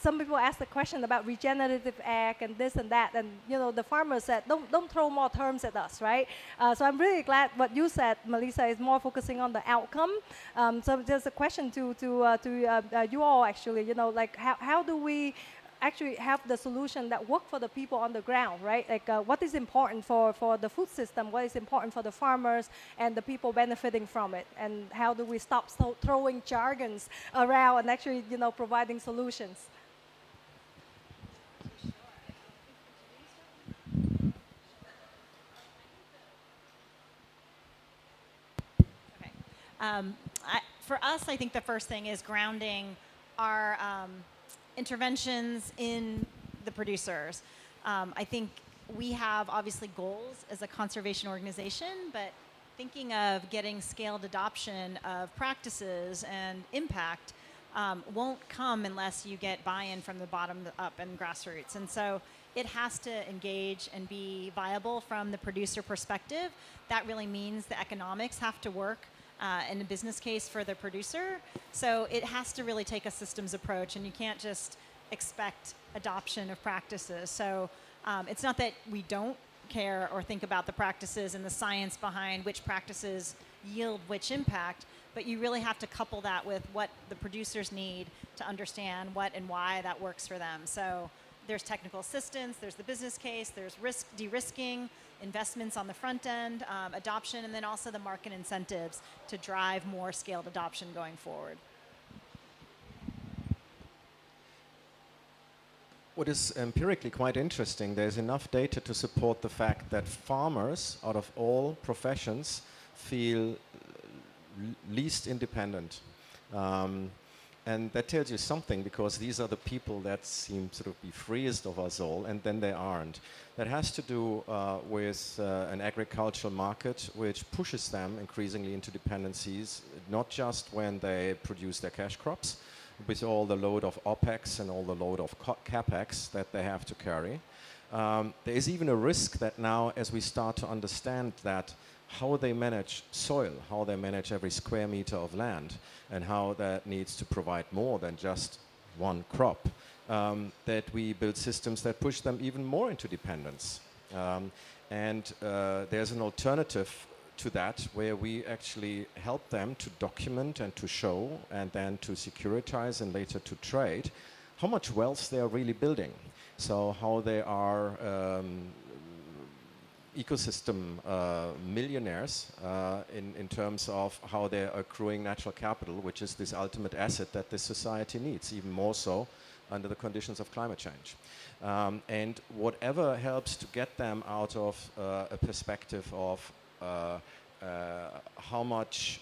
some people asked the question about regenerative ag and this and that, and the farmers said, don't throw more terms at us, right? So I'm really glad what you said, Melissa, is more focusing on the outcome. So there's a question to you all, actually, how do we actually have the solution that work for the people on the ground, right? What is important for the food system, what is important for the farmers and the people benefiting from it, and how do we stop throwing jargons around and actually, providing solutions? For us, I think the first thing is grounding our interventions in the producers. I think we have obviously goals as a conservation organization, but thinking of getting scaled adoption of practices and impact won't come unless you get buy-in from the bottom up and grassroots. And so it has to engage and be viable from the producer perspective. That really means the economics have to work in a business case for the producer. So it has to really take a systems approach, and you can't just expect adoption of practices. So it's not that we don't care or think about the practices and the science behind which practices yield which impact, but you really have to couple that with what the producers need to understand what and why that works for them. So there's technical assistance, there's the business case, there's de-risking, investments on the front end, adoption, and then also the market incentives to drive more scaled adoption going forward. What is empirically quite interesting, there's enough data to support the fact that farmers, out of all professions, feel least independent. And that tells you something, because these are the people that seem sort of be freest of us all, and then they aren't. That has to do with an agricultural market which pushes them increasingly into dependencies, not just when they produce their cash crops, with all the load of OPEX and all the load of CAPEX that they have to carry. There is even a risk that now, as we start to understand that how they manage soil, how they manage every square meter of land, and how that needs to provide more than just one crop, that we build systems that push them even more into dependence. There's an alternative to that, where we actually help them to document and to show, and then to securitize and later to trade, how much wealth they are really building. So how they are ecosystem millionaires in terms of how they're accruing natural capital, which is this ultimate asset that this society needs, even more so under the conditions of climate change. And whatever helps to get them out of a perspective of how much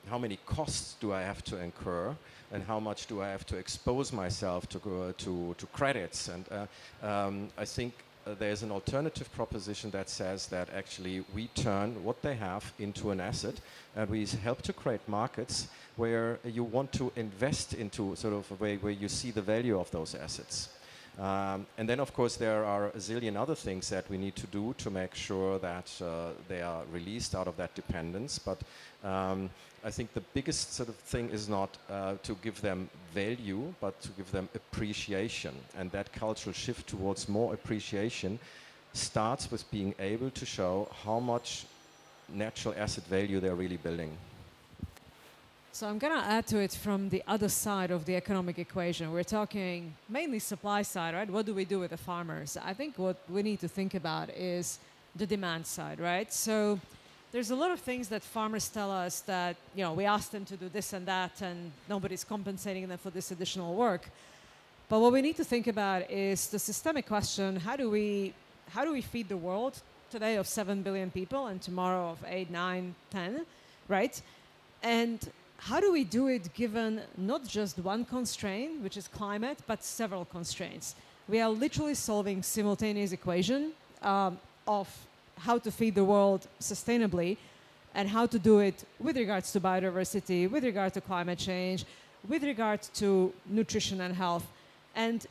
how many costs do I have to incur, and how much do I have to expose myself to credits. And I think there's an alternative proposition that says that actually we turn what they have into an asset, and we help to create markets where you want to invest into sort of a way where you see the value of those assets. And then, of course, there are a zillion other things that we need to do to make sure that they are released out of that dependence. But I think the biggest sort of thing is not to give them value, but to give them appreciation. And that cultural shift towards more appreciation starts with being able to show how much natural asset value they're really building. So I'm going to add to it from the other side of the economic equation. We're talking mainly supply side, right? What do we do with the farmers? I think what we need to think about is the demand side, right? So there's a lot of things that farmers tell us that, you know, we ask them to do this and that, and nobody's compensating them for this additional work. But what we need to think about is the systemic question: how do we feed the world today of 7 billion people and tomorrow of 8, 9, 10, right? And how do we do it given not just one constraint, which is climate, but several constraints? We are literally solving simultaneous equation of how to feed the world sustainably and how to do it with regards to biodiversity, with regard to climate change, with regard to nutrition and health. And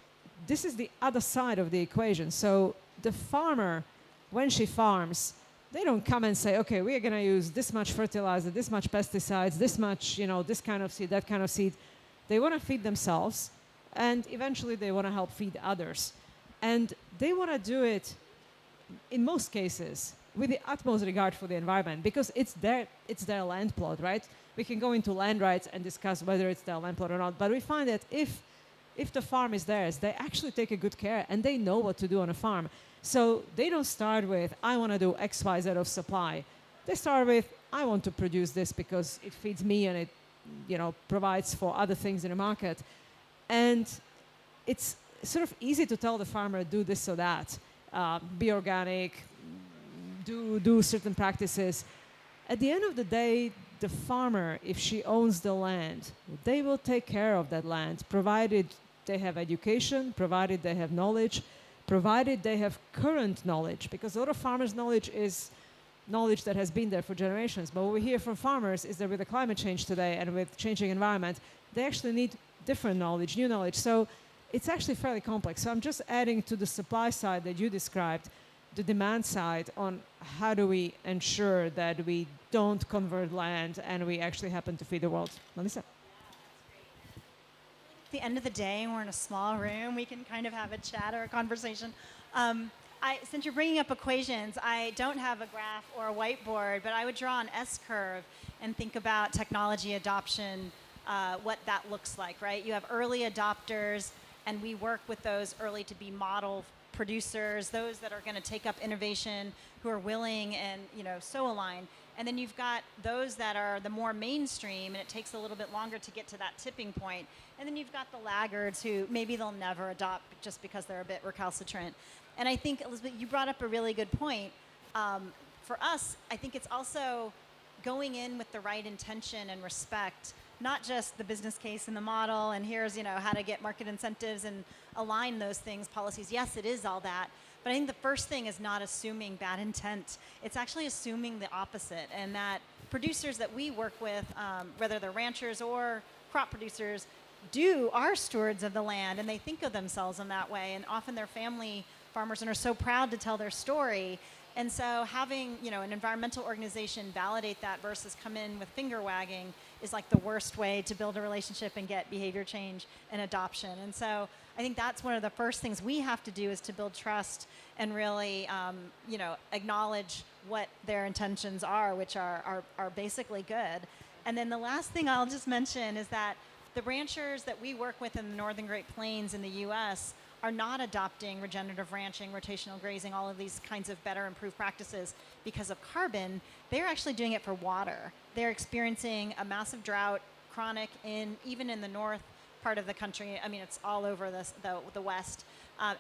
this is the other side of the equation. So the farmer, when she farms, they don't come and say, okay, we are going to use this much fertilizer, this much pesticides, this much, you know, this kind of seed, that kind of seed. They want to feed themselves, and eventually they want to help feed others. And they want to do it, in most cases, with the utmost regard for the environment, because it's their land plot, right? We can go into land rights and discuss whether it's their land plot or not, but we find that if the farm is theirs, they actually take a good care, and they know what to do on a farm. So they don't start with, I want to do X, Y, Z of supply. They start with, I want to produce this because it feeds me and it, you know, provides for other things in the market. And it's sort of easy to tell the farmer, do this or that, be organic, do certain practices. At the end of the day, the farmer, if she owns the land, they will take care of that land, provided they have education, provided they have knowledge, provided they have current knowledge, because a lot of farmers' knowledge is knowledge that has been there for generations. But what we hear from farmers is that with the climate change today and with changing environment, they actually need different knowledge, new knowledge. So it's actually fairly complex. So I'm just adding to the supply side that you described, the demand side on how do we ensure that we don't convert land and we actually happen to feed the world. Melissa? At the end of the day, we're in a small room, we can kind of have a chat or a conversation. Since you're bringing up equations, I don't have a graph or a whiteboard, but I would draw an S-curve and think about technology adoption, what that looks like, right? You have early adopters, and we work with those early to be model producers, those that are going to take up innovation, who are willing and, you know, so aligned. And then you've got those that are the more mainstream, and it takes a little bit longer to get to that tipping point. And then you've got the laggards who maybe they'll never adopt just because they're a bit recalcitrant. And I think, Elizabeth, you brought up a really good point. For us, I think it's also going in with the right intention and respect, not just the business case and the model, and here's, you know, how to get market incentives and align those things, policies. Yes, it is all that. But I think the first thing is not assuming bad intent. It's actually assuming the opposite, and that producers that we work with, whether they're ranchers or crop producers, are stewards of the land, and they think of themselves in that way. And often they're family farmers and are so proud to tell their story. And so having, you know, an environmental organization validate that versus come in with finger wagging is like the worst way to build a relationship and get behavior change and adoption. And so I think that's one of the first things we have to do, is to build trust and really, you know, acknowledge what their intentions are, which are basically good. And then the last thing I'll just mention is that the ranchers that we work with in the Northern Great Plains in the U.S. are not adopting regenerative ranching, rotational grazing, all of these kinds of better improved practices because of carbon. They're actually doing it for water. They're experiencing a massive drought, chronic, even in the north part of the country. I mean, it's all over the West.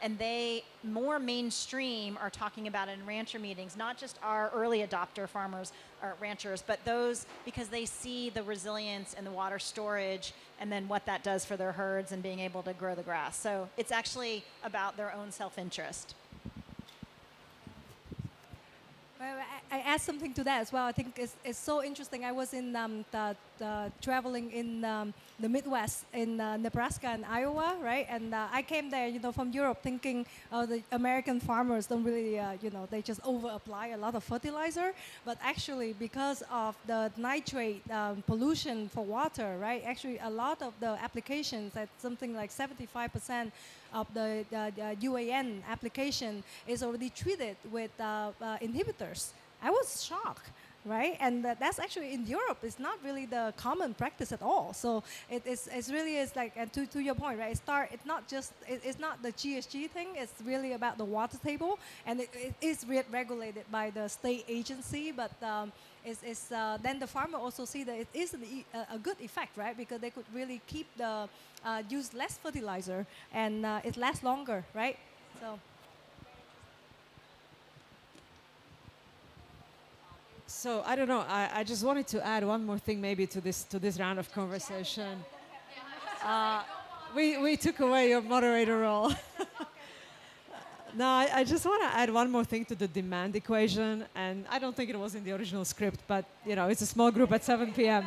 And they more mainstream are talking about it in rancher meetings, not just our early adopter farmers or ranchers, but those because they see the resilience and the water storage and then what that does for their herds and being able to grow the grass. So it's actually about their own self-interest. Well, I add something to that as well. I think it's so interesting. I was in traveling in the Midwest in Nebraska and Iowa, right? And I came there, from Europe, thinking the American farmers don't really, they just over apply a lot of fertilizer. But actually, because of the nitrate pollution for water, right? Actually, a lot of the applications, at something like 75% of the UAN application is already treated with inhibitors. I was shocked, right? And that's actually in Europe. It's not really the common practice at all. So it's really is like, and to your point, right? It's not just it's not the GHG thing. It's really about the water table, and it is regulated by the state agency, but. Then the farmer also see that it is a good effect, right? Because they could really keep the use less fertilizer and it lasts longer, right? So I don't know. I just wanted to add one more thing, maybe to this round of conversation. We took away your moderator role. No, I just want to add one more thing to the demand equation, and I don't think it was in the original script, but it's a small group at 7 p.m.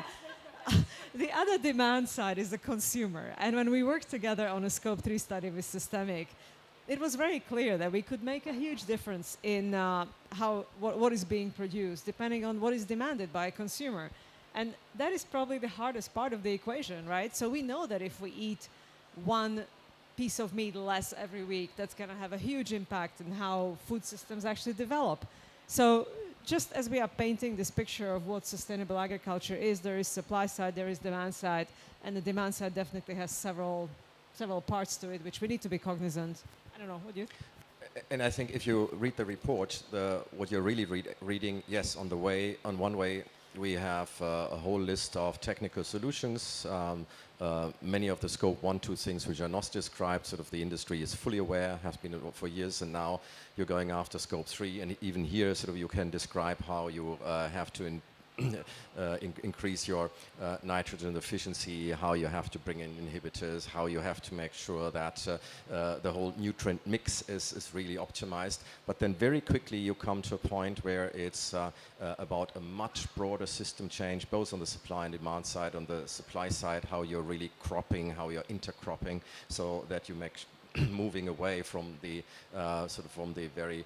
The other demand side is the consumer, and when we worked together on a Scope 3 study with Systemic, it was very clear that we could make a huge difference in what is being produced, depending on what is demanded by a consumer, and that is probably the hardest part of the equation, right? So we know that if we eat one piece of meat less every week, that's going to have a huge impact on how food systems actually develop. So just as we are painting this picture of what sustainable agriculture is, there is supply side, there is demand side, and the demand side definitely has several parts to it, which we need to be cognizant. I don't know, would you? And I think if you read the report, what you're really reading, yes, on one way, we have a whole list of technical solutions. Many of the scope 1, 2 things which are not described, sort of the industry is fully aware, has been for years, and now you're going after scope 3, and even here sort of you can describe how you have to increase your nitrogen efficiency, how you have to bring in inhibitors, how you have to make sure that the whole nutrient mix is really optimized. But then very quickly you come to a point where it's about a much broader system change, both on the supply and demand side. On the supply side, how you're really cropping, how you're intercropping, so that you make moving away from the very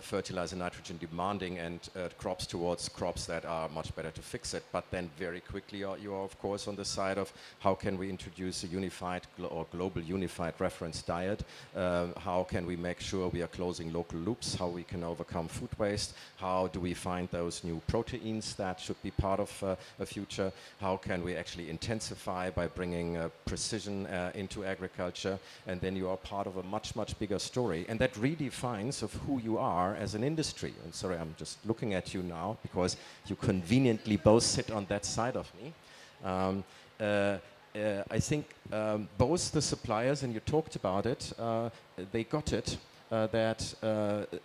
fertilizer nitrogen demanding and crops towards crops that are much better to fix it. But then very quickly you are of course on the side of how can we introduce a unified or global unified reference diet, how can we make sure we are closing local loops, how we can overcome food waste, how do we find those new proteins that should be part of a future, how can we actually intensify by bringing precision into agriculture. And then you are part of a much, much bigger story. And that redefines of who you are as an industry. And sorry, I'm just looking at you now because you conveniently both sit on that side of me. I think both the suppliers, and you talked about it, they got it. That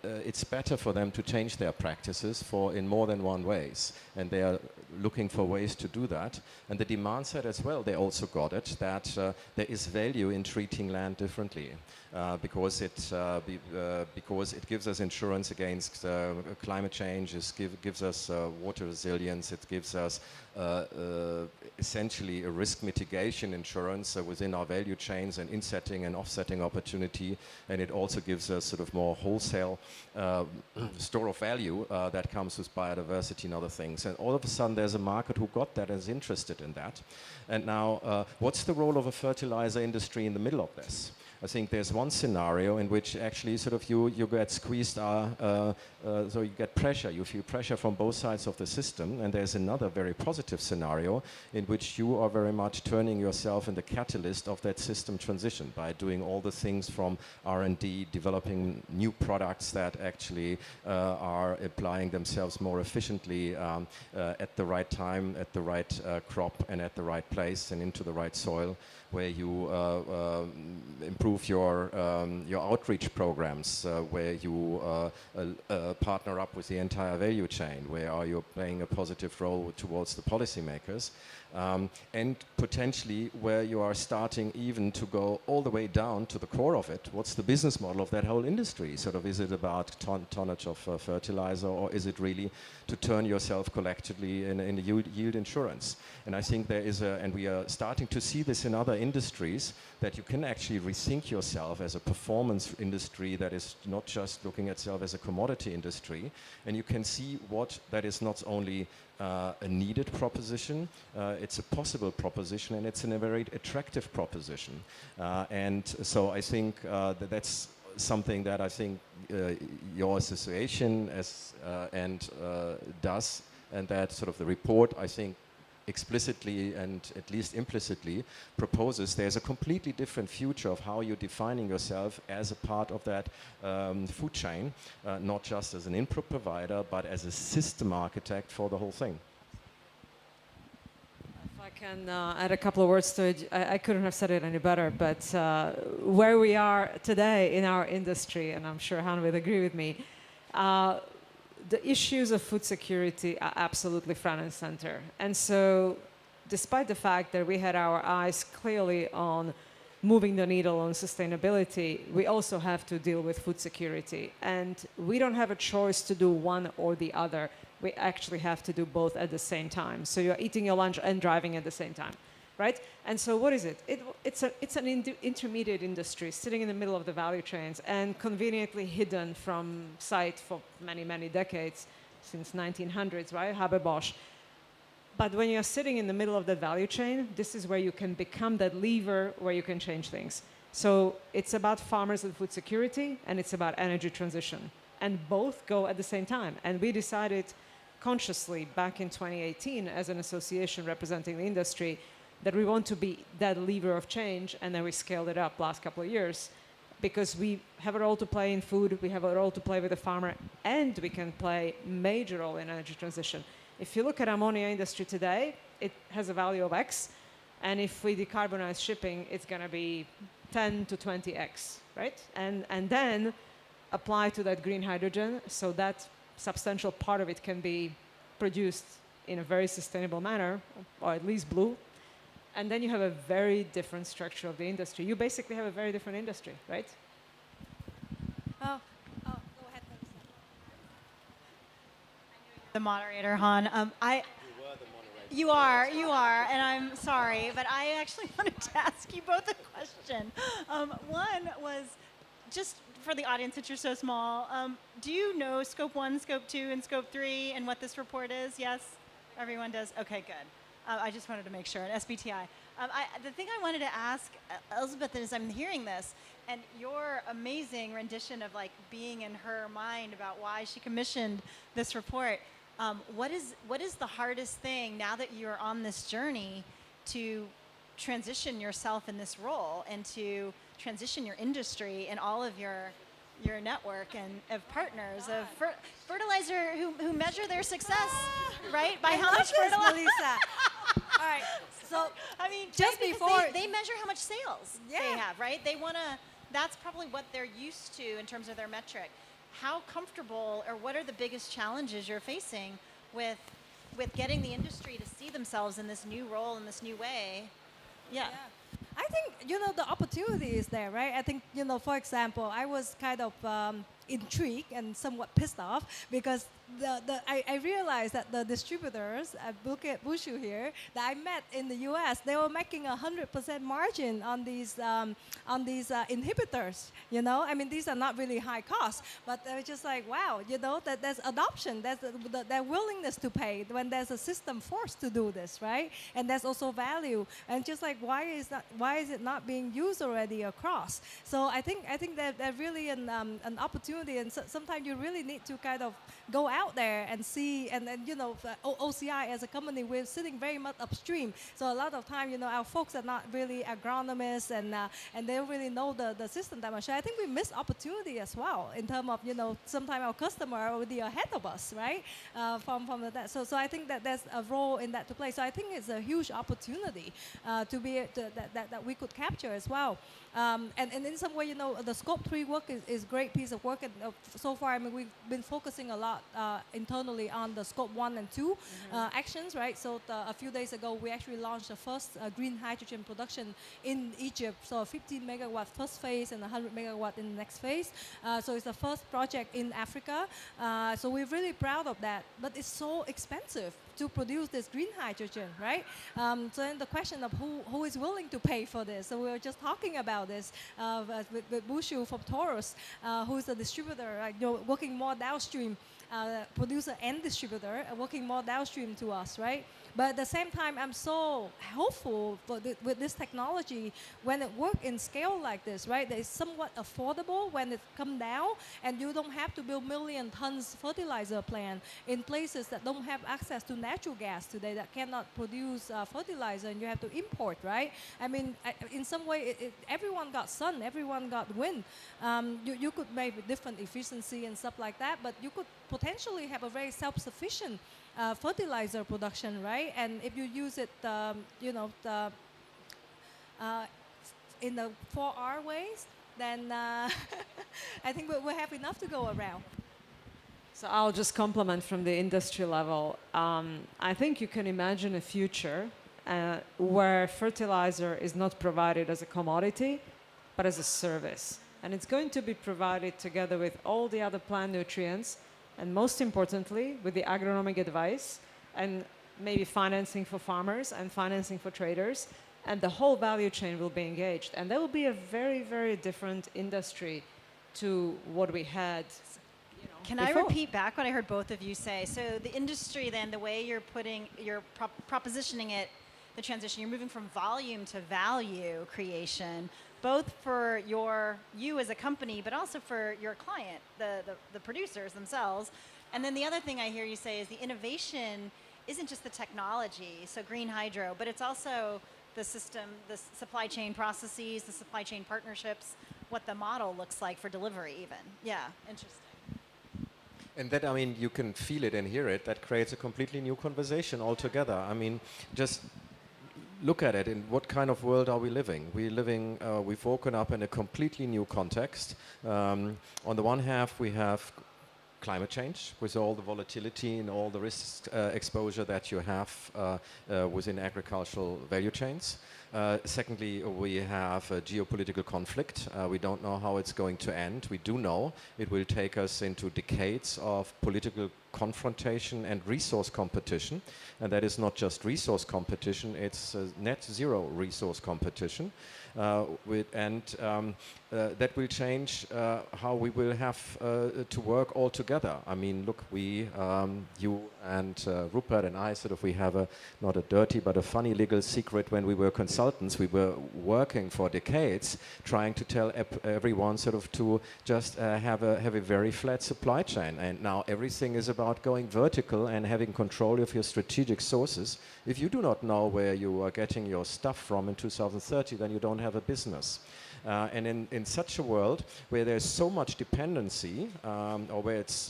it's better for them to change their practices in more than one ways, and they are looking for ways to do that. And the demand side as well, they also got it, that there is value in treating land differently, because it gives us insurance against climate change, it gives us water resilience, it gives us essentially a risk mitigation insurance within our value chains and insetting and offsetting opportunity, and it also gives us sort of more wholesale store of value that comes with biodiversity and other things. And all of a sudden there's a market who got that and is interested in that. And now what's the role of a fertilizer industry in the middle of this? I think there's one scenario in which actually sort of you get squeezed, so you get pressure, you feel pressure from both sides of the system, and there's another very positive scenario in which you are very much turning yourself in the catalyst of that system transition by doing all the things from R&D, developing new products that actually are applying themselves more efficiently at the right time, at the right crop, and at the right place, and into the right soil, where you improve your outreach programs, where you partner up with the entire value chain, where are you playing a positive role towards the policymakers, and potentially where you are starting even to go all the way down to the core of it. What's the business model of that whole industry? Sort of, is it about tonnage of fertilizer, or is it really to turn yourself collectively in a yield insurance? And I think there is and we are starting to see this in other industries, that you can actually rethink yourself as a performance industry that is not just looking at itself as a commodity industry, and you can see what that is not only a needed proposition, it's a possible proposition, and it's a very attractive proposition. And so I think that's something that I think your association does, and that sort of the report, I think, explicitly and at least implicitly proposes there's a completely different future of how you're defining yourself as a part of that food chain, not just as an input provider, but as a system architect for the whole thing. If I can add a couple of words to it, I couldn't have said it any better, but where we are today in our industry, and I'm sure Han will agree with me, the issues of food security are absolutely front and center. And so, despite the fact that we had our eyes clearly on moving the needle on sustainability, we also have to deal with food security. And we don't have a choice to do one or the other. We actually have to do both at the same time. So you're eating your lunch and driving at the same time, right? And so what is it? It's an intermediate industry sitting in the middle of the value chains and conveniently hidden from sight for many, many decades, since 1900s, right? Haber-Bosch. But when you're sitting in the middle of that value chain, this is where you can become that lever where you can change things. So it's about farmers and food security, and it's about energy transition. And both go at the same time. And we decided consciously back in 2018 as an association representing the industry that we want to be that lever of change, and then we scaled it up last couple of years because we have a role to play in food, we have a role to play with the farmer, and we can play a major role in energy transition. If you look at ammonia industry today, it has a value of X, and if we decarbonize shipping, it's going to be 10 to 20X, right? And then apply to that green hydrogen, so that substantial part of it can be produced in a very sustainable manner, or at least blue. And then you have a very different structure of the industry. You basically have a very different industry, right? Go ahead, the moderator, Han. You are, and I'm sorry, but I actually wanted to ask you both a question. One was just for the audience, since you're so small, do you know Scope 1, Scope 2, and Scope 3 and what this report is? Yes? Everyone does? Okay, good. I just wanted to make sure, SBTI. The thing I wanted to ask Elizabeth is, I'm hearing this, and your amazing rendition of like being in her mind about why she commissioned this report. What is the hardest thing now that you're on this journey to transition yourself in this role and to transition your industry and all of your network and of partners of fertilizer who measure their success, right? By how much fertilizer? Melissa. All right. So I mean, just right, before they measure how much sales they have, right? They want to. That's probably what they're used to in terms of their metric. How comfortable, or what are the biggest challenges you're facing with getting the industry to see themselves in this new role, in this new way? Yeah. I think, the opportunity is there, right? I think, for example, I was kind of intrigued and somewhat pissed off because I realized that the distributors at Bushu here that I met in the U.S. they were making 100% margin on these inhibitors. You know, I mean these are not really high costs, but they're just like wow, you know that there's adoption, there's their willingness to pay when there's a system forced to do this, right? And there's also value, and just like why is it not being used already across? So I think that really an opportunity, and sometimes you really need to kind of go out there and see, and you know, OCI as a company, we're sitting very much upstream. So a lot of time, you know, our folks are not really agronomists, and they don't really know the system that much. So I think we miss opportunity as well in terms of, you know, sometimes our customer are already ahead of us, right? From that. So I think that there's a role in that to play. So I think it's a huge opportunity to be that we could capture as well. And in some way, you know, the Scope 3 work is great piece of work. And so far, I mean, we've been focusing a lot internally on the Scope 1 and 2 actions, right? So a few days ago, we actually launched the first green hydrogen production in Egypt. So a 15 megawatt first phase and 100 megawatt in the next phase. So it's the first project in Africa. So we're really proud of that. But it's so expensive to produce this green hydrogen, right? So then the question of who is willing to pay for this. So we were just talking about this with Bushu from Taurus, who's a distributor, you know, working more downstream, producer and distributor, working more downstream to us, right? But at the same time, I'm so hopeful with this technology when it works in scale like this, right? That it's somewhat affordable when it comes down, and you don't have to build million tons fertilizer plant in places that don't have access to natural gas today, that cannot produce fertilizer, and you have to import, right? I mean, in some way, everyone got sun, everyone got wind. You could make different efficiency and stuff like that, but you could potentially have a very self-sufficient fertilizer production, right? And if you use it, you know, in the 4R ways, then I think we'll have enough to go around. So I'll just compliment from the industry level. I think you can imagine a future where fertilizer is not provided as a commodity, but as a service. And it's going to be provided together with all the other plant nutrients, and most importantly, with the agronomic advice and maybe financing for farmers and financing for traders, and the whole value chain will be engaged. And that will be a very, very different industry to what we had. Can I repeat back what I heard both of you say? So the industry then, the way you're propositioning it, the transition, you're moving from volume to value creation, both for you as a company, but also for your client, the producers themselves. And then the other thing I hear you say is the innovation isn't just the technology, so green hydro, but it's also the system, the supply chain processes, the supply chain partnerships, what the model looks like for delivery even. Yeah, interesting. And that, I mean, you can feel it and hear it. That creates a completely new conversation altogether. I mean, just look at it. In what kind of world are we living? We've woken up in a completely new context. On the one hand, we have climate change with all the volatility and all the risk exposure that you have within agricultural value chains. Secondly, we have a geopolitical conflict. We don't know how it's going to end. We do know it will take us into decades of political confrontation and resource competition. And that is not just resource competition, it's net zero resource competition. That will change how we will have to work all together. I mean, look, you and Rupert and I we have not a dirty but a funny legal secret. When we were consultants, we were working for decades trying to tell everyone to just have a very flat supply chain. And now everything is about going vertical and having control of your strategic sources. If you do not know where you are getting your stuff from in 2030, then you don't have a business. And in such a world where there's so much dependency, or where it's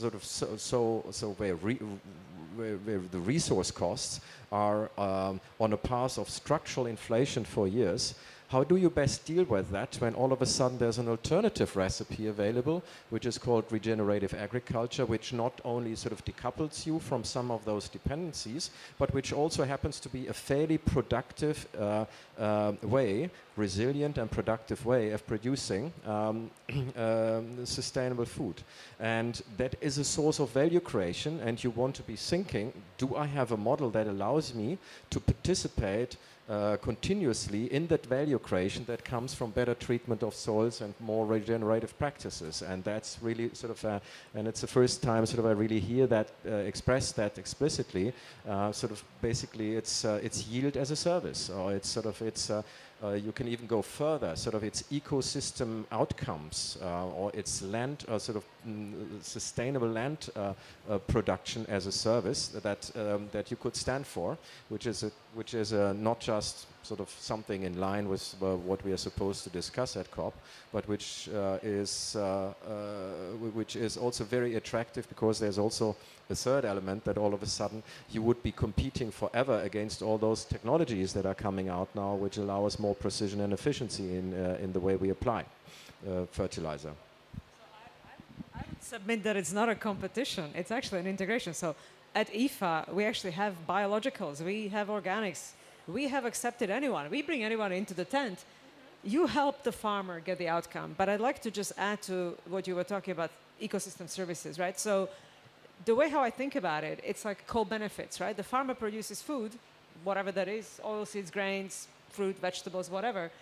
where the resource costs are on a path of structural inflation for years, how do you best deal with that when all of a sudden there's an alternative recipe available, which is called regenerative agriculture, which not only decouples you from some of those dependencies, but which also happens to be a fairly productive way resilient and productive way of producing sustainable food. And that is a source of value creation, and you want to be thinking, do I have a model that allows me to participate continuously in that value creation that comes from better treatment of soils and more regenerative practices? And that's really sort of, and it's the first time sort of I really hear that expressed that explicitly. Sort of basically, it's yield as a service, or it's sort of you can even go further. Sort of its ecosystem outcomes, or its land, sort of sustainable land production as a service that you could stand for, which is not just sort of something in line with what we are supposed to discuss at COP, but which is also very attractive, because there's also a third element that all of a sudden you would be competing forever against all those technologies that are coming out now, which allow us more precision and efficiency in the way we apply fertilizer. I would submit that it's not a competition, it's actually an integration. So at IFA, we actually have biologicals, we have organics, we have accepted anyone. We bring anyone into the tent. You help the farmer get the outcome. But I'd like to just add to what you were talking about, ecosystem services, right? So the way how I think about it, it's like co-benefits, right? The farmer produces food, whatever that is, oilseeds, grains, fruit, vegetables, whatever.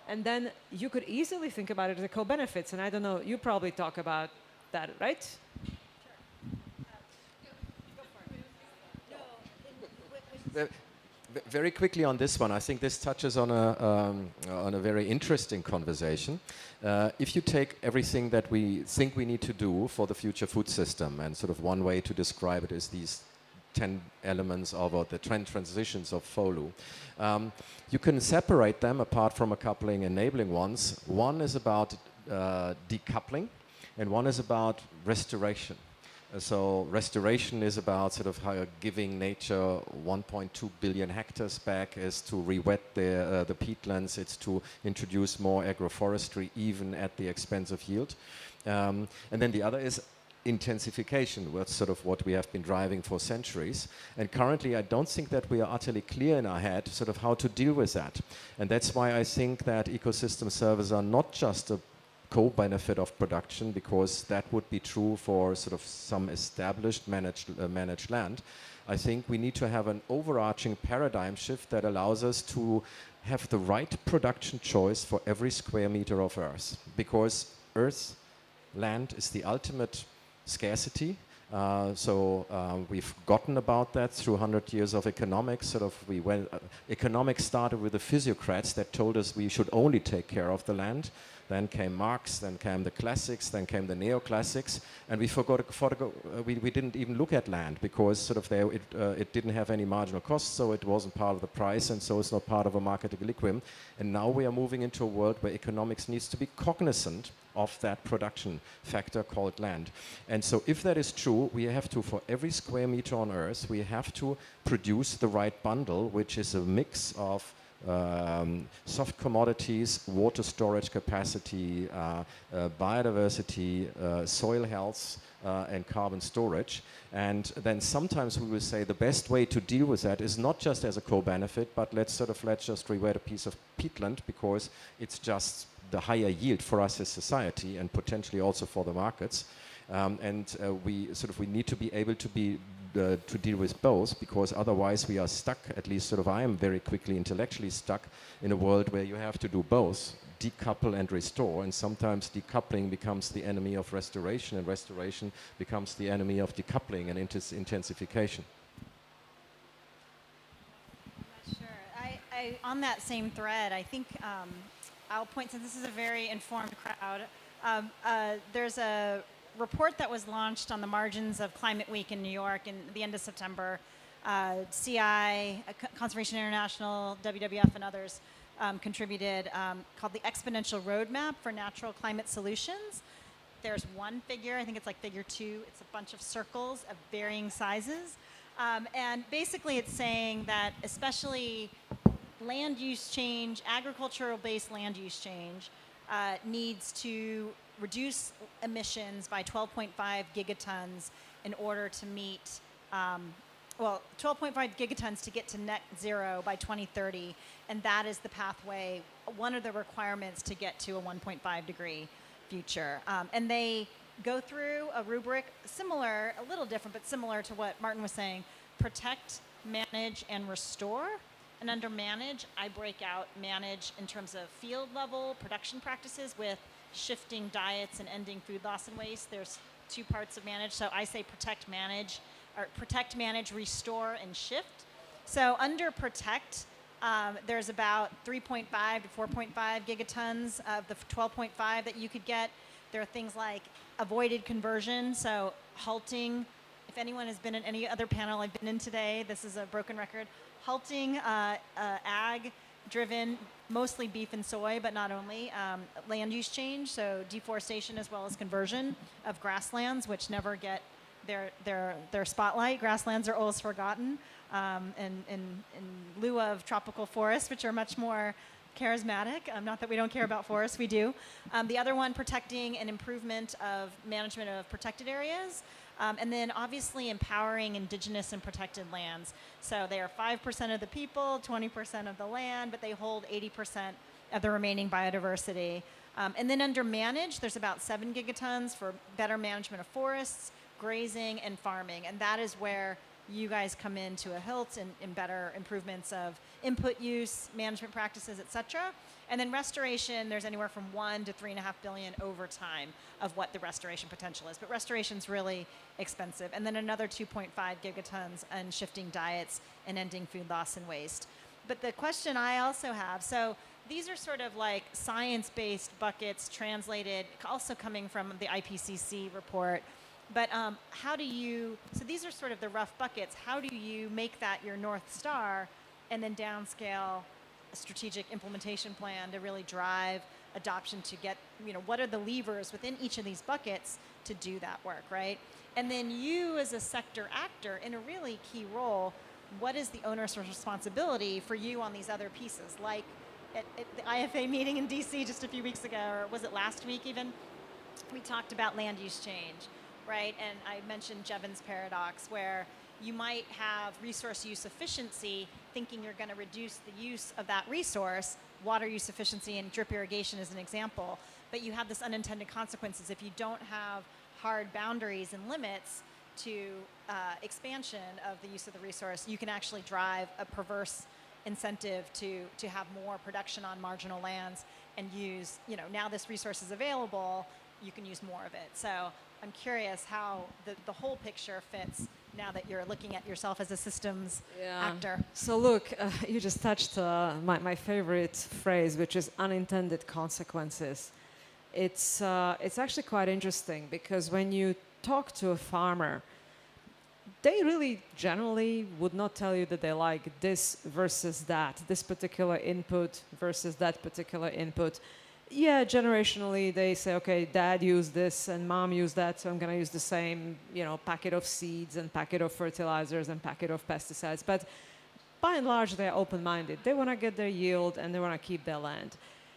And then you could easily think about it as a co-benefits. And I don't know, you probably talk about that, right? Very quickly on this one, I think this touches on a very interesting conversation. If you take everything that we think we need to do for the future food system, and sort of one way to describe it is these 10 elements of the transitions of Folu, you can separate them apart from a coupling enabling ones. One is about decoupling, and one is about restoration. So restoration is about sort of how giving nature 1.2 billion hectares back, is to re-wet the peatlands, it's to introduce more agroforestry even at the expense of yield. And then the other is intensification, that's sort of what we have been driving for centuries. And currently I don't think that we are utterly clear in our head sort of how to deal with that. And that's why I think that ecosystem services are not just a co-benefit of production, because that would be true for sort of some established managed land. I think we need to have an overarching paradigm shift that allows us to have the right production choice for every square meter of earth, because earth, land is the ultimate scarcity. We've forgotten about that through 100 years of economics. Sort of economics started with the physiocrats that told us we should only take care of the land. Then came Marx, then came the classics, then came the neoclassics, and we didn't even look at land, because sort of it didn't have any marginal costs, so it wasn't part of the price, and so it's not part of a market equilibrium. And now we are moving into a world where economics needs to be cognizant of that production factor called land. And so if that is true, we have to, for every square meter on Earth, we have to produce the right bundle, which is a mix of soft commodities, water storage capacity, biodiversity, soil health, and carbon storage. And then sometimes we will say the best way to deal with that is not just as a co-benefit, but let's just re-wet a piece of peatland, because it's just the higher yield for us as society, and potentially also for the markets. We need to be able to deal with both, because otherwise we are stuck, at least sort of I am very quickly intellectually stuck in a world where you have to do both, decouple and restore, and sometimes decoupling becomes the enemy of restoration, and restoration becomes the enemy of decoupling and intensification. I'm not sure. On that same thread, I think I'll point, since this is a very informed crowd, there's a report that was launched on the margins of Climate Week in New York in the end of September. CI, Conservation International, WWF, and others contributed, called the Exponential Roadmap for Natural Climate Solutions. There's one figure, I think it's like figure 2. It's a bunch of circles of varying sizes. And basically it's saying that especially land use change, agricultural-based land use change, needs to reduce emissions by 12.5 gigatons in order to meet well, 12.5 gigatons to get to net zero by 2030, and that is the pathway, one of the requirements to get to a 1.5 degree future. And they go through a rubric similar, a little different, but similar to what Martin was saying: protect, manage, and restore. And under manage, I break out manage in terms of field level production practices with shifting diets and ending food loss and waste. There's two parts of manage. So I say protect, manage, restore, and shift. So under protect, there's about 3.5 to 4.5 gigatons of the 12.5 that you could get. There are things like avoided conversion, so halting. If anyone has been in any other panel I've been in today, this is a broken record. Halting ag-driven, mostly beef and soy, but not only, land use change, so deforestation as well as conversion of grasslands, which never get their spotlight. Grasslands are always forgotten, in lieu of tropical forests, which are much more charismatic. Not that we don't care about forests, we do. The other one, protecting and improvement of management of protected areas. And then obviously empowering indigenous and protected lands. So they are 5% of the people, 20% of the land, but they hold 80% of the remaining biodiversity. And then under manage, there's about 7 gigatons for better management of forests, grazing, and farming. And that is where you guys come into a hilt in better improvements of input use, management practices, et cetera. And then restoration, there's anywhere from 1 to 3.5 billion over time of what the restoration potential is. But restoration's really expensive. And then another 2.5 gigatons on shifting diets and ending food loss and waste. But the question I also have, so these are sort of like science-based buckets translated, also coming from the IPCC report. But how do you, so these are sort of the rough buckets, how do you make that your North Star and then downscale a strategic implementation plan to really drive adoption to get, what are the levers within each of these buckets to do that work, right? And then you as a sector actor in a really key role, what is the owner's responsibility for you on these other pieces? Like at the IFA meeting in DC just a few weeks ago, or was it last week even? We talked about land use change, right? And I mentioned Jevons paradox, where you might have resource use efficiency thinking you're going to reduce the use of that resource, water use efficiency and drip irrigation is an example, but you have this unintended consequences if you don't have hard boundaries and limits to expansion of the use of the resource. You can actually drive a perverse incentive to have more production on marginal lands and use, now this resource is available, you can use more of it. So I'm curious how the whole picture fits now that you're looking at yourself as a systems actor. So look, you just touched my favorite phrase, which is unintended consequences. It's actually quite interesting because when you talk to a farmer, they really generally would not tell you that they like this versus that, this particular input versus that particular input. Yeah, generationally they say, okay, dad used this and mom used that, so I'm going to use the same, packet of seeds and packet of fertilizers and packet of pesticides. But by and large, they're open-minded. They want to get their yield and they want to keep their land.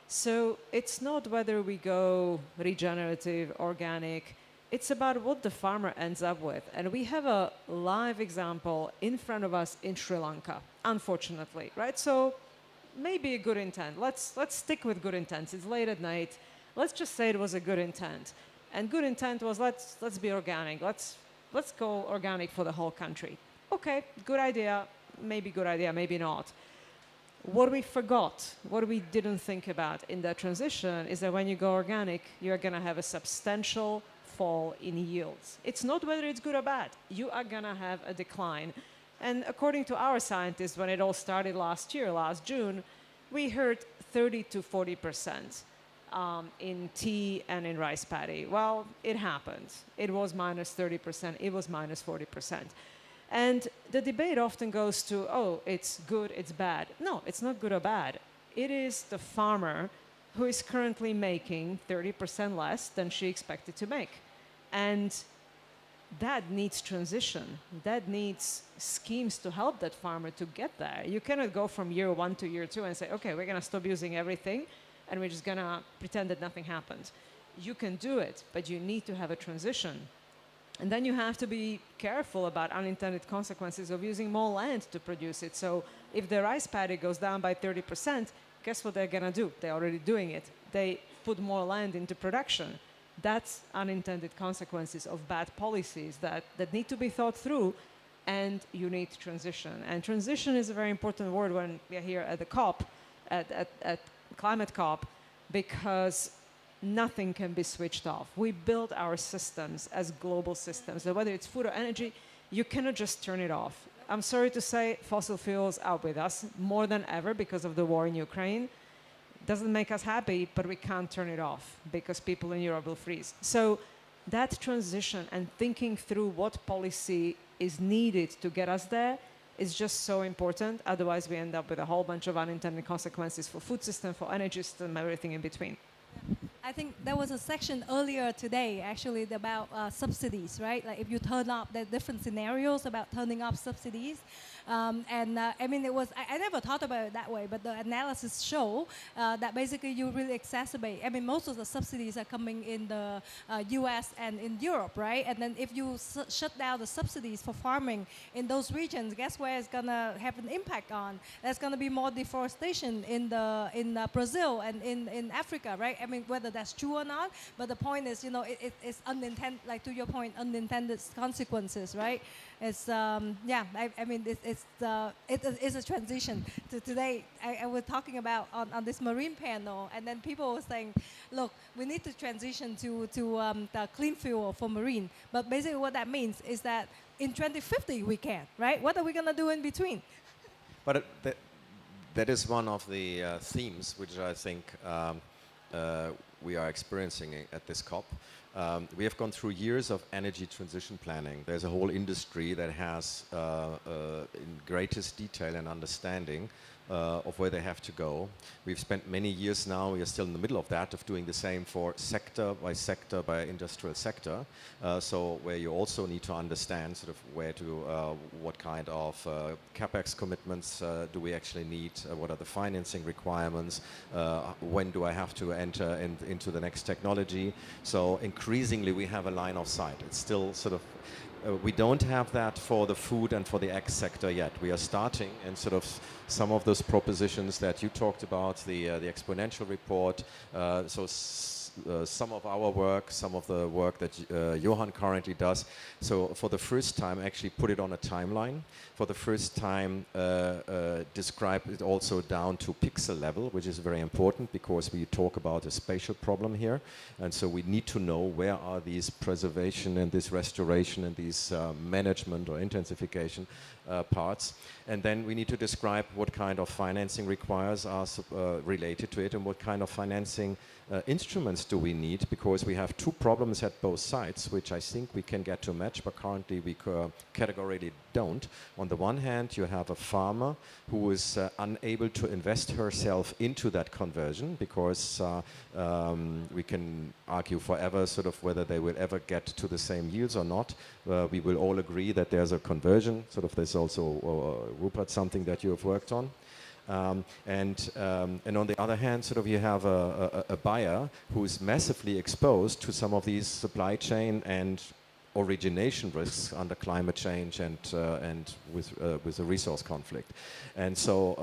So it's not whether we go regenerative, organic. It's about what the farmer ends up with. And we have a live example in front of us in Sri Lanka, unfortunately, right? So maybe a good intent. Let's stick with good intents. It's late at night. Let's just say it was a good intent. And good intent was let's be organic. Let's go organic for the whole country. Okay, good idea, maybe not. What we forgot, what we didn't think about in that transition is that when you go organic, you're going to have a substantial fall in yields. It's not whether it's good or bad. You are going to have a decline. And according to our scientists, when it all started last June, we heard 30 to 40% in tea and in rice paddy. Well, it happened. It was minus 30%. It was minus 40%. And the debate often goes to, oh, it's good, it's bad. No, it's not good or bad. It is the farmer who is currently making 30% less than she expected to make. And that needs transition. That needs schemes to help that farmer to get there. You cannot go from year 1 to year 2 and say, okay, we're going to stop using everything and we're just going to pretend that nothing happened. You can do it, but you need to have a transition. And then you have to be careful about unintended consequences of using more land to produce it. So if the rice paddy goes down by 30%, guess what they're going to do? They're already doing it. They put more land into production. That's unintended consequences of bad policies that need to be thought through, and you need transition. And transition is a very important word when we are here at the COP, at Climate COP, because nothing can be switched off. We build our systems as global systems. So whether it's food or energy, you cannot just turn it off. I'm sorry to say fossil fuels are with us more than ever because of the war in Ukraine. Doesn't make us happy, but we can't turn it off because people in Europe will freeze. So that transition and thinking through what policy is needed to get us there is just so important. Otherwise, we end up with a whole bunch of unintended consequences for food system, for energy system, everything in between. I think there was a section earlier today actually about subsidies, right? Like if you turn up, there are different scenarios about turning up subsidies. I mean, I never thought about it that way, but the analysis show that basically you really exacerbate. I mean, most of the subsidies are coming in the US and in Europe, right? And then if you shut down the subsidies for farming in those regions, guess where it's gonna have an impact on? There's gonna be more deforestation in Brazil and in Africa, right? I mean, whether that's true or not, but the point is, you know, it's unintended, like to your point, unintended consequences, right? It's yeah, I mean, it's a transition. To today, I was talking about on this marine panel, and then people were saying, look, we need to transition to the clean fuel for marine. But basically, what that means is that in 2050 we can, right? What are we gonna do in between? But that is one of the themes which I think we are experiencing at this COP. We have gone through years of energy transition planning. There's a whole industry that has, in greatest detail and understanding, of where they have to go. We've spent many years now, we are still in the middle of that, of doing the same for sector by industrial sector. So where you also need to understand sort of where to, what kind of capex commitments do we actually need, what are the financing requirements, when do I have to enter into the next technology. So increasingly we have a line of sight. It's still sort of, we don't have that for the food and for the ag sector yet. We are starting, and sort of some of those propositions that you talked about, the exponential report, some of our work, some of the work that Johan currently does. So for the first time, actually put it on a timeline. For the first time, describe it also down to pixel level, which is very important because we talk about a spatial problem here. And so we need to know where are these preservation and this restoration and these management or intensification parts. And then we need to describe what kind of financing requires are related to it and what kind of financing instruments do we need, because we have two problems at both sides, which I think we can get to match, but currently we categorically don't. On the one hand, you have a farmer who is unable to invest herself into that conversion because we can argue forever sort of whether they will ever get to the same yields or not. We will all agree that there's a conversion. Sort of there's also, Rupert, something that you have worked on. And on the other hand, sort of you have a buyer who is massively exposed to some of these supply chain and origination risks under climate change and with a resource conflict. And so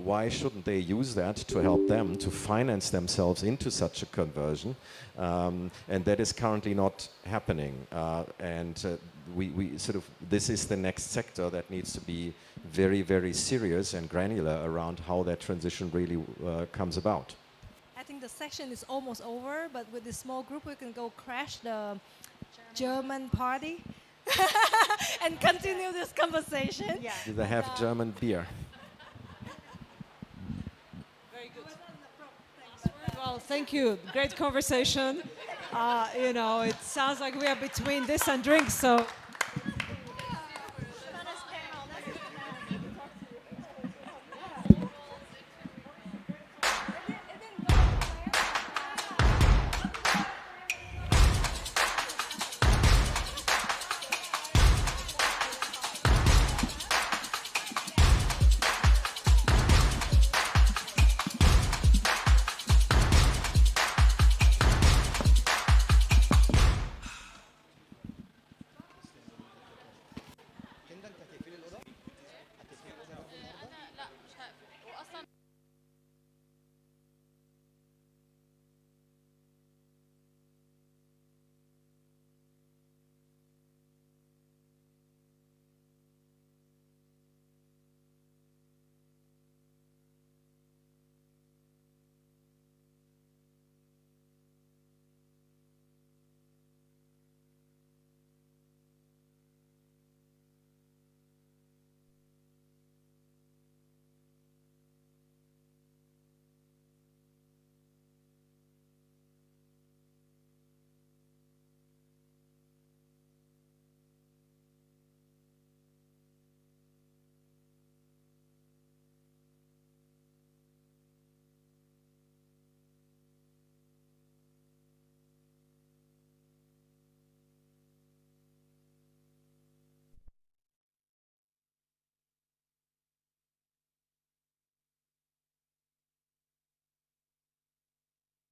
why shouldn't they use that to help them to finance themselves into such a conversion? And that is currently not happening. We sort of, this is the next sector that needs to be very, very serious and granular around how that transition really comes about. I think the session is almost over, but with this small group, we can go crash the German party and continue this conversation. Yeah. With a half German beer. Very good. Well, thank you. Great conversation. You know, it sounds like we are between this and drinks, so